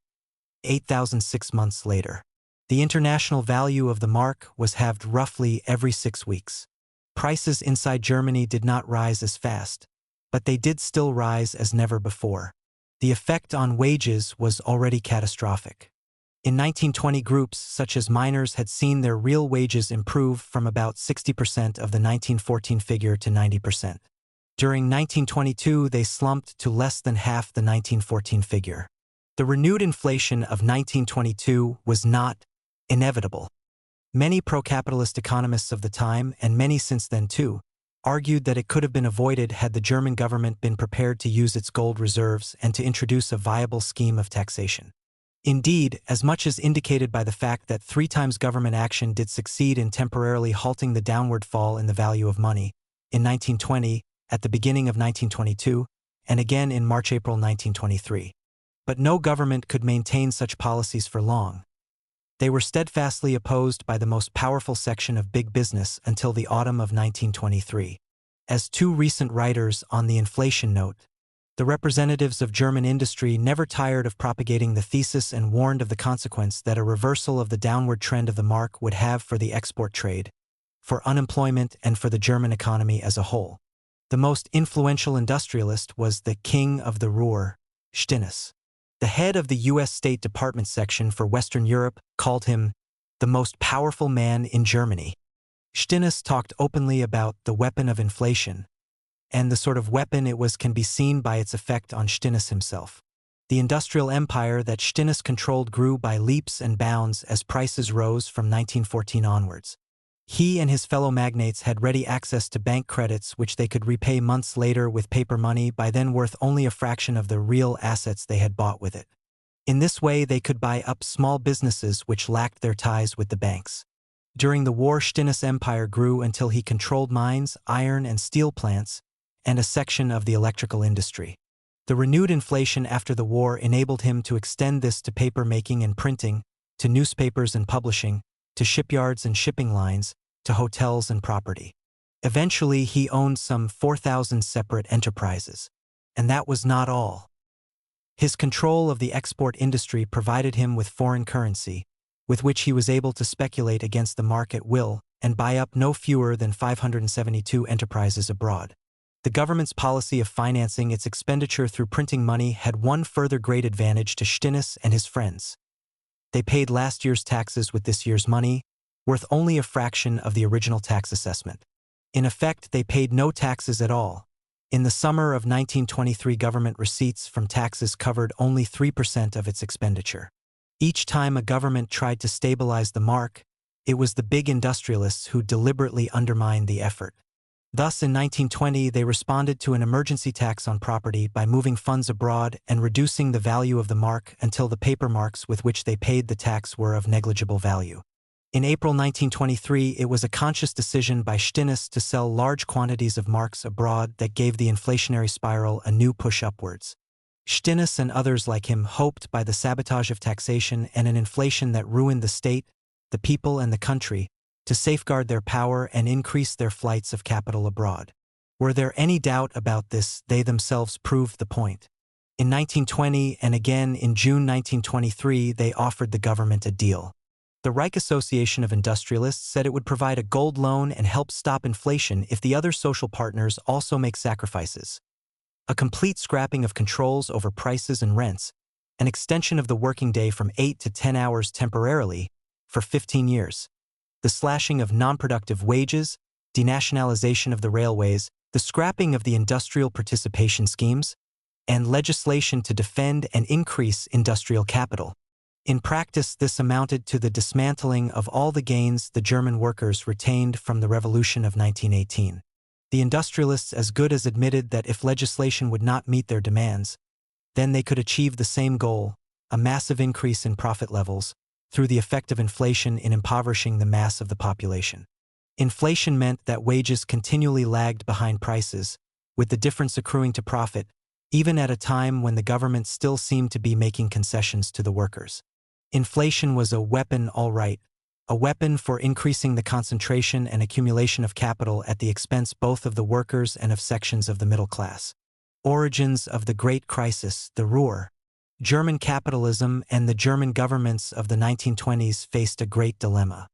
8,000 6 months later. The international value of the mark was halved roughly every 6 weeks. Prices inside Germany did not rise as fast, but they did still rise as never before. The effect on wages was already catastrophic. In 1920, groups such as miners had seen their real wages improve from about 60% of the 1914 figure to 90%. During 1922, they slumped to less than half the 1914 figure. The renewed inflation of 1922 was not inevitable. Many pro-capitalist economists of the time, and many since then too, argued that it could have been avoided had the German government been prepared to use its gold reserves and to introduce a viable scheme of taxation. Indeed, as much as indicated by the fact that 3 times government action did succeed in temporarily halting the downward fall in the value of money, in 1920, at the beginning of 1922, and again in March-April 1923. But no government could maintain such policies for long. They were steadfastly opposed by the most powerful section of big business until the autumn of 1923. As 2 recent writers on the inflation note, the representatives of German industry never tired of propagating the thesis and warned of the consequence that a reversal of the downward trend of the mark would have for the export trade, for unemployment, and for the German economy as a whole. The most influential industrialist was the King of the Ruhr, Stinnes. The head of the U.S. State Department section for Western Europe called him the most powerful man in Germany. Stinnes talked openly about the weapon of inflation, and the sort of weapon it was can be seen by its effect on Stinnes himself. The industrial empire that Stinnes controlled grew by leaps and bounds as prices rose from 1914 onwards. He and his fellow magnates had ready access to bank credits which they could repay months later with paper money, by then worth only a fraction of the real assets they had bought with it. In this way they could buy up small businesses which lacked their ties with the banks. During the war, Stinnes' empire grew until he controlled mines, iron and steel plants, and a section of the electrical industry. The renewed inflation after the war enabled him to extend this to paper making and printing, to newspapers and publishing, to shipyards and shipping lines, to hotels and property. Eventually, he owned some 4,000 separate enterprises. And that was not all. His control of the export industry provided him with foreign currency, with which he was able to speculate against the mark at will, and buy up no fewer than 572 enterprises abroad. The government's policy of financing its expenditure through printing money had one further great advantage to Stinnes and his friends. They paid last year's taxes with this year's money, worth only a fraction of the original tax assessment. In effect, they paid no taxes at all. In the summer of 1923, government receipts from taxes covered only 3% of its expenditure. Each time a government tried to stabilize the mark, it was the big industrialists who deliberately undermined the effort. Thus, in 1920, they responded to an emergency tax on property by moving funds abroad and reducing the value of the mark until the paper marks with which they paid the tax were of negligible value. In April 1923, it was a conscious decision by Stinnes to sell large quantities of marks abroad that gave the inflationary spiral a new push upwards. Stinnes and others like him hoped by the sabotage of taxation and an inflation that ruined the state, the people, and the country, to safeguard their power and increase their flights of capital abroad. Were there any doubt about this, they themselves proved the point. In 1920 and again in June 1923, they offered the government a deal. The Reich Association of Industrialists said it would provide a gold loan and help stop inflation if the other social partners also make sacrifices. A complete scrapping of controls over prices and rents, an extension of the working day from 8 to 10 hours temporarily for 15 years. The slashing of non-productive wages, denationalization of the railways, the scrapping of the industrial participation schemes, and legislation to defend and increase industrial capital. In practice, this amounted to the dismantling of all the gains the German workers retained from the Revolution of 1918. The industrialists as good as admitted that if legislation would not meet their demands, then they could achieve the same goal, a massive increase in profit levels, through the effect of inflation in impoverishing the mass of the population. Inflation meant that wages continually lagged behind prices, with the difference accruing to profit, even at a time when the government still seemed to be making concessions to the workers. Inflation was a weapon, all right, a weapon for increasing the concentration and accumulation of capital at the expense both of the workers and of sections of the middle class. Origins of the Great Crisis, the Ruhr. German capitalism and the German governments of the 1920s faced a great dilemma.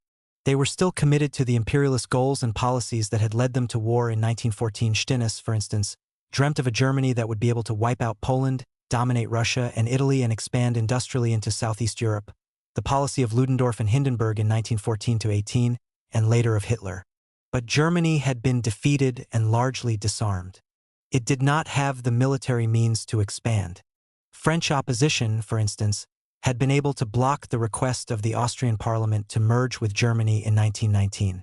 They were still committed to the imperialist goals and policies that had led them to war in 1914. Stinnes, for instance, dreamt of a Germany that would be able to wipe out Poland, dominate Russia and Italy, and expand industrially into Southeast Europe, the policy of Ludendorff and Hindenburg in 1914-18, and later of Hitler. But Germany had been defeated and largely disarmed. It did not have the military means to expand. French opposition, for instance, had been able to block the request of the Austrian parliament to merge with Germany in 1919.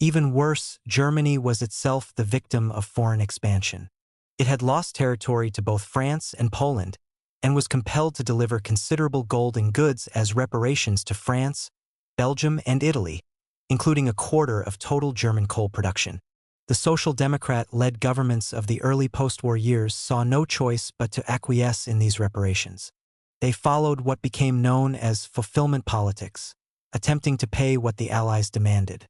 Even worse, Germany was itself the victim of foreign expansion. It had lost territory to both France and Poland, and was compelled to deliver considerable gold and goods as reparations to France, Belgium, and Italy, including a quarter of total German coal production. The Social Democrat-led governments of the early post-war years saw no choice but to acquiesce in these reparations. They followed what became known as fulfillment politics, attempting to pay what the Allies demanded.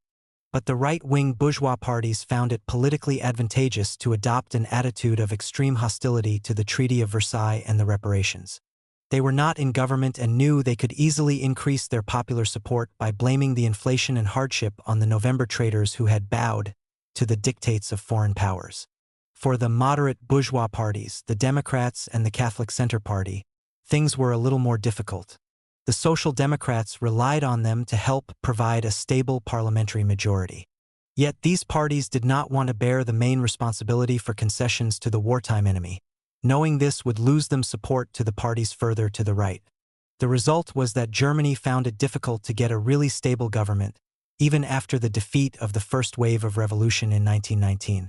But the right-wing bourgeois parties found it politically advantageous to adopt an attitude of extreme hostility to the Treaty of Versailles and the reparations. They were not in government and knew they could easily increase their popular support by blaming the inflation and hardship on the November traders who had bowed to the dictates of foreign powers. For the moderate bourgeois parties, the Democrats and the Catholic Center Party, things were a little more difficult. The Social Democrats relied on them to help provide a stable parliamentary majority. Yet these parties did not want to bear the main responsibility for concessions to the wartime enemy, knowing this would lose them support to the parties further to the right. The result was that Germany found it difficult to get a really stable government, even after the defeat of the first wave of revolution in 1919.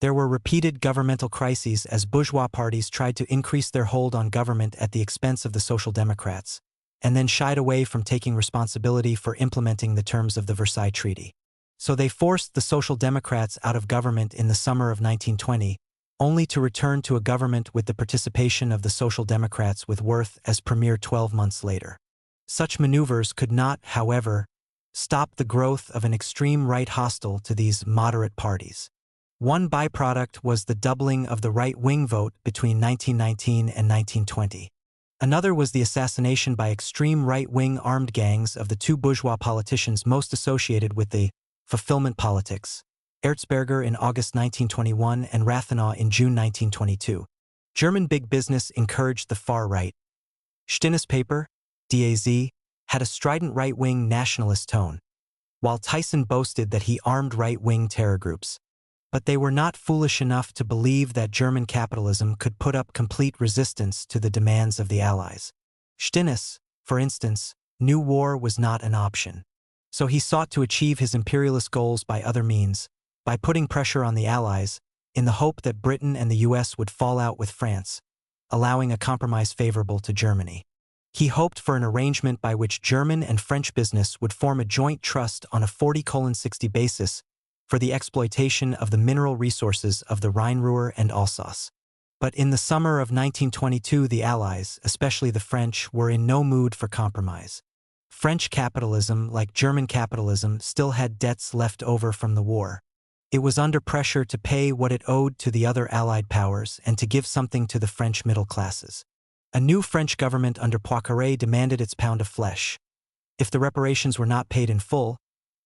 There were repeated governmental crises as bourgeois parties tried to increase their hold on government at the expense of the Social Democrats, and then shied away from taking responsibility for implementing the terms of the Versailles Treaty. So they forced the Social Democrats out of government in the summer of 1920, only to return to a government with the participation of the Social Democrats with Wirth as premier 12 months later. Such maneuvers could not, however, stop the growth of an extreme right hostile to these moderate parties. One byproduct was the doubling of the right-wing vote between 1919 and 1920. Another was the assassination by extreme right-wing armed gangs of the two bourgeois politicians most associated with the Fulfillment politics. Erzberger in August 1921 and Rathenau in June 1922. German big business encouraged the far right. Stinnes paper, DAZ, had a strident right-wing nationalist tone, while Tyson boasted that he armed right-wing terror groups. But they were not foolish enough to believe that German capitalism could put up complete resistance to the demands of the Allies. Stinnes, for instance, knew war was not an option. So he sought to achieve his imperialist goals by other means, by putting pressure on the Allies, in the hope that Britain and the US would fall out with France, allowing a compromise favorable to Germany. He hoped for an arrangement by which German and French business would form a joint trust on a 40:60 basis for the exploitation of the mineral resources of the Rhine-Ruhr and Alsace. But in the summer of 1922, the Allies, especially the French, were in no mood for compromise. French capitalism, like German capitalism, still had debts left over from the war. It was under pressure to pay what it owed to the other Allied powers and to give something to the French middle classes. A new French government under Poincaré demanded its pound of flesh. If the reparations were not paid in full,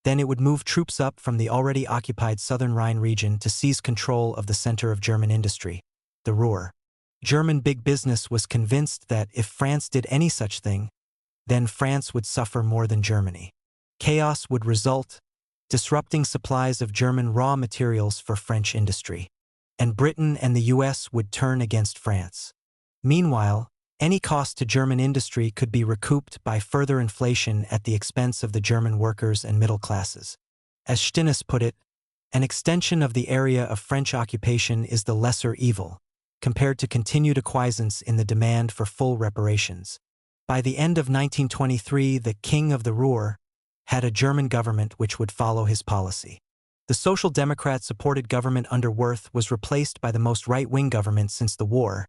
then it would move troops up from the already occupied southern Rhine region to seize control of the center of German industry, the Ruhr. German big business was convinced that if France did any such thing, then France would suffer more than Germany. Chaos would result, disrupting supplies of German raw materials for French industry, and Britain and the US would turn against France. Meanwhile, any cost to German industry could be recouped by further inflation at the expense of the German workers and middle classes. As Stinnes put it, an extension of the area of French occupation is the lesser evil, compared to continued acquiescence in the demand for full reparations. By the end of 1923, the King of the Ruhr had a German government which would follow his policy. The Social Democrat-supported government under Wirth was replaced by the most right-wing government since the war,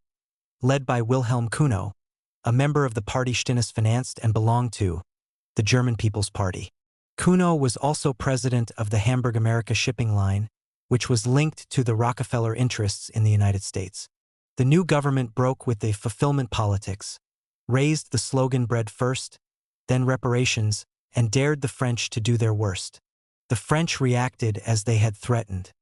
led by Wilhelm Kuno, a member of the party Stinnes financed and belonged to, the German People's Party. Kuno was also president of the Hamburg-America shipping line, which was linked to the Rockefeller interests in the United States. The new government broke with the fulfillment politics, raised the slogan bread first, then reparations, and dared the French to do their worst. The French reacted as they had threatened.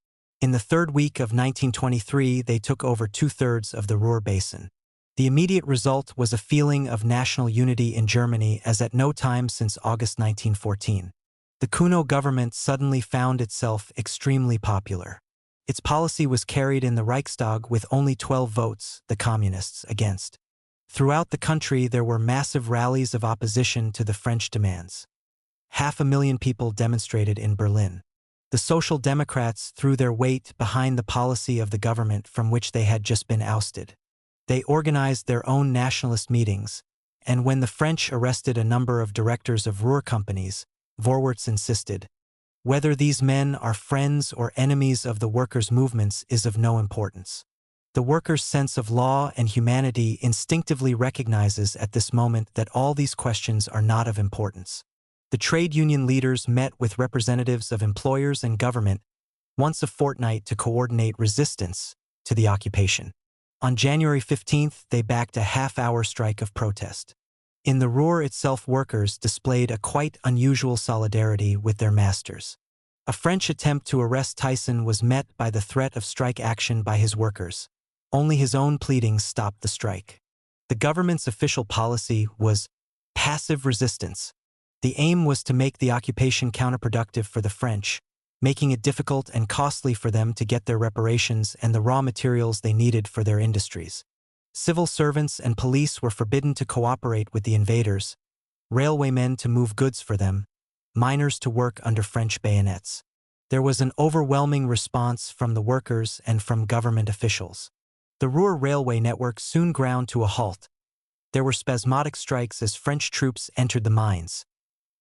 In the third week of 1923, they took over 2/3 of the Ruhr Basin. The immediate result was a feeling of national unity in Germany as at no time since August 1914. The Kuno government suddenly found itself extremely popular. Its policy was carried in the Reichstag with only 12 votes, the Communists, against. Throughout the country, there were massive rallies of opposition to the French demands. 500,000 people demonstrated in Berlin. The Social Democrats threw their weight behind the policy of the government from which they had just been ousted. They organized their own nationalist meetings, and when the French arrested a number of directors of Ruhr companies, Vorwärts insisted, "Whether these men are friends or enemies of the workers' movements is of no importance." The workers' sense of law and humanity instinctively recognizes at this moment that all these questions are not of importance. The trade union leaders met with representatives of employers and government once a fortnight to coordinate resistance to the occupation. On January 15th, they backed a half-hour strike of protest. In the Ruhr itself, workers displayed a quite unusual solidarity with their masters. A French attempt to arrest Tyson was met by the threat of strike action by his workers. Only his own pleadings stopped the strike. The government's official policy was passive resistance. The aim was to make the occupation counterproductive for the French, making it difficult and costly for them to get their reparations and the raw materials they needed for their industries. Civil servants and police were forbidden to cooperate with the invaders, railwaymen to move goods for them, miners to work under French bayonets. There was an overwhelming response from the workers and from government officials. The Ruhr railway network soon ground to a halt. There were spasmodic strikes as French troops entered the mines.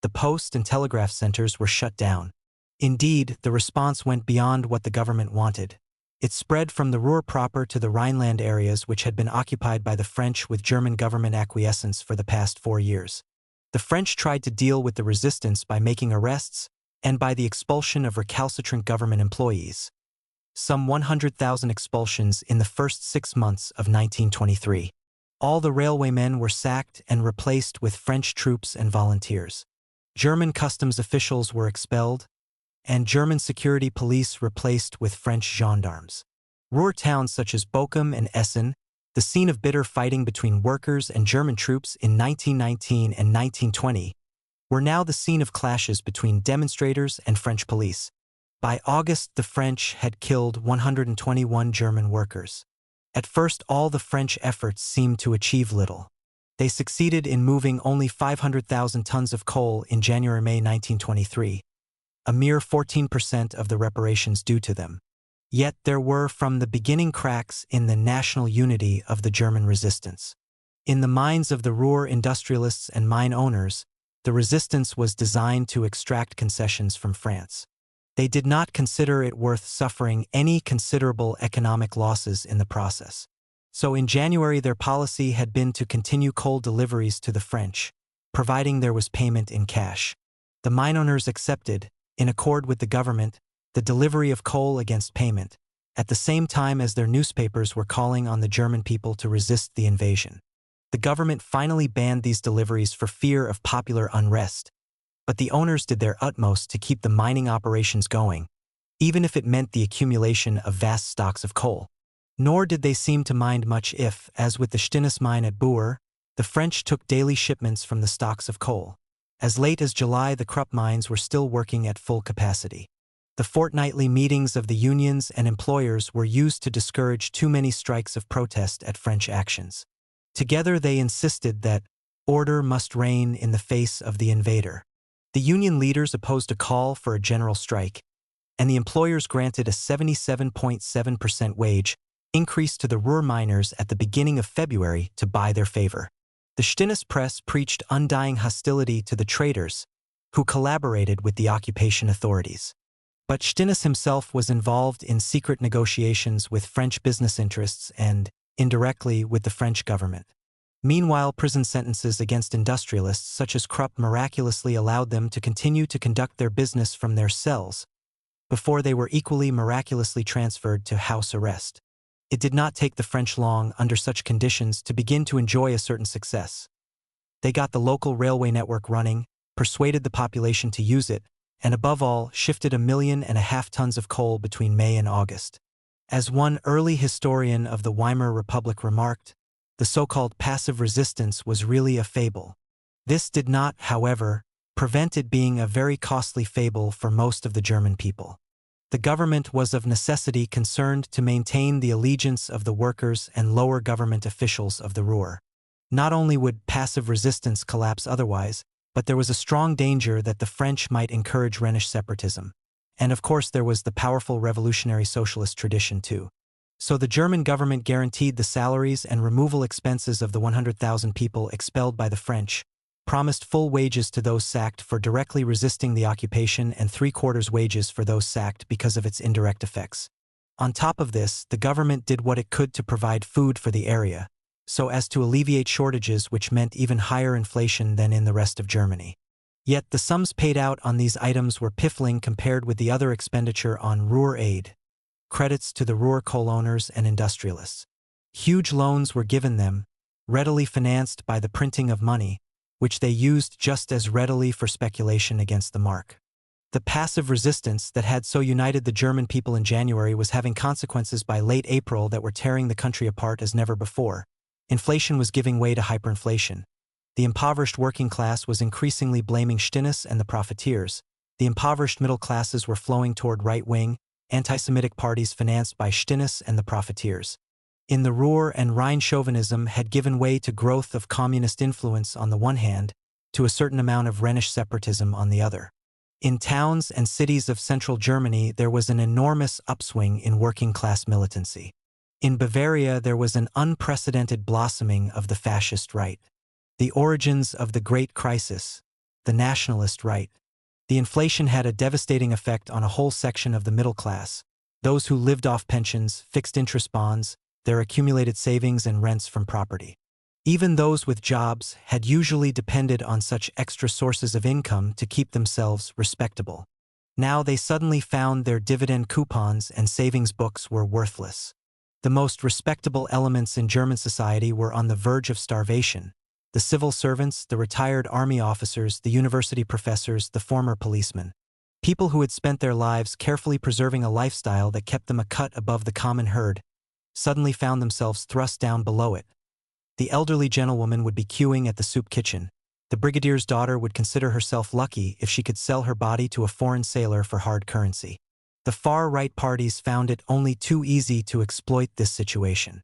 The post and telegraph centers were shut down. Indeed, the response went beyond what the government wanted. It spread from the Ruhr proper to the Rhineland areas which had been occupied by the French with German government acquiescence for the past 4 years. The French tried to deal with the resistance by making arrests and by the expulsion of recalcitrant government employees. Some 100,000 expulsions in the first 6 months of 1923. All the railwaymen were sacked and replaced with French troops and volunteers. German customs officials were expelled, and German security police replaced with French gendarmes. Ruhr towns such as Bochum and Essen, the scene of bitter fighting between workers and German troops in 1919 and 1920, were now the scene of clashes between demonstrators and French police. By August, the French had killed 121 German workers. At first, all the French efforts seemed to achieve little. They succeeded in moving only 500,000 tons of coal in January-May 1923, a mere 14% of the reparations due to them. Yet there were from the beginning cracks in the national unity of the German resistance. In the minds of the Ruhr industrialists and mine owners, the resistance was designed to extract concessions from France. They did not consider it worth suffering any considerable economic losses in the process. So in January their policy had been to continue coal deliveries to the French, providing there was payment in cash. The mine owners accepted, in accord with the government, the delivery of coal against payment, at the same time as their newspapers were calling on the German people to resist the invasion. The government finally banned these deliveries for fear of popular unrest, but the owners did their utmost to keep the mining operations going, even if it meant the accumulation of vast stocks of coal. Nor did they seem to mind much if, as with the Stinnes mine at Buer, the French took daily shipments from the stocks of coal. As late as July, the Krupp mines were still working at full capacity. The fortnightly meetings of the unions and employers were used to discourage too many strikes of protest at French actions. Together they insisted that order must reign in the face of the invader. The union leaders opposed a call for a general strike, and the employers granted a 77.7% wage increase to the Ruhr miners at the beginning of February to buy their favor. The Stinnes press preached undying hostility to the traitors, who collaborated with the occupation authorities. But Stinnes himself was involved in secret negotiations with French business interests and, indirectly, with the French government. Meanwhile, prison sentences against industrialists such as Krupp miraculously allowed them to continue to conduct their business from their cells, before they were equally miraculously transferred to house arrest. It did not take the French long, under such conditions, to begin to enjoy a certain success. They got the local railway network running, persuaded the population to use it, and above all, shifted 1.5 million tons of coal between May and August. As one early historian of the Weimar Republic remarked, the so-called passive resistance was really a fable. This did not, however, prevent it being a very costly fable for most of the German people. The government was of necessity concerned to maintain the allegiance of the workers and lower government officials of the Ruhr. Not only would passive resistance collapse otherwise, but there was a strong danger that the French might encourage Rhenish separatism. And of course there was the powerful revolutionary socialist tradition too. So the German government guaranteed the salaries and removal expenses of the 100,000 people expelled by the French, promised full wages to those sacked for directly resisting the occupation and 3/4 wages for those sacked because of its indirect effects. On top of this, the government did what it could to provide food for the area, so as to alleviate shortages, which meant even higher inflation than in the rest of Germany. Yet the sums paid out on these items were piffling compared with the other expenditure on Ruhr aid, credits to the Ruhr coal owners and industrialists. Huge loans were given them, readily financed by the printing of money, which they used just as readily for speculation against the mark. The passive resistance that had so united the German people in January was having consequences by late April that were tearing the country apart as never before. Inflation was giving way to hyperinflation. The impoverished working class was increasingly blaming Stinnes and the profiteers. The impoverished middle classes were flowing toward right-wing, anti-Semitic parties financed by Stinnes and the profiteers. In the Ruhr and Rhine, chauvinism had given way to growth of communist influence on the one hand, to a certain amount of Rhenish separatism on the other. In towns and cities of central Germany there was an enormous upswing in working-class militancy. In Bavaria there was an unprecedented blossoming of the fascist right. The origins of the Great Crisis, the nationalist right. The inflation had a devastating effect on a whole section of the middle class, those who lived off pensions, fixed interest bonds, their accumulated savings and rents from property. Even those with jobs had usually depended on such extra sources of income to keep themselves respectable. Now they suddenly found their dividend coupons and savings books were worthless. The most respectable elements in German society were on the verge of starvation. The civil servants, the retired army officers, the university professors, the former policemen. People who had spent their lives carefully preserving a lifestyle that kept them a cut above the common herd suddenly found themselves thrust down below it. The elderly gentlewoman would be queuing at the soup kitchen. The brigadier's daughter would consider herself lucky if she could sell her body to a foreign sailor for hard currency. The far-right parties found it only too easy to exploit this situation.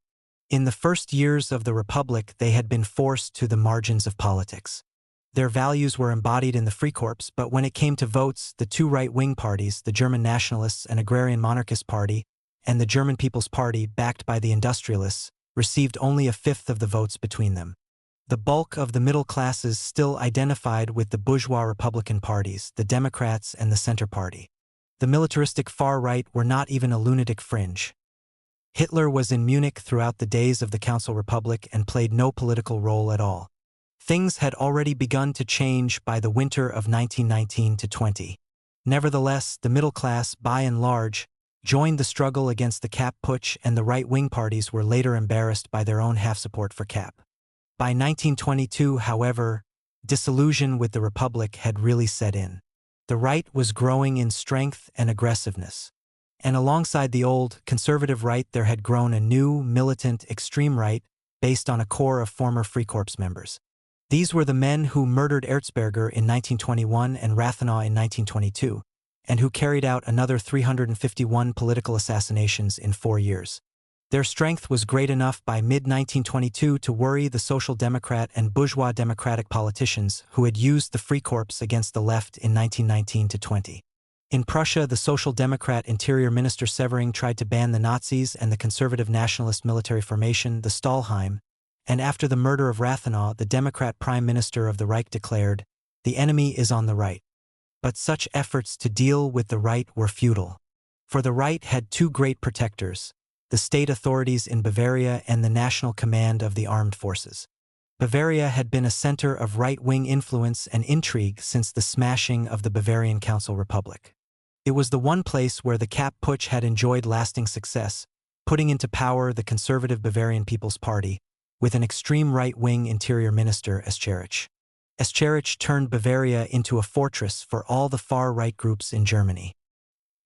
In the first years of the Republic, they had been forced to the margins of politics. Their values were embodied in the Freikorps, but when it came to votes, the two right-wing parties, the German Nationalists and Agrarian Monarchist Party, and the German People's Party, backed by the industrialists, received only a fifth of the votes between them. The bulk of the middle classes still identified with the bourgeois Republican parties, the Democrats and the Center Party. The militaristic far right were not even a lunatic fringe. Hitler was in Munich throughout the days of the Council Republic and played no political role at all. Things had already begun to change by the winter of 1919-20. Nevertheless, the middle class, by and large, joined the struggle against the Kapp Putsch, and the right-wing parties were later embarrassed by their own half-support for Kapp. By 1922, however, disillusion with the Republic had really set in. The right was growing in strength and aggressiveness. And alongside the old, conservative right, there had grown a new, militant, extreme right based on a core of former Freikorps members. These were the men who murdered Erzberger in 1921 and Rathenau in 1922, and who carried out another 351 political assassinations in 4 years. Their strength was great enough by mid-1922 to worry the Social Democrat and bourgeois democratic politicians who had used the Freikorps against the left in 1919-20. In Prussia, the Social Democrat Interior Minister Severing tried to ban the Nazis and the conservative nationalist military formation, the Stahlhelm, and after the murder of Rathenau, the Democrat Prime Minister of the Reich declared, "The enemy is on the right." But such efforts to deal with the right were futile. For the right had two great protectors: the state authorities in Bavaria and the national command of the armed forces. Bavaria had been a center of right-wing influence and intrigue since the smashing of the Bavarian Council Republic. It was the one place where the Kapp Putsch had enjoyed lasting success, putting into power the conservative Bavarian People's Party, with an extreme right-wing interior minister, Escherich. Escherich turned Bavaria into a fortress for all the far-right groups in Germany.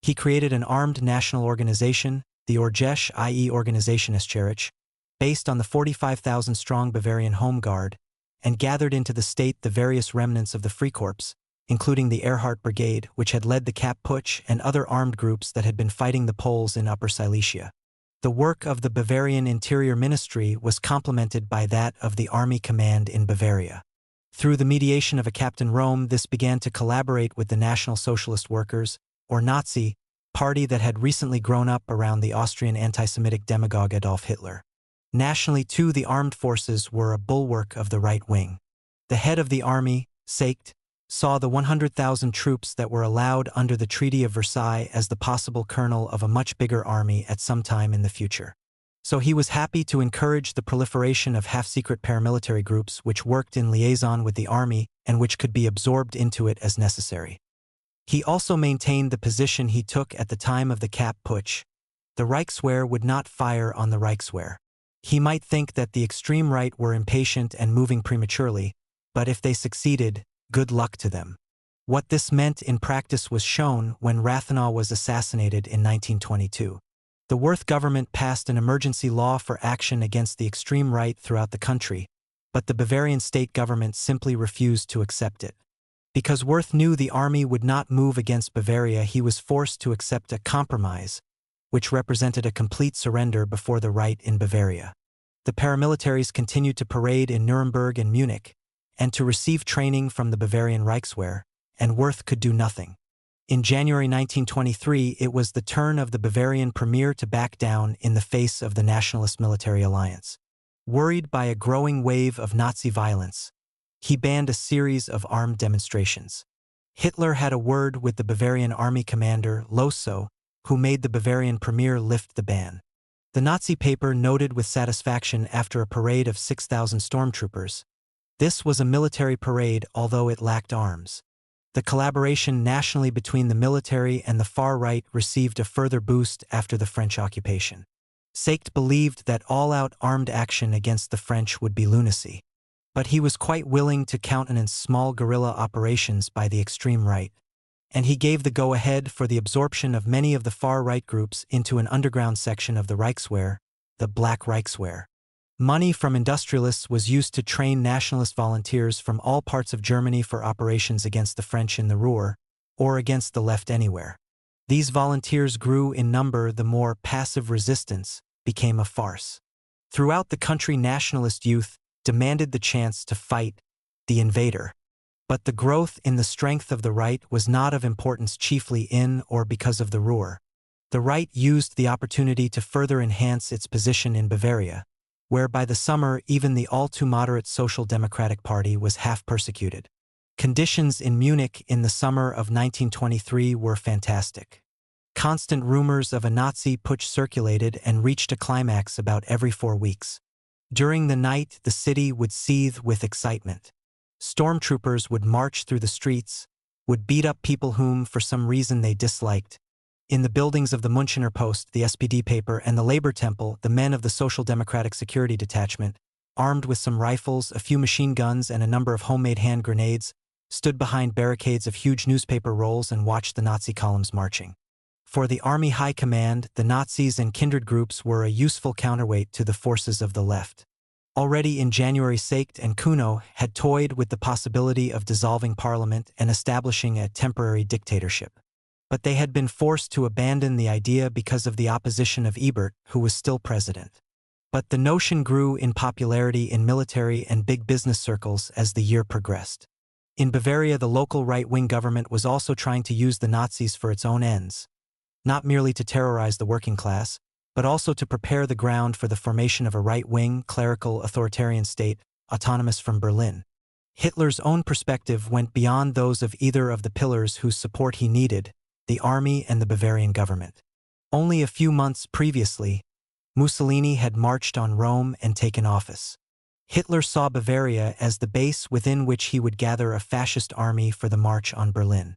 He created an armed national organization, the Orgesch, i.e. Organisation Escherich, based on the 45,000-strong Bavarian Home Guard, and gathered into the state the various remnants of the Freikorps, including the Erhard Brigade, which had led the Kapp Putsch, and other armed groups that had been fighting the Poles in Upper Silesia. The work of the Bavarian Interior Ministry was complemented by that of the Army Command in Bavaria. Through the mediation of a Captain Rome, this began to collaborate with the National Socialist Workers, or Nazi, party that had recently grown up around the Austrian anti-Semitic demagogue Adolf Hitler. Nationally, too, the armed forces were a bulwark of the right wing. The head of the army, Seicht, saw the 100,000 troops that were allowed under the Treaty of Versailles as the possible kernel of a much bigger army at some time in the future. So he was happy to encourage the proliferation of half-secret paramilitary groups which worked in liaison with the army and which could be absorbed into it as necessary. He also maintained the position he took at the time of the Kapp Putsch. The Reichswehr would not fire on the Reichswehr. He might think that the extreme right were impatient and moving prematurely, but if they succeeded, good luck to them. What this meant in practice was shown when Rathenau was assassinated in 1922. The Wirth government passed an emergency law for action against the extreme right throughout the country, but the Bavarian state government simply refused to accept it. Because Wirth knew the army would not move against Bavaria, he was forced to accept a compromise, which represented a complete surrender before the right in Bavaria. The paramilitaries continued to parade in Nuremberg and Munich, and to receive training from the Bavarian Reichswehr, and Wirth could do nothing. In January 1923, it was the turn of the Bavarian premier to back down in the face of the nationalist military alliance. Worried by a growing wave of Nazi violence, he banned a series of armed demonstrations. Hitler had a word with the Bavarian army commander, Lossow, who made the Bavarian premier lift the ban. The Nazi paper noted with satisfaction after a parade of 6,000 stormtroopers, "This was a military parade, although it lacked arms." The collaboration nationally between the military and the far right received a further boost after the French occupation. Seicht believed that all-out armed action against the French would be lunacy, but he was quite willing to countenance small guerrilla operations by the extreme right. and he gave the go-ahead for the absorption of many of the far-right groups into an underground section of the Reichswehr, the Black Reichswehr. Money from industrialists was used to train nationalist volunteers from all parts of Germany for operations against the French in the Ruhr, or against the left anywhere. These volunteers grew in number. The more passive resistance became a farce. Throughout the country, nationalist youth demanded the chance to fight the invader. But the growth in the strength of the right was not of importance chiefly in or because of the Ruhr. The right used the opportunity to further enhance its position in Bavaria, where by the summer even the all-too-moderate Social Democratic Party was half persecuted. Conditions in Munich in the summer of 1923 were fantastic. Constant rumors of a Nazi putsch circulated and reached a climax about every 4 weeks. During the night, the city would seethe with excitement. Stormtroopers would march through the streets, would beat up people whom, for some reason, they disliked. In the buildings of the Münchener Post, the SPD paper, and the Labor Temple, the men of the Social Democratic Security Detachment, armed with some rifles, a few machine guns, and a number of homemade hand grenades, stood behind barricades of huge newspaper rolls and watched the Nazi columns marching. For the Army High Command, the Nazis and kindred groups were a useful counterweight to the forces of the left. Already in January, Seicht and Kuno had toyed with the possibility of dissolving parliament and establishing a temporary dictatorship. But they had been forced to abandon the idea because of the opposition of Ebert, who was still president. But the notion grew in popularity in military and big business circles as the year progressed. In Bavaria, the local right-wing government was also trying to use the Nazis for its own ends, not merely to terrorize the working class, but also to prepare the ground for the formation of a right-wing, clerical, authoritarian state, autonomous from Berlin. Hitler's own perspective went beyond those of either of the pillars whose support he needed, the army and the Bavarian government. Only a few months previously, Mussolini had marched on Rome and taken office. Hitler saw Bavaria as the base within which he would gather a fascist army for the march on Berlin.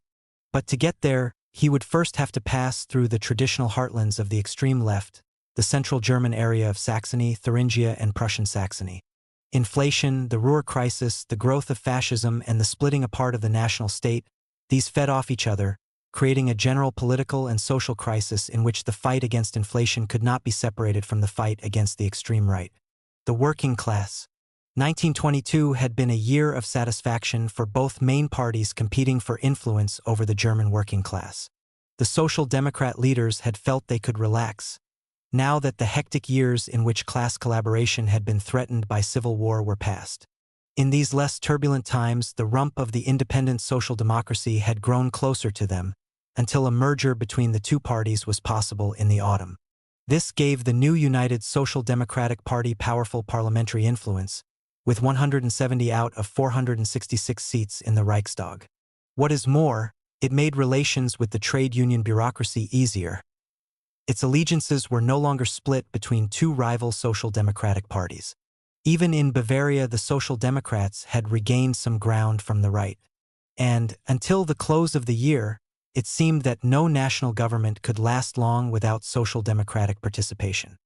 But to get there, he would first have to pass through the traditional heartlands of the extreme left, the central German area of Saxony, Thuringia, and Prussian Saxony. Inflation, the Ruhr crisis, the growth of fascism, and the splitting apart of the national state, these fed off each other, creating a general political and social crisis in which the fight against inflation could not be separated from the fight against the extreme right. The working class. 1922 had been a year of satisfaction for both main parties competing for influence over the German working class. The Social Democrat leaders had felt they could relax, now that the hectic years in which class collaboration had been threatened by civil war were past. In these less turbulent times, the rump of the independent social democracy had grown closer to them, until a merger between the two parties was possible in the autumn. This gave the new United Social Democratic Party powerful parliamentary influence, with 170 out of 466 seats in the Reichstag. What is more, it made relations with the trade union bureaucracy easier. Its allegiances were no longer split between two rival social democratic parties. Even in Bavaria, the Social Democrats had regained some ground from the right. And, until the close of the year, it seemed that no national government could last long without social democratic participation.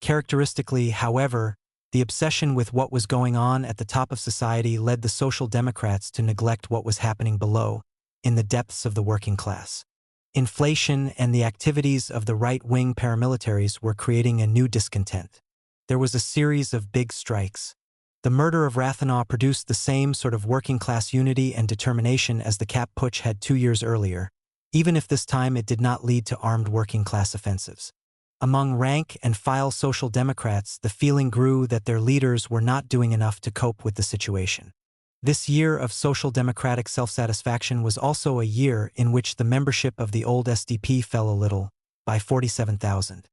Characteristically, however, the obsession with what was going on at the top of society led the Social Democrats to neglect what was happening below, in the depths of the working class. Inflation and the activities of the right-wing paramilitaries were creating a new discontent. There was a series of big strikes. The murder of Rathenau produced the same sort of working-class unity and determination as the Kapp Putsch had 2 years earlier, even if this time it did not lead to armed working-class offensives. Among rank-and-file Social Democrats, the feeling grew that their leaders were not doing enough to cope with the situation. This year of social democratic self-satisfaction was also a year in which the membership of the old SDP fell a little, by 47,000.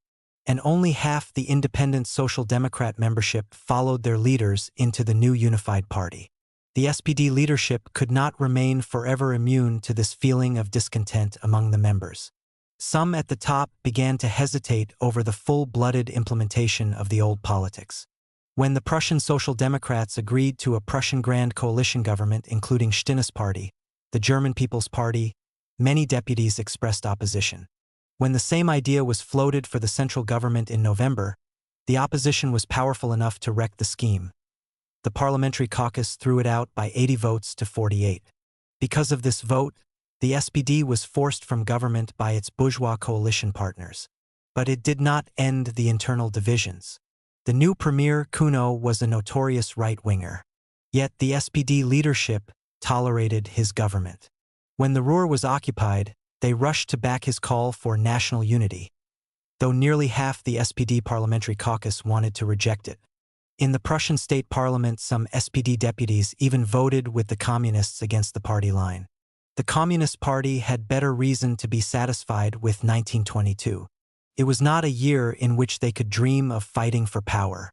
And only half the independent Social Democrat membership followed their leaders into the new unified party. The SPD leadership could not remain forever immune to this feeling of discontent among the members. Some at the top began to hesitate over the full-blooded implementation of the old politics. When the Prussian Social Democrats agreed to a Prussian Grand Coalition government including Stinnes Party, the German People's Party, many deputies expressed opposition. When the same idea was floated for the central government in November, the opposition was powerful enough to wreck the scheme. The parliamentary caucus threw it out by 80 votes to 48. Because of this vote, The SPD was forced from government by its bourgeois coalition partners. But it did not end the internal divisions. The new premier, Kuno, was a notorious right-winger. Yet the SPD leadership tolerated his government. When the Ruhr was occupied, they rushed to back his call for national unity, though nearly half the SPD parliamentary caucus wanted to reject it. In the Prussian state parliament, some SPD deputies even voted with the communists against the party line. The Communist Party had better reason to be satisfied with 1922. It was not a year in which they could dream of fighting for power.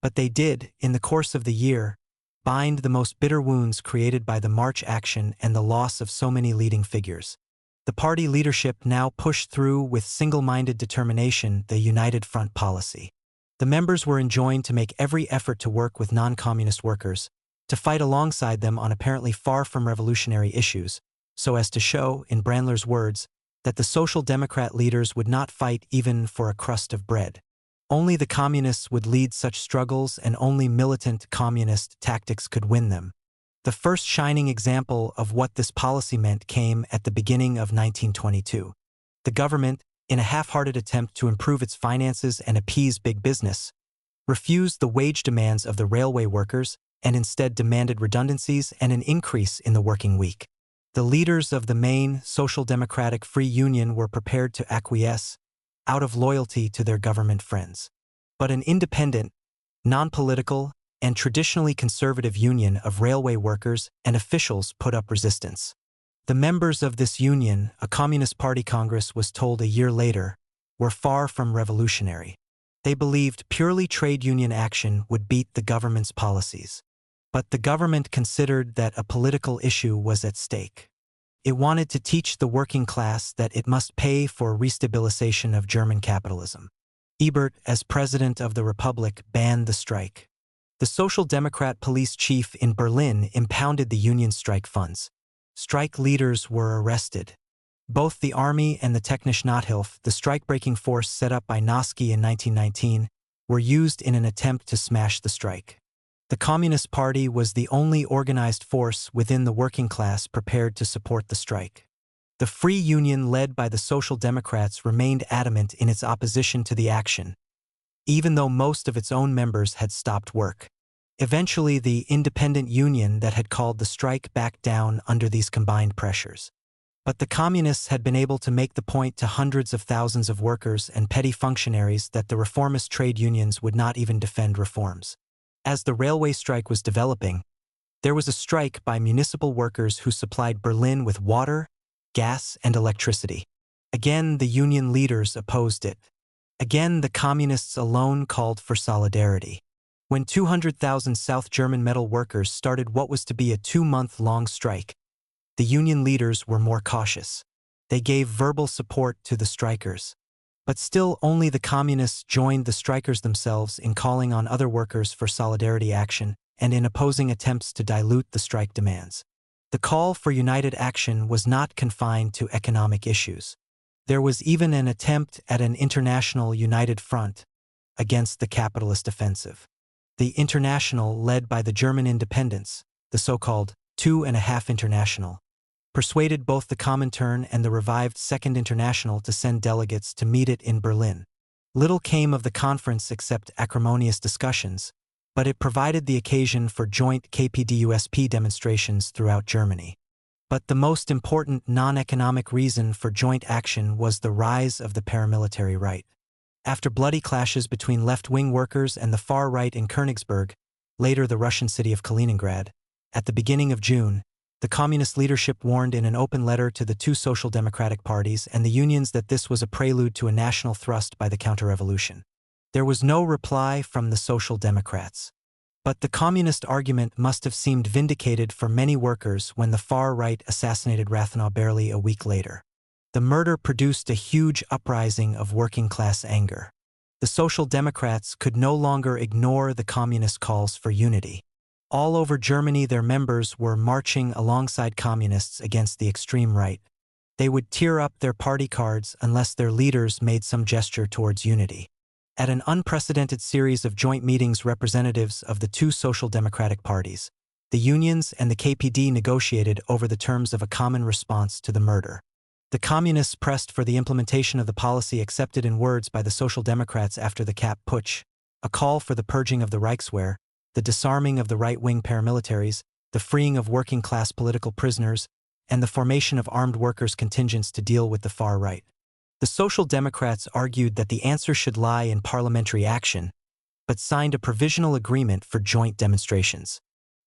But they did, in the course of the year, bind the most bitter wounds created by the March action and the loss of so many leading figures. The party leadership now pushed through with single-minded determination the United Front policy. The members were enjoined to make every effort to work with non-communist workers, to fight alongside them on apparently far from revolutionary issues, so as to show, in Brandler's words, that the Social Democrat leaders would not fight even for a crust of bread. Only the communists would lead such struggles, and only militant communist tactics could win them. The first shining example of what this policy meant came at the beginning of 1922. The government, in a half-hearted attempt to improve its finances and appease big business, refused the wage demands of the railway workers and instead demanded redundancies and an increase in the working week. The leaders of the main Social Democratic Free Union were prepared to acquiesce out of loyalty to their government friends. But an independent, non-political, and traditionally conservative union of railway workers and officials put up resistance. The members of this union, a Communist Party Congress was told a year later, were far from revolutionary. They believed purely trade union action would beat the government's policies. But the government considered that a political issue was at stake. It wanted to teach the working class that it must pay for restabilization of German capitalism. Ebert, as president of the Republic, banned the strike. The Social Democrat police chief in Berlin impounded the union strike funds. Strike leaders were arrested. Both the Army and the Technische Nothilfe, the strike-breaking force set up by Noske in 1919, were used in an attempt to smash the strike. The Communist Party was the only organized force within the working class prepared to support the strike. The Free Union led by the Social Democrats remained adamant in its opposition to the action, even though most of its own members had stopped work. Eventually, the independent union that had called the strike backed down under these combined pressures. But the communists had been able to make the point to hundreds of thousands of workers and petty functionaries that the reformist trade unions would not even defend reforms. As the railway strike was developing, there was a strike by municipal workers who supplied Berlin with water, gas, and electricity. Again, the union leaders opposed it. Again, the communists alone called for solidarity. When 200,000 South German metal workers started what was to be a 2-month-long strike, the union leaders were more cautious. They gave verbal support to the strikers. But still, only the communists joined the strikers themselves in calling on other workers for solidarity action and in opposing attempts to dilute the strike demands. The call for united action was not confined to economic issues. There was even an attempt at an international united front against the capitalist offensive. The International, led by the German independents, the so-called 2.5 International, persuaded both the Comintern and the revived Second International to send delegates to meet it in Berlin. Little came of the conference except acrimonious discussions, but it provided the occasion for joint KPDUSP demonstrations throughout Germany. But the most important non-economic reason for joint action was the rise of the paramilitary right. After bloody clashes between left-wing workers and the far right in Königsberg, later the Russian city of Kaliningrad, at the beginning of June, the communist leadership warned in an open letter to the two social democratic parties and the unions that this was a prelude to a national thrust by the counter-revolution. There was no reply from the Social Democrats. But the communist argument must have seemed vindicated for many workers when the far right assassinated Rathenau barely a week later. The murder produced a huge uprising of working-class anger. The Social Democrats could no longer ignore the communist calls for unity. All over Germany, their members were marching alongside communists against the extreme right. They would tear up their party cards unless their leaders made some gesture towards unity. At an unprecedented series of joint meetings, representatives of the two social democratic parties, the unions and the KPD negotiated over the terms of a common response to the murder. The Communists pressed for the implementation of the policy accepted in words by the Social Democrats after the Kapp Putsch, a call for the purging of the Reichswehr, the disarming of the right-wing paramilitaries, the freeing of working-class political prisoners, and the formation of armed workers' contingents to deal with the far right. The Social Democrats argued that the answer should lie in parliamentary action, but signed a provisional agreement for joint demonstrations.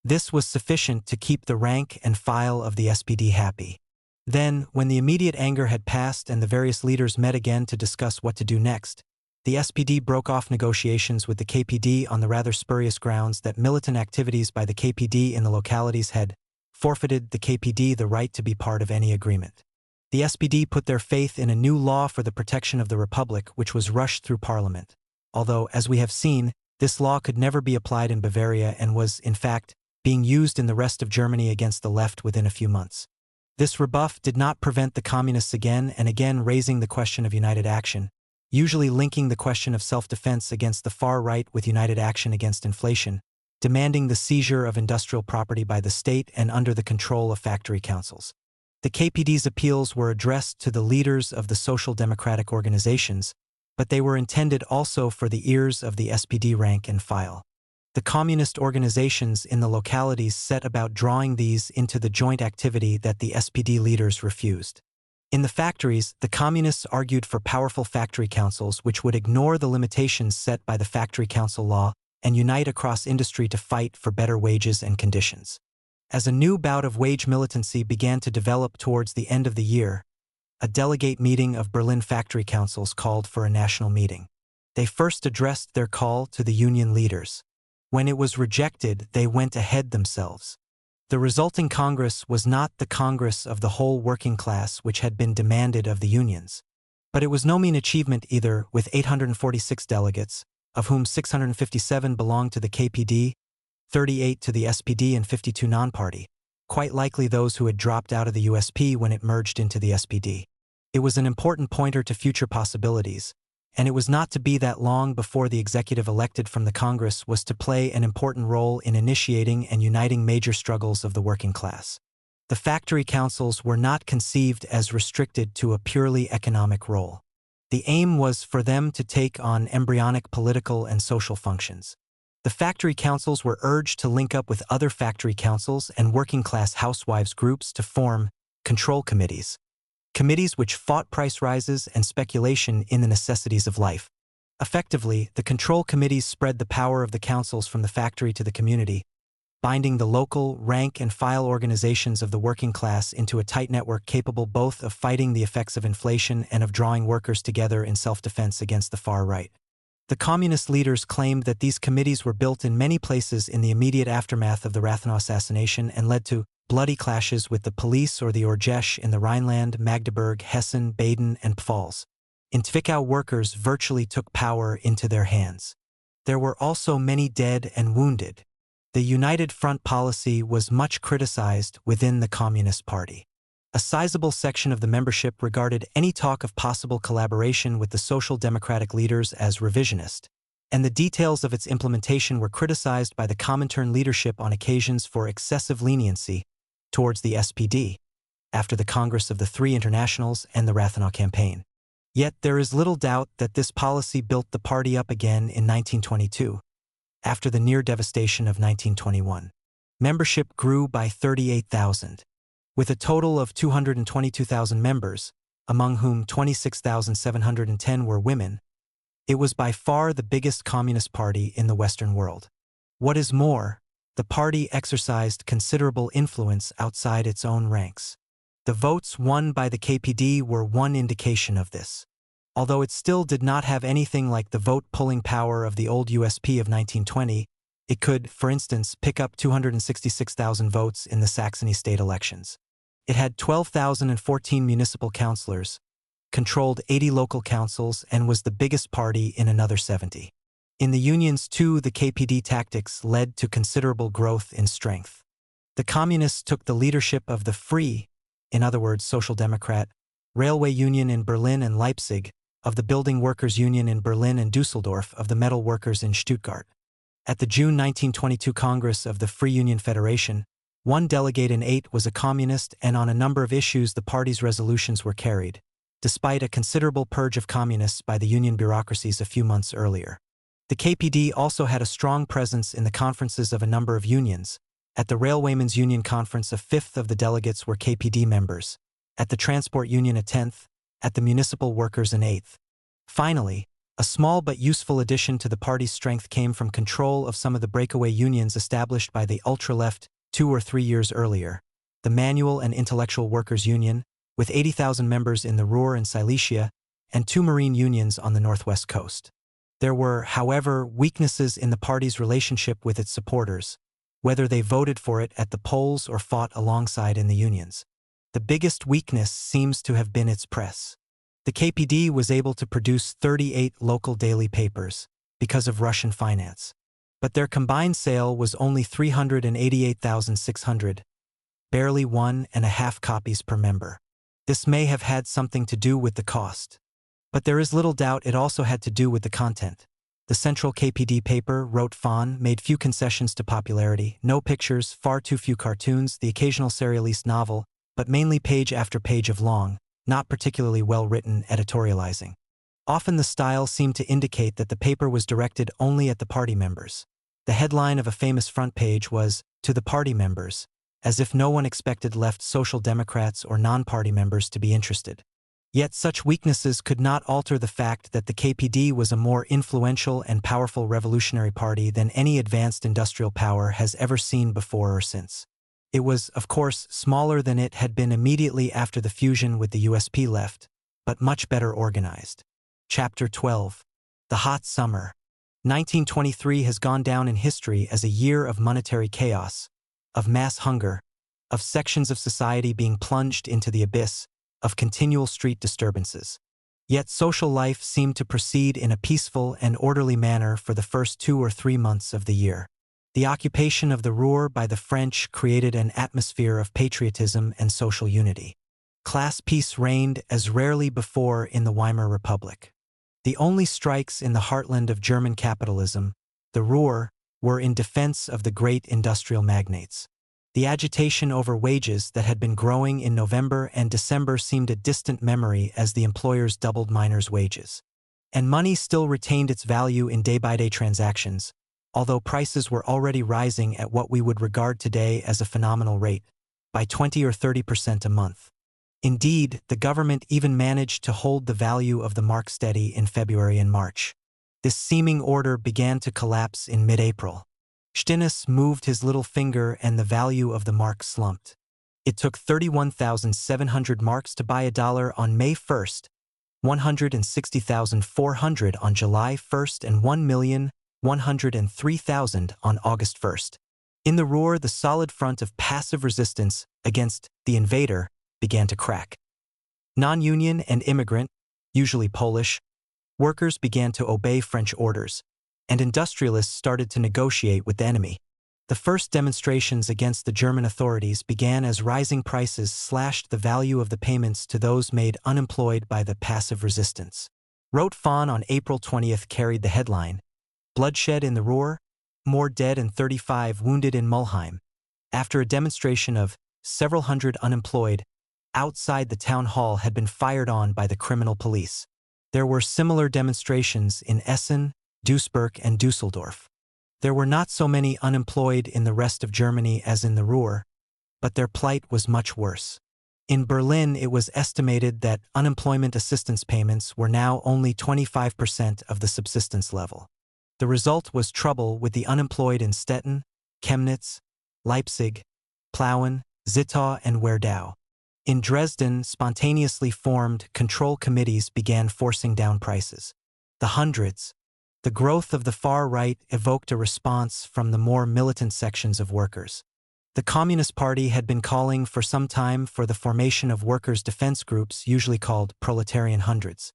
This was sufficient to keep the rank and file of the SPD happy. Then, when the immediate anger had passed and the various leaders met again to discuss what to do next, the SPD broke off negotiations with the KPD on the rather spurious grounds that militant activities by the KPD in the localities had forfeited the KPD the right to be part of any agreement. The SPD put their faith in a new law for the protection of the Republic, which was rushed through Parliament, although, as we have seen, this law could never be applied in Bavaria and was, in fact, being used in the rest of Germany against the left within a few months. This rebuff did not prevent the Communists again and again raising the question of united action, usually linking the question of self-defense against the far right with united action against inflation, demanding the seizure of industrial property by the state and under the control of factory councils. The KPD's appeals were addressed to the leaders of the social democratic organizations, but they were intended also for the ears of the SPD rank and file. The communist organizations in the localities set about drawing these into the joint activity that the SPD leaders refused. In the factories, the communists argued for powerful factory councils which would ignore the limitations set by the factory council law and unite across industry to fight for better wages and conditions. As a new bout of wage militancy began to develop towards the end of the year, a delegate meeting of Berlin factory councils called for a national meeting. They first addressed their call to the union leaders. When it was rejected, they went ahead themselves. The resulting Congress was not the Congress of the whole working class which had been demanded of the unions. But it was no mean achievement either, with 846 delegates, of whom 657 belonged to the KPD, 38 to the SPD and 52 non-party, quite likely those who had dropped out of the USP when it merged into the SPD. It was an important pointer to future possibilities, and it was not to be that long before the executive elected from the Congress was to play an important role in initiating and uniting major struggles of the working class. The factory councils were not conceived as restricted to a purely economic role. The aim was for them to take on embryonic political and social functions. The factory councils were urged to link up with other factory councils and working-class housewives groups to form control committees which fought price rises and speculation in the necessities of life. Effectively, the control committees spread the power of the councils from the factory to the community, binding the local, rank-and-file organizations of the working class into a tight network capable both of fighting the effects of inflation and of drawing workers together in self-defense against the far right. The communist leaders claimed that these committees were built in many places in the immediate aftermath of the Rathenau assassination and led to bloody clashes with the police or the Orgesch in the Rhineland, Magdeburg, Hessen, Baden, and Pfalz. In Zwickau, workers virtually took power into their hands. There were also many dead and wounded. The United Front policy was much criticized within the Communist Party. A sizable section of the membership regarded any talk of possible collaboration with the Social Democratic leaders as revisionist, and the details of its implementation were criticized by the Comintern leadership on occasions for excessive leniency towards the SPD, after the Congress of the Three Internationals and the Rathenau campaign. Yet there is little doubt that this policy built the party up again in 1922, after the near devastation of 1921. Membership grew by 38,000. With a total of 222,000 members, among whom 26,710 were women, it was by far the biggest communist party in the Western world. What is more, the party exercised considerable influence outside its own ranks. The votes won by the KPD were one indication of this. Although it still did not have anything like the vote-pulling power of the old USP of 1920, it could, for instance, pick up 266,000 votes in the Saxony state elections. It had 12,014 municipal councillors, controlled 80 local councils, and was the biggest party in another 70. In the unions, too, the KPD tactics led to considerable growth in strength. The communists took the leadership of the Free, in other words, Social Democrat, Railway Union in Berlin and Leipzig, of the Building Workers Union in Berlin and Dusseldorf, of the Metal Workers in Stuttgart. At the June 1922 Congress of the Free Union Federation, 1 delegate in 8 was a communist, and on a number of issues the party's resolutions were carried, despite a considerable purge of communists by the union bureaucracies a few months earlier. The KPD also had a strong presence in the conferences of a number of unions. At the Railwaymen's Union Conference, a fifth of the delegates were KPD members. At the Transport Union, a tenth. At the Municipal Workers, an eighth. Finally, a small but useful addition to the party's strength came from control of some of the breakaway unions established by the ultra-left 2 or 3 years earlier. The Manual and Intellectual Workers Union, with 80,000 members in the Ruhr and Silesia, and 2 marine unions on the northwest coast. There were, however, weaknesses in the party's relationship with its supporters, whether they voted for it at the polls or fought alongside in the unions. The biggest weakness seems to have been its press. The KPD was able to produce 38 local daily papers because of Russian finance, but their combined sale was only 388,600, barely 1.5 copies per member. This may have had something to do with the cost, but there is little doubt it also had to do with the content. The central KPD paper, Rot Fahne, made few concessions to popularity: no pictures, far too few cartoons, the occasional serialist novel, but mainly page after page of long, not particularly well-written editorializing. Often the style seemed to indicate that the paper was directed only at the party members. The headline of a famous front page was, "To the Party Members," as if no one expected left Social Democrats or non-party members to be interested. Yet such weaknesses could not alter the fact that the KPD was a more influential and powerful revolutionary party than any advanced industrial power has ever seen before or since. It was, of course, smaller than it had been immediately after the fusion with the USP left, but much better organized. Chapter 12. The Hot Summer. 1923 has gone down in history as a year of monetary chaos, of mass hunger, of sections of society being plunged into the abyss, of continual street disturbances. Yet social life seemed to proceed in a peaceful and orderly manner for the first 2 or 3 months of the year. The occupation of the Ruhr by the French created an atmosphere of patriotism and social unity. Class peace reigned as rarely before in the Weimar Republic. The only strikes in the heartland of German capitalism, the Ruhr, were in defense of the great industrial magnates. The agitation over wages that had been growing in November and December seemed a distant memory as the employers doubled miners' wages. And money still retained its value in day-by-day transactions, although prices were already rising at what we would regard today as a phenomenal rate, by 20 or 30% a month. Indeed, the government even managed to hold the value of the mark steady in February and March. This seeming order began to collapse in mid-April. Stinnes moved his little finger and the value of the mark slumped. It took 31,700 marks to buy $1 on May 1st, 160,400 on July 1st, and 1,103,000 on August 1st. In the Ruhr, the solid front of passive resistance against the invader began to crack. Non-union and immigrant, usually Polish, workers began to obey French orders, and industrialists started to negotiate with the enemy. The first demonstrations against the German authorities began as rising prices slashed the value of the payments to those made unemployed by the passive resistance. Rot Fahne on April 20th carried the headline, "Bloodshed in the Ruhr, more dead and 35 wounded in Mulheim," after a demonstration of several hundred unemployed outside the town hall had been fired on by the criminal police. There were similar demonstrations in Essen, Duisburg, and Düsseldorf. There were not so many unemployed in the rest of Germany as in the Ruhr, but their plight was much worse. In Berlin, it was estimated that unemployment assistance payments were now only 25% of the subsistence level. The result was trouble with the unemployed in Stettin, Chemnitz, Leipzig, Plauen, Zittau, and Werdau. In Dresden, spontaneously formed control committees began forcing down prices. The hundreds, the growth of the far right, evoked a response from the more militant sections of workers. The Communist Party had been calling for some time for the formation of workers' defense groups, usually called proletarian hundreds.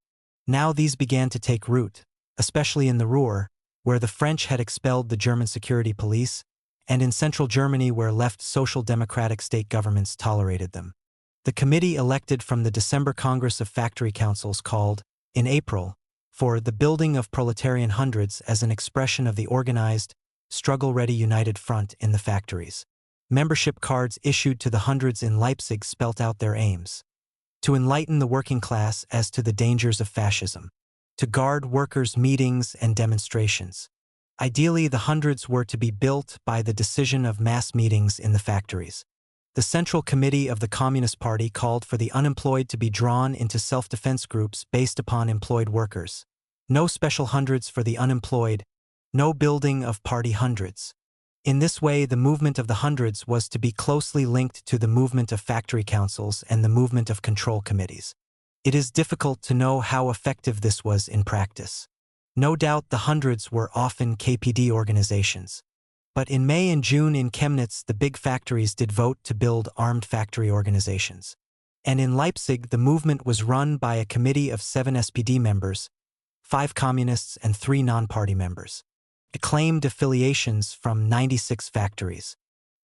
Now these began to take root, especially in the Ruhr, where the French had expelled the German security police, and in central Germany where left social democratic state governments tolerated them. The committee elected from the December Congress of Factory Councils called, in April, for the building of proletarian hundreds as an expression of the organized, struggle-ready united front in the factories. Membership cards issued to the hundreds in Leipzig spelt out their aims: to enlighten the working class as to the dangers of fascism, to guard workers' meetings and demonstrations. Ideally, the hundreds were to be built by the decision of mass meetings in the factories. The Central Committee of the Communist Party called for the unemployed to be drawn into self-defense groups based upon employed workers. No special hundreds for the unemployed, no building of party hundreds. In this way, the movement of the hundreds was to be closely linked to the movement of factory councils and the movement of control committees. It is difficult to know how effective this was in practice. No doubt the hundreds were often KPD organizations. But in May and June in Chemnitz, the big factories did vote to build armed factory organizations. And in Leipzig, the movement was run by a committee of 7 SPD members, 5 communists and 3 non-party members. It claimed affiliations from 96 factories.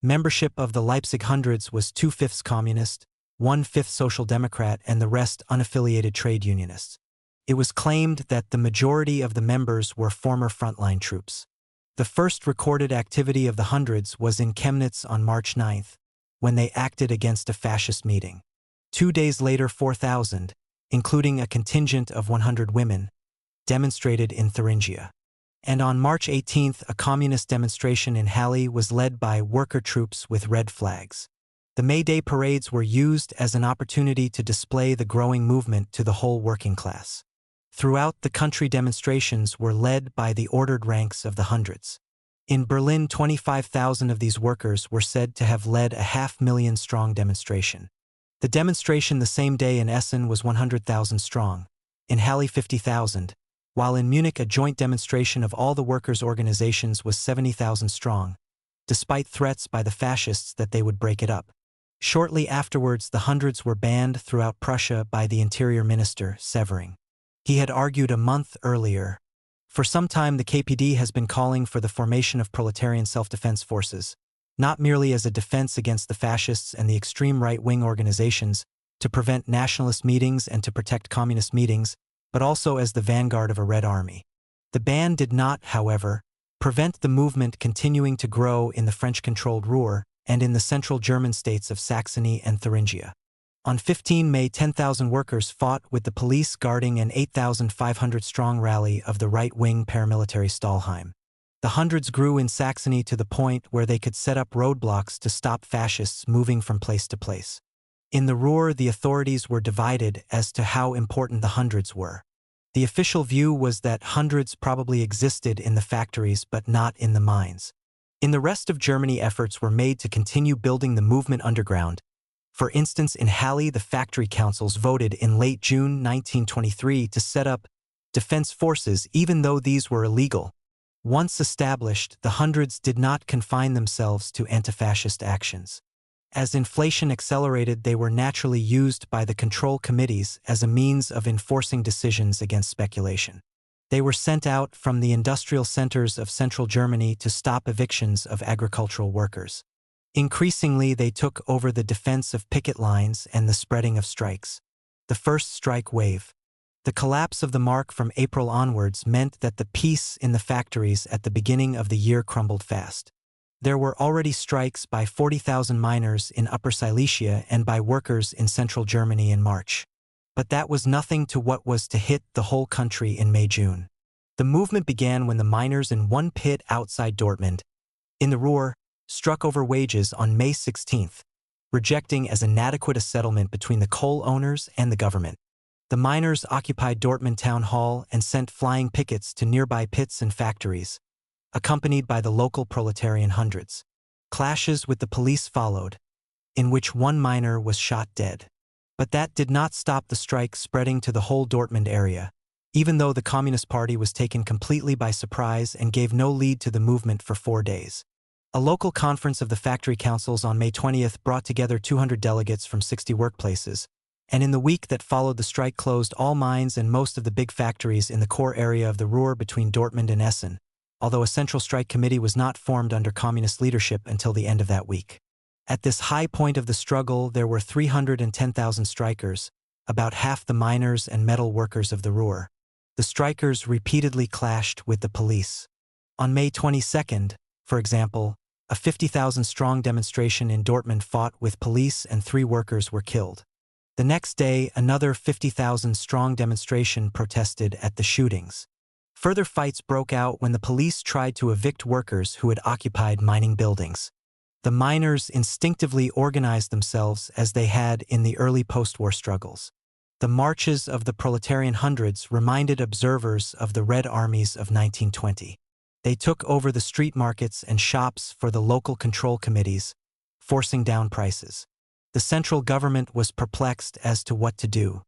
Membership of the Leipzig hundreds was 2/5 communist, 1/5 social democrat, and the rest unaffiliated trade unionists. It was claimed that the majority of the members were former frontline troops. The first recorded activity of the hundreds was in Chemnitz on March 9, when they acted against a fascist meeting. 2 days later, 4,000, including a contingent of 100 women, demonstrated in Thuringia. And on March 18, a communist demonstration in Halle was led by worker troops with red flags. The May Day parades were used as an opportunity to display the growing movement to the whole working class. Throughout the country, demonstrations were led by the ordered ranks of the hundreds. In Berlin, 25,000 of these workers were said to have led a 500,000-strong demonstration. The demonstration the same day in Essen was 100,000 strong, in Halle 50,000, while in Munich a joint demonstration of all the workers' organizations was 70,000 strong, despite threats by the fascists that they would break it up. Shortly afterwards, the hundreds were banned throughout Prussia by the Interior Minister, Severing. He had argued a month earlier. For some time, the KPD has been calling for the formation of proletarian self-defense forces, not merely as a defense against the fascists and the extreme right-wing organizations, to prevent nationalist meetings and to protect communist meetings, but also as the vanguard of a Red Army. The ban did not, however, prevent the movement continuing to grow in the French-controlled Ruhr and in the central German states of Saxony and Thuringia. On 15 May, 10,000 workers fought with the police guarding an 8,500-strong rally of the right-wing paramilitary Stahlheim. The hundreds grew in Saxony to the point where they could set up roadblocks to stop fascists moving from place to place. In the Ruhr, the authorities were divided as to how important the hundreds were. The official view was that hundreds probably existed in the factories but not in the mines. In the rest of Germany, efforts were made to continue building the movement underground. For instance, in Halle, the factory councils voted in late June 1923 to set up defense forces even though these were illegal. Once established, the hundreds did not confine themselves to anti-fascist actions. As inflation accelerated, they were naturally used by the control committees as a means of enforcing decisions against speculation. They were sent out from the industrial centers of central Germany to stop evictions of agricultural workers. Increasingly, they took over the defense of picket lines and the spreading of strikes. The first strike wave. The collapse of the mark from April onwards meant that the peace in the factories at the beginning of the year crumbled fast. There were already strikes by 40,000 miners in Upper Silesia and by workers in central Germany in March. But that was nothing to what was to hit the whole country in May-June. The movement began when the miners in one pit outside Dortmund, in the Ruhr, struck over wages on May 16, rejecting as inadequate a settlement between the coal owners and the government. The miners occupied Dortmund town hall and sent flying pickets to nearby pits and factories, accompanied by the local proletarian hundreds. Clashes with the police followed, in which one miner was shot dead. But that did not stop the strike spreading to the whole Dortmund area, even though the Communist Party was taken completely by surprise and gave no lead to the movement for 4 days. A local conference of the factory councils on May 20 brought together 200 delegates from 60 workplaces, and in the week that followed, the strike closed all mines and most of the big factories in the core area of the Ruhr between Dortmund and Essen, although a central strike committee was not formed under communist leadership until the end of that week. At this high point of the struggle, there were 310,000 strikers, about half the miners and metal workers of the Ruhr. The strikers repeatedly clashed with the police. On May 22, For example, a 50,000-strong demonstration in Dortmund fought with police and 3 workers were killed. The next day, another 50,000-strong demonstration protested at the shootings. Further fights broke out when the police tried to evict workers who had occupied mining buildings. The miners instinctively organized themselves as they had in the early post-war struggles. The marches of the proletarian hundreds reminded observers of the Red Armies of 1920. They took over the street markets and shops for the local control committees, forcing down prices. The central government was perplexed as to what to do.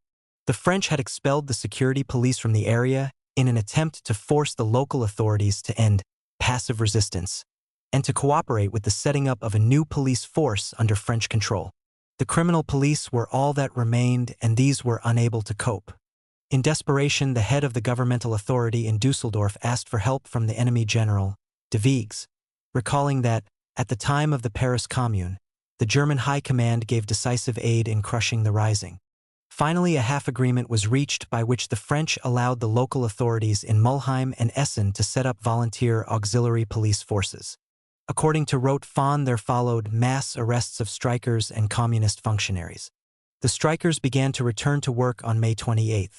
The French had expelled the security police from the area in an attempt to force the local authorities to end passive resistance and to cooperate with the setting up of a new police force under French control. The criminal police were all that remained, and these were unable to cope. In desperation, the head of the governmental authority in Dusseldorf asked for help from the enemy general, de Vigs, recalling that, at the time of the Paris Commune, the German High Command gave decisive aid in crushing the rising. Finally, a half-agreement was reached by which the French allowed the local authorities in Mulheim and Essen to set up volunteer auxiliary police forces. According to Rote von, there followed mass arrests of strikers and communist functionaries. The strikers began to return to work on May 28.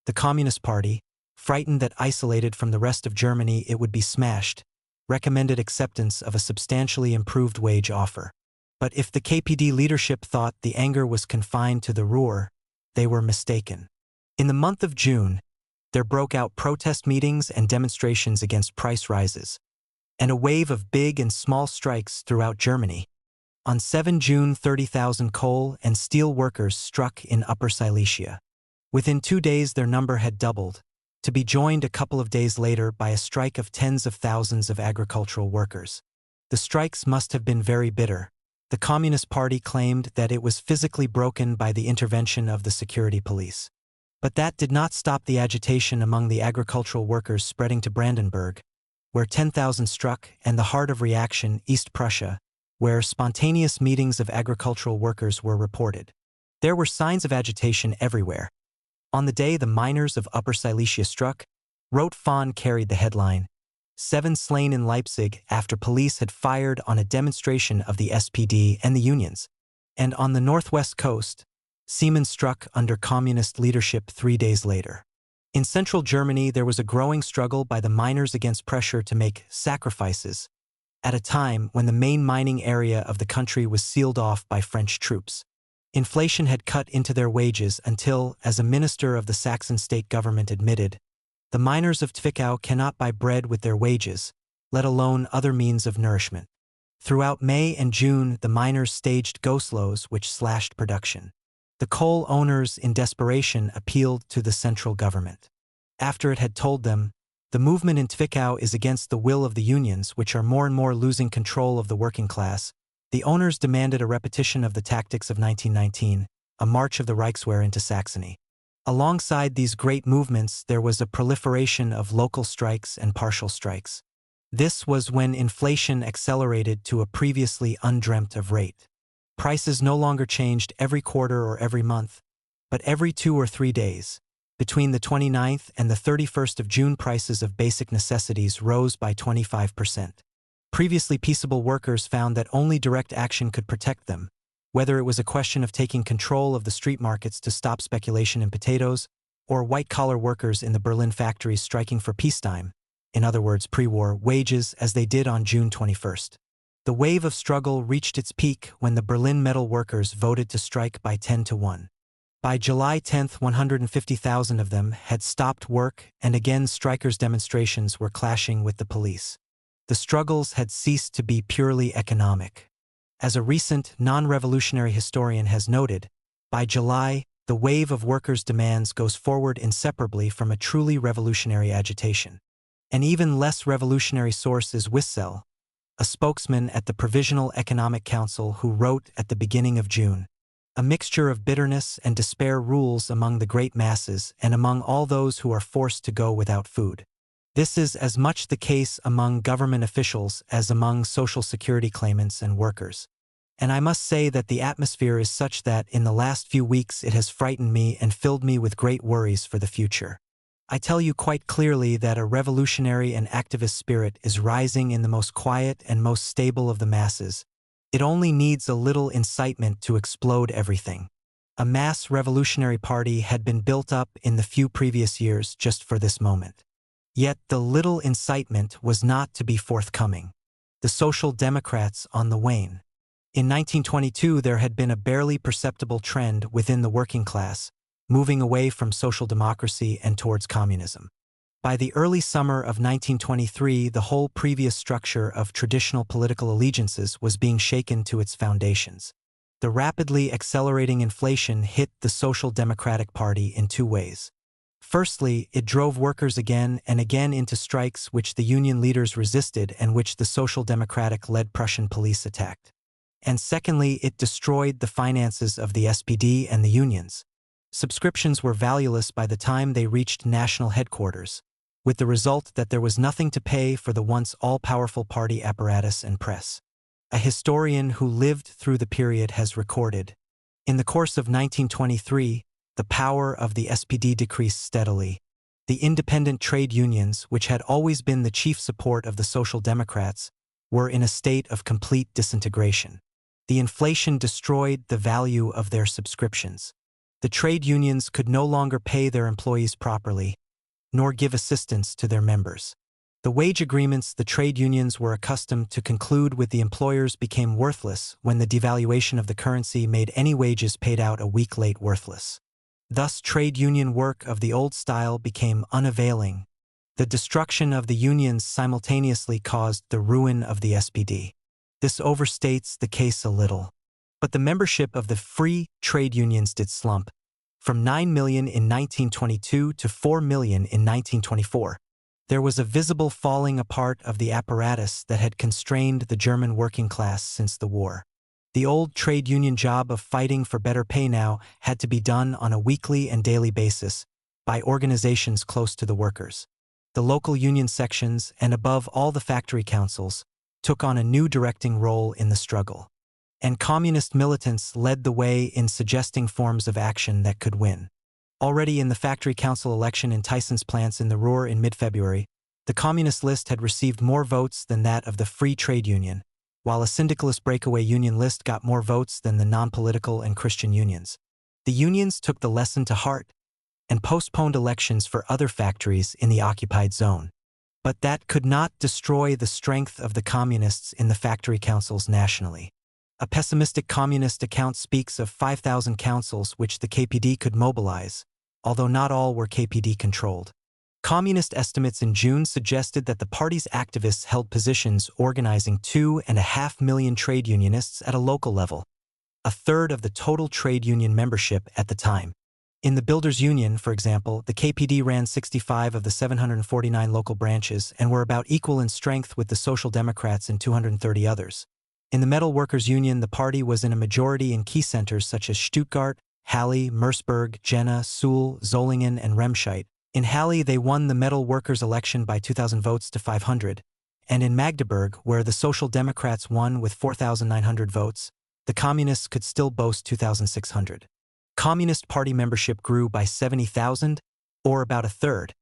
The Communist Party, frightened that isolated from the rest of Germany it would be smashed, recommended acceptance of a substantially improved wage offer. But if the KPD leadership thought the anger was confined to the Ruhr, they were mistaken. In the month of June, there broke out protest meetings and demonstrations against price rises, and a wave of big and small strikes throughout Germany. On 7 June, 30,000 coal and steel workers struck in Upper Silesia. Within 2 days their number had doubled, to be joined a couple of days later by a strike of tens of thousands of agricultural workers. The strikes must have been very bitter. The Communist Party claimed that it was physically broken by the intervention of the security police. But that did not stop the agitation among the agricultural workers spreading to Brandenburg, where 10,000 struck, and the heart of reaction, East Prussia, where spontaneous meetings of agricultural workers were reported. There were signs of agitation everywhere. On the day the miners of Upper Silesia struck, Rote von carried the headline, 7 slain in Leipzig after police had fired on a demonstration of the SPD and the unions. And on the northwest coast, Siemens struck under communist leadership 3 days later. In central Germany, there was a growing struggle by the miners against pressure to make sacrifices, at a time when the main mining area of the country was sealed off by French troops. Inflation had cut into their wages until, as a minister of the Saxon state government admitted, the miners of Zwickau cannot buy bread with their wages, let alone other means of nourishment. Throughout May and June, the miners staged go-slows which slashed production. The coal owners, in desperation, appealed to the central government. After it had told them, the movement in Zwickau is against the will of the unions, which are more and more losing control of the working class, the owners demanded a repetition of the tactics of 1919, a march of the Reichswehr into Saxony. Alongside these great movements, there was a proliferation of local strikes and partial strikes. This was when inflation accelerated to a previously undreamt of rate. Prices no longer changed every quarter or every month, but every 2 or 3 days. Between the 29th and the 31st of June, prices of basic necessities rose by 25%. Previously peaceable workers found that only direct action could protect them, whether it was a question of taking control of the street markets to stop speculation in potatoes, or white-collar workers in the Berlin factories striking for peacetime, in other words pre-war, wages, as they did on June 21st. The wave of struggle reached its peak when the Berlin metal workers voted to strike by 10-1. By July 10, 150,000 of them had stopped work, and again strikers' demonstrations were clashing with the police. The struggles had ceased to be purely economic. As a recent, non-revolutionary historian has noted, by July, the wave of workers' demands goes forward inseparably from a truly revolutionary agitation. An even less revolutionary source is Wissel, a spokesman at the Provisional Economic Council, who wrote at the beginning of June, "A mixture of bitterness and despair rules among the great masses and among all those who are forced to go without food. This is as much the case among government officials as among social security claimants and workers. And I must say that the atmosphere is such that in the last few weeks it has frightened me and filled me with great worries for the future." I tell you quite clearly that a revolutionary and activist spirit is rising in the most quiet and most stable of the masses. It only needs a little incitement to explode everything. A mass revolutionary party had been built up in the few previous years just for this moment. Yet the little incitement was not to be forthcoming. The Social Democrats on the wane. In 1922, there had been a barely perceptible trend within the working class, moving away from social democracy and towards communism. By the early summer of 1923, the whole previous structure of traditional political allegiances was being shaken to its foundations. The rapidly accelerating inflation hit the Social Democratic Party in two ways. Firstly, it drove workers again and again into strikes which the union leaders resisted and which the Social Democratic-led Prussian police attacked. And secondly, it destroyed the finances of the SPD and the unions. Subscriptions were valueless by the time they reached national headquarters, with the result that there was nothing to pay for the once all-powerful party apparatus and press. A historian who lived through the period has recorded, in the course of 1923, the power of the SPD decreased steadily. The independent trade unions, which had always been the chief support of the Social Democrats, were in a state of complete disintegration. The inflation destroyed the value of their subscriptions. The trade unions could no longer pay their employees properly, nor give assistance to their members. The wage agreements the trade unions were accustomed to conclude with the employers became worthless when the devaluation of the currency made any wages paid out a week late worthless. Thus, trade union work of the old style became unavailing. The destruction of the unions simultaneously caused the ruin of the SPD. This overstates the case a little. But the membership of the free trade unions did slump, from 9 million in 1922 to 4 million in 1924. There was a visible falling apart of the apparatus that had constrained the German working class since the war. The old trade union job of fighting for better pay now had to be done on a weekly and daily basis by organizations close to the workers. The local union sections, and above all the factory councils, took on a new directing role in the struggle. And communist militants led the way in suggesting forms of action that could win. Already in the factory council election in Tyson's plants in the Ruhr in mid-February, the communist list had received more votes than that of the Free Trade Union, while a syndicalist breakaway union list got more votes than the non-political and Christian unions. The unions took the lesson to heart and postponed elections for other factories in the occupied zone. But that could not destroy the strength of the communists in the factory councils nationally. A pessimistic communist account speaks of 5,000 councils which the KPD could mobilize, although not all were KPD-controlled. Communist estimates in June suggested that the party's activists held positions organizing 2.5 million trade unionists at a local level, a third of the total trade union membership at the time. In the Builders Union, for example, the KPD ran 65 of the 749 local branches and were about equal in strength with the Social Democrats and 230 others. In the Metal Workers Union, the party was in a majority in key centers such as Stuttgart, Halle, Merseburg, Jena, Suhl, Solingen, and Remscheid. In Halle, they won the Metal Workers election by 2,000 votes to 500, and in Magdeburg, where the Social Democrats won with 4,900 votes, the Communists could still boast 2,600. Communist Party membership grew by 70,000, or about a third,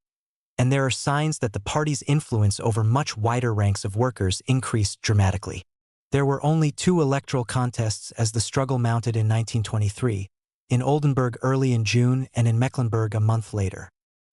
and there are signs that the party's influence over much wider ranks of workers increased dramatically. There were only 2 electoral contests as the struggle mounted in 1923, in Oldenburg early in June and in Mecklenburg a month later.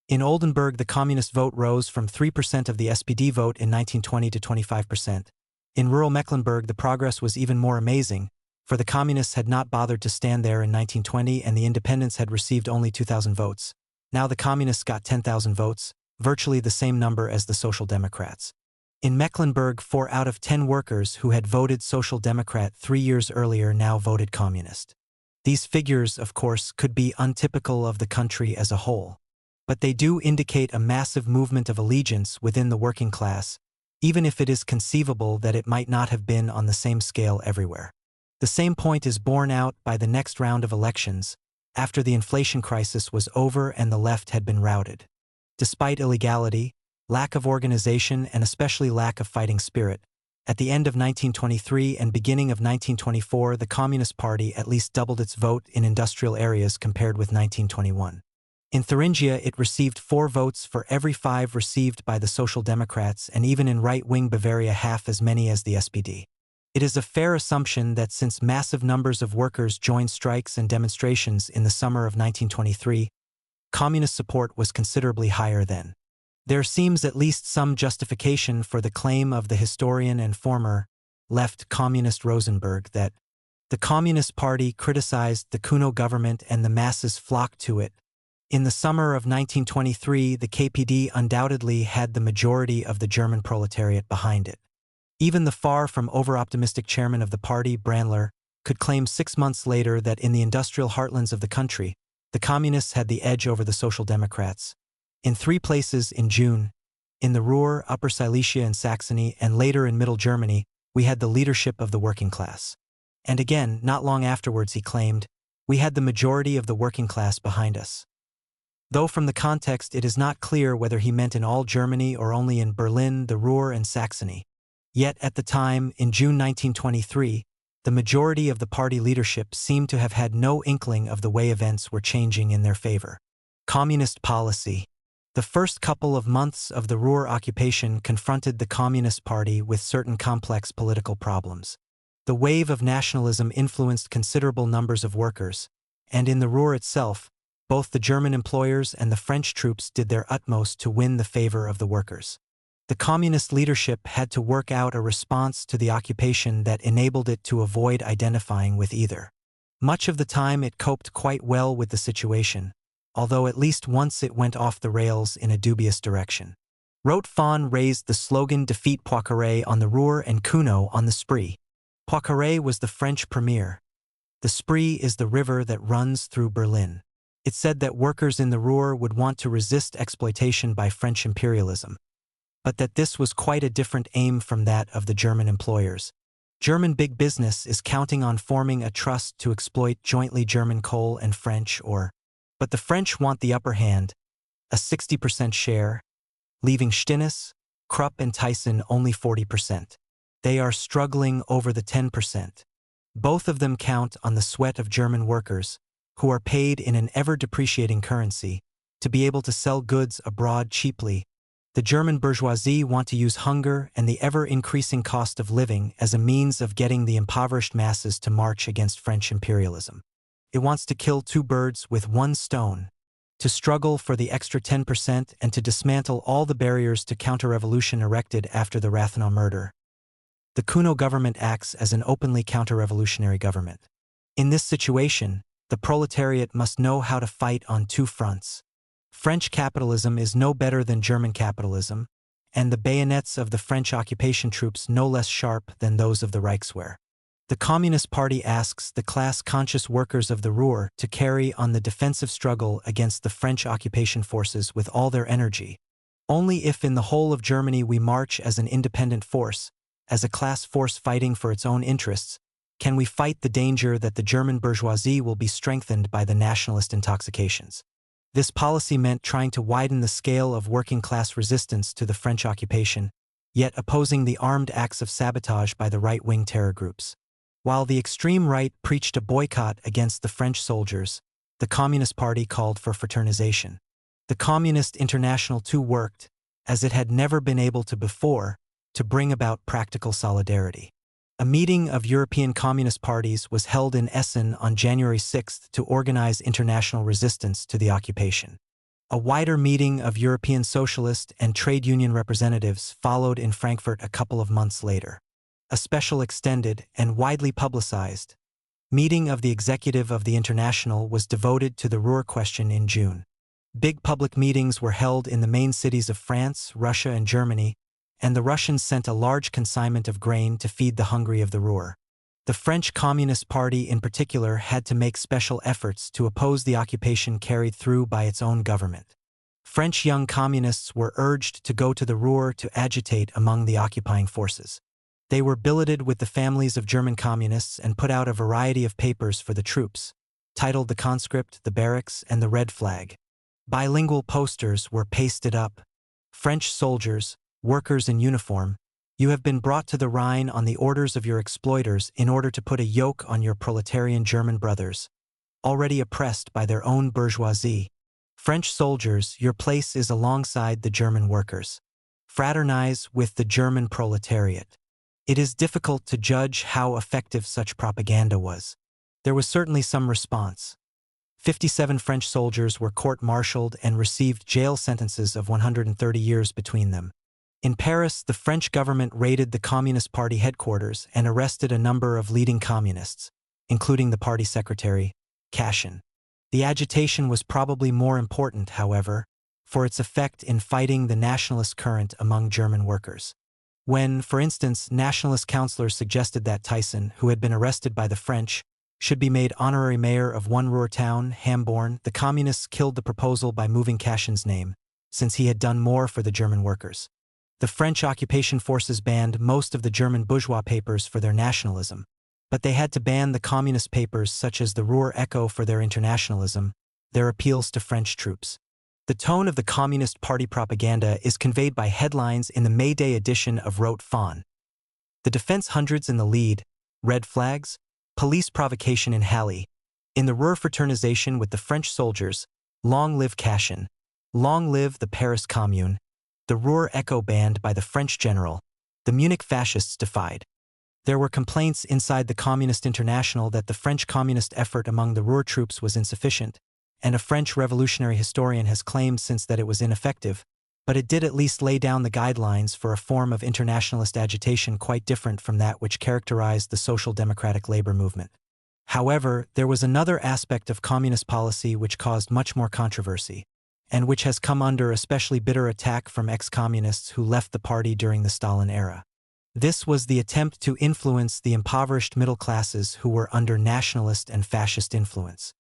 In Oldenburg, the communist vote rose from 3% of the SPD vote in 1920 to 25%. In rural Mecklenburg, the progress was even more amazing, for the communists had not bothered to stand there in 1920 and the independents had received only 2,000 votes. Now the communists got 10,000 votes, virtually the same number as the Social Democrats. In Mecklenburg, 4 out of 10 workers who had voted Social Democrat 3 years earlier now voted Communist. These figures, of course, could be untypical of the country as a whole, but they do indicate a massive movement of allegiance within the working class, even if it is conceivable that it might not have been on the same scale everywhere. The same point is borne out by the next round of elections, after the inflation crisis was over and the left had been routed. Despite illegality, lack of organization, and especially lack of fighting spirit, at the end of 1923 and beginning of 1924, the Communist Party at least doubled its vote in industrial areas compared with 1921. In Thuringia, it received 4 votes for every 5 received by the Social Democrats, and even in right-wing Bavaria half as many as the SPD. It is a fair assumption that since massive numbers of workers joined strikes and demonstrations in the summer of 1923, communist support was considerably higher then. There seems at least some justification for the claim of the historian and former left communist Rosenberg that the Communist Party criticized the Kuno government and the masses flocked to it. In the summer of 1923, the KPD undoubtedly had the majority of the German proletariat behind it. Even the far from over-optimistic chairman of the party, Brandler, could claim 6 months later that in the industrial heartlands of the country, the communists had the edge over the Social Democrats. In 3 places in June, in the Ruhr, Upper Silesia and Saxony, and later in Middle Germany, we had the leadership of the working class. And again, not long afterwards, he claimed, we had the majority of the working class behind us. Though from the context it is not clear whether he meant in all Germany or only in Berlin, the Ruhr, and Saxony. Yet at the time, in June 1923, the majority of the party leadership seemed to have had no inkling of the way events were changing in their favor. Communist policy. The first couple of months of the Ruhr occupation confronted the Communist Party with certain complex political problems. The wave of nationalism influenced considerable numbers of workers, and in the Ruhr itself, both the German employers and the French troops did their utmost to win the favor of the workers. The communist leadership had to work out a response to the occupation that enabled it to avoid identifying with either. Much of the time it coped quite well with the situation, although at least once it went off the rails in a dubious direction. Rote-Fahn raised the slogan "Defeat Poincaré" on the Ruhr and Kuno on the Spree. Poincaré was the French premier. The Spree is the river that runs through Berlin. It said that workers in the Ruhr would want to resist exploitation by French imperialism, but that this was quite a different aim from that of the German employers. German big business is counting on forming a trust to exploit jointly German coal and French but the French want the upper hand, a 60% share, leaving Stinnes, Krupp and Thyssen only 40%. They are struggling over the 10%. Both of them count on the sweat of German workers, who are paid in an ever-depreciating currency, to be able to sell goods abroad cheaply. The German bourgeoisie want to use hunger and the ever-increasing cost of living as a means of getting the impoverished masses to march against French imperialism. It wants to kill 2 birds with 1 stone, to struggle for the extra 10% and to dismantle all the barriers to counter-revolution erected after the Rathenau murder. The Kuno government acts as an openly counter-revolutionary government. In this situation, the proletariat must know how to fight on 2 fronts. French capitalism is no better than German capitalism, and the bayonets of the French occupation troops no less sharp than those of the Reichswehr. The Communist Party asks the class-conscious workers of the Ruhr to carry on the defensive struggle against the French occupation forces with all their energy. Only if in the whole of Germany we march as an independent force, as a class force fighting for its own interests, can we fight the danger that the German bourgeoisie will be strengthened by the nationalist intoxications. This policy meant trying to widen the scale of working-class resistance to the French occupation, yet opposing the armed acts of sabotage by the right-wing terror groups. While the extreme right preached a boycott against the French soldiers, the Communist Party called for fraternization. The Communist International too worked, as it had never been able to before, to bring about practical solidarity. A meeting of European Communist parties was held in Essen on January 6 to organize international resistance to the occupation. A wider meeting of European socialist and trade union representatives followed in Frankfurt a couple of months later. A special extended and widely publicized meeting of the executive of the International was devoted to the Ruhr question in June. Big public meetings were held in the main cities of France, Russia, and Germany, and the Russians sent a large consignment of grain to feed the hungry of the Ruhr. The French Communist Party in particular had to make special efforts to oppose the occupation carried through by its own government. French young communists were urged to go to the Ruhr to agitate among the occupying forces. They were billeted with the families of German communists and put out a variety of papers for the troops, titled The Conscript, The Barracks, and The Red Flag. Bilingual posters were pasted up. French soldiers, workers in uniform, you have been brought to the Rhine on the orders of your exploiters in order to put a yoke on your proletarian German brothers, already oppressed by their own bourgeoisie. French soldiers, your place is alongside the German workers. Fraternize with the German proletariat. It is difficult to judge how effective such propaganda was. There was certainly some response. 57 French soldiers were court-martialed and received jail sentences of 130 years between them. In Paris, the French government raided the Communist Party headquarters and arrested a number of leading communists, including the party secretary, Cachin. The agitation was probably more important, however, for its effect in fighting the nationalist current among German workers. When, for instance, nationalist councillors suggested that Tyson, who had been arrested by the French, should be made honorary mayor of one Ruhr town, Hamborn, the communists killed the proposal by moving Cachin's name, since he had done more for the German workers. The French occupation forces banned most of the German bourgeois papers for their nationalism, but they had to ban the communist papers such as the Ruhr Echo for their internationalism, their appeals to French troops. The tone of the Communist Party propaganda is conveyed by headlines in the May Day edition of Rote Fahne. The defense hundreds in the lead, red flags, police provocation in Halle. In the Ruhr fraternization with the French soldiers, long live Cachin, long live the Paris Commune, the Ruhr Echo banned by the French general, the Munich fascists defied. There were complaints inside the Communist International that the French communist effort among the Ruhr troops was insufficient, and a French revolutionary historian has claimed since that it was ineffective, but it did at least lay down the guidelines for a form of internationalist agitation quite different from that which characterized the social democratic labor movement. However, there was another aspect of communist policy which caused much more controversy, and which has come under especially bitter attack from ex-communists who left the party during the Stalin era. This was the attempt to influence the impoverished middle classes who were under nationalist and fascist influence.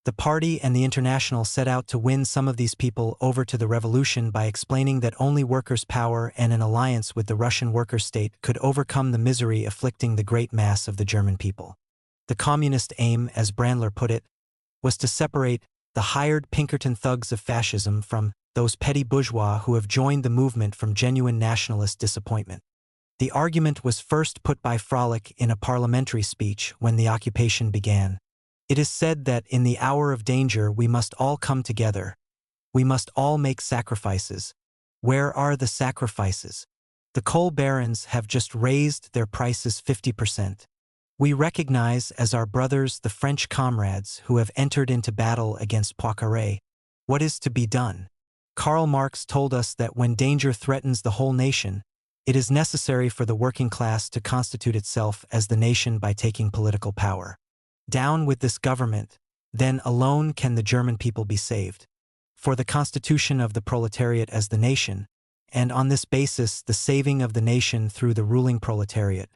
The party and the International set out to win some of these people over to the revolution by explaining that only workers' power and an alliance with the Russian worker state could overcome the misery afflicting the great mass of the German people. The communist aim, as Brandler put it, was to separate the hired Pinkerton thugs of fascism from those petty bourgeois who have joined the movement from genuine nationalist disappointment. The argument was first put by Frolic in a parliamentary speech when the occupation began. It is said that in the hour of danger we must all come together. We must all make sacrifices. Where are the sacrifices? The coal barons have just raised their prices 50%. We recognize as our brothers the French comrades who have entered into battle against Poincaré. What is to be done? Karl Marx told us that when danger threatens the whole nation, it is necessary for the working class to constitute itself as the nation by taking political power. Down with this government, then alone can the German people be saved. For the constitution of the proletariat as the nation, and on this basis the saving of the nation through the ruling proletariat.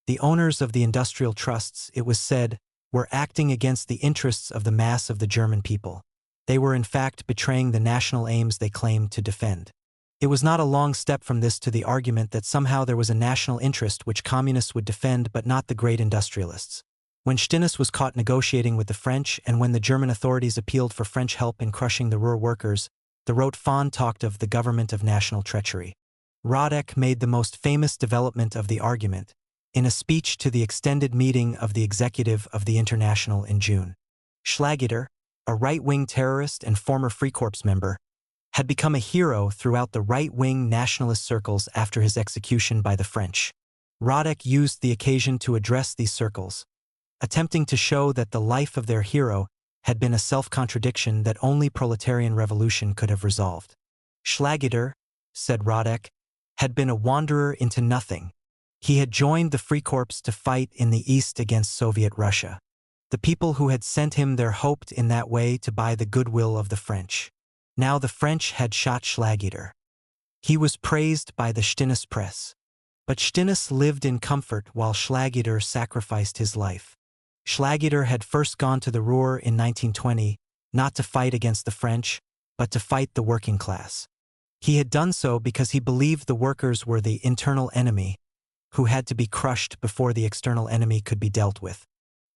The owners of the industrial trusts, it was said, were acting against the interests of the mass of the German people. They were in fact betraying the national aims they claimed to defend. It was not a long step from this to the argument that somehow there was a national interest which communists would defend but not the great industrialists. When Stinnes was caught negotiating with the French and when the German authorities appealed for French help in crushing the Ruhr workers, the Rote Fahne talked of the government of national treachery. Radek made the most famous development of the argument in a speech to the extended meeting of the executive of the International in June. Schlageter, a right-wing terrorist and former Freikorps member, had become a hero throughout the right-wing nationalist circles after his execution by the French. Radek used the occasion to address these circles, attempting to show that the life of their hero had been a self-contradiction that only proletarian revolution could have resolved. Schlageter, said Radek, had been a wanderer into nothing. He had joined the Freikorps to fight in the East against Soviet Russia. The people who had sent him there hoped in that way to buy the goodwill of the French. Now the French had shot Schlageter. He was praised by the Stinnes press. But Stinnes lived in comfort while Schlageter sacrificed his life. Schlageter had first gone to the Ruhr in 1920, not to fight against the French, but to fight the working class. He had done so because he believed the workers were the internal enemy, who had to be crushed before the external enemy could be dealt with.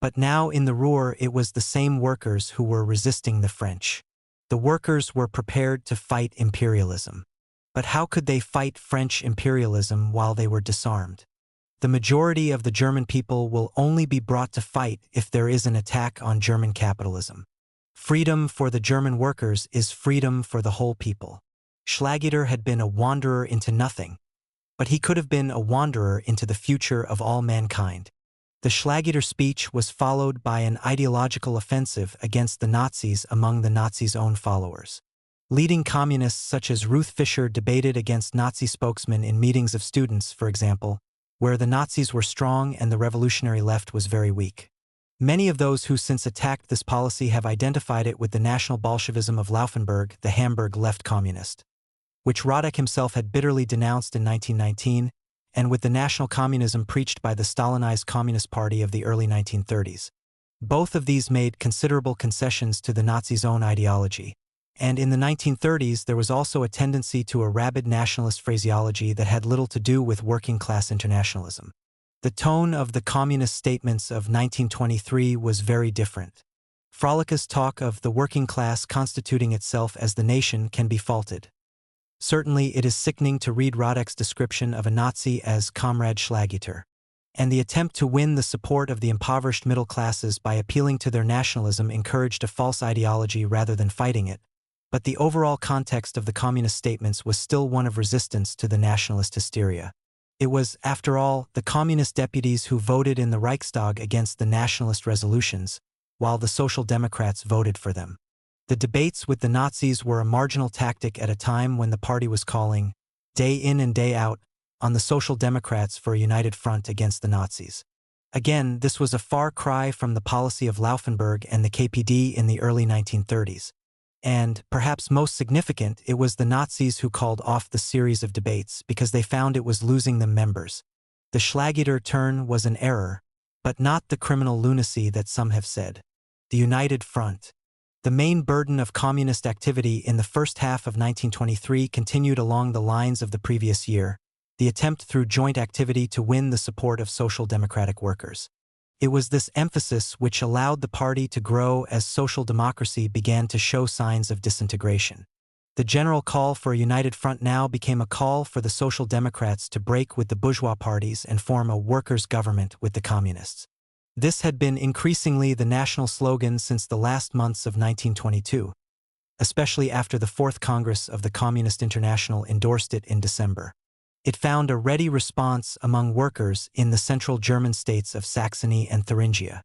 But now in the Ruhr it was the same workers who were resisting the French. The workers were prepared to fight imperialism. But how could they fight French imperialism while they were disarmed? The majority of the German people will only be brought to fight if there is an attack on German capitalism. Freedom for the German workers is freedom for the whole people. Schlageter had been a wanderer into nothing, but he could have been a wanderer into the future of all mankind. The Schlageter speech was followed by an ideological offensive against the Nazis among the Nazis' own followers. Leading communists such as Ruth Fischer debated against Nazi spokesmen in meetings of students, for example, where the Nazis were strong and the revolutionary left was very weak. Many of those who since attacked this policy have identified it with the National Bolshevism of Laufenberg, the Hamburg left communist, which Radek himself had bitterly denounced in 1919, and with the national communism preached by the Stalinized Communist Party of the early 1930s. Both of these made considerable concessions to the Nazis' own ideology, and in the 1930s there was also a tendency to a rabid nationalist phraseology that had little to do with working-class internationalism. The tone of the communist statements of 1923 was very different. Frolicus' talk of the working class constituting itself as the nation can be faulted. Certainly it is sickening to read Radek's description of a Nazi as Comrade Schlageter, and the attempt to win the support of the impoverished middle classes by appealing to their nationalism encouraged a false ideology rather than fighting it, but the overall context of the communist statements was still one of resistance to the nationalist hysteria. It was, after all, the communist deputies who voted in the Reichstag against the nationalist resolutions, while the Social Democrats voted for them. The debates with the Nazis were a marginal tactic at a time when the party was calling, day in and day out, on the Social Democrats for a united front against the Nazis. Again, this was a far cry from the policy of Laufenberg and the KPD in the early 1930s. And, perhaps most significant, it was the Nazis who called off the series of debates because they found it was losing them members. The Schlageter turn was an error, but not the criminal lunacy that some have said. The United Front. The main burden of communist activity in the first half of 1923 continued along the lines of the previous year, the attempt through joint activity to win the support of social democratic workers. It was this emphasis which allowed the party to grow as social democracy began to show signs of disintegration. The general call for a united front now became a call for the Social Democrats to break with the bourgeois parties and form a workers' government with the communists. This had been increasingly the national slogan since the last months of 1922, especially after the Fourth Congress of the Communist International endorsed it in December. It found a ready response among workers in the central German states of Saxony and Thuringia.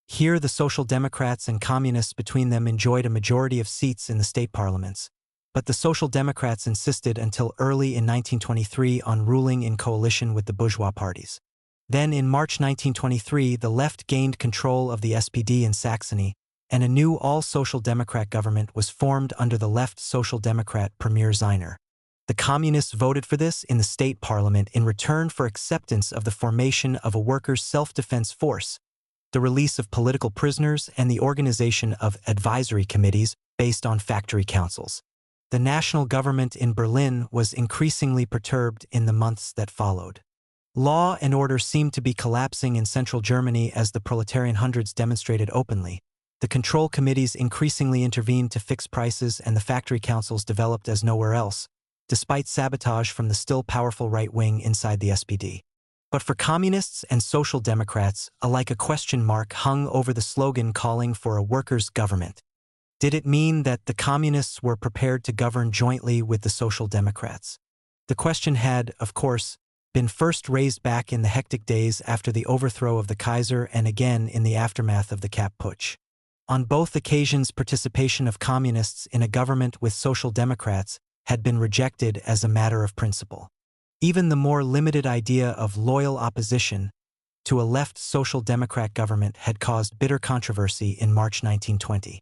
Here the Social Democrats and Communists between them enjoyed a majority of seats in the state parliaments, but the Social Democrats insisted until early in 1923 on ruling in coalition with the bourgeois parties. Then in March 1923 the left gained control of the SPD in Saxony, and a new all-Social Democrat government was formed under the left Social Democrat Premier Zeiner. The Communists voted for this in the state parliament in return for acceptance of the formation of a workers' self-defense force, the release of political prisoners, and the organization of advisory committees based on factory councils. The national government in Berlin was increasingly perturbed in the months that followed. Law and order seemed to be collapsing in central Germany as the proletarian hundreds demonstrated openly. The control committees increasingly intervened to fix prices, and the factory councils developed as nowhere else, despite sabotage from the still powerful right wing inside the SPD. But for communists and social democrats, alike a question mark hung over the slogan calling for a workers' government. Did it mean that the communists were prepared to govern jointly with the social democrats? The question had, of course, been first raised back in the hectic days after the overthrow of the Kaiser and again in the aftermath of the Kapp Putsch. On both occasions, participation of communists in a government with social democrats had been rejected as a matter of principle. Even the more limited idea of loyal opposition to a left social democrat government had caused bitter controversy in March 1920.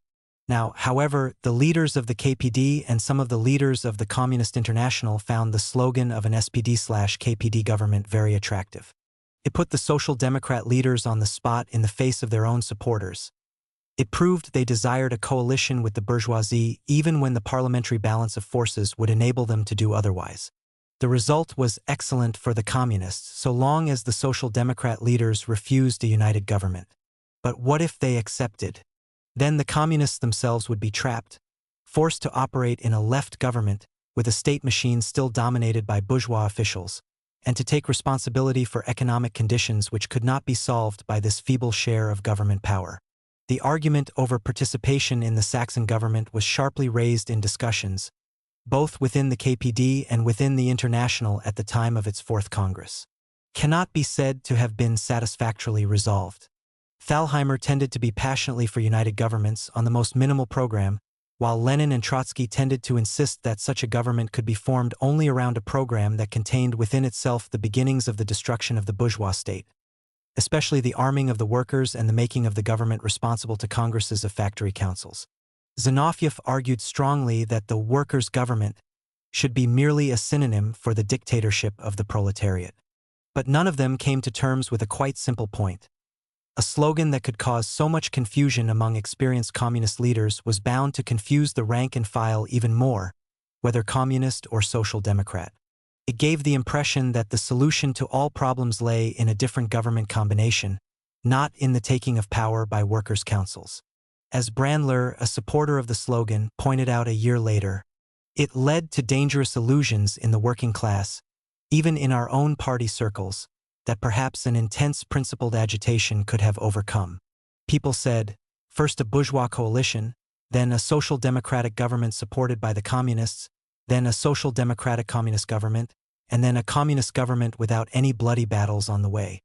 Now, however, the leaders of the KPD and some of the leaders of the Communist International found the slogan of an SPD/KPD government very attractive. It put the social democrat leaders on the spot in the face of their own supporters. It proved they desired a coalition with the bourgeoisie even when the parliamentary balance of forces would enable them to do otherwise. The result was excellent for the communists so long as the social democrat leaders refused a united government. But what if they accepted? Then the communists themselves would be trapped, forced to operate in a left government with a state machine still dominated by bourgeois officials, and to take responsibility for economic conditions which could not be solved by this feeble share of government power. The argument over participation in the Saxon government was sharply raised in discussions, both within the KPD and within the International at the time of its Fourth Congress. Cannot be said to have been satisfactorily resolved. Thalheimer tended to be passionately for united governments on the most minimal program, while Lenin and Trotsky tended to insist that such a government could be formed only around a program that contained within itself the beginnings of the destruction of the bourgeois state, especially the arming of the workers and the making of the government responsible to congresses of factory councils. Zinoviev argued strongly that the workers' government should be merely a synonym for the dictatorship of the proletariat. But none of them came to terms with a quite simple point. A slogan that could cause so much confusion among experienced communist leaders was bound to confuse the rank and file even more, whether communist or social democrat. It gave the impression that the solution to all problems lay in a different government combination, not in the taking of power by workers' councils. As Brandler, a supporter of the slogan, pointed out a year later, it led to dangerous illusions in the working class, even in our own party circles, that perhaps an intense principled agitation could have overcome. People said, first a bourgeois coalition, then a social democratic government supported by the communists, then a social democratic communist government, and then a communist government without any bloody battles on the way.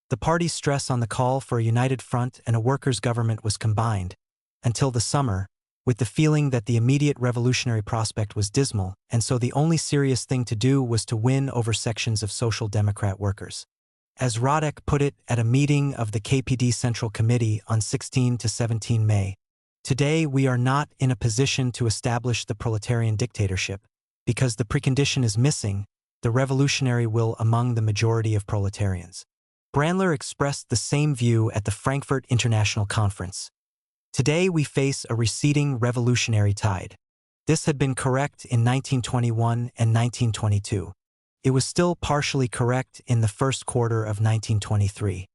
The party's stress on the call for a united front and a workers' government was combined, until the summer, with the feeling that the immediate revolutionary prospect was dismal, and so the only serious thing to do was to win over sections of Social Democrat workers. As Radek put it at a meeting of the KPD Central Committee on 16 to 17 May, today we are not in a position to establish the proletarian dictatorship, because the precondition is missing, the revolutionary will among the majority of proletarians. Brandler expressed the same view at the Frankfurt International Conference. Today we face a receding revolutionary tide. This had been correct in 1921 and 1922. It was still partially correct in the first quarter of 1923.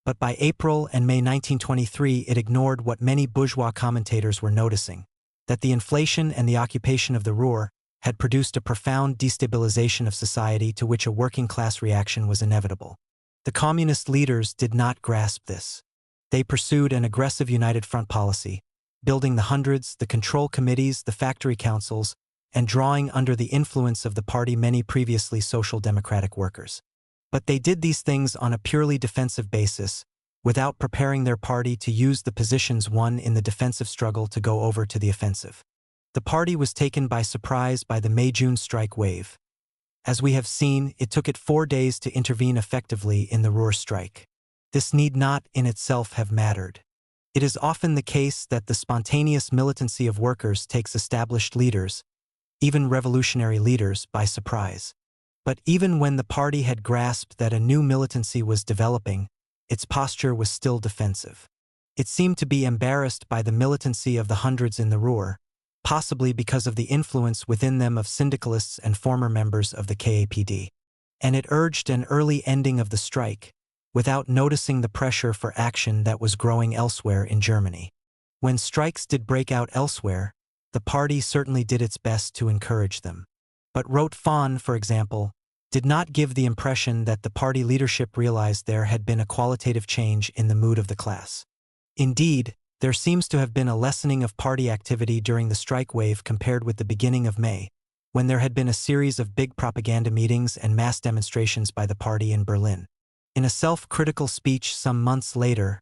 But by April and May 1923 it ignored what many bourgeois commentators were noticing, that the inflation and the occupation of the Ruhr had produced a profound destabilization of society to which a working-class reaction was inevitable. The communist leaders did not grasp this. They pursued an aggressive united front policy, building the hundreds, the control committees, the factory councils, and drawing under the influence of the party many previously social democratic workers. But they did these things on a purely defensive basis, without preparing their party to use the positions won in the defensive struggle to go over to the offensive. The party was taken by surprise by the May-June strike wave. As we have seen, it took it 4 days to intervene effectively in the Ruhr strike. This need not in itself have mattered. It is often the case that the spontaneous militancy of workers takes established leaders, even revolutionary leaders, by surprise. But even when the party had grasped that a new militancy was developing, its posture was still defensive. It seemed to be embarrassed by the militancy of the hundreds in the Ruhr, possibly because of the influence within them of syndicalists and former members of the KAPD. And it urged an early ending of the strike, without noticing the pressure for action that was growing elsewhere in Germany. When strikes did break out elsewhere, the party certainly did its best to encourage them. But Rote Fahn, for example, did not give the impression that the party leadership realized there had been a qualitative change in the mood of the class. Indeed, there seems to have been a lessening of party activity during the strike wave compared with the beginning of May, when there had been a series of big propaganda meetings and mass demonstrations by the party in Berlin. In a self-critical speech some months later,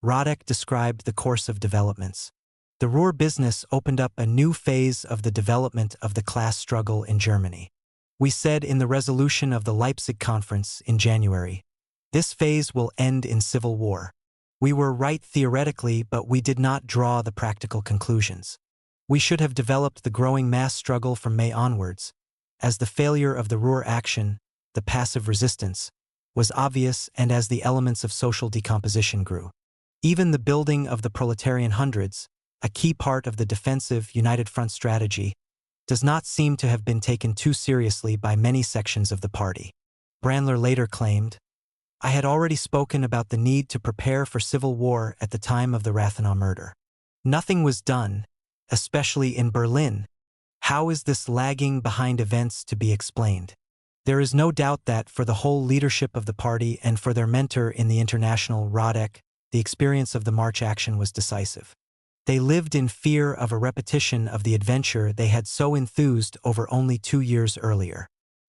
Radek described the course of developments. The Ruhr business opened up a new phase of the development of the class struggle in Germany. We said in the resolution of the Leipzig Conference in January, this phase will end in civil war. We were right theoretically, but we did not draw the practical conclusions. We should have developed the growing mass struggle from May onwards, as the failure of the Ruhr action, the passive resistance, was obvious, and as the elements of social decomposition grew. Even the building of the proletarian hundreds, a key part of the defensive United Front strategy, does not seem to have been taken too seriously by many sections of the party. Brandler later claimed, "I had already spoken about the need to prepare for civil war at the time of the Rathenau murder. Nothing was done, especially in Berlin. How is this lagging behind events to be explained? There is no doubt that for the whole leadership of the party and for their mentor in the International, Radek, the experience of the March action was decisive. They lived in fear of a repetition of the adventure they had so enthused over only 2 years earlier.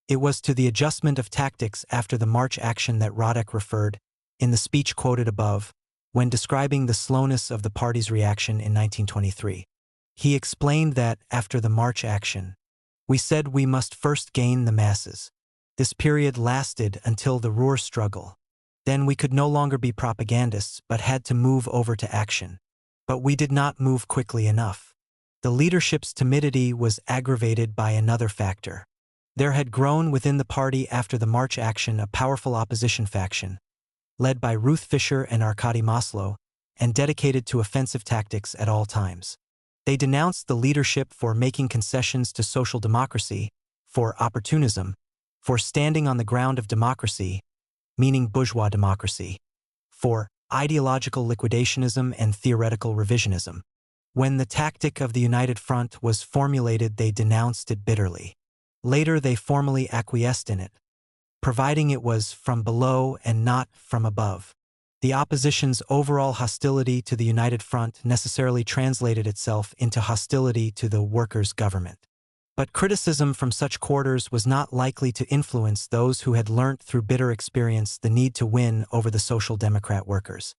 It was to the adjustment of tactics after the March action that Radek referred, in the speech quoted above, when describing the slowness of the party's reaction in 1923. He explained that, after the March action, we said we must first gain the masses. This period lasted until the Ruhr struggle. Then we could no longer be propagandists but had to move over to action. But we did not move quickly enough. The leadership's timidity was aggravated by another factor. There had grown within the party after the March action a powerful opposition faction, led by Ruth Fischer and Arkady Maslow, and dedicated to offensive tactics at all times. They denounced the leadership for making concessions to social democracy, for opportunism, for standing on the ground of democracy, meaning bourgeois democracy, for ideological liquidationism and theoretical revisionism. When the tactic of the United Front was formulated, they denounced it bitterly. Later they formally acquiesced in it, providing it was from below and not from above. The opposition's overall hostility to the United Front necessarily translated itself into hostility to the workers' government. But criticism from such quarters was not likely to influence those who had learnt through bitter experience the need to win over the Social Democrat workers.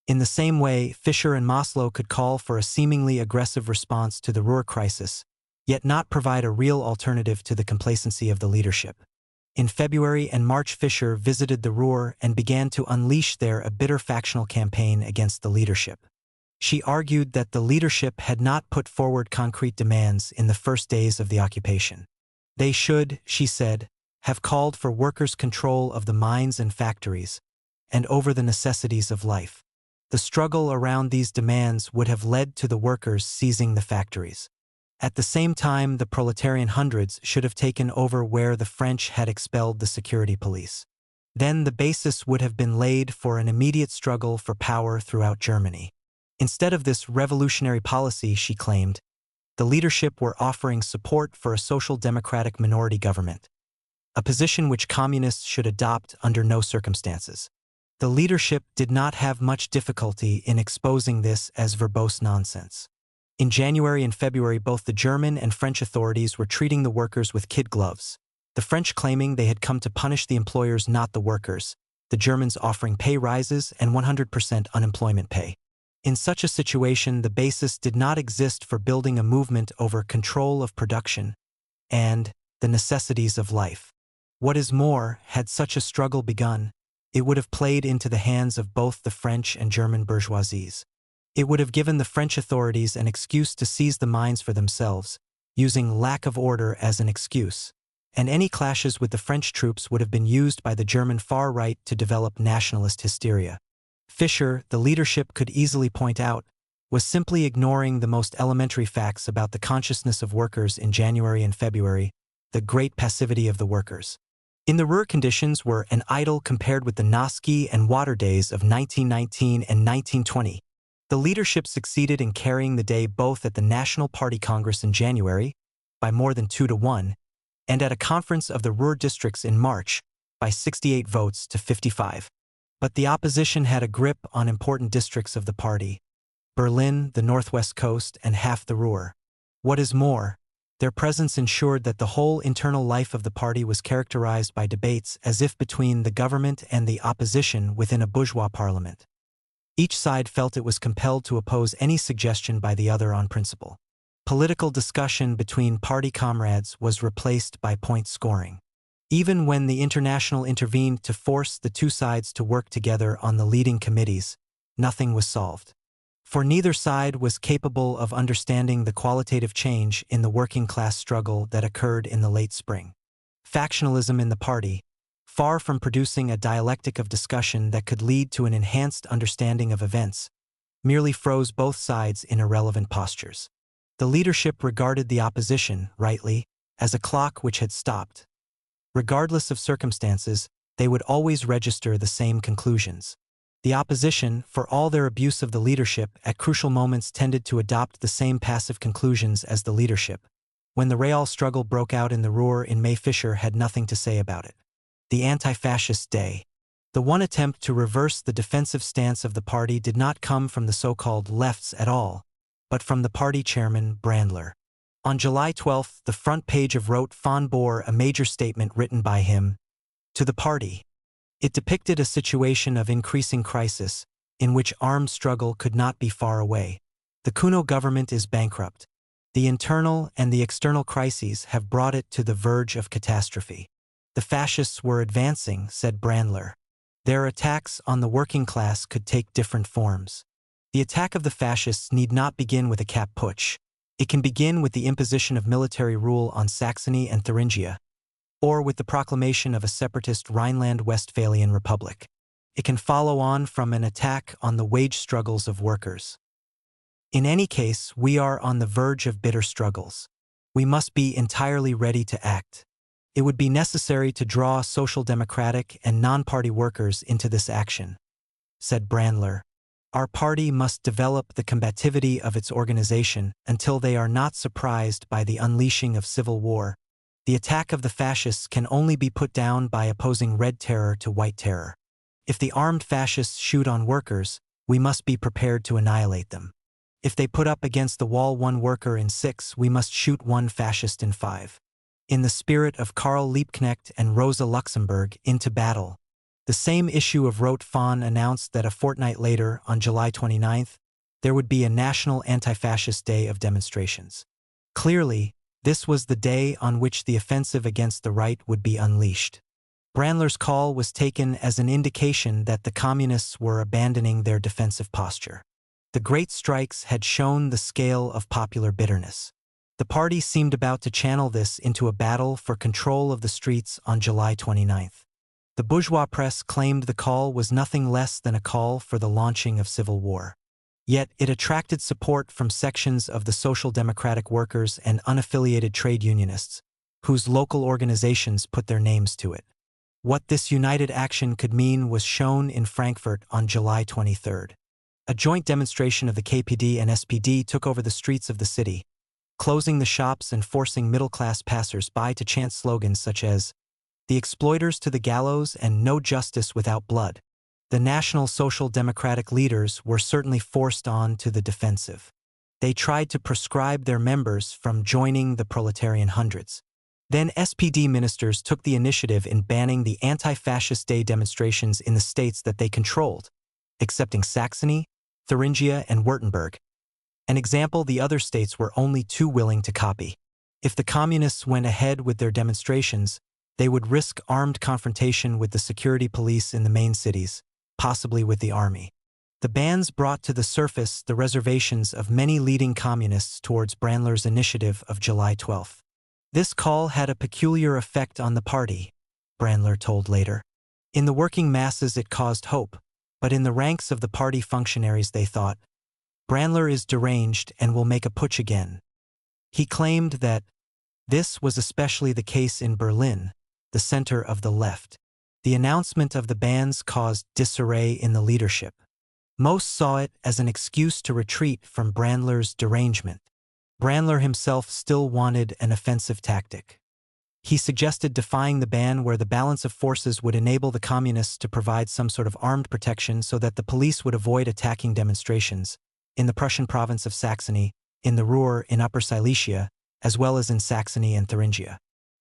In the same way, Fischer and Maslow could call for a seemingly aggressive response to the Ruhr crisis, yet not provide a real alternative to the complacency of the leadership. In February and March, Fischer visited the Ruhr and began to unleash there a bitter factional campaign against the leadership. She argued that the leadership had not put forward concrete demands in the first days of the occupation. They should, she said, have called for workers' control of the mines and factories, and over the necessities of life. The struggle around these demands would have led to the workers seizing the factories. At the same time, the proletarian hundreds should have taken over where the French had expelled the security police. Then the basis would have been laid for an immediate struggle for power throughout Germany. Instead of this revolutionary policy, she claimed, the leadership were offering support for a social democratic minority government, a position which communists should adopt under no circumstances. The leadership did not have much difficulty in exposing this as verbose nonsense. In January and February, both the German and French authorities were treating the workers with kid gloves, the French claiming they had come to punish the employers, not the workers, the Germans offering pay rises and 100% unemployment pay. In such a situation, the basis did not exist for building a movement over control of production and the necessities of life. What is more, had such a struggle begun, it would have played into the hands of both the French and German bourgeoisies. It would have given the French authorities an excuse to seize the mines for themselves, using lack of order as an excuse, and any clashes with the French troops would have been used by the German far right to develop nationalist hysteria. Fischer, the leadership could easily point out, was simply ignoring the most elementary facts about the consciousness of workers in January and February, the great passivity of the workers. In the Ruhr, conditions were an idyll compared with the Noski and Water days of 1919 and 1920. The leadership succeeded in carrying the day both at the National Party Congress in January, by more than 2-1, and at a conference of the Ruhr districts in March, by 68 votes to 55. But the opposition had a grip on important districts of the party: Berlin, the northwest coast, and half the Ruhr. What is more, their presence ensured that the whole internal life of the party was characterized by debates as if between the government and the opposition within a bourgeois parliament. Each side felt it was compelled to oppose any suggestion by the other on principle. Political discussion between party comrades was replaced by point scoring. Even when the International intervened to force the two sides to work together on the leading committees, nothing was solved. For neither side was capable of understanding the qualitative change in the working-class struggle that occurred in the late spring. Factionalism in the party, far from producing a dialectic of discussion that could lead to an enhanced understanding of events, merely froze both sides in irrelevant postures. The leadership regarded the opposition, rightly, as a clock which had stopped. Regardless of circumstances, they would always register the same conclusions. The opposition, for all their abuse of the leadership, at crucial moments tended to adopt the same passive conclusions as the leadership. When the Real struggle broke out in the Ruhr in May, Fischer had nothing to say about it. The anti-fascist day. The one attempt to reverse the defensive stance of the party did not come from the so-called lefts at all, but from the party chairman, Brandler. On July 12, the front page of Rote von bore a major statement written by him to the party. It depicted a situation of increasing crisis, in which armed struggle could not be far away. The Kuno government is bankrupt. The internal and the external crises have brought it to the verge of catastrophe. The fascists were advancing, said Brandler. Their attacks on the working class could take different forms. The attack of the fascists need not begin with a cap putsch. It can begin with the imposition of military rule on Saxony and Thuringia, or with the proclamation of a separatist Rhineland-Westphalian Republic. It can follow on from an attack on the wage struggles of workers. In any case, we are on the verge of bitter struggles. We must be entirely ready to act. It would be necessary to draw social democratic and non-party workers into this action, said Brandler. Our party must develop the combativity of its organization until they are not surprised by the unleashing of civil war. The attack of the fascists can only be put down by opposing red terror to white terror. If the armed fascists shoot on workers, we must be prepared to annihilate them. If they put up against the wall one worker in 6, we must shoot one fascist in 5. In the spirit of Karl Liebknecht and Rosa Luxemburg, Into Battle. The same issue of Rote von announced that a fortnight later, on July 29, there would be a national anti-fascist day of demonstrations. Clearly, this was the day on which the offensive against the right would be unleashed. Brandler's call was taken as an indication that the communists were abandoning their defensive posture. The great strikes had shown the scale of popular bitterness. The party seemed about to channel this into a battle for control of the streets on July 29. The bourgeois press claimed the call was nothing less than a call for the launching of civil war. Yet it attracted support from sections of the social democratic workers and unaffiliated trade unionists, whose local organizations put their names to it. What this united action could mean was shown in Frankfurt on July 23. A joint demonstration of the KPD and SPD took over the streets of the city, closing the shops and forcing middle-class passers-by to chant slogans such as, "The exploiters to the gallows" and "No justice without blood." The National Social Democratic leaders were certainly forced on to the defensive. They tried to proscribe their members from joining the proletarian hundreds. Then SPD ministers took the initiative in banning the anti-fascist day demonstrations in the states that they controlled, excepting Saxony, Thuringia, and Württemberg. An example the other states were only too willing to copy. If the communists went ahead with their demonstrations, they would risk armed confrontation with the security police in the main cities, possibly with the army. The bans brought to the surface the reservations of many leading communists towards Brandler's initiative of July 12. This call had a peculiar effect on the party, Brandler told later. In the working masses it caused hope, but in the ranks of the party functionaries they thought, Brandler is deranged and will make a putsch again. He claimed that this was especially the case in Berlin, the center of the left. The announcement of the bans caused disarray in the leadership. Most saw it as an excuse to retreat from Brandler's derangement. Brandler himself still wanted an offensive tactic. He suggested defying the ban where the balance of forces would enable the communists to provide some sort of armed protection so that the police would avoid attacking demonstrations, in the Prussian province of Saxony, in the Ruhr in Upper Silesia, as well as in Saxony and Thuringia.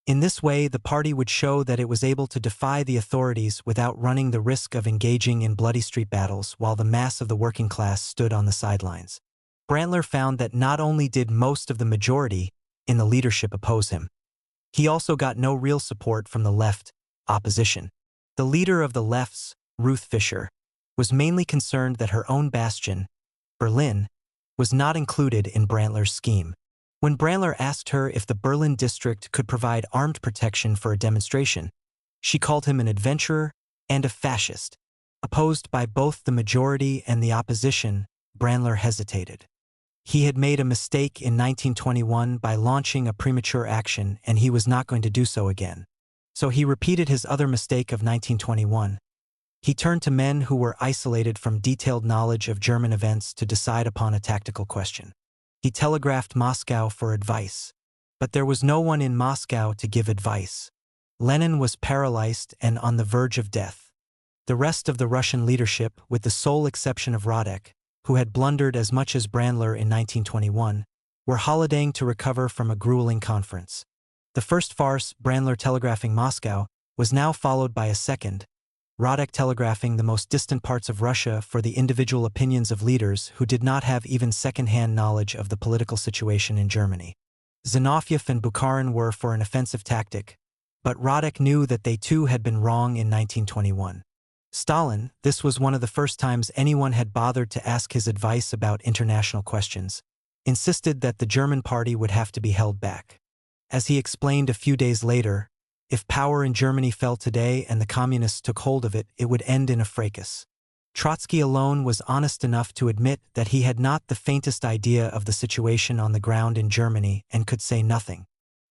In this way, the party would show that it was able to defy the authorities without running the risk of engaging in bloody street battles while the mass of the working class stood on the sidelines. Brandler found that not only did most of the majority in the leadership oppose him, he also got no real support from the left opposition. The leader of the lefts, Ruth Fischer, was mainly concerned that her own bastion, Berlin, was not included in Brandler's scheme. When Brandler asked her if the Berlin district could provide armed protection for a demonstration, she called him an adventurer and a fascist. Opposed by both the majority and the opposition, Brandler hesitated. He had made a mistake in 1921 by launching a premature action, and he was not going to do so again. So he repeated his other mistake of 1921. He turned to men who were isolated from detailed knowledge of German events to decide upon a tactical question. He telegraphed Moscow for advice. But there was no one in Moscow to give advice. Lenin was paralyzed and on the verge of death. The rest of the Russian leadership, with the sole exception of Radek, who had blundered as much as Brandler in 1921, were holidaying to recover from a grueling conference. The first farce, Brandler telegraphing Moscow, was now followed by a second, Radek telegraphing the most distant parts of Russia for the individual opinions of leaders who did not have even second-hand knowledge of the political situation in Germany. Zinoviev and Bukharin were for an offensive tactic, but Radek knew that they too had been wrong in 1921. Stalin, this was one of the first times anyone had bothered to ask his advice about international questions, insisted that the German party would have to be held back. As he explained a few days later, if power in Germany fell today and the communists took hold of it, it would end in a fracas. Trotsky alone was honest enough to admit that he had not the faintest idea of the situation on the ground in Germany and could say nothing.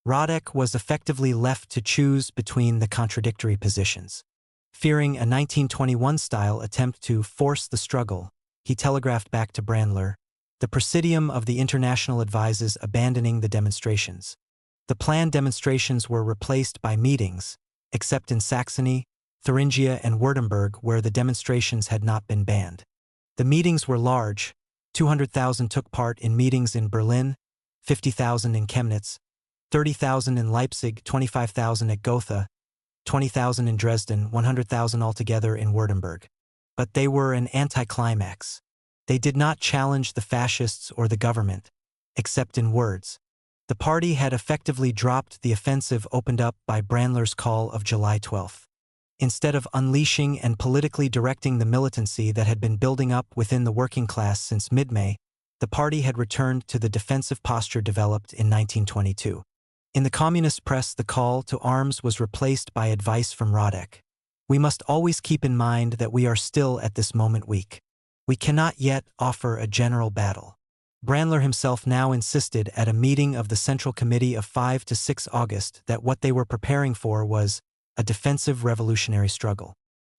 Radek was effectively left to choose between the contradictory positions. Fearing a 1921-style attempt to force the struggle, he telegraphed back to Brandler, "The Presidium of the International advises abandoning the demonstrations." The planned demonstrations were replaced by meetings, except in Saxony, Thuringia and Württemberg where the demonstrations had not been banned. The meetings were large. 200,000 took part in meetings in Berlin, 50,000 in Chemnitz, 30,000 in Leipzig, 25,000 at Gotha, 20,000 in Dresden, 100,000 altogether in Württemberg. But they were an anticlimax. They did not challenge the fascists or the government, except in words. The party had effectively dropped the offensive opened up by Brandler's call of July 12. Instead of unleashing and politically directing the militancy that had been building up within the working class since mid-May, the party had returned to the defensive posture developed in 1922. In the communist press, the call to arms was replaced by advice from Radek. "We must always keep in mind that we are still at this moment weak. We cannot yet offer a general battle." Brandler himself now insisted at a meeting of the Central Committee of 5 to 6 August that what they were preparing for was a defensive revolutionary struggle.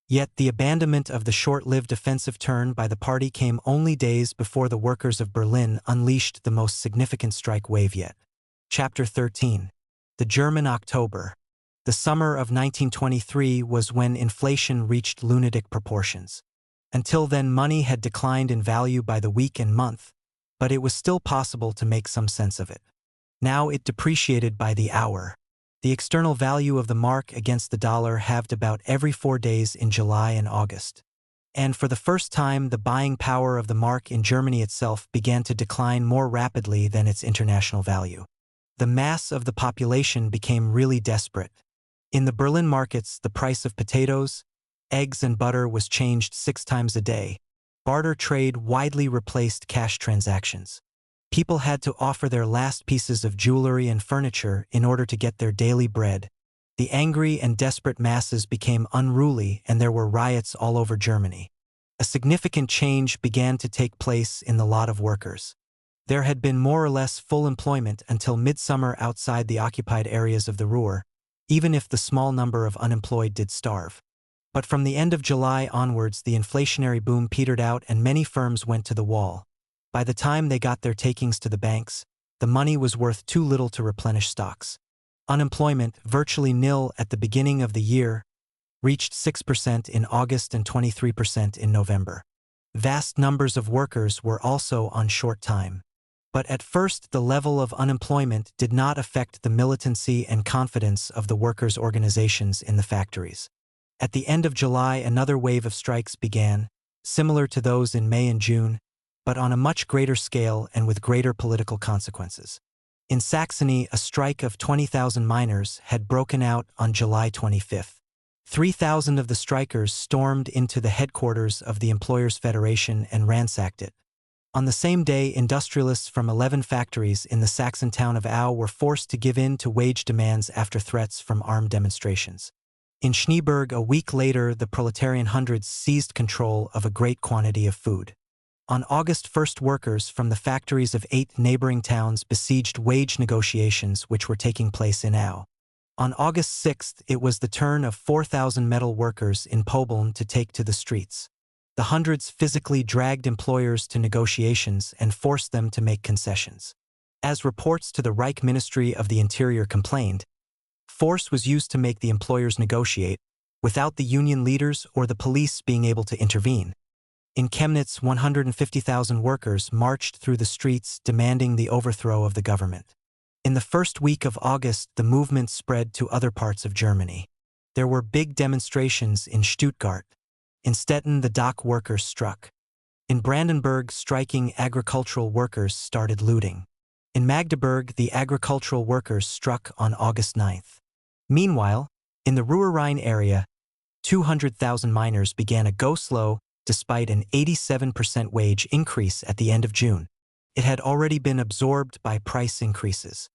Yet the abandonment of the short-lived offensive turn by the party came only days before the workers of Berlin unleashed the most significant strike wave yet. Chapter 13. The German October. The summer of 1923 was when inflation reached lunatic proportions. Until then, money had declined in value by the week and month, but it was still possible to make some sense of it. Now it depreciated by the hour. The external value of the mark against the dollar halved about every 4 days in July and August. And for the first time, the buying power of the mark in Germany itself began to decline more rapidly than its international value. The mass of the population became really desperate. In the Berlin markets, the price of potatoes, eggs and butter was changed 6 times a day. Barter trade widely replaced cash transactions. People had to offer their last pieces of jewelry and furniture in order to get their daily bread. The angry and desperate masses became unruly and there were riots all over Germany. A significant change began to take place in the lot of workers. There had been more or less full employment until midsummer outside the occupied areas of the Ruhr, even if the small number of unemployed did starve. But from the end of July onwards, the inflationary boom petered out and many firms went to the wall. By the time they got their takings to the banks, the money was worth too little to replenish stocks. Unemployment, virtually nil at the beginning of the year, reached 6% in August and 23% in November. Vast numbers of workers were also on short time. But at first, the level of unemployment did not affect the militancy and confidence of the workers' organizations in the factories. At the end of July, another wave of strikes began, similar to those in May and June, but on a much greater scale and with greater political consequences. In Saxony, a strike of 20,000 miners had broken out on July 25. 3,000 of the strikers stormed into the headquarters of the Employers' Federation and ransacked it. On the same day, industrialists from 11 factories in the Saxon town of Au were forced to give in to wage demands after threats from armed demonstrations. In Schneeberg, a week later, the proletarian hundreds seized control of a great quantity of food. On August 1st, workers from the factories of 8 neighboring towns besieged wage negotiations which were taking place in Au. On August 6th, it was the turn of 4,000 metal workers in Pobln to take to the streets. The hundreds physically dragged employers to negotiations and forced them to make concessions. As reports to the Reich Ministry of the Interior complained, force was used to make the employers negotiate, without the union leaders or the police being able to intervene. In Chemnitz, 150,000 workers marched through the streets demanding the overthrow of the government. In the first week of August, the movement spread to other parts of Germany. There were big demonstrations in Stuttgart. In Stettin, the dock workers struck. In Brandenburg, striking agricultural workers started looting. In Magdeburg, the agricultural workers struck on August 9th. Meanwhile, in the Ruhr-Rhine area, 200,000 miners began a go-slow despite an 87% wage increase at the end of June. It had already been absorbed by price increases.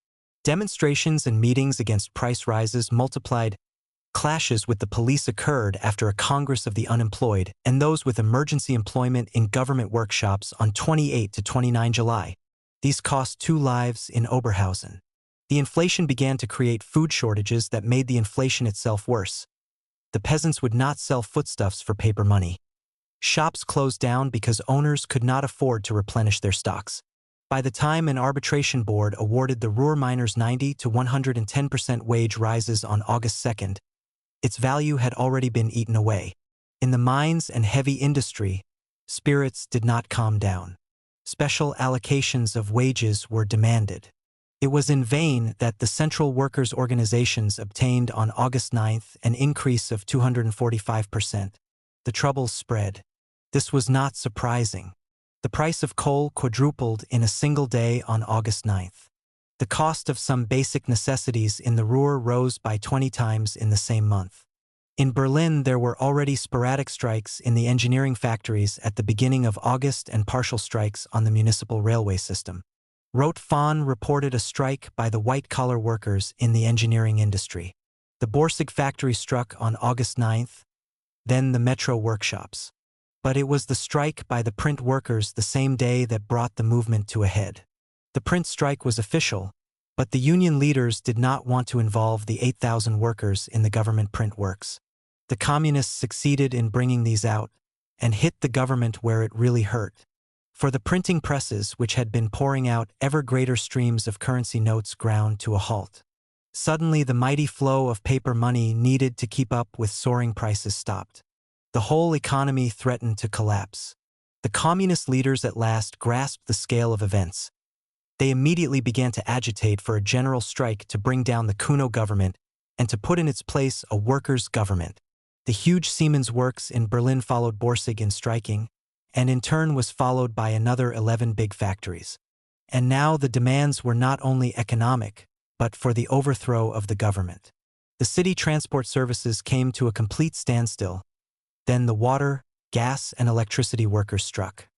Demonstrations and meetings against price rises multiplied. Clashes with the police occurred after a Congress of the Unemployed and those with emergency employment in government workshops on 28 to 29 July. These cost 2 lives in Oberhausen. The inflation began to create food shortages that made the inflation itself worse. The peasants would not sell foodstuffs for paper money. Shops closed down because owners could not afford to replenish their stocks. By the time an arbitration board awarded the Ruhr miners 90 to 110% wage rises on August 2nd, its value had already been eaten away. In the mines and heavy industry, spirits did not calm down. Special allocations of wages were demanded. It was in vain that the Central Workers' Organizations obtained on August 9th an increase of 245%. The troubles spread. This was not surprising. The price of coal quadrupled in a single day on August 9th. The cost of some basic necessities in the Ruhr rose by 20 times in the same month. In Berlin, there were already sporadic strikes in the engineering factories at the beginning of August and partial strikes on the municipal railway system. Rote Fahn reported a strike by the white-collar workers in the engineering industry. The Borsig factory struck on August 9th, then the metro workshops. But it was the strike by the print workers the same day that brought the movement to a head. The print strike was official, but the union leaders did not want to involve the 8,000 workers in the government print works. The communists succeeded in bringing these out and hit the government where it really hurt. For the printing presses, which had been pouring out ever greater streams of currency notes, ground to a halt. Suddenly, the mighty flow of paper money needed to keep up with soaring prices stopped. The whole economy threatened to collapse. The communist leaders at last grasped the scale of events. They immediately began to agitate for a general strike to bring down the Kuno government and to put in its place a workers' government. The huge Siemens works in Berlin followed Borsig in striking, and in turn was followed by another 11 big factories. And now the demands were not only economic, but for the overthrow of the government. The city transport services came to a complete standstill. Then the water, gas, and electricity workers struck.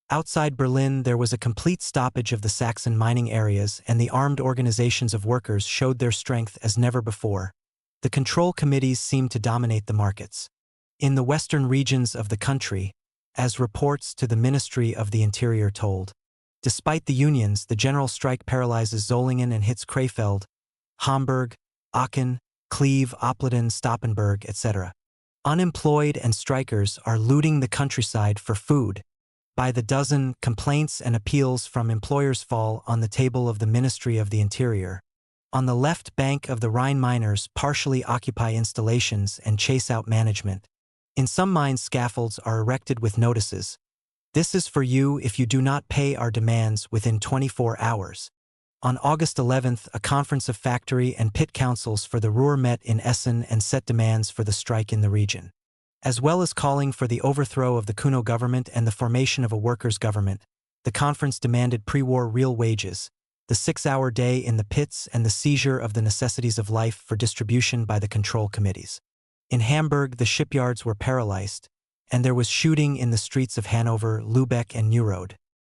Outside Berlin, there was a complete stoppage of the Saxon mining areas, and the armed organizations of workers showed their strength as never before. The control committees seemed to dominate the markets. In the western regions of the country, as reports to the Ministry of the Interior told, despite the unions, the general strike paralyzes Solingen and hits Krefeld, Hamburg, Aachen, Kleve, Opladen, Stoppenberg, etc. Unemployed and strikers are looting the countryside for food. By the dozen, complaints and appeals from employers fall on the table of the Ministry of the Interior. On the left bank of the Rhine, miners partially occupy installations and chase out management. In some mines, scaffolds are erected with notices. This is for you if you do not pay our demands within 24 hours. On August 11th, a conference of factory and pit councils for the Ruhr met in Essen and set demands for the strike in the region. As well as calling for the overthrow of the Kuno government and the formation of a workers' government, the conference demanded pre-war real wages, the 6-hour day in the pits, and the seizure of the necessities of life for distribution by the control committees. In Hamburg, the shipyards were paralyzed, and there was shooting in the streets of Hanover, Lübeck, and Neurode.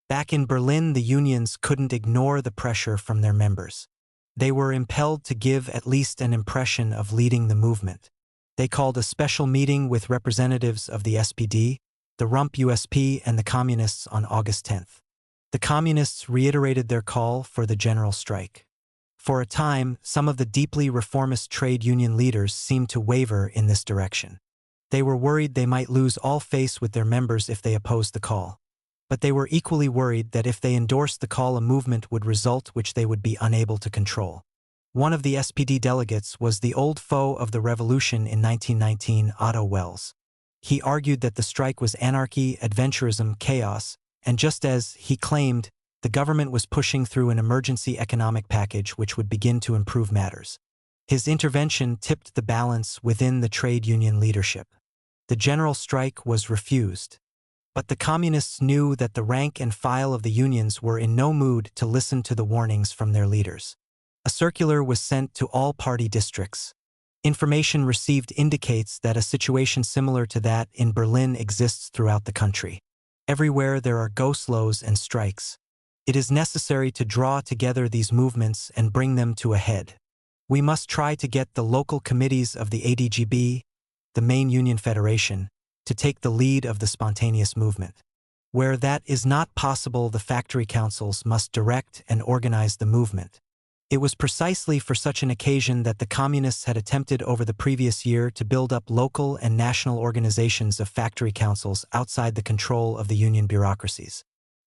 Back in Berlin, the unions couldn't ignore the pressure from their members. They were impelled to give at least an impression of leading the movement. They called a special meeting with representatives of the SPD, the Rump USP, and the Communists on August 10th. The Communists reiterated their call for the general strike. For a time, some of the deeply reformist trade union leaders seemed to waver in this direction. They were worried they might lose all face with their members if they opposed the call. But they were equally worried that if they endorsed the call, a movement would result which they would be unable to control. One of the SPD delegates was the old foe of the revolution in 1919, Otto Welles. He argued that the strike was anarchy, adventurism, chaos, and just as he claimed, the government was pushing through an emergency economic package which would begin to improve matters. His intervention tipped the balance within the trade union leadership. The general strike was refused. But the communists knew that the rank and file of the unions were in no mood to listen to the warnings from their leaders. A circular was sent to all party districts. Information received indicates that a situation similar to that in Berlin exists throughout the country. Everywhere there are go-slows and strikes. It is necessary to draw together these movements and bring them to a head. We must try to get the local committees of the ADGB, the main union federation, to take the lead of the spontaneous movement. Where that is not possible, the factory councils must direct and organize the movement. It was precisely for such an occasion that the communists had attempted over the previous year to build up local and national organizations of factory councils outside the control of the union bureaucracies.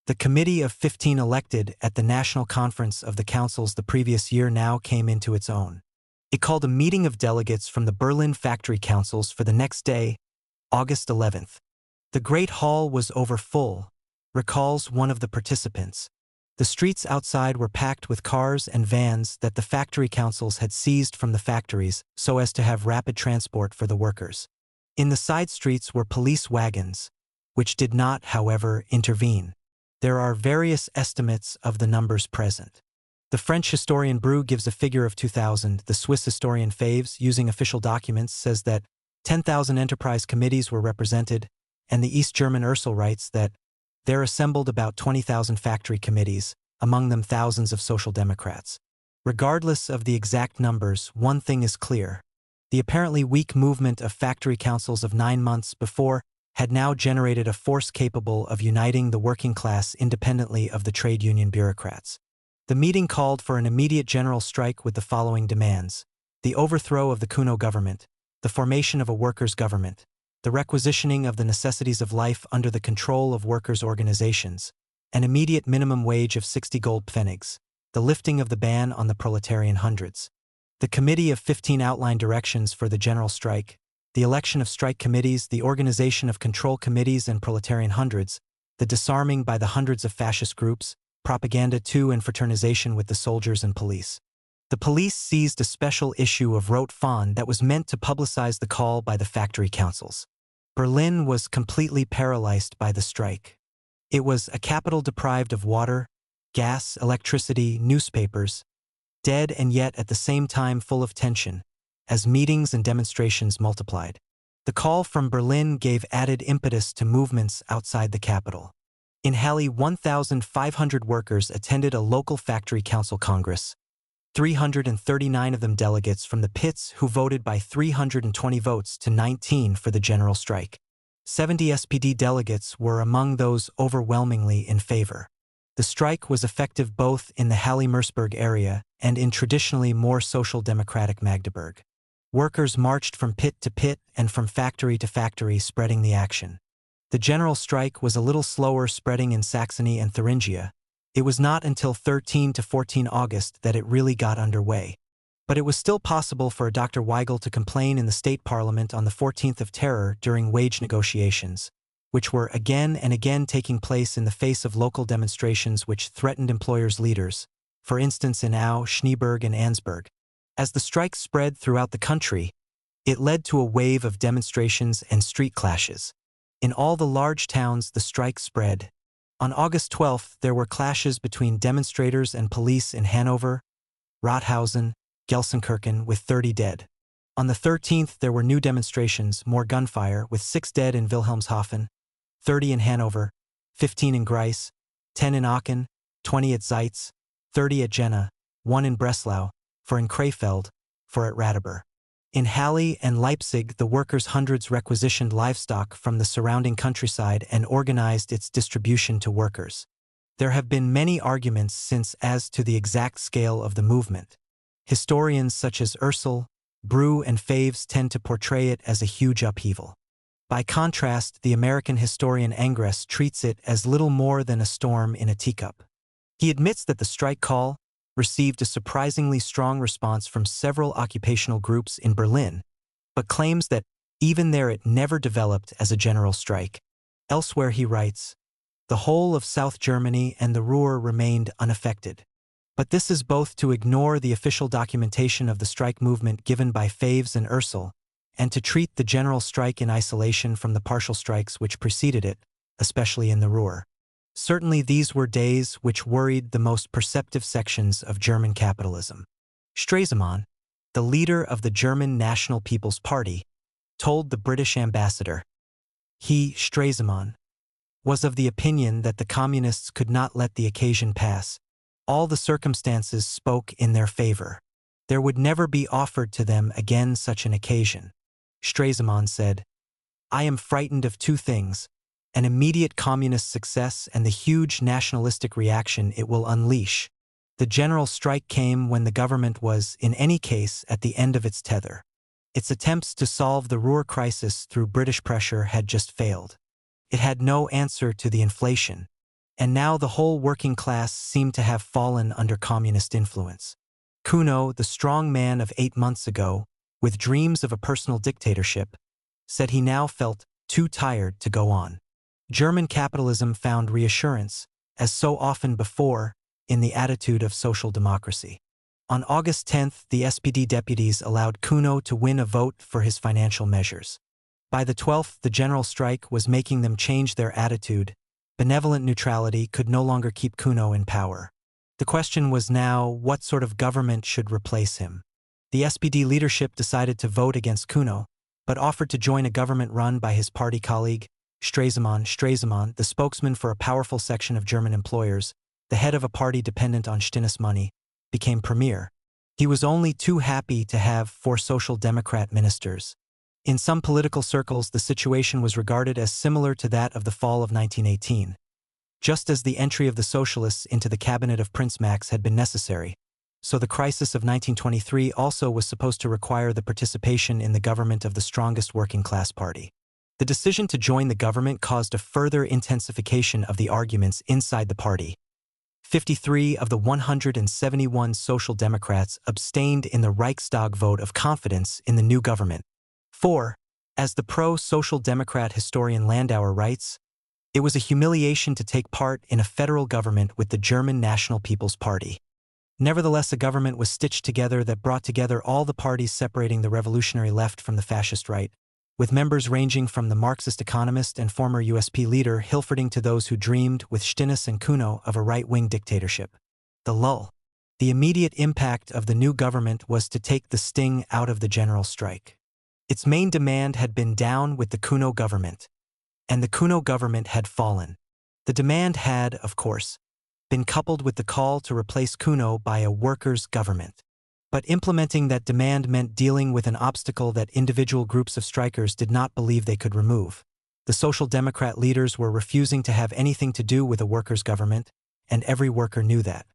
The Committee of 15 elected at the National Conference of the Councils the previous year now came into its own. It called a meeting of delegates from the Berlin factory councils for the next day, August 11th. The Great Hall was overfull, recalls one of the participants. The streets outside were packed with cars and vans that the factory councils had seized from the factories so as to have rapid transport for the workers. In the side streets were police wagons, which did not, however, intervene. There are various estimates of the numbers present. The French historian Bru gives a figure of 2,000. The Swiss historian Faves, using official documents, says that 10,000 enterprise committees were represented, and the East German Ursel writes that there assembled about 20,000 factory committees, among them thousands of social democrats. Regardless of the exact numbers, one thing is clear. The apparently weak movement of factory councils of 9 months before had now generated a force capable of uniting the working class independently of the trade union bureaucrats. The meeting called for an immediate general strike with the following demands: the overthrow of the Kuno government, the formation of a workers' government, the requisitioning of the necessities of life under the control of workers' organizations, an immediate minimum wage of 60 gold pfennigs, the lifting of the ban on the proletarian hundreds. The Committee of 15 outlined directions for the general strike, the election of strike committees, the organization of control committees and proletarian hundreds, the disarming by the hundreds of fascist groups, propaganda to and fraternization with the soldiers and police. The police seized a special issue of Rot Fahne that was meant to publicize the call by the factory councils. Berlin was completely paralyzed by the strike. It was a capital deprived of water, gas, electricity, newspapers, dead and yet at the same time full of tension, as meetings and demonstrations multiplied. The call from Berlin gave added impetus to movements outside the capital. In Halle, 1,500 workers attended a local factory council congress, 339 of them delegates from the pits who voted by 320 votes to 19 for the general strike. 70 SPD delegates were among those overwhelmingly in favor. The strike was effective both in the Halle-Merseburg area and in traditionally more social democratic Magdeburg. Workers marched from pit to pit and from factory to factory, spreading the action. The general strike was a little slower spreading in Saxony and Thuringia. It was not until 13 to 14 August that it really got underway. But it was still possible for Dr. Weigel to complain in the state parliament on the 14th of terror during wage negotiations, which were again and again taking place in the face of local demonstrations which threatened employers' leaders, for instance in Au, Schneeberg and Ansberg. As the strike spread throughout the country, it led to a wave of demonstrations and street clashes. In all the large towns the strike spread. On August 12th there were clashes between demonstrators and police in Hanover, Rothhausen, Gelsenkirchen with 30 dead. On the 13th there were new demonstrations, more gunfire, with 6 dead in Wilhelmshaven, 30 in Hanover, 15 in Greiz, 10 in Aachen, 20 at Zeitz, 30 at Jena, 1 in Breslau, 4 in Krefeld, 4 at Radeber. In Halle and Leipzig the workers' hundreds requisitioned livestock from the surrounding countryside and organized its distribution to workers. There have been many arguments since as to the exact scale of the movement. Historians such as Ursel, Bru and Faves tend to portray it as a huge upheaval. By contrast, the American historian Angress treats it as little more than a storm in a teacup. He admits that the strike call, received a surprisingly strong response from several occupational groups in Berlin, but claims that even there it never developed as a general strike. Elsewhere he writes, "The whole of South Germany and the Ruhr remained unaffected." But this is both to ignore the official documentation of the strike movement given by Faves and Ursel, and to treat the general strike in isolation from the partial strikes which preceded it, especially in the Ruhr. Certainly these were days which worried the most perceptive sections of German capitalism. Stresemann, the leader of the German National People's Party, told the British ambassador. He, Stresemann, was of the opinion that the communists could not let the occasion pass. All the circumstances spoke in their favor. There would never be offered to them again such an occasion. Stresemann said, "I am frightened of two things: an immediate communist success and the huge nationalistic reaction it will unleash." The general strike came when the government was, in any case, at the end of its tether. Its attempts to solve the Ruhr crisis through British pressure had just failed. It had no answer to the inflation, and now the whole working class seemed to have fallen under communist influence. Kuno, the strong man of 8 months ago, with dreams of a personal dictatorship, said he now felt too tired to go on. German capitalism found reassurance, as so often before, in the attitude of social democracy. On August 10th, the SPD deputies allowed Kuno to win a vote for his financial measures. By the 12th, the general strike was making them change their attitude. Benevolent neutrality could no longer keep Kuno in power. The question was now, what sort of government should replace him? The SPD leadership decided to vote against Kuno, but offered to join a government run by his party colleague, Stresemann. Stresemann, the spokesman for a powerful section of German employers, the head of a party dependent on Stinnes money, became premier. He was only too happy to have 4 Social Democrat ministers. In some political circles, the situation was regarded as similar to that of the fall of 1918. Just as the entry of the socialists into the cabinet of Prince Max had been necessary, so the crisis of 1923 also was supposed to require the participation in the government of the strongest working class party. The decision to join the government caused a further intensification of the arguments inside the party. 53 of the 171 Social Democrats abstained in the Reichstag vote of confidence in the new government. 4. As the pro-Social Democrat historian Landauer writes, "It was a humiliation to take part in a federal government with the German National People's Party." Nevertheless, a government was stitched together that brought together all the parties separating the revolutionary left from the fascist right, with members ranging from the Marxist economist and former USP leader Hilferding to those who dreamed, with Stinnes and Kuno, of a right-wing dictatorship. The lull. The immediate impact of the new government was to take the sting out of the general strike. Its main demand had been down with the Kuno government, and the Kuno government had fallen. The demand had, of course, been coupled with the call to replace Kuno by a workers' government. But implementing that demand meant dealing with an obstacle that individual groups of strikers did not believe they could remove. The Social Democrat leaders were refusing to have anything to do with a workers' government, and every worker knew that.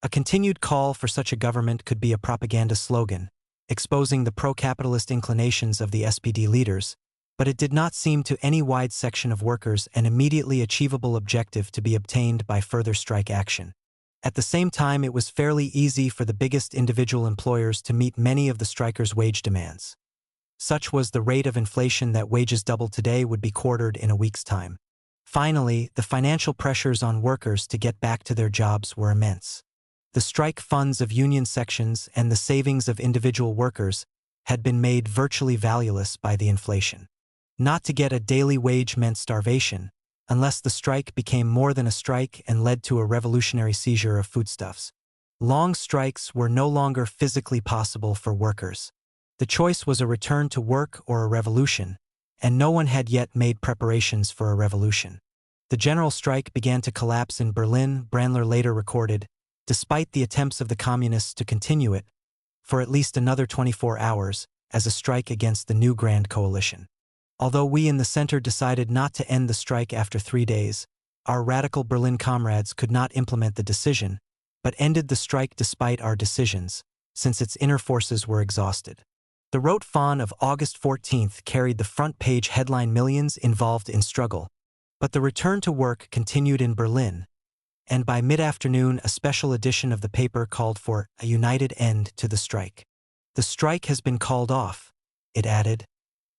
A continued call for such a government could be a propaganda slogan, exposing the pro-capitalist inclinations of the SPD leaders, but it did not seem to any wide section of workers an immediately achievable objective to be obtained by further strike action. At the same time, it was fairly easy for the biggest individual employers to meet many of the strikers' wage demands. Such was the rate of inflation that wages doubled today would be quartered in a week's time. Finally, the financial pressures on workers to get back to their jobs were immense. The strike funds of union sections and the savings of individual workers had been made virtually valueless by the inflation. Not to get a daily wage meant starvation, unless the strike became more than a strike and led to a revolutionary seizure of foodstuffs. Long strikes were no longer physically possible for workers. The choice was a return to work or a revolution, and no one had yet made preparations for a revolution. The general strike began to collapse in Berlin, Brandler later recorded, despite the attempts of the communists to continue it, for at least another 24 hours, as a strike against the new Grand Coalition. Although we in the center decided not to end the strike after 3 days, our radical Berlin comrades could not implement the decision, but ended the strike despite our decisions, since its inner forces were exhausted. The Rote Fahne of August 14th carried the front-page headline "Millions Involved in Struggle," but the return to work continued in Berlin, and by mid-afternoon a special edition of the paper called for a united end to the strike. "The strike has been called off," it added.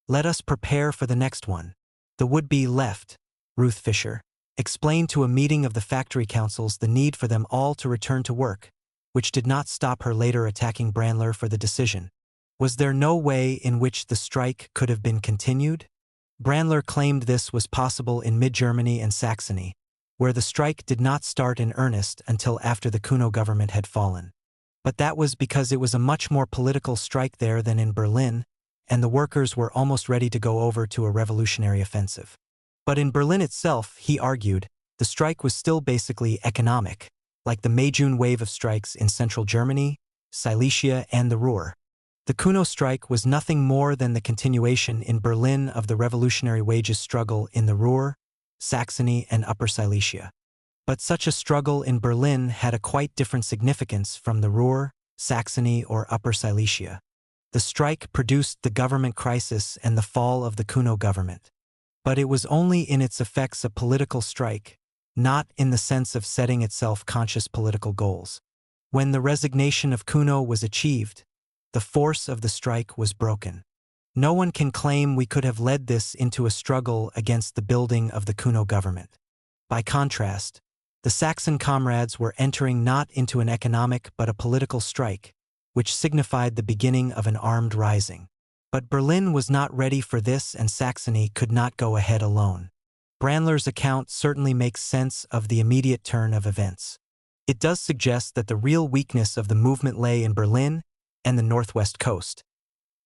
"Let us prepare for the next one." The would-be left, Ruth Fisher, explained to a meeting of the factory councils the need for them all to return to work, which did not stop her later attacking Brandler for the decision. Was there no way in which the strike could have been continued? Brandler claimed this was possible in mid-Germany and Saxony, where the strike did not start in earnest until after the Kuno government had fallen. But that was because it was a much more political strike there than in Berlin, and the workers were almost ready to go over to a revolutionary offensive. But in Berlin itself, he argued, the strike was still basically economic, like the May-June wave of strikes in central Germany, Silesia, and the Ruhr. The Kuno strike was nothing more than the continuation in Berlin of the revolutionary wages struggle in the Ruhr, Saxony, and Upper Silesia. But such a struggle in Berlin had a quite different significance from the Ruhr, Saxony, or Upper Silesia. The strike produced the government crisis and the fall of the Kuno government. But it was only in its effects a political strike, not in the sense of setting itself conscious political goals. When the resignation of Kuno was achieved, the force of the strike was broken. No one can claim we could have led this into a struggle against the building of the Kuno government. By contrast, the Saxon comrades were entering not into an economic but a political strike, which signified the beginning of an armed rising. But Berlin was not ready for this, and Saxony could not go ahead alone. Brandler's account certainly makes sense of the immediate turn of events. It does suggest that the real weakness of the movement lay in Berlin and the northwest coast,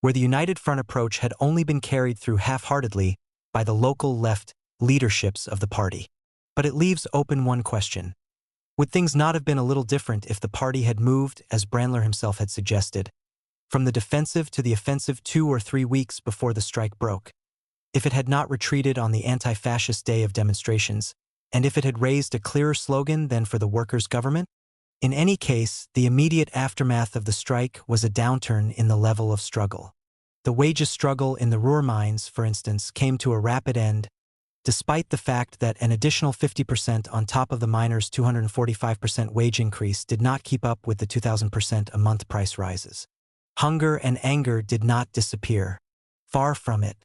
where the United Front approach had only been carried through half-heartedly by the local left leaderships of the party. But it leaves open one question. Would things not have been a little different if the party had moved, as Brandler himself had suggested, from the defensive to the offensive 2 or 3 weeks before the strike broke? If it had not retreated on the anti-fascist day of demonstrations, and if it had raised a clearer slogan than for the workers' government? In any case, the immediate aftermath of the strike was a downturn in the level of struggle. The wages struggle in the Ruhr mines, for instance, came to a rapid end, despite the fact that an additional 50% on top of the miners' 245% wage increase did not keep up with the 2,000% a month price rises. Hunger and anger did not disappear. Far from it.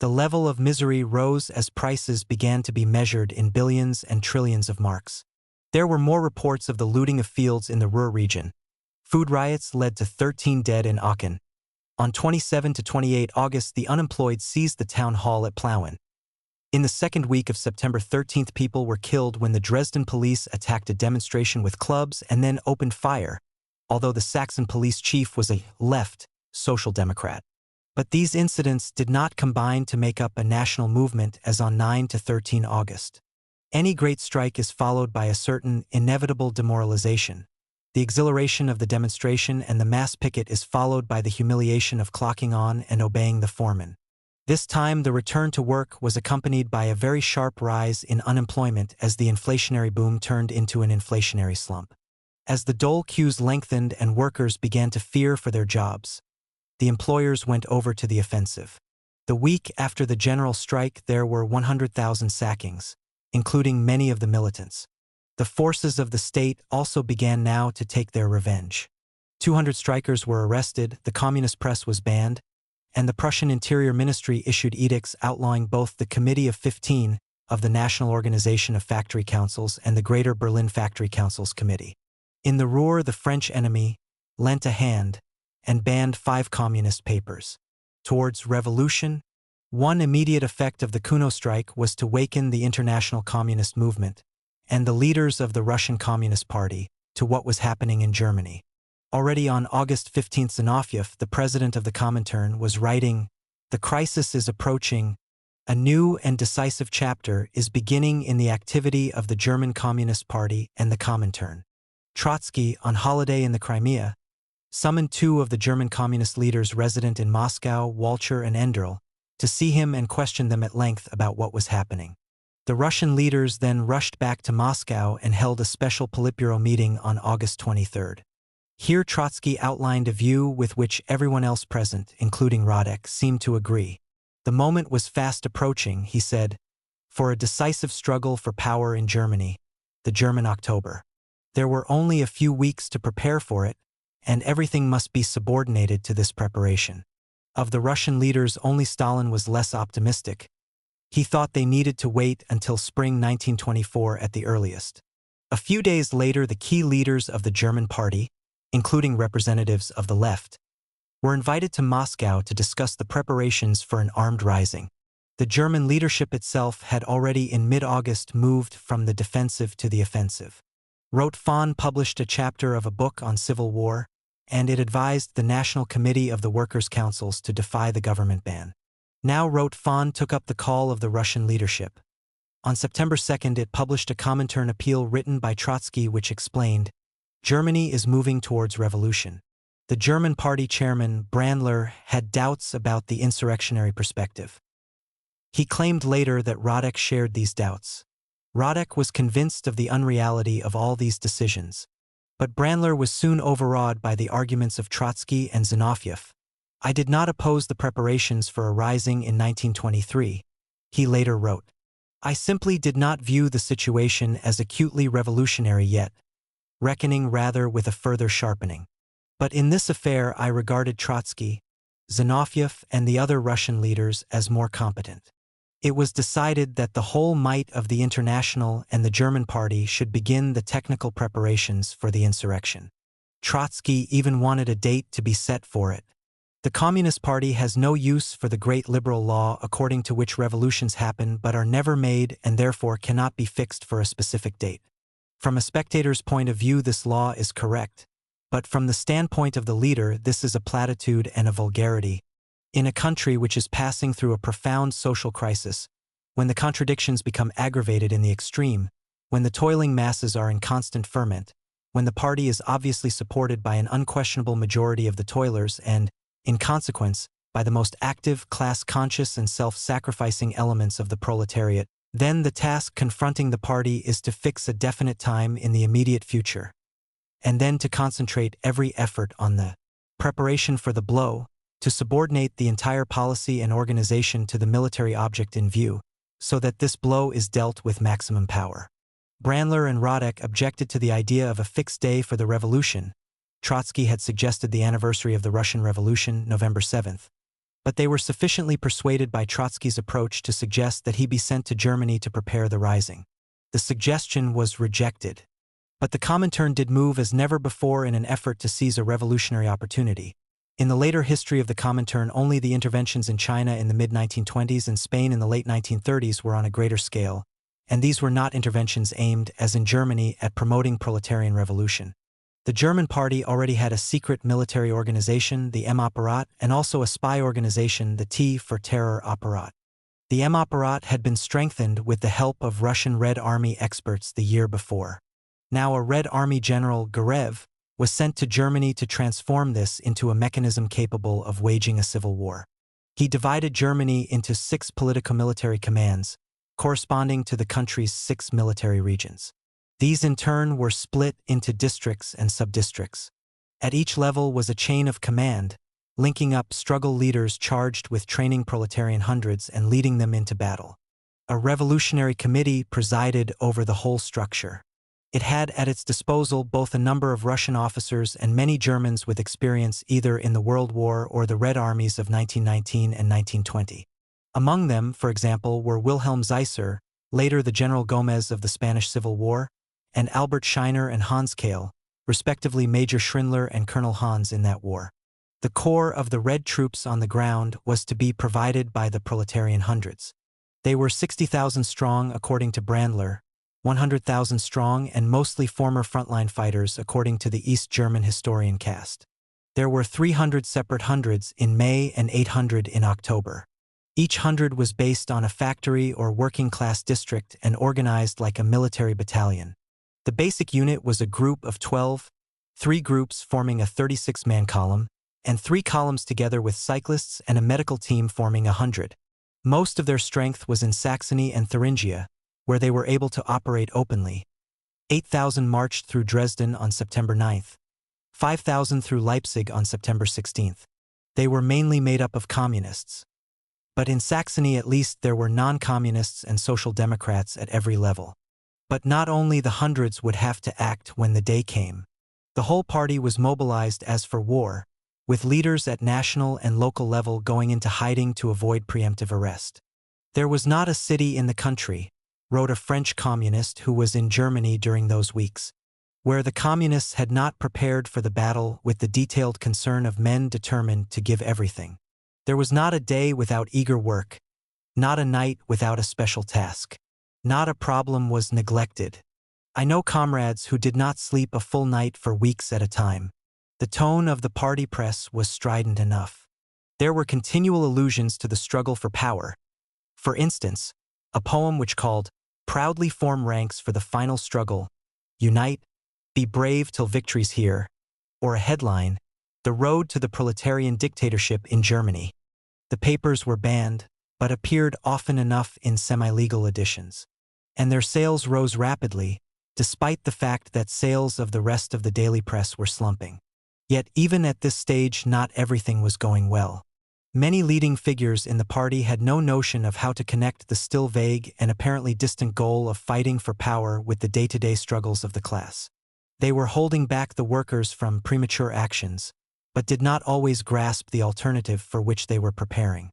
The level of misery rose as prices began to be measured in billions and trillions of marks. There were more reports of the looting of fields in the Ruhr region. Food riots led to 13 dead in Aachen. On 27 to 28 August, the unemployed seized the town hall at Plauen. In the second week of September 13, people were killed when the Dresden police attacked a demonstration with clubs and then opened fire, although the Saxon police chief was a left social democrat. But these incidents did not combine to make up a national movement as on 9 to 13 August. Any great strike is followed by a certain inevitable demoralization. The exhilaration of the demonstration and the mass picket is followed by the humiliation of clocking on and obeying the foreman. This time, the return to work was accompanied by a very sharp rise in unemployment as the inflationary boom turned into an inflationary slump. As the dole queues lengthened and workers began to fear for their jobs, the employers went over to the offensive. The week after the general strike, there were 100,000 sackings, including many of the militants. The forces of the state also began now to take their revenge. 200 strikers were arrested, the communist press was banned, and the Prussian Interior Ministry issued edicts outlawing both the Committee of 15 of the National Organization of Factory Councils and the Greater Berlin Factory Councils Committee. In the Ruhr, the French enemy lent a hand and banned 5 communist papers. Towards revolution, one immediate effect of the Kuno strike was to waken the international communist movement and the leaders of the Russian Communist Party to what was happening in Germany. Already on August 15, Zinoviev, the president of the Comintern, was writing, "The crisis is approaching. A new and decisive chapter is beginning in the activity of the German Communist Party and the Comintern." Trotsky, on holiday in the Crimea, summoned 2 of the German communist leaders resident in Moscow, Walcher and Enderl, to see him and question them at length about what was happening. The Russian leaders then rushed back to Moscow and held a special Politburo meeting on August 23. Here Trotsky outlined a view with which everyone else present, including Radek, seemed to agree. The moment was fast approaching, he said, for a decisive struggle for power in Germany. the German October. There were only a few weeks to prepare for it, and everything must be subordinated to this preparation. Of the Russian leaders, only Stalin was less optimistic. He thought they needed to wait until spring 1924 at the earliest. A few days later, the key leaders of the German party, including representatives of the left, were invited to Moscow to discuss the preparations for an armed rising. The German leadership itself had already in mid-August moved from the defensive to the offensive. Rote Fahn published a chapter of a book on civil war, and it advised the National Committee of the Workers' Councils to defy the government ban. Now Rote Fahn took up the call of the Russian leadership. On September 2nd, it published a Comintern appeal written by Trotsky which explained, "Germany is moving towards revolution." The German party chairman, Brandler, had doubts about the insurrectionary perspective. He claimed later that Radek shared these doubts. Radek was convinced of the unreality of all these decisions. But Brandler was soon overawed by the arguments of Trotsky and Zinoviev. "I did not oppose the preparations for a rising in 1923, he later wrote. "I simply did not view the situation as acutely revolutionary yet, reckoning rather with a further sharpening. But in this affair I regarded Trotsky, Zinoviev, and the other Russian leaders as more competent. It was decided that the whole might of the International and the German party should begin the technical preparations for the insurrection. Trotsky even wanted a date to be set for it. The Communist Party has no use for the great liberal law according to which revolutions happen but are never made and therefore cannot be fixed for a specific date. From a spectator's point of view this law is correct, but from the standpoint of the leader this is a platitude and a vulgarity. In a country which is passing through a profound social crisis, when the contradictions become aggravated in the extreme, when the toiling masses are in constant ferment, when the party is obviously supported by an unquestionable majority of the toilers and, in consequence, by the most active, class-conscious and self-sacrificing elements of the proletariat, then the task confronting the party is to fix a definite time in the immediate future, and then to concentrate every effort on the preparation for the blow, to subordinate the entire policy and organization to the military object in view, so that this blow is dealt with maximum power." Brandler and Radek objected to the idea of a fixed day for the revolution. Trotsky had suggested the anniversary of the Russian Revolution, November 7th. But they were sufficiently persuaded by Trotsky's approach to suggest that he be sent to Germany to prepare the rising. The suggestion was rejected. But the Comintern did move as never before in an effort to seize a revolutionary opportunity. In the later history of the Comintern, only the interventions in China in the mid-1920s and Spain in the late 1930s were on a greater scale, and these were not interventions aimed, as in Germany, at promoting proletarian revolution. The German party already had a secret military organization, the M-Apparat, and also a spy organization, the T for Terror Apparat. The M-Apparat had been strengthened with the help of Russian Red Army experts the year before. Now a Red Army general, Gurev, was sent to Germany to transform this into a mechanism capable of waging a civil war. He divided Germany into 6 politico-military commands, corresponding to the country's 6 military regions. These in turn were split into districts and sub-districts. At each level was a chain of command, linking up struggle leaders charged with training proletarian hundreds and leading them into battle. A revolutionary committee presided over the whole structure. It had at its disposal both a number of Russian officers and many Germans with experience either in the World War or the Red Armies of 1919 and 1920. Among them, for example, were Wilhelm Zeisser, later the General Gomez of the Spanish Civil War, and Albert Scheiner and Hans Kehl, respectively Major Schindler and Colonel Hans in that war. The core of the Red troops on the ground was to be provided by the proletarian hundreds. They were 60,000 strong according to Brandler, 100,000 strong and mostly former frontline fighters according to the East German historian Kast. There were 300 separate hundreds in May and 800 in October. Each hundred was based on a factory or working-class district and organized like a military battalion. The basic unit was a group of 12, 3 groups forming a 36-man column, and 3 columns together with cyclists and a medical team forming 100. Most of their strength was in Saxony and Thuringia, where they were able to operate openly. 8,000 marched through Dresden on September 9th, 5,000 through Leipzig on September 16th. They were mainly made up of communists. But in Saxony at least there were non-communists and social democrats at every level. But not only the hundreds would have to act when the day came. The whole party was mobilized as for war, with leaders at national and local level going into hiding to avoid preemptive arrest. There was not a city in the country, wrote a French communist who was in Germany during those weeks, where the communists had not prepared for the battle with the detailed concern of men determined to give everything. There was not a day without eager work, not a night without a special task. Not a problem was neglected. I know comrades who did not sleep a full night for weeks at a time. The tone of the party press was strident enough. There were continual allusions to the struggle for power. For instance, a poem which called, "Proudly form ranks for the final struggle, unite, be brave till victory's here," or a headline, "The road to the proletarian dictatorship in Germany." The papers were banned, but appeared often enough in semi-legal editions. And their sales rose rapidly, despite the fact that sales of the rest of the daily press were slumping. Yet even at this stage not everything was going well. Many leading figures in the party had no notion of how to connect the still vague and apparently distant goal of fighting for power with the day-to-day struggles of the class. They were holding back the workers from premature actions, but did not always grasp the alternative for which they were preparing.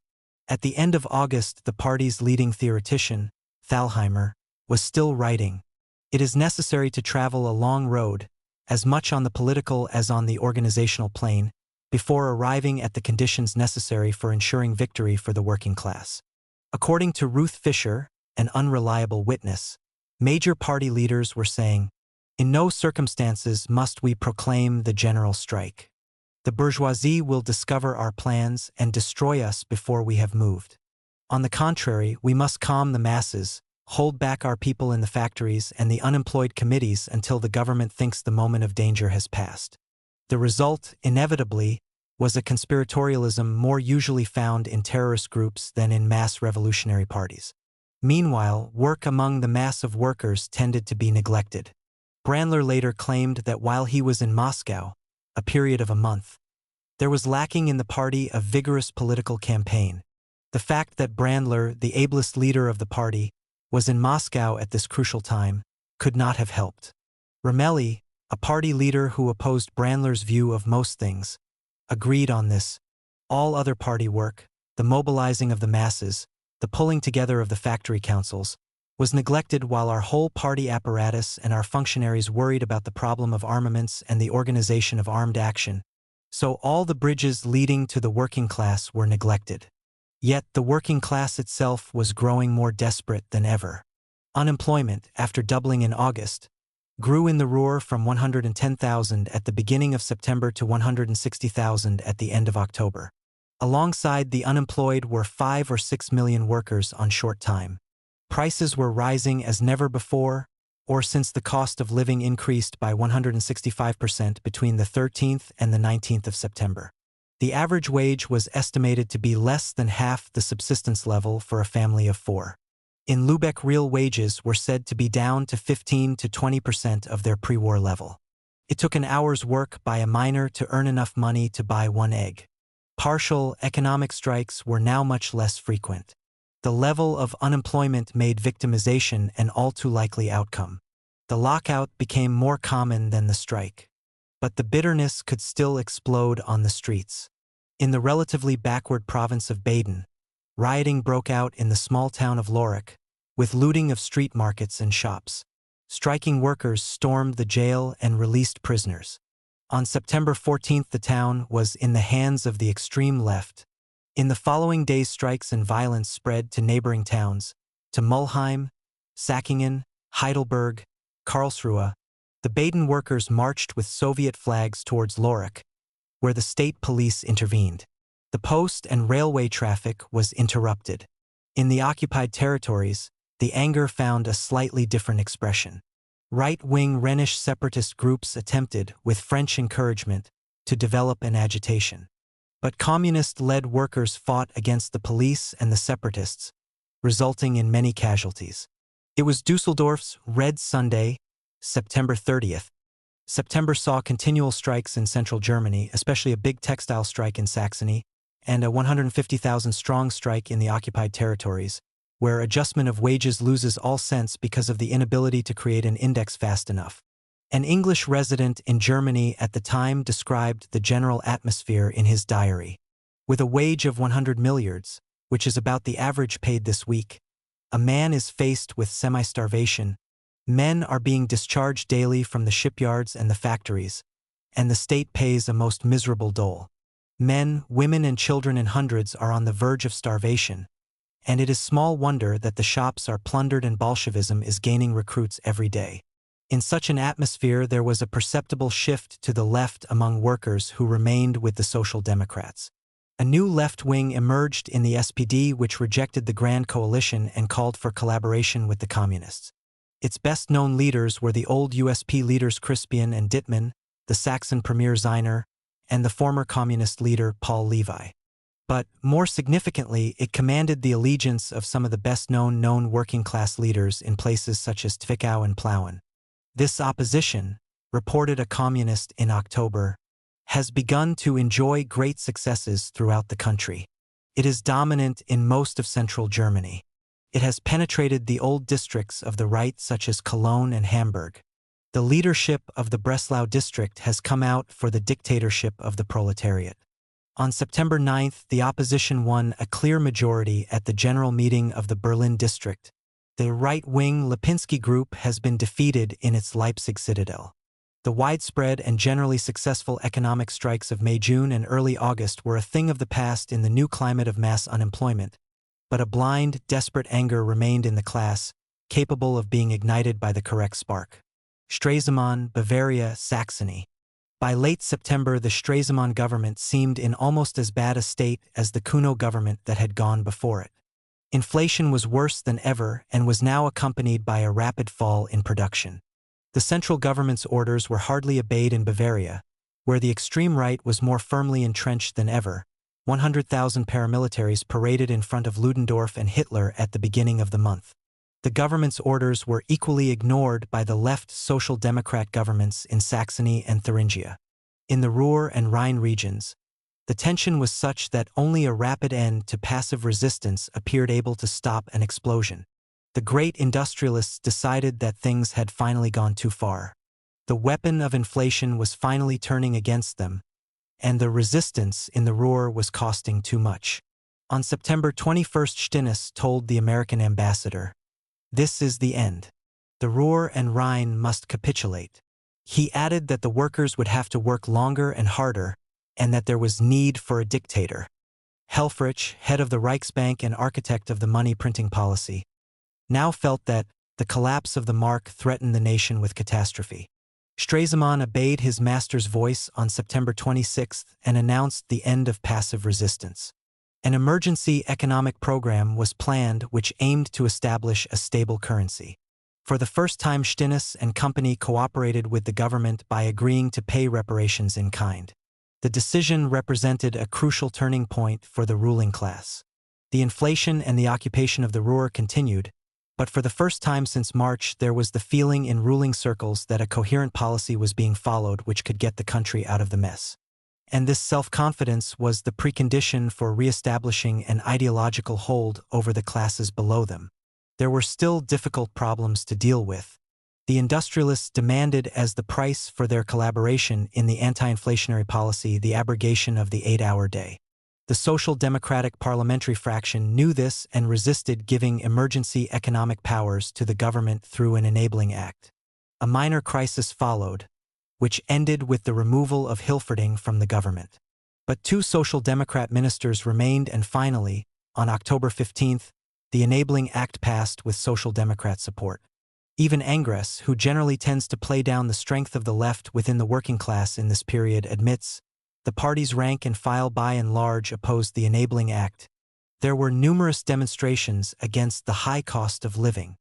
At the end of August, the party's leading theoretician, Thalheimer, was still writing, "It is necessary to travel a long road, as much on the political as on the organizational plane, before arriving at the conditions necessary for ensuring victory for the working class." According to Ruth Fisher, an unreliable witness, major party leaders were saying, "In no circumstances must we proclaim the general strike. The bourgeoisie will discover our plans and destroy us before we have moved. On the contrary, we must calm the masses, hold back our people in the factories and the unemployed committees until the government thinks the moment of danger has passed." The result, inevitably, was a conspiratorialism more usually found in terrorist groups than in mass revolutionary parties. Meanwhile, work among the mass of workers tended to be neglected. Brandler later claimed that while he was in Moscow, a period of a month, there was lacking in the party a vigorous political campaign. The fact that Brandler, the ablest leader of the party, was in Moscow at this crucial time, could not have helped. Ramelli, a party leader who opposed Brandler's view of most things, agreed on this. All other party work, the mobilizing of the masses, the pulling together of the factory councils, was neglected while our whole party apparatus and our functionaries worried about the problem of armaments and the organization of armed action. So all the bridges leading to the working class were neglected. Yet the working class itself was growing more desperate than ever. Unemployment, after doubling in August, grew in the Ruhr from 110,000 at the beginning of September to 160,000 at the end of October. Alongside the unemployed were 5 or 6 million workers on short time. Prices were rising as never before, or since the cost of living increased by 165% between the 13th and the 19th of September. The average wage was estimated to be less than half the subsistence level for a family of 4. In Lübeck, real wages were said to be down to 15 to 20% of their pre-war level. It took an hour's work by a miner to earn enough money to buy 1 egg. Partial economic strikes were now much less frequent. The level of unemployment made victimization an all too likely outcome. The lockout became more common than the strike. But the bitterness could still explode on the streets. In the relatively backward province of Baden, rioting broke out in the small town of Lörrach, with looting of street markets and shops. Striking workers stormed the jail and released prisoners. On September 14th, the town was in the hands of the extreme left. In the following days, strikes and violence spread to neighboring towns, to Mulheim, Säckingen, Heidelberg, Karlsruhe. The Baden workers marched with Soviet flags towards Lörrach, where the state police intervened. The post and railway traffic was interrupted. In the occupied territories, the anger found a slightly different expression. Right-wing Rhenish separatist groups attempted, with French encouragement, to develop an agitation. But communist-led workers fought against the police and the separatists, resulting in many casualties. It was Dusseldorf's Red Sunday, September 30th. September saw continual strikes in central Germany, especially a big textile strike in Saxony, and a 150,000-strong strike in the occupied territories, where adjustment of wages loses all sense because of the inability to create an index fast enough. An English resident in Germany at the time described the general atmosphere in his diary. With a wage of 100 milliards, which is about the average paid this week, a man is faced with semi-starvation. Men are being discharged daily from the shipyards and the factories, and the state pays a most miserable dole. Men, women, and children in hundreds are on the verge of starvation, and it is small wonder that the shops are plundered and Bolshevism is gaining recruits every day. In such an atmosphere, there was a perceptible shift to the left among workers who remained with the Social Democrats. A new left wing emerged in the SPD, which rejected the Grand Coalition and called for collaboration with the Communists. Its best-known leaders were the old USP leaders Crispian and Dittmann, the Saxon Premier Zeiner, and the former communist leader Paul Levi. But, more significantly, it commanded the allegiance of some of the best-known working-class leaders in places such as Twickau and Plauen. This opposition, reported a communist in October, has begun to enjoy great successes throughout the country. It is dominant in most of central Germany. It has penetrated the old districts of the right such as Cologne and Hamburg. The leadership of the Breslau district has come out for the dictatorship of the proletariat. On September 9th, the opposition won a clear majority at the general meeting of the Berlin district. The right-wing Lipinski group has been defeated in its Leipzig citadel. The widespread and generally successful economic strikes of May, June, and early August were a thing of the past in the new climate of mass unemployment, but a blind, desperate anger remained in the class, capable of being ignited by the correct spark. Stresemann, Bavaria, Saxony. By late September, the Stresemann government seemed in almost as bad a state as the Kuno government that had gone before it. Inflation was worse than ever and was now accompanied by a rapid fall in production. The central government's orders were hardly obeyed in Bavaria, where the extreme right was more firmly entrenched than ever. 100,000 paramilitaries paraded in front of Ludendorff and Hitler at the beginning of the month. The government's orders were equally ignored by the left Social Democrat governments in Saxony and Thuringia. In the Ruhr and Rhine regions, the tension was such that only a rapid end to passive resistance appeared able to stop an explosion. The great industrialists decided that things had finally gone too far. The weapon of inflation was finally turning against them, and the resistance in the Ruhr was costing too much. On September 21st, Stinnes told the American ambassador, "This is the end. The Ruhr and Rhine must capitulate." He added that the workers would have to work longer and harder, and that there was need for a dictator. Helfrich, head of the Reichsbank and architect of the money-printing policy, now felt that the collapse of the mark threatened the nation with catastrophe. Stresemann obeyed his master's voice on September 26th and announced the end of passive resistance. An emergency economic program was planned which aimed to establish a stable currency. For the first time, Stinnes and company cooperated with the government by agreeing to pay reparations in kind. The decision represented a crucial turning point for the ruling class. The inflation and the occupation of the Ruhr continued, but for the first time since March there was the feeling in ruling circles that a coherent policy was being followed which could get the country out of the mess. And this self-confidence was the precondition for re-establishing an ideological hold over the classes below them. There were still difficult problems to deal with. The industrialists demanded as the price for their collaboration in the anti-inflationary policy the abrogation of the 8-hour day. The Social Democratic parliamentary fraction knew this and resisted giving emergency economic powers to the government through an enabling act. A minor crisis followed, which ended with the removal of Hilferding from the government. But 2 Social Democrat ministers remained, and finally, on October 15th, the enabling act passed with Social Democrat support. Even Engres, who generally tends to play down the strength of the left within the working class in this period, admits, the party's rank and file by and large opposed the enabling act. There were numerous demonstrations against the high cost of living.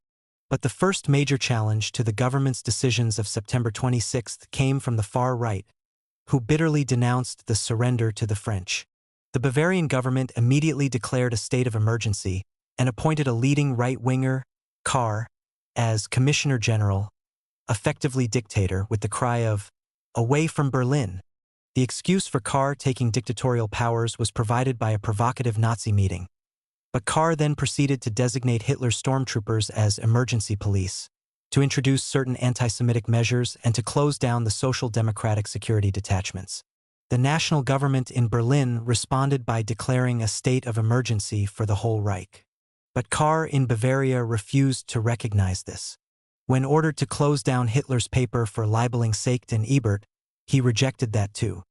But the first major challenge to the government's decisions of September 26th came from the far right, who bitterly denounced the surrender to the French. The Bavarian government immediately declared a state of emergency and appointed a leading right-winger, Kahr, as Commissioner General, effectively dictator, with the cry of, "Away from Berlin." The excuse for Kahr taking dictatorial powers was provided by a provocative Nazi meeting. But Kahr then proceeded to designate Hitler's stormtroopers as emergency police, to introduce certain anti-Semitic measures and to close down the Social Democratic security detachments. The national government in Berlin responded by declaring a state of emergency for the whole Reich. But Kahr in Bavaria refused to recognize this. When ordered to close down Hitler's paper for libeling Seicht and Ebert, he rejected that too.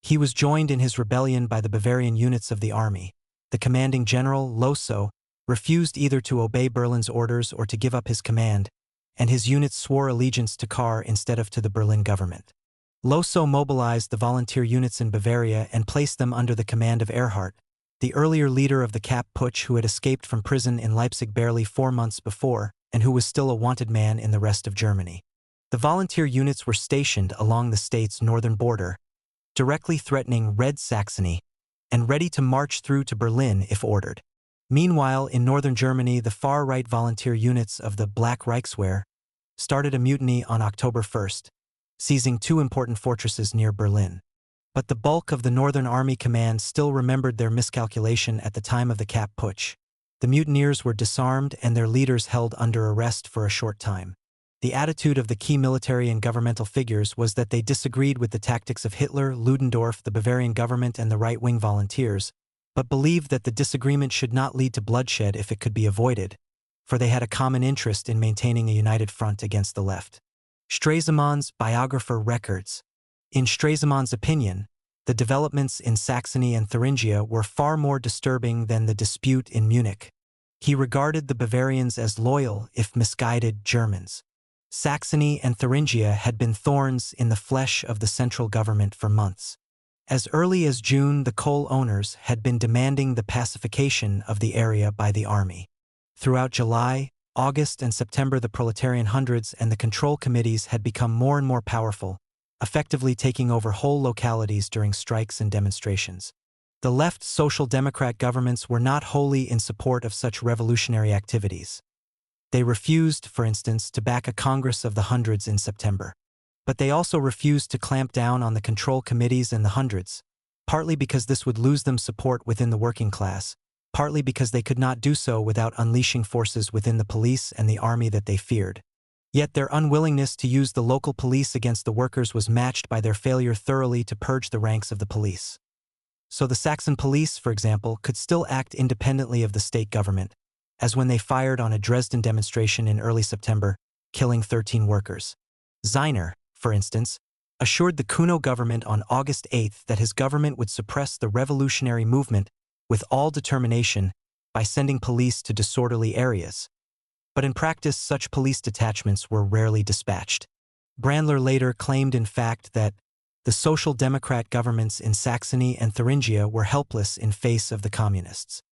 He was joined in his rebellion by the Bavarian units of the army. The commanding general, Lossow, refused either to obey Berlin's orders or to give up his command, and his units swore allegiance to Kahr instead of to the Berlin government. Lossow mobilized the volunteer units in Bavaria and placed them under the command of Erhard, the earlier leader of the Kapp Putsch who had escaped from prison in Leipzig barely 4 months before, and who was still a wanted man in the rest of Germany. The volunteer units were stationed along the state's northern border, directly threatening Red Saxony, and ready to march through to Berlin if ordered. Meanwhile, in northern Germany, the far-right volunteer units of the Black Reichswehr started a mutiny on October 1st, seizing 2 important fortresses near Berlin. But the bulk of the Northern Army Command still remembered their miscalculation at the time of the Kapp Putsch. The mutineers were disarmed and their leaders held under arrest for a short time. The attitude of the key military and governmental figures was that they disagreed with the tactics of Hitler, Ludendorff, the Bavarian government, and the right-wing volunteers, but believed that the disagreement should not lead to bloodshed if it could be avoided, for they had a common interest in maintaining a united front against the left. Stresemann's biographer records. In Stresemann's opinion, the developments in Saxony and Thuringia were far more disturbing than the dispute in Munich. He regarded the Bavarians as loyal, if misguided, Germans. Saxony and Thuringia had been thorns in the flesh of the central government for months. As early as June, the coal owners had been demanding the pacification of the area by the army. Throughout July, August, and September, the proletarian hundreds and the control committees had become more and more powerful, effectively taking over whole localities during strikes and demonstrations. The left Social Democrat governments were not wholly in support of such revolutionary activities. They refused, for instance, to back a Congress of the Hundreds in September. But they also refused to clamp down on the control committees and the Hundreds, partly because this would lose them support within the working class, partly because they could not do so without unleashing forces within the police and the army that they feared. Yet their unwillingness to use the local police against the workers was matched by their failure thoroughly to purge the ranks of the police. So the Saxon police, for example, could still act independently of the state government, as when they fired on a Dresden demonstration in early September, killing 13 workers. Zeiner, for instance, assured the Kuno government on August 8 that his government would suppress the revolutionary movement with all determination by sending police to disorderly areas. But in practice, such police detachments were rarely dispatched. Brandler later claimed, in fact, that the Social Democrat governments in Saxony and Thuringia were helpless in face of the communists.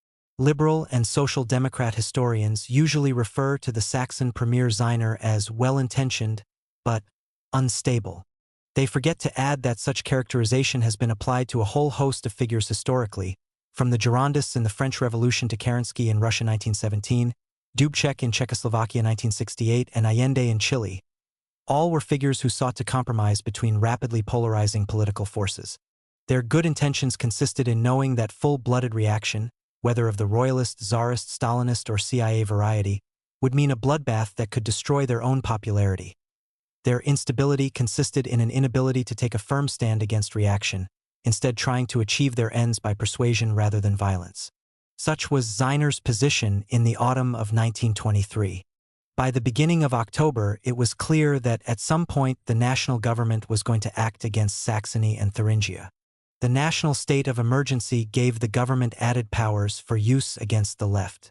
Liberal and Social Democrat historians usually refer to the Saxon Premier Zeiner as well-intentioned, but unstable. They forget to add that such characterization has been applied to a whole host of figures historically, from the Girondists in the French Revolution to Kerensky in Russia 1917, Dubček in Czechoslovakia 1968, and Allende in Chile. All were figures who sought to compromise between rapidly polarizing political forces. Their good intentions consisted in knowing that full-blooded reaction, whether of the royalist, czarist, Stalinist, or CIA variety, would mean a bloodbath that could destroy their own popularity. Their instability consisted in an inability to take a firm stand against reaction, instead trying to achieve their ends by persuasion rather than violence. Such was Zeiner's position in the autumn of 1923. By the beginning of October, it was clear that at some point the national government was going to act against Saxony and Thuringia. The national state of emergency gave the government added powers for use against the left.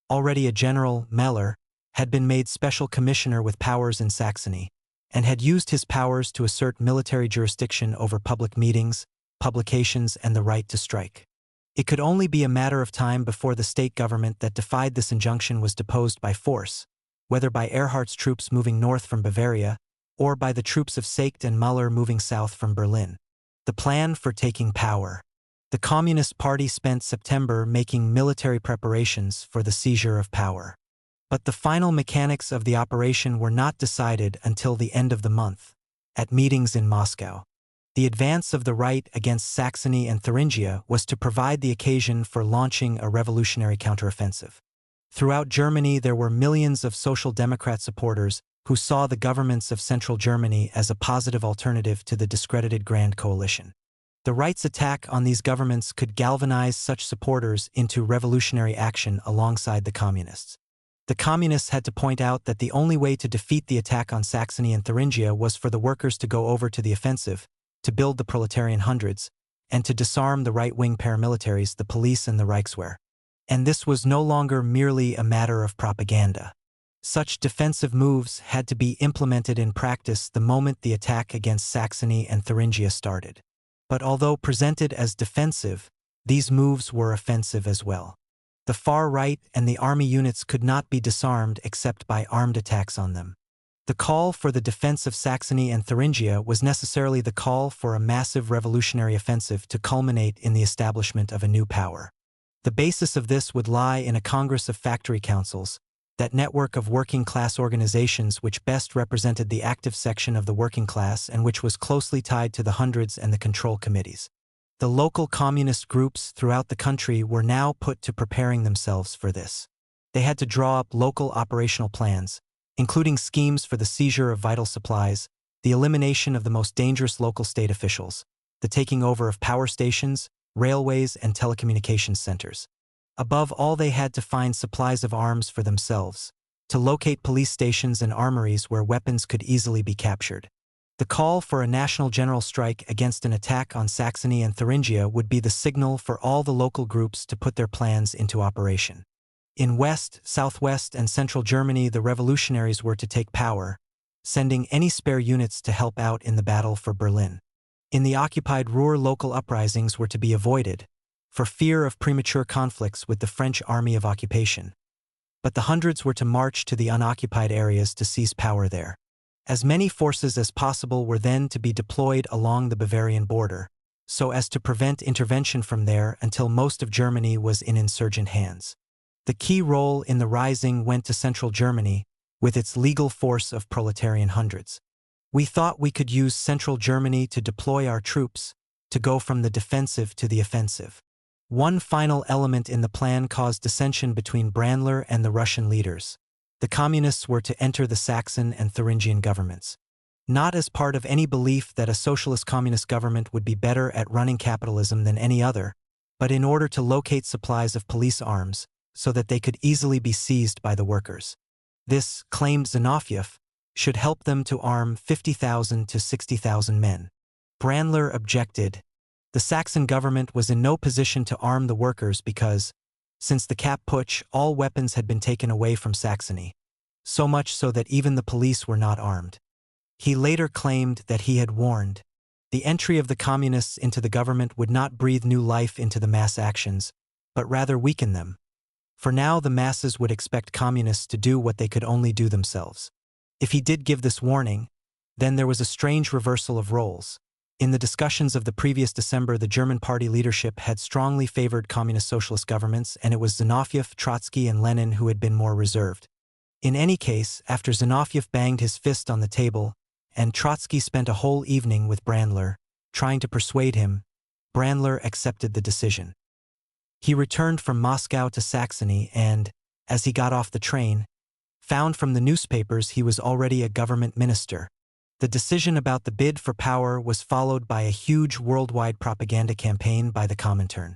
Already a general, Meller, had been made special commissioner with powers in Saxony, and had used his powers to assert military jurisdiction over public meetings, publications, and the right to strike. It could only be a matter of time before the state government that defied this injunction was deposed by force, whether by Erhard's troops moving north from Bavaria, or by the troops of Seicht and Müller moving south from Berlin. The plan for taking power. The Communist Party spent September making military preparations for the seizure of power. But the final mechanics of the operation were not decided until the end of the month, at meetings in Moscow. The advance of the right against Saxony and Thuringia was to provide the occasion for launching a revolutionary counteroffensive. Throughout Germany, there were millions of Social Democrat supporters who saw the governments of Central Germany as a positive alternative to the discredited Grand Coalition. The right's attack on these governments could galvanize such supporters into revolutionary action alongside the communists. The communists had to point out that the only way to defeat the attack on Saxony and Thuringia was for the workers to go over to the offensive, to build the proletarian hundreds, and to disarm the right-wing paramilitaries, the police and the Reichswehr. And this was no longer merely a matter of propaganda. Such defensive moves had to be implemented in practice the moment the attack against Saxony and Thuringia started. But although presented as defensive, these moves were offensive as well. The far right and the army units could not be disarmed except by armed attacks on them. The call for the defense of Saxony and Thuringia was necessarily the call for a massive revolutionary offensive to culminate in the establishment of a new power. The basis of this would lie in a Congress of Factory Councils, that network of working-class organizations which best represented the active section of the working class and which was closely tied to the hundreds and the control committees. The local communist groups throughout the country were now put to preparing themselves for this. They had to draw up local operational plans, including schemes for the seizure of vital supplies, the elimination of the most dangerous local state officials, the taking over of power stations, railways, and telecommunications centers. Above all, they had to find supplies of arms for themselves, to locate police stations and armories where weapons could easily be captured. The call for a national general strike against an attack on Saxony and Thuringia would be the signal for all the local groups to put their plans into operation. In West, Southwest, and Central Germany, the revolutionaries were to take power, sending any spare units to help out in the battle for Berlin. In the occupied Ruhr, local uprisings were to be avoided, for fear of premature conflicts with the French army of occupation. But the hundreds were to march to the unoccupied areas to seize power there. As many forces as possible were then to be deployed along the Bavarian border, so as to prevent intervention from there until most of Germany was in insurgent hands. The key role in the rising went to Central Germany, with its legal force of proletarian hundreds. We thought we could use Central Germany to deploy our troops, to go from the defensive to the offensive. One final element in the plan caused dissension between Brandler and the Russian leaders. The communists were to enter the Saxon and Thuringian governments. Not as part of any belief that a socialist communist government would be better at running capitalism than any other, but in order to locate supplies of police arms, so that they could easily be seized by the workers. This, claimed Zinoviev, should help them to arm 50,000 to 60,000 men. Brandler objected. The Saxon government was in no position to arm the workers because, since the Kapp Putsch, all weapons had been taken away from Saxony, so much so that even the police were not armed. He later claimed that he had warned. The entry of the communists into the government would not breathe new life into the mass actions, but rather weaken them. For now the masses would expect communists to do what they could only do themselves. If he did give this warning, then there was a strange reversal of roles. In the discussions of the previous December, the German party leadership had strongly favored communist socialist governments, and it was Zinoviev, Trotsky, and Lenin who had been more reserved. In any case, after Zinoviev banged his fist on the table, and Trotsky spent a whole evening with Brandler, trying to persuade him, Brandler accepted the decision. He returned from Moscow to Saxony and, as he got off the train, found from the newspapers he was already a government minister. The decision about the bid for power was followed by a huge worldwide propaganda campaign by the Comintern.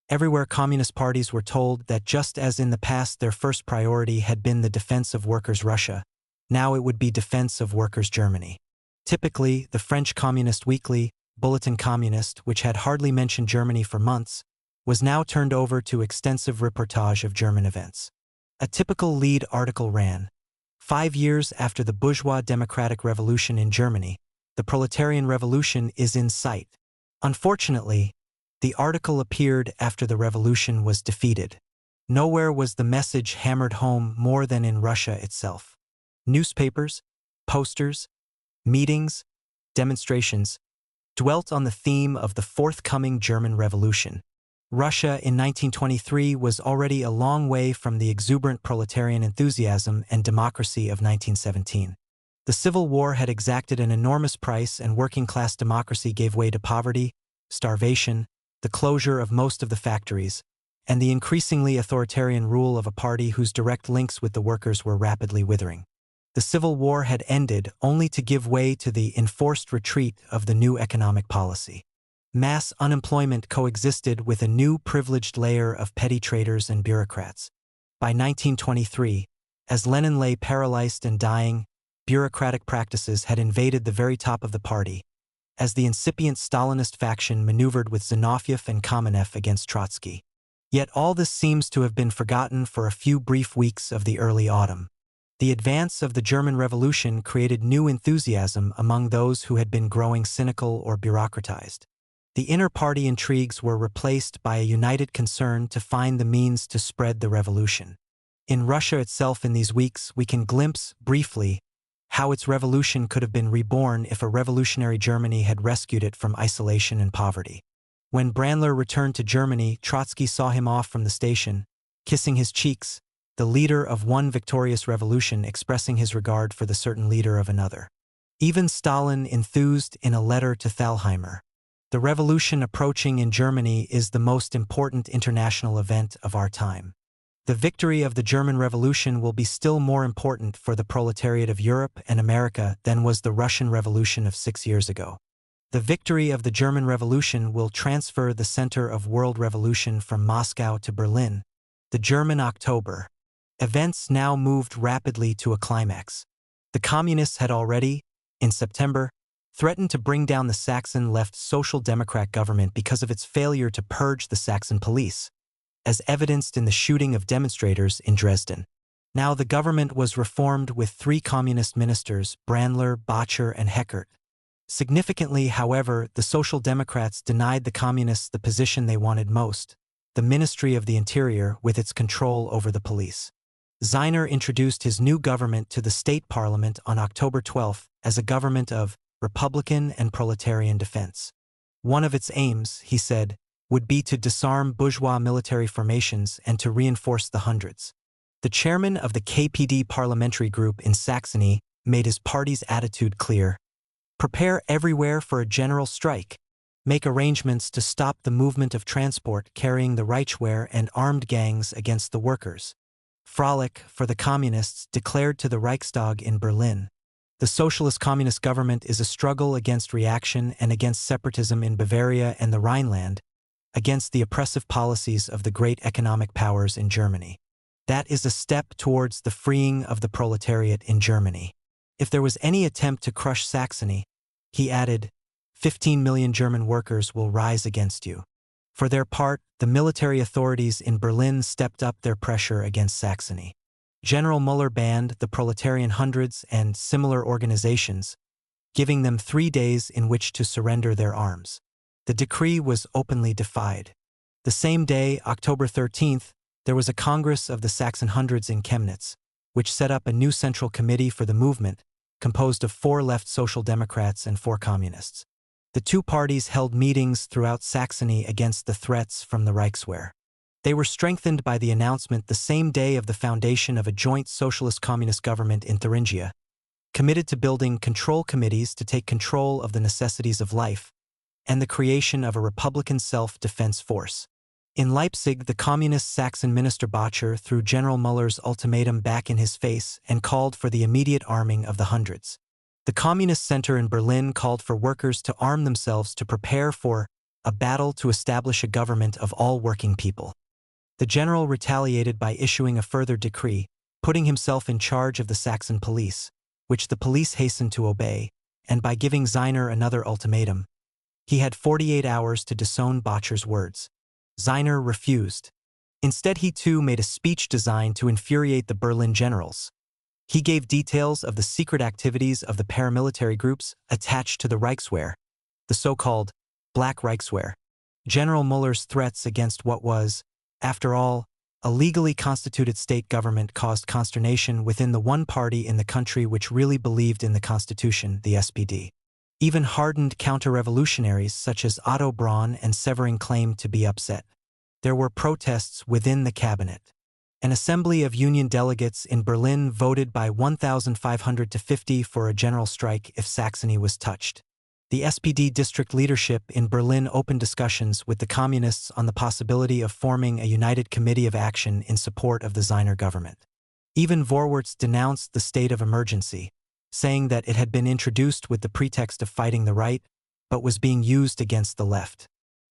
Everywhere communist parties were told that just as in the past their first priority had been the defense of workers' Russia, now it would be defense of workers' Germany. Typically, the French Communist Weekly, Bulletin Communist, which had hardly mentioned Germany for months, was now turned over to extensive reportage of German events. A typical lead article ran, 5 years after the bourgeois democratic revolution in Germany, the proletarian revolution is in sight. Unfortunately, the article appeared after the revolution was defeated. Nowhere was the message hammered home more than in Russia itself. Newspapers, posters, meetings, demonstrations dwelt on the theme of the forthcoming German Revolution. Russia in 1923 was already a long way from the exuberant proletarian enthusiasm and democracy of 1917. The Civil War had exacted an enormous price, and working-class democracy gave way to poverty, starvation, the closure of most of the factories, and the increasingly authoritarian rule of a party whose direct links with the workers were rapidly withering. The Civil War had ended only to give way to the enforced retreat of the new economic policy. Mass unemployment coexisted with a new privileged layer of petty traders and bureaucrats. By 1923, as Lenin lay paralyzed and dying, bureaucratic practices had invaded the very top of the party, as the incipient Stalinist faction maneuvered with Zinoviev and Kamenev against Trotsky. Yet all this seems to have been forgotten for a few brief weeks of the early autumn. The advance of the German Revolution created new enthusiasm among those who had been growing cynical or bureaucratized. The inter-party intrigues were replaced by a united concern to find the means to spread the revolution. In Russia itself in these weeks, we can glimpse, briefly, how its revolution could have been reborn if a revolutionary Germany had rescued it from isolation and poverty. When Brandler returned to Germany, Trotsky saw him off from the station, kissing his cheeks, the leader of one victorious revolution expressing his regard for the certain leader of another. Even Stalin enthused in a letter to Thalheimer. The revolution approaching in Germany is the most important international event of our time. The victory of the German Revolution will be still more important for the proletariat of Europe and America than was the Russian Revolution of 6 years ago. The victory of the German Revolution will transfer the center of world revolution from Moscow to Berlin. The German October. Events now moved rapidly to a climax. The Communists had already, in September, threatened to bring down the Saxon Left Social Democrat government because of its failure to purge the Saxon police, as evidenced in the shooting of demonstrators in Dresden. Now the government was reformed with 3 communist ministers, Brandler, Bottcher, and Heckert. Significantly, however, the Social Democrats denied the Communists the position they wanted most, the Ministry of the Interior with its control over the police. Zeiner introduced his new government to the state parliament on October 12 as a government of Republican and proletarian defense. One of its aims, he said, would be to disarm bourgeois military formations and to reinforce the hundreds. The chairman of the KPD parliamentary group in Saxony made his party's attitude clear. Prepare everywhere for a general strike. Make arrangements to stop the movement of transport carrying the Reichswehr and armed gangs against the workers. Frolic, for the Communists, declared to the Reichstag in Berlin. The Socialist Communist government is a struggle against reaction and against separatism in Bavaria and the Rhineland, against the oppressive policies of the great economic powers in Germany. That is a step towards the freeing of the proletariat in Germany. If there was any attempt to crush Saxony, he added, 15 million German workers will rise against you. For their part, the military authorities in Berlin stepped up their pressure against Saxony. General Müller banned the proletarian hundreds and similar organizations, giving them 3 days in which to surrender their arms. The decree was openly defied. The same day, October 13th, there was a Congress of the Saxon Hundreds in Chemnitz, which set up a new central committee for the movement, composed of 4 left Social Democrats and 4 Communists. The 2 parties held meetings throughout Saxony against the threats from the Reichswehr. They were strengthened by the announcement the same day of the foundation of a joint socialist-communist government in Thuringia, committed to building control committees to take control of the necessities of life, and the creation of a Republican self-defense force. In Leipzig, the communist Saxon minister Bottcher threw General Müller's ultimatum back in his face and called for the immediate arming of the hundreds. The Communist Center in Berlin called for workers to arm themselves to prepare for a battle to establish a government of all working people. The general retaliated by issuing a further decree, putting himself in charge of the Saxon police, which the police hastened to obey, and by giving Zeiner another ultimatum. He had 48 hours to disown Bottcher's words. Zeiner refused. Instead, he too made a speech designed to infuriate the Berlin generals. He gave details of the secret activities of the paramilitary groups attached to the Reichswehr, the so-called Black Reichswehr. General Müller's threats against what was, after all, a legally constituted state government caused consternation within the one party in the country which really believed in the Constitution, the SPD. Even hardened counter-revolutionaries such as Otto Braun and Severing claimed to be upset. There were protests within the cabinet. An assembly of union delegates in Berlin voted by 1,500 to 50 for a general strike if Saxony was touched. The SPD district leadership in Berlin opened discussions with the communists on the possibility of forming a united committee of action in support of the Ziner government. Even Vorwärts denounced the state of emergency, saying that it had been introduced with the pretext of fighting the right, but was being used against the left.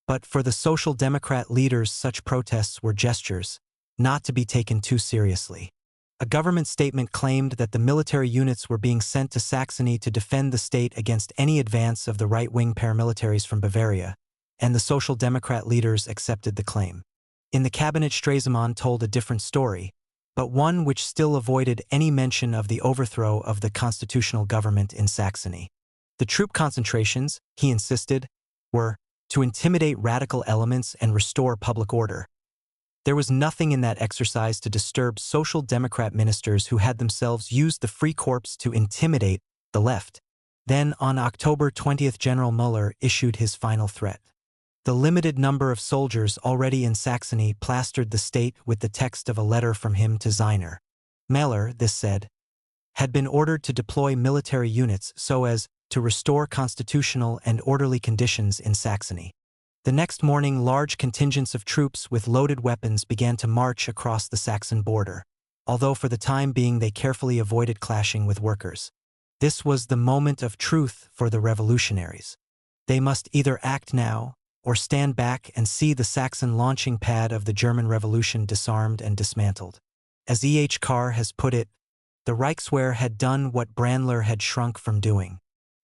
But for the Social Democrat leaders, such protests were gestures, not to be taken too seriously. A government statement claimed that the military units were being sent to Saxony to defend the state against any advance of the right-wing paramilitaries from Bavaria, and the Social Democrat leaders accepted the claim. In the cabinet, Stresemann told a different story, but one which still avoided any mention of the overthrow of the constitutional government in Saxony. The troop concentrations, he insisted, were to intimidate radical elements and restore public order. There was nothing in that exercise to disturb Social Democrat ministers who had themselves used the Free Corps to intimidate the left. Then, on October 20th, General Müller issued his final threat. The limited number of soldiers already in Saxony plastered the state with the text of a letter from him to Ziner. Müller, this said, had been ordered to deploy military units so as to restore constitutional and orderly conditions in Saxony. The next morning, large contingents of troops with loaded weapons began to march across the Saxon border, although for the time being they carefully avoided clashing with workers. This was the moment of truth for the revolutionaries. They must either act now or stand back and see the Saxon launching pad of the German Revolution disarmed and dismantled. As E. H. Carr has put it, the Reichswehr had done what Brandler had shrunk from doing.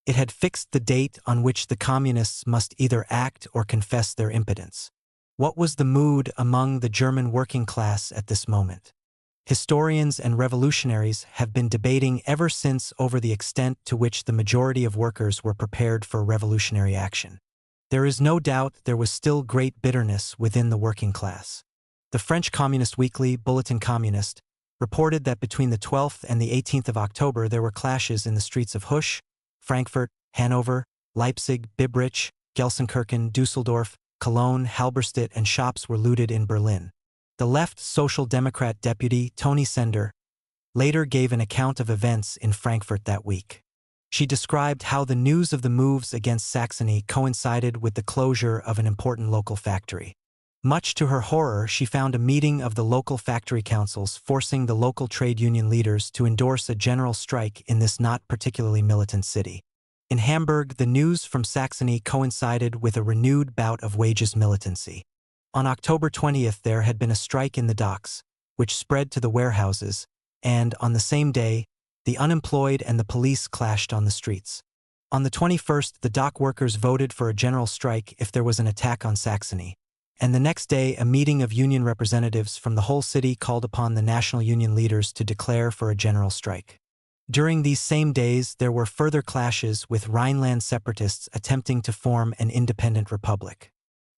It had fixed the date on which the communists must either act or confess their impotence. What was the mood among the German working class at this moment? Historians and revolutionaries have been debating ever since over the extent to which the majority of workers were prepared for revolutionary action. There is no doubt there was still great bitterness within the working class. The French communist weekly, Bulletin Communiste, reported that between the 12th and the 18th of October there were clashes in the streets of Husch, Frankfurt, Hanover, Leipzig, Biebrich, Gelsenkirchen, Düsseldorf, Cologne, Halberstadt, and shops were looted in Berlin. The left Social Democrat deputy, Toni Sender, later gave an account of events in Frankfurt that week. She described how the news of the moves against Saxony coincided with the closure of an important local factory. Much to her horror, she found a meeting of the local factory councils forcing the local trade union leaders to endorse a general strike in this not particularly militant city. In Hamburg, the news from Saxony coincided with a renewed bout of wages militancy. On October 20th there had been a strike in the docks, which spread to the warehouses, and, on the same day, the unemployed and the police clashed on the streets. On the 21st, the dock workers voted for a general strike if there was an attack on Saxony. And the next day, a meeting of union representatives from the whole city called upon the national union leaders to declare for a general strike. During these same days, there were further clashes with Rhineland separatists attempting to form an independent republic.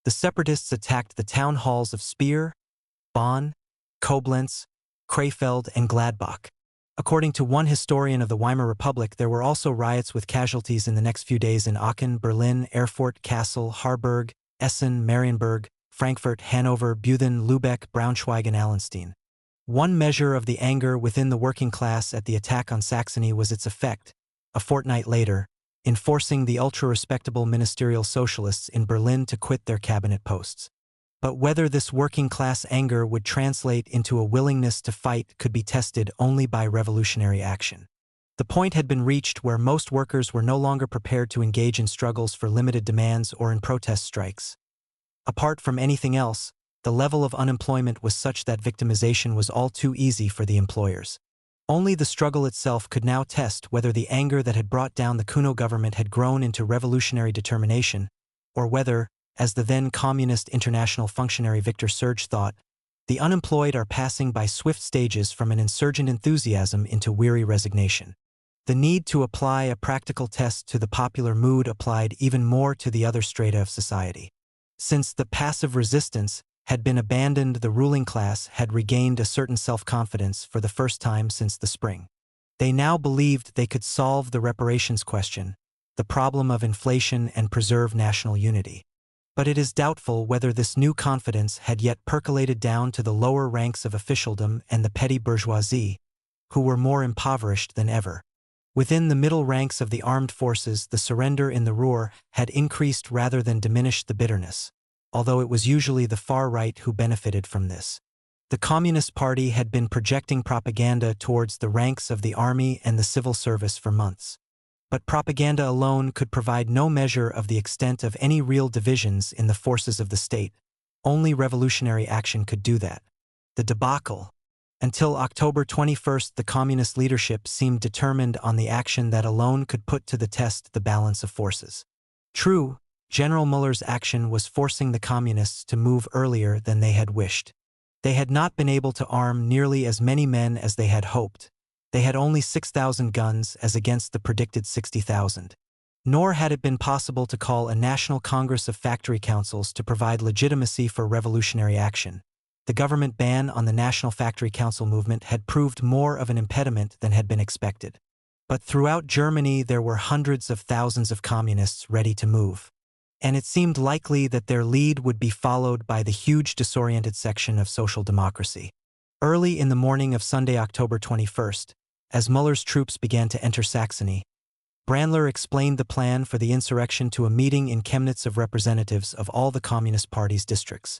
The separatists attacked the town halls of Speyer, Bonn, Koblenz, Krefeld, and Gladbach. According to one historian of the Weimar Republic, there were also riots with casualties in the next few days in Aachen, Berlin, Erfurt, Kassel, Harburg, Essen, Marienburg, Frankfurt, Hanover, Büchen, Lübeck, Braunschweig, and Allenstein. One measure of the anger within the working class at the attack on Saxony was its effect, a fortnight later, in forcing the ultra-respectable ministerial socialists in Berlin to quit their cabinet posts. But whether this working class anger would translate into a willingness to fight could be tested only by revolutionary action. The point had been reached where most workers were no longer prepared to engage in struggles for limited demands or in protest strikes. Apart from anything else, the level of unemployment was such that victimization was all too easy for the employers. Only the struggle itself could now test whether the anger that had brought down the Kuno government had grown into revolutionary determination, or whether, as the then Communist International functionary Victor Serge thought, the unemployed are passing by swift stages from an insurgent enthusiasm into weary resignation. The need to apply a practical test to the popular mood applied even more to the other strata of society. Since the passive resistance had been abandoned, the ruling class had regained a certain self-confidence for the first time since the spring. They now believed they could solve the reparations question, the problem of inflation, and preserve national unity. But it is doubtful whether this new confidence had yet percolated down to the lower ranks of officialdom and the petty bourgeoisie, who were more impoverished than ever. Within the middle ranks of the armed forces, the surrender in the Ruhr had increased rather than diminished the bitterness, although it was usually the far right who benefited from this. The Communist Party had been projecting propaganda towards the ranks of the army and the civil service for months. But propaganda alone could provide no measure of the extent of any real divisions in the forces of the state. Only revolutionary action could do that. The debacle. Until October 21st, the communist leadership seemed determined on the action that alone could put to the test the balance of forces. True, General Müller's action was forcing the communists to move earlier than they had wished. They had not been able to arm nearly as many men as they had hoped. They had only 6,000 guns as against the predicted 60,000. Nor had it been possible to call a national congress of factory councils to provide legitimacy for revolutionary action. The government ban on the National Factory Council movement had proved more of an impediment than had been expected. But throughout Germany there were hundreds of thousands of communists ready to move. And it seemed likely that their lead would be followed by the huge disoriented section of social democracy. Early in the morning of Sunday, October 21st, as Müller's troops began to enter Saxony, Brandler explained the plan for the insurrection to a meeting in Chemnitz of representatives of all the Communist Party's districts.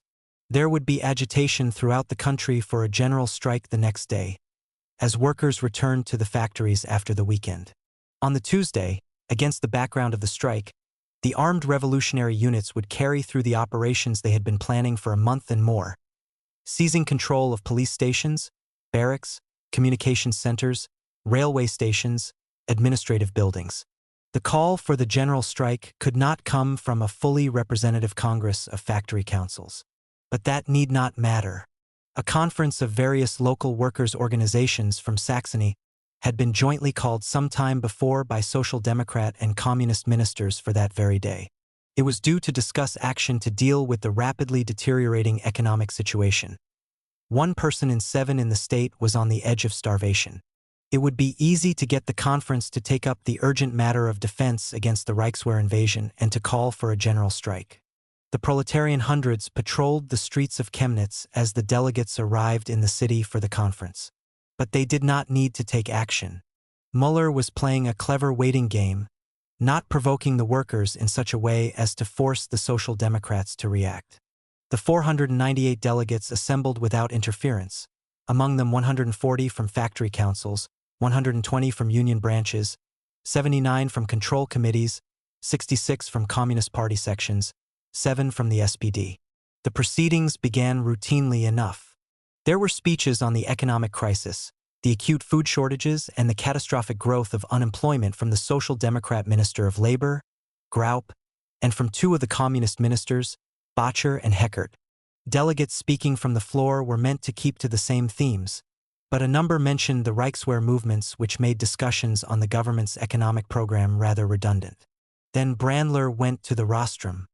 There would be agitation throughout the country for a general strike the next day, as workers returned to the factories after the weekend. On the Tuesday, against the background of the strike, the armed revolutionary units would carry through the operations they had been planning for a month and more, seizing control of police stations, barracks, communications centers, railway stations, administrative buildings. The call for the general strike could not come from a fully representative Congress of factory councils. But that need not matter. A conference of various local workers' organizations from Saxony had been jointly called some time before by Social Democrat and Communist ministers for that very day. It was due to discuss action to deal with the rapidly deteriorating economic situation. 1 person in 7 in the state was on the edge of starvation. It would be easy to get the conference to take up the urgent matter of defense against the Reichswehr invasion and to call for a general strike. The proletarian hundreds patrolled the streets of Chemnitz as the delegates arrived in the city for the conference. But they did not need to take action. Müller was playing a clever waiting game, not provoking the workers in such a way as to force the Social Democrats to react. The 498 delegates assembled without interference, among them 140 from factory councils, 120 from union branches, 79 from control committees, 66 from Communist Party sections, 7 from the SPD. The proceedings began routinely enough. There were speeches on the economic crisis, the acute food shortages, and the catastrophic growth of unemployment from the Social Democrat Minister of Labor, Graup, and from 2 of the Communist ministers, Bacher and Heckert. Delegates speaking from the floor were meant to keep to the same themes, but a number mentioned the Reichswehr movements, which made discussions on the government's economic program rather redundant. Then Brandler went to the rostrum.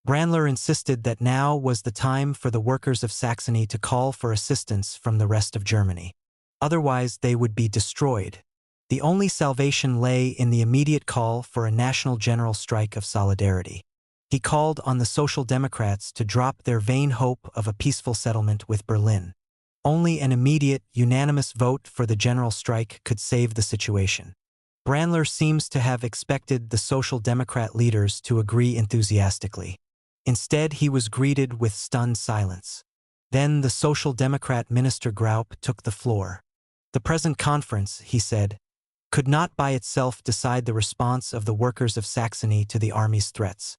Brandler insisted that now was the time for the workers of Saxony to call for assistance from the rest of Germany. Otherwise, they would be destroyed. The only salvation lay in the immediate call for a national general strike of solidarity. He called on the Social Democrats to drop their vain hope of a peaceful settlement with Berlin. Only an immediate, unanimous vote for the general strike could save the situation. Brandler seems to have expected the Social Democrat leaders to agree enthusiastically. Instead, he was greeted with stunned silence. Then the Social Democrat Minister Graup took the floor. The present conference, he said, could not by itself decide the response of the workers of Saxony to the army's threats.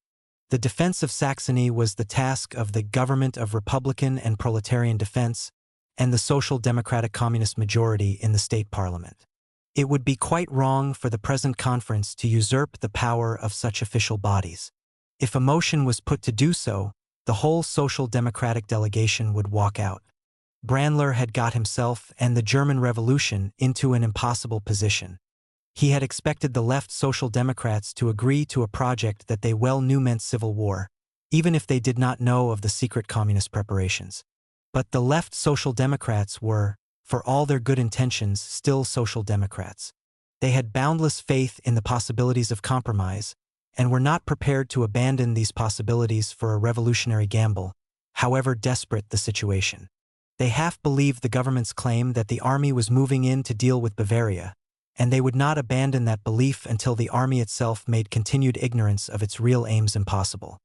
The defense of Saxony was the task of the Government of Republican and Proletarian Defense and the Social Democratic Communist majority in the state parliament. It would be quite wrong for the present conference to usurp the power of such official bodies. If a motion was put to do so, the whole Social Democratic delegation would walk out. Brandler had got himself and the German Revolution into an impossible position. He had expected the left Social Democrats to agree to a project that they well knew meant civil war, even if they did not know of the secret communist preparations. But the left Social Democrats were, for all their good intentions, still Social Democrats. They had boundless faith in the possibilities of compromise, and were not prepared to abandon these possibilities for a revolutionary gamble, however desperate the situation. They half believed the government's claim that the army was moving in to deal with Bavaria, and they would not abandon that belief until the army itself made continued ignorance of its real aims impossible.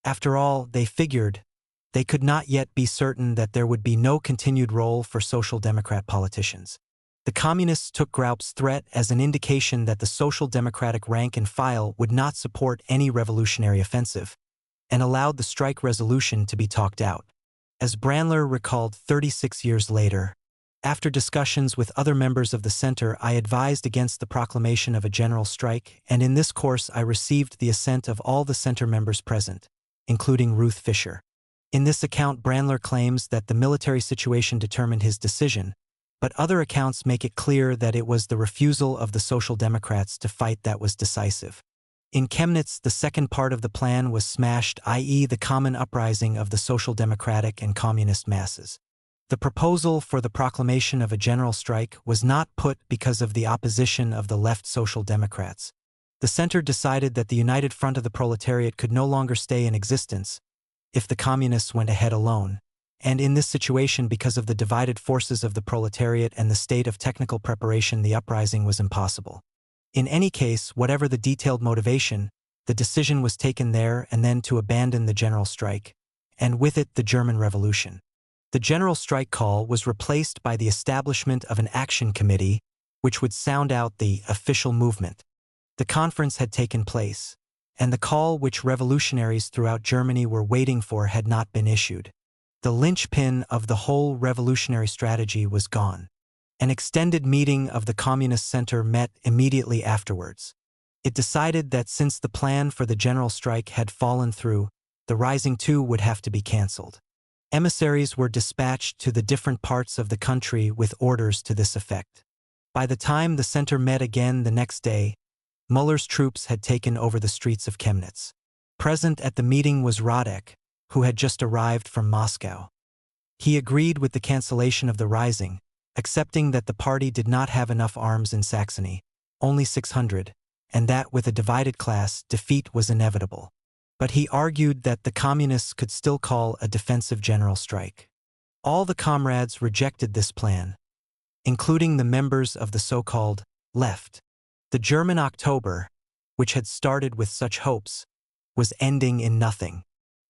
After all, they figured, they could not yet be certain that there would be no continued role for Social Democrat politicians. The Communists took Graup's threat as an indication that the Social Democratic rank and file would not support any revolutionary offensive, and allowed the strike resolution to be talked out. As Brandler recalled 36 years later, after discussions with other members of the Center, I advised against the proclamation of a general strike, and in this course I received the assent of all the Center members present, including Ruth Fisher. In this account, Brandler claims that the military situation determined his decision, but other accounts make it clear that it was the refusal of the Social Democrats to fight that was decisive. In Chemnitz, the second part of the plan was smashed, i.e. the common uprising of the Social Democratic and Communist masses. The proposal for the proclamation of a general strike was not put because of the opposition of the left Social Democrats. The Center decided that the United Front of the Proletariat could no longer stay in existence if the Communists went ahead alone, and in this situation, because of the divided forces of the proletariat and the state of technical preparation, the uprising was impossible. In any case, whatever the detailed motivation, the decision was taken there and then to abandon the general strike, and with it the German Revolution. The general strike call was replaced by the establishment of an action committee which would sound out the official movement. The conference had taken place, and the call which revolutionaries throughout Germany were waiting for had not been issued. The linchpin of the whole revolutionary strategy was gone. An extended meeting of the Communist Center met immediately afterwards. It decided that since the plan for the general strike had fallen through, the rising too would have to be cancelled. Emissaries were dispatched to the different parts of the country with orders to this effect. By the time the Center met again the next day, Müller's troops had taken over the streets of Chemnitz. Present at the meeting was Radek, who had just arrived from Moscow. He agreed with the cancellation of the rising, accepting that the party did not have enough arms in Saxony, only 600, and that with a divided class, defeat was inevitable. But he argued that the Communists could still call a defensive general strike. All the comrades rejected this plan, including the members of the so-called left. The German October, which had started with such hopes, was ending in nothing.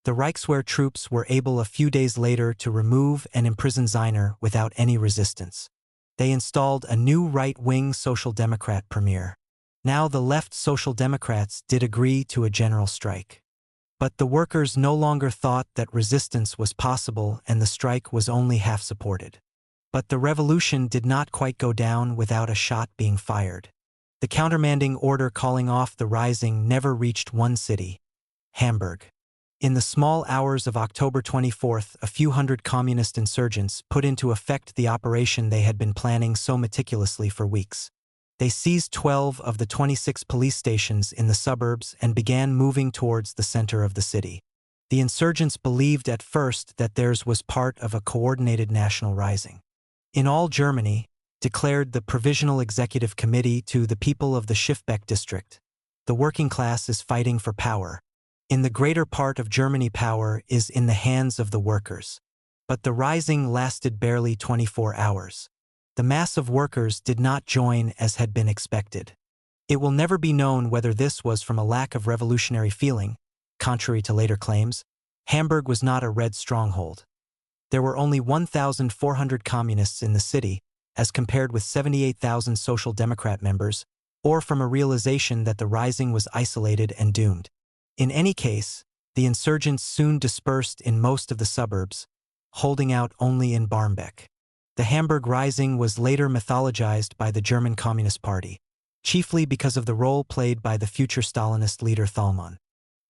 The Reichswehr troops were able a few days later to remove and imprison Zeiner without any resistance. They installed a new right-wing Social Democrat premier. Now the left Social Democrats did agree to a general strike. But the workers no longer thought that resistance was possible and the strike was only half supported. But the revolution did not quite go down without a shot being fired. The countermanding order calling off the rising never reached one city, Hamburg. In the small hours of October 24th, a few hundred communist insurgents put into effect the operation they had been planning so meticulously for weeks. They seized 12 of the 26 police stations in the suburbs and began moving towards the center of the city. The insurgents believed at first that theirs was part of a coordinated national rising. In all Germany, declared the Provisional Executive Committee to the people of the Schiffbeck district, the working class is fighting for power. In the greater part of Germany, power is in the hands of the workers. But the rising lasted barely 24 hours. The mass of workers did not join as had been expected. It will never be known whether this was from a lack of revolutionary feeling. Contrary to later claims, Hamburg was not a red stronghold. There were only 1,400 communists in the city, as compared with 78,000 Social Democrat members, or from a realization that the rising was isolated and doomed. In any case, the insurgents soon dispersed in most of the suburbs, holding out only in Barmbek. The Hamburg Rising was later mythologized by the German Communist Party, chiefly because of the role played by the future Stalinist leader Thalmann.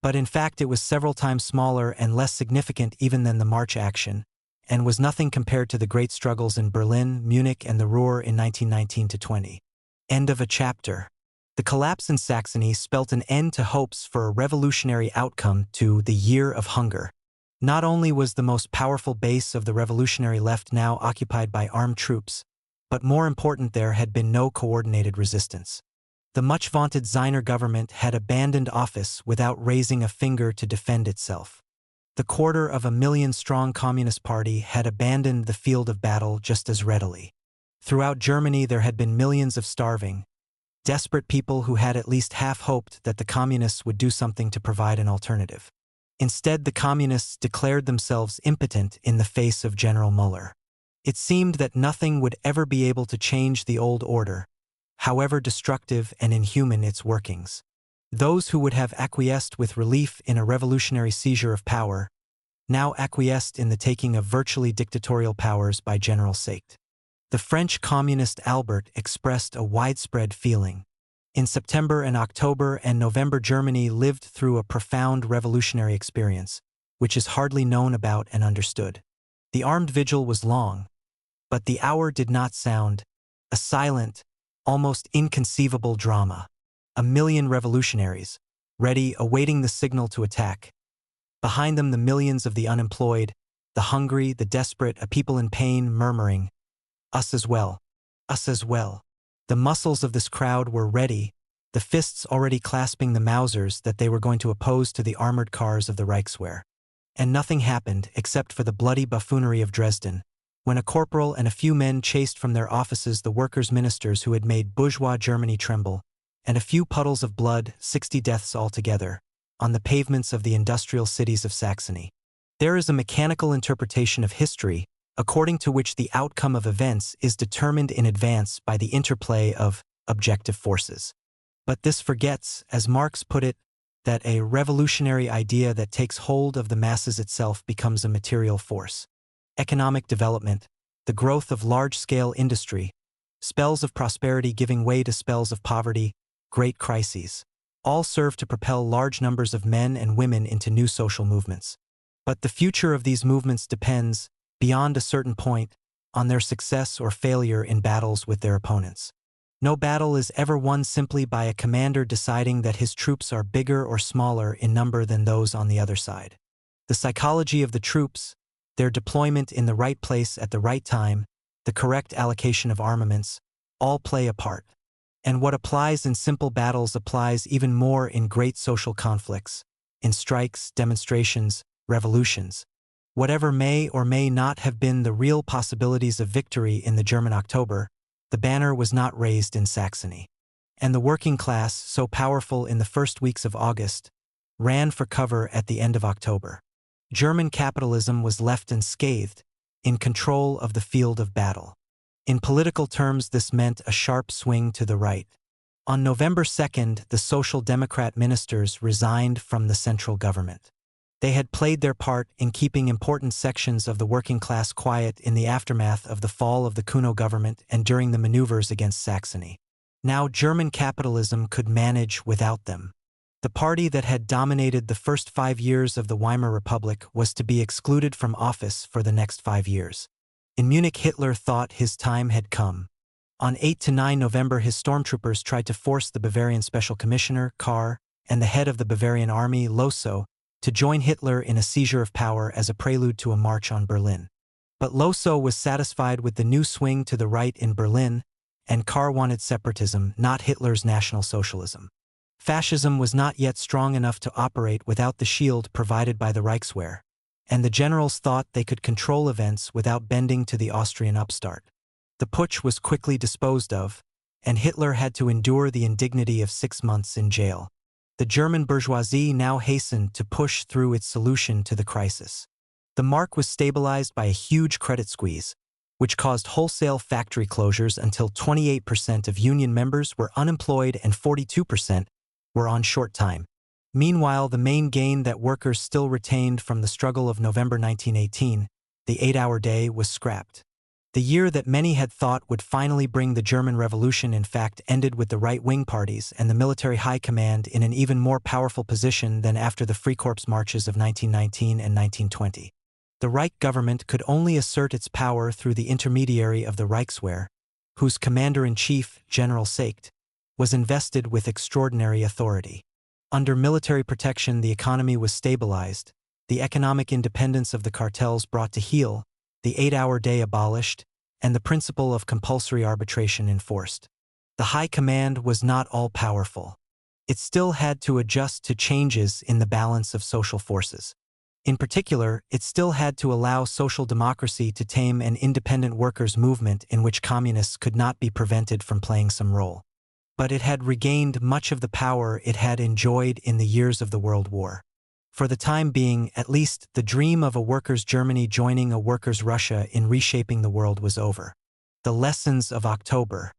But in fact it was several times smaller and less significant even than the March action, and was nothing compared to the great struggles in Berlin, Munich, and the Ruhr in 1919–20. End of a chapter. The collapse in Saxony spelt an end to hopes for a revolutionary outcome to the Year of Hunger. Not only was the most powerful base of the revolutionary left now occupied by armed troops, but more important, there had been no coordinated resistance. The much-vaunted Czar government had abandoned office without raising a finger to defend itself. The 250,000-strong Communist Party had abandoned the field of battle just as readily. Throughout Germany there had been millions of starving, desperate people who had at least half hoped that the Communists would do something to provide an alternative. Instead, the Communists declared themselves impotent in the face of General Müller. It seemed that nothing would ever be able to change the old order, however destructive and inhuman its workings. Those who would have acquiesced with relief in a revolutionary seizure of power now acquiesced in the taking of virtually dictatorial powers by General Seicht. The French communist Albert expressed a widespread feeling. In September and October and November, Germany lived through a profound revolutionary experience, which is hardly known about and understood. The armed vigil was long, but the hour did not sound. A silent, almost inconceivable drama. 1,000,000 revolutionaries, ready, awaiting the signal to attack. Behind them the millions of the unemployed, the hungry, the desperate, a people in pain murmuring, "Us as well, us as well." The muscles of this crowd were ready, the fists already clasping the Mausers that they were going to oppose to the armored cars of the Reichswehr. And nothing happened except for the bloody buffoonery of Dresden, when a corporal and a few men chased from their offices the workers' ministers who had made bourgeois Germany tremble, and a few puddles of blood, 60 deaths altogether, on the pavements of the industrial cities of Saxony. There is a mechanical interpretation of history, according to which the outcome of events is determined in advance by the interplay of objective forces. But this forgets, as Marx put it, that a revolutionary idea that takes hold of the masses itself becomes a material force. Economic development, the growth of large-scale industry, spells of prosperity giving way to spells of poverty, great crises, all serve to propel large numbers of men and women into new social movements. But the future of these movements depends, beyond a certain point, on their success or failure in battles with their opponents. No battle is ever won simply by a commander deciding that his troops are bigger or smaller in number than those on the other side. The psychology of the troops, their deployment in the right place at the right time, the correct allocation of armaments, all play a part. And what applies in simple battles applies even more in great social conflicts, in strikes, demonstrations, revolutions. Whatever may or may not have been the real possibilities of victory in the German October, the banner was not raised in Saxony. And the working class, so powerful in the first weeks of August, ran for cover at the end of October. German capitalism was left unscathed, in control of the field of battle. In political terms, this meant a sharp swing to the right. On November 2nd, the Social Democrat ministers resigned from the central government. They had played their part in keeping important sections of the working class quiet in the aftermath of the fall of the Kuno government and during the maneuvers against Saxony. Now German capitalism could manage without them. The party that had dominated the first 5 years of the Weimar Republic was to be excluded from office for the next 5 years. In Munich, Hitler thought his time had come. On 8 to 9 November, his stormtroopers tried to force the Bavarian Special Commissioner, Kahr, and the head of the Bavarian army, Lossow, to join Hitler in a seizure of power as a prelude to a march on Berlin. But Lossow was satisfied with the new swing to the right in Berlin, and Kahr wanted separatism, not Hitler's National Socialism. Fascism was not yet strong enough to operate without the shield provided by the Reichswehr, and the generals thought they could control events without bending to the Austrian upstart. The putsch was quickly disposed of, and Hitler had to endure the indignity of 6 months in jail. The German bourgeoisie now hastened to push through its solution to the crisis. The mark was stabilized by a huge credit squeeze, which caused wholesale factory closures until 28% of union members were unemployed and 42% were on short time. Meanwhile, the main gain that workers still retained from the struggle of November 1918, the 8-hour day, was scrapped. The year that many had thought would finally bring the German Revolution in fact ended with the right-wing parties and the military high command in an even more powerful position than after the Freikorps marches of 1919 and 1920. The Reich government could only assert its power through the intermediary of the Reichswehr, whose commander-in-chief, General Seicht, was invested with extraordinary authority. Under military protection, the economy was stabilized, the economic independence of the cartels brought to heel, the 8-hour day abolished, and the principle of compulsory arbitration enforced. The high command was not all-powerful. It still had to adjust to changes in the balance of social forces. In particular, it still had to allow social democracy to tame an independent workers' movement in which communists could not be prevented from playing some role. But it had regained much of the power it had enjoyed in the years of the World War. For the time being, at least, the dream of a workers' Germany joining a workers' Russia in reshaping the world was over. The lessons of October.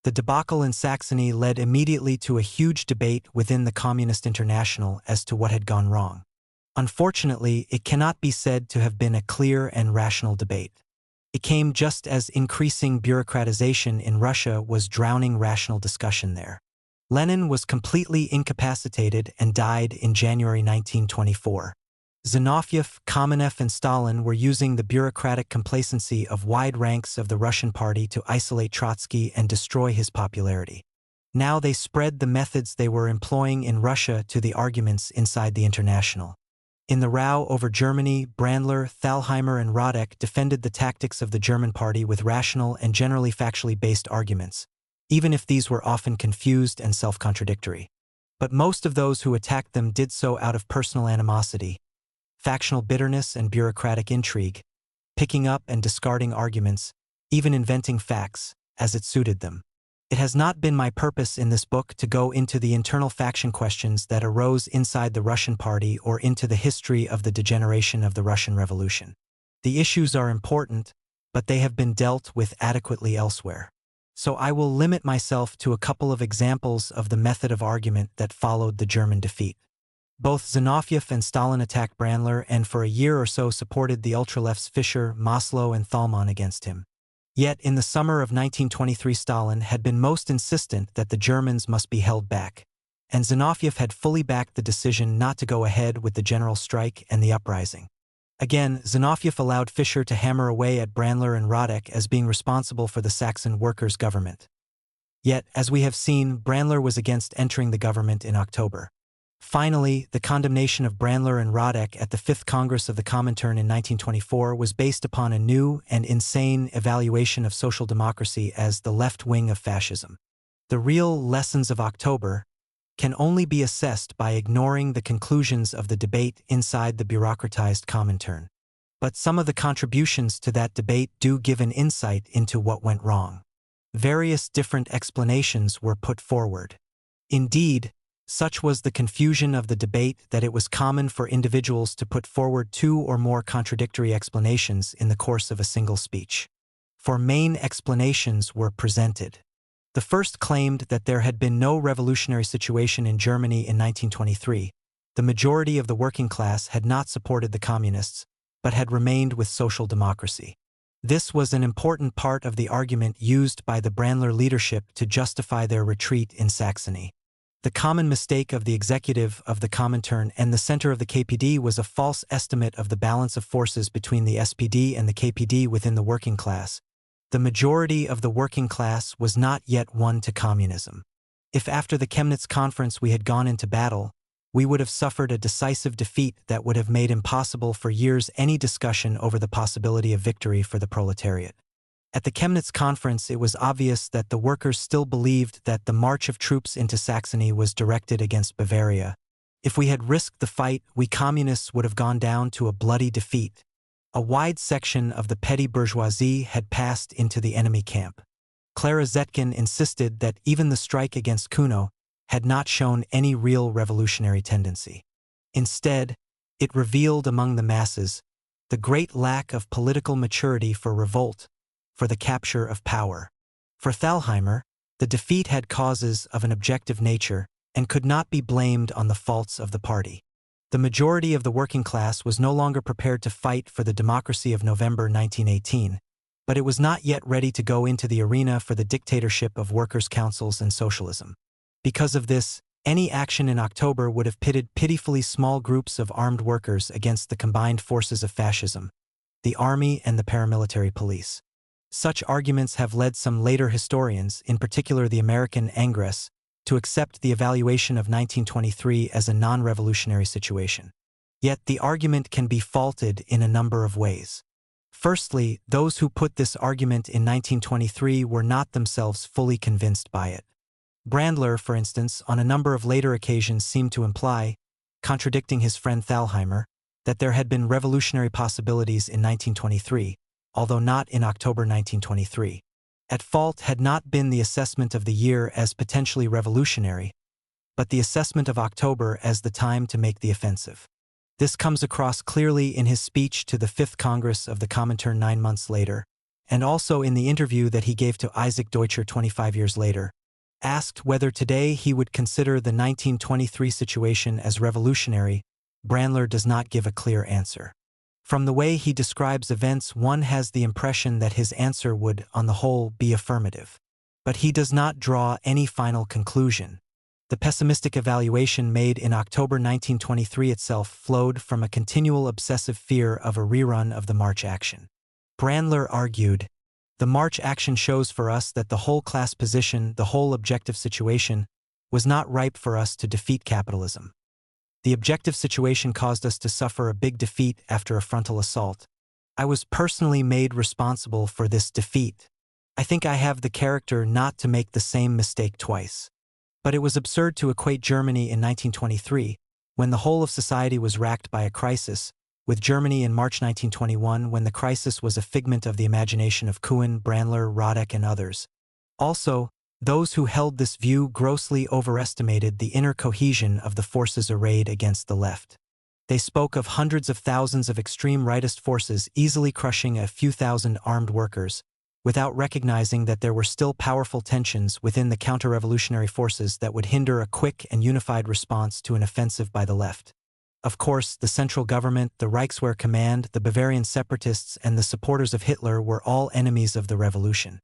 The debacle in Saxony led immediately to a huge debate within the Communist International as to what had gone wrong. Unfortunately, it cannot be said to have been a clear and rational debate. It came just as increasing bureaucratization in Russia was drowning rational discussion there. Lenin was completely incapacitated and died in January 1924. Zinoviev, Kamenev, and Stalin were using the bureaucratic complacency of wide ranks of the Russian party to isolate Trotsky and destroy his popularity. Now they spread the methods they were employing in Russia to the arguments inside the International. In the row over Germany, Brandler, Thalheimer, and Radek defended the tactics of the German party with rational and generally factually based arguments, even if these were often confused and self-contradictory. But most of those who attacked them did so out of personal animosity, factional bitterness, and bureaucratic intrigue, picking up and discarding arguments, even inventing facts, as it suited them. It has not been my purpose in this book to go into the internal faction questions that arose inside the Russian party or into the history of the degeneration of the Russian Revolution. The issues are important, but they have been dealt with adequately elsewhere. So I will limit myself to a couple of examples of the method of argument that followed the German defeat. Both Zinoviev and Stalin attacked Brandler and for a year or so supported the ultralefts Fischer, Maslow, and Thalmann against him. Yet in the summer of 1923 Stalin had been most insistent that the Germans must be held back, and Zinoviev had fully backed the decision not to go ahead with the general strike and the uprising. Again, Zinoviev allowed Fischer to hammer away at Brandler and Radek as being responsible for the Saxon workers' government. Yet, as we have seen, Brandler was against entering the government in October. Finally, the condemnation of Brandler and Radek at the Fifth Congress of the Comintern in 1924 was based upon a new and insane evaluation of social democracy as the left wing of fascism. The real lessons of October can only be assessed by ignoring the conclusions of the debate inside the bureaucratized Comintern. But some of the contributions to that debate do give an insight into what went wrong. Various different explanations were put forward. Indeed, such was the confusion of the debate that it was common for individuals to put forward two or more contradictory explanations in the course of a single speech. Four main explanations were presented. The first claimed that there had been no revolutionary situation in Germany in 1923. The majority of the working class had not supported the communists, but had remained with social democracy. This was an important part of the argument used by the Brandler leadership to justify their retreat in Saxony. The common mistake of the executive of the Comintern and the center of the KPD was a false estimate of the balance of forces between the SPD and the KPD within the working class. The majority of the working class was not yet won to communism. If after the Chemnitz Conference we had gone into battle, we would have suffered a decisive defeat that would have made impossible for years any discussion over the possibility of victory for the proletariat. At the Chemnitz Conference, it was obvious that the workers still believed that the march of troops into Saxony was directed against Bavaria. If we had risked the fight, we communists would have gone down to a bloody defeat. A wide section of the petty bourgeoisie had passed into the enemy camp. Clara Zetkin insisted that even the strike against Kuno had not shown any real revolutionary tendency. Instead, it revealed among the masses the great lack of political maturity for revolt, for the capture of power. For Thalheimer, the defeat had causes of an objective nature and could not be blamed on the faults of the party. The majority of the working class was no longer prepared to fight for the democracy of November 1918, but it was not yet ready to go into the arena for the dictatorship of workers' councils and socialism. Because of this, any action in October would have pitted pitifully small groups of armed workers against the combined forces of fascism, the army and the paramilitary police. Such arguments have led some later historians, in particular the American Angress, to accept the evaluation of 1923 as a non-revolutionary situation. Yet the argument can be faulted in a number of ways. Firstly, those who put this argument in 1923 were not themselves fully convinced by it. Brandler, for instance, on a number of later occasions seemed to imply, contradicting his friend Thalheimer, that there had been revolutionary possibilities in 1923, although not in October 1923. At fault had not been the assessment of the year as potentially revolutionary, but the assessment of October as the time to make the offensive. This comes across clearly in his speech to the Fifth Congress of the Comintern 9 months later, and also in the interview that he gave to Isaac Deutscher 25 years later. Asked whether today he would consider the 1923 situation as revolutionary, Brandler does not give a clear answer. From the way he describes events, one has the impression that his answer would, on the whole, be affirmative. But he does not draw any final conclusion. The pessimistic evaluation made in October 1923 itself flowed from a continual obsessive fear of a rerun of the March action. Brandler argued, "The March action shows for us that the whole class position, the whole objective situation, was not ripe for us to defeat capitalism. The objective situation caused us to suffer a big defeat after a frontal assault. I was personally made responsible for this defeat. I think I have the character not to make the same mistake twice." But it was absurd to equate Germany in 1923, when the whole of society was racked by a crisis, with Germany in March 1921 when the crisis was a figment of the imagination of Kuhn, Brandler, Rodek, and others. Also, those who held this view grossly overestimated the inner cohesion of the forces arrayed against the left. They spoke of hundreds of thousands of extreme rightist forces easily crushing a few thousand armed workers, without recognizing that there were still powerful tensions within the counter-revolutionary forces that would hinder a quick and unified response to an offensive by the left. Of course, the central government, the Reichswehr command, the Bavarian separatists, and the supporters of Hitler were all enemies of the revolution.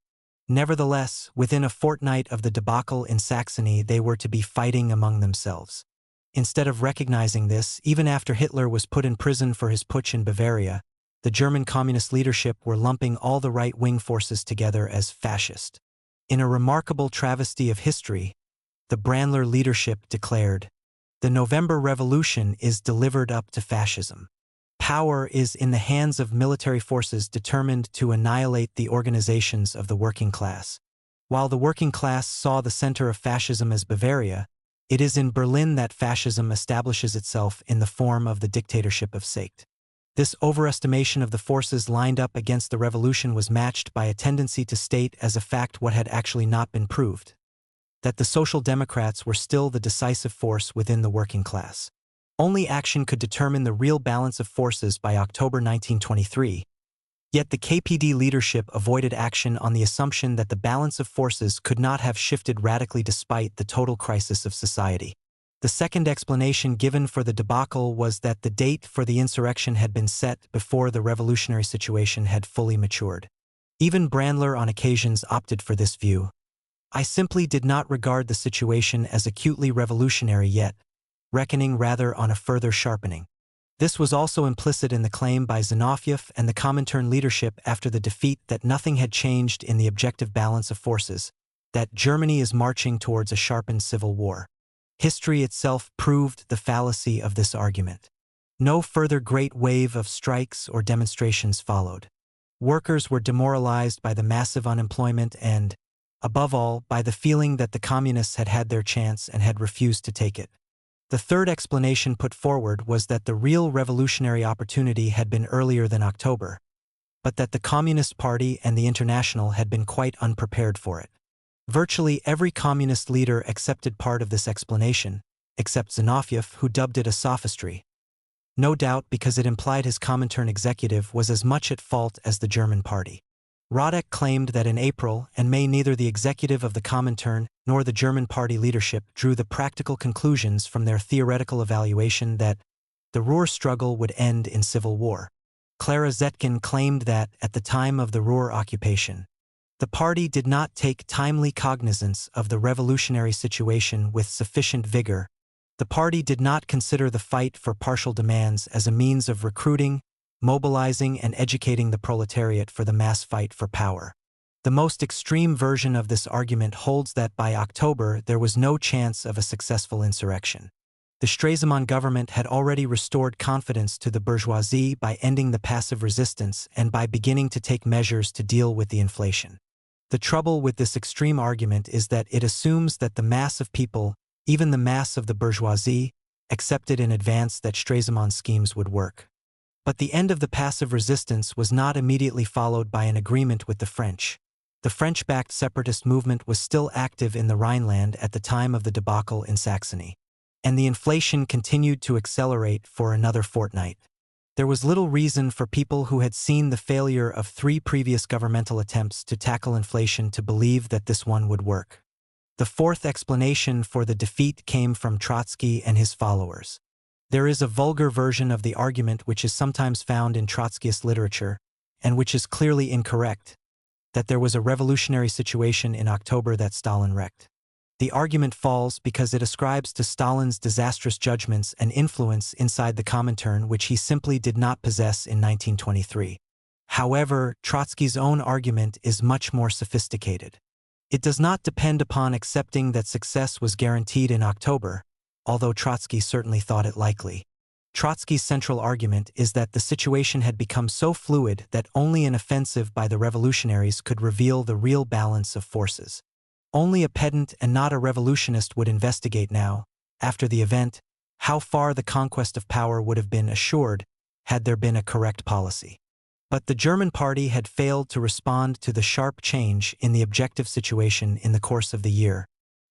Nevertheless, within a fortnight of the debacle in Saxony, they were to be fighting among themselves. Instead of recognizing this, even after Hitler was put in prison for his putsch in Bavaria, the German communist leadership were lumping all the right-wing forces together as fascist. In a remarkable travesty of history, the Brandler leadership declared, "The November Revolution is delivered up to fascism. Power is in the hands of military forces determined to annihilate the organizations of the working class. While the working class saw the center of fascism as Bavaria, it is in Berlin that fascism establishes itself in the form of the dictatorship of Sekt." This overestimation of the forces lined up against the revolution was matched by a tendency to state as a fact what had actually not been proved: that the Social Democrats were still the decisive force within the working class. Only action could determine the real balance of forces by October 1923. Yet the KPD leadership avoided action on the assumption that the balance of forces could not have shifted radically despite the total crisis of society. The second explanation given for the debacle was that the date for the insurrection had been set before the revolutionary situation had fully matured. Even Brandler on occasions opted for this view. "I simply did not regard the situation as acutely revolutionary yet, reckoning rather on a further sharpening." This was also implicit in the claim by Zinoviev and the Comintern leadership after the defeat that nothing had changed in the objective balance of forces, that Germany is marching towards a sharpened civil war. History itself proved the fallacy of this argument. No further great wave of strikes or demonstrations followed. Workers were demoralized by the massive unemployment and, above all, by the feeling that the communists had had their chance and had refused to take it. The third explanation put forward was that the real revolutionary opportunity had been earlier than October, but that the Communist Party and the International had been quite unprepared for it. Virtually every communist leader accepted part of this explanation, except Zinoviev, who dubbed it a sophistry. No doubt because it implied his Comintern executive was as much at fault as the German party. Rodek claimed that in April and May neither the executive of the Comintern nor the German party leadership drew the practical conclusions from their theoretical evaluation that the Ruhr struggle would end in civil war. Clara Zetkin claimed that, at the time of the Ruhr occupation, the party did not take timely cognizance of the revolutionary situation with sufficient vigor. The party did not consider the fight for partial demands as a means of recruiting, mobilizing, and educating the proletariat for the mass fight for power. The most extreme version of this argument holds that by October there was no chance of a successful insurrection. The Stresemann government had already restored confidence to the bourgeoisie by ending the passive resistance and by beginning to take measures to deal with the inflation. The trouble with this extreme argument is that it assumes that the mass of people, even the mass of the bourgeoisie, accepted in advance that Stresemann's schemes would work. But the end of the passive resistance was not immediately followed by an agreement with the French. The French-backed separatist movement was still active in the Rhineland at the time of the debacle in Saxony. And the inflation continued to accelerate for another fortnight. There was little reason for people who had seen the failure of 3 previous governmental attempts to tackle inflation to believe that this one would work. The fourth explanation for the defeat came from Trotsky and his followers. There is a vulgar version of the argument which is sometimes found in Trotskyist literature, and which is clearly incorrect, that there was a revolutionary situation in October that Stalin wrecked. The argument falls because it ascribes to Stalin's disastrous judgments and influence inside the Comintern which he simply did not possess in 1923. However, Trotsky's own argument is much more sophisticated. It does not depend upon accepting that success was guaranteed in October, although Trotsky certainly thought it likely. Trotsky's central argument is that the situation had become so fluid that only an offensive by the revolutionaries could reveal the real balance of forces. Only a pedant and not a revolutionist would investigate now, after the event, how far the conquest of power would have been assured had there been a correct policy. But the German party had failed to respond to the sharp change in the objective situation in the course of the year.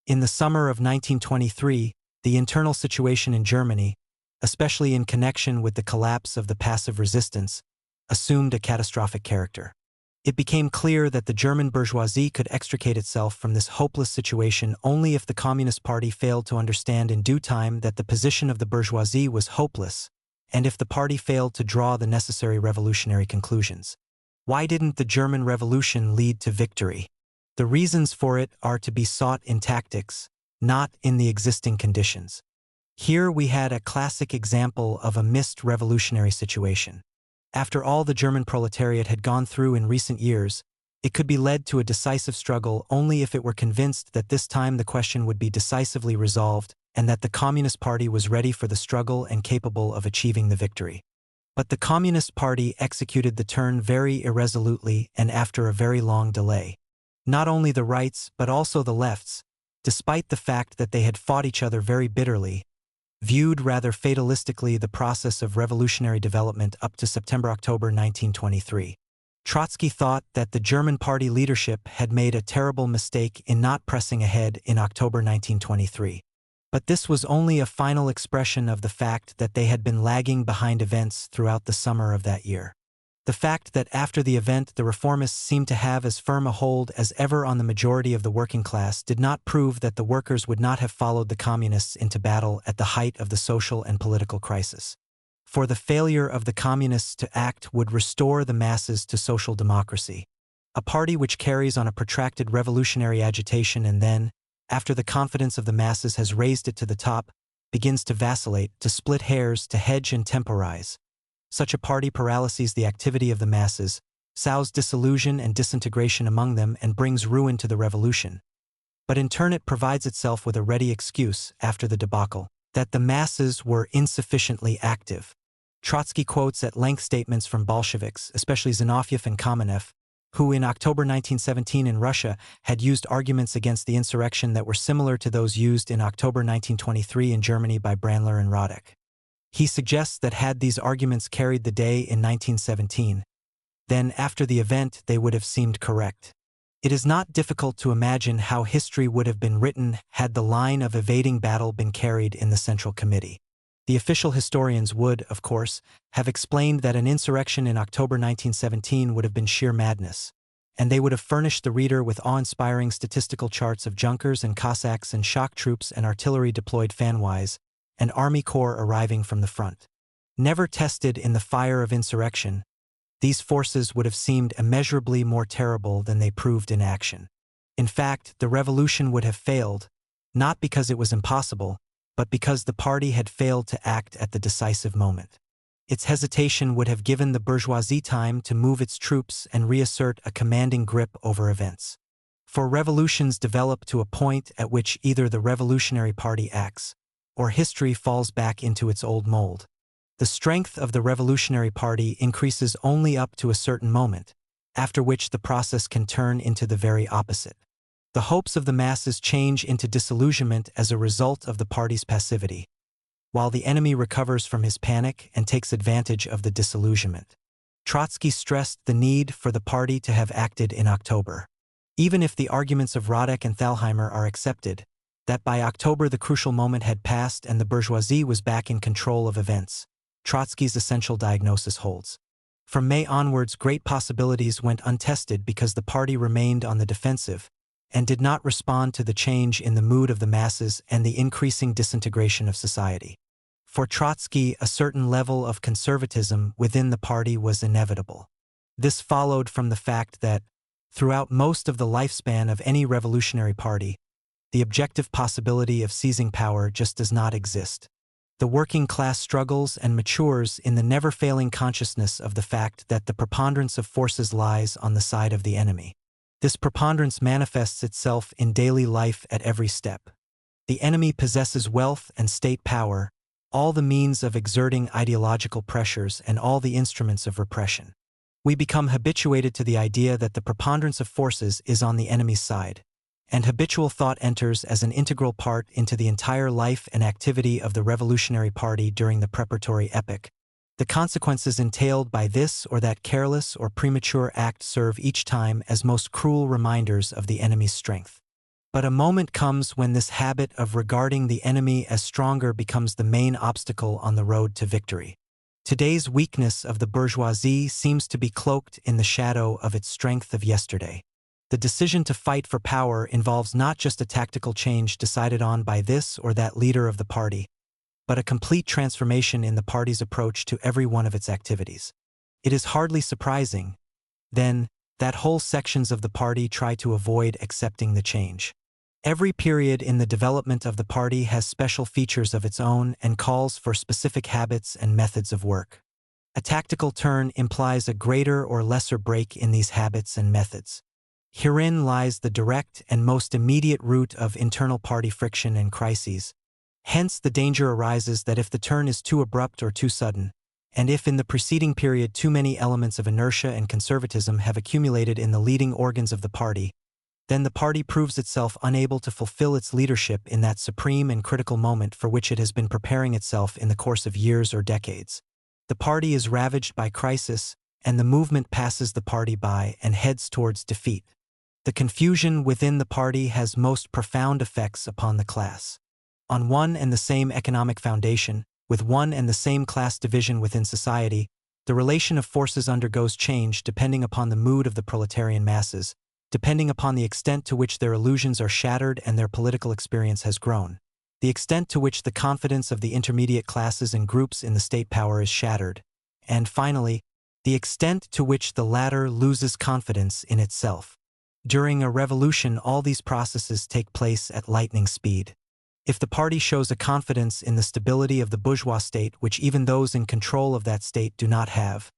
In the summer of 1923, the internal situation in Germany, especially in connection with the collapse of the passive resistance, assumed a catastrophic character. It became clear that the German bourgeoisie could extricate itself from this hopeless situation only if the Communist Party failed to understand in due time that the position of the bourgeoisie was hopeless, and if the party failed to draw the necessary revolutionary conclusions. Why didn't the German Revolution lead to victory? The reasons for it are to be sought in tactics, not in the existing conditions. Here we had a classic example of a missed revolutionary situation. After all the German proletariat had gone through in recent years, it could be led to a decisive struggle only if it were convinced that this time the question would be decisively resolved and that the Communist Party was ready for the struggle and capable of achieving the victory. But the Communist Party executed the turn very irresolutely and after a very long delay. Not only the rights but also the lefts, despite the fact that they had fought each other very bitterly, viewed rather fatalistically the process of revolutionary development up to September-October 1923. Trotsky thought that the German party leadership had made a terrible mistake in not pressing ahead in October 1923. But this was only a final expression of the fact that they had been lagging behind events throughout the summer of that year. The fact that after the event the reformists seemed to have as firm a hold as ever on the majority of the working class did not prove that the workers would not have followed the communists into battle at the height of the social and political crisis. For the failure of the communists to act would restore the masses to social democracy. A party which carries on a protracted revolutionary agitation and then, after the confidence of the masses has raised it to the top, begins to vacillate, to split hairs, to hedge and temporize. Such a party paralyses the activity of the masses, sows disillusion and disintegration among them and brings ruin to the revolution. But in turn it provides itself with a ready excuse, after the debacle, that the masses were insufficiently active. Trotsky quotes at length statements from Bolsheviks, especially Zinoviev and Kamenev, who in October 1917 in Russia had used arguments against the insurrection that were similar to those used in October 1923 in Germany by Brandler and Radek. He suggests that had these arguments carried the day in 1917, then after the event they would have seemed correct. It is not difficult to imagine how history would have been written had the line of evading battle been carried in the Central Committee. The official historians would, of course, have explained that an insurrection in October 1917 would have been sheer madness, and they would have furnished the reader with awe-inspiring statistical charts of Junkers and Cossacks and shock troops and artillery deployed fanwise, and army corps arriving from the front. Never tested in the fire of insurrection, these forces would have seemed immeasurably more terrible than they proved in action. In fact, the revolution would have failed, not because it was impossible, but because the party had failed to act at the decisive moment. Its hesitation would have given the bourgeoisie time to move its troops and reassert a commanding grip over events. For revolutions develop to a point at which either the revolutionary party acts, or history falls back into its old mold. The strength of the Revolutionary Party increases only up to a certain moment, after which the process can turn into the very opposite. The hopes of the masses change into disillusionment as a result of the party's passivity, while the enemy recovers from his panic and takes advantage of the disillusionment. Trotsky stressed the need for the party to have acted in October. Even if the arguments of Radek and Thalheimer are accepted, that by October the crucial moment had passed and the bourgeoisie was back in control of events, Trotsky's essential diagnosis holds. From May onwards, great possibilities went untested because the party remained on the defensive and did not respond to the change in the mood of the masses and the increasing disintegration of society. For Trotsky, a certain level of conservatism within the party was inevitable. This followed from the fact that, throughout most of the lifespan of any revolutionary party, the objective possibility of seizing power just does not exist. The working class struggles and matures in the never-failing consciousness of the fact that the preponderance of forces lies on the side of the enemy. This preponderance manifests itself in daily life at every step. The enemy possesses wealth and state power, all the means of exerting ideological pressures and all the instruments of repression. We become habituated to the idea that the preponderance of forces is on the enemy's side, and habitual thought enters as an integral part into the entire life and activity of the Revolutionary Party during the preparatory epoch. The consequences entailed by this or that careless or premature act serve each time as most cruel reminders of the enemy's strength. But a moment comes when this habit of regarding the enemy as stronger becomes the main obstacle on the road to victory. Today's weakness of the bourgeoisie seems to be cloaked in the shadow of its strength of yesterday. The decision to fight for power involves not just a tactical change decided on by this or that leader of the party, but a complete transformation in the party's approach to every one of its activities. It is hardly surprising, then, that whole sections of the party try to avoid accepting the change. Every period in the development of the party has special features of its own and calls for specific habits and methods of work. A tactical turn implies a greater or lesser break in these habits and methods. Herein lies the direct and most immediate root of internal party friction and crises. Hence the danger arises that if the turn is too abrupt or too sudden, and if in the preceding period too many elements of inertia and conservatism have accumulated in the leading organs of the party, then the party proves itself unable to fulfill its leadership in that supreme and critical moment for which it has been preparing itself in the course of years or decades. The party is ravaged by crisis, and the movement passes the party by and heads towards defeat. The confusion within the party has most profound effects upon the class. On one and the same economic foundation, with one and the same class division within society, the relation of forces undergoes change depending upon the mood of the proletarian masses, depending upon the extent to which their illusions are shattered and their political experience has grown, the extent to which the confidence of the intermediate classes and groups in the state power is shattered, and finally, the extent to which the latter loses confidence in itself. During a revolution, all these processes take place at lightning speed. If the party shows a confidence in the stability of the bourgeois state which even those in control of that state do not have,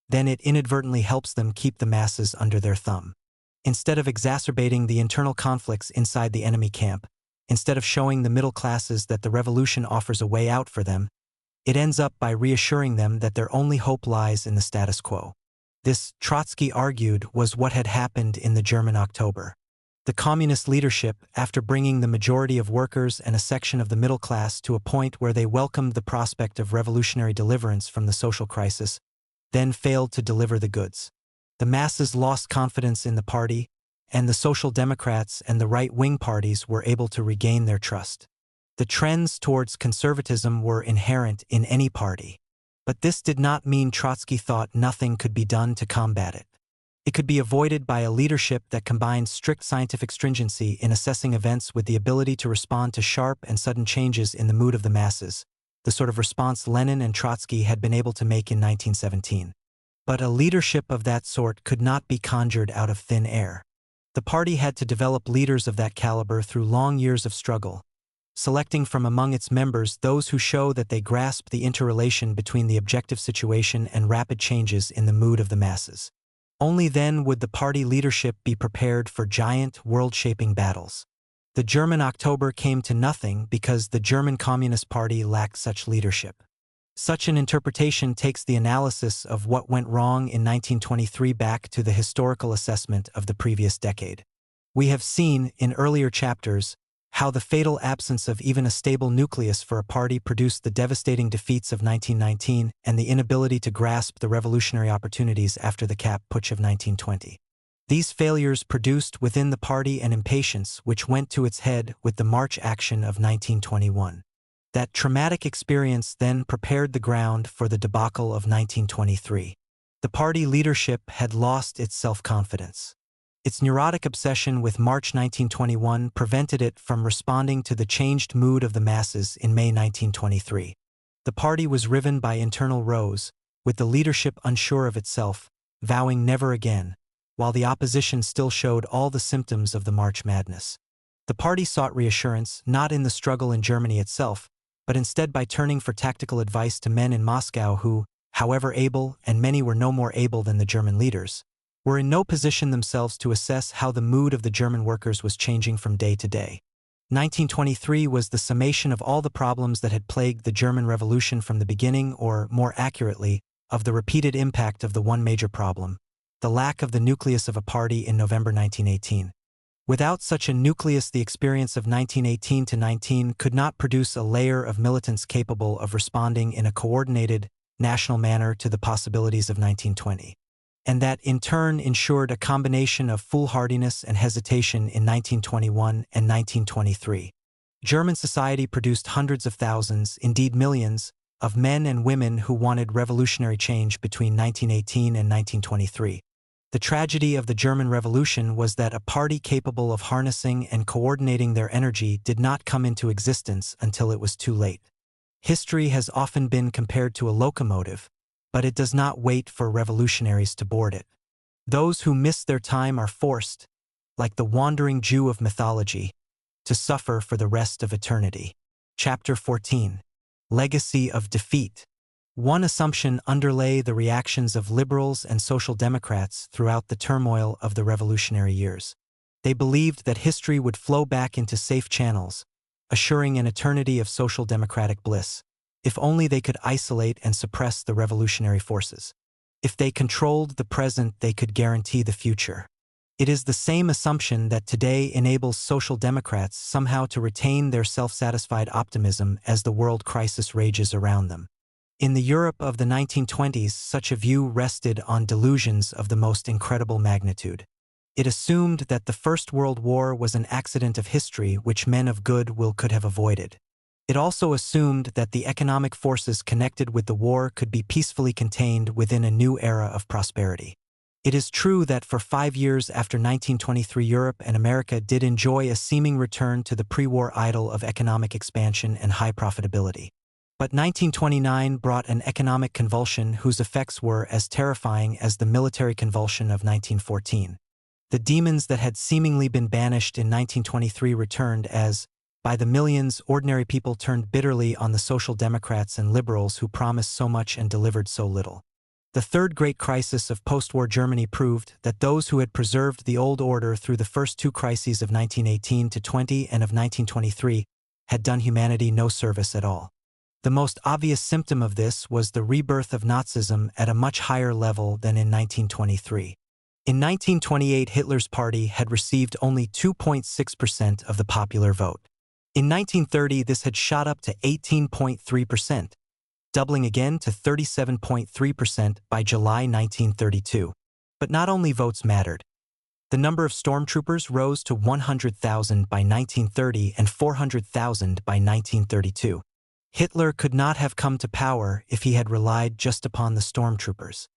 then it inadvertently helps them keep the masses under their thumb. Instead of exacerbating the internal conflicts inside the enemy camp, instead of showing the middle classes that the revolution offers a way out for them, it ends up by reassuring them that their only hope lies in the status quo. This, Trotsky argued, was what had happened in the German October. The communist leadership, after bringing the majority of workers and a section of the middle class to a point where they welcomed the prospect of revolutionary deliverance from the social crisis, then failed to deliver the goods. The masses lost confidence in the party, and the Social Democrats and the right-wing parties were able to regain their trust. The trends towards conservatism were inherent in any party. But this did not mean Trotsky thought nothing could be done to combat it. It could be avoided by a leadership that combined strict scientific stringency in assessing events with the ability to respond to sharp and sudden changes in the mood of the masses, the sort of response Lenin and Trotsky had been able to make in 1917. But a leadership of that sort could not be conjured out of thin air. The party had to develop leaders of that caliber through long years of struggle, selecting from among its members those who show that they grasp the interrelation between the objective situation and rapid changes in the mood of the masses. Only then would the party leadership be prepared for giant, world-shaping battles. The German October came to nothing because the German Communist Party lacked such leadership. Such an interpretation takes the analysis of what went wrong in 1923 back to the historical assessment of the previous decade. We have seen, in earlier chapters, how the fatal absence of even a stable nucleus for a party produced the devastating defeats of 1919 and the inability to grasp the revolutionary opportunities after the Kapp Putsch of 1920. These failures produced within the party an impatience which went to its head with the March action of 1921. That traumatic experience then prepared the ground for the debacle of 1923. The party leadership had lost its self-confidence. Its neurotic obsession with March 1921 prevented it from responding to the changed mood of the masses in May 1923. The party was riven by internal rows, with the leadership unsure of itself, vowing never again, while the opposition still showed all the symptoms of the March madness. The party sought reassurance not in the struggle in Germany itself, but instead by turning for tactical advice to men in Moscow who, however able, and many were no more able than the German leaders, were in no position themselves to assess how the mood of the German workers was changing from day to day. 1923 was the summation of all the problems that had plagued the German Revolution from the beginning, or, more accurately, of the repeated impact of the one major problem, the lack of the nucleus of a party in November 1918. Without such a nucleus, the experience of 1918 to 19 could not produce a layer of militants capable of responding in a coordinated, national manner to the possibilities of 1920. And that, in turn, ensured a combination of foolhardiness and hesitation in 1921 and 1923. German society produced hundreds of thousands, indeed millions, of men and women who wanted revolutionary change between 1918 and 1923. The tragedy of the German Revolution was that a party capable of harnessing and coordinating their energy did not come into existence until it was too late. History has often been compared to a locomotive, but it does not wait for revolutionaries to board it. Those who miss their time are forced, like the wandering Jew of mythology, to suffer for the rest of eternity. Chapter 14. Legacy of Defeat. One assumption underlay the reactions of liberals and social democrats throughout the turmoil of the revolutionary years. They believed that history would flow back into safe channels, assuring an eternity of social democratic bliss, if only they could isolate and suppress the revolutionary forces. If they controlled the present, they could guarantee the future. It is the same assumption that today enables social democrats somehow to retain their self-satisfied optimism as the world crisis rages around them. In the Europe of the 1920s, such a view rested on delusions of the most incredible magnitude. It assumed that the First World War was an accident of history which men of good will could have avoided. It also assumed that the economic forces connected with the war could be peacefully contained within a new era of prosperity. It is true that for 5 years after 1923, Europe and America did enjoy a seeming return to the pre-war idyll of economic expansion and high profitability. But 1929 brought an economic convulsion whose effects were as terrifying as the military convulsion of 1914. The demons that had seemingly been banished in 1923 returned as, by the millions, ordinary people turned bitterly on the social democrats and liberals who promised so much and delivered so little. The third great crisis of post-war Germany proved that those who had preserved the old order through the first two crises of 1918 to 20 and of 1923 had done humanity no service at all. The most obvious symptom of this was the rebirth of Nazism at a much higher level than in 1923. In 1928, Hitler's party had received only 2.6% of the popular vote. In 1930, this had shot up to 18.3%, doubling again to 37.3% by July 1932. But not only votes mattered. The number of stormtroopers rose to 100,000 by 1930 and 400,000 by 1932. Hitler could not have come to power if he had relied just upon the stormtroopers.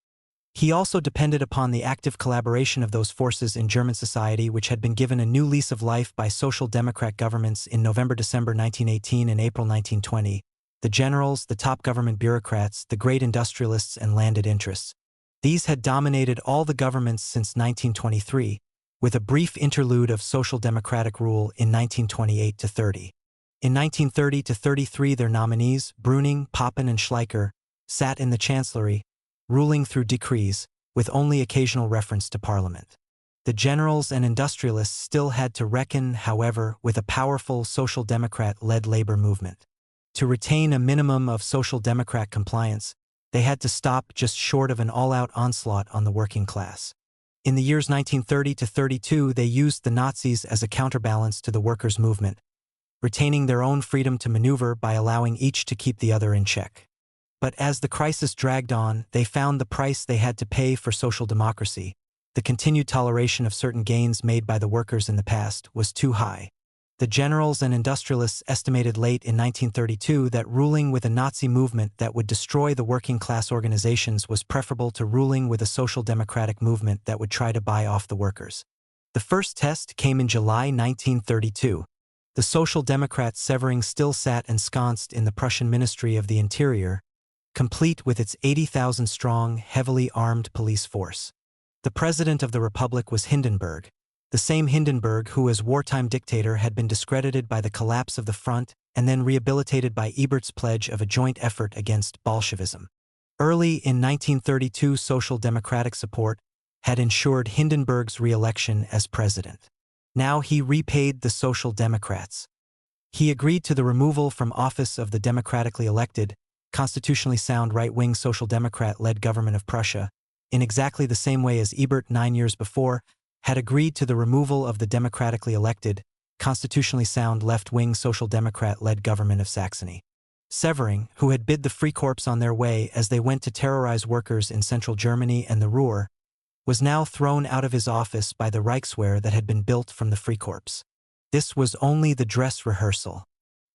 He also depended upon the active collaboration of those forces in German society which had been given a new lease of life by social democrat governments in November-December 1918 and April 1920, the generals, the top government bureaucrats, the great industrialists and landed interests. These had dominated all the governments since 1923, with a brief interlude of social democratic rule in 1928 to 30. In 1930 to 33, their nominees, Brüning, Papen and Schleicher, sat in the chancellery, ruling through decrees, with only occasional reference to parliament. The generals and industrialists still had to reckon, however, with a powerful Social Democrat-led labor movement. To retain a minimum of Social Democrat compliance, they had to stop just short of an all-out onslaught on the working class. In the years 1930 to 32, they used the Nazis as a counterbalance to the workers' movement, retaining their own freedom to maneuver by allowing each to keep the other in check. But as the crisis dragged on, they found the price they had to pay for social democracy. The continued toleration of certain gains made by the workers in the past was too high. The generals and industrialists estimated late in 1932 that ruling with a Nazi movement that would destroy the working class organizations was preferable to ruling with a social democratic movement that would try to buy off the workers. The first test came in July 1932. The Social Democrats Severing still sat ensconced in the Prussian Ministry of the Interior, complete with its 80,000-strong, heavily armed police force. The president of the Republic was Hindenburg, the same Hindenburg who as wartime dictator had been discredited by the collapse of the front and then rehabilitated by Ebert's pledge of a joint effort against Bolshevism. Early in 1932, Social Democratic support had ensured Hindenburg's re-election as president. Now he repaid the Social Democrats. He agreed to the removal from office of the democratically elected, constitutionally sound right-wing Social Democrat-led government of Prussia, in exactly the same way as Ebert 9 years before had agreed to the removal of the democratically elected, constitutionally sound left-wing Social Democrat-led government of Saxony. Severing, who had bid the Freikorps on their way as they went to terrorize workers in central Germany and the Ruhr, was now thrown out of his office by the Reichswehr that had been built from the Freikorps. This was only the dress rehearsal.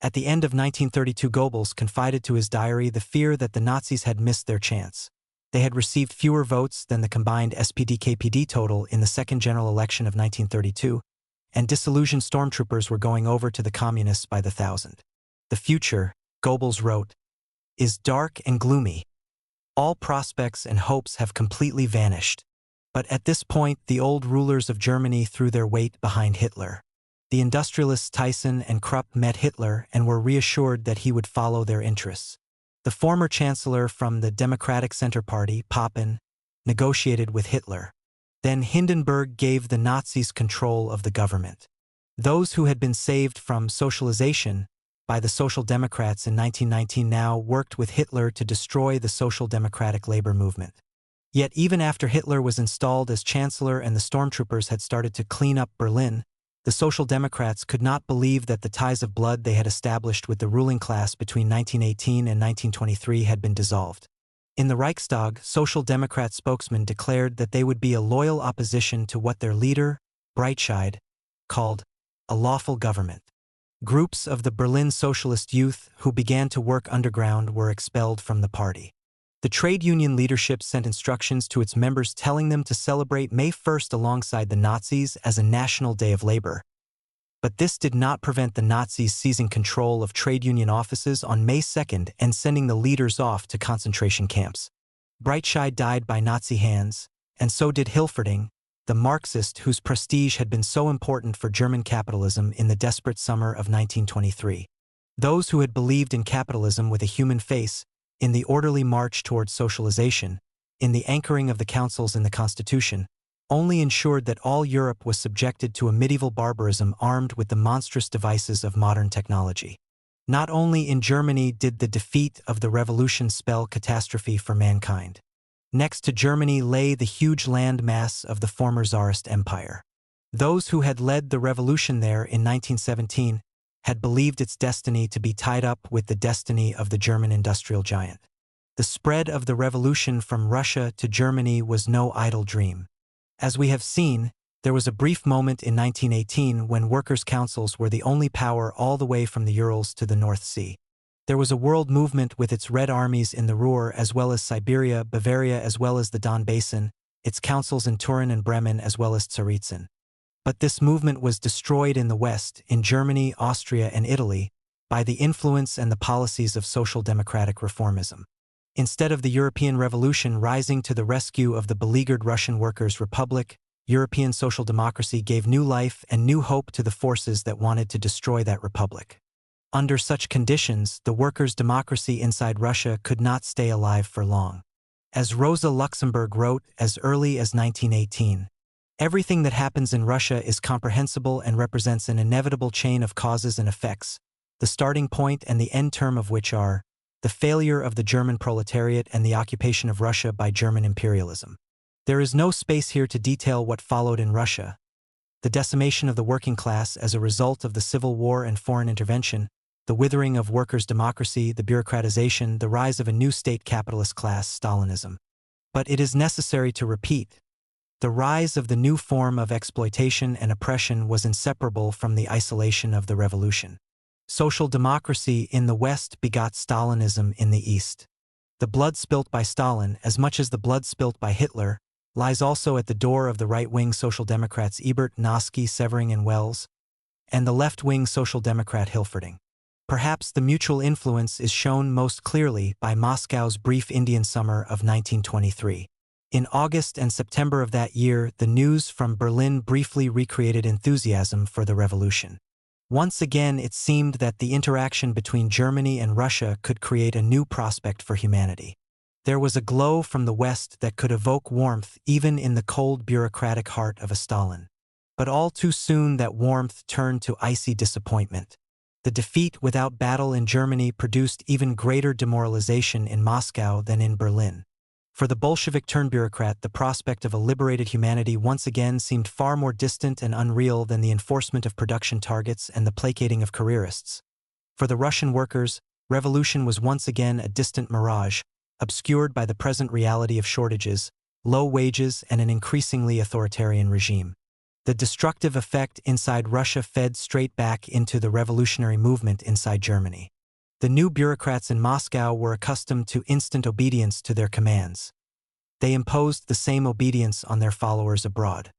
At the end of 1932, Goebbels confided to his diary the fear that the Nazis had missed their chance. They had received fewer votes than the combined SPD-KPD total in the second general election of 1932, and disillusioned stormtroopers were going over to the communists by the thousand. The future, Goebbels wrote, is dark and gloomy. All prospects and hopes have completely vanished. But at this point, the old rulers of Germany threw their weight behind Hitler. The industrialists Thyssen and Krupp met Hitler and were reassured that he would follow their interests. The former chancellor from the Democratic Center Party, Papen, negotiated with Hitler. Then Hindenburg gave the Nazis control of the government. Those who had been saved from socialization by the Social Democrats in 1919 now worked with Hitler to destroy the Social Democratic labor movement. Yet even after Hitler was installed as chancellor and the stormtroopers had started to clean up Berlin, the Social Democrats could not believe that the ties of blood they had established with the ruling class between 1918 and 1923 had been dissolved. In the Reichstag, Social Democrat spokesmen declared that they would be a loyal opposition to what their leader, Breitscheid, called a lawful government. Groups of the Berlin socialist youth who began to work underground were expelled from the party. The trade union leadership sent instructions to its members telling them to celebrate May 1st alongside the Nazis as a national day of labor. But this did not prevent the Nazis seizing control of trade union offices on May 2nd and sending the leaders off to concentration camps. Breitscheid died by Nazi hands, and so did Hilferding, the Marxist whose prestige had been so important for German capitalism in the desperate summer of 1923. Those who had believed in capitalism with a human face, in the orderly march towards socialization, in the anchoring of the councils in the Constitution, only ensured that all Europe was subjected to a medieval barbarism armed with the monstrous devices of modern technology. Not only in Germany did the defeat of the revolution spell catastrophe for mankind. Next to Germany lay the huge land mass of the former Tsarist Empire. Those who had led the revolution there in 1917 had believed its destiny to be tied up with the destiny of the German industrial giant. The spread of the revolution from Russia to Germany was no idle dream. As we have seen, there was a brief moment in 1918 when workers' councils were the only power all the way from the Urals to the North Sea. There was a world movement with its red armies in the Ruhr as well as Siberia, Bavaria as well as the Don Basin, its councils in Turin and Bremen as well as Tsaritsyn. But this movement was destroyed in the West, in Germany, Austria, and Italy, by the influence and the policies of social democratic reformism. Instead of the European Revolution rising to the rescue of the beleaguered Russian Workers' Republic, European social democracy gave new life and new hope to the forces that wanted to destroy that republic. Under such conditions, the workers' democracy inside Russia could not stay alive for long. As Rosa Luxemburg wrote as early as 1918, Everything that happens in Russia is comprehensible and represents an inevitable chain of causes and effects, the starting point and the end term of which are the failure of the German proletariat and the occupation of Russia by German imperialism. There is no space here to detail what followed in Russia: the decimation of the working class as a result of the civil war and foreign intervention, the withering of workers' democracy, the bureaucratization, the rise of a new state capitalist class, Stalinism. But it is necessary to repeat: the rise of the new form of exploitation and oppression was inseparable from the isolation of the revolution. Social democracy in the West begot Stalinism in the East. The blood spilt by Stalin, as much as the blood spilt by Hitler, lies also at the door of the right-wing Social Democrats Ebert, Noske, Severing, and Wells, and the left-wing Social Democrat Hilferding. Perhaps the mutual influence is shown most clearly by Moscow's brief Indian summer of 1923. In August and September of that year, the news from Berlin briefly recreated enthusiasm for the revolution. Once again, it seemed that the interaction between Germany and Russia could create a new prospect for humanity. There was a glow from the West that could evoke warmth even in the cold bureaucratic heart of a Stalin. But all too soon that warmth turned to icy disappointment. The defeat without battle in Germany produced even greater demoralization in Moscow than in Berlin. For the Bolshevik-turned-bureaucrat, the prospect of a liberated humanity once again seemed far more distant and unreal than the enforcement of production targets and the placating of careerists. For the Russian workers, revolution was once again a distant mirage, obscured by the present reality of shortages, low wages, and an increasingly authoritarian regime. The destructive effect inside Russia fed straight back into the revolutionary movement inside Germany. The new bureaucrats in Moscow were accustomed to instant obedience to their commands. They imposed the same obedience on their followers abroad.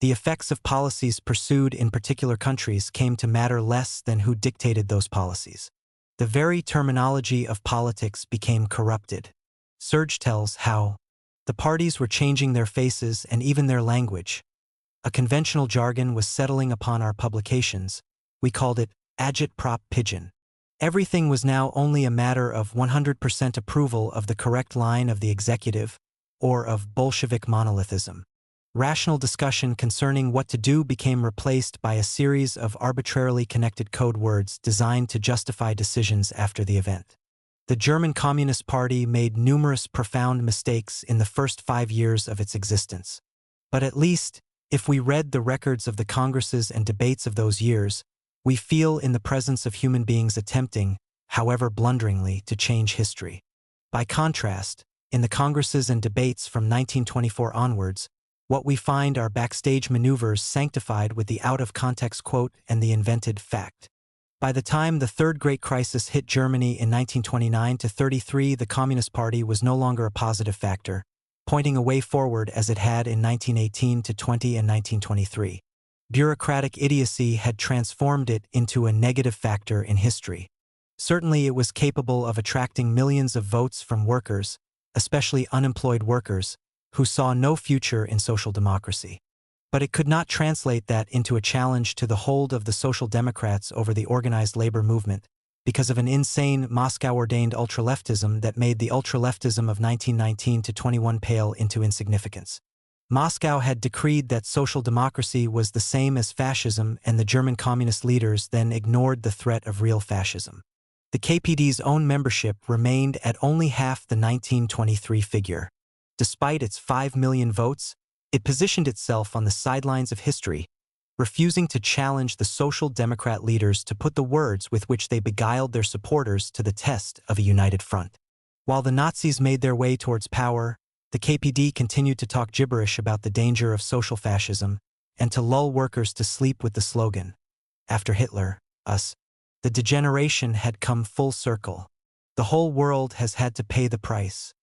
The effects of policies pursued in particular countries came to matter less than who dictated those policies. The very terminology of politics became corrupted. Serge tells how the parties were changing their faces and even their language. A conventional jargon was settling upon our publications. We called it agit prop pigeon. Everything was now only a matter of 100% approval of the correct line of the executive, or of Bolshevik monolithism. Rational discussion concerning what to do became replaced by a series of arbitrarily connected code words designed to justify decisions after the event. The German Communist Party made numerous profound mistakes in the first 5 years of its existence. But at least, if we read the records of the congresses and debates of those years, we feel in the presence of human beings attempting, however blunderingly, to change history. By contrast, in the congresses and debates from 1924 onwards, what we find are backstage maneuvers sanctified with the out-of-context quote and the invented fact. By the time the Third Great Crisis hit Germany in 1929-33, the Communist Party was no longer a positive factor, pointing a way forward as it had in 1918-20 and 1923. Bureaucratic idiocy had transformed it into a negative factor in history. Certainly it was capable of attracting millions of votes from workers, especially unemployed workers, who saw no future in social democracy. But it could not translate that into a challenge to the hold of the Social Democrats over the organized labor movement, because of an insane Moscow-ordained ultraleftism that made the ultraleftism of 1919-21 pale into insignificance. Moscow had decreed that social democracy was the same as fascism, and the German communist leaders then ignored the threat of real fascism. The KPD's own membership remained at only half the 1923 figure. Despite its 5 million votes, it positioned itself on the sidelines of history, refusing to challenge the Social Democrat leaders to put the words with which they beguiled their supporters to the test of a united front. While the Nazis made their way towards power, the KPD continued to talk gibberish about the danger of social fascism and to lull workers to sleep with the slogan, "After Hitler, us." The degeneration had come full circle. The whole world has had to pay the price.